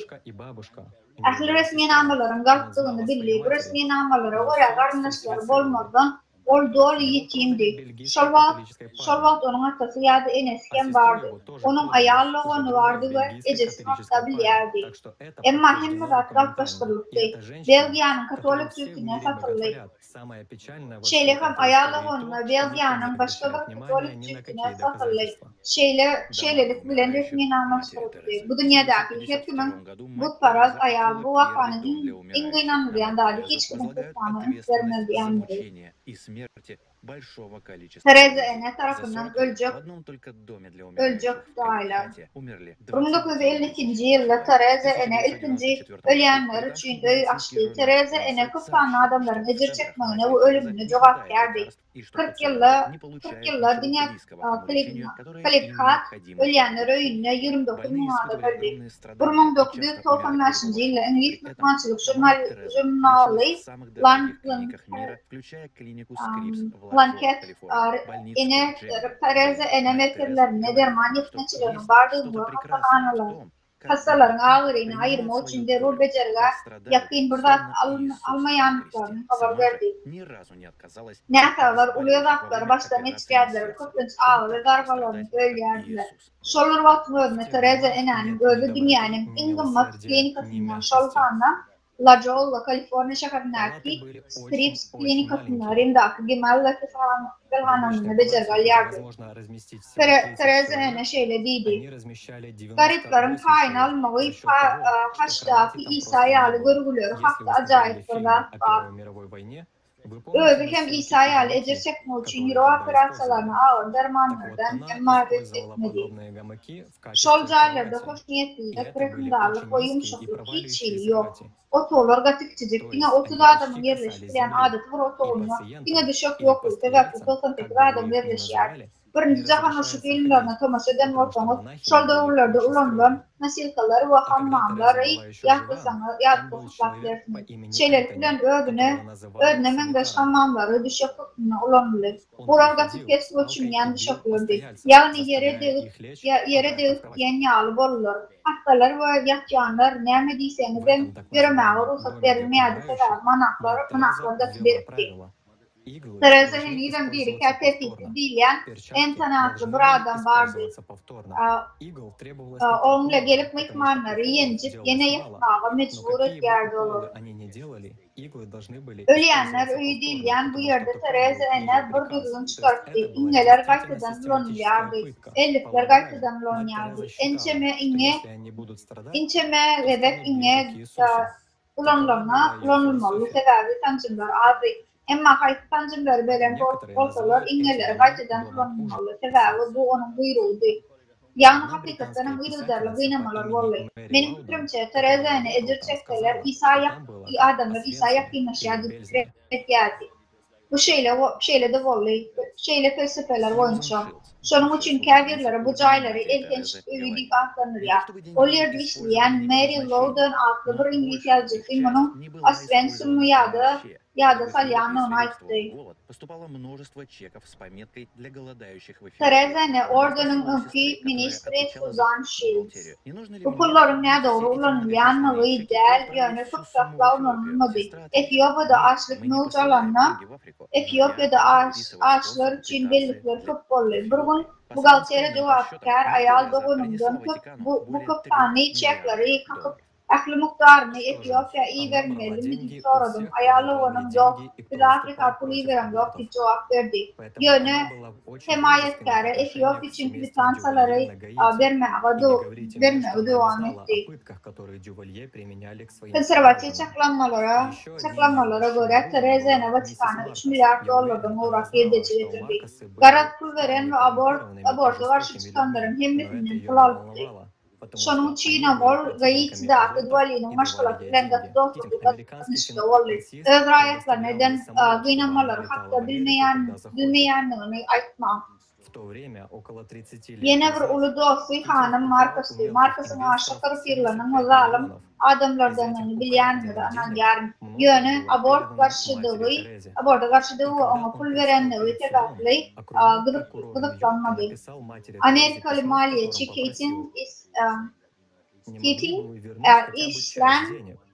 Ahli resmi namaların kalktığını bildi. Bu resmi namalara göre kardeşler bolmadan ol dolu yetimdi. Şolvat onun atası ya da enesken vardı. Onun ayarlığını vardı ve ecesi hatta bilirdi. Ama hem murat kalklaştırıldı. Belgiyanın Katolik Türk'üne satıldı. Şeylerim ayarlığını Belgiyanın başka bir Katolik Türk'üne satıldı. Şeylerik bilen resmi namaştırıldı. Bu dünyadaki hepkimin bu paraz ayar bu vakanın inginanmayan hiç kimin kısmını vermediği Tereze Ene tarafından ölecek dağlar. 1952 yılda Tereze Ene ikinci ölenler için öy açtı. Tereze Ene kıftanlı adamların ecir çekmeğine ve ölümünü cevap verdi. 40 yıllar dünya Kaliphat ölenler öyününe 29 milyonda böldü. 1995 yılda İngiliz Müslümançılık jurnali Lanket ene Tereze Ene merkezlerine derman yetmecilerin vardığı hastaların ağırlığını ayırma için de rol becerler yakın burada almayanlıklarını haber verdi. Ne kadar uluyazaklar baştan etkilerler, kutlanç ağır ve darbalarını öyleyerdiler. Şolur vatmörüne Tereze Ene'nin gözü dünyanın en gımmat klinikasından şolkandan La Jolla, Kaliforniya şehrindeki Scripps klinikasında rindaki gemallık kılhananını becergal yardı. Tereze Ene şeyle deydi. Gariplerin payın almağı haştaki İsa'yı alı görgülüyor. Hakta acayip bir var. Özü hem İsa'yı alı ecir çekme için yürü operasyonlarına ağır dermanlardan emanet etmedi. Şol caylarda hoş niyetlilik, bırakımdarlık ve yumuşaklık hiç şeyi yok. Otolar gatikçicik, yine 30 adamın yerleştiren adeti var otoğuna, yine bir şok yokluğu, sebepli 98 adam yerleşiyor. Birinci Jahan Uruşu filmlerine tamaşa eden bolsaňyz, şol döwürlerde ulanýan nasilkalar we hammamlary ýatlysaňyz bersiňiz. Şeýler bilen ödüne meňdeş hammamlary düşe hukmuna ulanýar. Bular gatyp kesip üçünýän düşe gördi. Ýagny ýere degip ýen ýaly bolurlar. Hastalar we ýatjanlar näme diýseňizem göremäge ruhsat berilmeýärdi sebäbi manaklarda beripdi. Tereza Henry'den biri tertip edilen en tanıtlı bir adam vardı. Onunla gelip mihmanları yencip yine yapmağa mecbur etkerdi olur. Ölüyenler öyle değilyen bu yerde Tereza Henry bir düzgün çıkarttı. İngeler gaytadan lonuyardı. Elifler gaytadan lonuyardı. İnçeme vedek inge ulanılmalı sebebi tanrımlar adı. Emma haýsy tanjymlary beren bolsalar iňeleri gaýtadan kullanylmaly sebäbi bu onuň buyrugy. Ýagny hakykatdan buyruklary gynamalar boldy. Menim pikrimçe Terezany ejir çekseler adamlar İsa ýakynlaşýar diýip bu şeýle de boldy. Şeýle felsefeler boýunça. Şonuň üçin käbirlere bu jaýlary elkenç öýü diýip atlanýar. Ol ýerde işleýän Mary Loudon adly bir ingliz ýazgysy munyň Освенциму ýa-da salýanyny aýtdy. Terezany ordenyň öňki ministri Susan Shields. Bu pullaryň nädogry ulanylýanyny däl ýöne tutsaklanmaly. Etiopiýada açlyk mowjud alanna Etiopiýada açlar üçin bellikler köp boldy. Bir gün bugalteriýa jogapkar aýal dogunundan bu köptany çekleri kakyp ähli mukdaryny Etiopiýa iýermeli diýip soradym. Aýaly onuň ýok, Afrika puly beren ýok diýip jogap berdi. Ýöne hemayetkary Etiopiýa üçin kvitansiýalary bermäge dowam etdi. Konserwatiýa çaklanmalara görä Terezany Vatikana $3 milyar urak ýedirdi. Garat pul beren we abortga garşy çykanlaryň hemmesinden pul aldy. Şonuň üçin ol gaýyçda akadwalynyň maşgulaty bilen gatnaşykda boldy. Öz raýatlaryny eden gynanmalary hakda bilmeýänligini aýtmak. Ýene bir uly dosty hanym Markasyň aşyk pirlanyň zalim adamlardan bilýändir anan ýarym. Ýöne aborta garşydygy oňa pul berenligi sebäpli gydyplanmady. Amerikaly maliýeçi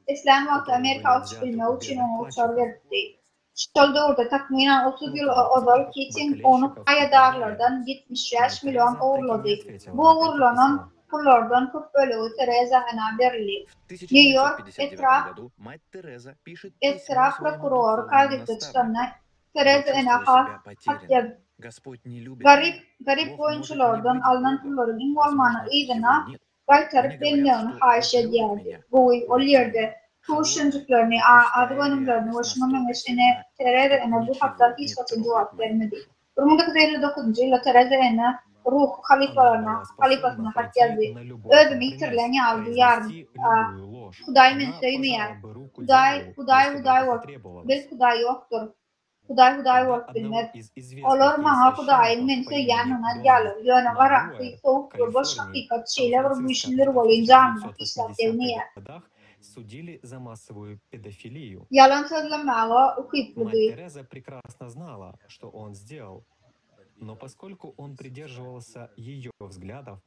Islam wagty Amerika uçuş bilmegi üçin oňa uçar berdi. Şol döwürde takminan 30 ýyl ozal Keating onu aýa daglardan 75 milyon oğurlady. Bu oğurlanan pullardan köp bölegi Terezanyna berildi. New York etraf prokurory kaýdykda çykanda Terezanyna garip boýunçylardan alynan pullaryň iň bolmany ýygyna gaýtaryp bermegini haýyş edýärdi. Bu ol ýerde Tuşuncuklaryny, adwanlaryny hoşnamaňyşyny Terezany bu hakda hiç gaçan jogap bermedi. 1959-njy ýylda Terezany ruh halifasyna hat ýazdy. Özüni ýitirilen ýaly ýarym. Hudaý meni söýmeýär. Hudaý bolup, bil Hudaý ýokdur. Hudaý bolup bilmez. Olar maňa Hudaýyň meni söýýänine ýaly. Ýöne garakly, sowuk bir boş hakykat şeýle bir müşinler bolýanca islat edilmeýär. Судили за массовую педофилию. Тереза прекрасно знала, что он сделал, но поскольку он придерживался ее взглядов,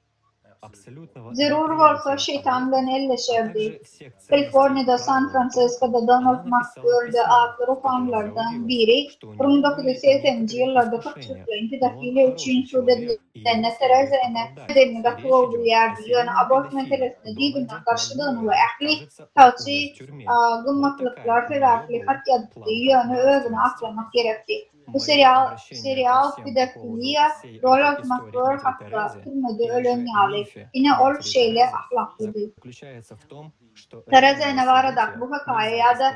Zerur bolsa şeytan bilen elleşerdi. Kaliforniyada, San Francisco'da Donald McClure adlı ruhbanlardan biri 1980-nji ýyllarda köpçüliklerin pedofili üçin suda edilen Terezany bedeni gatnaşyk bolýardy. Ýöne abort meselesine diýdiňden garşylygyny we ähli taýçy gymmatlyklar sebäpli hat ýazdy. Ýöne özüni aklamak gerekdi. Bu serial pedofiliya Donald McClure hakda türmede ölen ýaly. Ine ol şeýle ahlaklydy. Terezany barada bu hekaýe ýa-da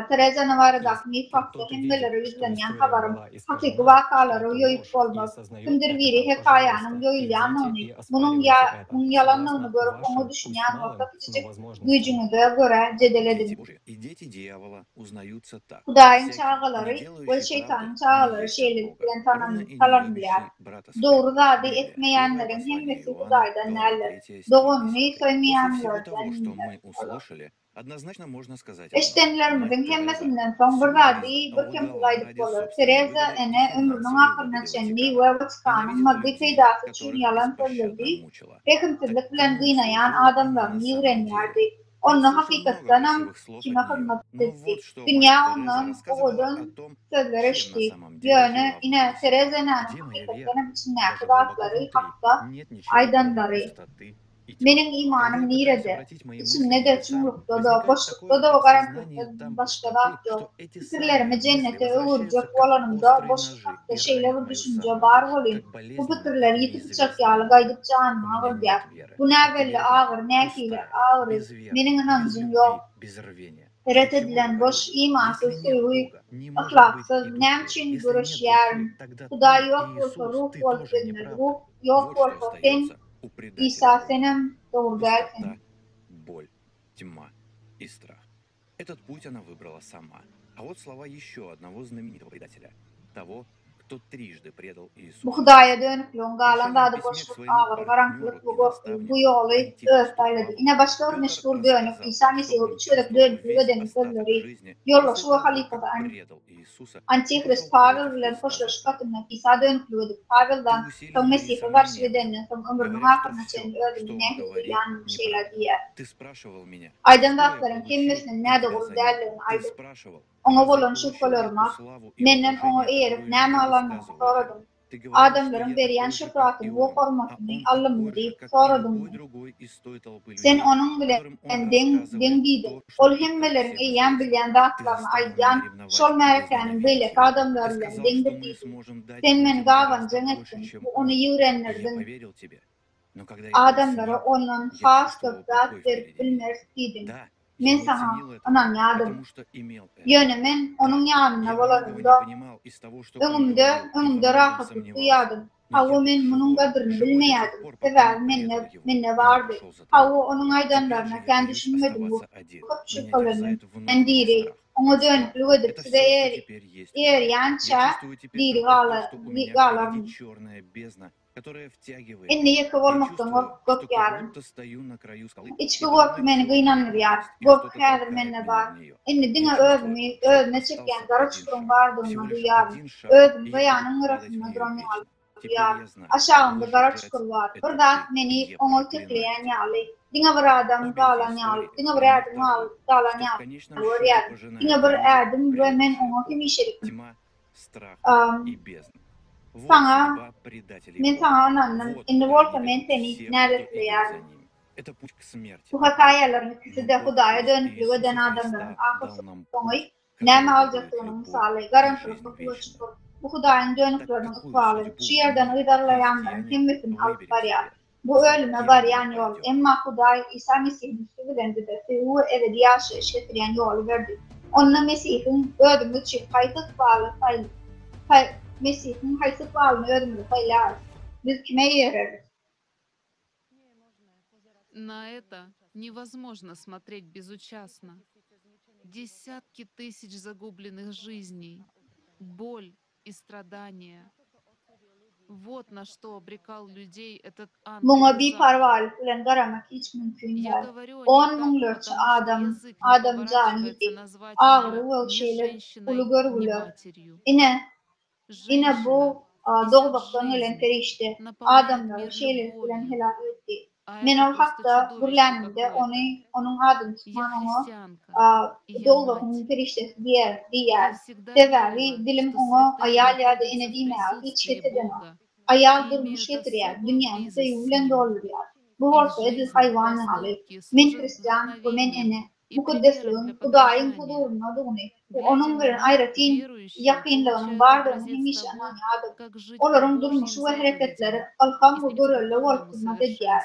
Tereza Navara'dak mi farklı himmeleri yüzlenen havarım hakiki vakaları yoyup olmak. Kimdir biri hekayanın yoylayanını, bunun yalanlığını görüp onu düşünen orta küçücük gücünü de göre cedeledin. И дети дьявола узнаются так. Hudayın çağaları ve şeytanın çağaları şeylerden tanınırlar. Doğru zadi etmeyenlerin himmeti Huday'dan neler, doğunluyu söylemeyenlerden neler. Однозначно можно сказать. Eştenlerimizin himmetinden son bir zadi bir kim Huday'dık olur. Tereza ene ömrünün ahırına çenli ve vatıkanın maddi peydası için yalan söyledi. Pekimsizlik bilen gıynayan adamların yürenlerdi. Onun hakikatten kime hizmet etti. Dünya onun oğudun sözleri eşti. Yani yine Tereza'nın hakikatten içine kıvatları hakta aydınları. Benim imanım nerede? İçimde de çumlukta da, boşlukta da, o karanlıkta başka da yok. Fikirlerimi cennete övürecek olanımda, boşlukta şeyleri düşünce var olayım. Bu fikirler yitip bıçak yağlı gaydıp canıma ağıracak. Bu ne belli ağır, ne kiyle ağırız. Benim inancım yok. Ret edilen boş, imansız, suyuy, ahlaksız, ne için görüş yarın. Huda yok olsa ruh olsa ruh, yok olsa sen, İsa senin doğru dersin. Боль, тьма и страх. Этот путь она выбрала сама. А вот слова еще одного знаменитого предателя. Того, кто трижды предал Иисуса. Bu Hudaya dönüklüğün galanda da boşluk ağır, karanlık bu yolu öğütayladı. Yine başka bir meşhur dönük, İsa Mesih'in çörek dönüklüğü ödenin sözleri, yolu şu halifada Antikrist Pavel bilen hoşlaş katından İsa dönüklüğü ödük. Pavel'dan son Mesih'e karşı edenen son ömrünün ahırına çenli ödünün nehri yanın şeyler diye. Aydın vaktların kimmisinin ne doğru değerlerini aydın. Ona bolan şüphelerime, menden ona eğerip näme alanını soradım. Adamların beriyen şüphatını ve hormatını alımını deyip soradım. Sen onun bilen dengiydin. Ol himmelerin eýän bilýän zatlaryny aýdýan, şol märekenin beýlek adamlar bilen dengdirdiň. Sen meni gawanjaň etdin, onu ýürenlerdiň. Adamlara ondan has zat berip bilmez diýdim. Men sana ananyadım. Ýöne men onun ýanyna bolarymda. Öňümde rahatlyk duýadym. Hawa men munyň gadryny bilmeýärdim. Sebäbi menne bardy. Hawa onun aýdanlaryna kän düşünmedim bu. Köp şüpheleniň. Men diri, oňa dönüklük edip size eğer ýança diri galarym. Inni ýeke bolmakdan gork ýaryn. Içki gork meni gynanýar. Gork häzir menne bar. Inni diňe özüme çekýän gara çukurum bardygyny duýarym. Özüm baýanyň arasynda duran ýaly. Aşağımda gara çukur bar. Bir zat meni oňa tekleýän ýaly. Diňe bir adam galan ýaly. Diňe bir adam galan ýaly. Diňe bir adam we men oňa hemişelikdim. Men sana ananın indi bolsa men seni näretleýärdim. Bu hakaýalaryň ikisi de Hudaya dönüklük eden adamlaryň ahyrky näme aljakdygyny misaly garantylyk bolýar. Bu Hudaýyň dönükleriniň ykbaly şu ýerden ýydarlaýanlaryň himmetini alyp barýar. Bu ölüme barýan ýol, emma Hudaý Isa Mesih'in bilen de bu ebedi ýaşaýyş getirýän ýoly berdi. Onda Mesih'in ödümli çyp gaýdyk baly Mesih'in haysık bağını ödümlü paylar. Biz kime yereriz? На это невозможно смотреть безучастно. Десятки тысяч загубленных жизней, боль и страдания. Вот на что обрекал людей этот ангел. Buna bir parvalık bilen garamak hiç mümkün değil. 10.000 adam caniydi. Ağrı ölçeyle ulu görgülü. Yine bu doğduktan gelen perişte adamları şeyler bilen helak etti. Men ol hakda gürlenimde onun adım tutman onu doğduktan periştesi diyer. Sebebi dilim onu ayal ya da ene diýmär, hiç getirden o. Ayal durmuş getiriyor, dünyanı sevgilen dolduruyor. Bu olsa ediz hayvanı alıp. Men Hristiyan, bu men ene. Mukaddesliğin, Hudaýyň huzuruna duny. Onun bilen aýratyn ýakynlygynyň bardygyny hemişe ananýardy. Olaryň durmuşy we hereketleri alham we görelle bolýar edýär.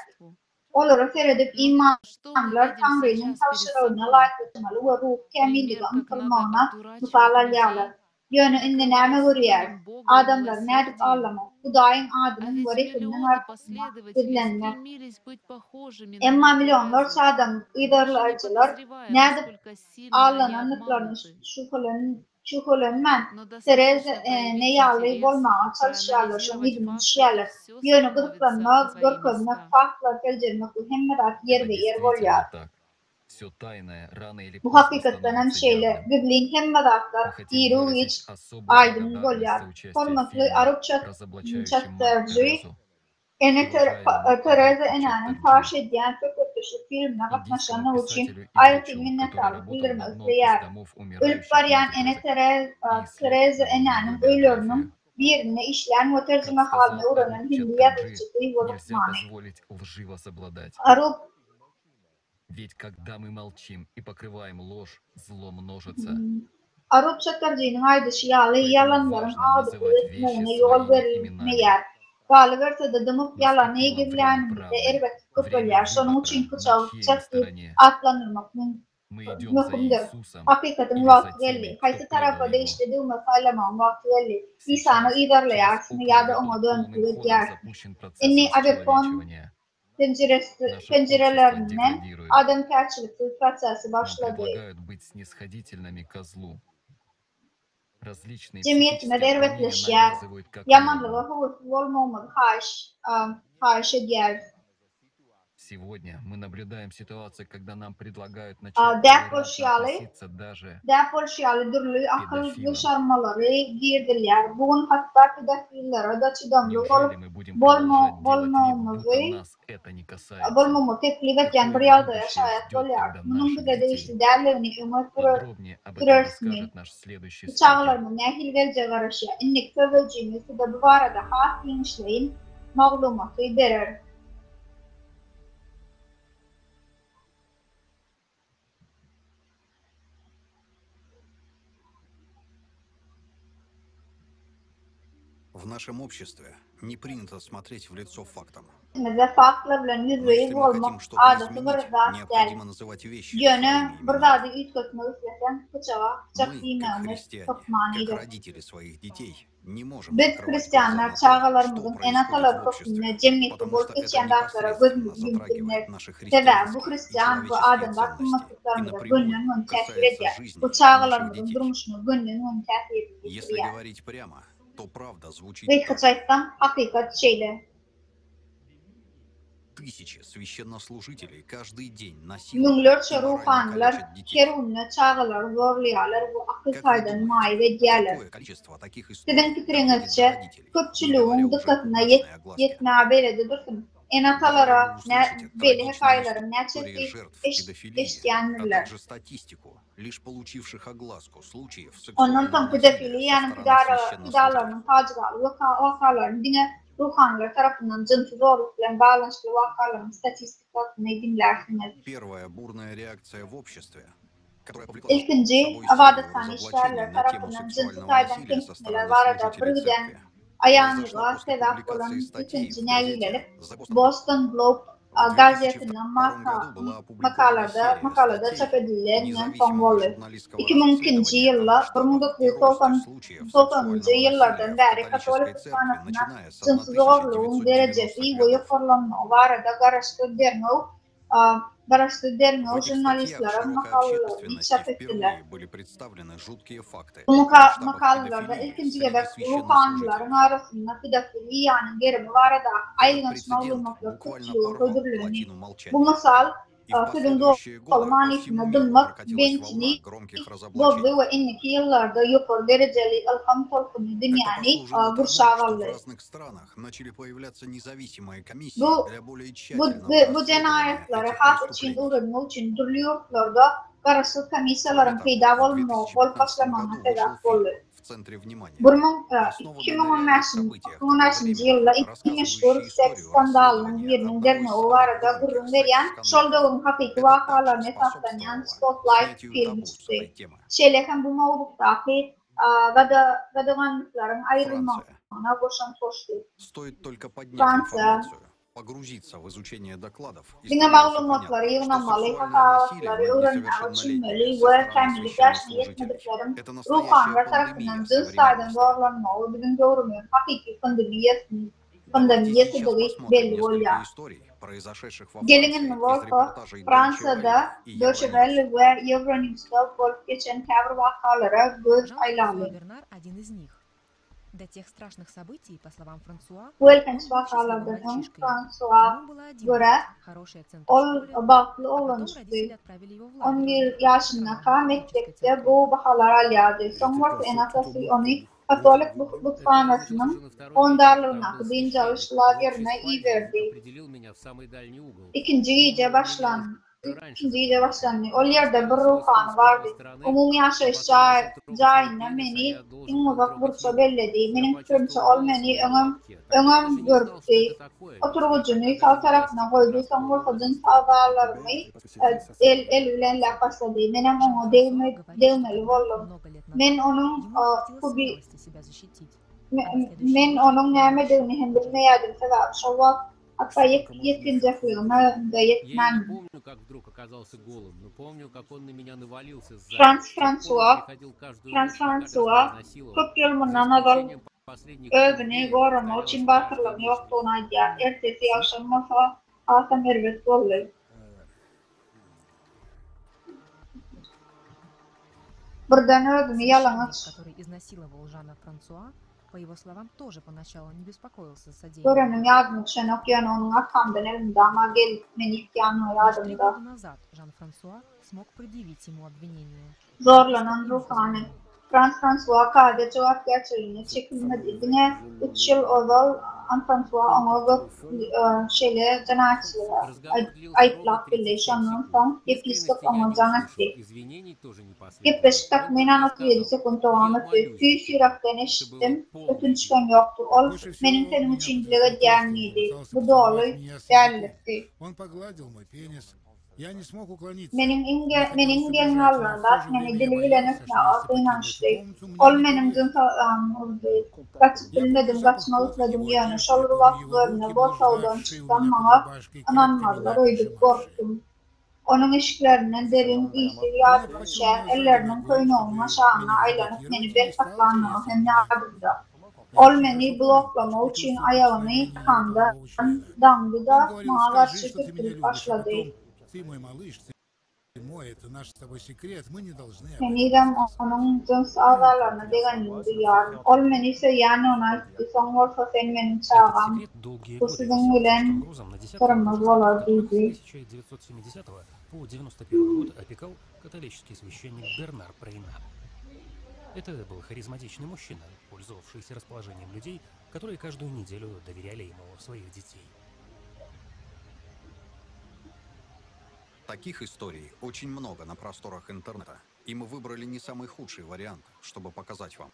Onları seyredip Что мы imanlar видим Tanrı'nın сейчас перед karşılığına собой? layık tutmalı ve ruh kemilliği Пример, как надо ınkılmağına одурачивать musallalyalar. людей, Yönü indi näme прикрываясь görýär? именем Бога и Adamlar nädip милосердием. allamak, Hudaýyň А adynyň ведь görekiniň миллионы arkasyna последователей gizlenmek. стремились быть похожими на Emma мать milyonlarça Терезу, adam даже не ıýdarlarçylar подозревая, nädip насколько сильно они allananlıklarını обмануты. şüphelenmän. Но Tereze достаточно проявить neýaly интерес, bolmaga çalışýarlar, şoň проанализировать gidip факты, и düşýärler. все Ýöne становится gyzyklanmak, на свои görkezmek, места. faktlar keldirmek hemmedat yer Это we yer bolýar. действительно так. Все тайное рано или Bu поздно hakykatdan hem становится şeýle, явным. bibliň hemmedatlar Мы хотим diýri выразить hiç особую aýdym благодарность bolýar. за участие в Hormatly фильме Arapça «Разоблачающий мать çatdyrjy Терезу». Tereze Tereze Enäniň faş edýän köpürtüşi filmine gatnaşanyny üçin aýryty minnetdarlyk bildirmek isleýär. Ölüp barýan Tereze Enäniň öýleriniň birini işlän we terjime halyna öwrenen hindi ýazgıçy Нельзя позволить лживо совладать. Arap Ведь когда мы молчим и покрываем ложь, зло множится. Arapça terjimini aýdyşy ýaly ýalanlaryň adyny etmegine ýol berilmeýär. Galy bersede dymyk ýalany egizlänmede elbetde köpelýär. Şonuň üçin bıçakdy atlanylmak mümkindir. Hakykatyn wagty geldi. Haýsy tarafa da işlediğime saýlamaň wagty geldi. İsany ýydarlaýar, ýa-da oňa dönüp gidýär. Inni adapon pencerelerinden adam käçilik prosesi başlady. Предлагают быть снисходительными ко злу. Различные Cemiyetine психические derwetleşýär. навязывают как Ýamanlyga howsuz bolmamaly haýyş edýär. Сегодня мы наблюдаем ситуацию, когда нам предлагают начать Däp толерантно bolýaly, относиться даже däp bolýaly dürli akıl ýaşarmalary girdiler. Bugun hatda pedofillere da çydamly bolup bolmamaly teklip etýän bir ýalda ýaşaýat bolýar. Munyň bir de işli däligini ümit sürersmi. Çağlarmy nähil gelje garaşy. Innik sözejimiz de bu barada has ýeňişleýin maglumaty berer. В нашем обществе не принято смотреть в лицо фактам. Bizde faktlar bilen yüzbeýiz bolmak adaty bir zat däl. Ýöne bir zady üýtgetmek islesen, bıçak diýmegimiz tokmany Как родители своих детей не можем Biz открывать Hristiýanlar глаза çağalarymyzyň enasalar toplumyna jemgyýetde bolup geçen daşlara gözlemler. Sebäbi bu Hristiýan bu adamlar kymmatlyklaryna gönlüň täsir edýär. Bu çağalarymyzyň durmuşyna gönlüň täsir Если edýär. говорить прямо, то правда звучит Ve так. hakykat hakykat şeýle. Тысячи священнослужителей каждый день насилуют Müňlerçe и морально ruhanlar калечат детей. kerunna çağalar zorlaýarlar bu akyl saýdan maý edýärler. Какое количество таких Sizin историй pikiriňizçe köpçüligiň dikkatyna ýetmäge beredi dursun. Enatalara beli hekaýelary näçesi eşitýändirler. также статистику, лишь получивших огласку случаев Ondan soň сексуального pedofili насилия ýani со стороны священнослужителей. pidalaryň facialy wakalaryň diňe ruhanlar tarapyndan jynsyz zorluk bilen baglanyşly wakalaryň statistikasyny dinlärsiniz. Первая бурная реакция в обществе, которая повлекла İlkinji, за собой awadatsany серию işgärler разоблачений на tему tarapyndan jynsyz сексуального aýdan насилия со kemsitmeler стороны barada служителей birden церкви. aýanyga sebäp bolan ikinji näýilelik Boston Globe gazetiniň makalada çap edilen soň boldy. 2002-nji ýylda 1990-njy ýyllardan bäri Katolik Kiristiýanyna jynsyz zorlugyň derejesi we ýokarlanmagy barada garaşdyrmagy jurnalistlaryň makalalaryny çap etdiler. Были представлены жуткие факты. Bu makalalarda ilkinji gezek ruhanlaryň arasynda pedofili ýani gerimi barada aýlanyş maglumatlar köpçüligi köýdürilýär. Bu mysal sözün doğru manysynda dymmak, bençini, bozdu we inniki ýyllarda ýokary derejeli ilham tolkuny dünýäni gurşagaldy. разных странах начали появляться независимые комиссии Bu для более тщательного bu jenaýetleri has üçin öwrenmek üçin turly ýurtlarda garaşsyz komissiýalaryň peýda bolmagy bolup başlamagyna sebäp boldy. в центре внимания. 2010-njy ýylda iki meşhur seks skandalynyň biriniň derine o barada gurrun berýän şol döwrüň hakyky wakalaryny esaslanýan Spotlight filmi çykdy. Şeýle hem bu mawzudaky gadaganlyklaryň aýrylmagyna goşan koşdy. Стоит только поднять Франция информацию, погрузиться в изучение докладов и Yine становится maglumatları понятно, что yığınlamalı, сексуальное hataları насилие над öğrenmek için несовершеннолетними ve со стороны kendini yaşına священнослужителей yetmediklerin — это настоящая ruhanlar пандемия tarafından в cins sayeden современности. zorlanmalı, bizim görmüyor. Hakiki Давайте pandemiyesi сейчас de посмотрим belli несколько oluyor. историй, произошедших во Gelinin Франции из Volko, репортажей Deutsche Fransa'da Welle и Deutsche Euronews. Welle ve Euronews'ta olup geçen haber vakalara göz aylalı. Бернар один из них. До тех страшных событий, по словам Франсуа, Bu он ilginç был счастливым vakalardan мальчишкой. François'a Ему было 11, göre хорошие оценки в школе, baklı а olan потом işte родители отправили его в лагерь. 11 yaşında mektepte bu bahalar alıyordu. Sonra enatası onu Katolik buthanasının ondarlığına kıdınca lagerine iyi verdi. İkinci iyice başlandı. O yerde bir ruhan vardı. Umumi yaşayış cayına beni en uzak bursa belledi. Benim fikrimse ol beni önem görüptü. Oturucunu sağ tarafına koydu. Sonra kadın sağdarlarımı el bilenler başladı. Benim onu devmeli oldum. Ben onun men onun nämediğini hem bilmeyerdim. Sebep şu vakt hatta yetinceklığına gayet memnun. François 40 yıl bundan evvel övünü koruma için batırılım yoktuğuna diye ertesi akşam masa asa mervet oldu. Buradan övünü yalnız по его словам, тоже поначалу не беспокоился за содеянное. Görenin yardımcısını okuyan onun arkamdan elinde ama gelmenin ihtiyacını yardımda. 3 года назад Жан-Франсуа смог предъявить ему обвинение. Zorlanan ruhani. François kağıda cevap getirdiğine çekilmedi. Yine 3 yıl evvel François ona şeyle canaatçılara ayıplak birleşenlerin son episkop ona canaattı. Yaklaşık takmayın anlatı 7 sekund devam etti. Tüy sürakten eşittim. Ötünçken yoktu. Ol benim tenim için bile gelmeydi. Bu doğru değerlikti. Menin genellerinde meni diliyle nefne altı inançtı. Ol menim kaçıp bilmedim, kaçmalıkladım yani. Şalır vaktlarına bol savdan çıksam bana ananmarlar öydük, korktum. Onun eşiklerinden derin iyisi yardım düşer, ellerinin koyunuğun aşağına aylanıp meni bir saklanmıyor hem yardımda. Ol meni bloklama için ayağını yıkandı, dandı da bana karşı tepkilik başladı. Menidem onun cins ağlarlarına deganını duyar. Ol meni söyleyen ona itti, son olsa sen benim çağım. Bu sizin bilen kırmızı olardıydı. 1970 по 91 год опекал католический священник Бернар Прейнар. Это был харизматичный мужчина, пользовавшийся расположением людей, которые каждую неделю доверяли ему своих детей. Таких историй очень много на просторах интернета, и мы выбрали не самый худший вариант, чтобы показать вам.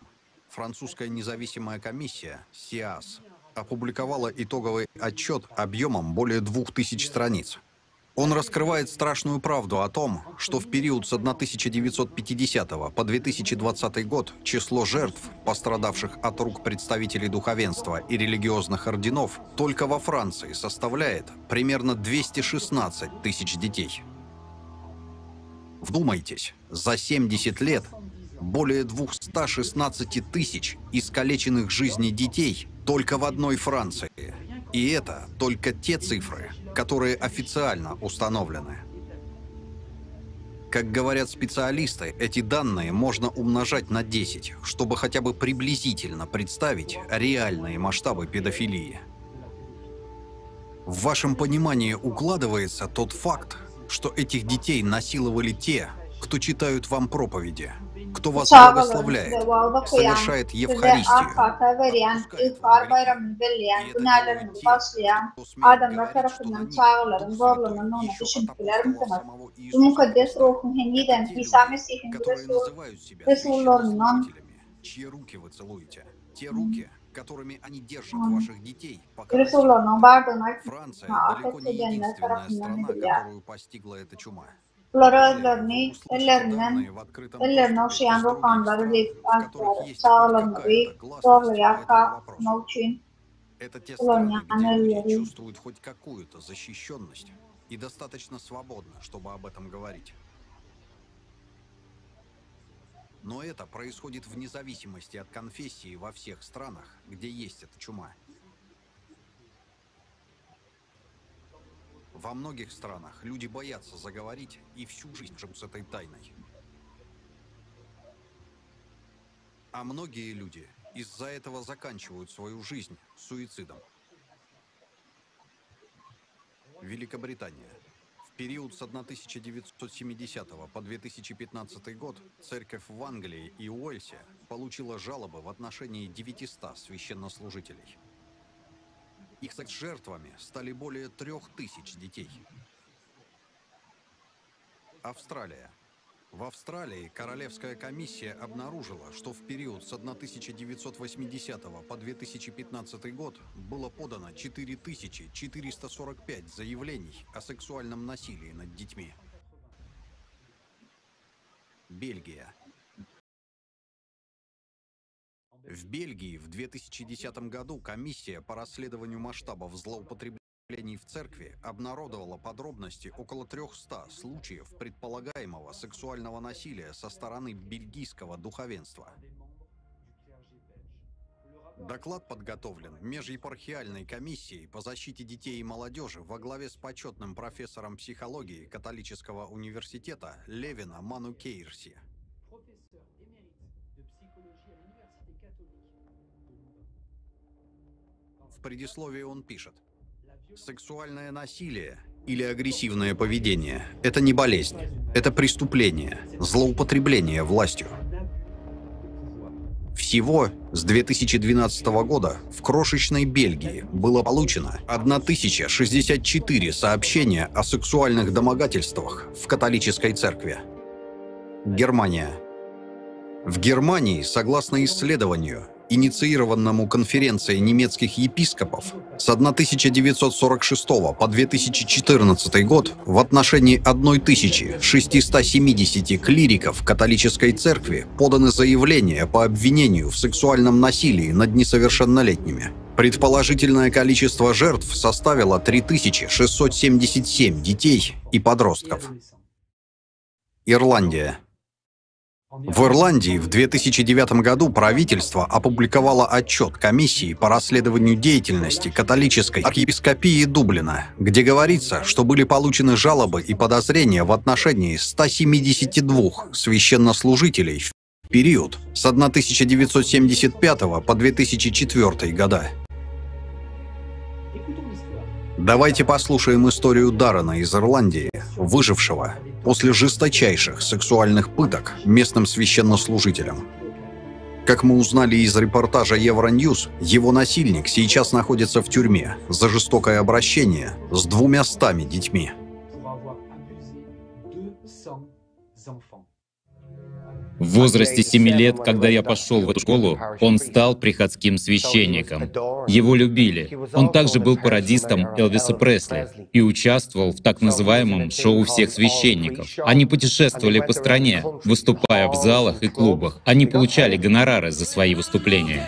Французская независимая комиссия СИАС опубликовала итоговый отчет объемом более 2000 страниц. Он раскрывает страшную правду о том, что в период с 1950 по 2020 год число жертв, пострадавших от рук представителей духовенства и религиозных орденов, только во Франции составляет примерно 216 тысяч детей. Вдумайтесь, за 70 лет более 216 тысяч искалеченных жизней детей только в одной Франции. И это только те цифры, которые официально установлены. Как говорят специалисты, эти данные можно умножать на 10, чтобы хотя бы приблизительно представить реальные масштабы педофилии. В вашем понимании укладывается тот факт, что этих детей насиловали те, кто читают вам проповеди, кто вас благословляет, совершает Евхаристию. Adamlar tarafından çağrıların, zorlanan ona düşündükleri misiniz? Bu mukaddes ruhun yeniden İsa Mesih'in Resullarından Resullarından bardığına afet edenler tarafından ediliyor. Bunları ellerine okşayan ruhanları çağrılanları zorlayan kalmak için Это те страны, где люди чувствуют хоть какую-то защищенность и достаточно свободно, чтобы об этом говорить. Но это происходит вне зависимости от конфессии во всех странах, где есть эта чума. Во многих странах люди боятся заговорить и всю жизнь живут с этой тайной. А многие люди из-за этого заканчивают свою жизнь суицидом. Великобритания. В период с 1970 по 2015 год церковь в Англии и Уэльсе получила жалобы в отношении 900 священнослужителей. Их секс-жертвами стали более 3000 детей. Австралия. В Австралии Королевская комиссия обнаружила, что в период с 1980 по 2015 год было подано 4445 заявлений о сексуальном насилии над детьми. Бельгия. В Бельгии в 2010 году комиссия по расследованию масштабов злоупотреблений в церкви обнародовала подробности около 300 случаев предполагаемого сексуального насилия со стороны бельгийского духовенства. Доклад подготовлен межепархиальной комиссией по защите детей и молодежи во главе с почетным профессором психологии католического университета Левина Ману Кейрси. В предисловии он пишет: сексуальное насилие или агрессивное поведение – это не болезнь, это преступление, злоупотребление властью. Всего с 2012 года в крошечной Бельгии было получено 1064 сообщения о сексуальных домогательствах в католической церкви. Германия. В Германии, согласно исследованию, инициированному конференцией немецких епископов, с 1946 по 2014 год в отношении 1670 клириков католической церкви поданы заявления по обвинению в сексуальном насилии над несовершеннолетними. Предположительное количество жертв составило 3677 детей и подростков. Ирландия. В Ирландии в 2009 году правительство опубликовало отчет комиссии по расследованию деятельности католической архиепископии Дублина, где говорится, что были получены жалобы и подозрения в отношении 172 священнослужителей в период с 1975 по 2004 года. Давайте послушаем историю Даррена из Ирландии, выжившего после жесточайших сексуальных пыток местным священнослужителям. Как мы узнали из репортажа Евроньюз, его насильник сейчас находится в тюрьме за жестокое обращение с 200 детьми. В возрасте 7 лет, когда я пошел в эту школу, он стал приходским священником. Его любили. Он также был пародистом Элвиса Пресли и участвовал в так называемом «шоу всех священников». Они путешествовали по стране, выступая в залах и клубах. Они получали гонорары за свои выступления.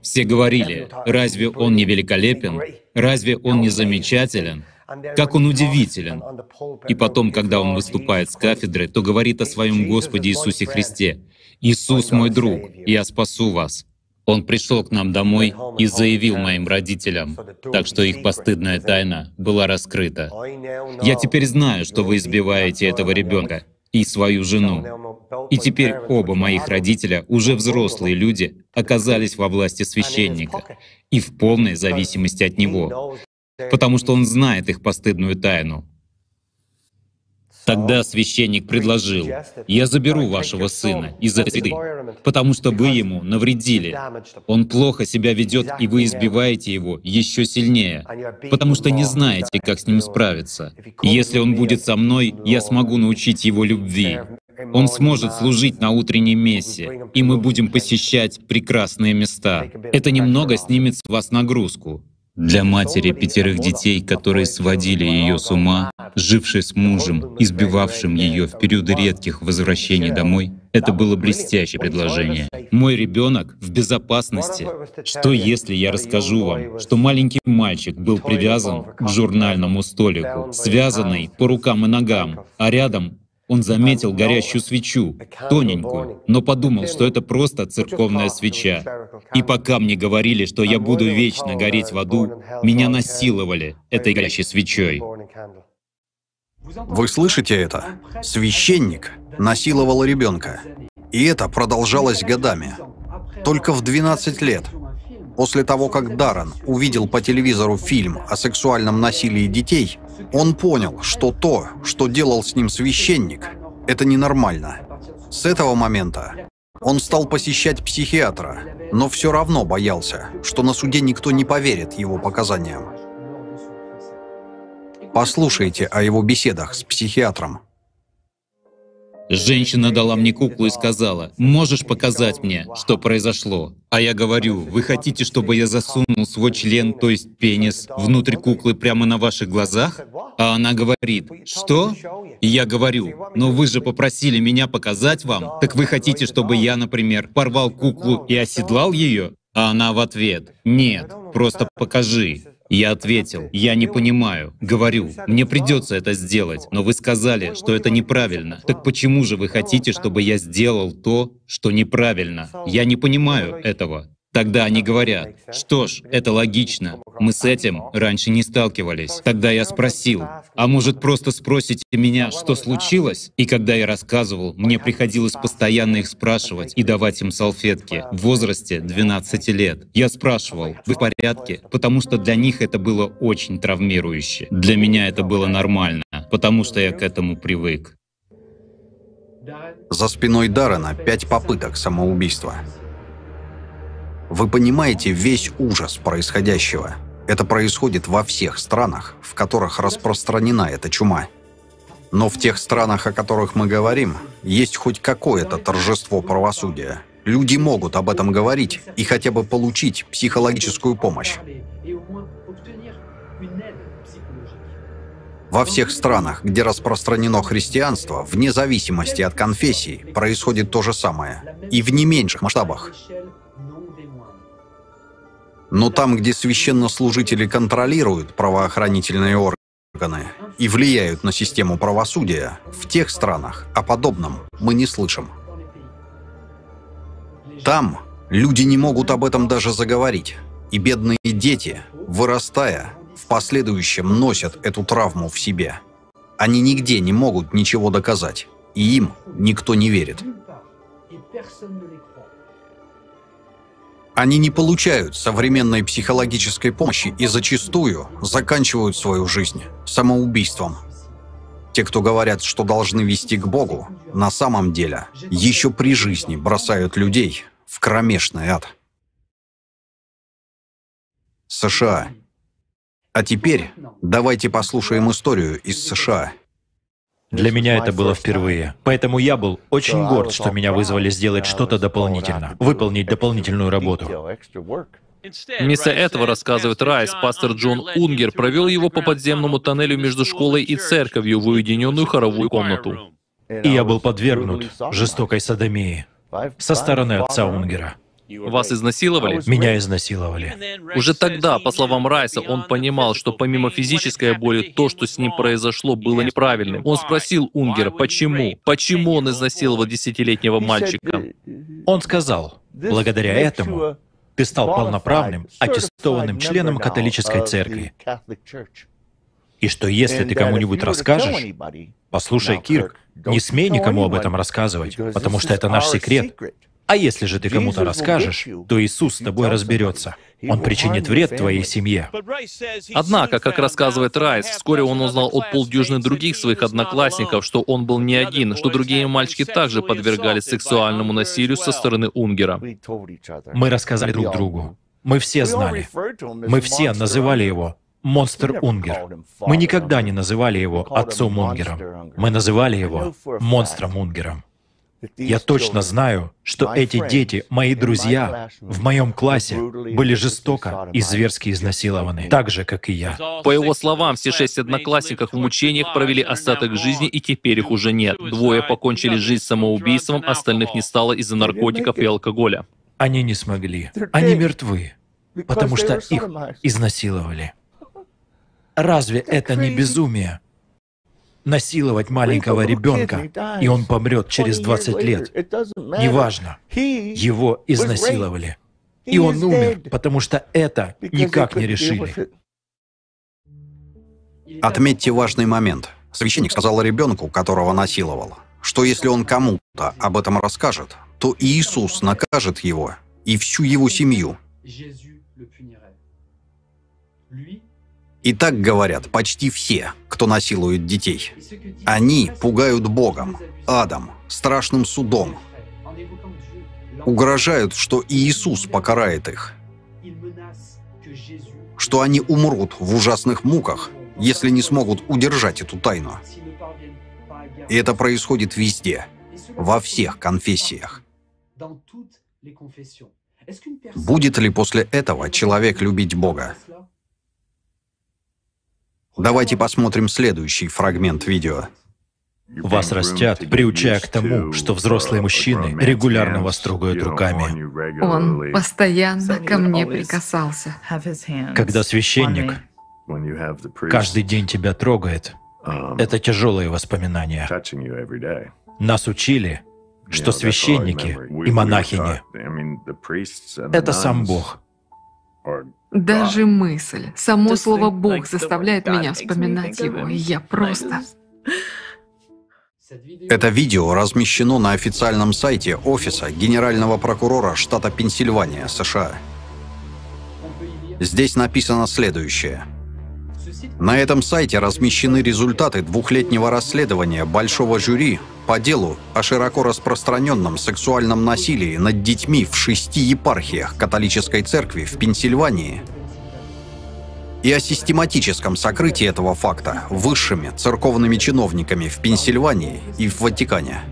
Все говорили: разве он не великолепен? Разве он не замечателен? Как он удивителен! И потом, когда он выступает с кафедры, то говорит о своем Господе Иисусе Христе: «Иисус мой друг, я спасу вас». Он пришел к нам домой и заявил моим родителям, так что их постыдная тайна была раскрыта. Я теперь знаю, что вы избиваете этого ребенка и свою жену. И теперь оба моих родителя, уже взрослые люди, оказались во власти священника и в полной зависимости от него, потому что он знает их постыдную тайну. Тогда священник предложил: «Я заберу вашего сына из этой среды, потому что вы ему навредили. Он плохо себя ведет, и вы избиваете его еще сильнее, потому что не знаете, как с ним справиться. Если он будет со мной, я смогу научить его любви. Он сможет служить на утренней мессе, и мы будем посещать прекрасные места. Это немного снимет с вас нагрузку. Для матери 5 детей, которые сводили ее с ума, жившей с мужем, избивавшим ее в периоды редких возвращений домой, это было блестящее предложение. Мой ребенок в безопасности. Что если я расскажу вам, что маленький мальчик был привязан к журнальному столику, связанный по рукам и ногам, а рядом он заметил горящую свечу, тоненькую, но подумал, что это просто церковная свеча. И пока мне говорили, что я буду вечно гореть в аду, меня насиловали этой горящей свечой. Вы слышите это? Священник насиловал ребенка. И это продолжалось годами. Только в 12 лет, после того, как Даррен увидел по телевизору фильм о сексуальном насилии детей, он понял, что то, что делал с ним священник, это ненормально. С этого момента он стал посещать психиатра, но все равно боялся, что на суде никто не поверит его показаниям. Послушайте о его беседах с психиатром. Женщина дала мне куклу и сказала: «Можешь показать мне, что произошло?» А я говорю: «Вы хотите, чтобы я засунул свой член, то есть пенис, внутрь куклы прямо на ваших глазах?» А она говорит: «Что?» И я говорю: «Но вы же попросили меня показать вам. Так вы хотите, чтобы я, например, порвал куклу и оседлал ее?» А она в ответ: «Нет, просто покажи». Я ответил: «Я не понимаю». Говорю: «Мне придется это сделать, но вы сказали, что это неправильно. Так почему же вы хотите, чтобы я сделал то, что неправильно? Я не понимаю этого». Тогда они говорят: «Что ж, это логично. Мы с этим раньше не сталкивались». Тогда я спросил: «А может, просто спросите меня, что случилось?» И когда я рассказывал, мне приходилось постоянно их спрашивать и давать им салфетки в возрасте 12 лет. Я спрашивал: «Вы в порядке?» Потому что для них это было очень травмирующе. Для меня это было нормально, потому что я к этому привык. За спиной Даррена 5 попыток самоубийства. Вы понимаете весь ужас происходящего? Это происходит во всех странах, в которых распространена эта чума. Но в тех странах, о которых мы говорим, есть хоть какое-то торжество правосудия. Люди могут об этом говорить и хотя бы получить психологическую помощь. Во всех странах, где распространено христианство, вне зависимости от конфессий, происходит то же самое. И в не меньших масштабах. Но там, где священнослужители контролируют правоохранительные органы и влияют на систему правосудия, в тех странах о подобном мы не слышим. Там люди не могут об этом даже заговорить, и бедные дети, вырастая, в последующем носят эту травму в себе. Они нигде не могут ничего доказать, и им никто не верит. Они не получают современной психологической помощи и зачастую заканчивают свою жизнь самоубийством. Те, кто говорят, что должны вести к Богу, на самом деле еще при жизни бросают людей в кромешный ад. США. А теперь давайте послушаем историю из США. Для меня это было впервые. Поэтому я был очень горд, что меня вызвали сделать что-то дополнительно, выполнить дополнительную работу. Вместо этого, рассказывает Райс, пастор Джон Унгер провел его по подземному тоннелю между школой и церковью в уединенную хоровую комнату. И я был подвергнут жестокой содомии со стороны отца Унгера. Вас изнасиловали? Меня изнасиловали. Уже тогда, по словам Райса, он понимал, что помимо физической боли, то, что с ним произошло, было неправильным. Он спросил Унгера, почему? Почему он изнасиловал 10-летнего мальчика? Он сказал: благодаря этому ты стал полноправным, аттестованным членом католической церкви. И что если ты кому-нибудь расскажешь, послушай, Кирк, не смей никому об этом рассказывать, потому что это наш секрет. А если же ты кому-то расскажешь, то Иисус с тобой разберется. Он причинит вред твоей семье. Однако, как рассказывает Райс, вскоре он узнал от полдюжины других своих одноклассников, что он был не один, что другие мальчики также подвергались сексуальному насилию со стороны Унгера. Мы рассказали друг другу. Мы все знали. Мы все называли его «Монстр Унгер». Мы никогда не называли его «Отцом Унгером». Мы называли его «Монстром Унгером». Я точно знаю, что эти дети, мои друзья, в моем классе были жестоко и зверски изнасилованы, так же, как и я. По его словам, все 6 одноклассников в мучениях провели остаток жизни, и теперь их уже нет. 2 покончили жизнь самоубийством, остальных не стало из-за наркотиков и алкоголя. Они не смогли. Они мертвы, потому что их изнасиловали. Разве это не безумие? Насиловать маленького ребенка, и он помрет через 20 лет. Неважно. Его изнасиловали. И он умер, потому что это никак не решили. Отметьте важный момент. Священник сказал ребенку, которого насиловал, что если он кому-то об этом расскажет, то Иисус накажет его и всю его семью. И так говорят почти все, кто насилует детей. Они пугают Богом, адом, страшным судом. Угрожают, что Иисус покарает их. Что они умрут в ужасных муках, если не смогут удержать эту тайну. И это происходит везде, во всех конфессиях. Будет ли после этого человек любить Бога? Давайте посмотрим следующий фрагмент видео. Вас растят, приучая к тому, что взрослые мужчины регулярно вас трогают руками. Он постоянно ко мне прикасался. Когда священник каждый день тебя трогает, это тяжелые воспоминания. Нас учили, что священники и монахини — это сам Бог. Даже мысль, само слово «Бог» заставляет меня вспоминать его, и я просто... Это видео размещено на официальном сайте Офиса Генерального прокурора штата Пенсильвания, США. Здесь написано следующее. На этом сайте размещены результаты двухлетнего расследования большого жюри по делу о широко распространенном сексуальном насилии над детьми в 6 епархиях католической церкви в Пенсильвании и о систематическом сокрытии этого факта высшими церковными чиновниками в Пенсильвании и в Ватикане.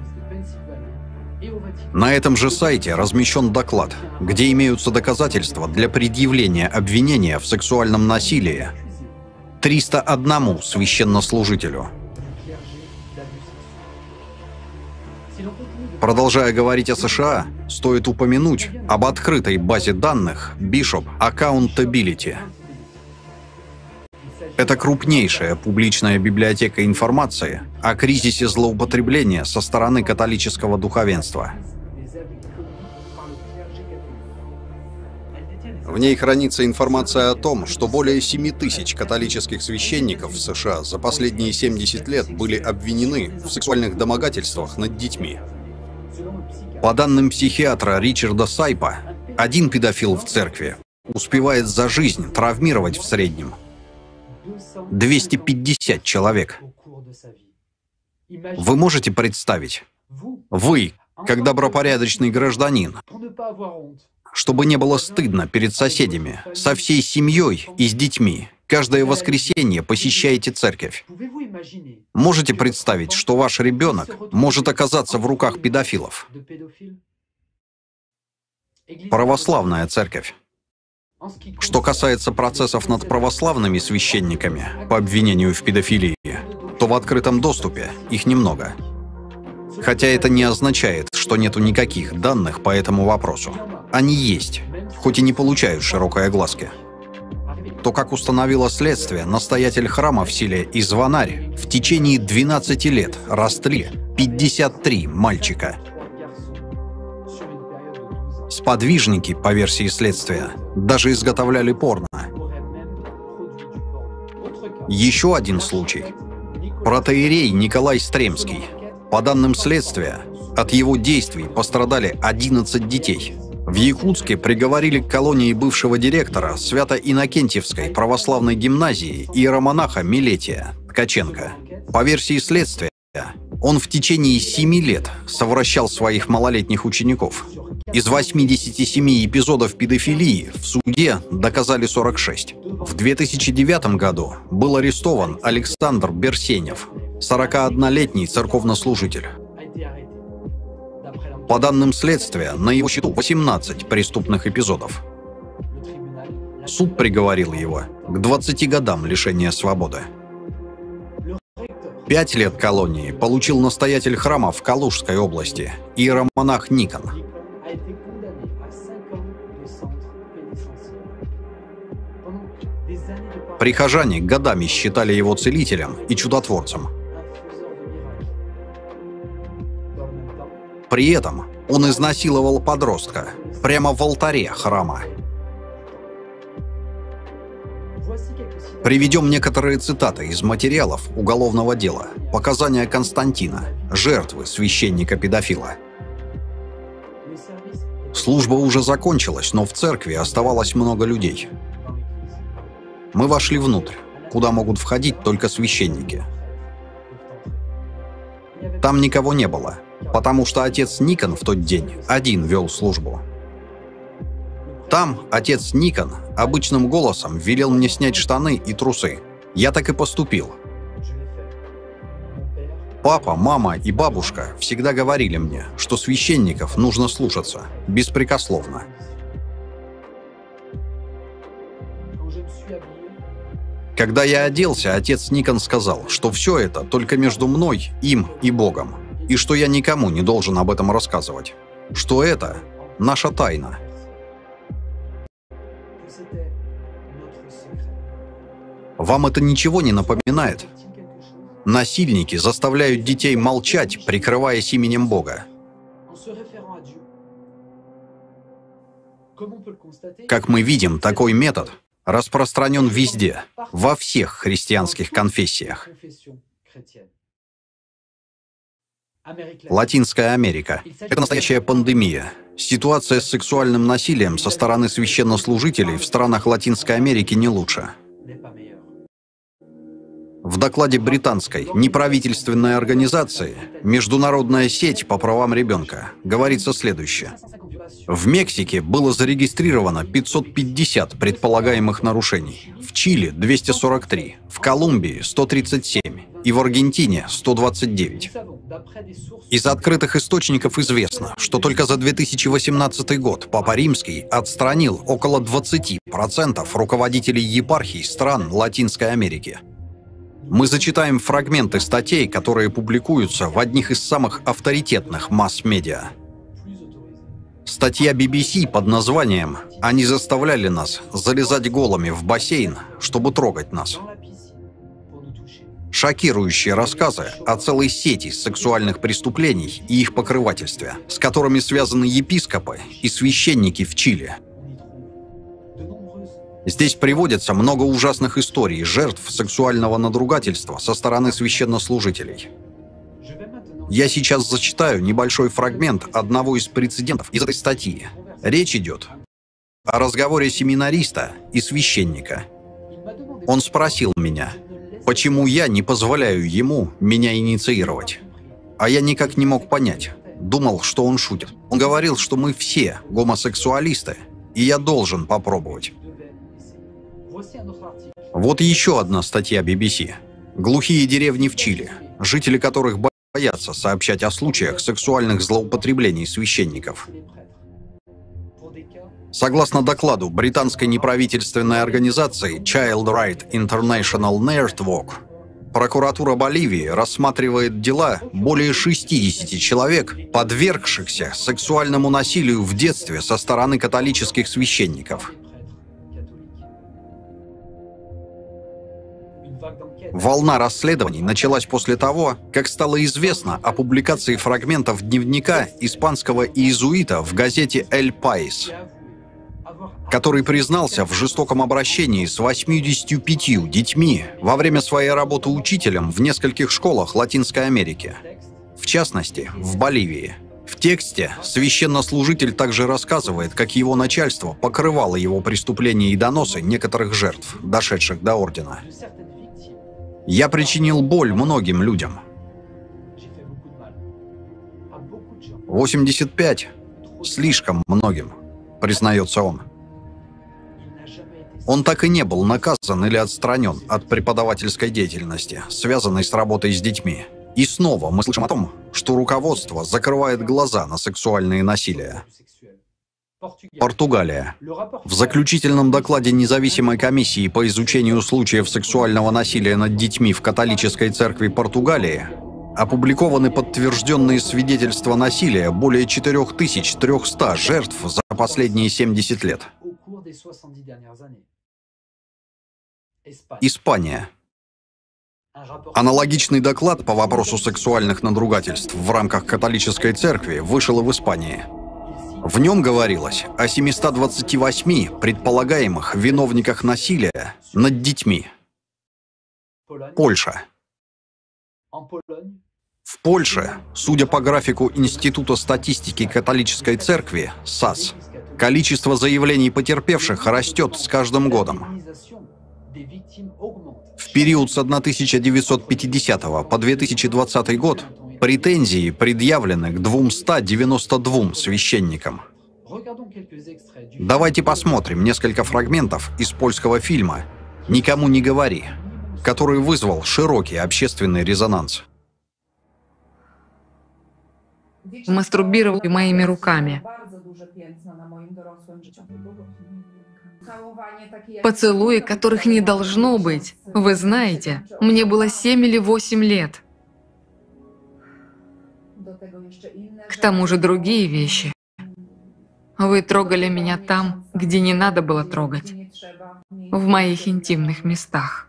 На этом же сайте размещен доклад, где имеются доказательства для предъявления обвинения в сексуальном насилии 301 священнослужителю. Продолжая говорить о США, стоит упомянуть об открытой базе данных Bishop Accountability. Это крупнейшая публичная библиотека информации о кризисе злоупотребления со стороны католического духовенства. В ней хранится информация о том, что более 7000 католических священников в США за последние 70 лет были обвинены в сексуальных домогательствах над детьми. По данным психиатра Ричарда Сайпа, один педофил в церкви успевает за жизнь травмировать в среднем 250 человек. Вы можете представить? Вы, как добропорядочный гражданин, чтобы не было стыдно перед соседями, со всей семьей и с детьми, каждое воскресенье посещаете церковь. Можете представить, что ваш ребенок может оказаться в руках педофилов? Православная церковь. Что касается процессов над православными священниками по обвинению в педофилии, то в открытом доступе их немного. Хотя это не означает, что нету никаких данных по этому вопросу. Они есть, хоть и не получают широкой огласки. То, как установило следствие, настоятель храма в селе Извонарь в течение 12 лет растлил 53 мальчика. Сподвижники, по версии следствия, даже изготовляли порно. Еще один случай. Протоиерей Николай Стремский. По данным следствия, от его действий пострадали 11 детей. В Якутске приговорили к колонии бывшего директора Свято-Иннокентьевской православной гимназии иеромонаха Милетия Ткаченко. По версии следствия, он в течение 7 лет совращал своих малолетних учеников. Из 87 эпизодов педофилии в суде доказали 46. В 2009 году был арестован Александр Берсенев, 41-летний церковнослужитель. По данным следствия, на его счету 18 преступных эпизодов. Суд приговорил его к 20 годам лишения свободы. 5 лет колонии получил настоятель храма в Калужской области, иеромонах Никон. Прихожане годами считали его целителем и чудотворцем. При этом он изнасиловал подростка прямо в алтаре храма. Приведем некоторые цитаты из материалов уголовного дела. Показания Константина, жертвы священника-педофила. Служба уже закончилась, но в церкви оставалось много людей. Мы вошли внутрь, куда могут входить только священники. Там никого не было, потому что отец Никон в тот день один вел службу. Там отец Никон обычным голосом велел мне снять штаны и трусы. Я так и поступил. Папа, мама и бабушка всегда говорили мне, что священников нужно слушаться, беспрекословно. Когда я оделся, отец Никон сказал, что все это только между мной, им и Богом, и что я никому не должен об этом рассказывать, что это наша тайна. Вам это ничего не напоминает? Насильники заставляют детей молчать, прикрываясь именем Бога. Как мы видим, такой метод распространен везде, во всех христианских конфессиях. Латинская Америка – это настоящая пандемия. Ситуация с сексуальным насилием со стороны священнослужителей в странах Латинской Америки не лучше. В докладе британской неправительственной организации «Международная сеть по правам ребенка» говорится следующее. В Мексике было зарегистрировано 550 предполагаемых нарушений, в Чили – 243, в Колумбии – 137 и в Аргентине – 129. Из открытых источников известно, что только за 2018 год Папа Римский отстранил около 20% руководителей епархий стран Латинской Америки. Мы зачитаем фрагменты статей, которые публикуются в одних из самых авторитетных масс-медиа. Статья BBC под названием «Они заставляли нас залезать голыми в бассейн, чтобы трогать нас». Шокирующие рассказы о целой сети сексуальных преступлений и их покрывательстве, с которыми связаны епископы и священники в Чили. Здесь приводится много ужасных историй жертв сексуального надругательства со стороны священнослужителей. Я сейчас зачитаю небольшой фрагмент одного из прецедентов из этой статьи. Речь идет о разговоре семинариста и священника. Он спросил меня, почему я не позволяю ему меня инициировать. А я никак не мог понять. Думал, что он шутит. Он говорил, что мы все гомосексуалисты, и я должен попробовать. Вот еще одна статья BBC. Глухие деревни в Чили, жители которых боятся сообщать о случаях сексуальных злоупотреблений священников. Согласно докладу британской неправительственной организации Child Right International Network, прокуратура Боливии рассматривает дела более 60 человек, подвергшихся сексуальному насилию в детстве со стороны католических священников. Волна расследований началась после того, как стало известно о публикации фрагментов дневника испанского иезуита в газете «Эль Паис», который признался в жестоком обращении с 85 детьми во время своей работы учителем в нескольких школах Латинской Америки, в частности, в Боливии. В тексте священнослужитель также рассказывает, как его начальство покрывало его преступления и доносы некоторых жертв, дошедших до ордена. Я причинил боль многим людям. 85 – слишком многим, признается он. Он так и не был наказан или отстранен от преподавательской деятельности, связанной с работой с детьми, И снова мы слышим о том, что руководство закрывает глаза на сексуальные насилия. Португалия. В заключительном докладе независимой комиссии по изучению случаев сексуального насилия над детьми в католической церкви Португалии опубликованы подтвержденные свидетельства насилия более 4300 жертв за последние 70 лет. Испания. Аналогичный доклад по вопросу сексуальных надругательств в рамках католической церкви вышел и в Испании. В нем говорилось о 728 предполагаемых виновниках насилия над детьми. Польша. В Польше, судя по графику Института статистики католической церкви, САС, количество заявлений потерпевших растет с каждым годом. В период с 1950 по 2020 год претензии предъявлены к 292 священникам. Давайте посмотрим несколько фрагментов из польского фильма «Никому не говори», который вызвал широкий общественный резонанс. Мастурбировали моими руками. Поцелуи, которых не должно быть. Вы знаете, мне было 7 или 8 лет. К тому же другие вещи. Вы трогали меня там, где не надо было трогать. В моих интимных местах.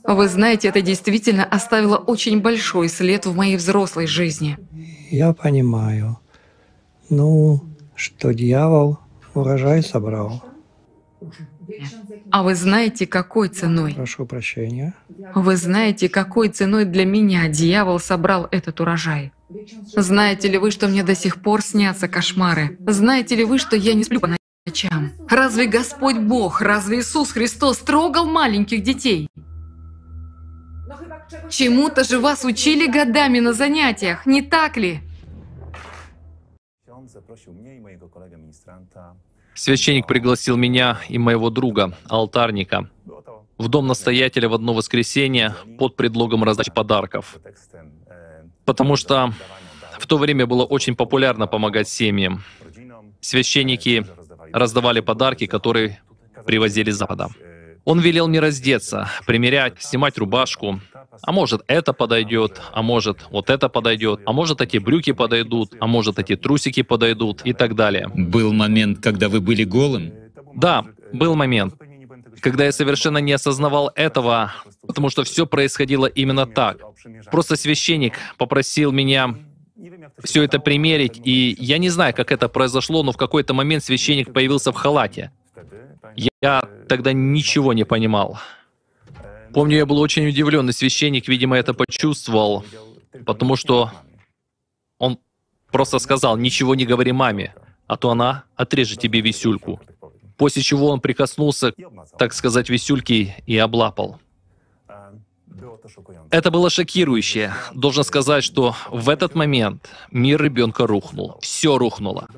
Вы знаете, это действительно оставило очень большой след в моей взрослой жизни. Я понимаю. Ну, что дьявол урожай собрал. А вы знаете, какой ценой? Прошу прощения. Вы знаете, какой ценой для меня дьявол собрал этот урожай? Знаете ли вы, что мне до сих пор снятся кошмары? Знаете ли вы, что я не сплю по ночам? Разве Господь Бог, разве Иисус Христос трогал маленьких детей? Чему-то же вас учили годами на занятиях, не так ли? Священник пригласил меня и моего друга, алтарника, в дом настоятеля в одно воскресенье под предлогом раздачи подарков. Потому что в то время было очень популярно помогать семьям. Священники раздавали подарки, которые привозили с Запада. Он велел мне раздеться, примерять, снимать рубашку. А может, это подойдет, а может, вот это подойдет, а может, эти брюки подойдут, а может, эти трусики подойдут и так далее. Был момент, когда вы были голым? Да, был момент, когда я совершенно не осознавал этого, потому что все происходило именно так. Просто священник попросил меня все это примерить, и я не знаю, как это произошло, но в какой-то момент священник появился в халате. Я тогда ничего не понимал. Помню, я был очень удивлен, и священник, видимо, это почувствовал, потому что он просто сказал: «Ничего не говори маме, а то она отрежет тебе висюльку». После чего он прикоснулся, так сказать, висюльке и облапал. Это было шокирующе. Должен сказать, что в этот момент мир ребенка рухнул. Все рухнуло.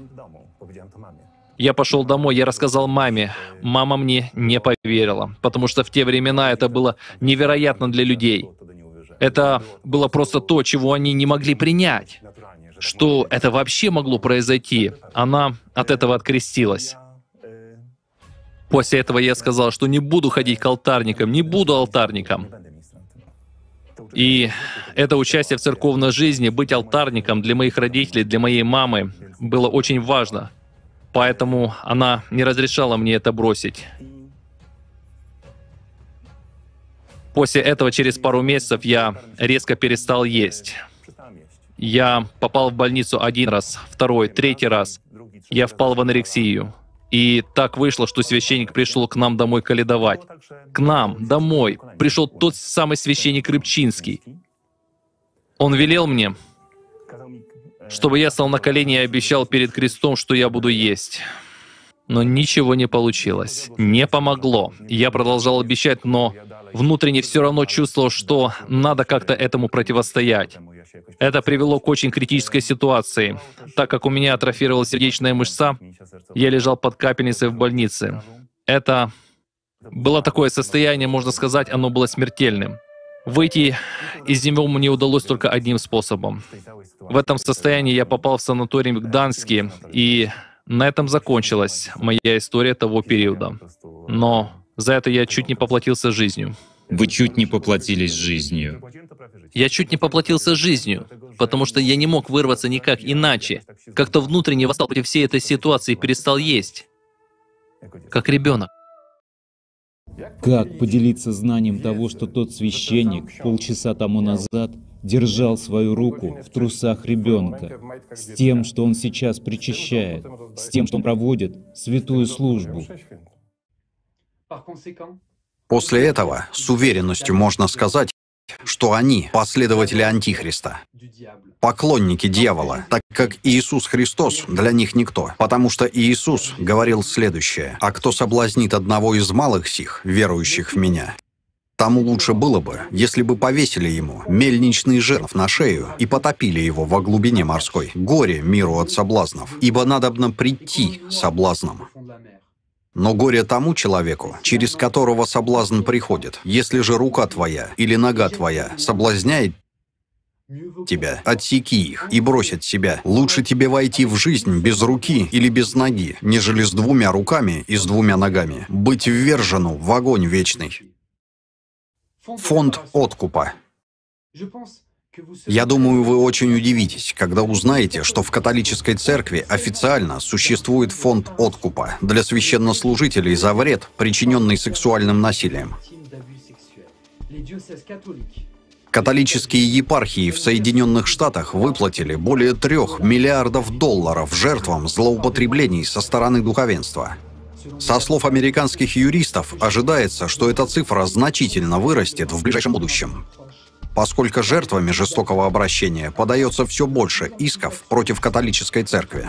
Я пошел домой, я рассказал маме. Мама мне не поверила, потому что в те времена это было невероятно для людей. Это было просто то, чего они не могли принять. Что это вообще могло произойти. Она от этого открестилась. После этого я сказал, что не буду ходить к алтарникам, не буду алтарником. И это участие в церковной жизни, быть алтарником для моих родителей, для моей мамы, было очень важно. Поэтому она не разрешала мне это бросить. После этого, через пару месяцев, я резко перестал есть. Я попал в больницу 1 раз, 2, 3 раз. Я впал в анорексию. И так вышло, что священник пришел к нам домой каледовать. К нам, домой, пришел тот самый священник Рыбчинский. Он велел мне, чтобы я стал на колени и обещал перед крестом, что я буду есть. Но ничего не получилось, не помогло. Я продолжал обещать, но внутренне все равно чувствовал, что надо как-то этому противостоять. Это привело к очень критической ситуации. Так как у меня атрофировалась сердечная мышца, я лежал под капельницей в больнице. Это Было такое состояние, можно сказать, оно было смертельным. Выйти из него мне удалось только одним способом. В этом состоянии я попал в санаторий в Гданске, и на этом закончилась моя история того периода. Но за это я чуть не поплатился жизнью. Вы чуть не поплатились жизнью. Я чуть не поплатился жизнью, потому что я не мог вырваться никак иначе. Как-то внутренне восстал против всей этой ситуации и перестал есть. Как ребенок. Как поделиться знанием того, что тот священник полчаса тому назад держал свою руку в трусах ребенка, с тем, что он сейчас причащает, с тем, что он проводит святую службу? После этого с уверенностью можно сказать, что они последователи Антихриста, поклонники дьявола, так как Иисус Христос для них никто, потому что Иисус говорил следующее: «А кто соблазнит одного из малых сих, верующих в Меня, тому лучше было бы, если бы повесили ему мельничный жернов на шею и потопили его во глубине морской. Горе миру от соблазнов, ибо надобно прийти соблазном. Но горе тому человеку, через которого соблазн приходит. Если же рука твоя или нога твоя соблазняет тебя, отсеки их и брось от себя. Лучше тебе войти в жизнь без руки или без ноги, нежели с двумя руками и с двумя ногами быть ввержену в огонь вечный». Фонд откупа. Я думаю, вы очень удивитесь, когда узнаете, что в католической церкви официально существует фонд откупа для священнослужителей за вред, причиненный сексуальным насилием. Католические епархии в Соединенных Штатах выплатили более $3 миллиардов жертвам злоупотреблений со стороны духовенства. Со слов американских юристов, ожидается, что эта цифра значительно вырастет в ближайшем будущем, поскольку жертвами жестокого обращения подается все больше исков против католической церкви.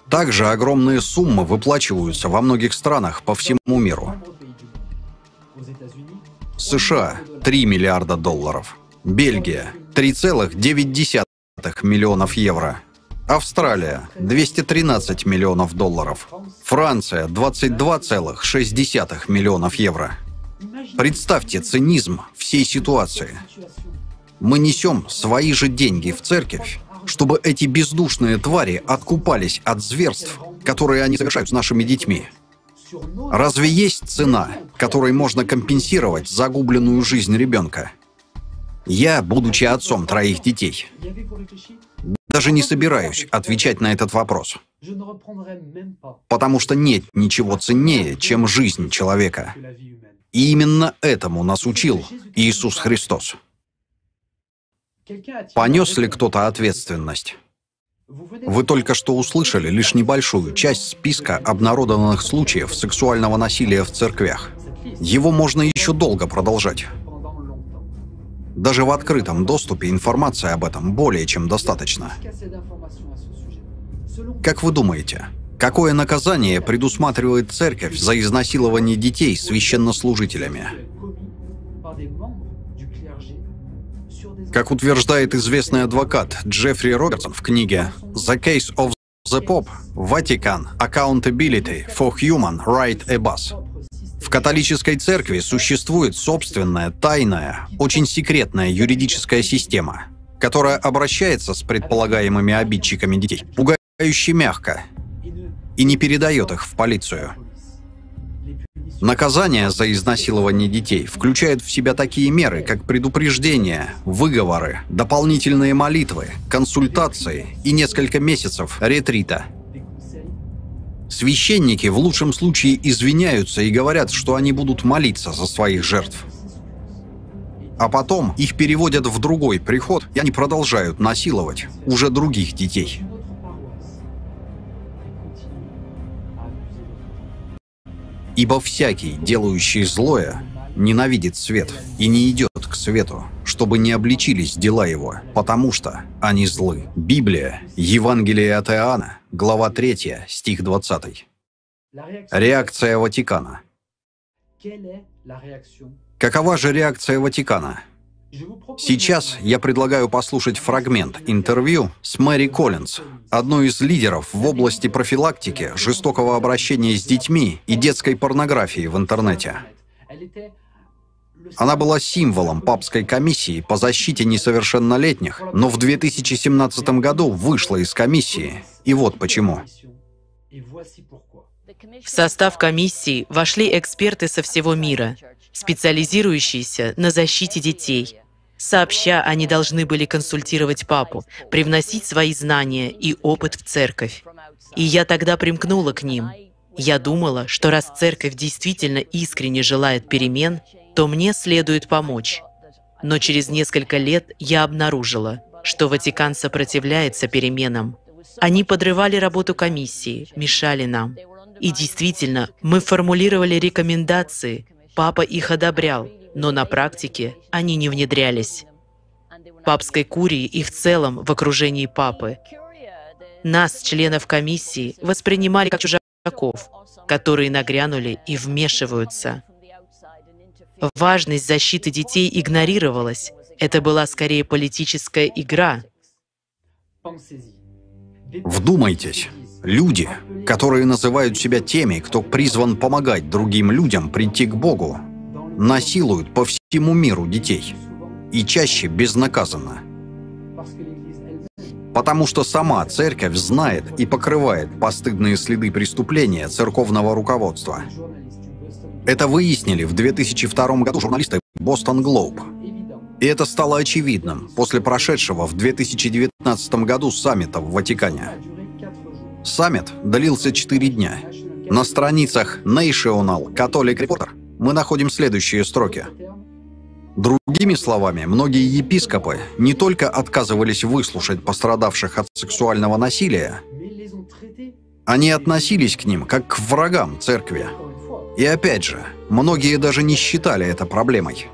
Также огромные суммы выплачиваются во многих странах по всему миру. США – $3 миллиарда, Бельгия – 3,9 миллионов евро, Австралия – $213 миллионов, Франция – 22,6 миллионов евро. Представьте цинизм всей ситуации. Мы несем свои же деньги в церковь, чтобы эти бездушные твари откупались от зверств, которые они совершают с нашими детьми. Разве есть цена, которой можно компенсировать загубленную жизнь ребенка? Я, будучи отцом 3 детей, даже не собираюсь отвечать на этот вопрос, потому что нет ничего ценнее, чем жизнь человека. И именно этому нас учил Иисус Христос. Понес ли кто-то ответственность? Вы только что услышали лишь небольшую часть списка обнародованных случаев сексуального насилия в церквях. Его можно еще долго продолжать. Даже в открытом доступе информации об этом более чем достаточно. Как вы думаете, какое наказание предусматривает церковь за изнасилование детей священнослужителями? Как утверждает известный адвокат Джеффри Робертсон в книге «The Case of the Pope. Vatican. Accountability for Human Right Abuse», в католической церкви существует собственная, тайная, очень секретная юридическая система, которая обращается с предполагаемыми обидчиками детей пугающе мягко и не передает их в полицию. Наказание за изнасилование детей включает в себя такие меры, как предупреждение, выговоры, дополнительные молитвы, консультации и несколько месяцев ретрита. Священники в лучшем случае извиняются и говорят, что они будут молиться за своих жертв. А потом их переводят в другой приход, и они продолжают насиловать уже других детей. Ибо всякий, делающий злое, ненавидит свет и не идет к свету, чтобы не обличились дела его, потому что они злы. Библия, Евангелие от Иоанна, глава 3, стих 20. Реакция Ватикана. Какова же реакция Ватикана? Сейчас я предлагаю послушать фрагмент интервью с Мэри Коллинз, одной из лидеров в области профилактики жестокого обращения с детьми и детской порнографии в интернете. Она была символом папской комиссии по защите несовершеннолетних, но в 2017 году вышла из комиссии. И вот почему. В состав комиссии вошли эксперты со всего мира, специализирующиеся на защите детей. Сообща, они должны были консультировать папу, привносить свои знания и опыт в церковь. И я тогда примкнула к ним. Я думала, что раз церковь действительно искренне желает перемен, то мне следует помочь. Но через несколько лет я обнаружила, что Ватикан сопротивляется переменам. Они подрывали работу комиссии, мешали нам. И действительно, мы формулировали рекомендации, папа их одобрял, но на практике они не внедрялись. Папской курии и в целом в окружении папы. Нас, членов комиссии, воспринимали как чужаков, которые нагрянули и вмешиваются. Важность защиты детей игнорировалась. Это была скорее политическая игра. Вдумайтесь, люди, которые называют себя теми, кто призван помогать другим людям прийти к Богу, насилуют по всему миру детей. И чаще безнаказанно. Потому что сама церковь знает и покрывает постыдные следы преступления церковного руководства. Это выяснили в 2002 году журналисты Boston Globe. И это стало очевидным после прошедшего в 2019 году саммита в Ватикане. Саммит длился 4 дня. На страницах National Catholic Reporter мы находим следующие строки. Другими словами, многие епископы не только отказывались выслушать пострадавших от сексуального насилия, они относились к ним как к врагам церкви. И опять же, многие даже не считали это проблемой.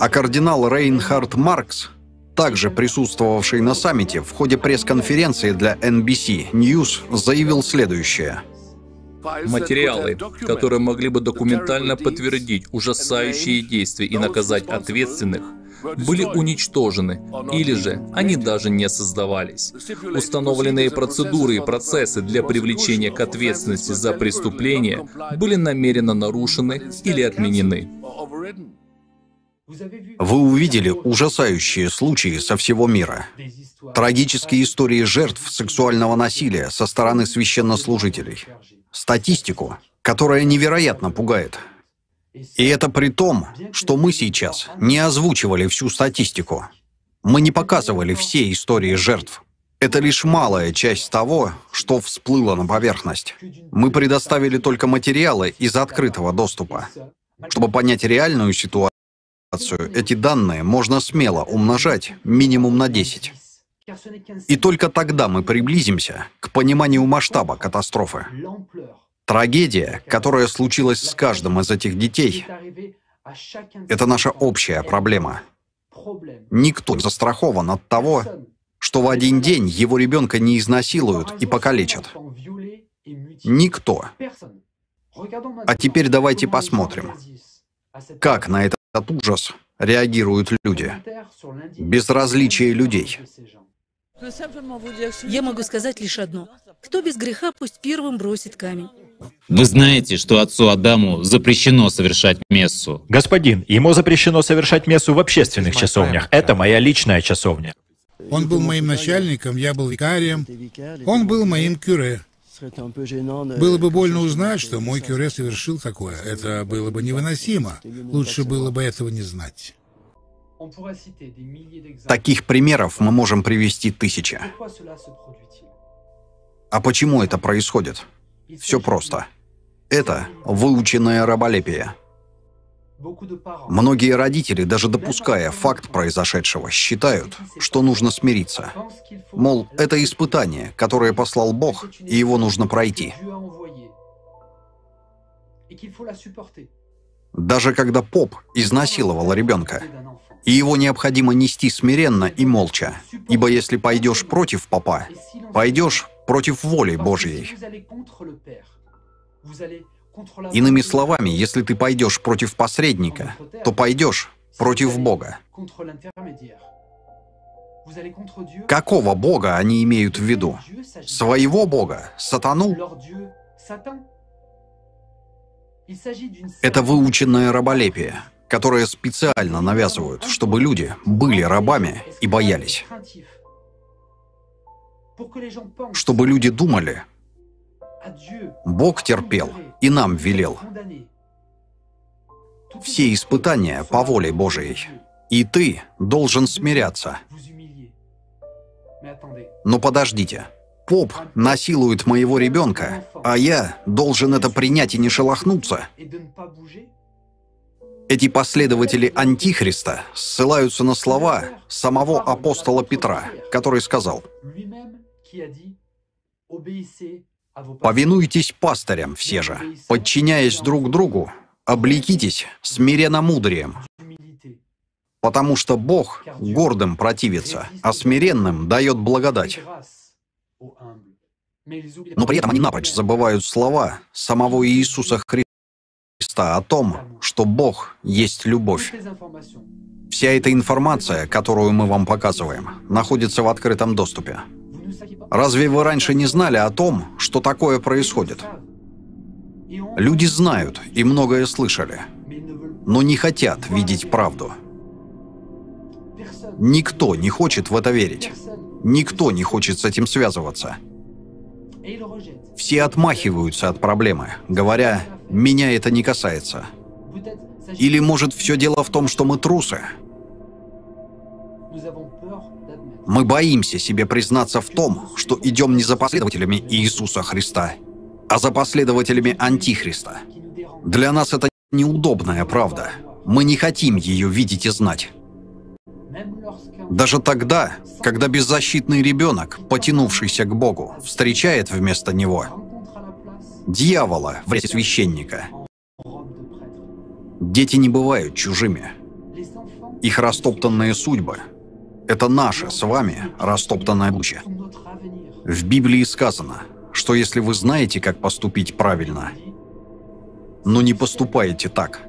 А кардинал Рейнхард Маркс, также присутствовавший на саммите, в ходе пресс-конференции для NBC News заявил следующее. Материалы, которые могли бы документально подтвердить ужасающие действия и наказать ответственных, были уничтожены, или же они даже не создавались. Установленные процедуры и процессы для привлечения к ответственности за преступления были намеренно нарушены или отменены. Вы увидели ужасающие случаи со всего мира. Трагические истории жертв сексуального насилия со стороны священнослужителей. Статистику, которая невероятно пугает. И это при том, что мы сейчас не озвучивали всю статистику. Мы не показывали все истории жертв. Это лишь малая часть того, что всплыло на поверхность. Мы предоставили только материалы из открытого доступа. Чтобы понять реальную ситуацию, эти данные можно смело умножать минимум на 10. И только тогда мы приблизимся к пониманию масштаба катастрофы. Трагедия, которая случилась с каждым из этих детей, это наша общая проблема. Никто не застрахован от того, что в один день его ребенка не изнасилуют и покалечат. Никто. А теперь давайте посмотрим, как на этот ужас реагируют люди. Безразличие людей. Я могу сказать лишь одно. Кто без греха, пусть первым бросит камень. Вы знаете, что отцу Адаму запрещено совершать мессу? Господин, ему запрещено совершать мессу в общественных часовнях. Это моя личная часовня. Он был моим начальником, я был викарием. Он был моим кюре. Было бы больно узнать, что мой кюре совершил такое. Это было бы невыносимо. Лучше было бы этого не знать. Таких примеров мы можем привести тысячи. А почему это происходит? Все просто. Это выученное раболепие. Многие родители, даже допуская факт произошедшего, считают, что нужно смириться. Мол, это испытание, которое послал Бог, и его нужно пройти. Даже когда поп изнасиловал ребенка, и его необходимо нести смиренно и молча, ибо если пойдешь против попа, пойдешь против воли Божьей. Иными словами, если ты пойдешь против посредника, то пойдешь против Бога. Какого Бога они имеют в виду? Своего Бога? Сатану? Это выученное раболепие, которое специально навязывают, чтобы люди были рабами и боялись. Чтобы люди думали, Бог терпел и нам велел. Все испытания по воле Божией. И ты должен смиряться. Но подождите. Поп насилует моего ребенка, а я должен это принять и не шелохнуться. Эти последователи Антихриста ссылаются на слова самого апостола Петра, который сказал: «Повинуйтесь пастырям все же, подчиняясь друг другу, облекитесь смиренномудрием, потому что Бог гордым противится, а смиренным дает благодать». Но при этом они напрочь забывают слова самого Иисуса Христа о том, что Бог есть любовь. Вся эта информация, которую мы вам показываем, находится в открытом доступе. Разве вы раньше не знали о том, что такое происходит? Люди знают и многое слышали, но не хотят видеть правду. Никто не хочет в это верить. Никто не хочет с этим связываться. Все отмахиваются от проблемы, говоря: «Меня это не касается». Или, может, все дело в том, что мы трусы? Мы боимся себе признаться в том, что идем не за последователями Иисуса Христа, а за последователями Антихриста. Для нас это неудобная правда. Мы не хотим ее видеть и знать. Даже тогда, когда беззащитный ребенок, потянувшийся к Богу, встречает вместо него дьявола в ряде священника. Дети не бывают чужими. Их растоптанные судьбы — это наше с вами растоптанное будущее. В Библии сказано, что если вы знаете, как поступить правильно, но не поступаете так,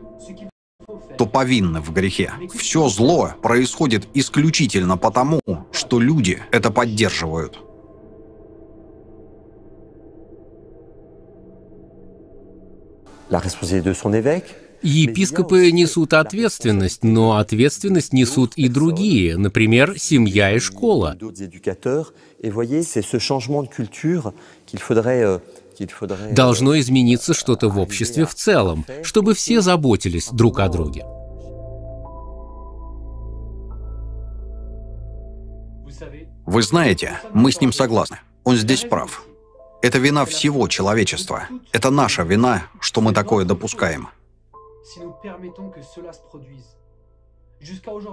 то повинны в грехе. Все зло происходит исключительно потому, что люди это поддерживают. Епископы несут ответственность, но ответственность несут и другие, например, семья и школа. Должно измениться что-то в обществе в целом, чтобы все заботились друг о друге. Вы знаете, мы с ним согласны. Он здесь прав. Это вина всего человечества. Это наша вина, что мы такое допускаем.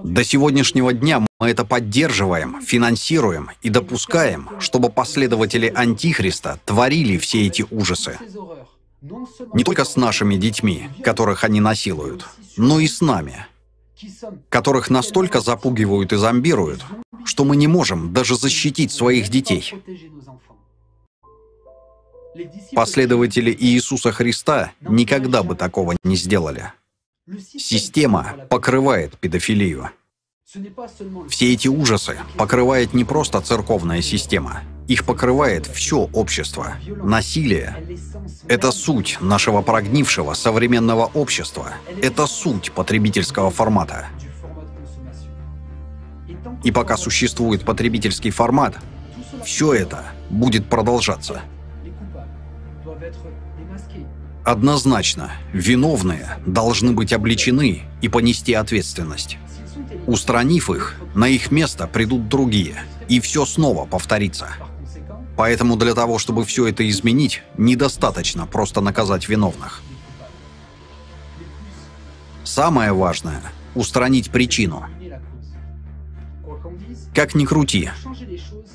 До сегодняшнего дня мы это поддерживаем, финансируем и допускаем, чтобы последователи Антихриста творили все эти ужасы. Не только с нашими детьми, которых они насилуют, но и с нами, которых настолько запугивают и зомбируют, что мы не можем даже защитить своих детей. Последователи Иисуса Христа никогда бы такого не сделали. Система покрывает педофилию. Все эти ужасы покрывает не просто церковная система. Их покрывает все общество. Насилие — это суть нашего прогнившего современного общества. Это суть потребительского формата. И пока существует потребительский формат, все это будет продолжаться. Однозначно, виновные должны быть обличены и понести ответственность. Устранив их, на их место придут другие, и все снова повторится. Поэтому для того, чтобы все это изменить, недостаточно просто наказать виновных. Самое важное — устранить причину. Как ни крути,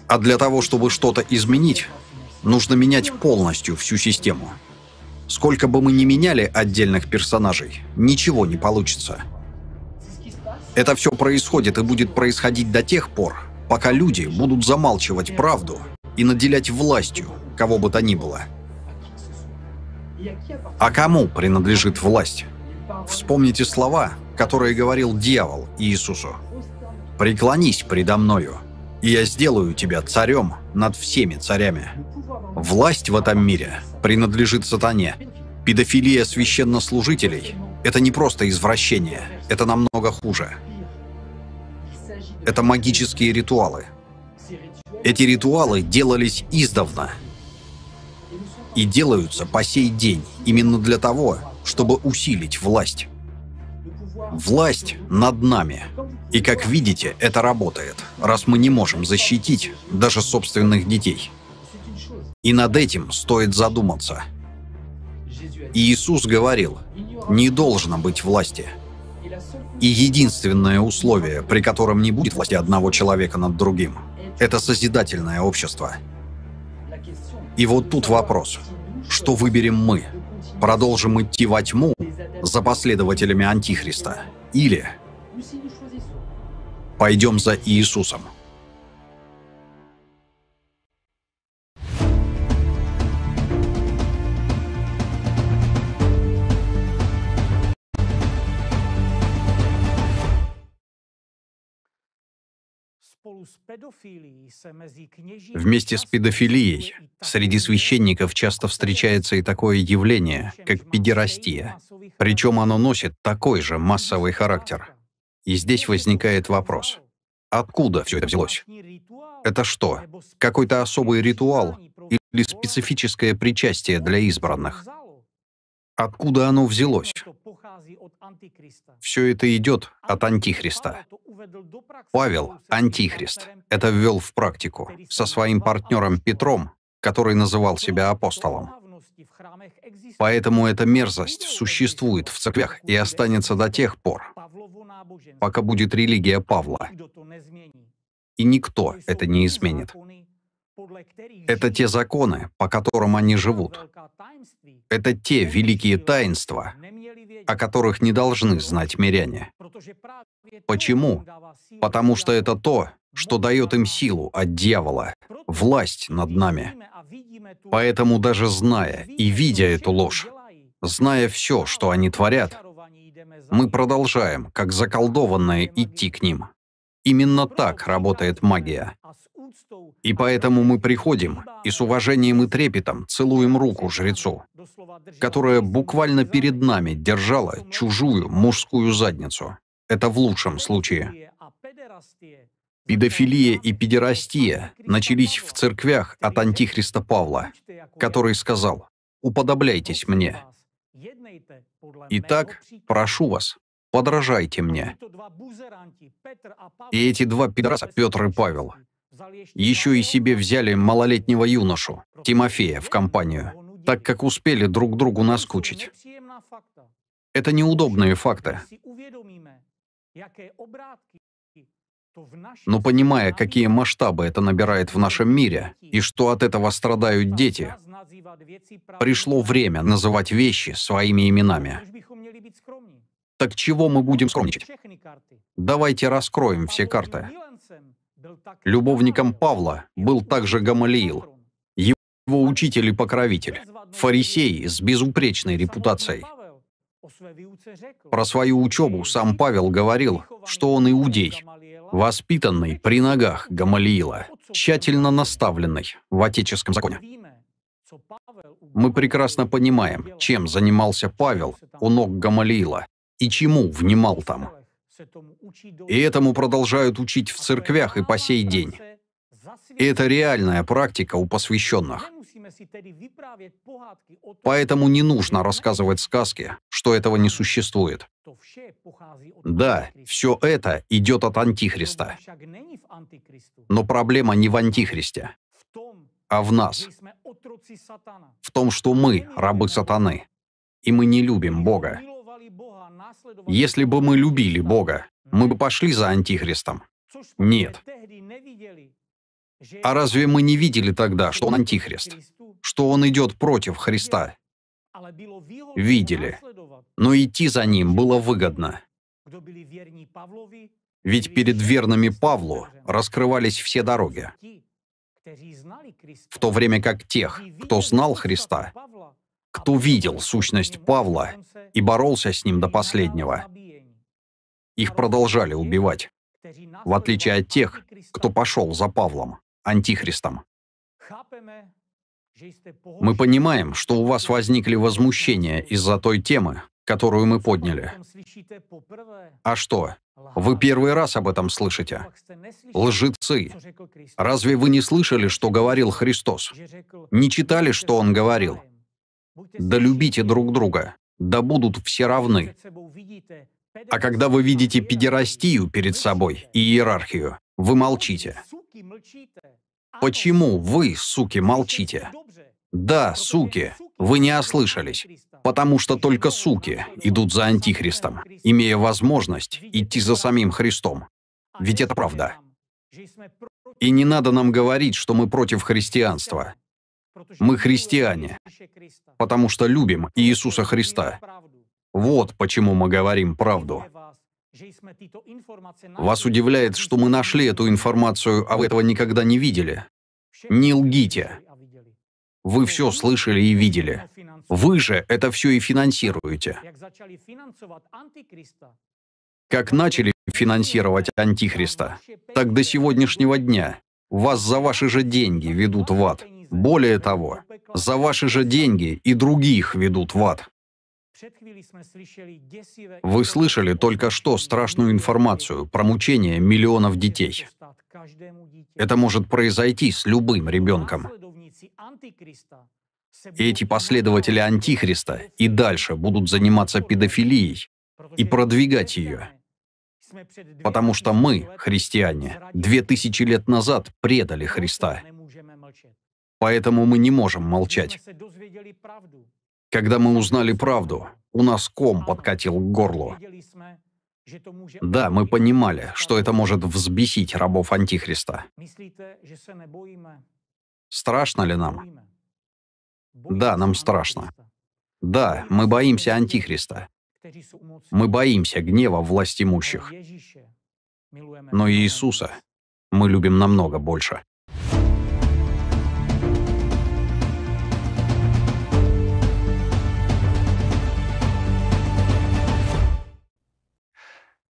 а для того, чтобы что-то изменить, нужно менять полностью всю систему. Сколько бы мы ни меняли отдельных персонажей, ничего не получится. Это все происходит и будет происходить до тех пор, пока люди будут замалчивать правду и наделять властью кого бы то ни было. А кому принадлежит власть? Вспомните слова, которые говорил дьявол Иисусу: «Преклонись предо мною, и я сделаю тебя царем над всеми царями». Власть в этом мире принадлежит сатане. Педофилия священнослужителей – это не просто извращение, это намного хуже. Это магические ритуалы. Эти ритуалы делались издавна и делаются по сей день именно для того, чтобы усилить власть. Власть над нами. И как видите, это работает, раз мы не можем защитить даже собственных детей. И над этим стоит задуматься. Иисус говорил: не должно быть власти. И единственное условие, при котором не будет власти одного человека над другим, это созидательное общество. И вот тут вопрос: что выберем мы? Продолжим идти во тьму за последователями Антихриста? Или пойдем за Иисусом? Вместе с педофилией среди священников часто встречается и такое явление, как педерастия. Причем оно носит такой же массовый характер. И здесь возникает вопрос: откуда все это взялось? Это что, какой-то особый ритуал или специфическое причастие для избранных? Откуда оно взялось? Все это идет от Антихриста. Павел, Антихрист, это ввел в практику со своим партнером Петром, который называл себя апостолом. Поэтому эта мерзость существует в церквях и останется до тех пор, пока будет религия Павла. И никто это не изменит. Это те законы, по которым они живут. Это те великие таинства, о которых не должны знать миряне. Почему? Потому что это то, что дает им силу от дьявола, власть над нами. Поэтому даже зная и видя эту ложь, зная все, что они творят, мы продолжаем, как заколдованные, идти к ним. Именно так работает магия. И поэтому мы приходим и с уважением и трепетом целуем руку жрецу, которая буквально перед нами держала чужую мужскую задницу. Это в лучшем случае. Педофилия и педерастия начались в церквях от Антихриста Павла, который сказал: «Уподобляйтесь мне». Итак, прошу вас, подражайте мне. И эти два пидораса, Петр и Павел, еще и себе взяли малолетнего юношу, Тимофея, в компанию, так как успели друг другу наскучить. Это неудобные факты. Но понимая, какие масштабы это набирает в нашем мире, и что от этого страдают дети, пришло время называть вещи своими именами. Так чего мы будем скромничать? Давайте раскроем все карты. Любовником Павла был также Гамалиил, его учитель и покровитель, фарисей с безупречной репутацией. Про свою учебу сам Павел говорил, что он иудей, воспитанный при ногах Гамалиила, тщательно наставленный в отеческом законе. Мы прекрасно понимаем, чем занимался Павел у ног Гамалиила и чему внимал там. И этому продолжают учить в церквях и по сей день. И это реальная практика у посвященных. Поэтому не нужно рассказывать сказки, что этого не существует. Да, все это идет от Антихриста. Но проблема не в Антихристе, а в нас. В том, что мы рабы сатаны, и мы не любим Бога. Если бы мы любили Бога, мы бы пошли за Антихристом? Нет. А разве мы не видели тогда, что он Антихрист? Что он идет против Христа? Видели. Но идти за ним было выгодно. Ведь перед верными Павлу раскрывались все дороги. В то время как тех, кто знал Христа, кто видел сущность Павла и боролся с ним до последнего, Их продолжали убивать, в отличие от тех, кто пошел за Павлом, антихристом. Мы понимаем, что у вас возникли возмущения из-за той темы, которую мы подняли. А что? Вы первый раз об этом слышите? Лжецы! Разве вы не слышали, что говорил Христос? Не читали, что Он говорил? Да любите друг друга, да будут все равны. А когда вы видите педерастию перед собой и иерархию, вы молчите. Почему вы, суки, молчите? Да, суки, вы не ослышались. Потому что только суки идут за антихристом, имея возможность идти за самим Христом. Ведь это правда. И не надо нам говорить, что мы против христианства. Мы христиане, потому что любим Иисуса Христа. Вот почему мы говорим правду. Вас удивляет, что мы нашли эту информацию, а вы этого никогда не видели? Не лгите. Вы все слышали и видели. Вы же это все и финансируете. Как начали финансировать антихриста, так до сегодняшнего дня вас за ваши же деньги ведут в ад. Более того, за ваши же деньги и других ведут в ад. Вы слышали только что страшную информацию про мучение миллионов детей. Это может произойти с любым ребенком. И эти последователи антихриста и дальше будут заниматься педофилией и продвигать ее. Потому что мы, христиане, 2000 лет назад предали Христа. Поэтому мы не можем молчать. Когда мы узнали правду, у нас ком подкатил к горлу. Да, мы понимали, что это может взбесить рабов антихриста. Страшно ли нам? Да, нам страшно. Да, мы боимся антихриста. Мы боимся гнева властимущих. Но Иисуса мы любим намного больше.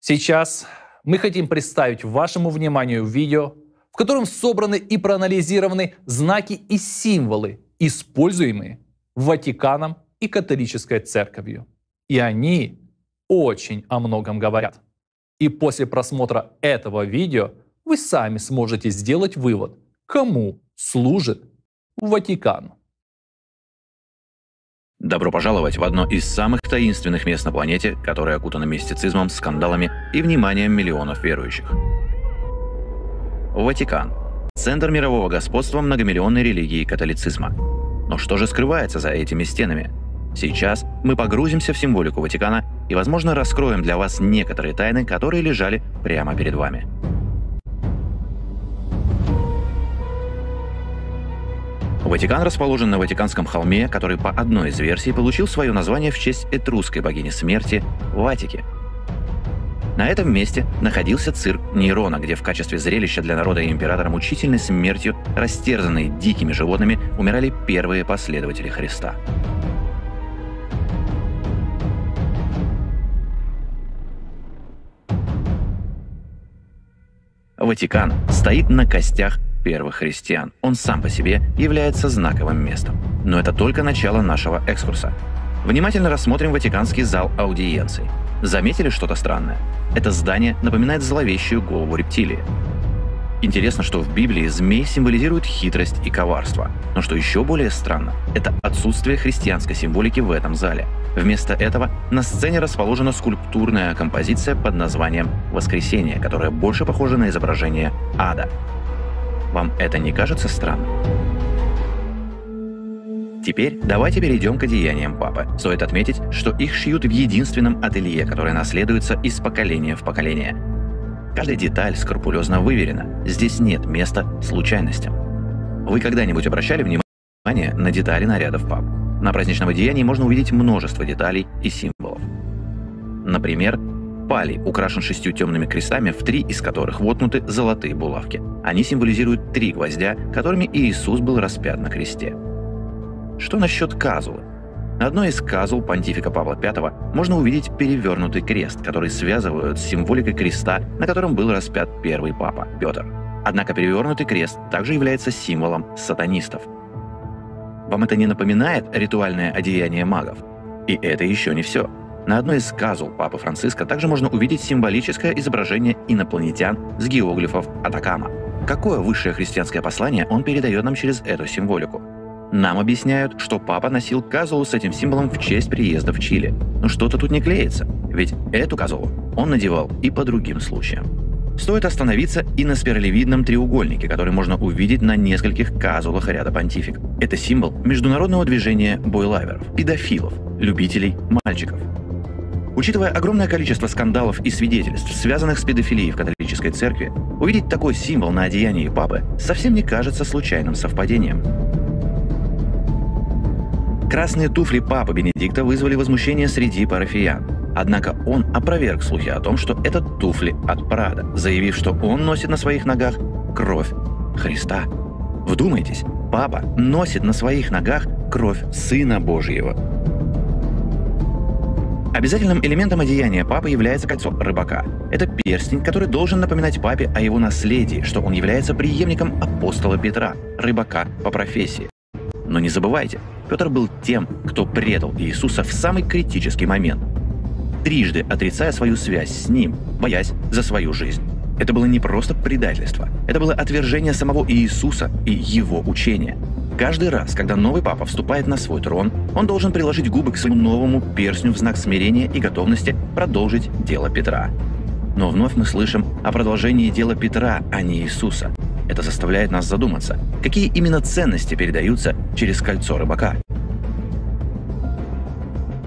Сейчас мы хотим представить вашему вниманию видео, в котором собраны и проанализированы знаки и символы, используемые Ватиканом и католической церковью. И они очень о многом говорят. И после просмотра этого видео вы сами сможете сделать вывод, кому служит Ватикан. Добро пожаловать в одно из самых таинственных мест на планете, которое окутано мистицизмом, скандалами и вниманием миллионов верующих. Ватикан – центр мирового господства многомиллионной религии католицизма. Но что же скрывается за этими стенами? Сейчас мы погрузимся в символику Ватикана и, возможно, раскроем для вас некоторые тайны, которые лежали прямо перед вами. Ватикан расположен на Ватиканском холме, который по одной из версий получил свое название в честь этрусской богини смерти Ватики. На этом месте находился цирк Нейрона, где в качестве зрелища для народа и императора мучительной смертью, растерзанные дикими животными, умирали первые последователи Христа. Ватикан стоит на костях первых христиан. Он сам по себе является знаковым местом. Но это только начало нашего экскурса. Внимательно рассмотрим Ватиканский зал аудиенций. Заметили что-то странное? Это здание напоминает зловещую голову рептилии. Интересно, что в Библии змей символизирует хитрость и коварство. Но что еще более странно, это отсутствие христианской символики в этом зале. Вместо этого на сцене расположена скульптурная композиция под названием «Воскресение», которая больше похожа на изображение ада. Вам это не кажется странным? Теперь давайте перейдем к одеяниям Папы. Стоит отметить, что их шьют в единственном ателье, которое наследуется из поколения в поколение. Каждая деталь скрупулезно выверена. Здесь нет места случайностям. Вы когда-нибудь обращали внимание на детали нарядов Пап? На праздничном одеянии можно увидеть множество деталей и символов. Например, палий украшен 6 темными крестами, в 3 из которых воткнуты золотые булавки. Они символизируют 3 гвоздя, которыми Иисус был распят на кресте. Что насчет казулы? На одной из казул понтифика Павла V можно увидеть перевернутый крест, который связывают с символикой креста, на котором был распят первый папа Петр. Однако перевернутый крест также является символом сатанистов. Вам это не напоминает ритуальное одеяние магов? И это еще не все. На одной из казул Папы Франциска также можно увидеть символическое изображение инопланетян с геоглифов Атакама. Какое высшее христианское послание он передает нам через эту символику? Нам объясняют, что папа носил казулу с этим символом в честь приезда в Чили. Но что-то тут не клеится, ведь эту казулу он надевал и по другим случаям. Стоит остановиться и на спиралевидном треугольнике, который можно увидеть на нескольких казулах ряда понтифик. Это символ международного движения бойлаверов, педофилов, любителей мальчиков. Учитывая огромное количество скандалов и свидетельств, связанных с педофилией в католической церкви, увидеть такой символ на одеянии папы совсем не кажется случайным совпадением. Красные туфли папы Бенедикта вызвали возмущение среди парафиян. Однако он опроверг слухи о том, что это туфли от Прада, заявив, что он носит на своих ногах кровь Христа. Вдумайтесь, папа носит на своих ногах кровь Сына Божьего. Обязательным элементом одеяния папы является кольцо рыбака. Это перстень, который должен напоминать папе о его наследии, что он является преемником апостола Петра, рыбака по профессии. Но не забывайте, Петр был тем, кто предал Иисуса в самый критический момент, трижды отрицая свою связь с Ним, боясь за свою жизнь. Это было не просто предательство, это было отвержение самого Иисуса и Его учения. Каждый раз, когда новый папа вступает на свой трон, он должен приложить губы к своему новому перстню в знак смирения и готовности продолжить дело Петра. Но вновь мы слышим о продолжении дела Петра, а не Иисуса. Это заставляет нас задуматься, какие именно ценности передаются через кольцо рыбака.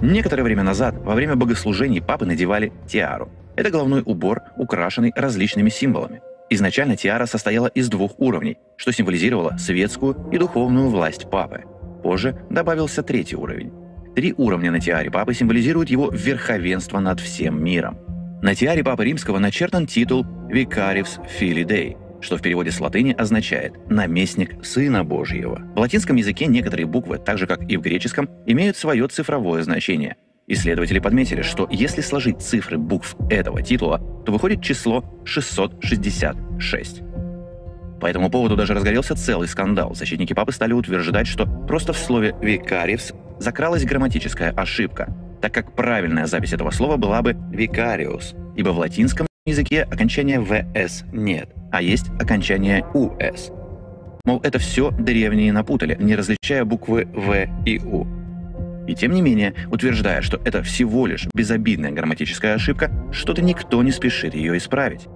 Некоторое время назад, во время богослужений, папы надевали тиару. Это головной убор, украшенный различными символами. Изначально тиара состояла из двух уровней, что символизировало светскую и духовную власть папы. Позже добавился третий уровень. 3 уровня на тиаре папы символизируют его верховенство над всем миром. На тиаре папы римского начертан титул «Vicarius Filii Dei», что в переводе с латыни означает «наместник Сына Божьего». В латинском языке некоторые буквы, так же как и в греческом, имеют свое цифровое значение. Исследователи подметили, что если сложить цифры букв этого титула, то выходит число 666. По этому поводу даже разгорелся целый скандал. Защитники папы стали утверждать, что просто в слове «vicarius» закралась грамматическая ошибка, так как правильная запись этого слова была бы «vicarius», ибо в латинском языке окончания «vs» нет, а есть окончание «us». Мол, это все древние напутали, не различая буквы «в» и «у». И тем не менее, утверждая, что это всего лишь безобидная грамматическая ошибка, что-то никто не спешит ее исправить.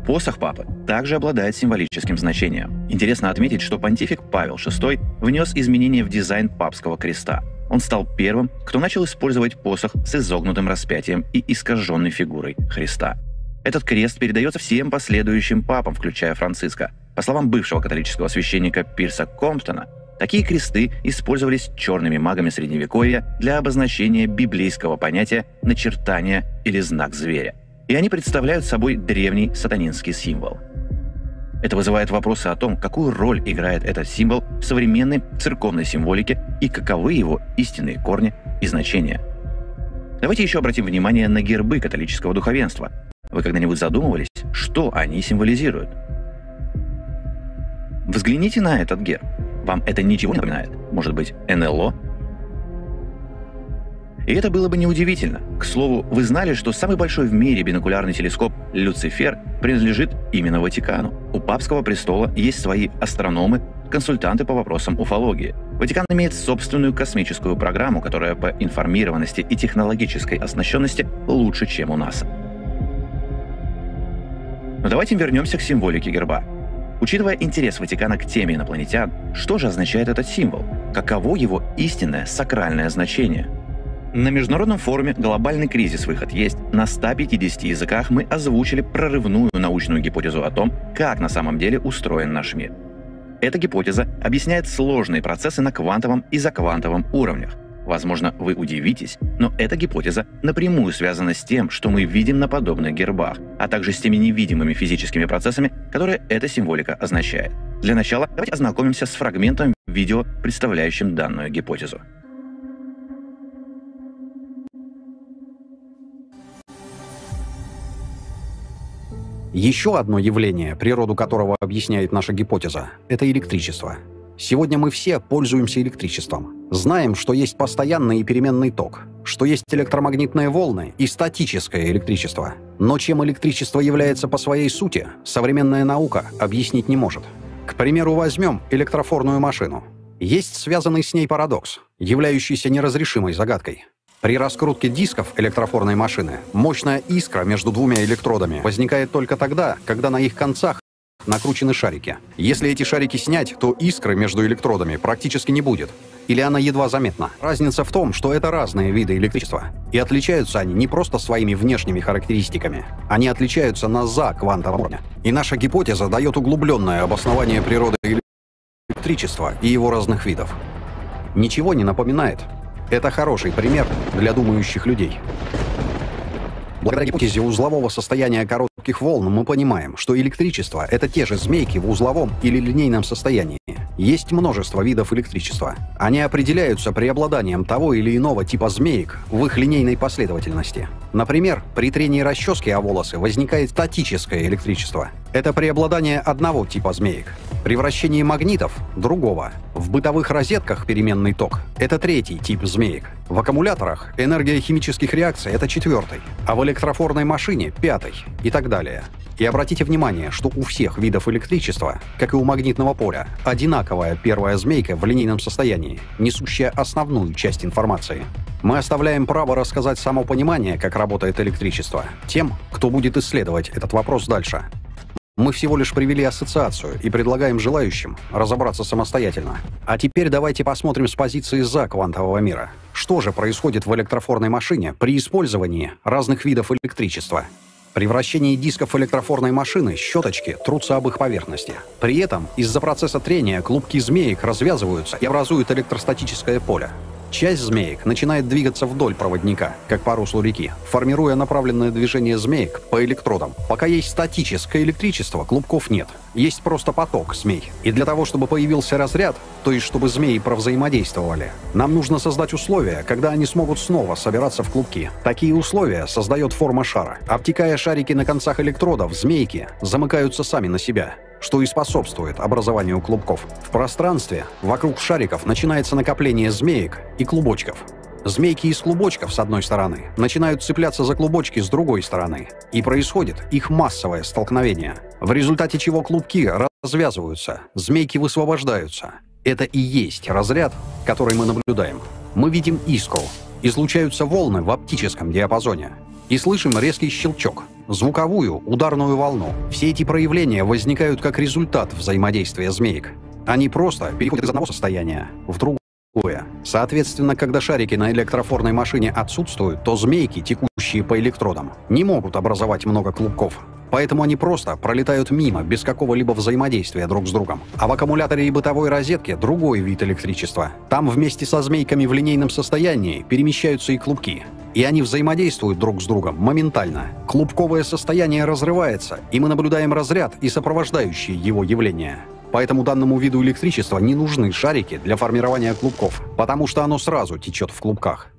Посох папы также обладает символическим значением. Интересно отметить, что понтифик Павел VI внес изменения в дизайн папского креста. Он стал первым, кто начал использовать посох с изогнутым распятием и искаженной фигурой Христа. Этот крест передается всем последующим папам, включая Франциска. По словам бывшего католического священника Пирса Комптона, такие кресты использовались черными магами Средневековья для обозначения библейского понятия «начертание» или «знак зверя». И они представляют собой древний сатанинский символ. Это вызывает вопросы о том, какую роль играет этот символ в современной церковной символике и каковы его истинные корни и значения. Давайте еще обратим внимание на гербы католического духовенства. Вы когда-нибудь задумывались, что они символизируют? Взгляните на этот герб. Вам это ничего не напоминает? Может быть, НЛО? И это было бы неудивительно. К слову, вы знали, что самый большой в мире бинокулярный телескоп Люцифер принадлежит именно Ватикану. У папского престола есть свои астрономы, консультанты по вопросам уфологии. Ватикан имеет собственную космическую программу, которая по информированности и технологической оснащенности лучше, чем у НАСА. Но давайте вернемся к символике герба. Учитывая интерес Ватикана к теме инопланетян, что же означает этот символ? Каково его истинное сакральное значение? На международном форуме «Глобальный кризис. Выход есть» на 150 языках мы озвучили прорывную научную гипотезу о том, как на самом деле устроен наш мир. Эта гипотеза объясняет сложные процессы на квантовом и заквантовом уровнях. Возможно, вы удивитесь, но эта гипотеза напрямую связана с тем, что мы видим на подобных гербах, а также с теми невидимыми физическими процессами, которые эта символика означает. Для начала давайте ознакомимся с фрагментом видео, представляющим данную гипотезу. Еще одно явление, природу которого объясняет наша гипотеза, это электричество. Сегодня мы все пользуемся электричеством. Знаем, что есть постоянный и переменный ток, что есть электромагнитные волны и статическое электричество. Но чем электричество является по своей сути, современная наука объяснить не может. К примеру, возьмем электрофорную машину. Есть связанный с ней парадокс, являющийся неразрешимой загадкой. При раскрутке дисков электрофорной машины мощная искра между двумя электродами возникает только тогда, когда на их концах накручены шарики. Если эти шарики снять, то искры между электродами практически не будет. Или она едва заметна. Разница в том, что это разные виды электричества. И отличаются они не просто своими внешними характеристиками. Они отличаются на за-квантовом уровне. И наша гипотеза дает углубленное обоснование природы электричества и его разных видов. Ничего не напоминает. Это хороший пример для думающих людей. Благодаря гипотезе узлового состояния коротких волн мы понимаем, что электричество — это те же змейки в узловом или линейном состоянии. Есть множество видов электричества. Они определяются преобладанием того или иного типа змеек в их линейной последовательности. Например, при трении расчески о волосы возникает статическое электричество. Это преобладание одного типа змеек. При вращении магнитов — другого. В бытовых розетках переменный ток — это третий тип змеек. В аккумуляторах энергия химических реакций — это четвертый. А в электрофорной машине — пятый. И так далее. И обратите внимание, что у всех видов электричества, как и у магнитного поля, одинаковая первая змейка в линейном состоянии, несущая основную часть информации. Мы оставляем право рассказать само понимание, как работает электричество, тем, кто будет исследовать этот вопрос дальше. Мы всего лишь привели ассоциацию и предлагаем желающим разобраться самостоятельно. А теперь давайте посмотрим с позиции за-квантового мира. Что же происходит в электрофорной машине при использовании разных видов электричества? При вращении дисков электрофорной машины щеточки трутся об их поверхности. При этом из-за процесса трения клубки змеек развязываются и образуют электростатическое поле. Часть змеек начинает двигаться вдоль проводника, как по руслу реки, формируя направленное движение змеек по электродам. Пока есть статическое электричество, клубков нет. Есть просто поток змей. И для того, чтобы появился разряд, то есть чтобы змеи провзаимодействовали, нам нужно создать условия, когда они смогут снова собираться в клубки. Такие условия создает форма шара. Обтекая шарики на концах электродов, змейки замыкаются сами на себя, что и способствует образованию клубков. В пространстве вокруг шариков начинается накопление змеек и клубочков. Змейки из клубочков с одной стороны начинают цепляться за клубочки с другой стороны, и происходит их массовое столкновение, в результате чего клубки развязываются, змейки высвобождаются. Это и есть разряд, который мы наблюдаем. Мы видим искру, излучаются волны в оптическом диапазоне, и слышим резкий щелчок, звуковую ударную волну. Все эти проявления возникают как результат взаимодействия змеек. Они просто переходят из одного состояния в другое. Соответственно, когда шарики на электрофорной машине отсутствуют, то змейки, текущие по электродам, не могут образовать много клубков. Поэтому они просто пролетают мимо, без какого-либо взаимодействия друг с другом. А в аккумуляторе и бытовой розетке другой вид электричества. Там вместе со змейками в линейном состоянии перемещаются и клубки. И они взаимодействуют друг с другом моментально. Клубковое состояние разрывается, и мы наблюдаем разряд и сопровождающие его явления. Поэтому данному виду электричества не нужны шарики для формирования клубков, потому что оно сразу течет в клубках.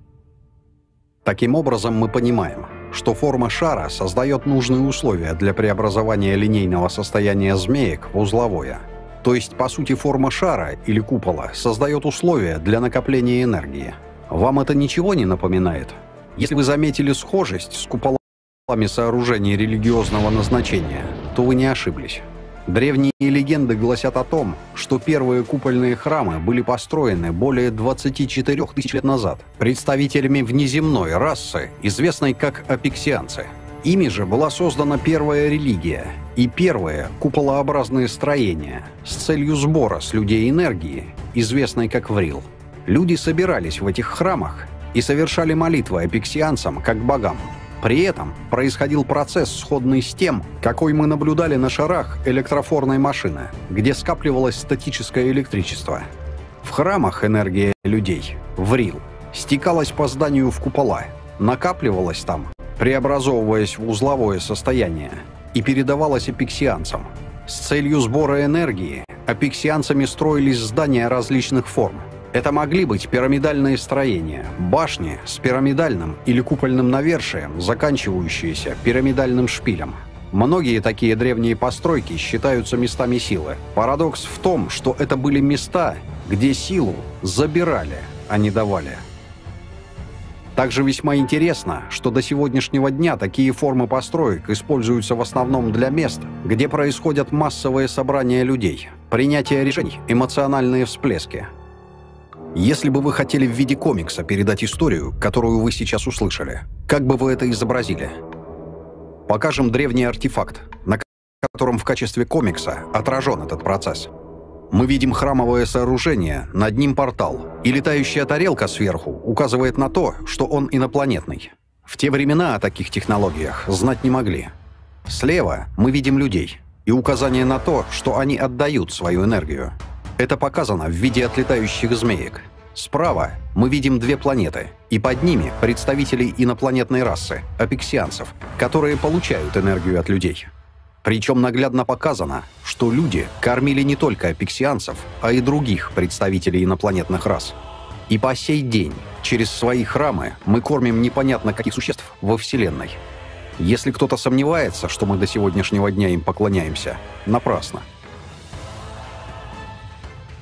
Таким образом, мы понимаем, что форма шара создает нужные условия для преобразования линейного состояния змеек в узловое. То есть, по сути, форма шара или купола создает условия для накопления энергии. Вам это ничего не напоминает? Если вы заметили схожесть с куполами сооружений религиозного назначения, то вы не ошиблись. Древние легенды гласят о том, что первые купольные храмы были построены более 24 тысяч лет назад представителями внеземной расы, известной как апексианцы. Ими же была создана первая религия и первые куполообразные строения с целью сбора с людей энергии, известной как врил. Люди собирались в этих храмах и совершали молитвы апексианцам как богам. При этом происходил процесс, сходный с тем, какой мы наблюдали на шарах электрофорной машины, где скапливалось статическое электричество. В храмах энергия людей, врил, стекалась по зданию в купола, накапливалась там, преобразовываясь в узловое состояние, и передавалась апексианцам. С целью сбора энергии апексианцами строились здания различных форм. Это могли быть пирамидальные строения, башни с пирамидальным или купольным навершием, заканчивающиеся пирамидальным шпилем. Многие такие древние постройки считаются местами силы. Парадокс в том, что это были места, где силу забирали, а не давали. Также весьма интересно, что до сегодняшнего дня такие формы построек используются в основном для мест, где происходят массовые собрания людей, принятие решений, эмоциональные всплески. Если бы вы хотели в виде комикса передать историю, которую вы сейчас услышали, как бы вы это изобразили? Покажем древний артефакт, на котором в качестве комикса отражен этот процесс. Мы видим храмовое сооружение, над ним портал, и летающая тарелка сверху указывает на то, что он инопланетный. В те времена о таких технологиях знать не могли. Слева мы видим людей, и указание на то, что они отдают свою энергию. Это показано в виде отлетающих змеек. Справа мы видим две планеты, и под ними представителей инопланетной расы, апексианцев, которые получают энергию от людей. Причем наглядно показано, что люди кормили не только апексианцев, а и других представителей инопланетных рас. И по сей день через свои храмы мы кормим непонятно каких существ во Вселенной. Если кто-то сомневается, что мы до сегодняшнего дня им поклоняемся, напрасно.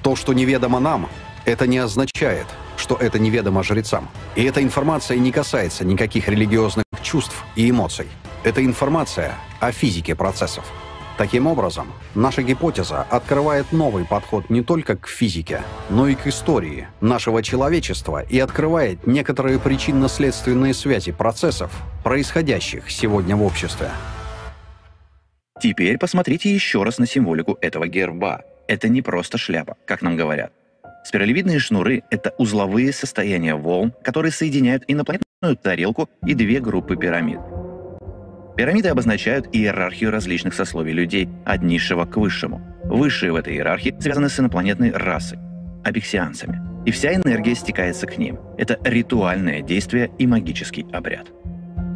То, что неведомо нам, это не означает, что это неведомо жрецам. И эта информация не касается никаких религиозных чувств и эмоций. Это информация о физике процессов. Таким образом, наша гипотеза открывает новый подход не только к физике, но и к истории нашего человечества и открывает некоторые причинно-следственные связи процессов, происходящих сегодня в обществе. Теперь посмотрите еще раз на символику этого герба. Это не просто шляпа, как нам говорят. Спиралевидные шнуры — это узловые состояния волн, которые соединяют инопланетную тарелку и две группы пирамид. Пирамиды обозначают иерархию различных сословий людей, от низшего к высшему. Высшие в этой иерархии связаны с инопланетной расой, апексианцами. И вся энергия стекается к ним. Это ритуальное действие и магический обряд.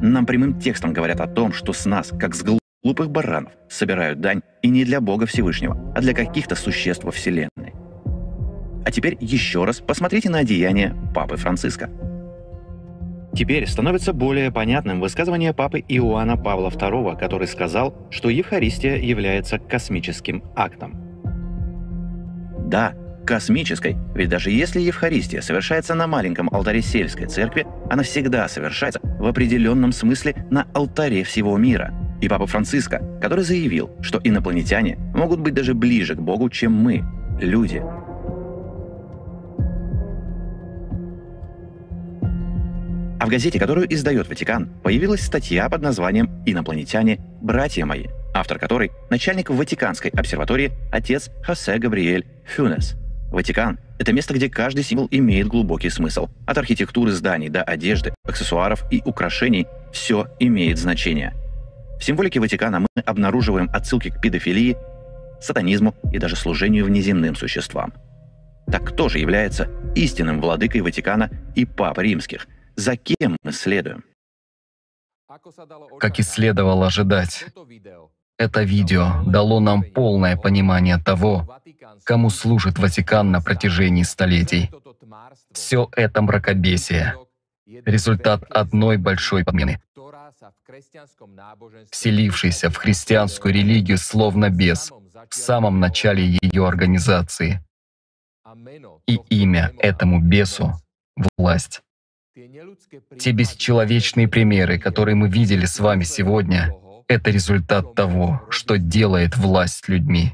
Нам прямым текстом говорят о том, что с нас, как с глупых баранов, собирают дань и не для Бога Всевышнего, а для каких-то существ во Вселенной. А теперь еще раз посмотрите на одеяние Папы Франциска. Теперь становится более понятным высказывание Папы Иоанна Павла II, который сказал, что Евхаристия является космическим актом. Да, космической, ведь даже если Евхаристия совершается на маленьком алтаре сельской церкви, она всегда совершается в определенном смысле на алтаре всего мира. И Папа Франциска, который заявил, что инопланетяне могут быть даже ближе к Богу, чем мы, люди. А в газете, которую издает Ватикан, появилась статья под названием «Инопланетяне, братья мои», автор которой – начальник Ватиканской обсерватории отец Хосе Габриэль Фюнес. Ватикан – это место, где каждый символ имеет глубокий смысл. От архитектуры зданий до одежды, аксессуаров и украшений – все имеет значение. В символике Ватикана мы обнаруживаем отсылки к педофилии, сатанизму и даже служению внеземным существам. Так кто же является истинным владыкой Ватикана и Пап Римских? За кем мы следуем? Как и следовало ожидать, это видео дало нам полное понимание того, кому служит Ватикан на протяжении столетий. Все это мракобесие — результат одной большой подмены, вселившейся в христианскую религию словно бес в самом начале ее организации. И имя этому бесу — власть. Те бесчеловечные примеры, которые мы видели с вами сегодня, это результат того, что делает власть людьми.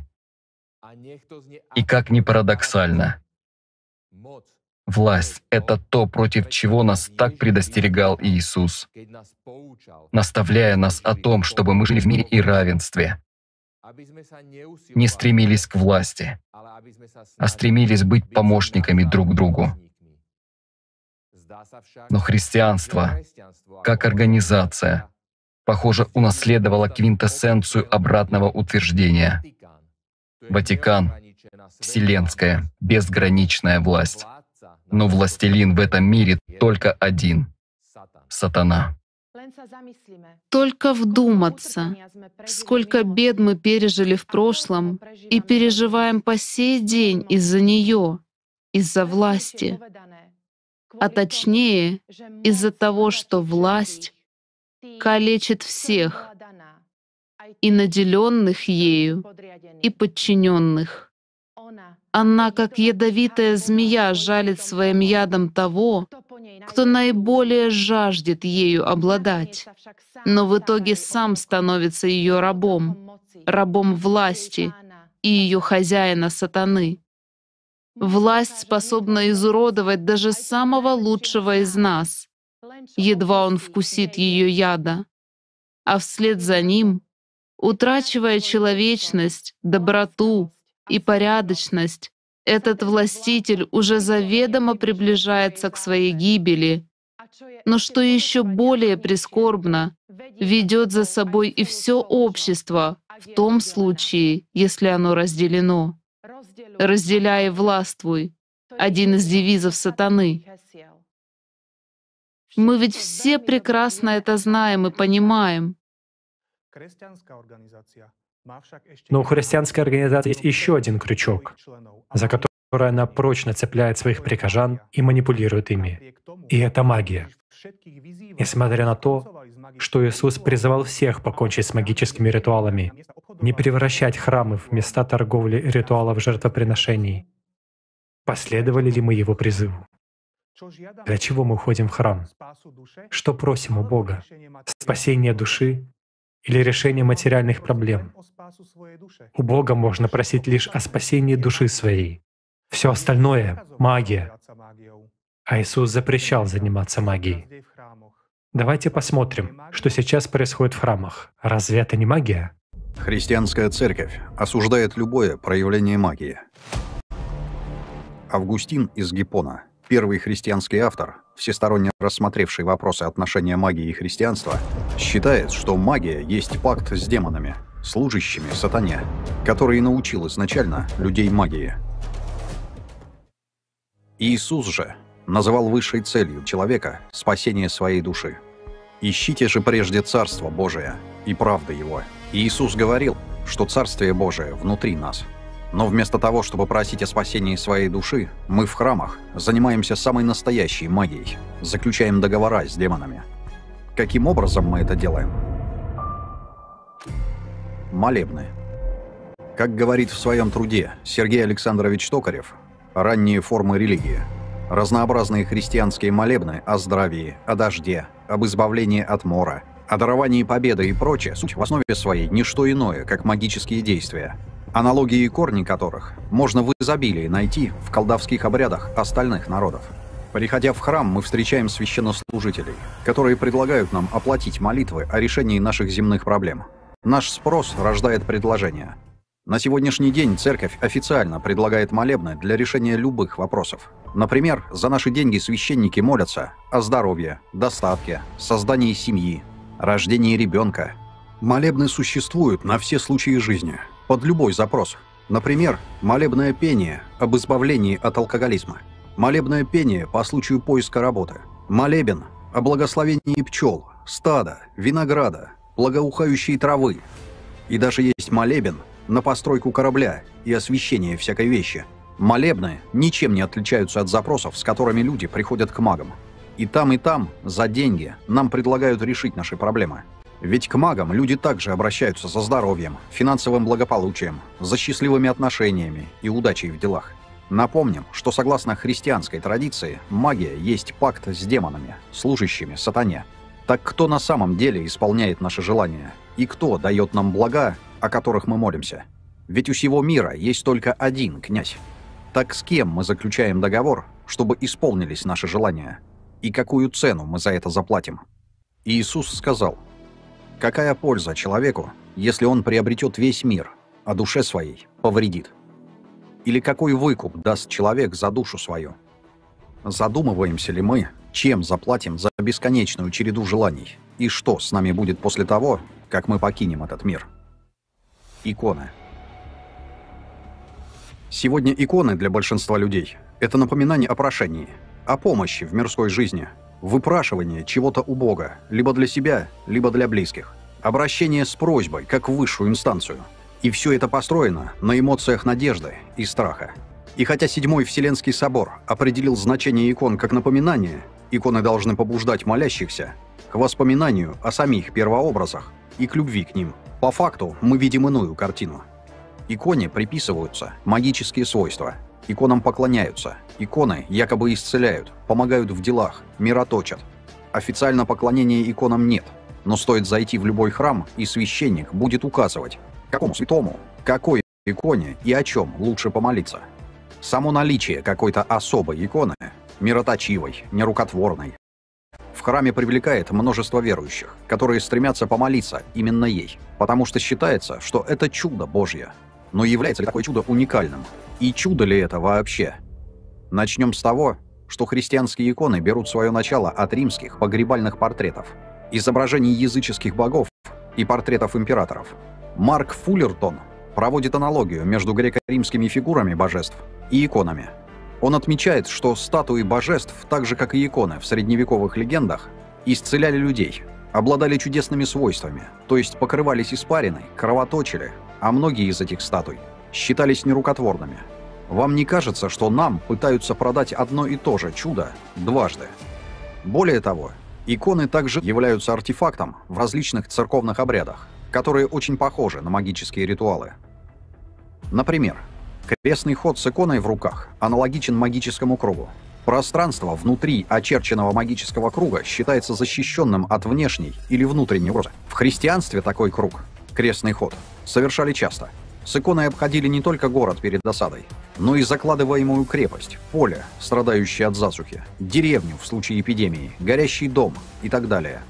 И как ни парадоксально, власть — это то, против чего нас так предостерегал Иисус, наставляя нас о том, чтобы мы жили в мире и равенстве, не стремились к власти, а стремились быть помощниками друг другу. Но христианство, как организация, похоже, унаследовало квинтэссенцию обратного утверждения. Ватикан — вселенская, безграничная власть. Но властелин в этом мире только один — сатана. Только вдуматься, сколько бед мы пережили в прошлом и переживаем по сей день из-за нее, из-за власти. А точнее, из-за того, что власть калечит всех, и наделенных ею, и подчиненных. Она, как ядовитая змея, жалит своим ядом того, кто наиболее жаждет ею обладать, но в итоге сам становится ее рабом, рабом власти и ее хозяина сатаны. Власть способна изуродовать даже самого лучшего из нас, едва он вкусит ее яда, а вслед за ним, утрачивая человечность, доброту и порядочность, этот властитель уже заведомо приближается к своей гибели, но что еще более прискорбно, ведет за собой и все общество в том случае, если оно разделено. «Разделяй и властвуй» — один из девизов сатаны. Мы ведь все прекрасно это знаем и понимаем. Но у христианской организации есть еще один крючок, за который она прочно цепляет своих прихожан и манипулирует ими. И это магия. Несмотря на то, что Иисус призывал всех покончить с магическими ритуалами, не превращать храмы в места торговли ритуалов жертвоприношений, последовали ли мы Его призыву? Для чего мы ходим в храм? Что просим у Бога? Спасение души или решение материальных проблем? У Бога можно просить лишь о спасении души своей. Все остальное — магия. А Иисус запрещал заниматься магией. Давайте посмотрим, что сейчас происходит в храмах. Разве это не магия? Христианская церковь осуждает любое проявление магии. Августин из Гиппона, первый христианский автор, всесторонне рассмотревший вопросы отношения магии и христианства, считает, что магия есть пакт с демонами, служащими сатане, который научил изначально людей магии. Иисус же называл высшей целью человека спасение своей души. «Ищите же прежде Царство Божие и правды Его». Иисус говорил, что Царствие Божие внутри нас. Но вместо того, чтобы просить о спасении своей души, мы в храмах занимаемся самой настоящей магией, заключаем договора с демонами. Каким образом мы это делаем? Молебны. Как говорит в своем труде Сергей Александрович Токарев, ранние формы религии, разнообразные христианские молебны о здравии, о дожде, об избавлении от мора, о даровании победы и прочее суть в основе своей не что иное, как магические действия, аналогии и корни которых можно в изобилии найти в колдовских обрядах остальных народов. Приходя в храм, мы встречаем священнослужителей, которые предлагают нам оплатить молитвы о решении наших земных проблем. Наш спрос рождает предложение. На сегодняшний день церковь официально предлагает молебны для решения любых вопросов. Например, за наши деньги священники молятся о здоровье, достатке, создании семьи, рождении ребенка. Молебны существуют на все случаи жизни, под любой запрос. Например, молебное пение об избавлении от алкоголизма, молебное пение по случаю поиска работы, молебен о благословении пчел, стада, винограда, благоухающей травы. И даже есть молебен на постройку корабля и освящение всякой вещи. Молебны ничем не отличаются от запросов, с которыми люди приходят к магам. И там, за деньги, нам предлагают решить наши проблемы. Ведь к магам люди также обращаются за здоровьем, финансовым благополучием, за счастливыми отношениями и удачей в делах. Напомним, что согласно христианской традиции, магия есть пакт с демонами, служащими сатане. Так кто на самом деле исполняет наши желания? И кто дает нам блага, о которых мы молимся? Ведь у всего мира есть только один князь. Так с кем мы заключаем договор, чтобы исполнились наши желания? И какую цену мы за это заплатим? Иисус сказал: «Какая польза человеку, если он приобретет весь мир, а душе своей повредит? Или какой выкуп даст человек за душу свою?» Задумываемся ли мы, чем заплатим за бесконечную череду желаний? И что с нами будет после того, как мы покинем этот мир? Иконы. Сегодня иконы для большинства людей — это напоминание о прошении, о помощи в мирской жизни, выпрашивание чего-то у Бога, либо для себя, либо для близких, обращение с просьбой, как в высшую инстанцию. И все это построено на эмоциях надежды и страха. И хотя Седьмой Вселенский собор определил значение икон как напоминание, иконы должны побуждать молящихся к воспоминанию о самих первообразах и к любви к ним. По факту мы видим иную картину. Иконе приписываются магические свойства. Иконам поклоняются. Иконы якобы исцеляют, помогают в делах, мироточат. Официально поклонения иконам нет. Но стоит зайти в любой храм, и священник будет указывать, какому святому, какой иконе и о чем лучше помолиться. Само наличие какой-то особой иконы, мироточивой, нерукотворной, в храме привлекает множество верующих, которые стремятся помолиться именно ей, потому что считается, что это чудо Божье. Но является ли такое чудо уникальным? И чудо ли это вообще? Начнем с того, что христианские иконы берут свое начало от римских погребальных портретов, изображений языческих богов и портретов императоров. Марк Фуллертон проводит аналогию между греко-римскими фигурами божеств и иконами. Он отмечает, что статуи божеств, так же как и иконы в средневековых легендах, исцеляли людей, обладали чудесными свойствами, то есть покрывались испариной, кровоточили, а многие из этих статуй считались нерукотворными. Вам не кажется, что нам пытаются продать одно и то же чудо дважды? Более того, иконы также являются артефактом в различных церковных обрядах, которые очень похожи на магические ритуалы. Например, крестный ход с иконой в руках аналогичен магическому кругу. Пространство внутри очерченного магического круга считается защищенным от внешней или внутренней угрозы. В христианстве такой круг, крестный ход, совершали часто. С иконой обходили не только город перед осадой, но и закладываемую крепость, поле, страдающее от засухи, деревню в случае эпидемии, горящий дом и так далее.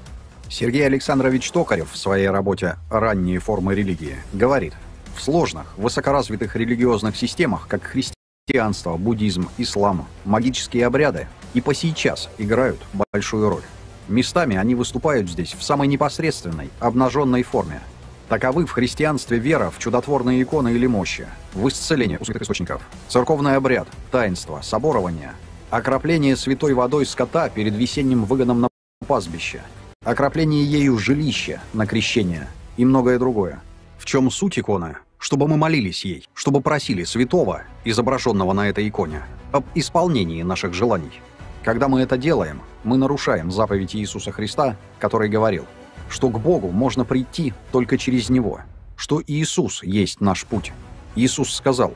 Сергей Александрович Токарев в своей работе «Ранние формы религии» говорит: в сложных, высокоразвитых религиозных системах, как христианство, буддизм, ислам, магические обряды и по сейчас играют большую роль. Местами они выступают здесь в самой непосредственной, обнаженной форме. Таковы в христианстве вера в чудотворные иконы или мощи, в исцеление у святых источников, церковный обряд, таинство, соборование, окропление святой водой скота перед весенним выгоном на пастбище, окропление ею жилища на крещение и многое другое. В чем суть иконы? Чтобы мы молились ей, чтобы просили святого, изображенного на этой иконе, об исполнении наших желаний. Когда мы это делаем, мы нарушаем заповедь Иисуса Христа, который говорил, что к Богу можно прийти только через Него, что Иисус есть наш путь. Иисус сказал: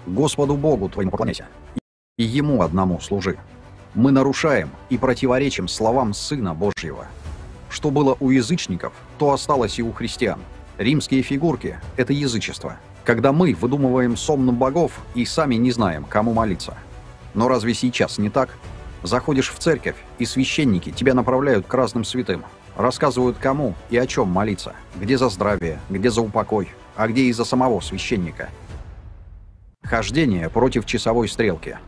«Господу Богу твоему поклоняйся, и Ему одному служи». Мы нарушаем и противоречим словам Сына Божьего. Что было у язычников, то осталось и у христиан. Римские фигурки — это язычество, когда мы выдумываем сомну богов и сами не знаем, кому молиться. Но разве сейчас не так? Заходишь в церковь, и священники тебя направляют к разным святым, рассказывают, кому и о чем молиться, где за здравие, где за упокой, а где и за самого священника. Хождение против часовой стрелки.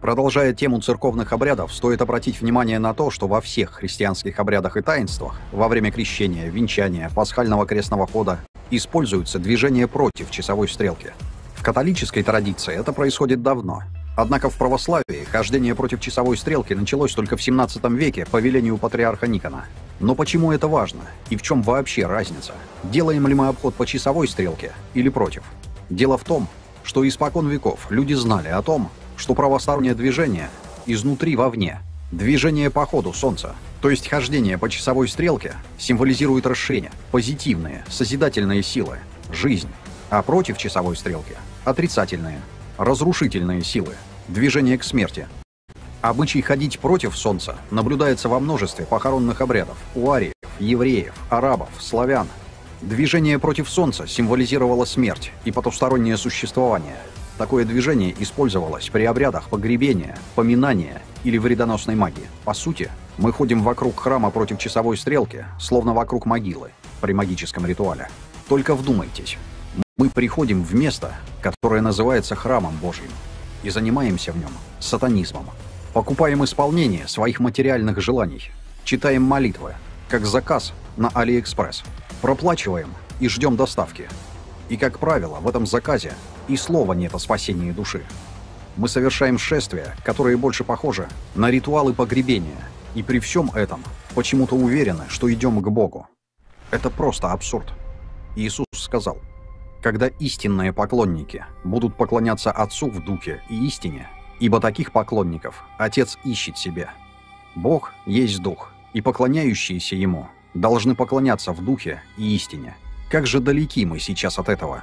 Продолжая тему церковных обрядов, стоит обратить внимание на то, что во всех христианских обрядах и таинствах во время крещения, венчания, пасхального крестного хода используются движения против часовой стрелки. В католической традиции это происходит давно. Однако в православии хождение против часовой стрелки началось только в 17 веке по велению патриарха Никона. Но почему это важно? И в чем вообще разница? Делаем ли мы обход по часовой стрелке или против? Дело в том, что испокон веков люди знали о том, что правостороннее движение изнутри вовне, движение по ходу Солнца, то есть хождение по часовой стрелке, символизирует расширение, позитивные, созидательные силы, жизнь, а против часовой стрелки – отрицательные, разрушительные силы, движение к смерти. Обычай ходить против Солнца наблюдается во множестве похоронных обрядов у ариев, евреев, арабов, славян. Движение против Солнца символизировало смерть и потустороннее существование. Такое движение использовалось при обрядах погребения, поминания или вредоносной магии. По сути, мы ходим вокруг храма против часовой стрелки, словно вокруг могилы при магическом ритуале. Только вдумайтесь, мы приходим в место, которое называется храмом Божьим, и занимаемся в нем сатанизмом. Покупаем исполнение своих материальных желаний, читаем молитвы, как заказ на Алиэкспресс, проплачиваем и ждем доставки. И, как правило, в этом заказе и слова нет о спасении души. Мы совершаем шествия, которые больше похожи на ритуалы погребения, и при всем этом почему-то уверены, что идем к Богу. Это просто абсурд. Иисус сказал: «Когда истинные поклонники будут поклоняться Отцу в Духе и истине, ибо таких поклонников Отец ищет себе. Бог есть Дух, и поклоняющиеся Ему должны поклоняться в Духе и истине». Как же далеки мы сейчас от этого?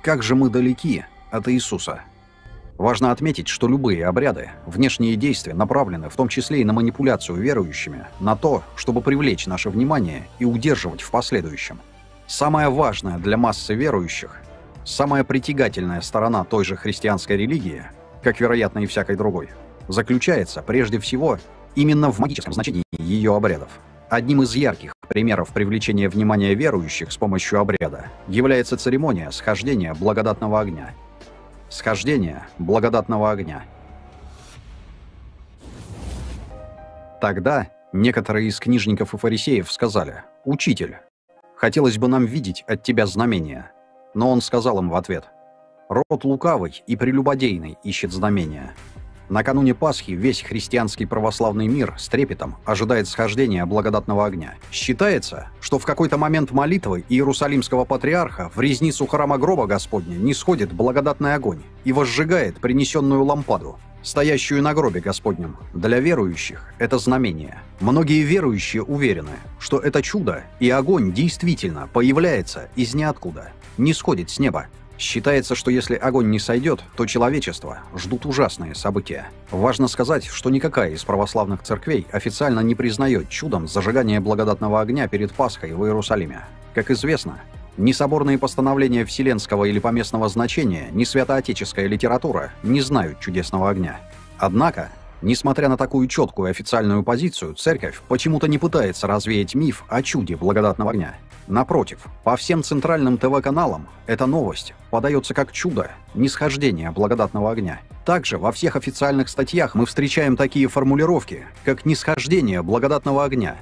Как же мы далеки от Иисуса? Важно отметить, что любые обряды, внешние действия направлены в том числе и на манипуляцию верующими, на то, чтобы привлечь наше внимание и удерживать в последующем. Самое важное для массы верующих, самая притягательная сторона той же христианской религии, как, вероятно, и всякой другой, заключается, прежде всего, именно в магическом значении ее обрядов. Одним из ярких примеров привлечения внимания верующих с помощью обряда является церемония схождения благодатного огня. Схождение благодатного огня. Тогда некоторые из книжников и фарисеев сказали: «Учитель, хотелось бы нам видеть от тебя знамения». Но он сказал им в ответ: «Род лукавый и прелюбодейный ищет знамения». Накануне Пасхи весь христианский православный мир с трепетом ожидает схождения благодатного огня. Считается, что в какой-то момент молитвы Иерусалимского патриарха в ризницу храма гроба Господня нисходит благодатный огонь и возжигает принесенную лампаду, стоящую на гробе Господнем. Для верующих это знамение. Многие верующие уверены, что это чудо и огонь действительно появляется из ниоткуда, нисходит с неба. Считается, что если огонь не сойдет, то человечество ждут ужасные события. Важно сказать, что никакая из православных церквей официально не признает чудом зажигание благодатного огня перед Пасхой в Иерусалиме. Как известно, ни соборные постановления вселенского или поместного значения, ни святоотеческая литература не знают чудесного огня. Однако, несмотря на такую четкую официальную позицию, церковь почему-то не пытается развеять миф о чуде благодатного огня. Напротив, по всем центральным ТВ-каналам эта новость подается как чудо нисхождения благодатного огня. Также во всех официальных статьях мы встречаем такие формулировки, как нисхождение благодатного огня,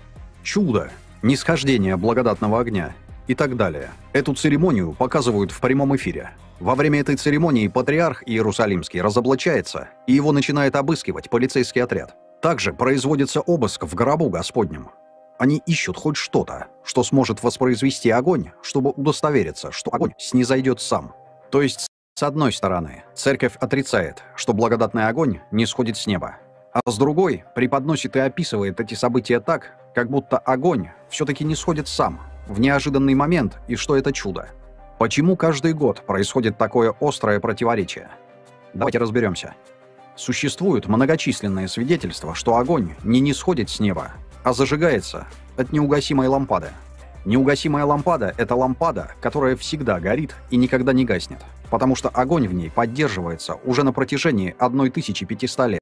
чудо, нисхождение благодатного огня и так далее. Эту церемонию показывают в прямом эфире. Во время этой церемонии патриарх Иерусалимский разоблачается, и его начинает обыскивать полицейский отряд. Также производится обыск в гробу Господнем. Они ищут хоть что-то, что сможет воспроизвести огонь, чтобы удостовериться, что огонь снизойдет сам. То есть, с одной стороны, церковь отрицает, что благодатный огонь не сходит с неба, а с другой преподносит и описывает эти события так, как будто огонь все-таки не сходит сам, в неожиданный момент, и что это чудо. Почему каждый год происходит такое острое противоречие? Давайте разберемся. Существуют многочисленные свидетельства, что огонь не нисходит с неба, а зажигается от неугасимой лампады. Неугасимая лампада — это лампада, которая всегда горит и никогда не гаснет, потому что огонь в ней поддерживается уже на протяжении 1500 лет.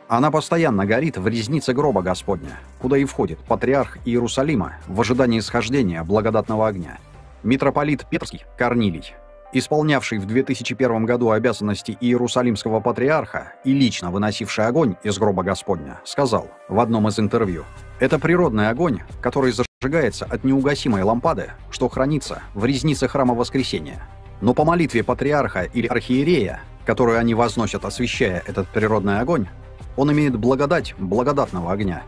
Она постоянно горит в ризнице гроба Господня, куда и входит патриарх Иерусалима в ожидании схождения благодатного огня. Митрополит Петрский Корнилий, исполнявший в 2001 году обязанности Иерусалимского патриарха и лично выносивший огонь из гроба Господня, сказал в одном из интервью: «Это природный огонь, который зажигается от неугасимой лампады, что хранится в ризнице храма Воскресения. Но по молитве патриарха или архиерея, которую они возносят, освещая этот природный огонь, он имеет благодать благодатного огня».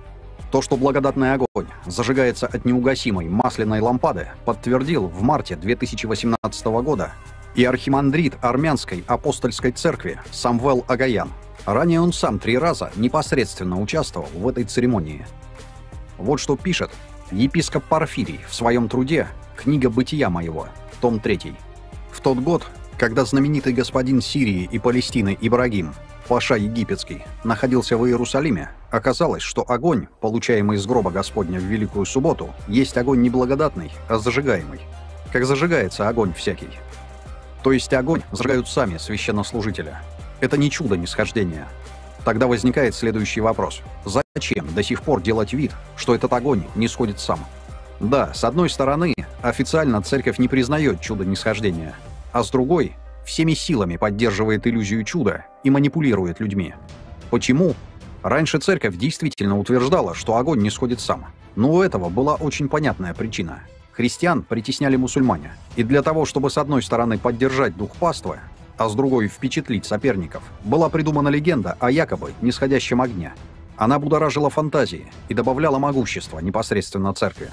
То, что благодатный огонь зажигается от неугасимой масляной лампады, подтвердил в марте 2018 года и архимандрит Армянской апостольской церкви Самвел Агаян. Ранее он сам 3 раза непосредственно участвовал в этой церемонии. Вот что пишет епископ Порфирий в своем труде «Книга бытия моего», том 3. В тот год, когда знаменитый господин Сирии и Палестины Ибрагим, паша египетский, находился в Иерусалиме, оказалось, что огонь, получаемый из гроба Господня в Великую Субботу, есть огонь не благодатный, а зажигаемый, как зажигается огонь всякий. То есть огонь зажигают сами священнослужители. Это не чудо нисхождения. Тогда возникает следующий вопрос. Зачем до сих пор делать вид, что этот огонь не сходит сам? Да, с одной стороны, официально церковь не признает чудо нисхождения, а с другой — всеми силами поддерживает иллюзию чуда и манипулирует людьми. Почему? Раньше церковь действительно утверждала, что огонь не сходит сам. Но у этого была очень понятная причина. Христиан притесняли мусульмане. И для того, чтобы с одной стороны поддержать дух паствы, а с другой впечатлить соперников, была придумана легенда о якобы нисходящем огне. Она будоражила фантазии и добавляла могущества непосредственно церкви.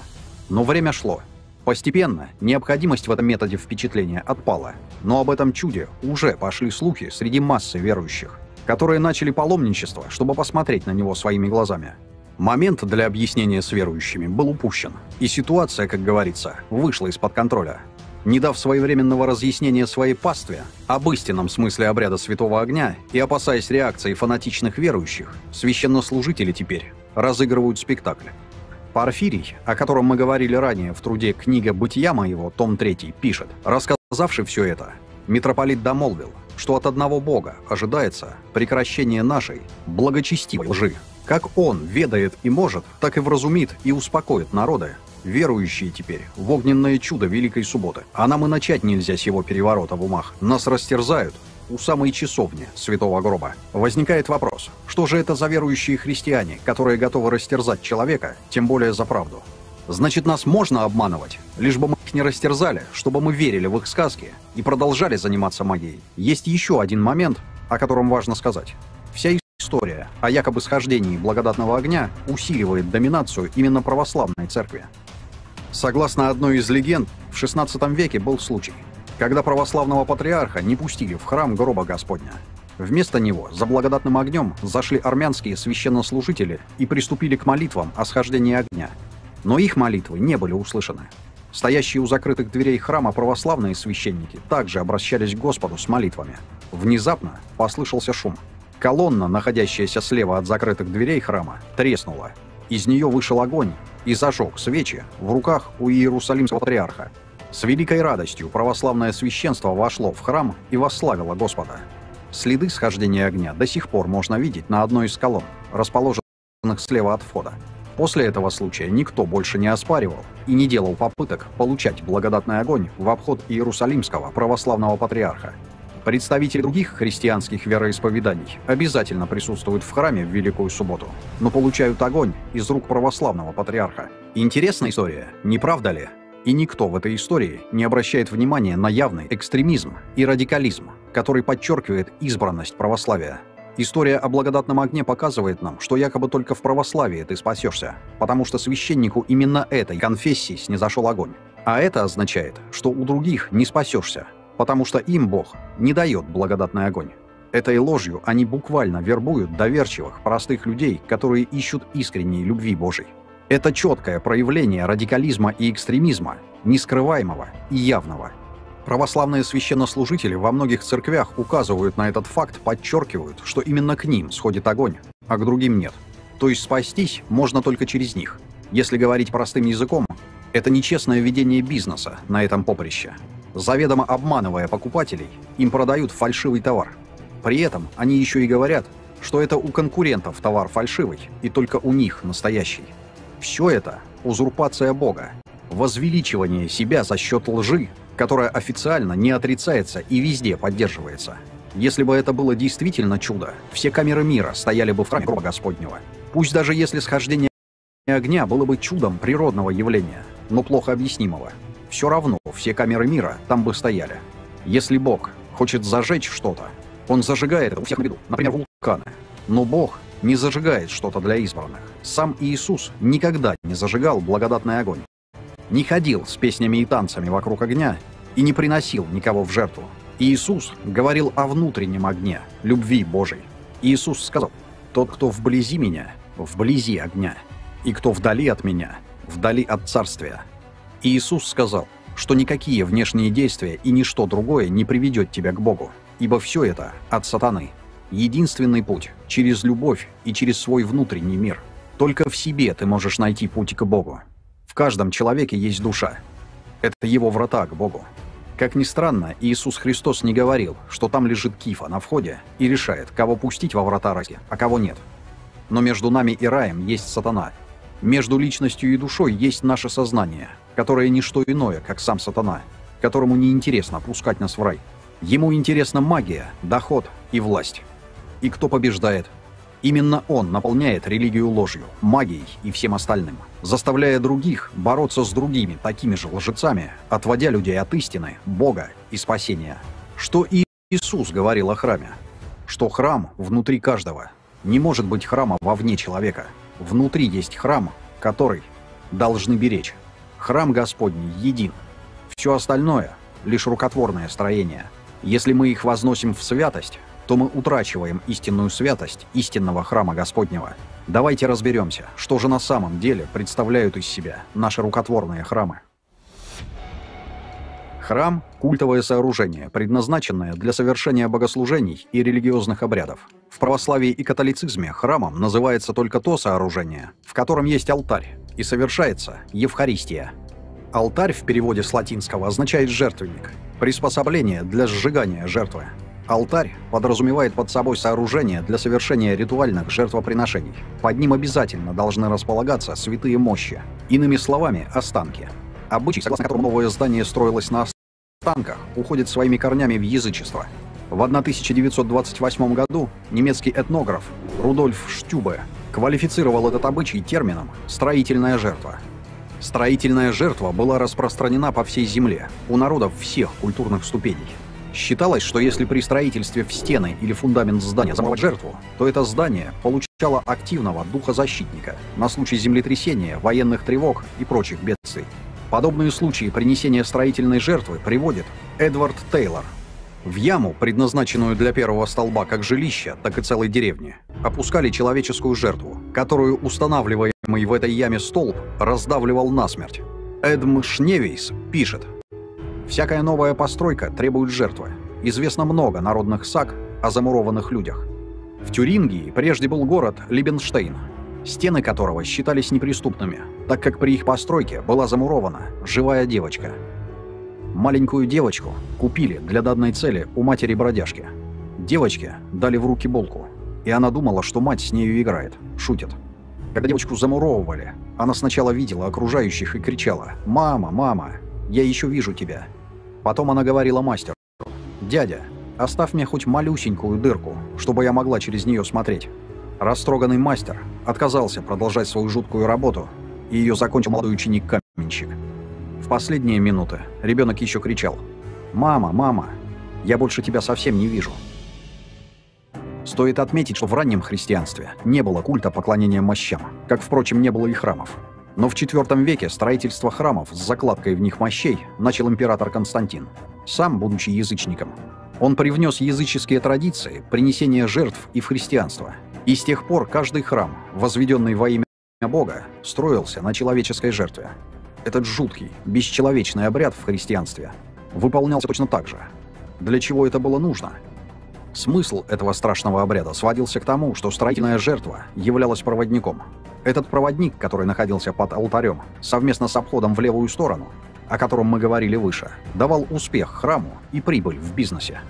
Но время шло. Постепенно необходимость в этом методе впечатления отпала, но об этом чуде уже пошли слухи среди массы верующих, которые начали паломничество, чтобы посмотреть на него своими глазами. Момент для объяснения с верующими был упущен, и ситуация, как говорится, вышла из-под контроля. Не дав своевременного разъяснения своей пастве об истинном смысле обряда Святого Огня и опасаясь реакции фанатичных верующих, священнослужители теперь разыгрывают спектакль. Порфирий, о котором мы говорили ранее в труде «Книга бытия моего», том 3, пишет: «Рассказавший все это, митрополит домолвил, что от одного Бога ожидается прекращение нашей благочестивой лжи. Как Он ведает и может, так и вразумит и успокоит народы, верующие теперь в огненное чудо Великой Субботы. А нам и начать нельзя сего переворота в умах. Нас растерзают у самой часовни Святого Гроба». Возникает вопрос, что же это за верующие христиане, которые готовы растерзать человека, тем более за правду? Значит, нас можно обманывать, лишь бы мы их не растерзали, чтобы мы верили в их сказки и продолжали заниматься магией. Есть еще один момент, о котором важно сказать. Вся история о якобы схождении благодатного огня усиливает доминацию именно православной церкви. Согласно одной из легенд, в XVI веке был случай, когда православного патриарха не пустили в храм гроба Господня. Вместо него за благодатным огнем зашли армянские священнослужители и приступили к молитвам о схождении огня. Но их молитвы не были услышаны. Стоящие у закрытых дверей храма православные священники также обращались к Господу с молитвами. Внезапно послышался шум. Колонна, находящаяся слева от закрытых дверей храма, треснула. Из нее вышел огонь и зажег свечи в руках у Иерусалимского патриарха. С великой радостью православное священство вошло в храм и восславило Господа. Следы схождения огня до сих пор можно видеть на одной из колонн, расположенных слева от входа. После этого случая никто больше не оспаривал и не делал попыток получать благодатный огонь в обход Иерусалимского православного патриарха. Представители других христианских вероисповеданий обязательно присутствуют в храме в Великую Субботу, но получают огонь из рук православного патриарха. Интересная история, не правда ли? И никто в этой истории не обращает внимания на явный экстремизм и радикализм, который подчеркивает избранность православия. История о благодатном огне показывает нам, что якобы только в православии ты спасешься, потому что священнику именно этой конфессии снизошел огонь. А это означает, что у других не спасешься, потому что им Бог не дает благодатный огонь. Этой ложью они буквально вербуют доверчивых, простых людей, которые ищут искренней любви Божией. Это четкое проявление радикализма и экстремизма, нескрываемого и явного. Православные священнослужители во многих церквях указывают на этот факт, подчеркивают, что именно к ним сходит огонь, а к другим нет. То есть спастись можно только через них. Если говорить простым языком, это нечестное ведение бизнеса на этом поприще. Заведомо обманывая покупателей, им продают фальшивый товар. При этом они еще и говорят, что это у конкурентов товар фальшивый и только у них настоящий. Все это узурпация Бога, возвеличивание себя за счет лжи, которая официально не отрицается и везде поддерживается. Если бы это было действительно чудо, все камеры мира стояли бы в храме гроба Господнего. Пусть даже если схождение огня было бы чудом природного явления, но плохо объяснимого, все равно все камеры мира там бы стояли. Если Бог хочет зажечь что-то, Он зажигает это у всех на виду, например, вулканы. Но Бог не зажигает что-то для избранных. Сам Иисус никогда не зажигал благодатный огонь. Не ходил с песнями и танцами вокруг огня и не приносил никого в жертву. Иисус говорил о внутреннем огне, любви Божией. Иисус сказал: «Тот, кто вблизи меня, вблизи огня, и кто вдали от меня, вдали от царствия». Иисус сказал, что никакие внешние действия и ничто другое не приведет тебя к Богу, ибо все это от сатаны. Единственный путь – через любовь и через свой внутренний мир. Только в себе ты можешь найти путь к Богу. В каждом человеке есть душа. Это его врата к Богу. Как ни странно, Иисус Христос не говорил, что там лежит Кифа на входе и решает, кого пустить во врата рая, а кого нет. Но между нами и раем есть сатана. Между личностью и душой есть наше сознание, которое не что иное, как сам сатана, которому неинтересно пускать нас в рай. Ему интересна магия, доход и власть. И кто побеждает? Именно он наполняет религию ложью, магией и всем остальным, заставляя других бороться с другими такими же лжецами, отводя людей от истины, Бога и спасения. Что и Иисус говорил о храме? Что храм внутри каждого. Не может быть храма вовне человека. Внутри есть храм, который должны беречь. Храм Господний един. Все остальное — лишь рукотворное строение. Если мы их возносим в святость, то мы утрачиваем истинную святость истинного храма Господнего. Давайте разберемся, что же на самом деле представляют из себя наши рукотворные храмы. Храм – культовое сооружение, предназначенное для совершения богослужений и религиозных обрядов. В православии и католицизме храмом называется только то сооружение, в котором есть алтарь, и совершается Евхаристия. Алтарь в переводе с латинского означает «жертвенник», приспособление для сжигания жертвы. Алтарь подразумевает под собой сооружение для совершения ритуальных жертвоприношений. Под ним обязательно должны располагаться святые мощи, иными словами, останки. Обычай, согласно которому новое здание строилось на останках, уходит своими корнями в язычество. В 1928 году немецкий этнограф Рудольф Штюбе квалифицировал этот обычай термином «строительная жертва». Строительная жертва была распространена по всей земле, у народов всех культурных ступеней. Считалось, что если при строительстве в стены или фундамент здания замуровать жертву, то это здание получало активного духозащитника на случай землетрясения, военных тревог и прочих бедствий. Подобные случаи принесения строительной жертвы приводит Эдвард Тейлор. В яму, предназначенную для первого столба как жилища, так и целой деревни, опускали человеческую жертву, которую устанавливаемый в этой яме столб раздавливал насмерть. Эдм Шневейс пишет: «Всякая новая постройка требует жертвы. Известно много народных саг о замурованных людях. В Тюрингии прежде был город Либенштейн, стены которого считались неприступными, так как при их постройке была замурована живая девочка. Маленькую девочку купили для данной цели у матери-бродяжки. Девочке дали в руки булку, и она думала, что мать с нею играет, шутит. Когда девочку замуровывали, она сначала видела окружающих и кричала: «Мама, мама, я еще вижу тебя». Потом она говорила мастеру: «Дядя, оставь мне хоть малюсенькую дырку, чтобы я могла через нее смотреть». Растроганный мастер отказался продолжать свою жуткую работу, и ее закончил молодой ученик-каменщик. В последние минуты ребенок еще кричал: «Мама, мама, я больше тебя совсем не вижу». Стоит отметить, что в раннем христианстве не было культа поклонения мощам, как, впрочем, не было и храмов. Но в IV веке строительство храмов с закладкой в них мощей начал император Константин, сам будучи язычником. Он привнес языческие традиции принесения жертв и в христианство. И с тех пор каждый храм, возведенный во имя Бога, строился на человеческой жертве. Этот жуткий, бесчеловечный обряд в христианстве выполнялся точно так же. Для чего это было нужно? Смысл этого страшного обряда сводился к тому, что строительная жертва являлась проводником. Этот проводник, который находился под алтарем, совместно с обходом в левую сторону, о котором мы говорили выше, давал успех храму и прибыль в бизнесе.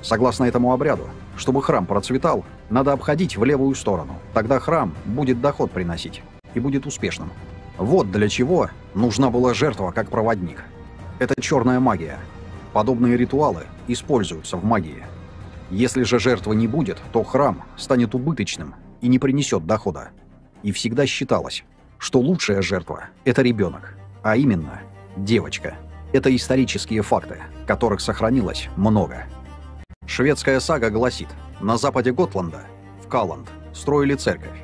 Согласно этому обряду, чтобы храм процветал, надо обходить в левую сторону. Тогда храм будет доход приносить и будет успешным. Вот для чего нужна была жертва как проводник. Это черная магия. Подобные ритуалы используются в магии. Если же жертвы не будет, то храм станет убыточным и не принесет дохода. И всегда считалось, что лучшая жертва – это ребенок, а именно девочка. Это исторические факты, которых сохранилось много. Шведская сага гласит: на западе Готланда, в Калланд, строили церковь.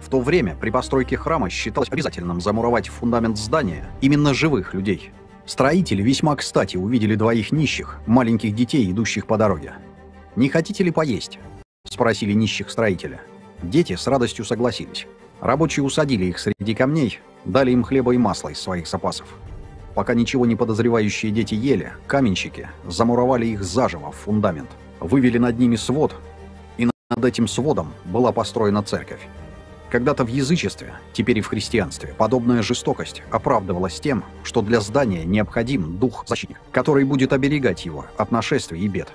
В то время при постройке храма считалось обязательным замуровать в фундамент здания именно живых людей. Строители весьма кстати увидели двоих нищих, маленьких детей, идущих по дороге. «Не хотите ли поесть?» – спросили нищих строителя. Дети с радостью согласились. Рабочие усадили их среди камней, дали им хлеба и масла из своих запасов. Пока ничего не подозревающие дети ели, каменщики замуровали их заживо в фундамент, вывели над ними свод, и над этим сводом была построена церковь. Когда-то в язычестве, теперь и в христианстве, подобная жестокость оправдывалась тем, что для здания необходим дух-защитник, который будет оберегать его от нашествий и бед.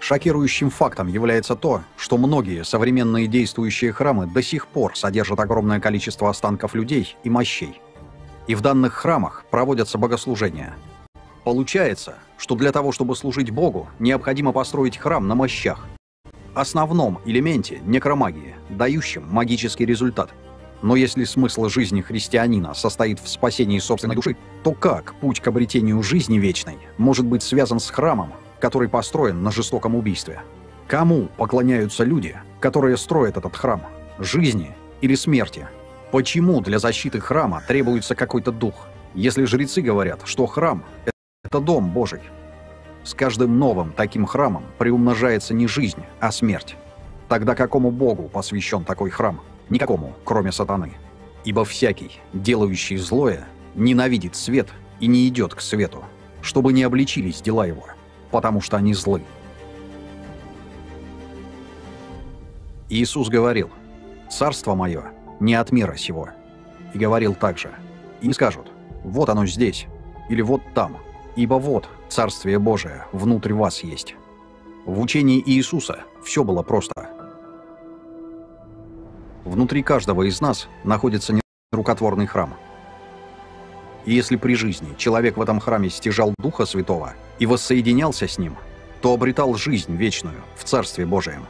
Шокирующим фактом является то, что многие современные действующие храмы до сих пор содержат огромное количество останков людей и мощей. И в данных храмах проводятся богослужения. Получается, что для того, чтобы служить Богу, необходимо построить храм на мощах, основном элементе некромагии, дающем магический результат. Но если смысл жизни христианина состоит в спасении собственной души, то как путь к обретению жизни вечной может быть связан с храмом, который построен на жестоком убийстве? Кому поклоняются люди, которые строят этот храм? Жизни или смерти? Почему для защиты храма требуется какой-то дух, если жрецы говорят, что храм — это дом Божий? С каждым новым таким храмом приумножается не жизнь, а смерть. Тогда какому богу посвящен такой храм? никакому, кроме сатаны. Ибо всякий, делающий злое, ненавидит свет и не идет к свету, чтобы не обличились дела его, потому что они злы. Иисус говорил: «Царство мое не от мира сего». И говорил также: «И не скажут: вот оно здесь, или вот там, ибо вот Царствие Божие внутрь вас есть». В учении Иисуса все было просто. Внутри каждого из нас находится нерукотворный храм. И если при жизни человек в этом храме стяжал Духа Святого и воссоединялся с Ним, то обретал жизнь вечную в Царстве Божием.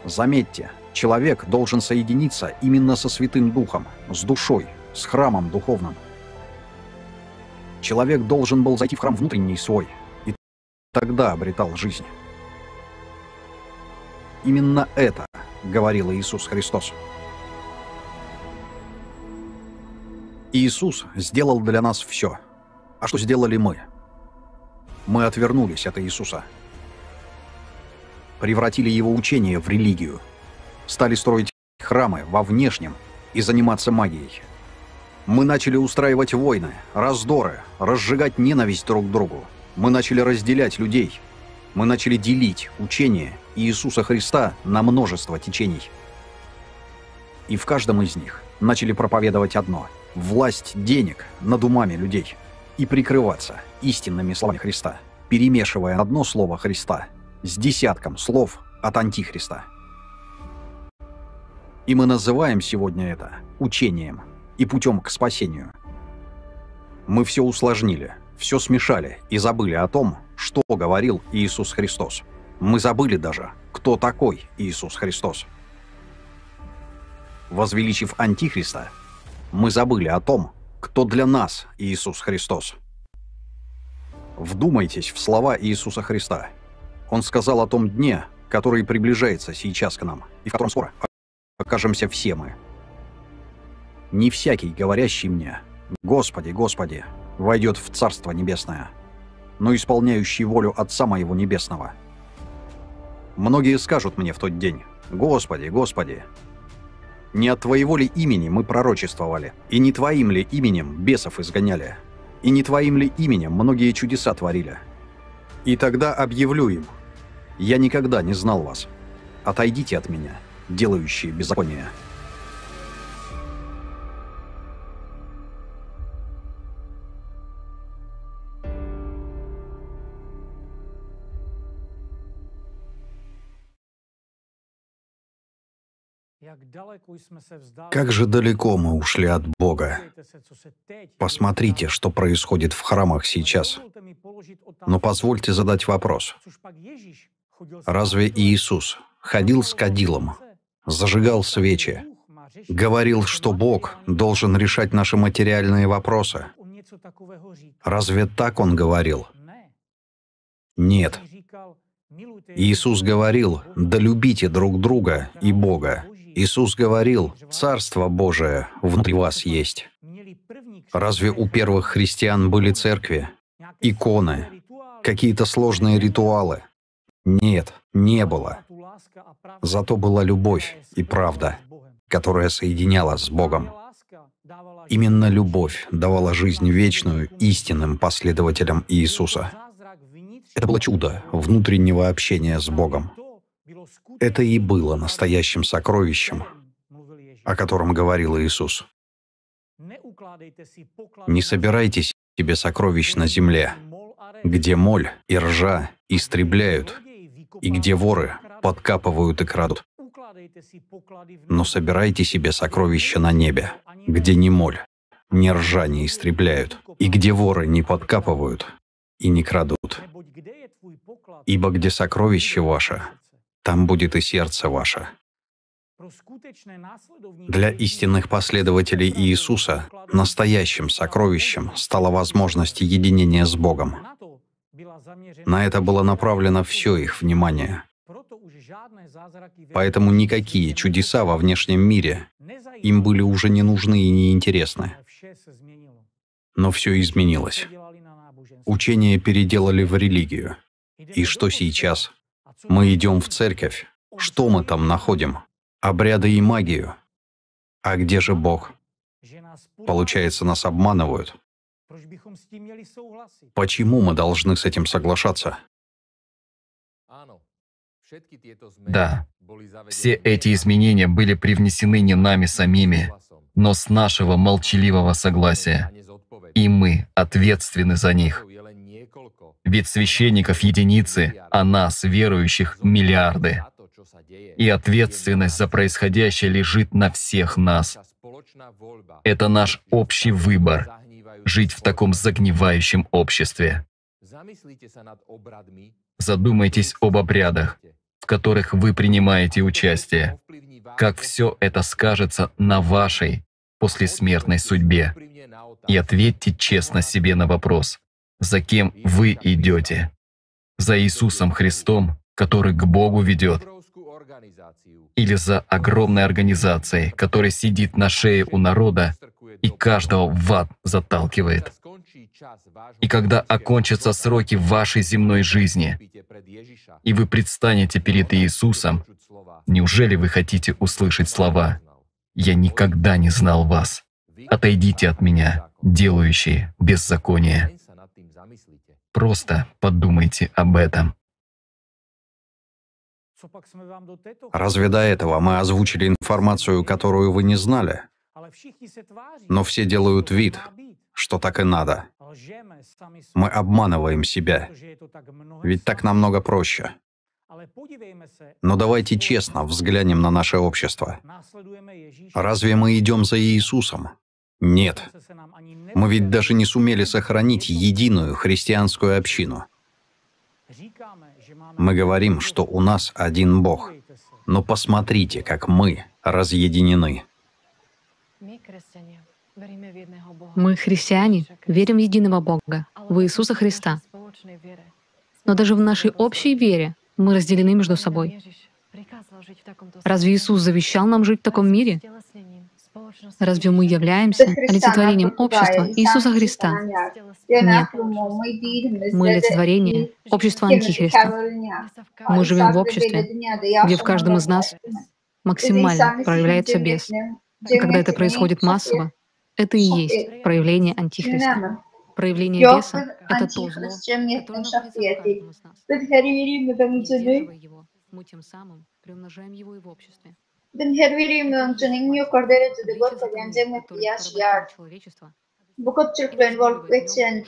Заметьте, человек должен соединиться именно со Святым Духом, с душой, с храмом духовным. Человек должен был зайти в храм внутренний свой, и тогда обретал жизнь. Именно это говорил Иисус Христос. Иисус сделал для нас все. А что сделали мы? Мы отвернулись от Иисуса. Превратили Его учение в религию. Стали строить храмы во внешнем и заниматься магией. Мы начали устраивать войны, раздоры, разжигать ненависть друг к другу. Мы начали разделять людей. Мы начали делить учение Иисуса Христа на множество течений. И в каждом из них начали проповедовать одно – власть денег над умами людей и прикрываться истинными словами Христа, перемешивая одно слово Христа с десятком слов от Антихриста. И мы называем сегодня это учением и путем к спасению. Мы все усложнили, все смешали и забыли о том, что говорил Иисус Христос. Мы забыли даже, кто такой Иисус Христос. Возвеличив Антихриста, мы забыли о том, кто для нас Иисус Христос. Вдумайтесь в слова Иисуса Христа. Он сказал о том дне, который приближается сейчас к нам, и в котором скоро окажемся все мы. «Не всякий, говорящий мне: Господи, Господи, войдет в Царство Небесное, но исполняющий волю Отца Моего Небесного. Многие скажут мне в тот день: Господи, Господи, не от Твоего ли имени мы пророчествовали, и не Твоим ли именем бесов изгоняли, и не Твоим ли именем многие чудеса творили? И тогда объявлю им: я никогда не знал вас. Отойдите от меня, делающие беззаконие». Как же далеко мы ушли от Бога. Посмотрите, что происходит в храмах сейчас. Но позвольте задать вопрос. Разве Иисус ходил с кадилом, зажигал свечи, говорил, что Бог должен решать наши материальные вопросы? Разве так Он говорил? Нет. Иисус говорил: «Да любите друг друга и Бога». Иисус говорил: «Царство Божие внутри вас есть». Разве у первых христиан были церкви, иконы, какие-то сложные ритуалы? Нет, не было. Зато была любовь и правда, которая соединяла с Богом. Именно любовь давала жизнь вечную истинным последователям Иисуса. Это было чудо внутреннего общения с Богом. Это и было настоящим сокровищем, о котором говорил Иисус. Не собирайте себе сокровищ на земле, где моль и ржа истребляют, и где воры подкапывают и крадут. Но собирайте себе сокровища на небе, где ни моль, ни ржа не истребляют, и где воры не подкапывают и не крадут. Ибо где сокровище ваше, там будет и сердце ваше. Для истинных последователей Иисуса настоящим сокровищем стала возможность единения с Богом. На это было направлено все их внимание. Поэтому никакие чудеса во внешнем мире им были уже не нужны и не интересны. Но все изменилось. Учение переделали в религию. И что сейчас? Мы идем в церковь. Что мы там находим? обряды и магию. А где же Бог? Получается, нас обманывают. Почему мы должны с этим соглашаться? Да, все эти изменения были привнесены не нами самими, но с нашего молчаливого согласия. И мы ответственны за них. Ведь священников единицы, а нас, верующих, миллиарды. И ответственность за происходящее лежит на всех нас. Это наш общий выбор — жить в таком загнивающем обществе. Задумайтесь об обрядах, в которых вы принимаете участие. Как все это скажется на вашей послесмертной судьбе. И ответьте честно себе на вопрос, за кем вы идете? За Иисусом Христом, который к Богу ведет? Или за огромной организацией, которая сидит на шее у народа и каждого в ад заталкивает? И когда окончатся сроки вашей земной жизни, и вы предстанете перед Иисусом, неужели вы хотите услышать слова «Я никогда не знал вас, отойдите от меня, делающие беззаконие»? Просто подумайте об этом. Разве до этого мы озвучили информацию, которую вы не знали? Но все делают вид, что так и надо. Мы обманываем себя. Ведь так намного проще. Но давайте честно взглянем на наше общество. Разве мы идем за Иисусом? Нет. Мы ведь даже не сумели сохранить единую христианскую общину. Мы говорим, что у нас один Бог. Но посмотрите, как мы разъединены. Мы, христиане, верим в единого Бога, в Иисуса Христа. Но даже в нашей общей вере мы разделены между собой. Разве Иисус завещал нам жить в таком мире? Разве мы являемся олицетворением общества Иисуса Христа? Нет. Мы олицетворение общества Антихриста. Мы живем в обществе, где в каждом из нас максимально проявляется бес. И когда это происходит массово, это и есть проявление Антихриста. Проявление беса — это то зло, которое находится в каждом из нас. И сдерживая его, мы тем самым приумножаем его и в обществе. Bu kadar Türklerin varlık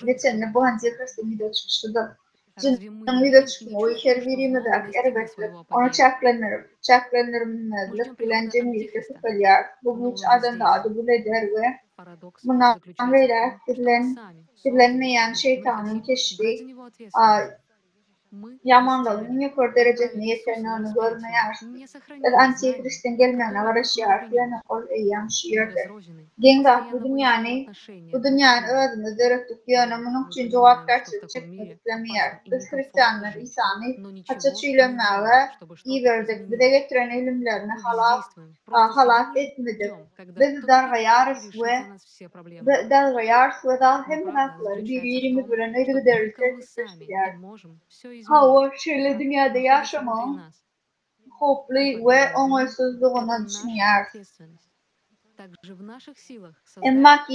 geçen bu hangi kastım da çıkıştı. Cinn da çıkmıyor. İşer verimi de elbette. Onu çaklanırım medlet bilen cemiyet kafalıyar. Bu üç adam da adı bile der ve bundan böyle kirlenmeyen şeytanın keşfi yamanlığının yukarı derecesine yeteneğini görmeye Antikrist'in gelmeyene karışıyor. Yani ol yaşıyordur. Genga bu dünyanın ödünü dörüktük yönümünün için cevap karşılığı çıkmadıklamıyor. Biz Hristiyanlar İsa'nı haçaçıylamaya iyi verdik. Bir de getiren ilimlerini halak etmedik. Biz dargayarız ve daha hem hakları birbirimiz bilen öyle dereceler hava şöyle dünyada yaşama hoplu ve umutsuzluğuna düşünüyor. Emma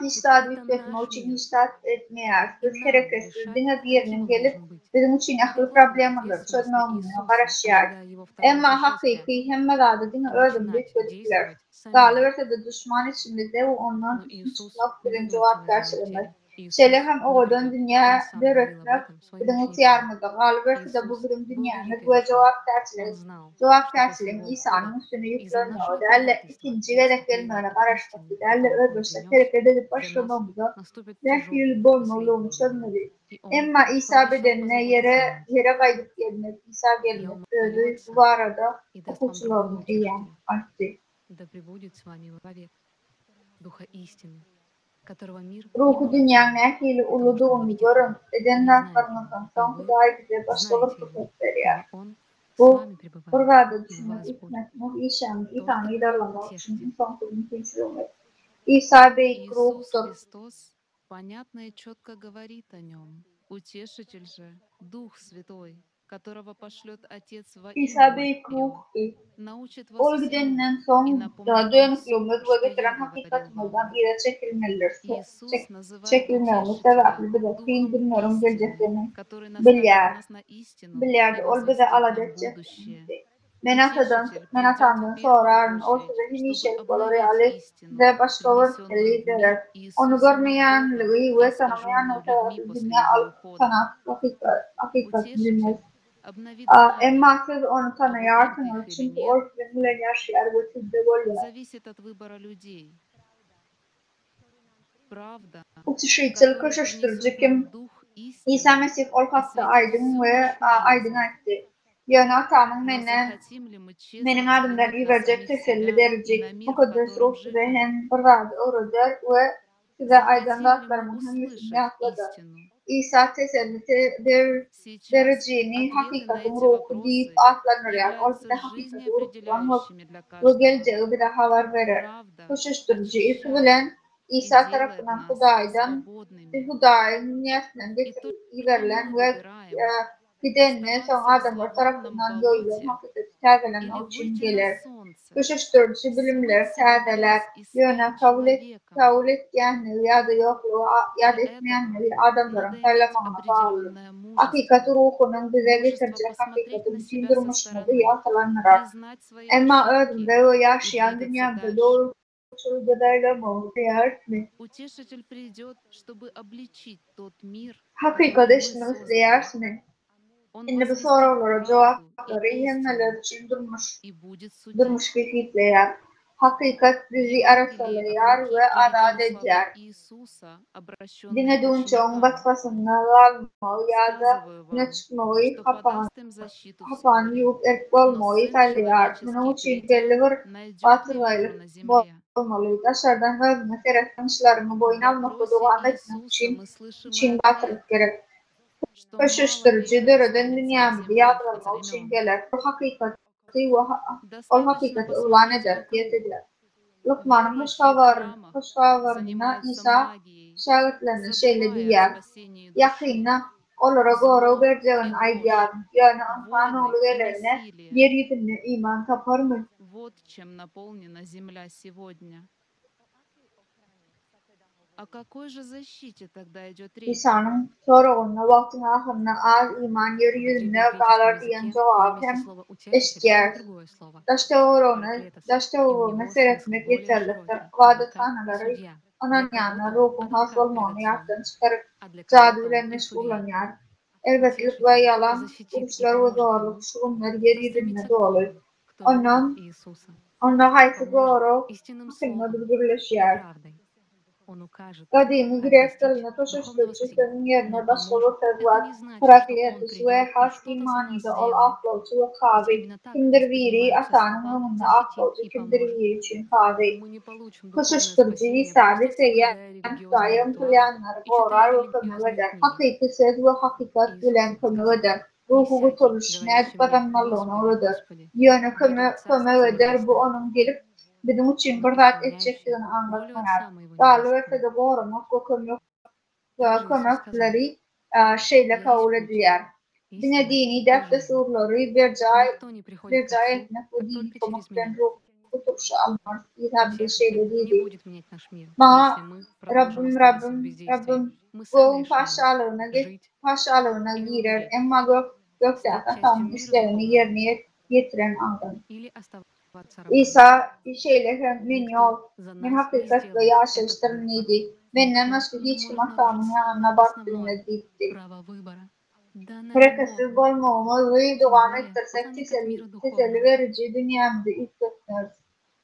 iştahat etmek için iştahat etmiyor. Biz hareketsiz birinin gelip bizim için akıl problemleri çözmemeye karışıyor. Emma hakiki hem medada dine ödüm büyükler. Galiba da düşman içimizde ve ondan çıkmak bilen cevap karşılamak. Şeyler hem oradan dünya dörtmek bizim ihtiyarımızda galiba da bu bizim dünyanın ve cevap karşılayan İsa'nın üstüne yükleniyor. Derle ikinci gerek gelmeyene karıştık. Derle öbürse terk edip başlamamıza dehil bolmalığı çözmeli. Emma İsa bedenine yere kaydıp gelmek, İsa gelmek ödü bu arada okuçularını diyen arttı. Ruhu dünyanın ehliyle uluduğunu görün. Edenler karnından son kudayı bize başkaları fırsat veriyor. Bu burada düşünmek, hikmet, nuh, işem, itanı ilerlemek için insan kulunu temsilmek. İsa Bey ruhtur. Понятно и четко говорит о нем. Утешитель же, Дух Святой, которого пошлет Отец во İsa имя büyük Мое, ruhtu. научит вас Ol всему gidenden и son напомнит вам dönüklüğümüz все, ve что getiren я говорил hakikatimizden вам. ileri çekilmelidirse, Иисус называет çekilmemiz Утешителя sebeple bir de Духом bildirmiyorum истины, geleceklerini. который наставит Bilyar, нас на истину bilyar и ol bir de возвестит ala нам edecek. будущее. Menatadan, Утешитель придет в menatandan первую sonra o очередь, size чтобы himişel обновить koloriyali истину, ve başka принесенную vakitleri в mир verir. Onu Иисусом и Богом görmeyenliği и ve tanımayan искаженную o людьми tarafı после dünya Его al ухода. sanat, hakikat bilmez. Утешитель обновит знания, Emma siz onu обогатит их tanıyarsınız или çünkü нет, o sizinle yaşar ve sizde oluyor. зависит от выбора людей. Правда, Utişitel которую koşuşturucu принесет kim? нам Дух İsa истины, Mesih ol hakkı осветит aydın всю ve нашу aydın жизнь. etti. Yani atamın Но beni захотим ли мы честно benim adımdan взглянуть iyi на verecek, самих teselli себя и на verecek, мир, в mukaddes котором ruh size живем? hem bırdadı orudur ve size Захотим ли мы aydınlatlarımın hangisini услышать yakladı. истину? İsa teselli Сейчас vereceğini ответы на hakikatin эти ruhu deyip вопросы atlanır yani. O bir являются de hakikati ruhtan жизнеопределяющими для ve каждого. geleceği bir de haber verir. Правда Koşuşturucu ilk очищает bilen и İsa делает tarafından нас Huday'dan свободными. Huday'ın niyetinden И getirildiği только мы verilen ve выбираем gidenle son оставаться в adamlar зловонном tarafından yoyulan болоте hakikati tazelen или için выйти на gelir. солнце, Koşuşturucu смыть bilimler, с себя tazeler, грязь и yöne стать человеком. kabul etmeyenleri ya da yokluğu ya da Для этого etmeyenleri adamların надо иметь söylemana bağlı. определенное Hakikati мужество. ruhunun bize Мужество getirecek посмотреть hakikati на bütün себя со durmuşunu стороны, yasalanırak. признать свои Ama ошибки ödümde ve и yaşayan двигаться dünyada дальше. doğru kadarıyla mı? mi? Утешитель придет, чтобы обличить тот мир, который Hakikat мы işini создали. izleyersiniz. Он Şimdi bu возвестит sorulara правду cevapları и yemeler истину için и будет судить. durmuş kefitler. Hakikat bizi Евангелие arasalayan от ve Луки azat приведены слова eder. Иисуса, обращенные к Dinlediğin çoğun ученикам. batmasından varmağı ya da Сказываю ne вам, çıkmayı что poдаст им защиту kapan вскоре. yok erk Но olmayı Сын kalıyar. Человеческий Bunun için придя, gelir найдет ли batıraylı веру на земле? olmalıydı. Aşağıdan özüne sereflenişlerini В boyun almak ve вопросе devam etmek Иисуса мы слышим için ответ, batırıp gerek. что мало Koşuşturucu верующих döreden на лице dünyamızı земли в yadırmak конце için времен. gelir. O hakikati ve o Достаточно hakikati ulan посмотреть eder, вокруг. diyetiler. Lukman'ın Верующие в храмах hoşgörüne занимаются İsa магией, şahitlerine şeyle забывая о diyer. спасении dуши. Yakında olara doğru Зло vereceğin и aydiyar. ложь, Yani войны anfanoğlu и gelerine насилие. yeryüzüne iman tapar mı? Вот чем наполнена земля сегодня. О какой же защите тогда идет rечь? İsa'nın sorağına vaktin ahırına az iman yeryüzüne bağlar diyen cevap hem eşkıya. Daştavuruna seyretmek yeterliktir. Vadet anaları ananyana ruhun has olmağını yaktan çıkarıp cadıyla meşgullanıyor. Elbetlik ve yalan, uçlar ve doğruluk şunlar yeryüzüne dolu. Onunla haysı doğru hakkında bilgileşiyor. Kadimi Grek'ten toşuşturucuların yerine başkaları tezvat, Herakleitus ve has imanida ol aklaucu ve kavi, kimdir viri atanın önünde aklaucu, kimdir viri için kavi. Toşuşturucu İsa'da seyyen, daim kılyanları boğrar ve kömüveder. Hakiki söz ve hakikat bilen kömüveder. Ruhu kurtuluş ne edip adamlarlığına uğradır. Yönü kömüveder bu onun gelip bizim için bırdat edecektiğini anlatmalar. Davet de boğramak ve kömekleri şeyle kabul edilir. Dine dini defte surları bir cay etmek ve dini kömekten ruh kurtuluşu almak bir şeyle değil. Ma Rabbim Goğun paşalığına girer ama gökte atam işlerini yerine getiren andan. İsa şeyle min yol, min hakikat ve yaşayıştırın neydi? Benden başka hiç kim atamın yanına baktığını değildi. Hareketsiz olmamamız ve devam ettirsek teselli verici dünyamızı yükseltmez.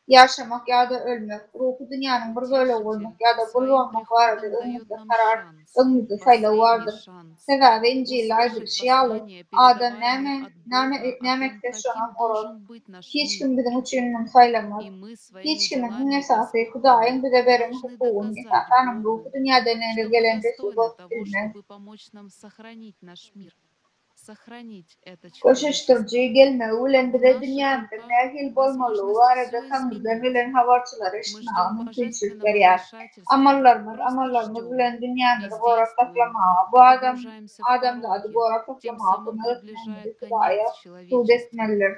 Yaşamak ya da ölmek, ruhu dünyanın bir böyle olmak ya da bul olmak vardı, önümüzde karar, önümüzde sayılı vardır. Sebebi İncil'le ayrık şey alır, adı nemekte şunan olur. Hiç kim bizim uçunun sayılamaz. Hiç kimin esası Hudayın bize verim hukuğun, Tanrım ruhu dünyada neyle gelende su bilmez. Koşuşturcuyu gelme ulen bile dünyamda nehil bolmalı o arada kanırdan ölen havarçılar işine mümkünçülük veriyor. Amallarımız ulen dünyamda borak toplama. Bu adam da adı borak toplama. Bunu ötmenleri kudaya tuğd etmeliler.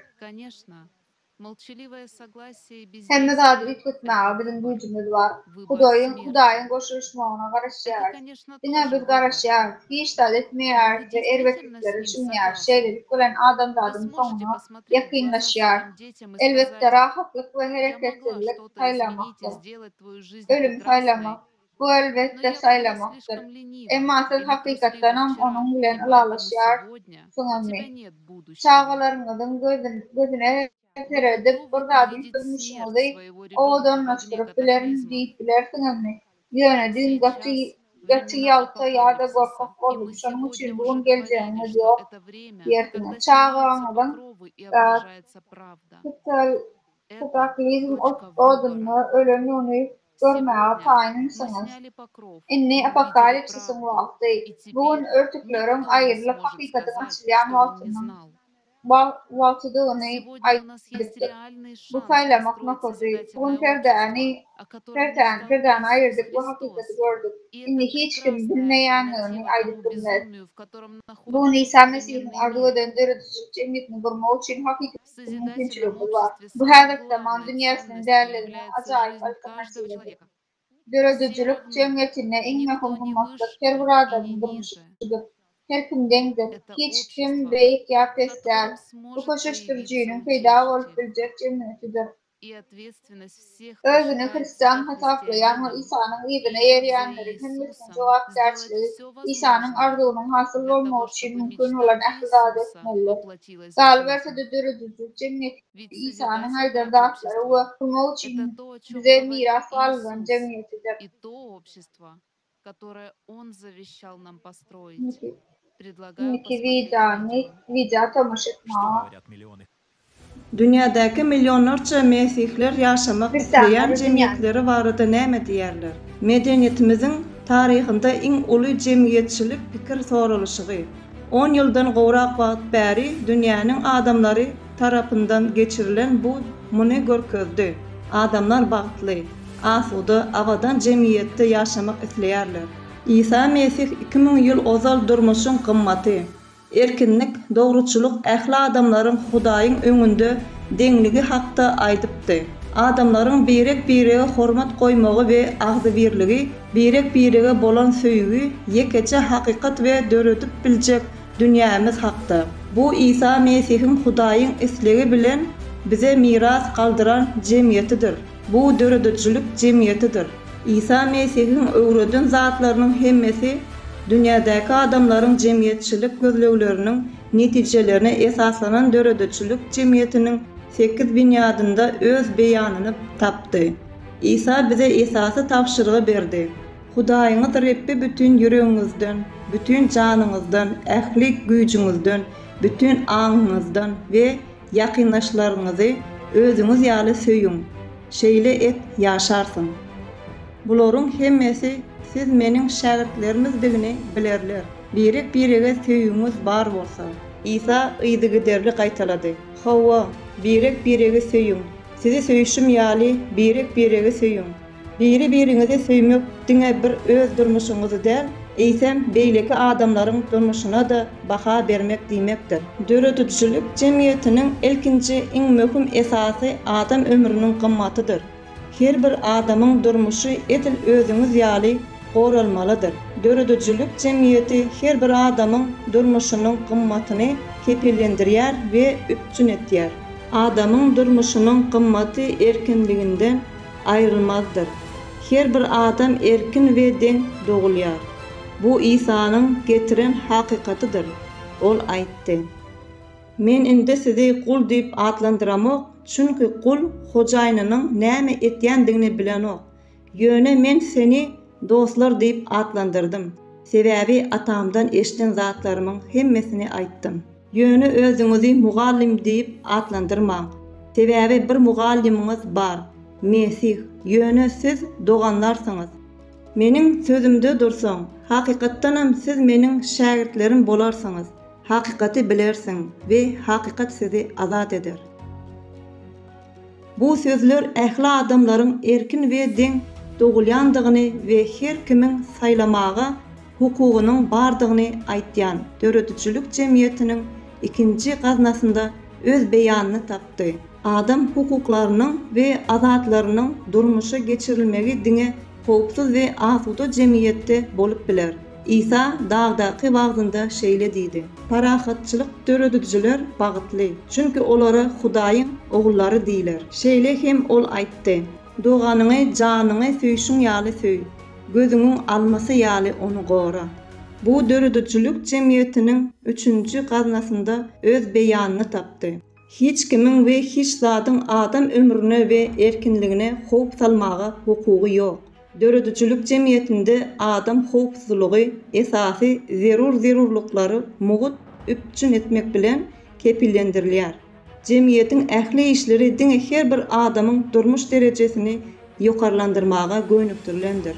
Hemme de adı itkutmağa bizim gücümüz var. Hudayın koşuşmağına karışıyor. Dine bir karışıyor. Hiç de etmiyor ve ervetlikleri düşünüyor. Şeylerik olan adam da adım sonuna yakınlaşıyor. Elbette rahatlık ve hareketsizlik saylamaktır. Ölüm saylamak. Bu elbette saylamaktır. Ama siz hakikaten onun bilen alaşıyor. Sınavni. Çağalarınızın gözüne tereddüt burada durmuşsunuz. Oğdan naştırıp bilersiniz. Yönedin gatı yalta ya da korkak olup şunun için bugün geleceğiniz yok. Yersiniz. Çağalarınızın kataklizm odunlu ölümünü görmeye tayinmişsiniz. İnni apokalipsisin vakti. Bugün örtüklerin ayrılıp hakikatin açılayan vaktıdığını ayırdık. Bu saylamak metodu. Bugün perden ayırdık. Bu hakikati gördük. İnni hiç kim bilmeyenlerini ayırdıklarız. Bugün İsa Mesih'in arzuya döndürücü cemiyetini kurmak için hakikatin mümkünçülüğü var. Bu her zaman dünyasının değerlerine acayip alternatifleri. Dörödücülük cemiyetine en mühim olmakta her bir adamın durmuşudur. Her kimdendir. Hiç kim büyük ya pesler. Bu koşuşturucunun peyda olup bilecek cemiyetidir. Özünü Hristiyan hataplayan ve İsa'nın iyiliğine yarayanların hemmesine cevap derçleri İsa'nın arzunun hasıl olmak için mümkün olan ehzad etmelidir. Galiberte de dörödücü cemiyeti İsa'nın haydardatları ve kurmak için bize miras alınan cemiyetidir. Dünyadaki milyonlarca Mesihler yaşamak isteyen cemiyetleri varada näme diýerler? Medeniyetimizin tarihinde en ulu cemiyetçilik pikir soruluşygy. 10 ýyldan gowrak wagt bäri dünýäniň adamlary tarapyndan geçirilen bu muny görkezdi. Adamlar bagtly, asuda, awadan cemiyette yaşamak isleýärler. İsa Mesih 2000 ýyl ozal durmuşyň gymmaty, erkinlik, dogruçuluk ähli adamlaryň Hudaýyň öňünde deňligi hakda aýdypdy. Adamlaryň birek-birege hormat goýmagy we agdybirligi, birek-birege bolan söýgü, ýekeçe hakykat we döredip biljek dünýämiz hakda. Bu İsa Mesihiň Hudaýyň islegi bilen bize miras kaldıran cemiyetidir. Bu döredüçülük cemiyetidir. İsa Mesih'in öwredin zatlarynyň hemmesi dünyadaki adamların cemiyetçilik gözleglerinin neticelerine esaslanan döredüçülük cemiyetinin 8 binadında öz beýanyny tapdy. İsa bize esasy tapşyrygy berdi. Hudaýyňyz Rabbi bütün yüreğinizden, bütün janyňyzdan, ähli güýjüňizden, bütün aňyňyzdan we ýakynlaşlaryňyzy özüňiz ýaly söýüň. Şeýle et ýaşarsın. Bularyň hemmesi siz meniň şagirtlerimizdigini bilerler. Birek-birege söýüňiz bar bolsa. İsa ýydygyderli gaýtalady. Hawa, birek-birege söýüň. Sizi söýüşüm ýaly birek-birege söýüň. Biri-biriňizi söýmek diňe bir öz durmuşyňyzy däl, eýsem beýleki adamlaryň durmuşyna da baha bermek diýmekdir. Döredüçülük cemiyetiniň ilkinji iň möhüm esasy adam ömrüniň gymmatydyr. Her bir adamyň durmuşy etil özüňiz ýaly goralmalydyr. Döredüçülük cemiyeti her bir adamyň durmuşynyň gymmatyny kepillendirýär we üpçün etýär. Adamyň durmuşynyň gymmaty erkinliginden aýrylmazdyr. Her bir adam erkin we deň dogulýar. Bu İsa'nın getiren hakikatıdır. Ol aýtdy. Men indi sizi kul diýip atlandyramak, çünki kul hojaýynynyň näme etýändigini bilenok. Ýöne men seni dostlar diýip atlandyrdym. Sebäbi atamdan eşiten zatlarymyň hemmesini aýtdym. Ýöne özüňizi mugallim diýip atlandyrmaň. Sebäbi bir mugalliminiz bar. Mesih, ýöne siz doganlarsyňyz. Meniň sözümde dursaň, hakykatdanam siz meniň şagirtlerim bolarsyňyz. hakikati bilersin ve hakikat sizi azat eder. Bu sözler ähli adamların erkin ve deň dogulyandygyny ve her kimin saylamaga hukugynyň bardygyny aýtýan döredüçülük jemgyýetiniň ikinji gaznasynda öz beýanyny tapdy. Adam hukuklarynyň we azatlarynyň durmuşa geçirilmegi diňe howpsuz we asuda jemgyýetde bolup biler. İsa dağdaky wagtynda şeýle diýdi: "Parahatçylyk döredüçüler bagytly, çünki olary Hudaýyň ogullary diýler." Şeýle hem ol aýtdy: "Doganyňy, janyňy söýüşiň ýaly söý, gözüňiň almasy ýaly onu gora." Bu döredüçülük jemgyýetiniň 3-nji gaznasynda öz beýanyny tapdy. Hiç kimin we hiç zadyň adam ömrüne we erkinligine howp salmaga hukugy ýok. Döredüçülük jemgyýetinde adam howpsuzlygy esasy zerurlyklary mugut üpçün etmek bilen kepillendirilýär. Jemgyýetiň ähli işleri diňe her bir adamyň durmuş derejesini ýokarlandyrmaga göňüktirilendir.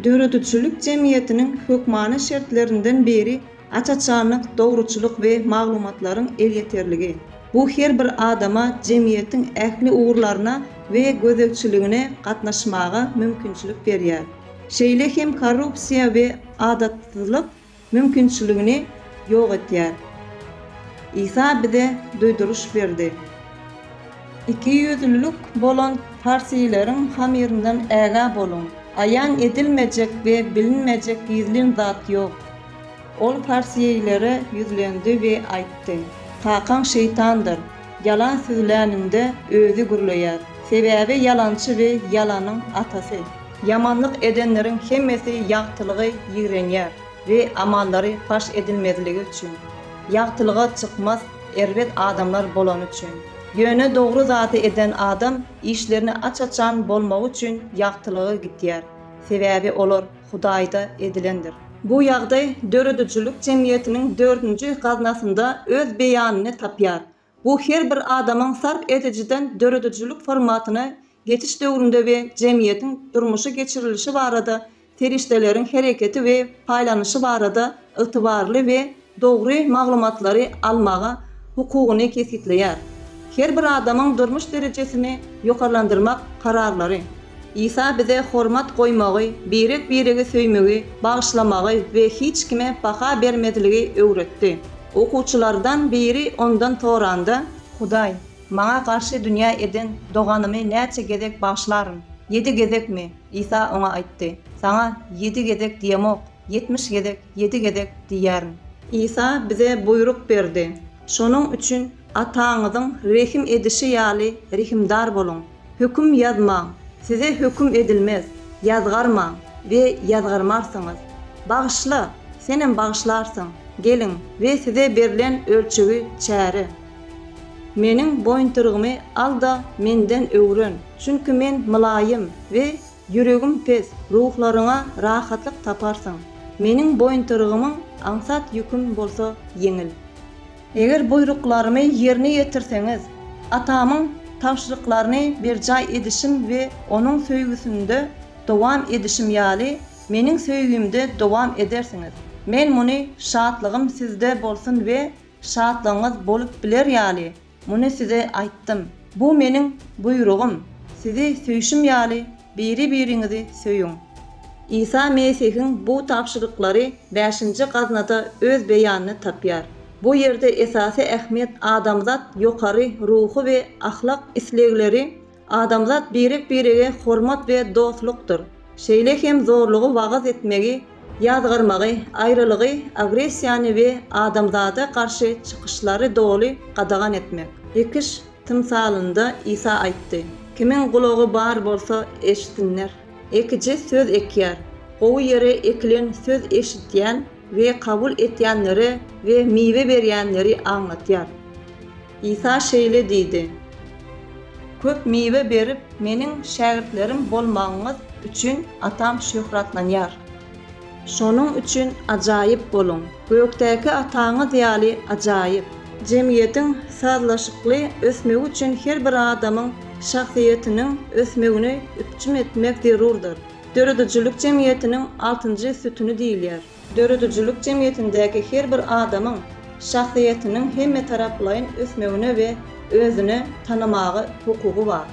Döredüçülük jemgyýetiniň hökmany şertlerinden biri açaçanlyk, dogruçuluk we maglumatlaryň elýeterligi. Bu her bir adama jemgyýetiň ähli ugurlaryna we gözekçiligine gatnaşmaga mümkinçilik berýär. Şeýle hem korrupsiýa we adatsyzlyk mümkinçiligini ýok etýär. İsa bize duýduruş berdi. İki ýüzlülük bolan farsiýleriň hamirinden äga bolun. Ayan edilmejek we bilinmejek gizlin zat ýok. Ol farsiýlere ýüzlendi we aýtdy: "Taqaň şeytandyr. Yalan sözläninde özü gürleýär. Sebäbi yalançy we yalanyň atasy. Yamanlyk edenleriň hemmesi ýagtylygy ýigrenýär we amallary faş edilmezligi üçin. Ýagtylyga çykmaz erbet adamlar bolan üçin. Ýöne dogry zaty eden adam işlerini açaçan bolmagy üçin ýagtylyga gitýär. Sebäbi olar Hudaýda edilendir." Bu ýagdaý döredüçülük jemgyýetiniň 4-nji gaznasynda öz beýanyny tapýar. Bu her bir adamyň sarp edejiden döredüçülük formatyna geçiş döwründe we jemgyýetiň durmuşa geçirilişi barada ferişteleriň hereketi we paýlanyşy barada ygtybarly we dogry maglumatlary almaga hukugyny kesitleýär. Her bir adamyň durmuş derejesini ýokarlandyrmak kararlary. İsa bize hormat koymagy, birek biregi söýmegi, bagyşlamagy we hiç kime baha bermediligi öwretdi. Okuwçylardan biri ondan toranda: "Hudaý, maňa karşı dünýä eden doganymy näçe gezek bagyşlaryn? 7 gezekmi?" İsa oňa aýtdy: "Saňa 7 gezek diýemok, 70 gezek, 7 gezek diýärin." İsa bize buyruk berdi: "Şonuň üçin ataňyzyň rehim edişi ýaly rehimdar bolun. Höküm ýazmaň, size höküm edilmez. Ýazgarmaň we ýazgarmarsyňyz. Bagyşla, senem bagyşlarsyň. Gelin ve size berilen ölçügi çäri. Meniň boýunturygymy al da menden öwren. Çünki men mylaýym we yüregim pes. Ruhlaryňa rahatlyk taparsyň. Meniň boýunturygymyň aňsat ýüküm bolsa ýeňil. Eger buyruklarymı ýerine ýetirseňiz, atamyň tapşyryklaryny berjaý edişim we onuň söýgüsinde dowam edişim ýaly meniň söýgümde dowam edersiňiz. Men muny şatlygym sizde bolsun we şatlygyňyz bolup biler ýaly. Muny size aýtdym. Bu meniň buyrugum. Sizi söýüşim ýaly biri-biriňizi söýüň." İsa Mesihiň bu tapşyryklary 5-nji gaznada öz beýanyny tapýar. Bu ýerde esasy ähmiýet adamzat ýokary ruhy we ahlak islegleri, adamzat birek-birege hormat we dostlukdyr. Şeýle hem zorlugy wagaz etmegi, ýazgarmagy, aýrylygy, agressiýany we adamzata karşı çykyşlary doly gadagan etmek. Ekiş tymsalynda İsa aýtdy: "Kimin gulagy bar bolsa eşitsinler." Ekici söz ekýär. Gowy ýere ekilen söz eşitýän we kabul etýänleri we miwe berýänleri aňlatýar. İsa şeýle diýdi: "Köp miwe berip meniň şägirdlerim bolmagyňyz üçin atam şöhratlanýar. Şonuň üçin ajaýyp bolun. Gökdäki ataňyz ýaly ajaýyp." Jemgyýetiň sazlaşykly ösmegi üçin her bir adamyň şahsiýetiniň ösmegini üpçüm etmek zerurdur. Döredüçülük jemgyýetiniň 6-njy sütüni diýilýär. Döredücülük cemiyetindäki her bir adamyň şahsiýetiniň hemme taraplaýyn ösmegine we özüni tanamagy hukugy bar.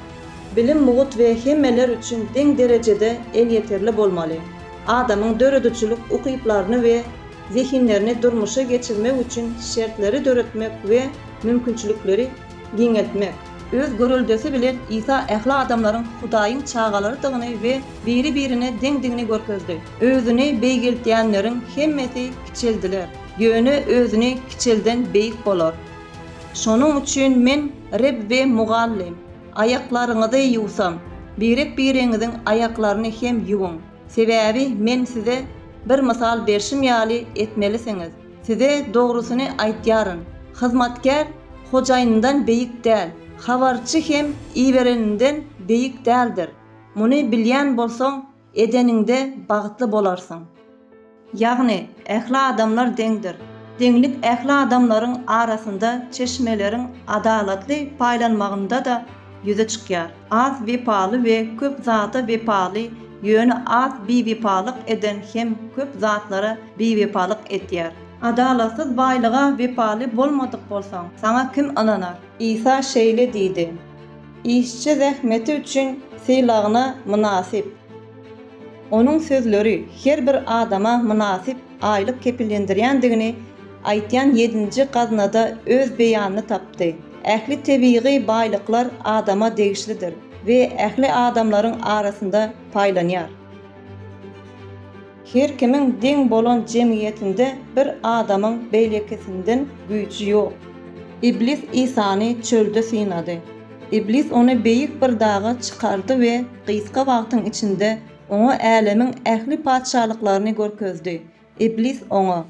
Bilim mugut we hemmeler üçin deň derejede el yeterli bolmaly. Adamyň döredüçülük ukyplaryny we zehinlerini durmuşa geçirmek üçin şertleri döretmek we mümkinçilikleri giňeltmek. Öz görüldesi bilen İsa ähli adamlaryň Hudaýyň çağalarydygyny we biri-birine deň-deňini görkezdi. Özüni beýgeltýänleriň hemmesi kiçeldiler. Ýöne özüni kiçelden beýik bolar. Şonuň üçin men Reb we Mugallim, ayaklaryňyzy ýuwsam, birek-bireňiziň ayaklaryny hem ýuwun. Sebäbi men size bir misal berşim ýaly etmelisiňiz. Size dogrusyny aýtýaryn. Hyzmatkär hojaýyndan beýik däl, habarçy hem iýbereninden beýik däldir. Muny bilýän bolsaň, edeninde bagtly bolarsyň. Ýagny ähli adamlar deňdir. Deňlik ähli adamlaryň arasynda çeşmeleriň adalatly paýlanmagynda da ýüze çykýar. Az wepaly we köp zata wepaly, ýöne az biwepalyk eden hem köp zatlara biwepalyk etýär. Adalatsız baýlyga wepaly bolmadyk bolsaň, saňa kim ananar? İsa şeýle diýdi: "İşçi zähmeti üçin sylagyna münasip." Onuň sözleri her bir adama münasip aýlyk kepillendirýändigini aýtýan 7-nji gaznada öz beýanyny tapdy. Ähli tebiği baýlyklar adama degişlidir we ähli adamlaryň arasynda paýlanýar. Her kimiň deň bolan jemgyýetinde bir adamyň beýlekesinden güýçi ýok. İblis İsany çölde synady. İblis onu beýik bir dağa çykardy we gysga wagtyň içinde oňa älemiň ähli padşahlyklaryny görkezdi. İblis oňa: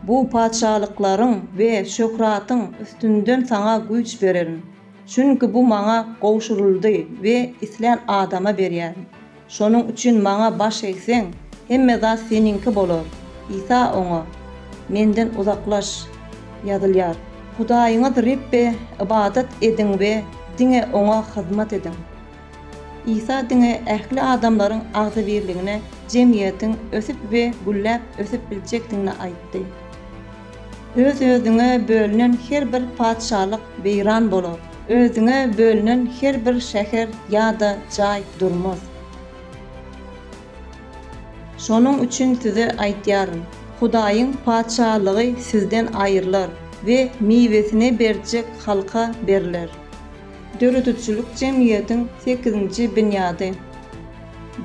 "Bu padşahlyklaryň we şöhratyň üstünden saňa güýç bererin. Çünki bu maňa gowşuruldy we islen adama berýär. Şonuň üçin maňa baş eýseň, hemme zat seninki bolar." İsa oňa: "Menden uzaklaş" ýazylýar. Hudaýyňyz Rebbe ibadat edin we diňe oňa hyzmat edin. İsa diňe ähli adamlaryň agzy birligine, jemgyýetiň ösüp we gülläp ösüp biljekdigini aýtdy. Öz-özüňe bölünen her bir padşahlyk beýran bolar. Özüňe bölünen her bir şäher ýa-da jaý durmaz. Şonuň üçin size aýtýaryn, Hudaýyň padşahlygy sizden aýrylar we miwesini berjek halka beriler. Döredüçülük jemgyýetiň 8-nji bünyady.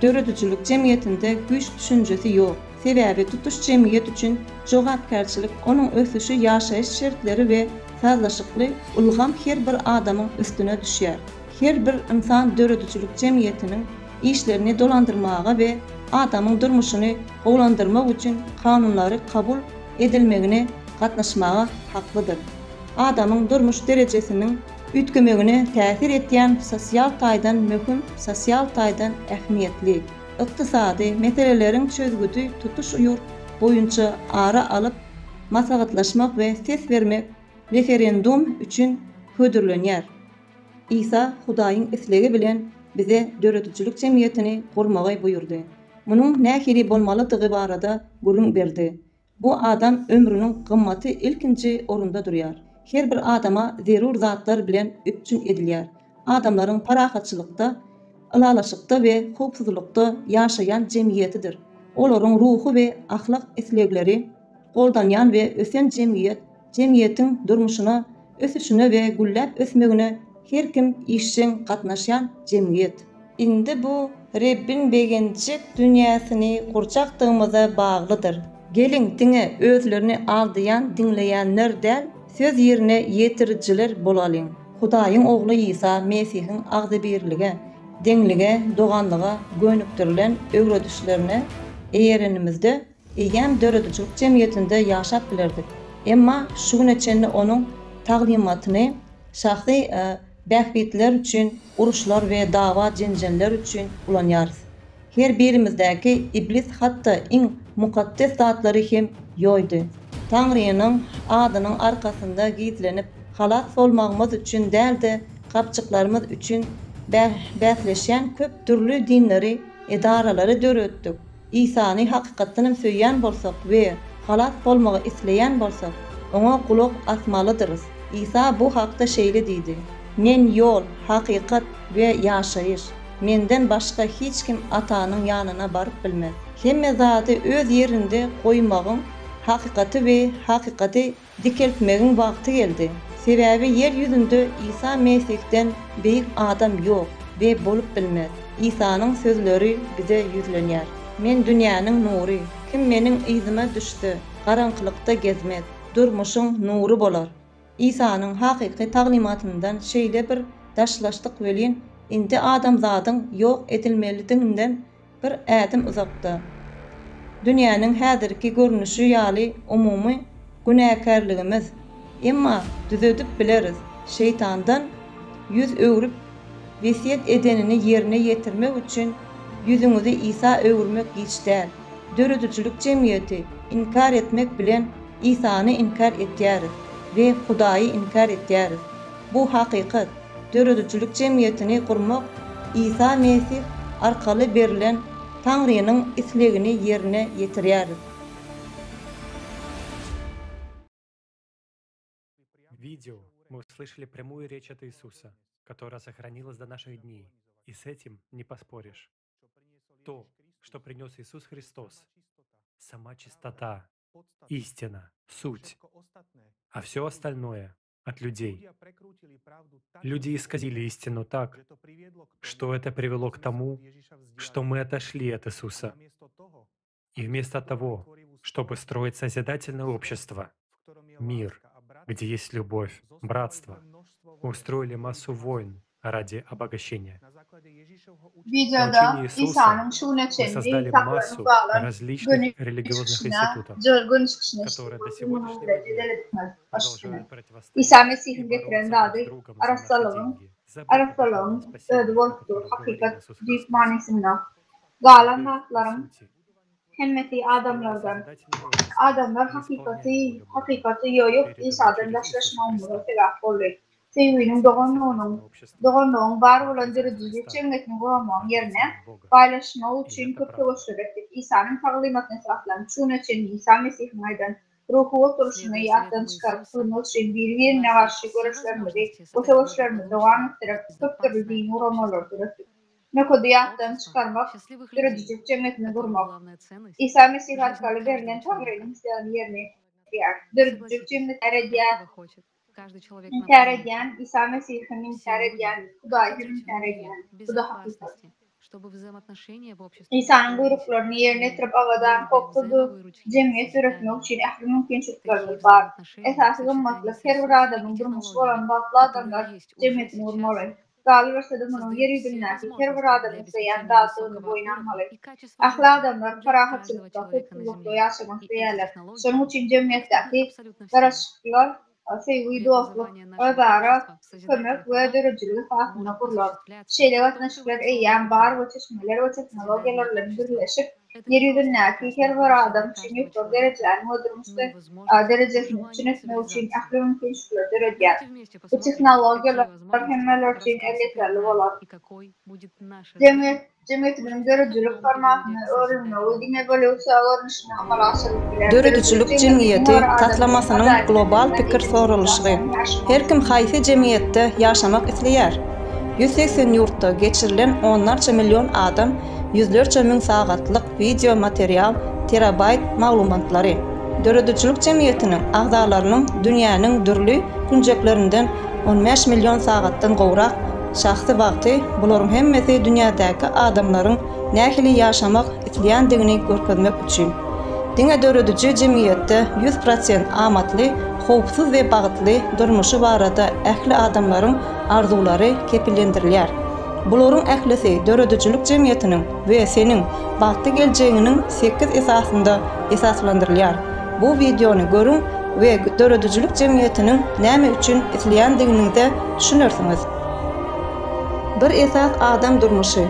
Döredüçülük jemgyýetinde güýç düşünjesi ýok. Sebäbi tutuş jemgyýet üçin jogapkärçilik, onuň ösüşi, ýaşaýyş şertleri we sazlaşykly ulgam her bir adamyň üstüne düşýär. Her bir insan döredüçülük jemgyýetiniň işlerini dolandyrmaga we adamyň durmuşyny gowlandyrmak üçin kanunlary kabul edilmegine gatnaşmaga haklydyr. Adamyň durmuş derejesiniň ütgemegine täsir etýän sosial taýdan möhüm, sosial taýdan ähmiýetli, ykdysady meseleleriň çözgüdi tutuş ýurt boýunça ara alyp maslahatlaşmak we ses vermek referendum üçin hödürlenýär. İsa Hudaýyň islegi bilen bize döredüçülük jemgyýetini gurmagy buyurdy. Munyň nähili bolmalydygy barada gurun berdi. Bu adam ömrüniň gymmaty ilkinji orunda durýar. Her bir adama zerur zatlar bilen üpçün edilýär. Adamlaryň parahatçylykda, ılalaşykda we howpsuzlykda ýaşaýan jemgyýetidir. Olaryň ruhu we ahlak islegleri goldanýan we ösen jemgyýet, jemgyýetiň durmuşyna, ösüşine we gülläp ösmegine her kim işçiň gatnaşýan jemgyýet. Indi bu Rebbin begençik dünýäsini gurçakdygymyza baglydyr. Gelin diňe özlerini aldyyan dinleýänler däl, söz ýerine ýetirjiler bolalyň. Hudaýyň ogly İsa Mesihiň agzy birlige, deňlige, doganlyga gönüktirilen öwredişlerine eýerenimizde eýem döredüçülük jemgyýetinde ýaşap bilerdik. Emma şu güneçeni onuň taglymatyny şahsy bähbitler üçin, uruşlar we dawa jenjenler üçin ulanýarys. Her birimizdäki iblis hatda iň mukaddes zatlary hem ýoýdy. Taňrynyň adynyň arkasynda gizlenip halat bolmagymyz üçin dälde kapçyklarymyz üçin bäsleşen köp türlü dinleri, edaralary döretdik. İsa'ny hakykatdan söýýän bolsak we halas bolmagy isleýän bolsak, oňa kulak asmalydyryz. İsa bu hakda şeýle diýdi: "Men ýol, hakykat we ýaşaýyş. Menden başga hiç kim Atanyň ýanyna baryp bilmez. Hemme zady öz ýerinde goýmagyň, hakykaty we hakykaty dikeltmegiň wagty geldi. Sebäbi yer ýüzünde İsa Mesihden beýik adam ýok we bolup bilmez. İsa'nın sözleri bize yüzlenýär. Men dünýäniň nury. Kim meniň izyma düşdi, garaňkylykda gezmez, durmuşyň nury bolar." İsa'nın hakyky taglimatyndan şeýle bir daşlaşdyk welin indi adamzadyň ýok edilmelidiginden bir ädim uzakda. Dünýäniň häzirki görnüşi ýaly umumy günäkärligimiz. Emma düzedip bileriz. Şeytandan yüz öwrüp wesiýet edenini ýerine ýetirmek üçin yüzüňizi İsa öwürmek hiç däl. Döredüçilik jemgyýeti inkar etmek bilen İsa'ny inkar etýäris we Hudaýy inkar etýäris. Bu hakykat. Döredüçilik jemgyýetini gurmak İsa Mesih arkaly berilen Taňrynyň islegini ýerine ýetirýäris. Видео мы услышали прямую речь от Иисуса, которая сохранилась до наших дней, и с этим не поспоришь. То, что принес Иисус Христос, сама чистота, истина, суть, а все остальное от людей. Люди исказили истину так, что это привело к тому, что мы отошли от Иисуса. И вместо того, чтобы строить созидательное общество, мир, где есть любовь, братство, мы устроили массу войн ради обогащения. Videoda İsa'nın şuna çendiği taklarını bağlan религиозных институтов, Jölgün çıkışına İsa Mesih'in getiren adı Arasalığın ödü bolupdur, hakikat büyük manisinde. Galan hakların hemmeti adamlar hakikati yoyup İsa'dan daşlaşma umuru sebep olur. Sevginin doğanlığın var olan dürüdüzü cemiyetini koyamam yerine paylaşma için köpüğü ettik. İsa'nın taglimatını saklan. Şuna için İsa Mesih maydan ruhu oturuşunu yattan çıkarıp kılmak için birbirine karşı görüşlerimizi doğan ettirip köptürüldüğünü uğramalardır ettik. Ne kodu yattan çıkarmak, dürüdüzü cemiyetini kurmak. İsa Mesih arkalı verilen Tanrı'nın isteyen yerine dürüdüzü cemiyetini inkar eden, İsa Mesih'in inkar eden, Hudaýyň inkar eden, bu da hakikat. İsa'nın buyruklarını yerine getirip avadan koptuğu cemiyet üretmek için ähli mümkinçilikleri var. Esasy gymmatlyk her bir adamyň durmuşy bolan bagly adamlar cemiyetini urmaly. Galy bersede munyň ýeri bilnäki her bir adamyň saýan datyny boýnanmaly. Ähli adamlar parahatçylykda, hukukda ýaşamak diýerler. Şonuň üçin cemiyetdäki garaşyklar sevgi, dostluk, özara, kömek ve dörücülük hakkında kurular. Şeýle gatnaşyklar eýýän bar we çeşmeler we teknologiýalar bilen birleşip, ýeründäki her bir adam üçin ýokary derejelerini we durmuşda derejesini üçin üçin ähli mümkinçilikler derejär. Bu teknologiýalar hemmeler üçin elitli bolar. Cemiyetinin dörücülük formatyny öğrenme we dine evolýusiýa görnüşine amal aşyryp Dörücülük cemiyeti tatlamasynyň global pikir soralyşy. Her kim haýsy cemiyetde ýaşamak isleýär. 180 ýurtda geçirilen onlarça milyon adam, yüzlerce min sagatlyk video material, terabayt maglumatlary. Dörücülük cemiyetiniň agzalarynyň dünýäniň dürli günjeklerinden 15 milyon sagatdan gowrak şahsy wagty, bularyň hemmesi dünýädäki adamlaryň nähili ýaşamak isleýändigini görkezmek üçin. Diňe dörüdüji jemgyýetde 100% amatly, howpsuz we bagtly durmuşy barada ähli adamlaryň arzulary kepillendirilýär. Bularyň ählisi dörüdüjilik jemgyýetiniň we seniň bagtly geljegiňiniň 8 esasynda esaslandyrylýar. Bu videony görüň we dörüdüjilik jemgyýetiniň näme üçin isleýändigini düşünersiňiz. Bir esas adam durmuşy.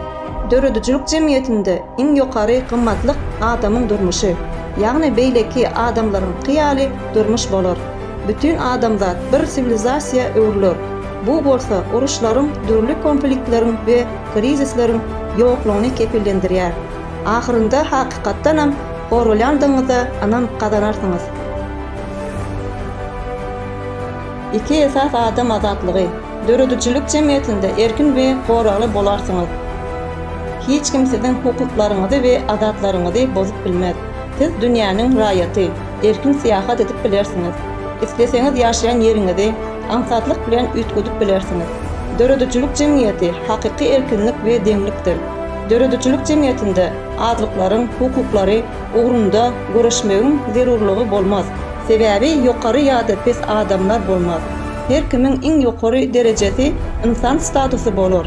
Dörüdüjilik jemgyýetinde iň ýokary gymmatlyk adamyň durmuşy. Ýagny beýleki adamlaryň kyýaly durmuş bolar. Bütün adamzat bir sivilizasiýa öwrüler. Bu bolsa uruşlaryň, dürli konfliktleriň we krizisleriň ýoklugyny kepillendirýär. Ahırında hakikattanam korulandığınızda anam kazanarsınız. İki esas adam azatlığı. Dörödücülük cemiyetinde erkin ve koralı bolarsınız. Hiç kim sizin hukuklarınızı ve azatlarınızı bozup bilmez. Siz dünyanın rayeti, erkin siyahat edip bilersiniz. İsteseniz yaşayan yerinizi ansatlık bilen ütgüdüp bilersiniz. Dörödücülük cemiyeti hakiki erkinlik ve dengliktir. Dörödücülük cemiyetinde adlıkların, hukukları uğrunda görüşmeğin zerurluğu bolmaz. Sebebi yukarı ya da pes adamlar bolmaz. Her kimin en yukarı derecesi insan statusu bolur.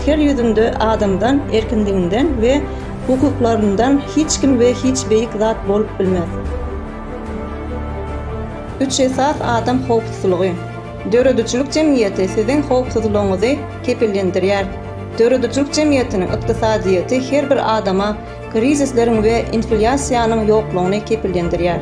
Her yüzünde adamdan, erkinliğinden ve hukuklarından hiç kim ve hiç beyik zat bolup bilmez. 3 esas adam howpsuzluğu. Dörödücülük cemiyeti sizin howpsuzluğunuzu kepillendirýär. Dörödücülük cemiyetinin iktisadiyeti her bir adama krizislerin ve inflyasiyanın yokluğunu kepillendirýär.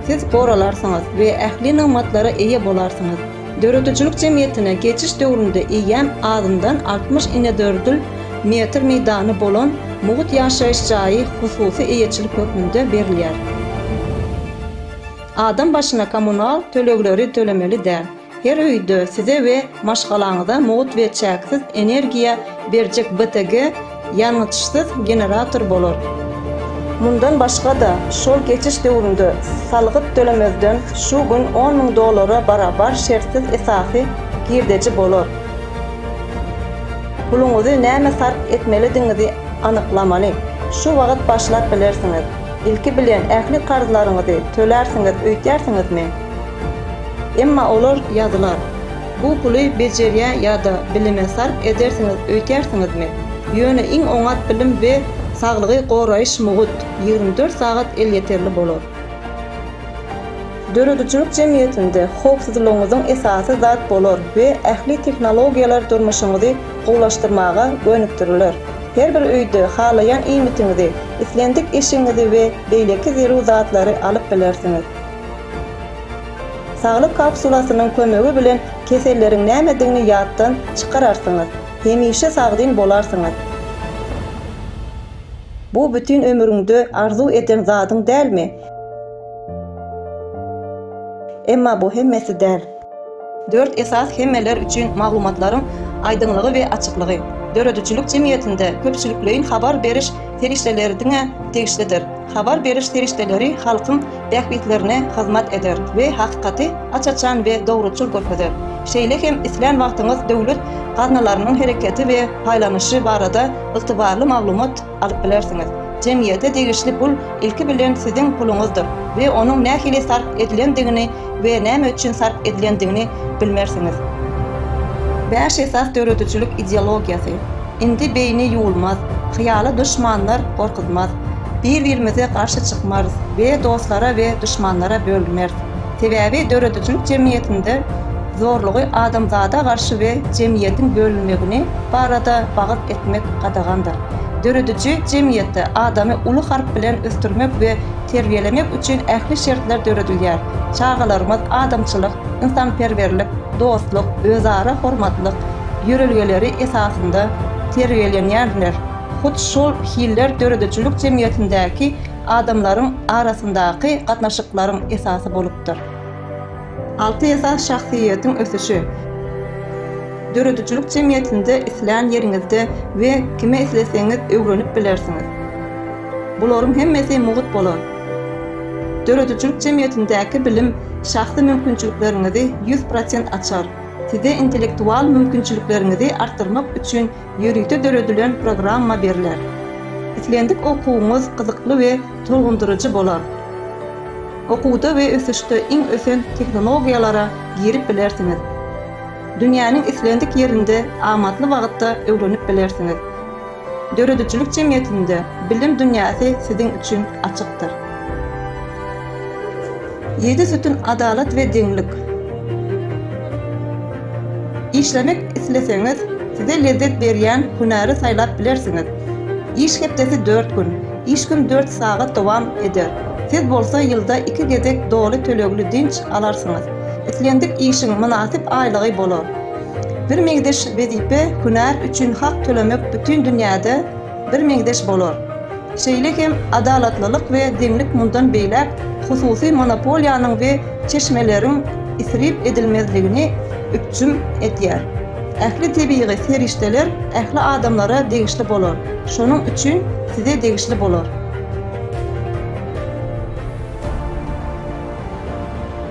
Siz koralarsınız ve ähli nimatlara eýe bolarsınız. Dörödücülük cemiyetine geçiş döwründe eýem adından 60 inedördül metr meydany bolan muğut yaşayış jaýy hususy eýeçilik hökmünde berilýär. Adam başına kommunal tölegleri tölemeli däl. Her öýde size ve maşgalaňyza muğut ve çäksiz energiýa berjek BTG ýangytyşsyz generator bolar. Mundan başga da şol geçiş döwründe salgyt tölemezden şu gün $10.000 barabar şertsiz esasy girdeji bolar. Puluňyzy näme sarf etmelidiňizi anyklamaly. Şu wagt başlap bilersiňiz. İlki bilen ähli qarzlaryňyzy tölersiňiz, öýtärsiňizmi? Emma olar ýadylar. Bu puly beceriýe ýa-da bilime sarf edersiňiz, öýtärsiňizmi? Ýöne iň oňat bilim we saglygy goraýyş mugut 24 sagat el yeterli bolar. Dörödücülük cemiyetinde howpsuzlygyňyzyň esasy zat bolar we ähli tehnologiýalar durmuşyňyzy gowlaşdyrmaga gönükdiriler. Her bir öýde halayan iýmitiňizi, islendik eşiňizi we beýleki zerur zatlary alyp bilersiňiz. Saglyk kapsulasynyň kömegi bilen keselleriň nämedigini ýatdan çykararsyňyz. Hemişe sagdyn bolarsyňyz. Bu bütün ömrüňde arzu eden zadyň dälmi? Emma bu hemmesi däl. 4 esas hemmeler üçin maglumatlaryň aýdynlygy we açyklygy. Dörödücülük cemiyetinde köpçüliklerin habar beriş terişdelerine tegişlidir. Habar beriş terişdeleri halkın bähbitlerine hizmet eder ve hakikati açaçan ve doğruçul görkezler. Şeýle hem islen wagtyňyz döwlet gaznalarynyň hereketi ve paýlanyşy barada ygtybarly maglumat alyp bilersiňiz. Cemiyete tegişli pul ilki bilen sizin puluňuzdur ve onuň nähili sarf edilendigini ve näme üçin sarf edilendigini bilmersiňiz. 5 esas dörödücülük ideologiýasy. Indi beýni ýuwulmaz, hyýaly düşmanlar gorkutmaz. Bir-birimize garşy çykmarys we dostlara we düşmanlara bölünmez. Sebebi dörödücülük cemiyetinde zorlugy adamzada garşy we cemiyetiň bölünmegini barada bagyt etmek gadagandyr. Dörödücü cemiyetde adamy uly harp bilen östürmek we terbiýelemek üçin ähli şertler dörödülýär. Çağalarymyz adamçylyk, insanperwerlik, dostluk, özara hormatlyk ýörelgeleri esasında terbiýelenýärler. Hut şol hiller dörödücülük cemiyetindäki adamlaryň arasyndaky gatnaşyklaryň esasy bolupdyr. 6 esas şahsiýetiň ösüşi. Dörödücülük cemiyetinde islen ýeriňizde we kime isleseňiz öwrenip bilersiňiz. Bularyň hemmesi mugut bolar. Dörödücülük cemiyetindäki bilim şahsy mümkinçilikleriňizi 100% açar. Size intellektual mümkinçiliklerinizi arttırmak üçün ýürüýte dörödülen programma beriler. Islendik okuwumuz kızykly we tolgunduryjy bolar. Okuwda we ösüşde iň ösen tehnologiýalara girip bilersiňiz. Dünýäniň islendik ýerinde amatly wagtda öwrenip bilersiňiz. Dörödücülük cemiyetinde bilim dünýäsi sizin üçün açykdyr. 7 sütün adalet we deňlik. İşlemek isleseňiz, size lezzet berýän hünäri saýlap bilersiňiz. İş hepdesi 4 gün, iş gün 4 sagat dowam eder. Siz bolsa ýylda 2 gezek doly tölegli dinç alarsyňyz. Islendik işiň münasip aýlygy bolar. Bir megdeş wezipe hünär üçin hak tölemek bütün dünýäde bir meňdeş bolar. Şeýle hem adalatlylyk we deňlik mundan beýlek hususy monopoliýanyň we çeşmeleriň isrip edilmezligini üpçüm etýär. Ähli tebiği ferişteler ähli adamlara degişli bolar. Şonuň üçin size degişli bolar.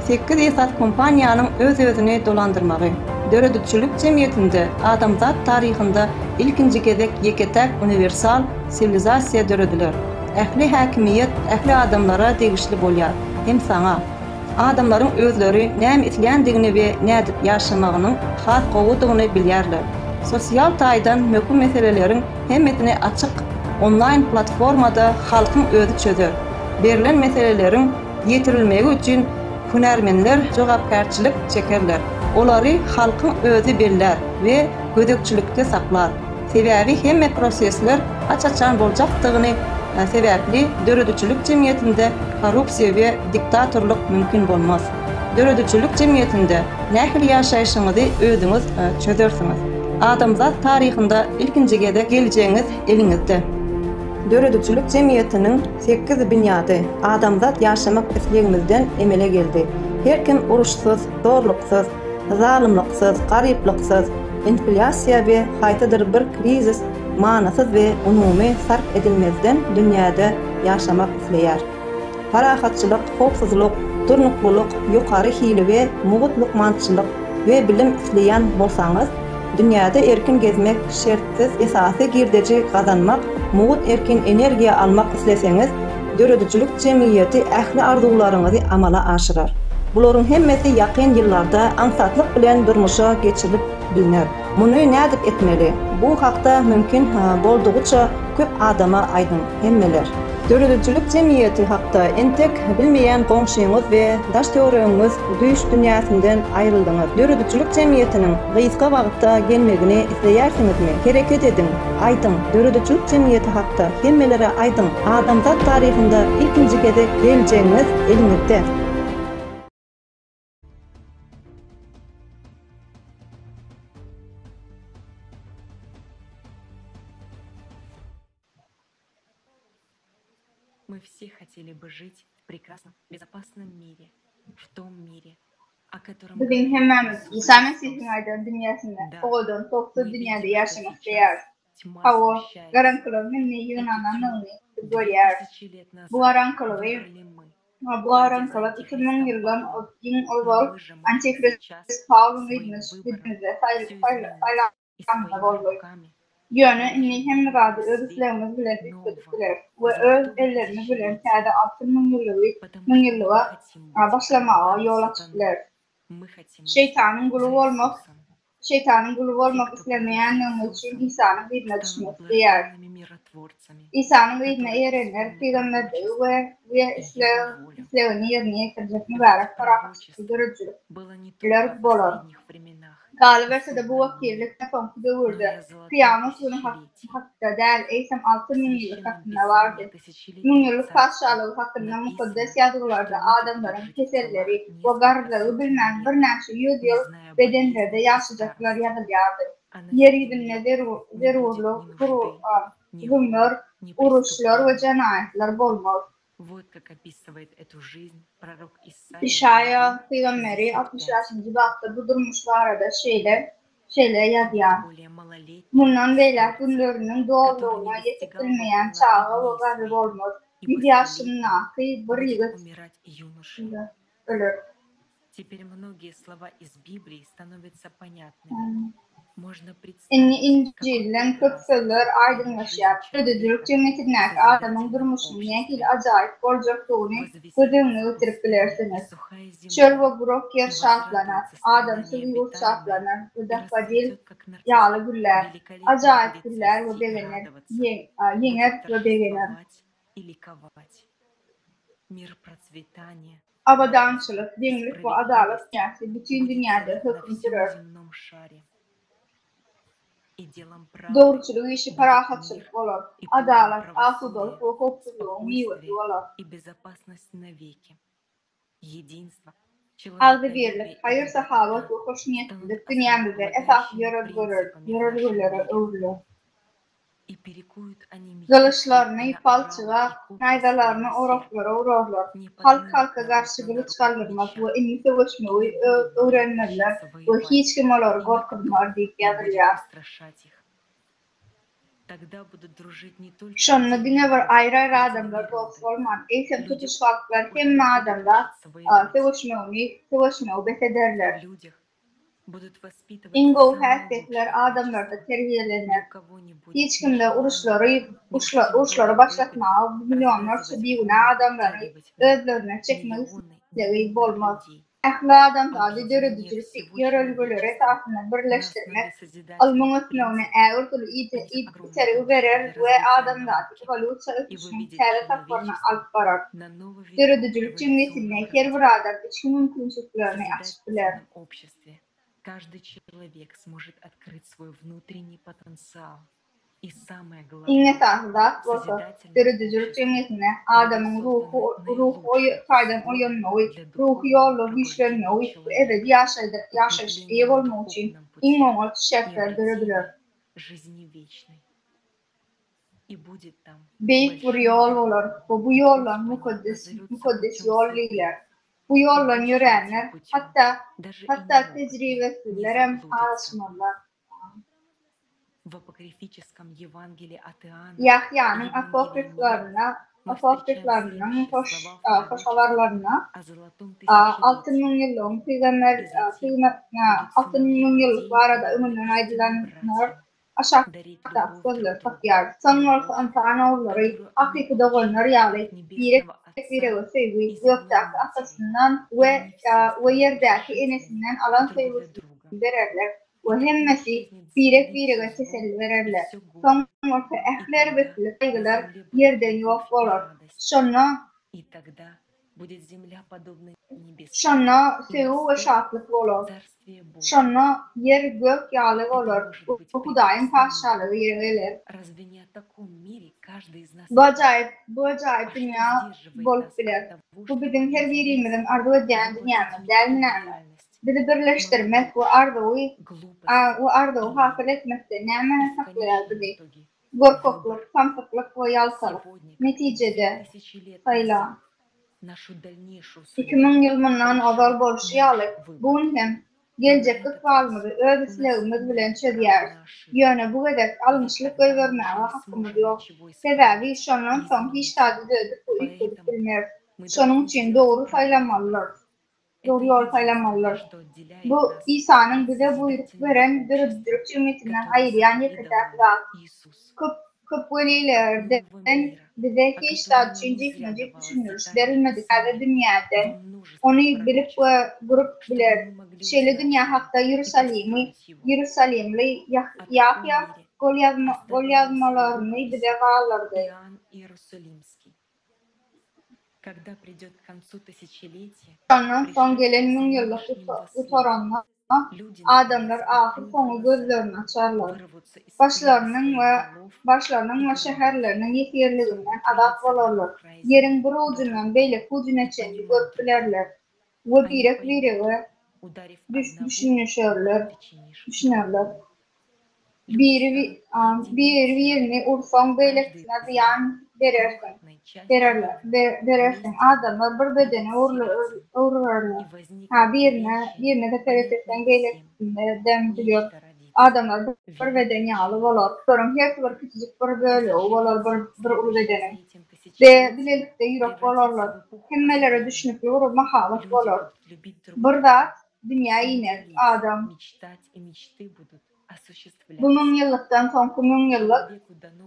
8 esas kompaniýanyň öz-özüni dolandyrmagy. Döredikçilik jemgyýetinde adamzat taryhynda ilkinji gezek ýeketek universal sivilizasiýa dörediler. Ähli häkimiýet ähli adamlara degişli bolýar. Hem saňa adamlaryň özleri näme isleýändigini we nädip ýaşamagynyň has gowudygyny bilýärler. Sosial taýdan möhüm meseleleriň hemmetini açyk online platformada halkyň özü çözer. Berilen meseleleriň ýetirilmegi üçin hünärmenler jogapkärçilik çekerler. Olary halkyň özü bilýär we gödekçilikde saklar. Sebäbi hemme prosesler açaçan boljakdygyny sebäpli döredikçilik jemgyýetinde korrupsiýa we diktatorluk mümkin bolmaz. Döredikçilik jemgyýetinde nähili ýaşaýyşyňyzy özüňiz çözersiňiz. Adamzat taryhynda ilkinji gezek geljeğiňiz eliňizde. Döredikçilik jemgyýetiniň 8 bünyady adamzat ýaşamak islegimizden emele geldi. Her kim uruşsuz, zorluksyz, zalymlyksyz, garyplyksyz, inflasiýa we haýtadyr bir krizis manasyz we umumy sarf edilmezden dünýäde ýaşamak isleýär. Parahatçylyk, howpsuzlyk, durnukluluk, ýokary hili we mugut lukmançylyk we bilim isleýän bolsaňyz, dünýäde erkin gezmek, şertsiz esasy girdeji gazanmak, mugut erkin energiýa almak isleseňiz, döredikçilik jemgyýeti ähli arzularyňyzy amala aşyrar. Bularyň hemmesi ýakyn ýyllarda ansatlyk bilen durmuşa geçirilip bilinär. Muny nädip etmeli? Bu hakda mümkin boldugyça köp adama aydyn hemmeler. Döredikçilik jemgyýeti hakda entek bilmeýän goňşyňyz we daş töreňiz düýüş dünýäsinden aýryldyňyz. Döredikçilik jemgyýetiniň gyska wagtda gelmegini isleýärsiňizmi? Hereket edin, aýdyň. Döredikçilik jemgyýeti hakda hemmelere aýdyň. Adamzat taryhynda ilkinji gezek geljeğiňiz eliňizde. Мы все хотели бы жить в прекрасном, безопасном мире, в том мире, о котором... Bugün hemmemiz İsa Mesih'in aydın dünyasında, oğudun, toksuz dünyada yaşamaktaýar. Hawa, garankılığı minni yığınananını görýär. Bu garankılık 2000 ýyldan ýyň owal Antikrist Paulun gidmiş bizde saylanmada boldy. Ýöne inni hem gady öz islegimiz bilen üstüdüler we öz ellerini bilen täze 6000 ýyllyga başlamaga ýol açdylar. Şeytanyň guly bolmak islemeýänler üçin İsa'nyň gydna düşmek diýär. İsa'nyň gydna erenler peýgamberler we islegini ýerine ýetirjek mübarek parahatçy görüjüler bolar. Galiberse bu wakillik tapanky döwürde kıyamet günü hakda däl eýsem 6000 ýyl hakynda bardy. 1000 ýyllyk paşalyk hakynda mukaddes ýazgylarda adamlaryň keselleri we garlygy bilmän bir näçe ýüz ýyl bedenlerde ýaşajaklar ýazylýardy. Yer ýüzünde zerurluk, gümür, uruşlar we janaýatlar bolmaz. Вот как описывает эту жизнь пророк Исаия. İşaya peygamberi 60-njy bagda bu durmuşlarda şeýle ýazýar. Bundan beýle günleriniň dogrugyna ýetirmeýän çagy we gary bolmaz. 100 ýaşyndaky bir ýigit ölür. Теперь многие слова из Библии становятся понятными. İncilden köp sözler aydınlaşýar. Döredikçilik jemgyýetindäki adamyň durmuşyny nähili ajaýyp boljakdygyny gözüňe getirip bilersiňiz. Çöl we gurok ýer şartlanar, adamsyz ýurt şartlanar, dapadil ýaly güller, ajaýyp güller we begener, ýeňer we begener. Abadançylyk, deňlik we adalet ýa-da bütün dünýäde hökm sürer. Doğruçuluk işi parahatçılık bolar. Adalet, asudalyk we howpsuzlygyň miwesi bolar. Agdybirlik, haýyr sahabat we hoşnýetlik dünýämizde esas ýöregleri öwrüler. Kılıçlarını palçığa, naydalarını oroklara urarlar. Halk halka karşı kılıç kaldırmaz ve eni savaşmayı öğrenirler ve hiç kim onları korkutmaz deyip gelirler. Şonda dünya var ayrı adamlar dost olman, eğitim tutuş halklar hem adamlar savaşmayı bethederler. İngo hasiyetler adamlarda terbiyelenir. Hiç kimde uçları başlatma, milyonlarca biğune adamları özlerine çekmek isteği olmaz. Ehli adam tadı dörüdücülük yarılgıları esasını birleştirmek, almanı sınavını ağır kulu içeri verir ve adamlar tıkalı çalışmışın teri takvarına alıp barar. Dörüdücülük cümlesine her bir adam için mümkünlüklerini açıklar. Каждый человек сможет открыть свой внутренний потенциал. И самое İnne главное, sahada olsa dörüdücülük cümlesine adamın ruhu faydan oyanmayı, ruhu yolu güçlenmeyi, evet yaşayış iyi olmak için İmamol şefler dörüdülür. Büyük bir yol olur ve bu yolla mukaddes yol iler. Bu yolla yürüyenler hatta tecrübesizler hem ağlaşmalar. Yahya'nın apokriflarının hoşalarlarına altın yıllık var da ümünden aydınlanır aşağıda sözler takyar. Sanmalısı antana oğulları aklı doğulunlar yağlı bir sevgi göktaki atasından ve yerdeki enesinden alan sevgisini verirler. Ve hemmesi pirek teselli verirler. Sanmalısı ehler ve saygılar yerden yok olur. Şonna sevu ve şartlık olur. Şonna yer gök yağlı olur. Bu Hudayın paşalığı yerilir. Bu acayip dünya bolup bilir. Bu bizim her birimizin arzu edilen dünyamız delminamız. Bizi birleştirmek ve arzuyu hasıl etmekte nemene saklayabilir. Korkukluk, samsaklık ve yalsalık. Neticede sayılan. 2000 yılından azal boluşu yalı. Bunun hem gelecek kıtvalımızı ödüslerimiz bilen çözüyer. Yöne bu kadar almışlık övermeye hakkımız yok. Sebebi şonun son hiç tadı dödük bu ilk bilmez. Şonun için doğru sayılmalılar. Doğru yol sayılmalılar. Bu İsa'nın bize buyruk veren dürüdürük cümletinden ayırayan yetetekler. Köpvelilerden bize hiç tadı cincik düşünürüz. Verilmedik adı dünyadan. Onu bilip ve grup bilir. Şeyli dünya hakkında Yerusalimli Yahya gol yazmalarını bize bağlardı. Son gelen 1000 yıllık utoranla adamlar ahir sonu gözlerini açarlar. Başlarının ve şehirlerinin yeterliğinden adak olurlar. Yerin bir ucundan beylik ucuna çengi görüplerler. Ve biri düşünürler. Bir yerini urfan beylikine ziyan verirsin. Adamlar bir bedene uğrarlar. Birine de tereddütten beylikine biliyor. Adamlar bir bedeni yağlı olur. Sonra her bir küçücük bir böyle olur bir ulu bedeni. Bilelikte yürek olurlar. Hemmelere düşünüp yorulma halık olur. Burada dünya iner adam. Bu 1000 yıllıktan son 1000 yıllık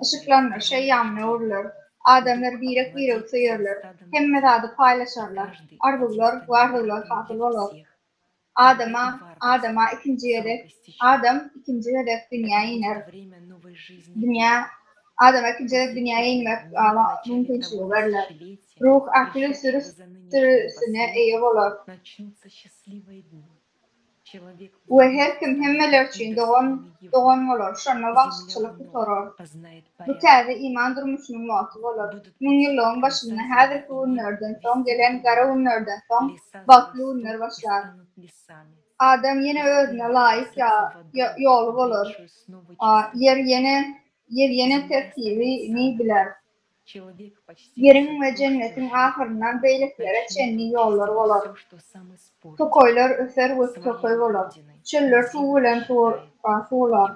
ışıklanır şey yanmıyorlar. Adamlar birek sayırlar. Hemme adı paylaşırlar. Arzular katıl olur. Adama ikinci hedef dünyaya iner. Adama ikinci hedef dünyaya inmek mümkünçülüğü verirler. Ruh aklı sürüsüne iyi olur. Ve her kim hemmeler için doğan olur. Şuna vakıfçılık tutarır. Bu tarzda iman durmuşunun muhatı olur. 1000 yılın başında hazır ünlerden son gelen kara ünlerden son baklı ünler başlar. Adam yine özüne layık yolu olur. Yer yine yer yene tertibini biler. Yerin ve cennetin ahırından beyliklere çenli yollar olar. Tokoylar öser ve tokoy olar. Çöller tuğulen tuğular.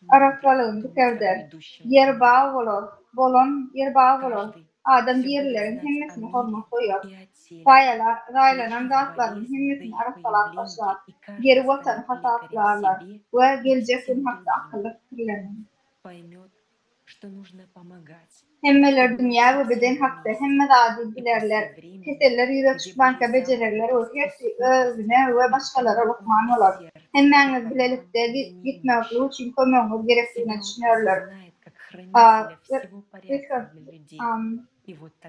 Arafalığın dikerder. Yer bağ olar. Bolon yer bağ olar. Adam yerlerin hemmesini horma koyar. Raylanan dağıtların hemmesini arafalar taşlar. Geri vatan hatatlarlar. Ve gelecektin hatta akıllı fikirlenir. Hemmeler dünya ve beden hakta, hemme adi bilerler, keseller yürek banka becerirler, o hepsi özüne ve başkalara lokman olar. Hemmeğiniz bilelikte gitmekle için koymanız gerektiğini düşünürler.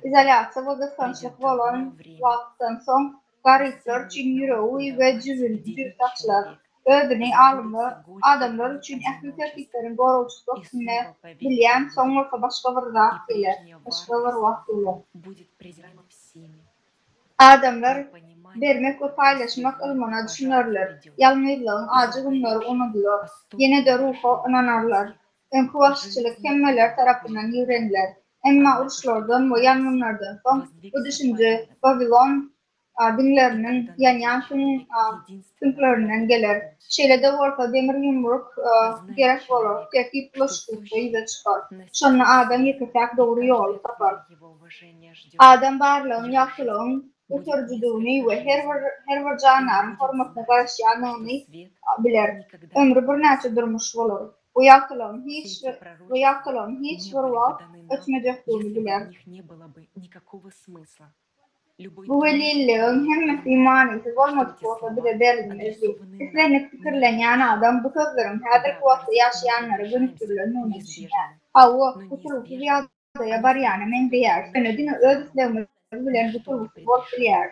İzolyasiya ve kıskançlık olan vakitten son, garipler için yüreği ve cüvül taşlar. Ödünü alımı adamlar için ehli tertiplerin doğrultusunda ne bilen sonra başka bir vakit ile adamlar vermek ve paylaşmak ilmana düşünürler. Yalnızlığın acı günleri unutulur. Yine de ruha inanırlar. Enkıvaşçılık hemmeler tarafından yürenilir. Emma uruşlardan ve yanımlardan son bu düşünce Babilon dinlerinin yanyan tünklerinin gelir. Şeylede orta demir yumruk gerek olur. Teki plaştıkta yüze çıkar. Sonra adam yıkıtak doğru yolu tapar. Adam varlığın, yaklığın, götürücülüğünü ve her bir canların formasına karışanlığını bilir. Ömrü bir neçe durmuş olur. Bu yaklığın hiç bir vaat ötmeyecekliğini bilir. Bu velilleğin hemmesi imanisiz olmadık olsa bile derinmezdi. İslenip fikirleyen adam bu sözlerin hadir kuvvetli yaşayanları gönüktürlüğünü düşünür. Havu bu turulsuz yadaya bariyana men değer. Önüdünü öz isleğimiz bilen bu turulsuz bol bilir.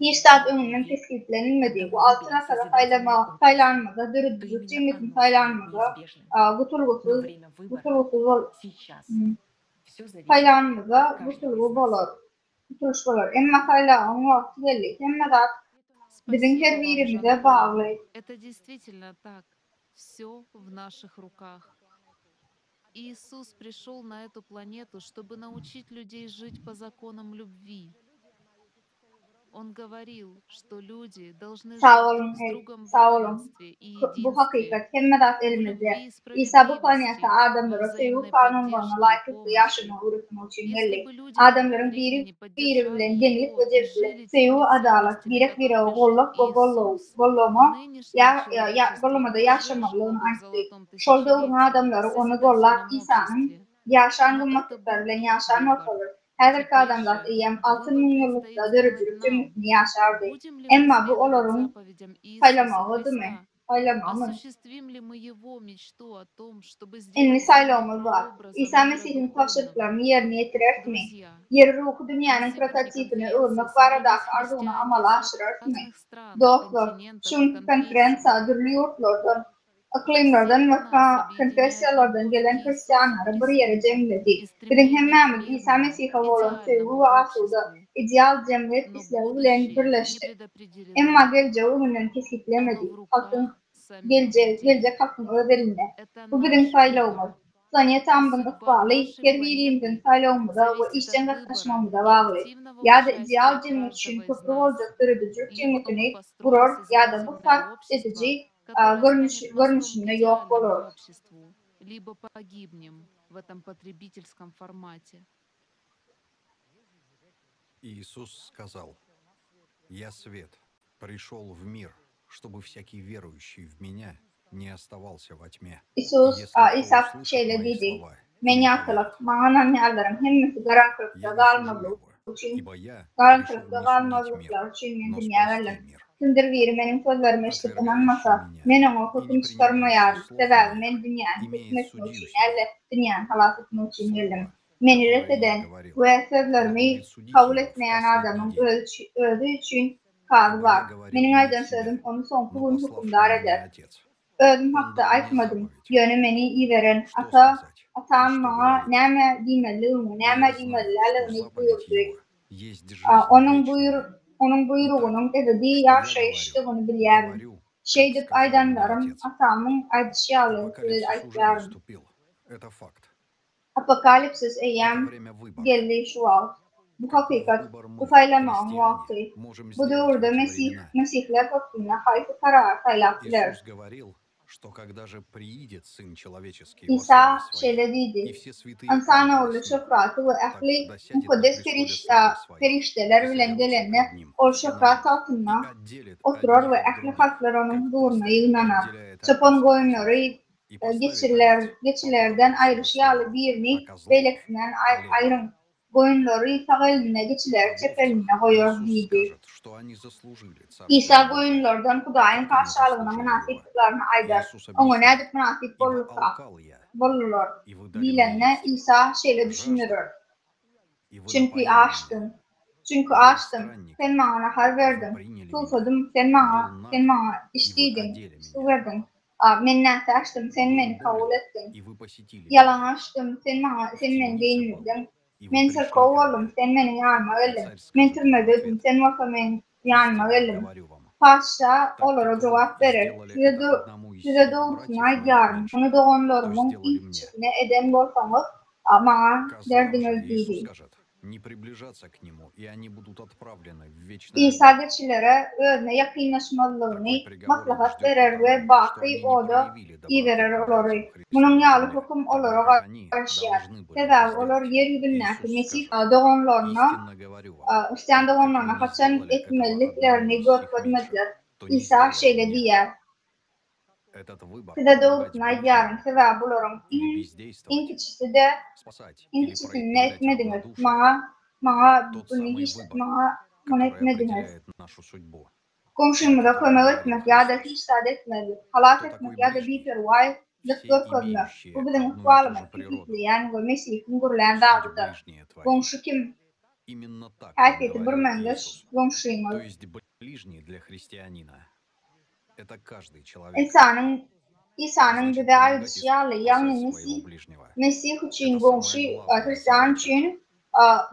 Hiç saat önünden teskitlenilmediği bu altına taraf saylanmada, dürüdüzlük, cemmetin saylanmada, bu turulsuz saylanmada bu turulsuz olur. Tutuşmalar. Emma hala onun vakti geldi. Emma da bizim her birimize bağlı. Это действительно так. Все в наших руках. Иисус пришел на эту планету, чтобы научить людей жить по законам любви. Он говорил, что люди должны жить друг с другом в равенстве и Bu hakikat единстве. hemmedat elimizde. İsa bu planeta adamlara seyu kanunlarına layıklıkla yaşama uğraşmak için geldi. Adamların biri bilen genlik ve cevli seyu adalet, birek bire golluk ve gollumada yaşamaklığını açtı. Şolda uğruna adamları onu gollar İsa'nın yaşangı matıklarıyla yaşan ortalığı. Her adamlar iyem 6000 yıllıkta dürüdürüp cümlesini yaşardı. Emma bu olorun saylamağı değil mi? Saylamamı. Enni saylamamız var. İsa Mesih'in tavşırıklarını yerine getirir mi? Yer ruhu dünyanın prototipini ırmak varadak arzuna amala aşırır mi? Dostlar, şun konferansa dürlü yurtlardan, aklimlerden ve konfessiyalardan gelen Hristiyanları bir yere cemledi. Bizim hemmemiz İsa Mesih'e olan sevgi ve asuda ideal cemlet İslam'ı bilen birleşti. Emma geleceği önünden teskitlemedi. Gelecek halkın özelinde. Bu bizim saylağımız. Saniye tambında bağlı, her birimizin saylağımıza ve işten katlaşmamıza bağlı. Ya da ideal cemlet için köprü olacak dürüdücük cemletini vurur ya da bu fark edici görünüşünde yok olur. Либо погибнем в этом потребительском формате. Иисус сказал: «Я свет, пришел в мир, чтобы всякий верующий в Меня не оставался во тьме». İsa şeyle dedi, men yakılık, mağana ne'allarım hemmesi garankılıkta kalmalıklar için men dünyayalım. Sindir veri menin sözlerime eşlik inanmasa, men ona hüküm çıkarmayar, sebebi men dünyanın hükmetmek için dünyanın halas etmek için geldim. Meni reddeden ve sözlerimi kabul etmeyen adamın özü için kağıdı var. Menin aydan sözüm onu son kulun hükümdar eder. Özüm hakta aytmadım, yönü meni iyi veren atam bana näme diýmeliligini buyurdy. Onun buyruğunun ebedi yaşayışdygyny bilýärdim. Şey dip aydanlarym atamyň aýdyşy ýaly aytýarym. Это факт. Apokalipsis eyyam geldi şu an. Bu hakikat, bu faylama muhakkı. Bu doğruda Mesihler hakkında hayfı karar faylaklar. Иисус говорил, что когда же приидет Сын Человеческий во İsa славе şöyle Своей, dedi. и все святые İnsanoğlu ангелы с ним, şöfratı ve ehli тогда сядет на mukaddes престоле славы Своей, ferişteler bilen gelenler o şöfrat altında oturur ve ehli halklar onun huzuruna yığınlanır. Çopan koyunları geçilerden ayrışyalı birini beyleksinden ayrım koyunları sağ eline geçiler çep eline koyuyor dedi. İsa koyunlardan Kudayın karşılığına münafıklarını aydar. Ona ne edip münafık bolurlar. Bilenle İsa şöyle düşünürür. Çünkü açtım. Sen bana har verdin. Susadım. Sen bana içtiydin. Su verdin. Mennete açtım. Sen beni kabul ettin. Yalan açtım. Sen beni giyinmedin. Men sırkov oldum. Sen beni yanıma geldin. Men türmededim. Sen varsa beni yanıma geldin. Padişah onlara cevap verir. Size doğrusunu aydıyorum. Bunu doğanlarımın ilk çıkını eden bolsanız bana derdiniz değil. İsa geçilere özüne yakınlaşmalılığını maslahat verir ve bakı o da iyi verir onları. Bunun yağlı hukum onlara karşılar. Sebep onlar yeryüzündeki Mesih doğanlarına Hristiyan doğanlarına kaçan etmeliklerini görmediler. İsa şöyle diyer. Size doğrusunu aydıyorum. Sebep onların en küçüsünü ne etmediniz. Bana bunu etmediniz. Komşumuza kömek etmek ya da hiç saadet etmedi. Halat etmek ya da bir pervay lıktır kılma. Bu bizim ıhvalımı küçükleyen ve Mesih'in görülen dağıdır. Komşu kim? Herkesi bir mengeç komşuyumuz. İsa'nın bir de ayrıcalı yani Mesih için komşu, Hristiyan için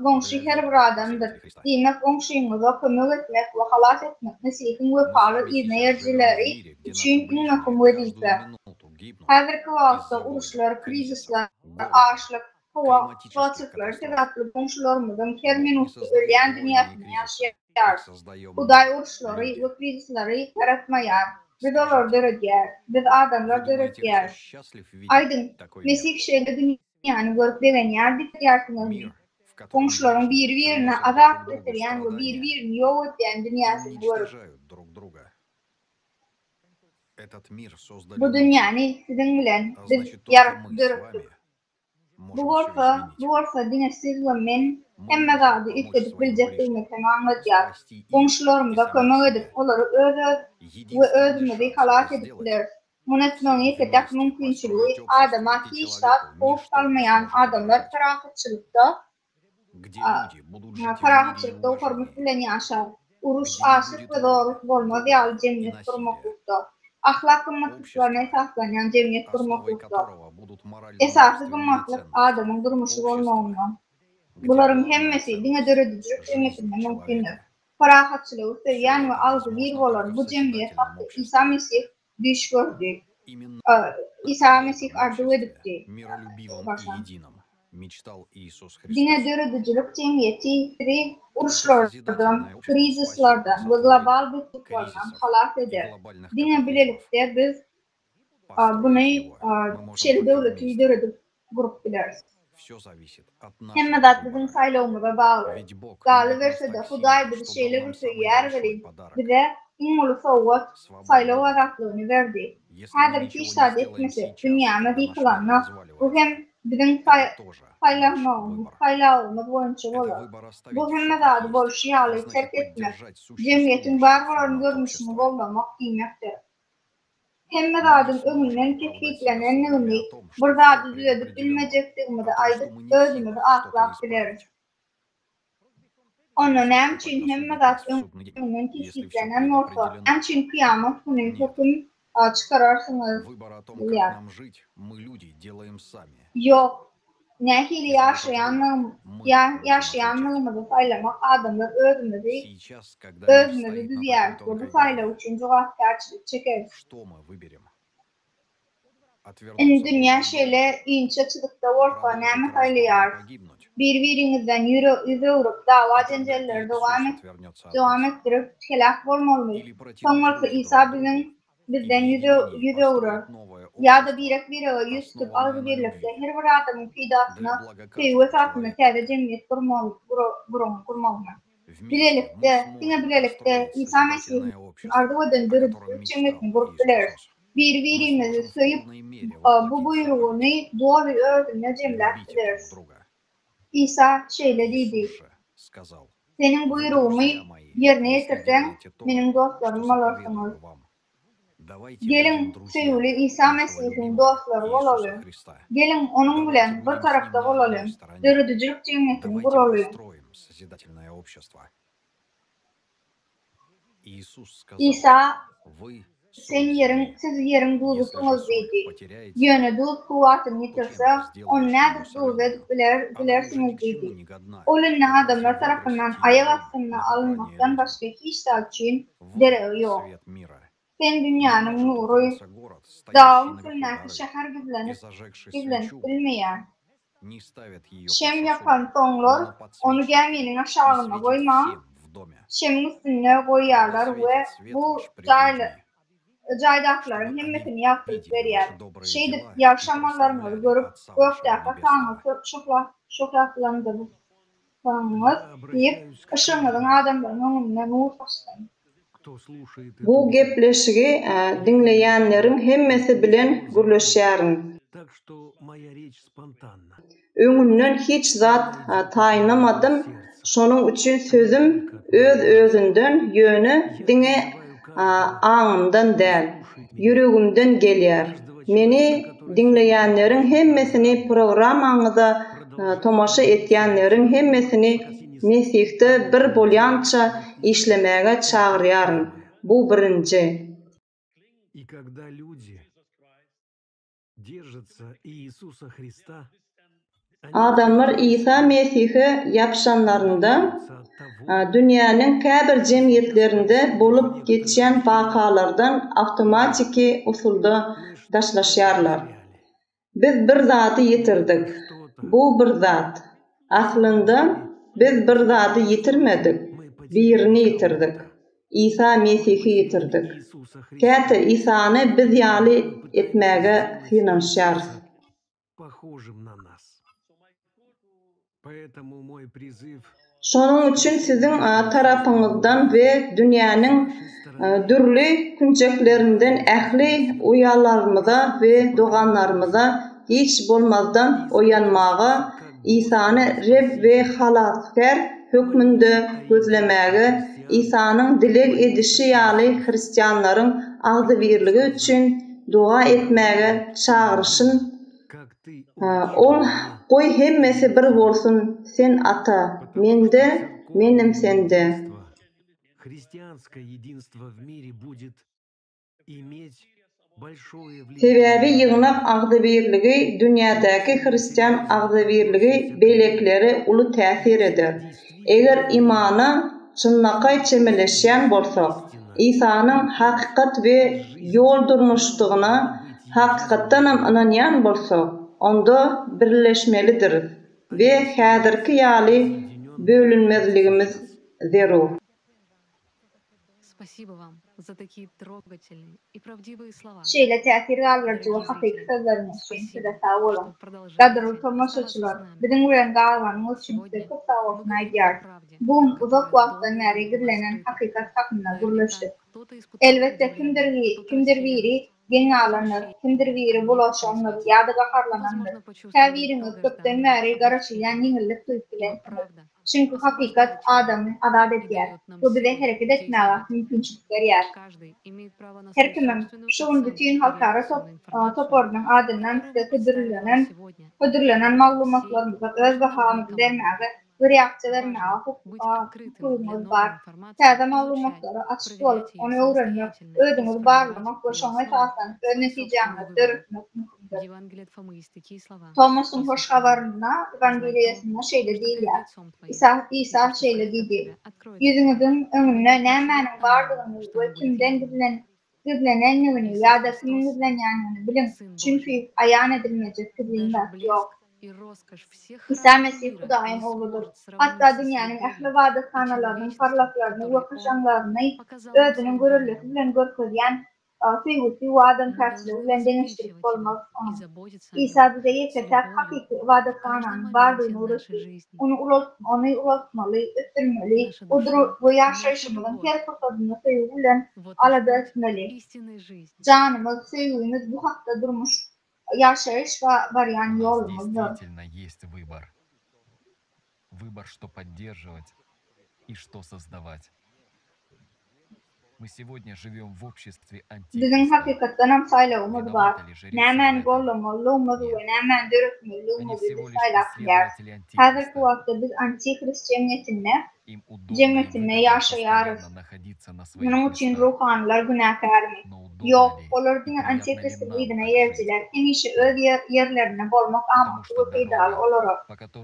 komşu her bir adamdır. Demek komşumuza kömek etmek ve halat etmek Mesih'in ve pahalı inayırcıları için ünlüküm vazife. Hazırki vakitte uğraşlar, krizisler, açlık, hava, vatıklar, sebepli komşularımızın her minutu öleyen dünyasını yaşayar. Kuday uğraşları ve krizisleri yaratmayar. Biz onlar dörtger, biz adamlar dörtger. Aydın, Mesih şöyle dünyanı görüp degen yer dikkarsınız. Komşuların birbirine azap getiren ve birbirini yok eden dünyasını görüp. Bu dünyanı sizin bilen biz yarattırdık. Bu varsa dinesiz ve men emme gadi istedik bilecektiğini temamet yap. Komşularımıza kömek edip onları özümüzü halat edipler. Bunu etmenin yeterlik mümkünçülüğü adama hiç hoş kalmayan adamlar ferahatçılıkta hormat bilen yaşar. Uruş, aşık ve doğruluk olmaz yağlı cemiyet kurmaklıkta. Ahlak kımmatlıklarına esaslanan cemiyet kurmaklıkta. Esası kımmatlık adamın durmuşu olmağından. Bunların hemmesi dine döredicilik cemiyetinde mümkündür. Ferahatçılığı seviyen ve ağzı bir olan bu cemiyet hakkı İsa Mesih düş gördü. İsa Mesih arzu edipti. Dine döredicilik cemiyeti uğraşlardan, krizislerden ve global bütçüklerden halat eder. Dine bilelikte biz bunu şehir devleti döredip grup biliriz. Hem de bizim saylığımıza bağlı. Galı verse de Huday bizi şeyle bir yer verip bize İmmolu soğuk saylağı araklığını verdi. Her bir iştahat etmesi dünyamız yıkılanına bu hem bizim saylağımız boyunca olur. Bu hem de adı bolşiyalı terk etmek, cemiyetin barbaların görmüşünü bollamak giymektir. Hem de adın önünden keskiklenen burada adı düzedip bilmeyecektiğimi de aydık özümü de ahlak biliriz. Onun hem için hem de adın önünden keskiklenen olsa, hem için kıyamet günü hüküm çıkararsınız. Yok, nehir yaşayanlığımızı saylamak adamlar özümüzü düzeyerek bu sayla için cevapkarçılık çekeriz. dünya şeýle inçe çydykda bolsa näme haýlaýar? Bir-birimizden ýüregip dawa jenjelleri dowam etdirip helak bolmaly. Soňra İsa bizden ýüregip ýa-da birek ýüz tutup aly birlikde her bir adamyň fidasyna peýwe satyna täze jemgyýet kurmaly. Bilelikde İsa Mesih ardy we döndürüp üçüňizin gurup bileriz. Bir-birimizi söýüp bu buyrugyny doly özüne jemläp bileriz. İsa şeýle diýdi: "Seniň buyrugymy ýerine ýetirseň, meniň dostlarym bolarsyňyz." Gelin söýüli İsa Mesihiň dostlary bolaly. Gelin onuň bilen bir tarapda bolaly. Döredijlik jemgyýetini guraly. İsa siz yerin duzusuňyz diýdi. Ýöne duz kuwatyny ýitirse, onu nädip duz edip bilersiňiz diýdi. Olunna adamlar tarapyndan aýak astyna alynmakdan başga hiç üçin deregi ýok. Sen dünýäniň nury, dağın sünäti şäher gizlenip bilmeýär. Şem yapan soňlar onu geminiň aşagyna goýmam, şemiň üstüne goýýarlar we bu jaýdaklaryň hemmesini ýakyp berýär. Şeýdip ýaşamalarını görüp gökdäki taňy şoklatlandyr. Taňyz diýip ışıňyň adamlaryň öňüne nur saçdy. Bu gepleşigi dinleýänleriň hemmesi bilen gürleşýärin. Öňümden hiç zat taýnamadym. Şonuň üçin sözüm öz-özünden ýöne diňe aňymdan däl, ýüregimden gelýär. Meni dinleýänleriň hemmesini programaňyza tomaşa etýänleriň hemmesini Mesihde bir bolýança işlemäge çagyrýaryn. Bu birinji. Adamlar İsa Mesih'e yapşanlarında dünýäniň käbir jemgyýetlerinde bolup geçýän wakalardan awtomatiki usulda daşlaşýarlar. Biz bir zaty ýitirdik. Bu bir zat. Aslynda biz bir zaty ýitirmedik. Birini ýitirdik. İsa Mesih'i ýitirdik. Käte İsany biz ýaly etmäge synanşýarys. Şonuň üçin siziň tarapyňyzdan we dünýäniň dürli künjeklerinden ähli uýalarymyza we doganlarymyza hiç bolmazdan oýanmaga, İsany Reb we Halaskar hökmünde gözlemäge, İsanyň dilek edişi ýaly hristianlaryň agdy birligi üçin dua etmäge çağırşyn. Ol goý hemmesi bir bolsun, sen ata, mende, menim sende. Sebäbi ýygnak agdy birligi dünýädäki hristian agdy birligi beýlekleri uly täsir eder. Eger imana çynnakay çemeleşýän bolsak, İsanyň hakykat we ýol durmuşdygyna hakykatdan inanýan bolsak, onda birleşmelidir ve häzirki ýaly bölünmezligimiz zerur. Şeýle täsir galdyryjy we hakyky sözleriniň üçin size sag bolun. Gadry tomaşaçylar, biziň bilen galanyňyz üçin size çok sag bolsun aýdýar. Bu uzak wagtdan beri girilenen hakykat hakynda gürleşdik. Elbetde kimdir biri genýalanlar, kimdir biri bulaşanlar, ýa-da gaharlananlar. Her birimiz köpden beri garaşylýan ýeňillik duýup bilen. Çünkü hakikat adamı azat edýär. Bu bize hareket etmäge mümkinçilik berýär. Her kimim şuň bütün halkara topornyň adyndan size ködürlenen maglumatlarymyza öz bahamyzy bermäge, bir ýakça bermäge hukukumyz bar. Täze maglumatlary açyk bolup, onu öwrenmek, özüňiz barlamak we şoňa esasen öz netijaňyzy döretmek mümkindir. Tomas'ın hoş habarına, Evangeliýasyna şeýle diýilýär. İsa şeýle diýdi: "Ýüzüňiziň öňünde nämäniň bardygyny we kimden bilen Yüklenen ya da kimin yüklenen bilim. Çünkü ayan edilmeyecek kızın yok. İsa Mesih Huda'nın oğludur. Hatta dünyanın ehli vadıkhanelerinin parlaklarını ve kışanlarını ödünün görürlüsü bilen görkezyen fiyuti vaadın tersliği bilen deniştirip olmaz onun. İsa bize yeterek hakiki vadıkhananın varlığını uğraşır. Onu ulaşmalı, üstürmeli, ve yaşayışımızın her fırsatını fiyuti bilen alada etmeli. Canımız, fiyutumuz bu hakta durmuş yaşayış ve varyan yolumuzdur. Действительно есть выбор. Выбор, что поддерживать и что создавать. Мы сегодня живем в обществе Bizim hakikaten amsaylığımız var. Nemen gollumluğumuz ve nemen dürüstlüğümüz bizi saylaklar. Hazırki vakti biz Antikrist cemiyetinde yaşayarız. Bunun için ruhanlar günahkarmı. Yok, olur din Antikrist'in idine yerciler, emişi öz yerlerine bolmak amaklı ve faydalı olur.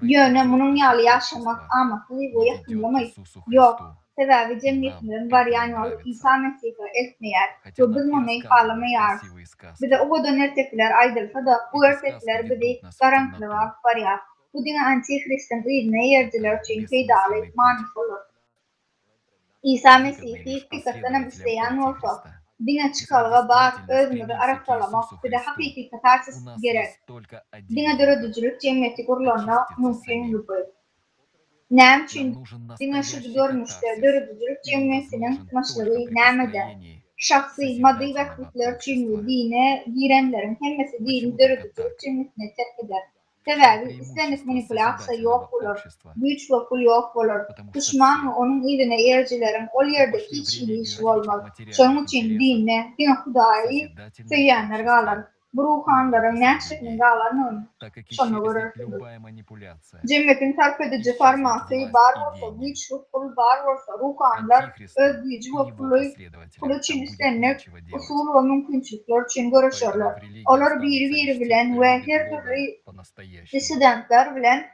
Yöne bunun yalı yaşamak amaklı ve yakınlamayız. Yok. Sebebi cemiyetlerin varyan yolu İsa Mesih'e etmeyer ve biz onu ağlamayarız. Bize o kadar ertekler aydılsa da bu ertekler bizi garantılar varya. Bu dine Antikrist'in idine yerciler için faydalı manif olur. İsa Mesih'i hakikaten isteyen olsa, dine çıkalığa bak, özümüzü araştırmak, bir de hakiki katarsız gerek. Dine dörödücülük cemiyeti kurulanına mümkün gibi. Nem için dine şudu görmüşler, dörödücülük cemiyetinin maşlığı nemede. Şahsi, maddi ve kutlar için dine girenlerin hemmesi dini dörödücülük cemiyetine terk eder. Sebebi İslamik manipülasyon yok olur, güç ve kul yok olur. Düşman ve onun idine yercilerin o yerde hiç ilişki olmaz. Şunun için dinle, din Huda'yı söyleyenler kalır. Bu ruhanların nehşetini kalırın şunu görürsünüz. Cemiyetin terk edici forması var olsa, güç ve kul var olsa, ruhanlar öz gücü ve kulu için istenir, usul ve mümkünçlükler için görüşürler. Onlar bir bilen ve her türlü dissidentler bilen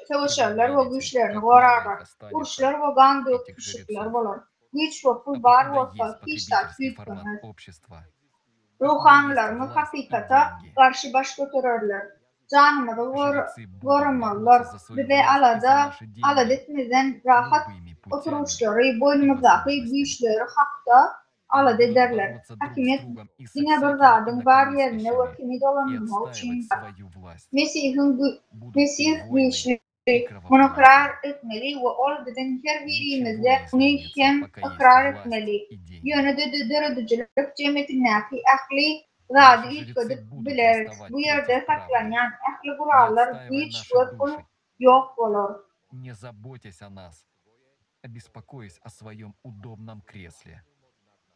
savaşırlar ve güçlerini korarlar. Uruşlar ve kan döküşükler olur. Güç ve kul var olsa hiç taş büyütmez. Ruhanlarımız hakikata karşı baş götürürler. Canımızı korumalılar. Bize aladetimizden rahat oturuşları, boynumuzdaki güçleri hakta alad ederler. Hakimiyet yine bir zadın var yerine ve kimi dolanılma için Mesih güçlü bunu ikrar etmeli ve ol bizim her birimizde bunu hem ikrar etmeli. Yönede dörödücülük cemiyetindeki ahli zadı ilk ödüp biliriz. Bu yerde saklanan ahli kurallar güç ve kul yok olur. Не заботясь о нас, а беспокоясь о своем удобном кресле,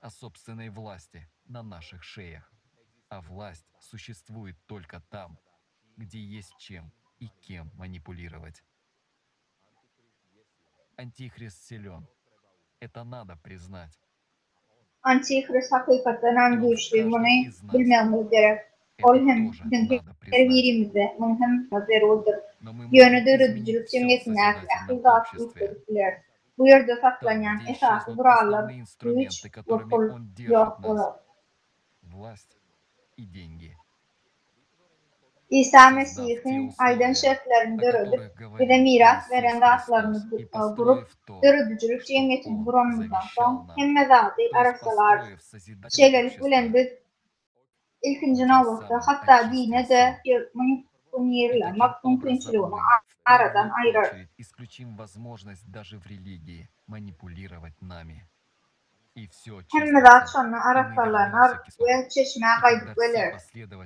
о собственной власти на наших шеях. А власть существует только там, где есть чем и кем манипулировать. Антихрист силен. Это надо признать. Antikrist hakikaten güçlü. Bunu bilmemiz gerek. Ol hem her birimizde mühim zarurdur. Yönü dörödücülük cemiyetine ahlidat üstürükler. Bu yerde saklanan esası kurallar güç ve kul yok olur. İsa Mesih'in aydın şartlarını dörödüp bir de miras veren zatlarını kurup dörödücülük cemiyetini kuranımızdan son hem mezatı arasalar. Şeylelik bilen biz ilkinci navlusta hatta dine de manipülerlemek mümkünçülüğünü aradan ayırır. Hem mezat sonra arasalarlar ve çeşmeye kaydık verir.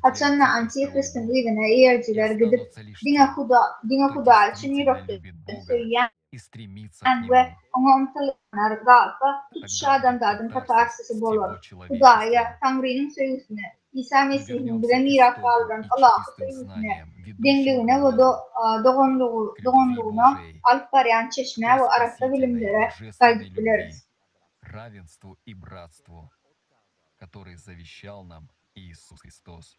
Haçanla Antikrist'in lidine yerciler gidip dine Huda için yürüktür söyleyen ve ona umtalanlar kalsa tutuşu adamdadın katarsisi olur. Huda'ya, Tanrı'nın söylüsüne, İsa Mesih'in bize miras kaldıran Allah'ı söylüsüne, dinliğine ve doğunluğuna alıp arayan çeşmeye ve arasa bilimlere kaydık biliriz. Равенству и братству, который завещал нам Иисус Христос.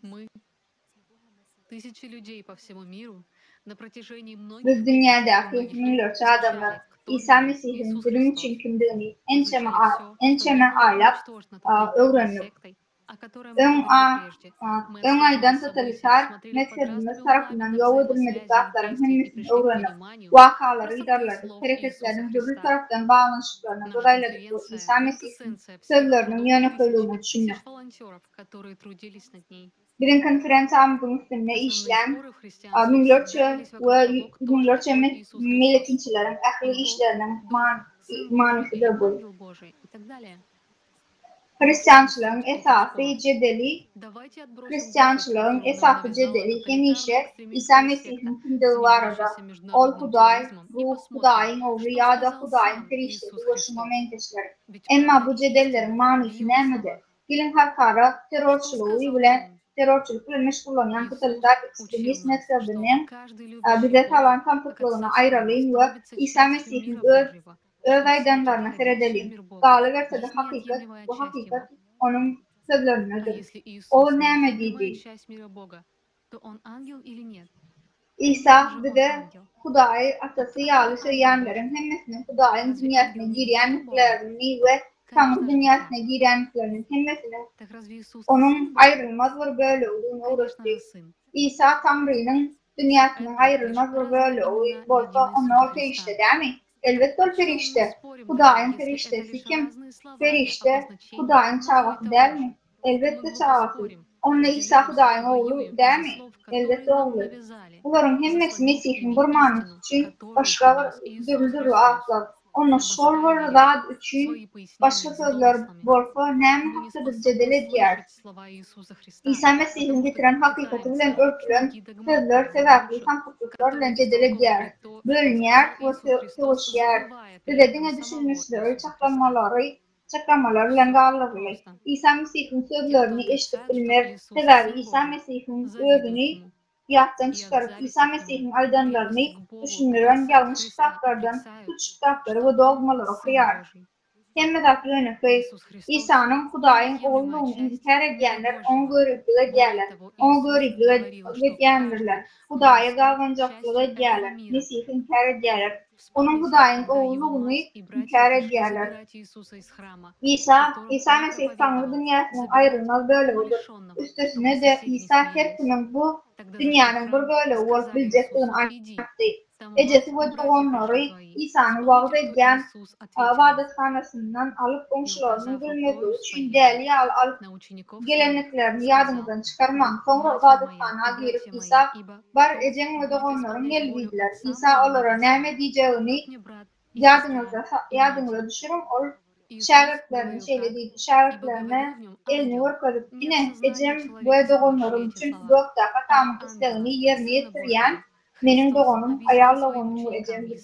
Мы, тысячи людей по всему миру, Biz dünyadaki milyonlarca adamlar İsa Mesih'in bizim için kimliğini ençeme aylap öğrenip ön aydan totalitar mezhebimiz tarafından yol edilmedik zatların hemmesini öğrenip vakaları idarladık, hareketlerin öbür taraftan bağlanışıklarına dolayladık bu İsa Mesih'in sözlerinin yönetiliğini düşündük. Birin konferansımızın üstünde işlem milyonlarca milletinçilerin akli işlerinin manisidir bu. Hristiyançılığın esası cedeli hemişe İsa Mesih'in kimliği varada. Ol Huday, ruh Hudayın oğlu ya da Hudayın periştesi ulaşıma menteşleri. Emma bu cedellerin manisi nemedir? Gelin halkara terörçülük ile meşgulanan totaliter ekstremist mezhebinin bize kalan kampıklığına ayrılayım ve İsa Mesih'in öz aydanlarına seyredelim. Galı verse de bu hakikat onun sözlerindedir. O nemediydi. İsa bize Hudayı atası yağlı söyleyenlerin hemmesinin Hudayın dünyasına girenliklerini ve Tanrı dünyasına girenliklerinin hemmesinin onun ayrılmaz bir böyle olduğunu uğraştı. İsa Tanrı'nın dünyasının ayrılmaz bir böyle olsa onu perişte değil mi? Elbette o perişte. Hudayın periştesi kim? Perişte Hudayın çağası değil mi? Elbette çağası. Onunla İsa Hudayın oğlu değil mi? Elbette oğlu. Bunların hemmesi Mesih'in bir manisi için başka bir dürüldürü ağızlar. Onun sorları da için başka sözler bolsa nem haktadır cedel ediyor. İsa Mesih'in getiren hakikati bilen örtülen sözler sebepli tanıklıklar bilen cedel ediyor. Bölünyer ve teoşiyer. Dediğine düşünmüşleri, çaklamaları bilen gağlarlar. İsa Mesih'in sözlerini eşitip bilmer. Sebebi İsa Mesih'in özünü yattan çıkarıp İsa Mesih'in aydanlarını düşünülen yanlış kitaplardan suç kitapları ve dogmaları okuyar. Hemmedaki yönetmeyi İsa'nın Hudayın oğlunu inkar edenler onu görüklüğe gelirler. Onu görüklüğe gelirler. Huday'a galvancaklığa gelirler. Mesih'i inkar ederler. Onun Hudayın oğlunu inkar ederler. İsa Mesih Tanrı dünyasının ayrılmaz böyle olur. Üstesine de İsa her kimin bu dünyanın bir böyle olup bilecekliğini anlattı. Ecesi ve doğumları İsa'nın vaat edilen vaadethanesinden alıp komşularının bilmediği için değerli alıp geleneklerini yadınızdan çıkarmak. Sonra vaadethana girip İsa var ecen ve doğumların geldiler. İsa onlara ne diyeceğini yadınıza düşürün. Şagirdlerine elini vurkadıp yine ecem ve doğumlarım için göktaka tamam isteğini yerine getiriyen benim doğumum ayarlığımı ecemdir.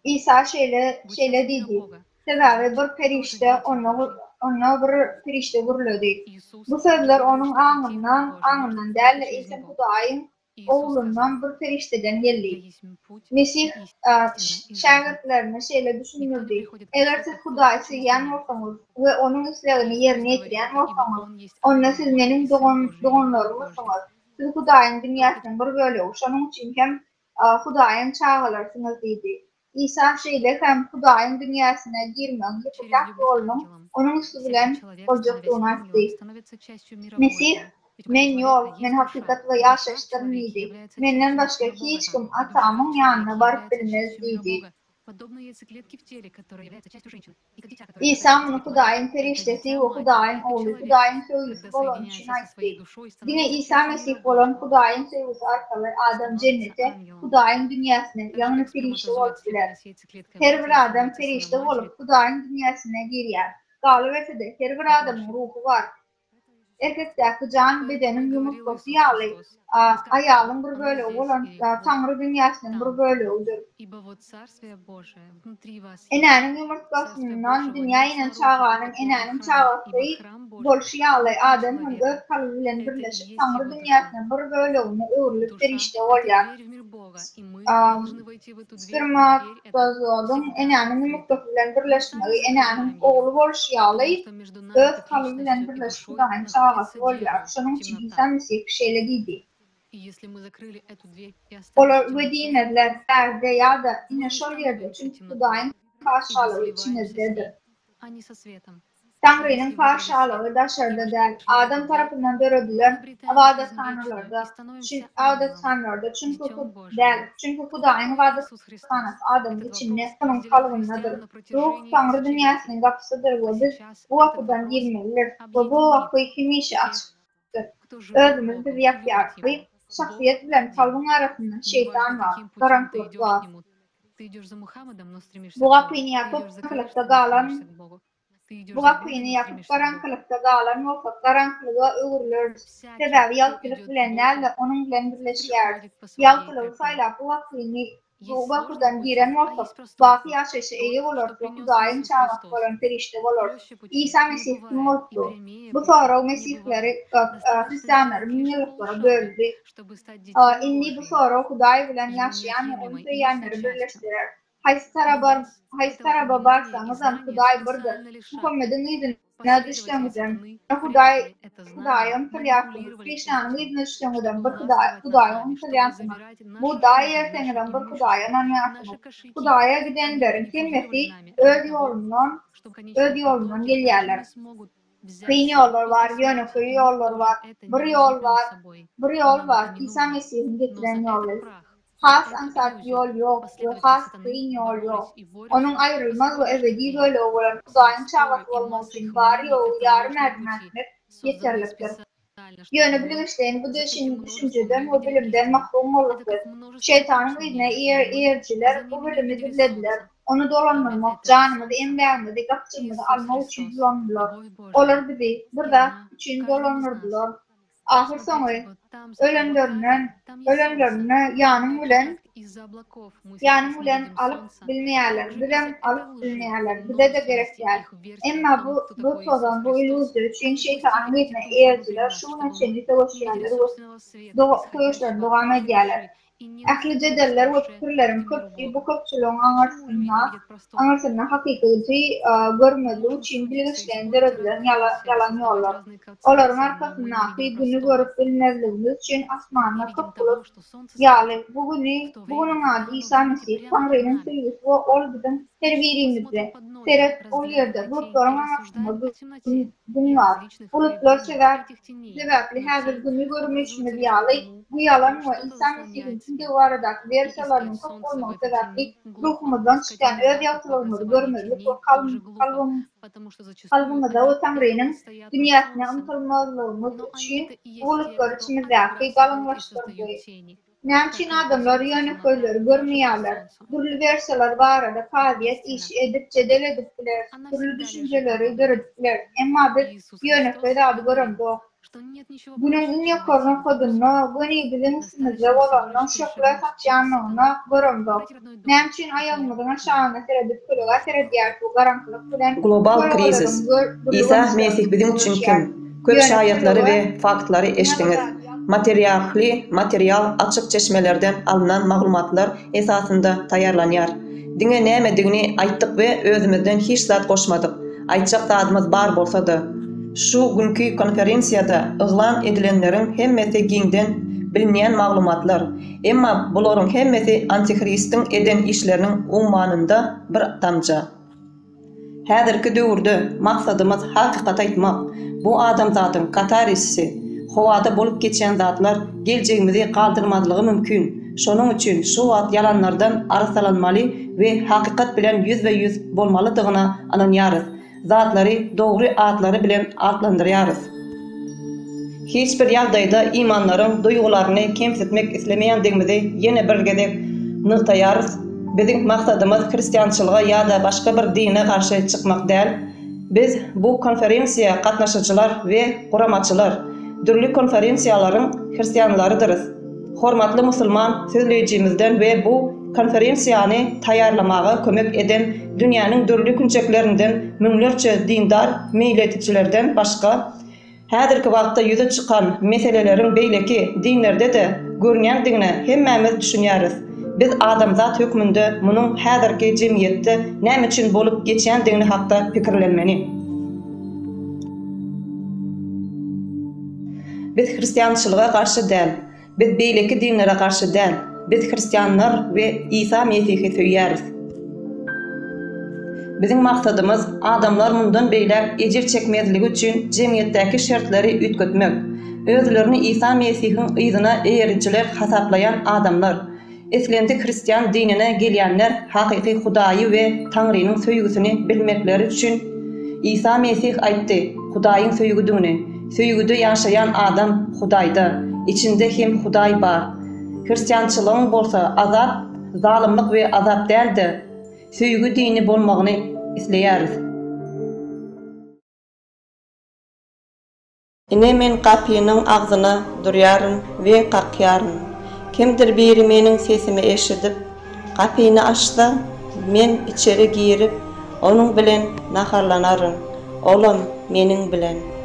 İsa şöyle dedi. Sebebi bir perişte ona bir perişte vuruluyordu. Bu sözler onun anından değil, İsa Hudayın oğlundan bir perişteden geldi. Mesih şagirdlerine şöyle düşünürdü. Eğer siz Huday'ı sevyen olsanız ve onun isteğini yerine getiren olsanız, onunla siz benim doğumlarımızsınız. Siz Huday'ın dünyasının bir böyle olmuş. Onun için hem Huday'ın çağılarsınız dedi. İsa şöyle hem Huday'ın dünyasına girmeyen yapacak oğlunun onun üstünden olacaktığını açtı. Mesih men yol, men hakikat ve yaşaştırın idi. Menden başka hiç kim atamın yanına varıp bilmez idi. İsa onu Hudayın periştesi ve Hudayın oğlu, Hudayın söylüsü olan için açtı. Yine İsa Mesih olan Hudayın söylüsü arkalı adam cennete, Hudayın dünyasına yanını perişte oldular. Her bir adam perişte olup Hudayın dünyasına giriyor. Galı verse de her bir adamın ruhu var. Erkekteki can bedenin yumurtası yağlı, ayağının bir böyle olan Tanrı dünyasının bir böyle olur. Enanın yumurtasından dünyayla çağanın enanın çağası bolşu yağlı adamın öz kalbiyle birleşip Tanrı dünyasının bir böyle olduğunu öğürlüp perişte oluyor. Spermatozodun enanın yumurtasıyla birleşmeyi enanın oğlu bolşu yağlı öz kalbiyle birleşip Hudayın çağası ağası oldular. Şunun için İsa Mesih şeylegiydi. Olar ve dinlediler derde ya da yine şol yerde çünkü Kudayın karşılığı içinizdedir. Tanrı'nın karşılığı dışarıda değil. Adam tarafından dörüdüler. Avadathanlarda çünkü Kudayın avadathanası Adam'ın içinde onun kalıbındadır. Ruh Tanrı dünyasının kapısıdır ve biz bu kapıdan girmelidir. Ve bu kapıyı kimişe açıktır. Özümüz bir yapıyarlayıp şahsiyet bilen kalbin arasında şeytan var, karanlık var. Bu kapıyı yapıp karanlıkta kalan olsa karanlığa öğürülür. Sebebi yaltılık bilenlerle onun bilen birleşiyor. Yaltılığı sayla bu kapıdan giren olsa bakı yaşayışı iyi olur. Kudayın çağlık olan perişte olur. İsa Mesih kim oldu? Bu soru Mesihleri Hristiyanların milyonlara böldü. İndi bu soru Kuday bilen yaşayan ve onu söyleyenleri birleştirir. Haystara babarsanız Kuday burdur. Muhammed'in izine düştüğümüzden Kuday'ın kılyansını, Krishna'nın izine düştüğümüzden bir Kuday'ın kılyansını, bu dahi yerseniden bir Kuday'ın anlayasını, Kuday'a gidenlerin kelimesi öz yolundan gelirler. Kıyın yollar var, yönükü yollar var, bir yol var, İsa Mesih'in getiren yollar. Has ansat yol yok, has kıyın yol yok. Onun ayrılmaz ve ebedi böyle olan Kudayın çağlık olmak için bari yolu yarım etmek yeterlidir. Yönü bilinçlerin bu düşünceden ve bilimden mahrum olurdur. Şeytanın izine eğerciler bu bilimi dinlediler. Onu dolandırmak, canımızı emlermedi, kapçımızı almak için dolandırdılar. Onlar bizi burada için dolandırdılar. Ahir sonu ölenlerine yanım ulen alıp bilmeyeler, bize de gerekler. Ama bu sozan, bu ilüzyon için şeytanın izine eğerciler, şunun için savaşıyorlar ve savaşlar devam ediyorlar. Aklı cedeller ve fikirlerin bu köpçülüğün anırsına hakikati görmediği için bilgiçlendirdiler yalan yollar. Onların arkasındaki günü görüp bilmezliğimiz için asmanlar kapılıp yağlı. Bugünün adı İsa Mesih, Tanrı'nın sevgisi ve ol bizim her birimizde. Seyret o yerde bulutların anasında gün var. Bulutlar sebepli her bir günü görmüşümüz yağlı. Bu yalan ve İsa Mesih'in şimdi o aradaki versalarının kapılmak sebebi ruhumuzdan çıkan öz yapılarımızı görmelilik ve kalbimizde o Tanrı'nın dünyasına unutalmazlığımız için bulutlar içimizdeki kalınlaştırdı. Nemçin adamlar yönükleri görmeyenler, türlü versalar var arada faaliyet iş edip cedel edipler, türlü düşünceleri gördükler. Ama biz yönükleri adı göründü. Bunun yukarı kodunu, bunu bilinçsizce olanın şokla saçyanlığına göründü. Nemçin ayağımızın aşağına seredip kılığa serediyar bu garankılık bilen global krizis. İsa Mesih bizim için kim? Köp şahitlari ve faktları eşitiniz. Material açık çeşmelerden alınan maglumatlar esasında tayarlanýar. Diňe nämedigini aýtdyk we özümizden hiç zat goşmadyk. Aýtjak zadymyz bar bolsa-da. Şu günkü konferensiýada yglan edilenleriň hemmesi giňden bilinýän maglumatlar. Emma bularyň hemmesi Antihrist'in eden işleriniň ummanynda bir damja. Häzirki döwürde maksadymyz hakykat aýtmak. Bu adamzatyň katarisisi, howada bolup geçen zatlar geljegimizi kaldırmadlığı mümkün. Şonuň üçin şu wagt yalanlardan arasalanmaly we hakykat bilen yüzbe-yüz bolmalydygyna ananýarys. Zatlary dogry atlary bilen atlandyrýarys. Hiç bir ýagdaýda imanlaryň duýgularyny kemsitmek islemeýändigimizi ýene bir gezek nyktaýarys. Biziň maksadymyz hristiýançylyga ýa-da başga bir dine garşy çykmak däl. Biz bu konferensiýa gatnaşyjylar we guramaçylar, dürli konferensiýalaryň hristiýanlarydyryz. Hormatly musulman sözlejimizden we bu konferensiýany taýarlamaga kömek eden dünýäniň dürli künçeklerinden müňlerçe dindar meýletçilerden başga häzirki wagtda ýüze çykan meseleleriň beýleki dinlerde de görnýändigine hemmemiz düşünýäris. Biz adamzat hökmünde munyň häzirki jemgyýetde näme üçin bolup geçýändigini hakda pikirlenmeli. Biz Hristiyançılığa karşı değil, biz beyleki dinlere karşı değil, biz Hristiyanlar ve İsa Mesih'i söýýäris. Bizim maksadımız adamlar mundan beýler ejir çekmezligi üçin jemgyýetdäki şertleri ütgötmek, özlerini İsa Mesih'in yzyna eýerçiler hasaplayan adamlar, eslendi Hristiyan dinine gelýänler hakyky Hudaýy we Taňrynyň söýgüsini bilmekleri üçin İsa Mesih aýtdy, Hudaýyň söýgüdüni, söýgüde ýaşaýan adam Hudaýda, içinde hem Hudaý bar. Hristiyançylygyň bolsa azap, zalymlyk we azap däldi. Söýgü dini bolmagyny isleýäris. Ine men kapynyň agzyna durýaryn we kakýaryn. Kimdir biri meniň sesimi eşidip, kapyny açsa, men içeri girip, onuň bilen naharlanaryn. Olam meniň bilen.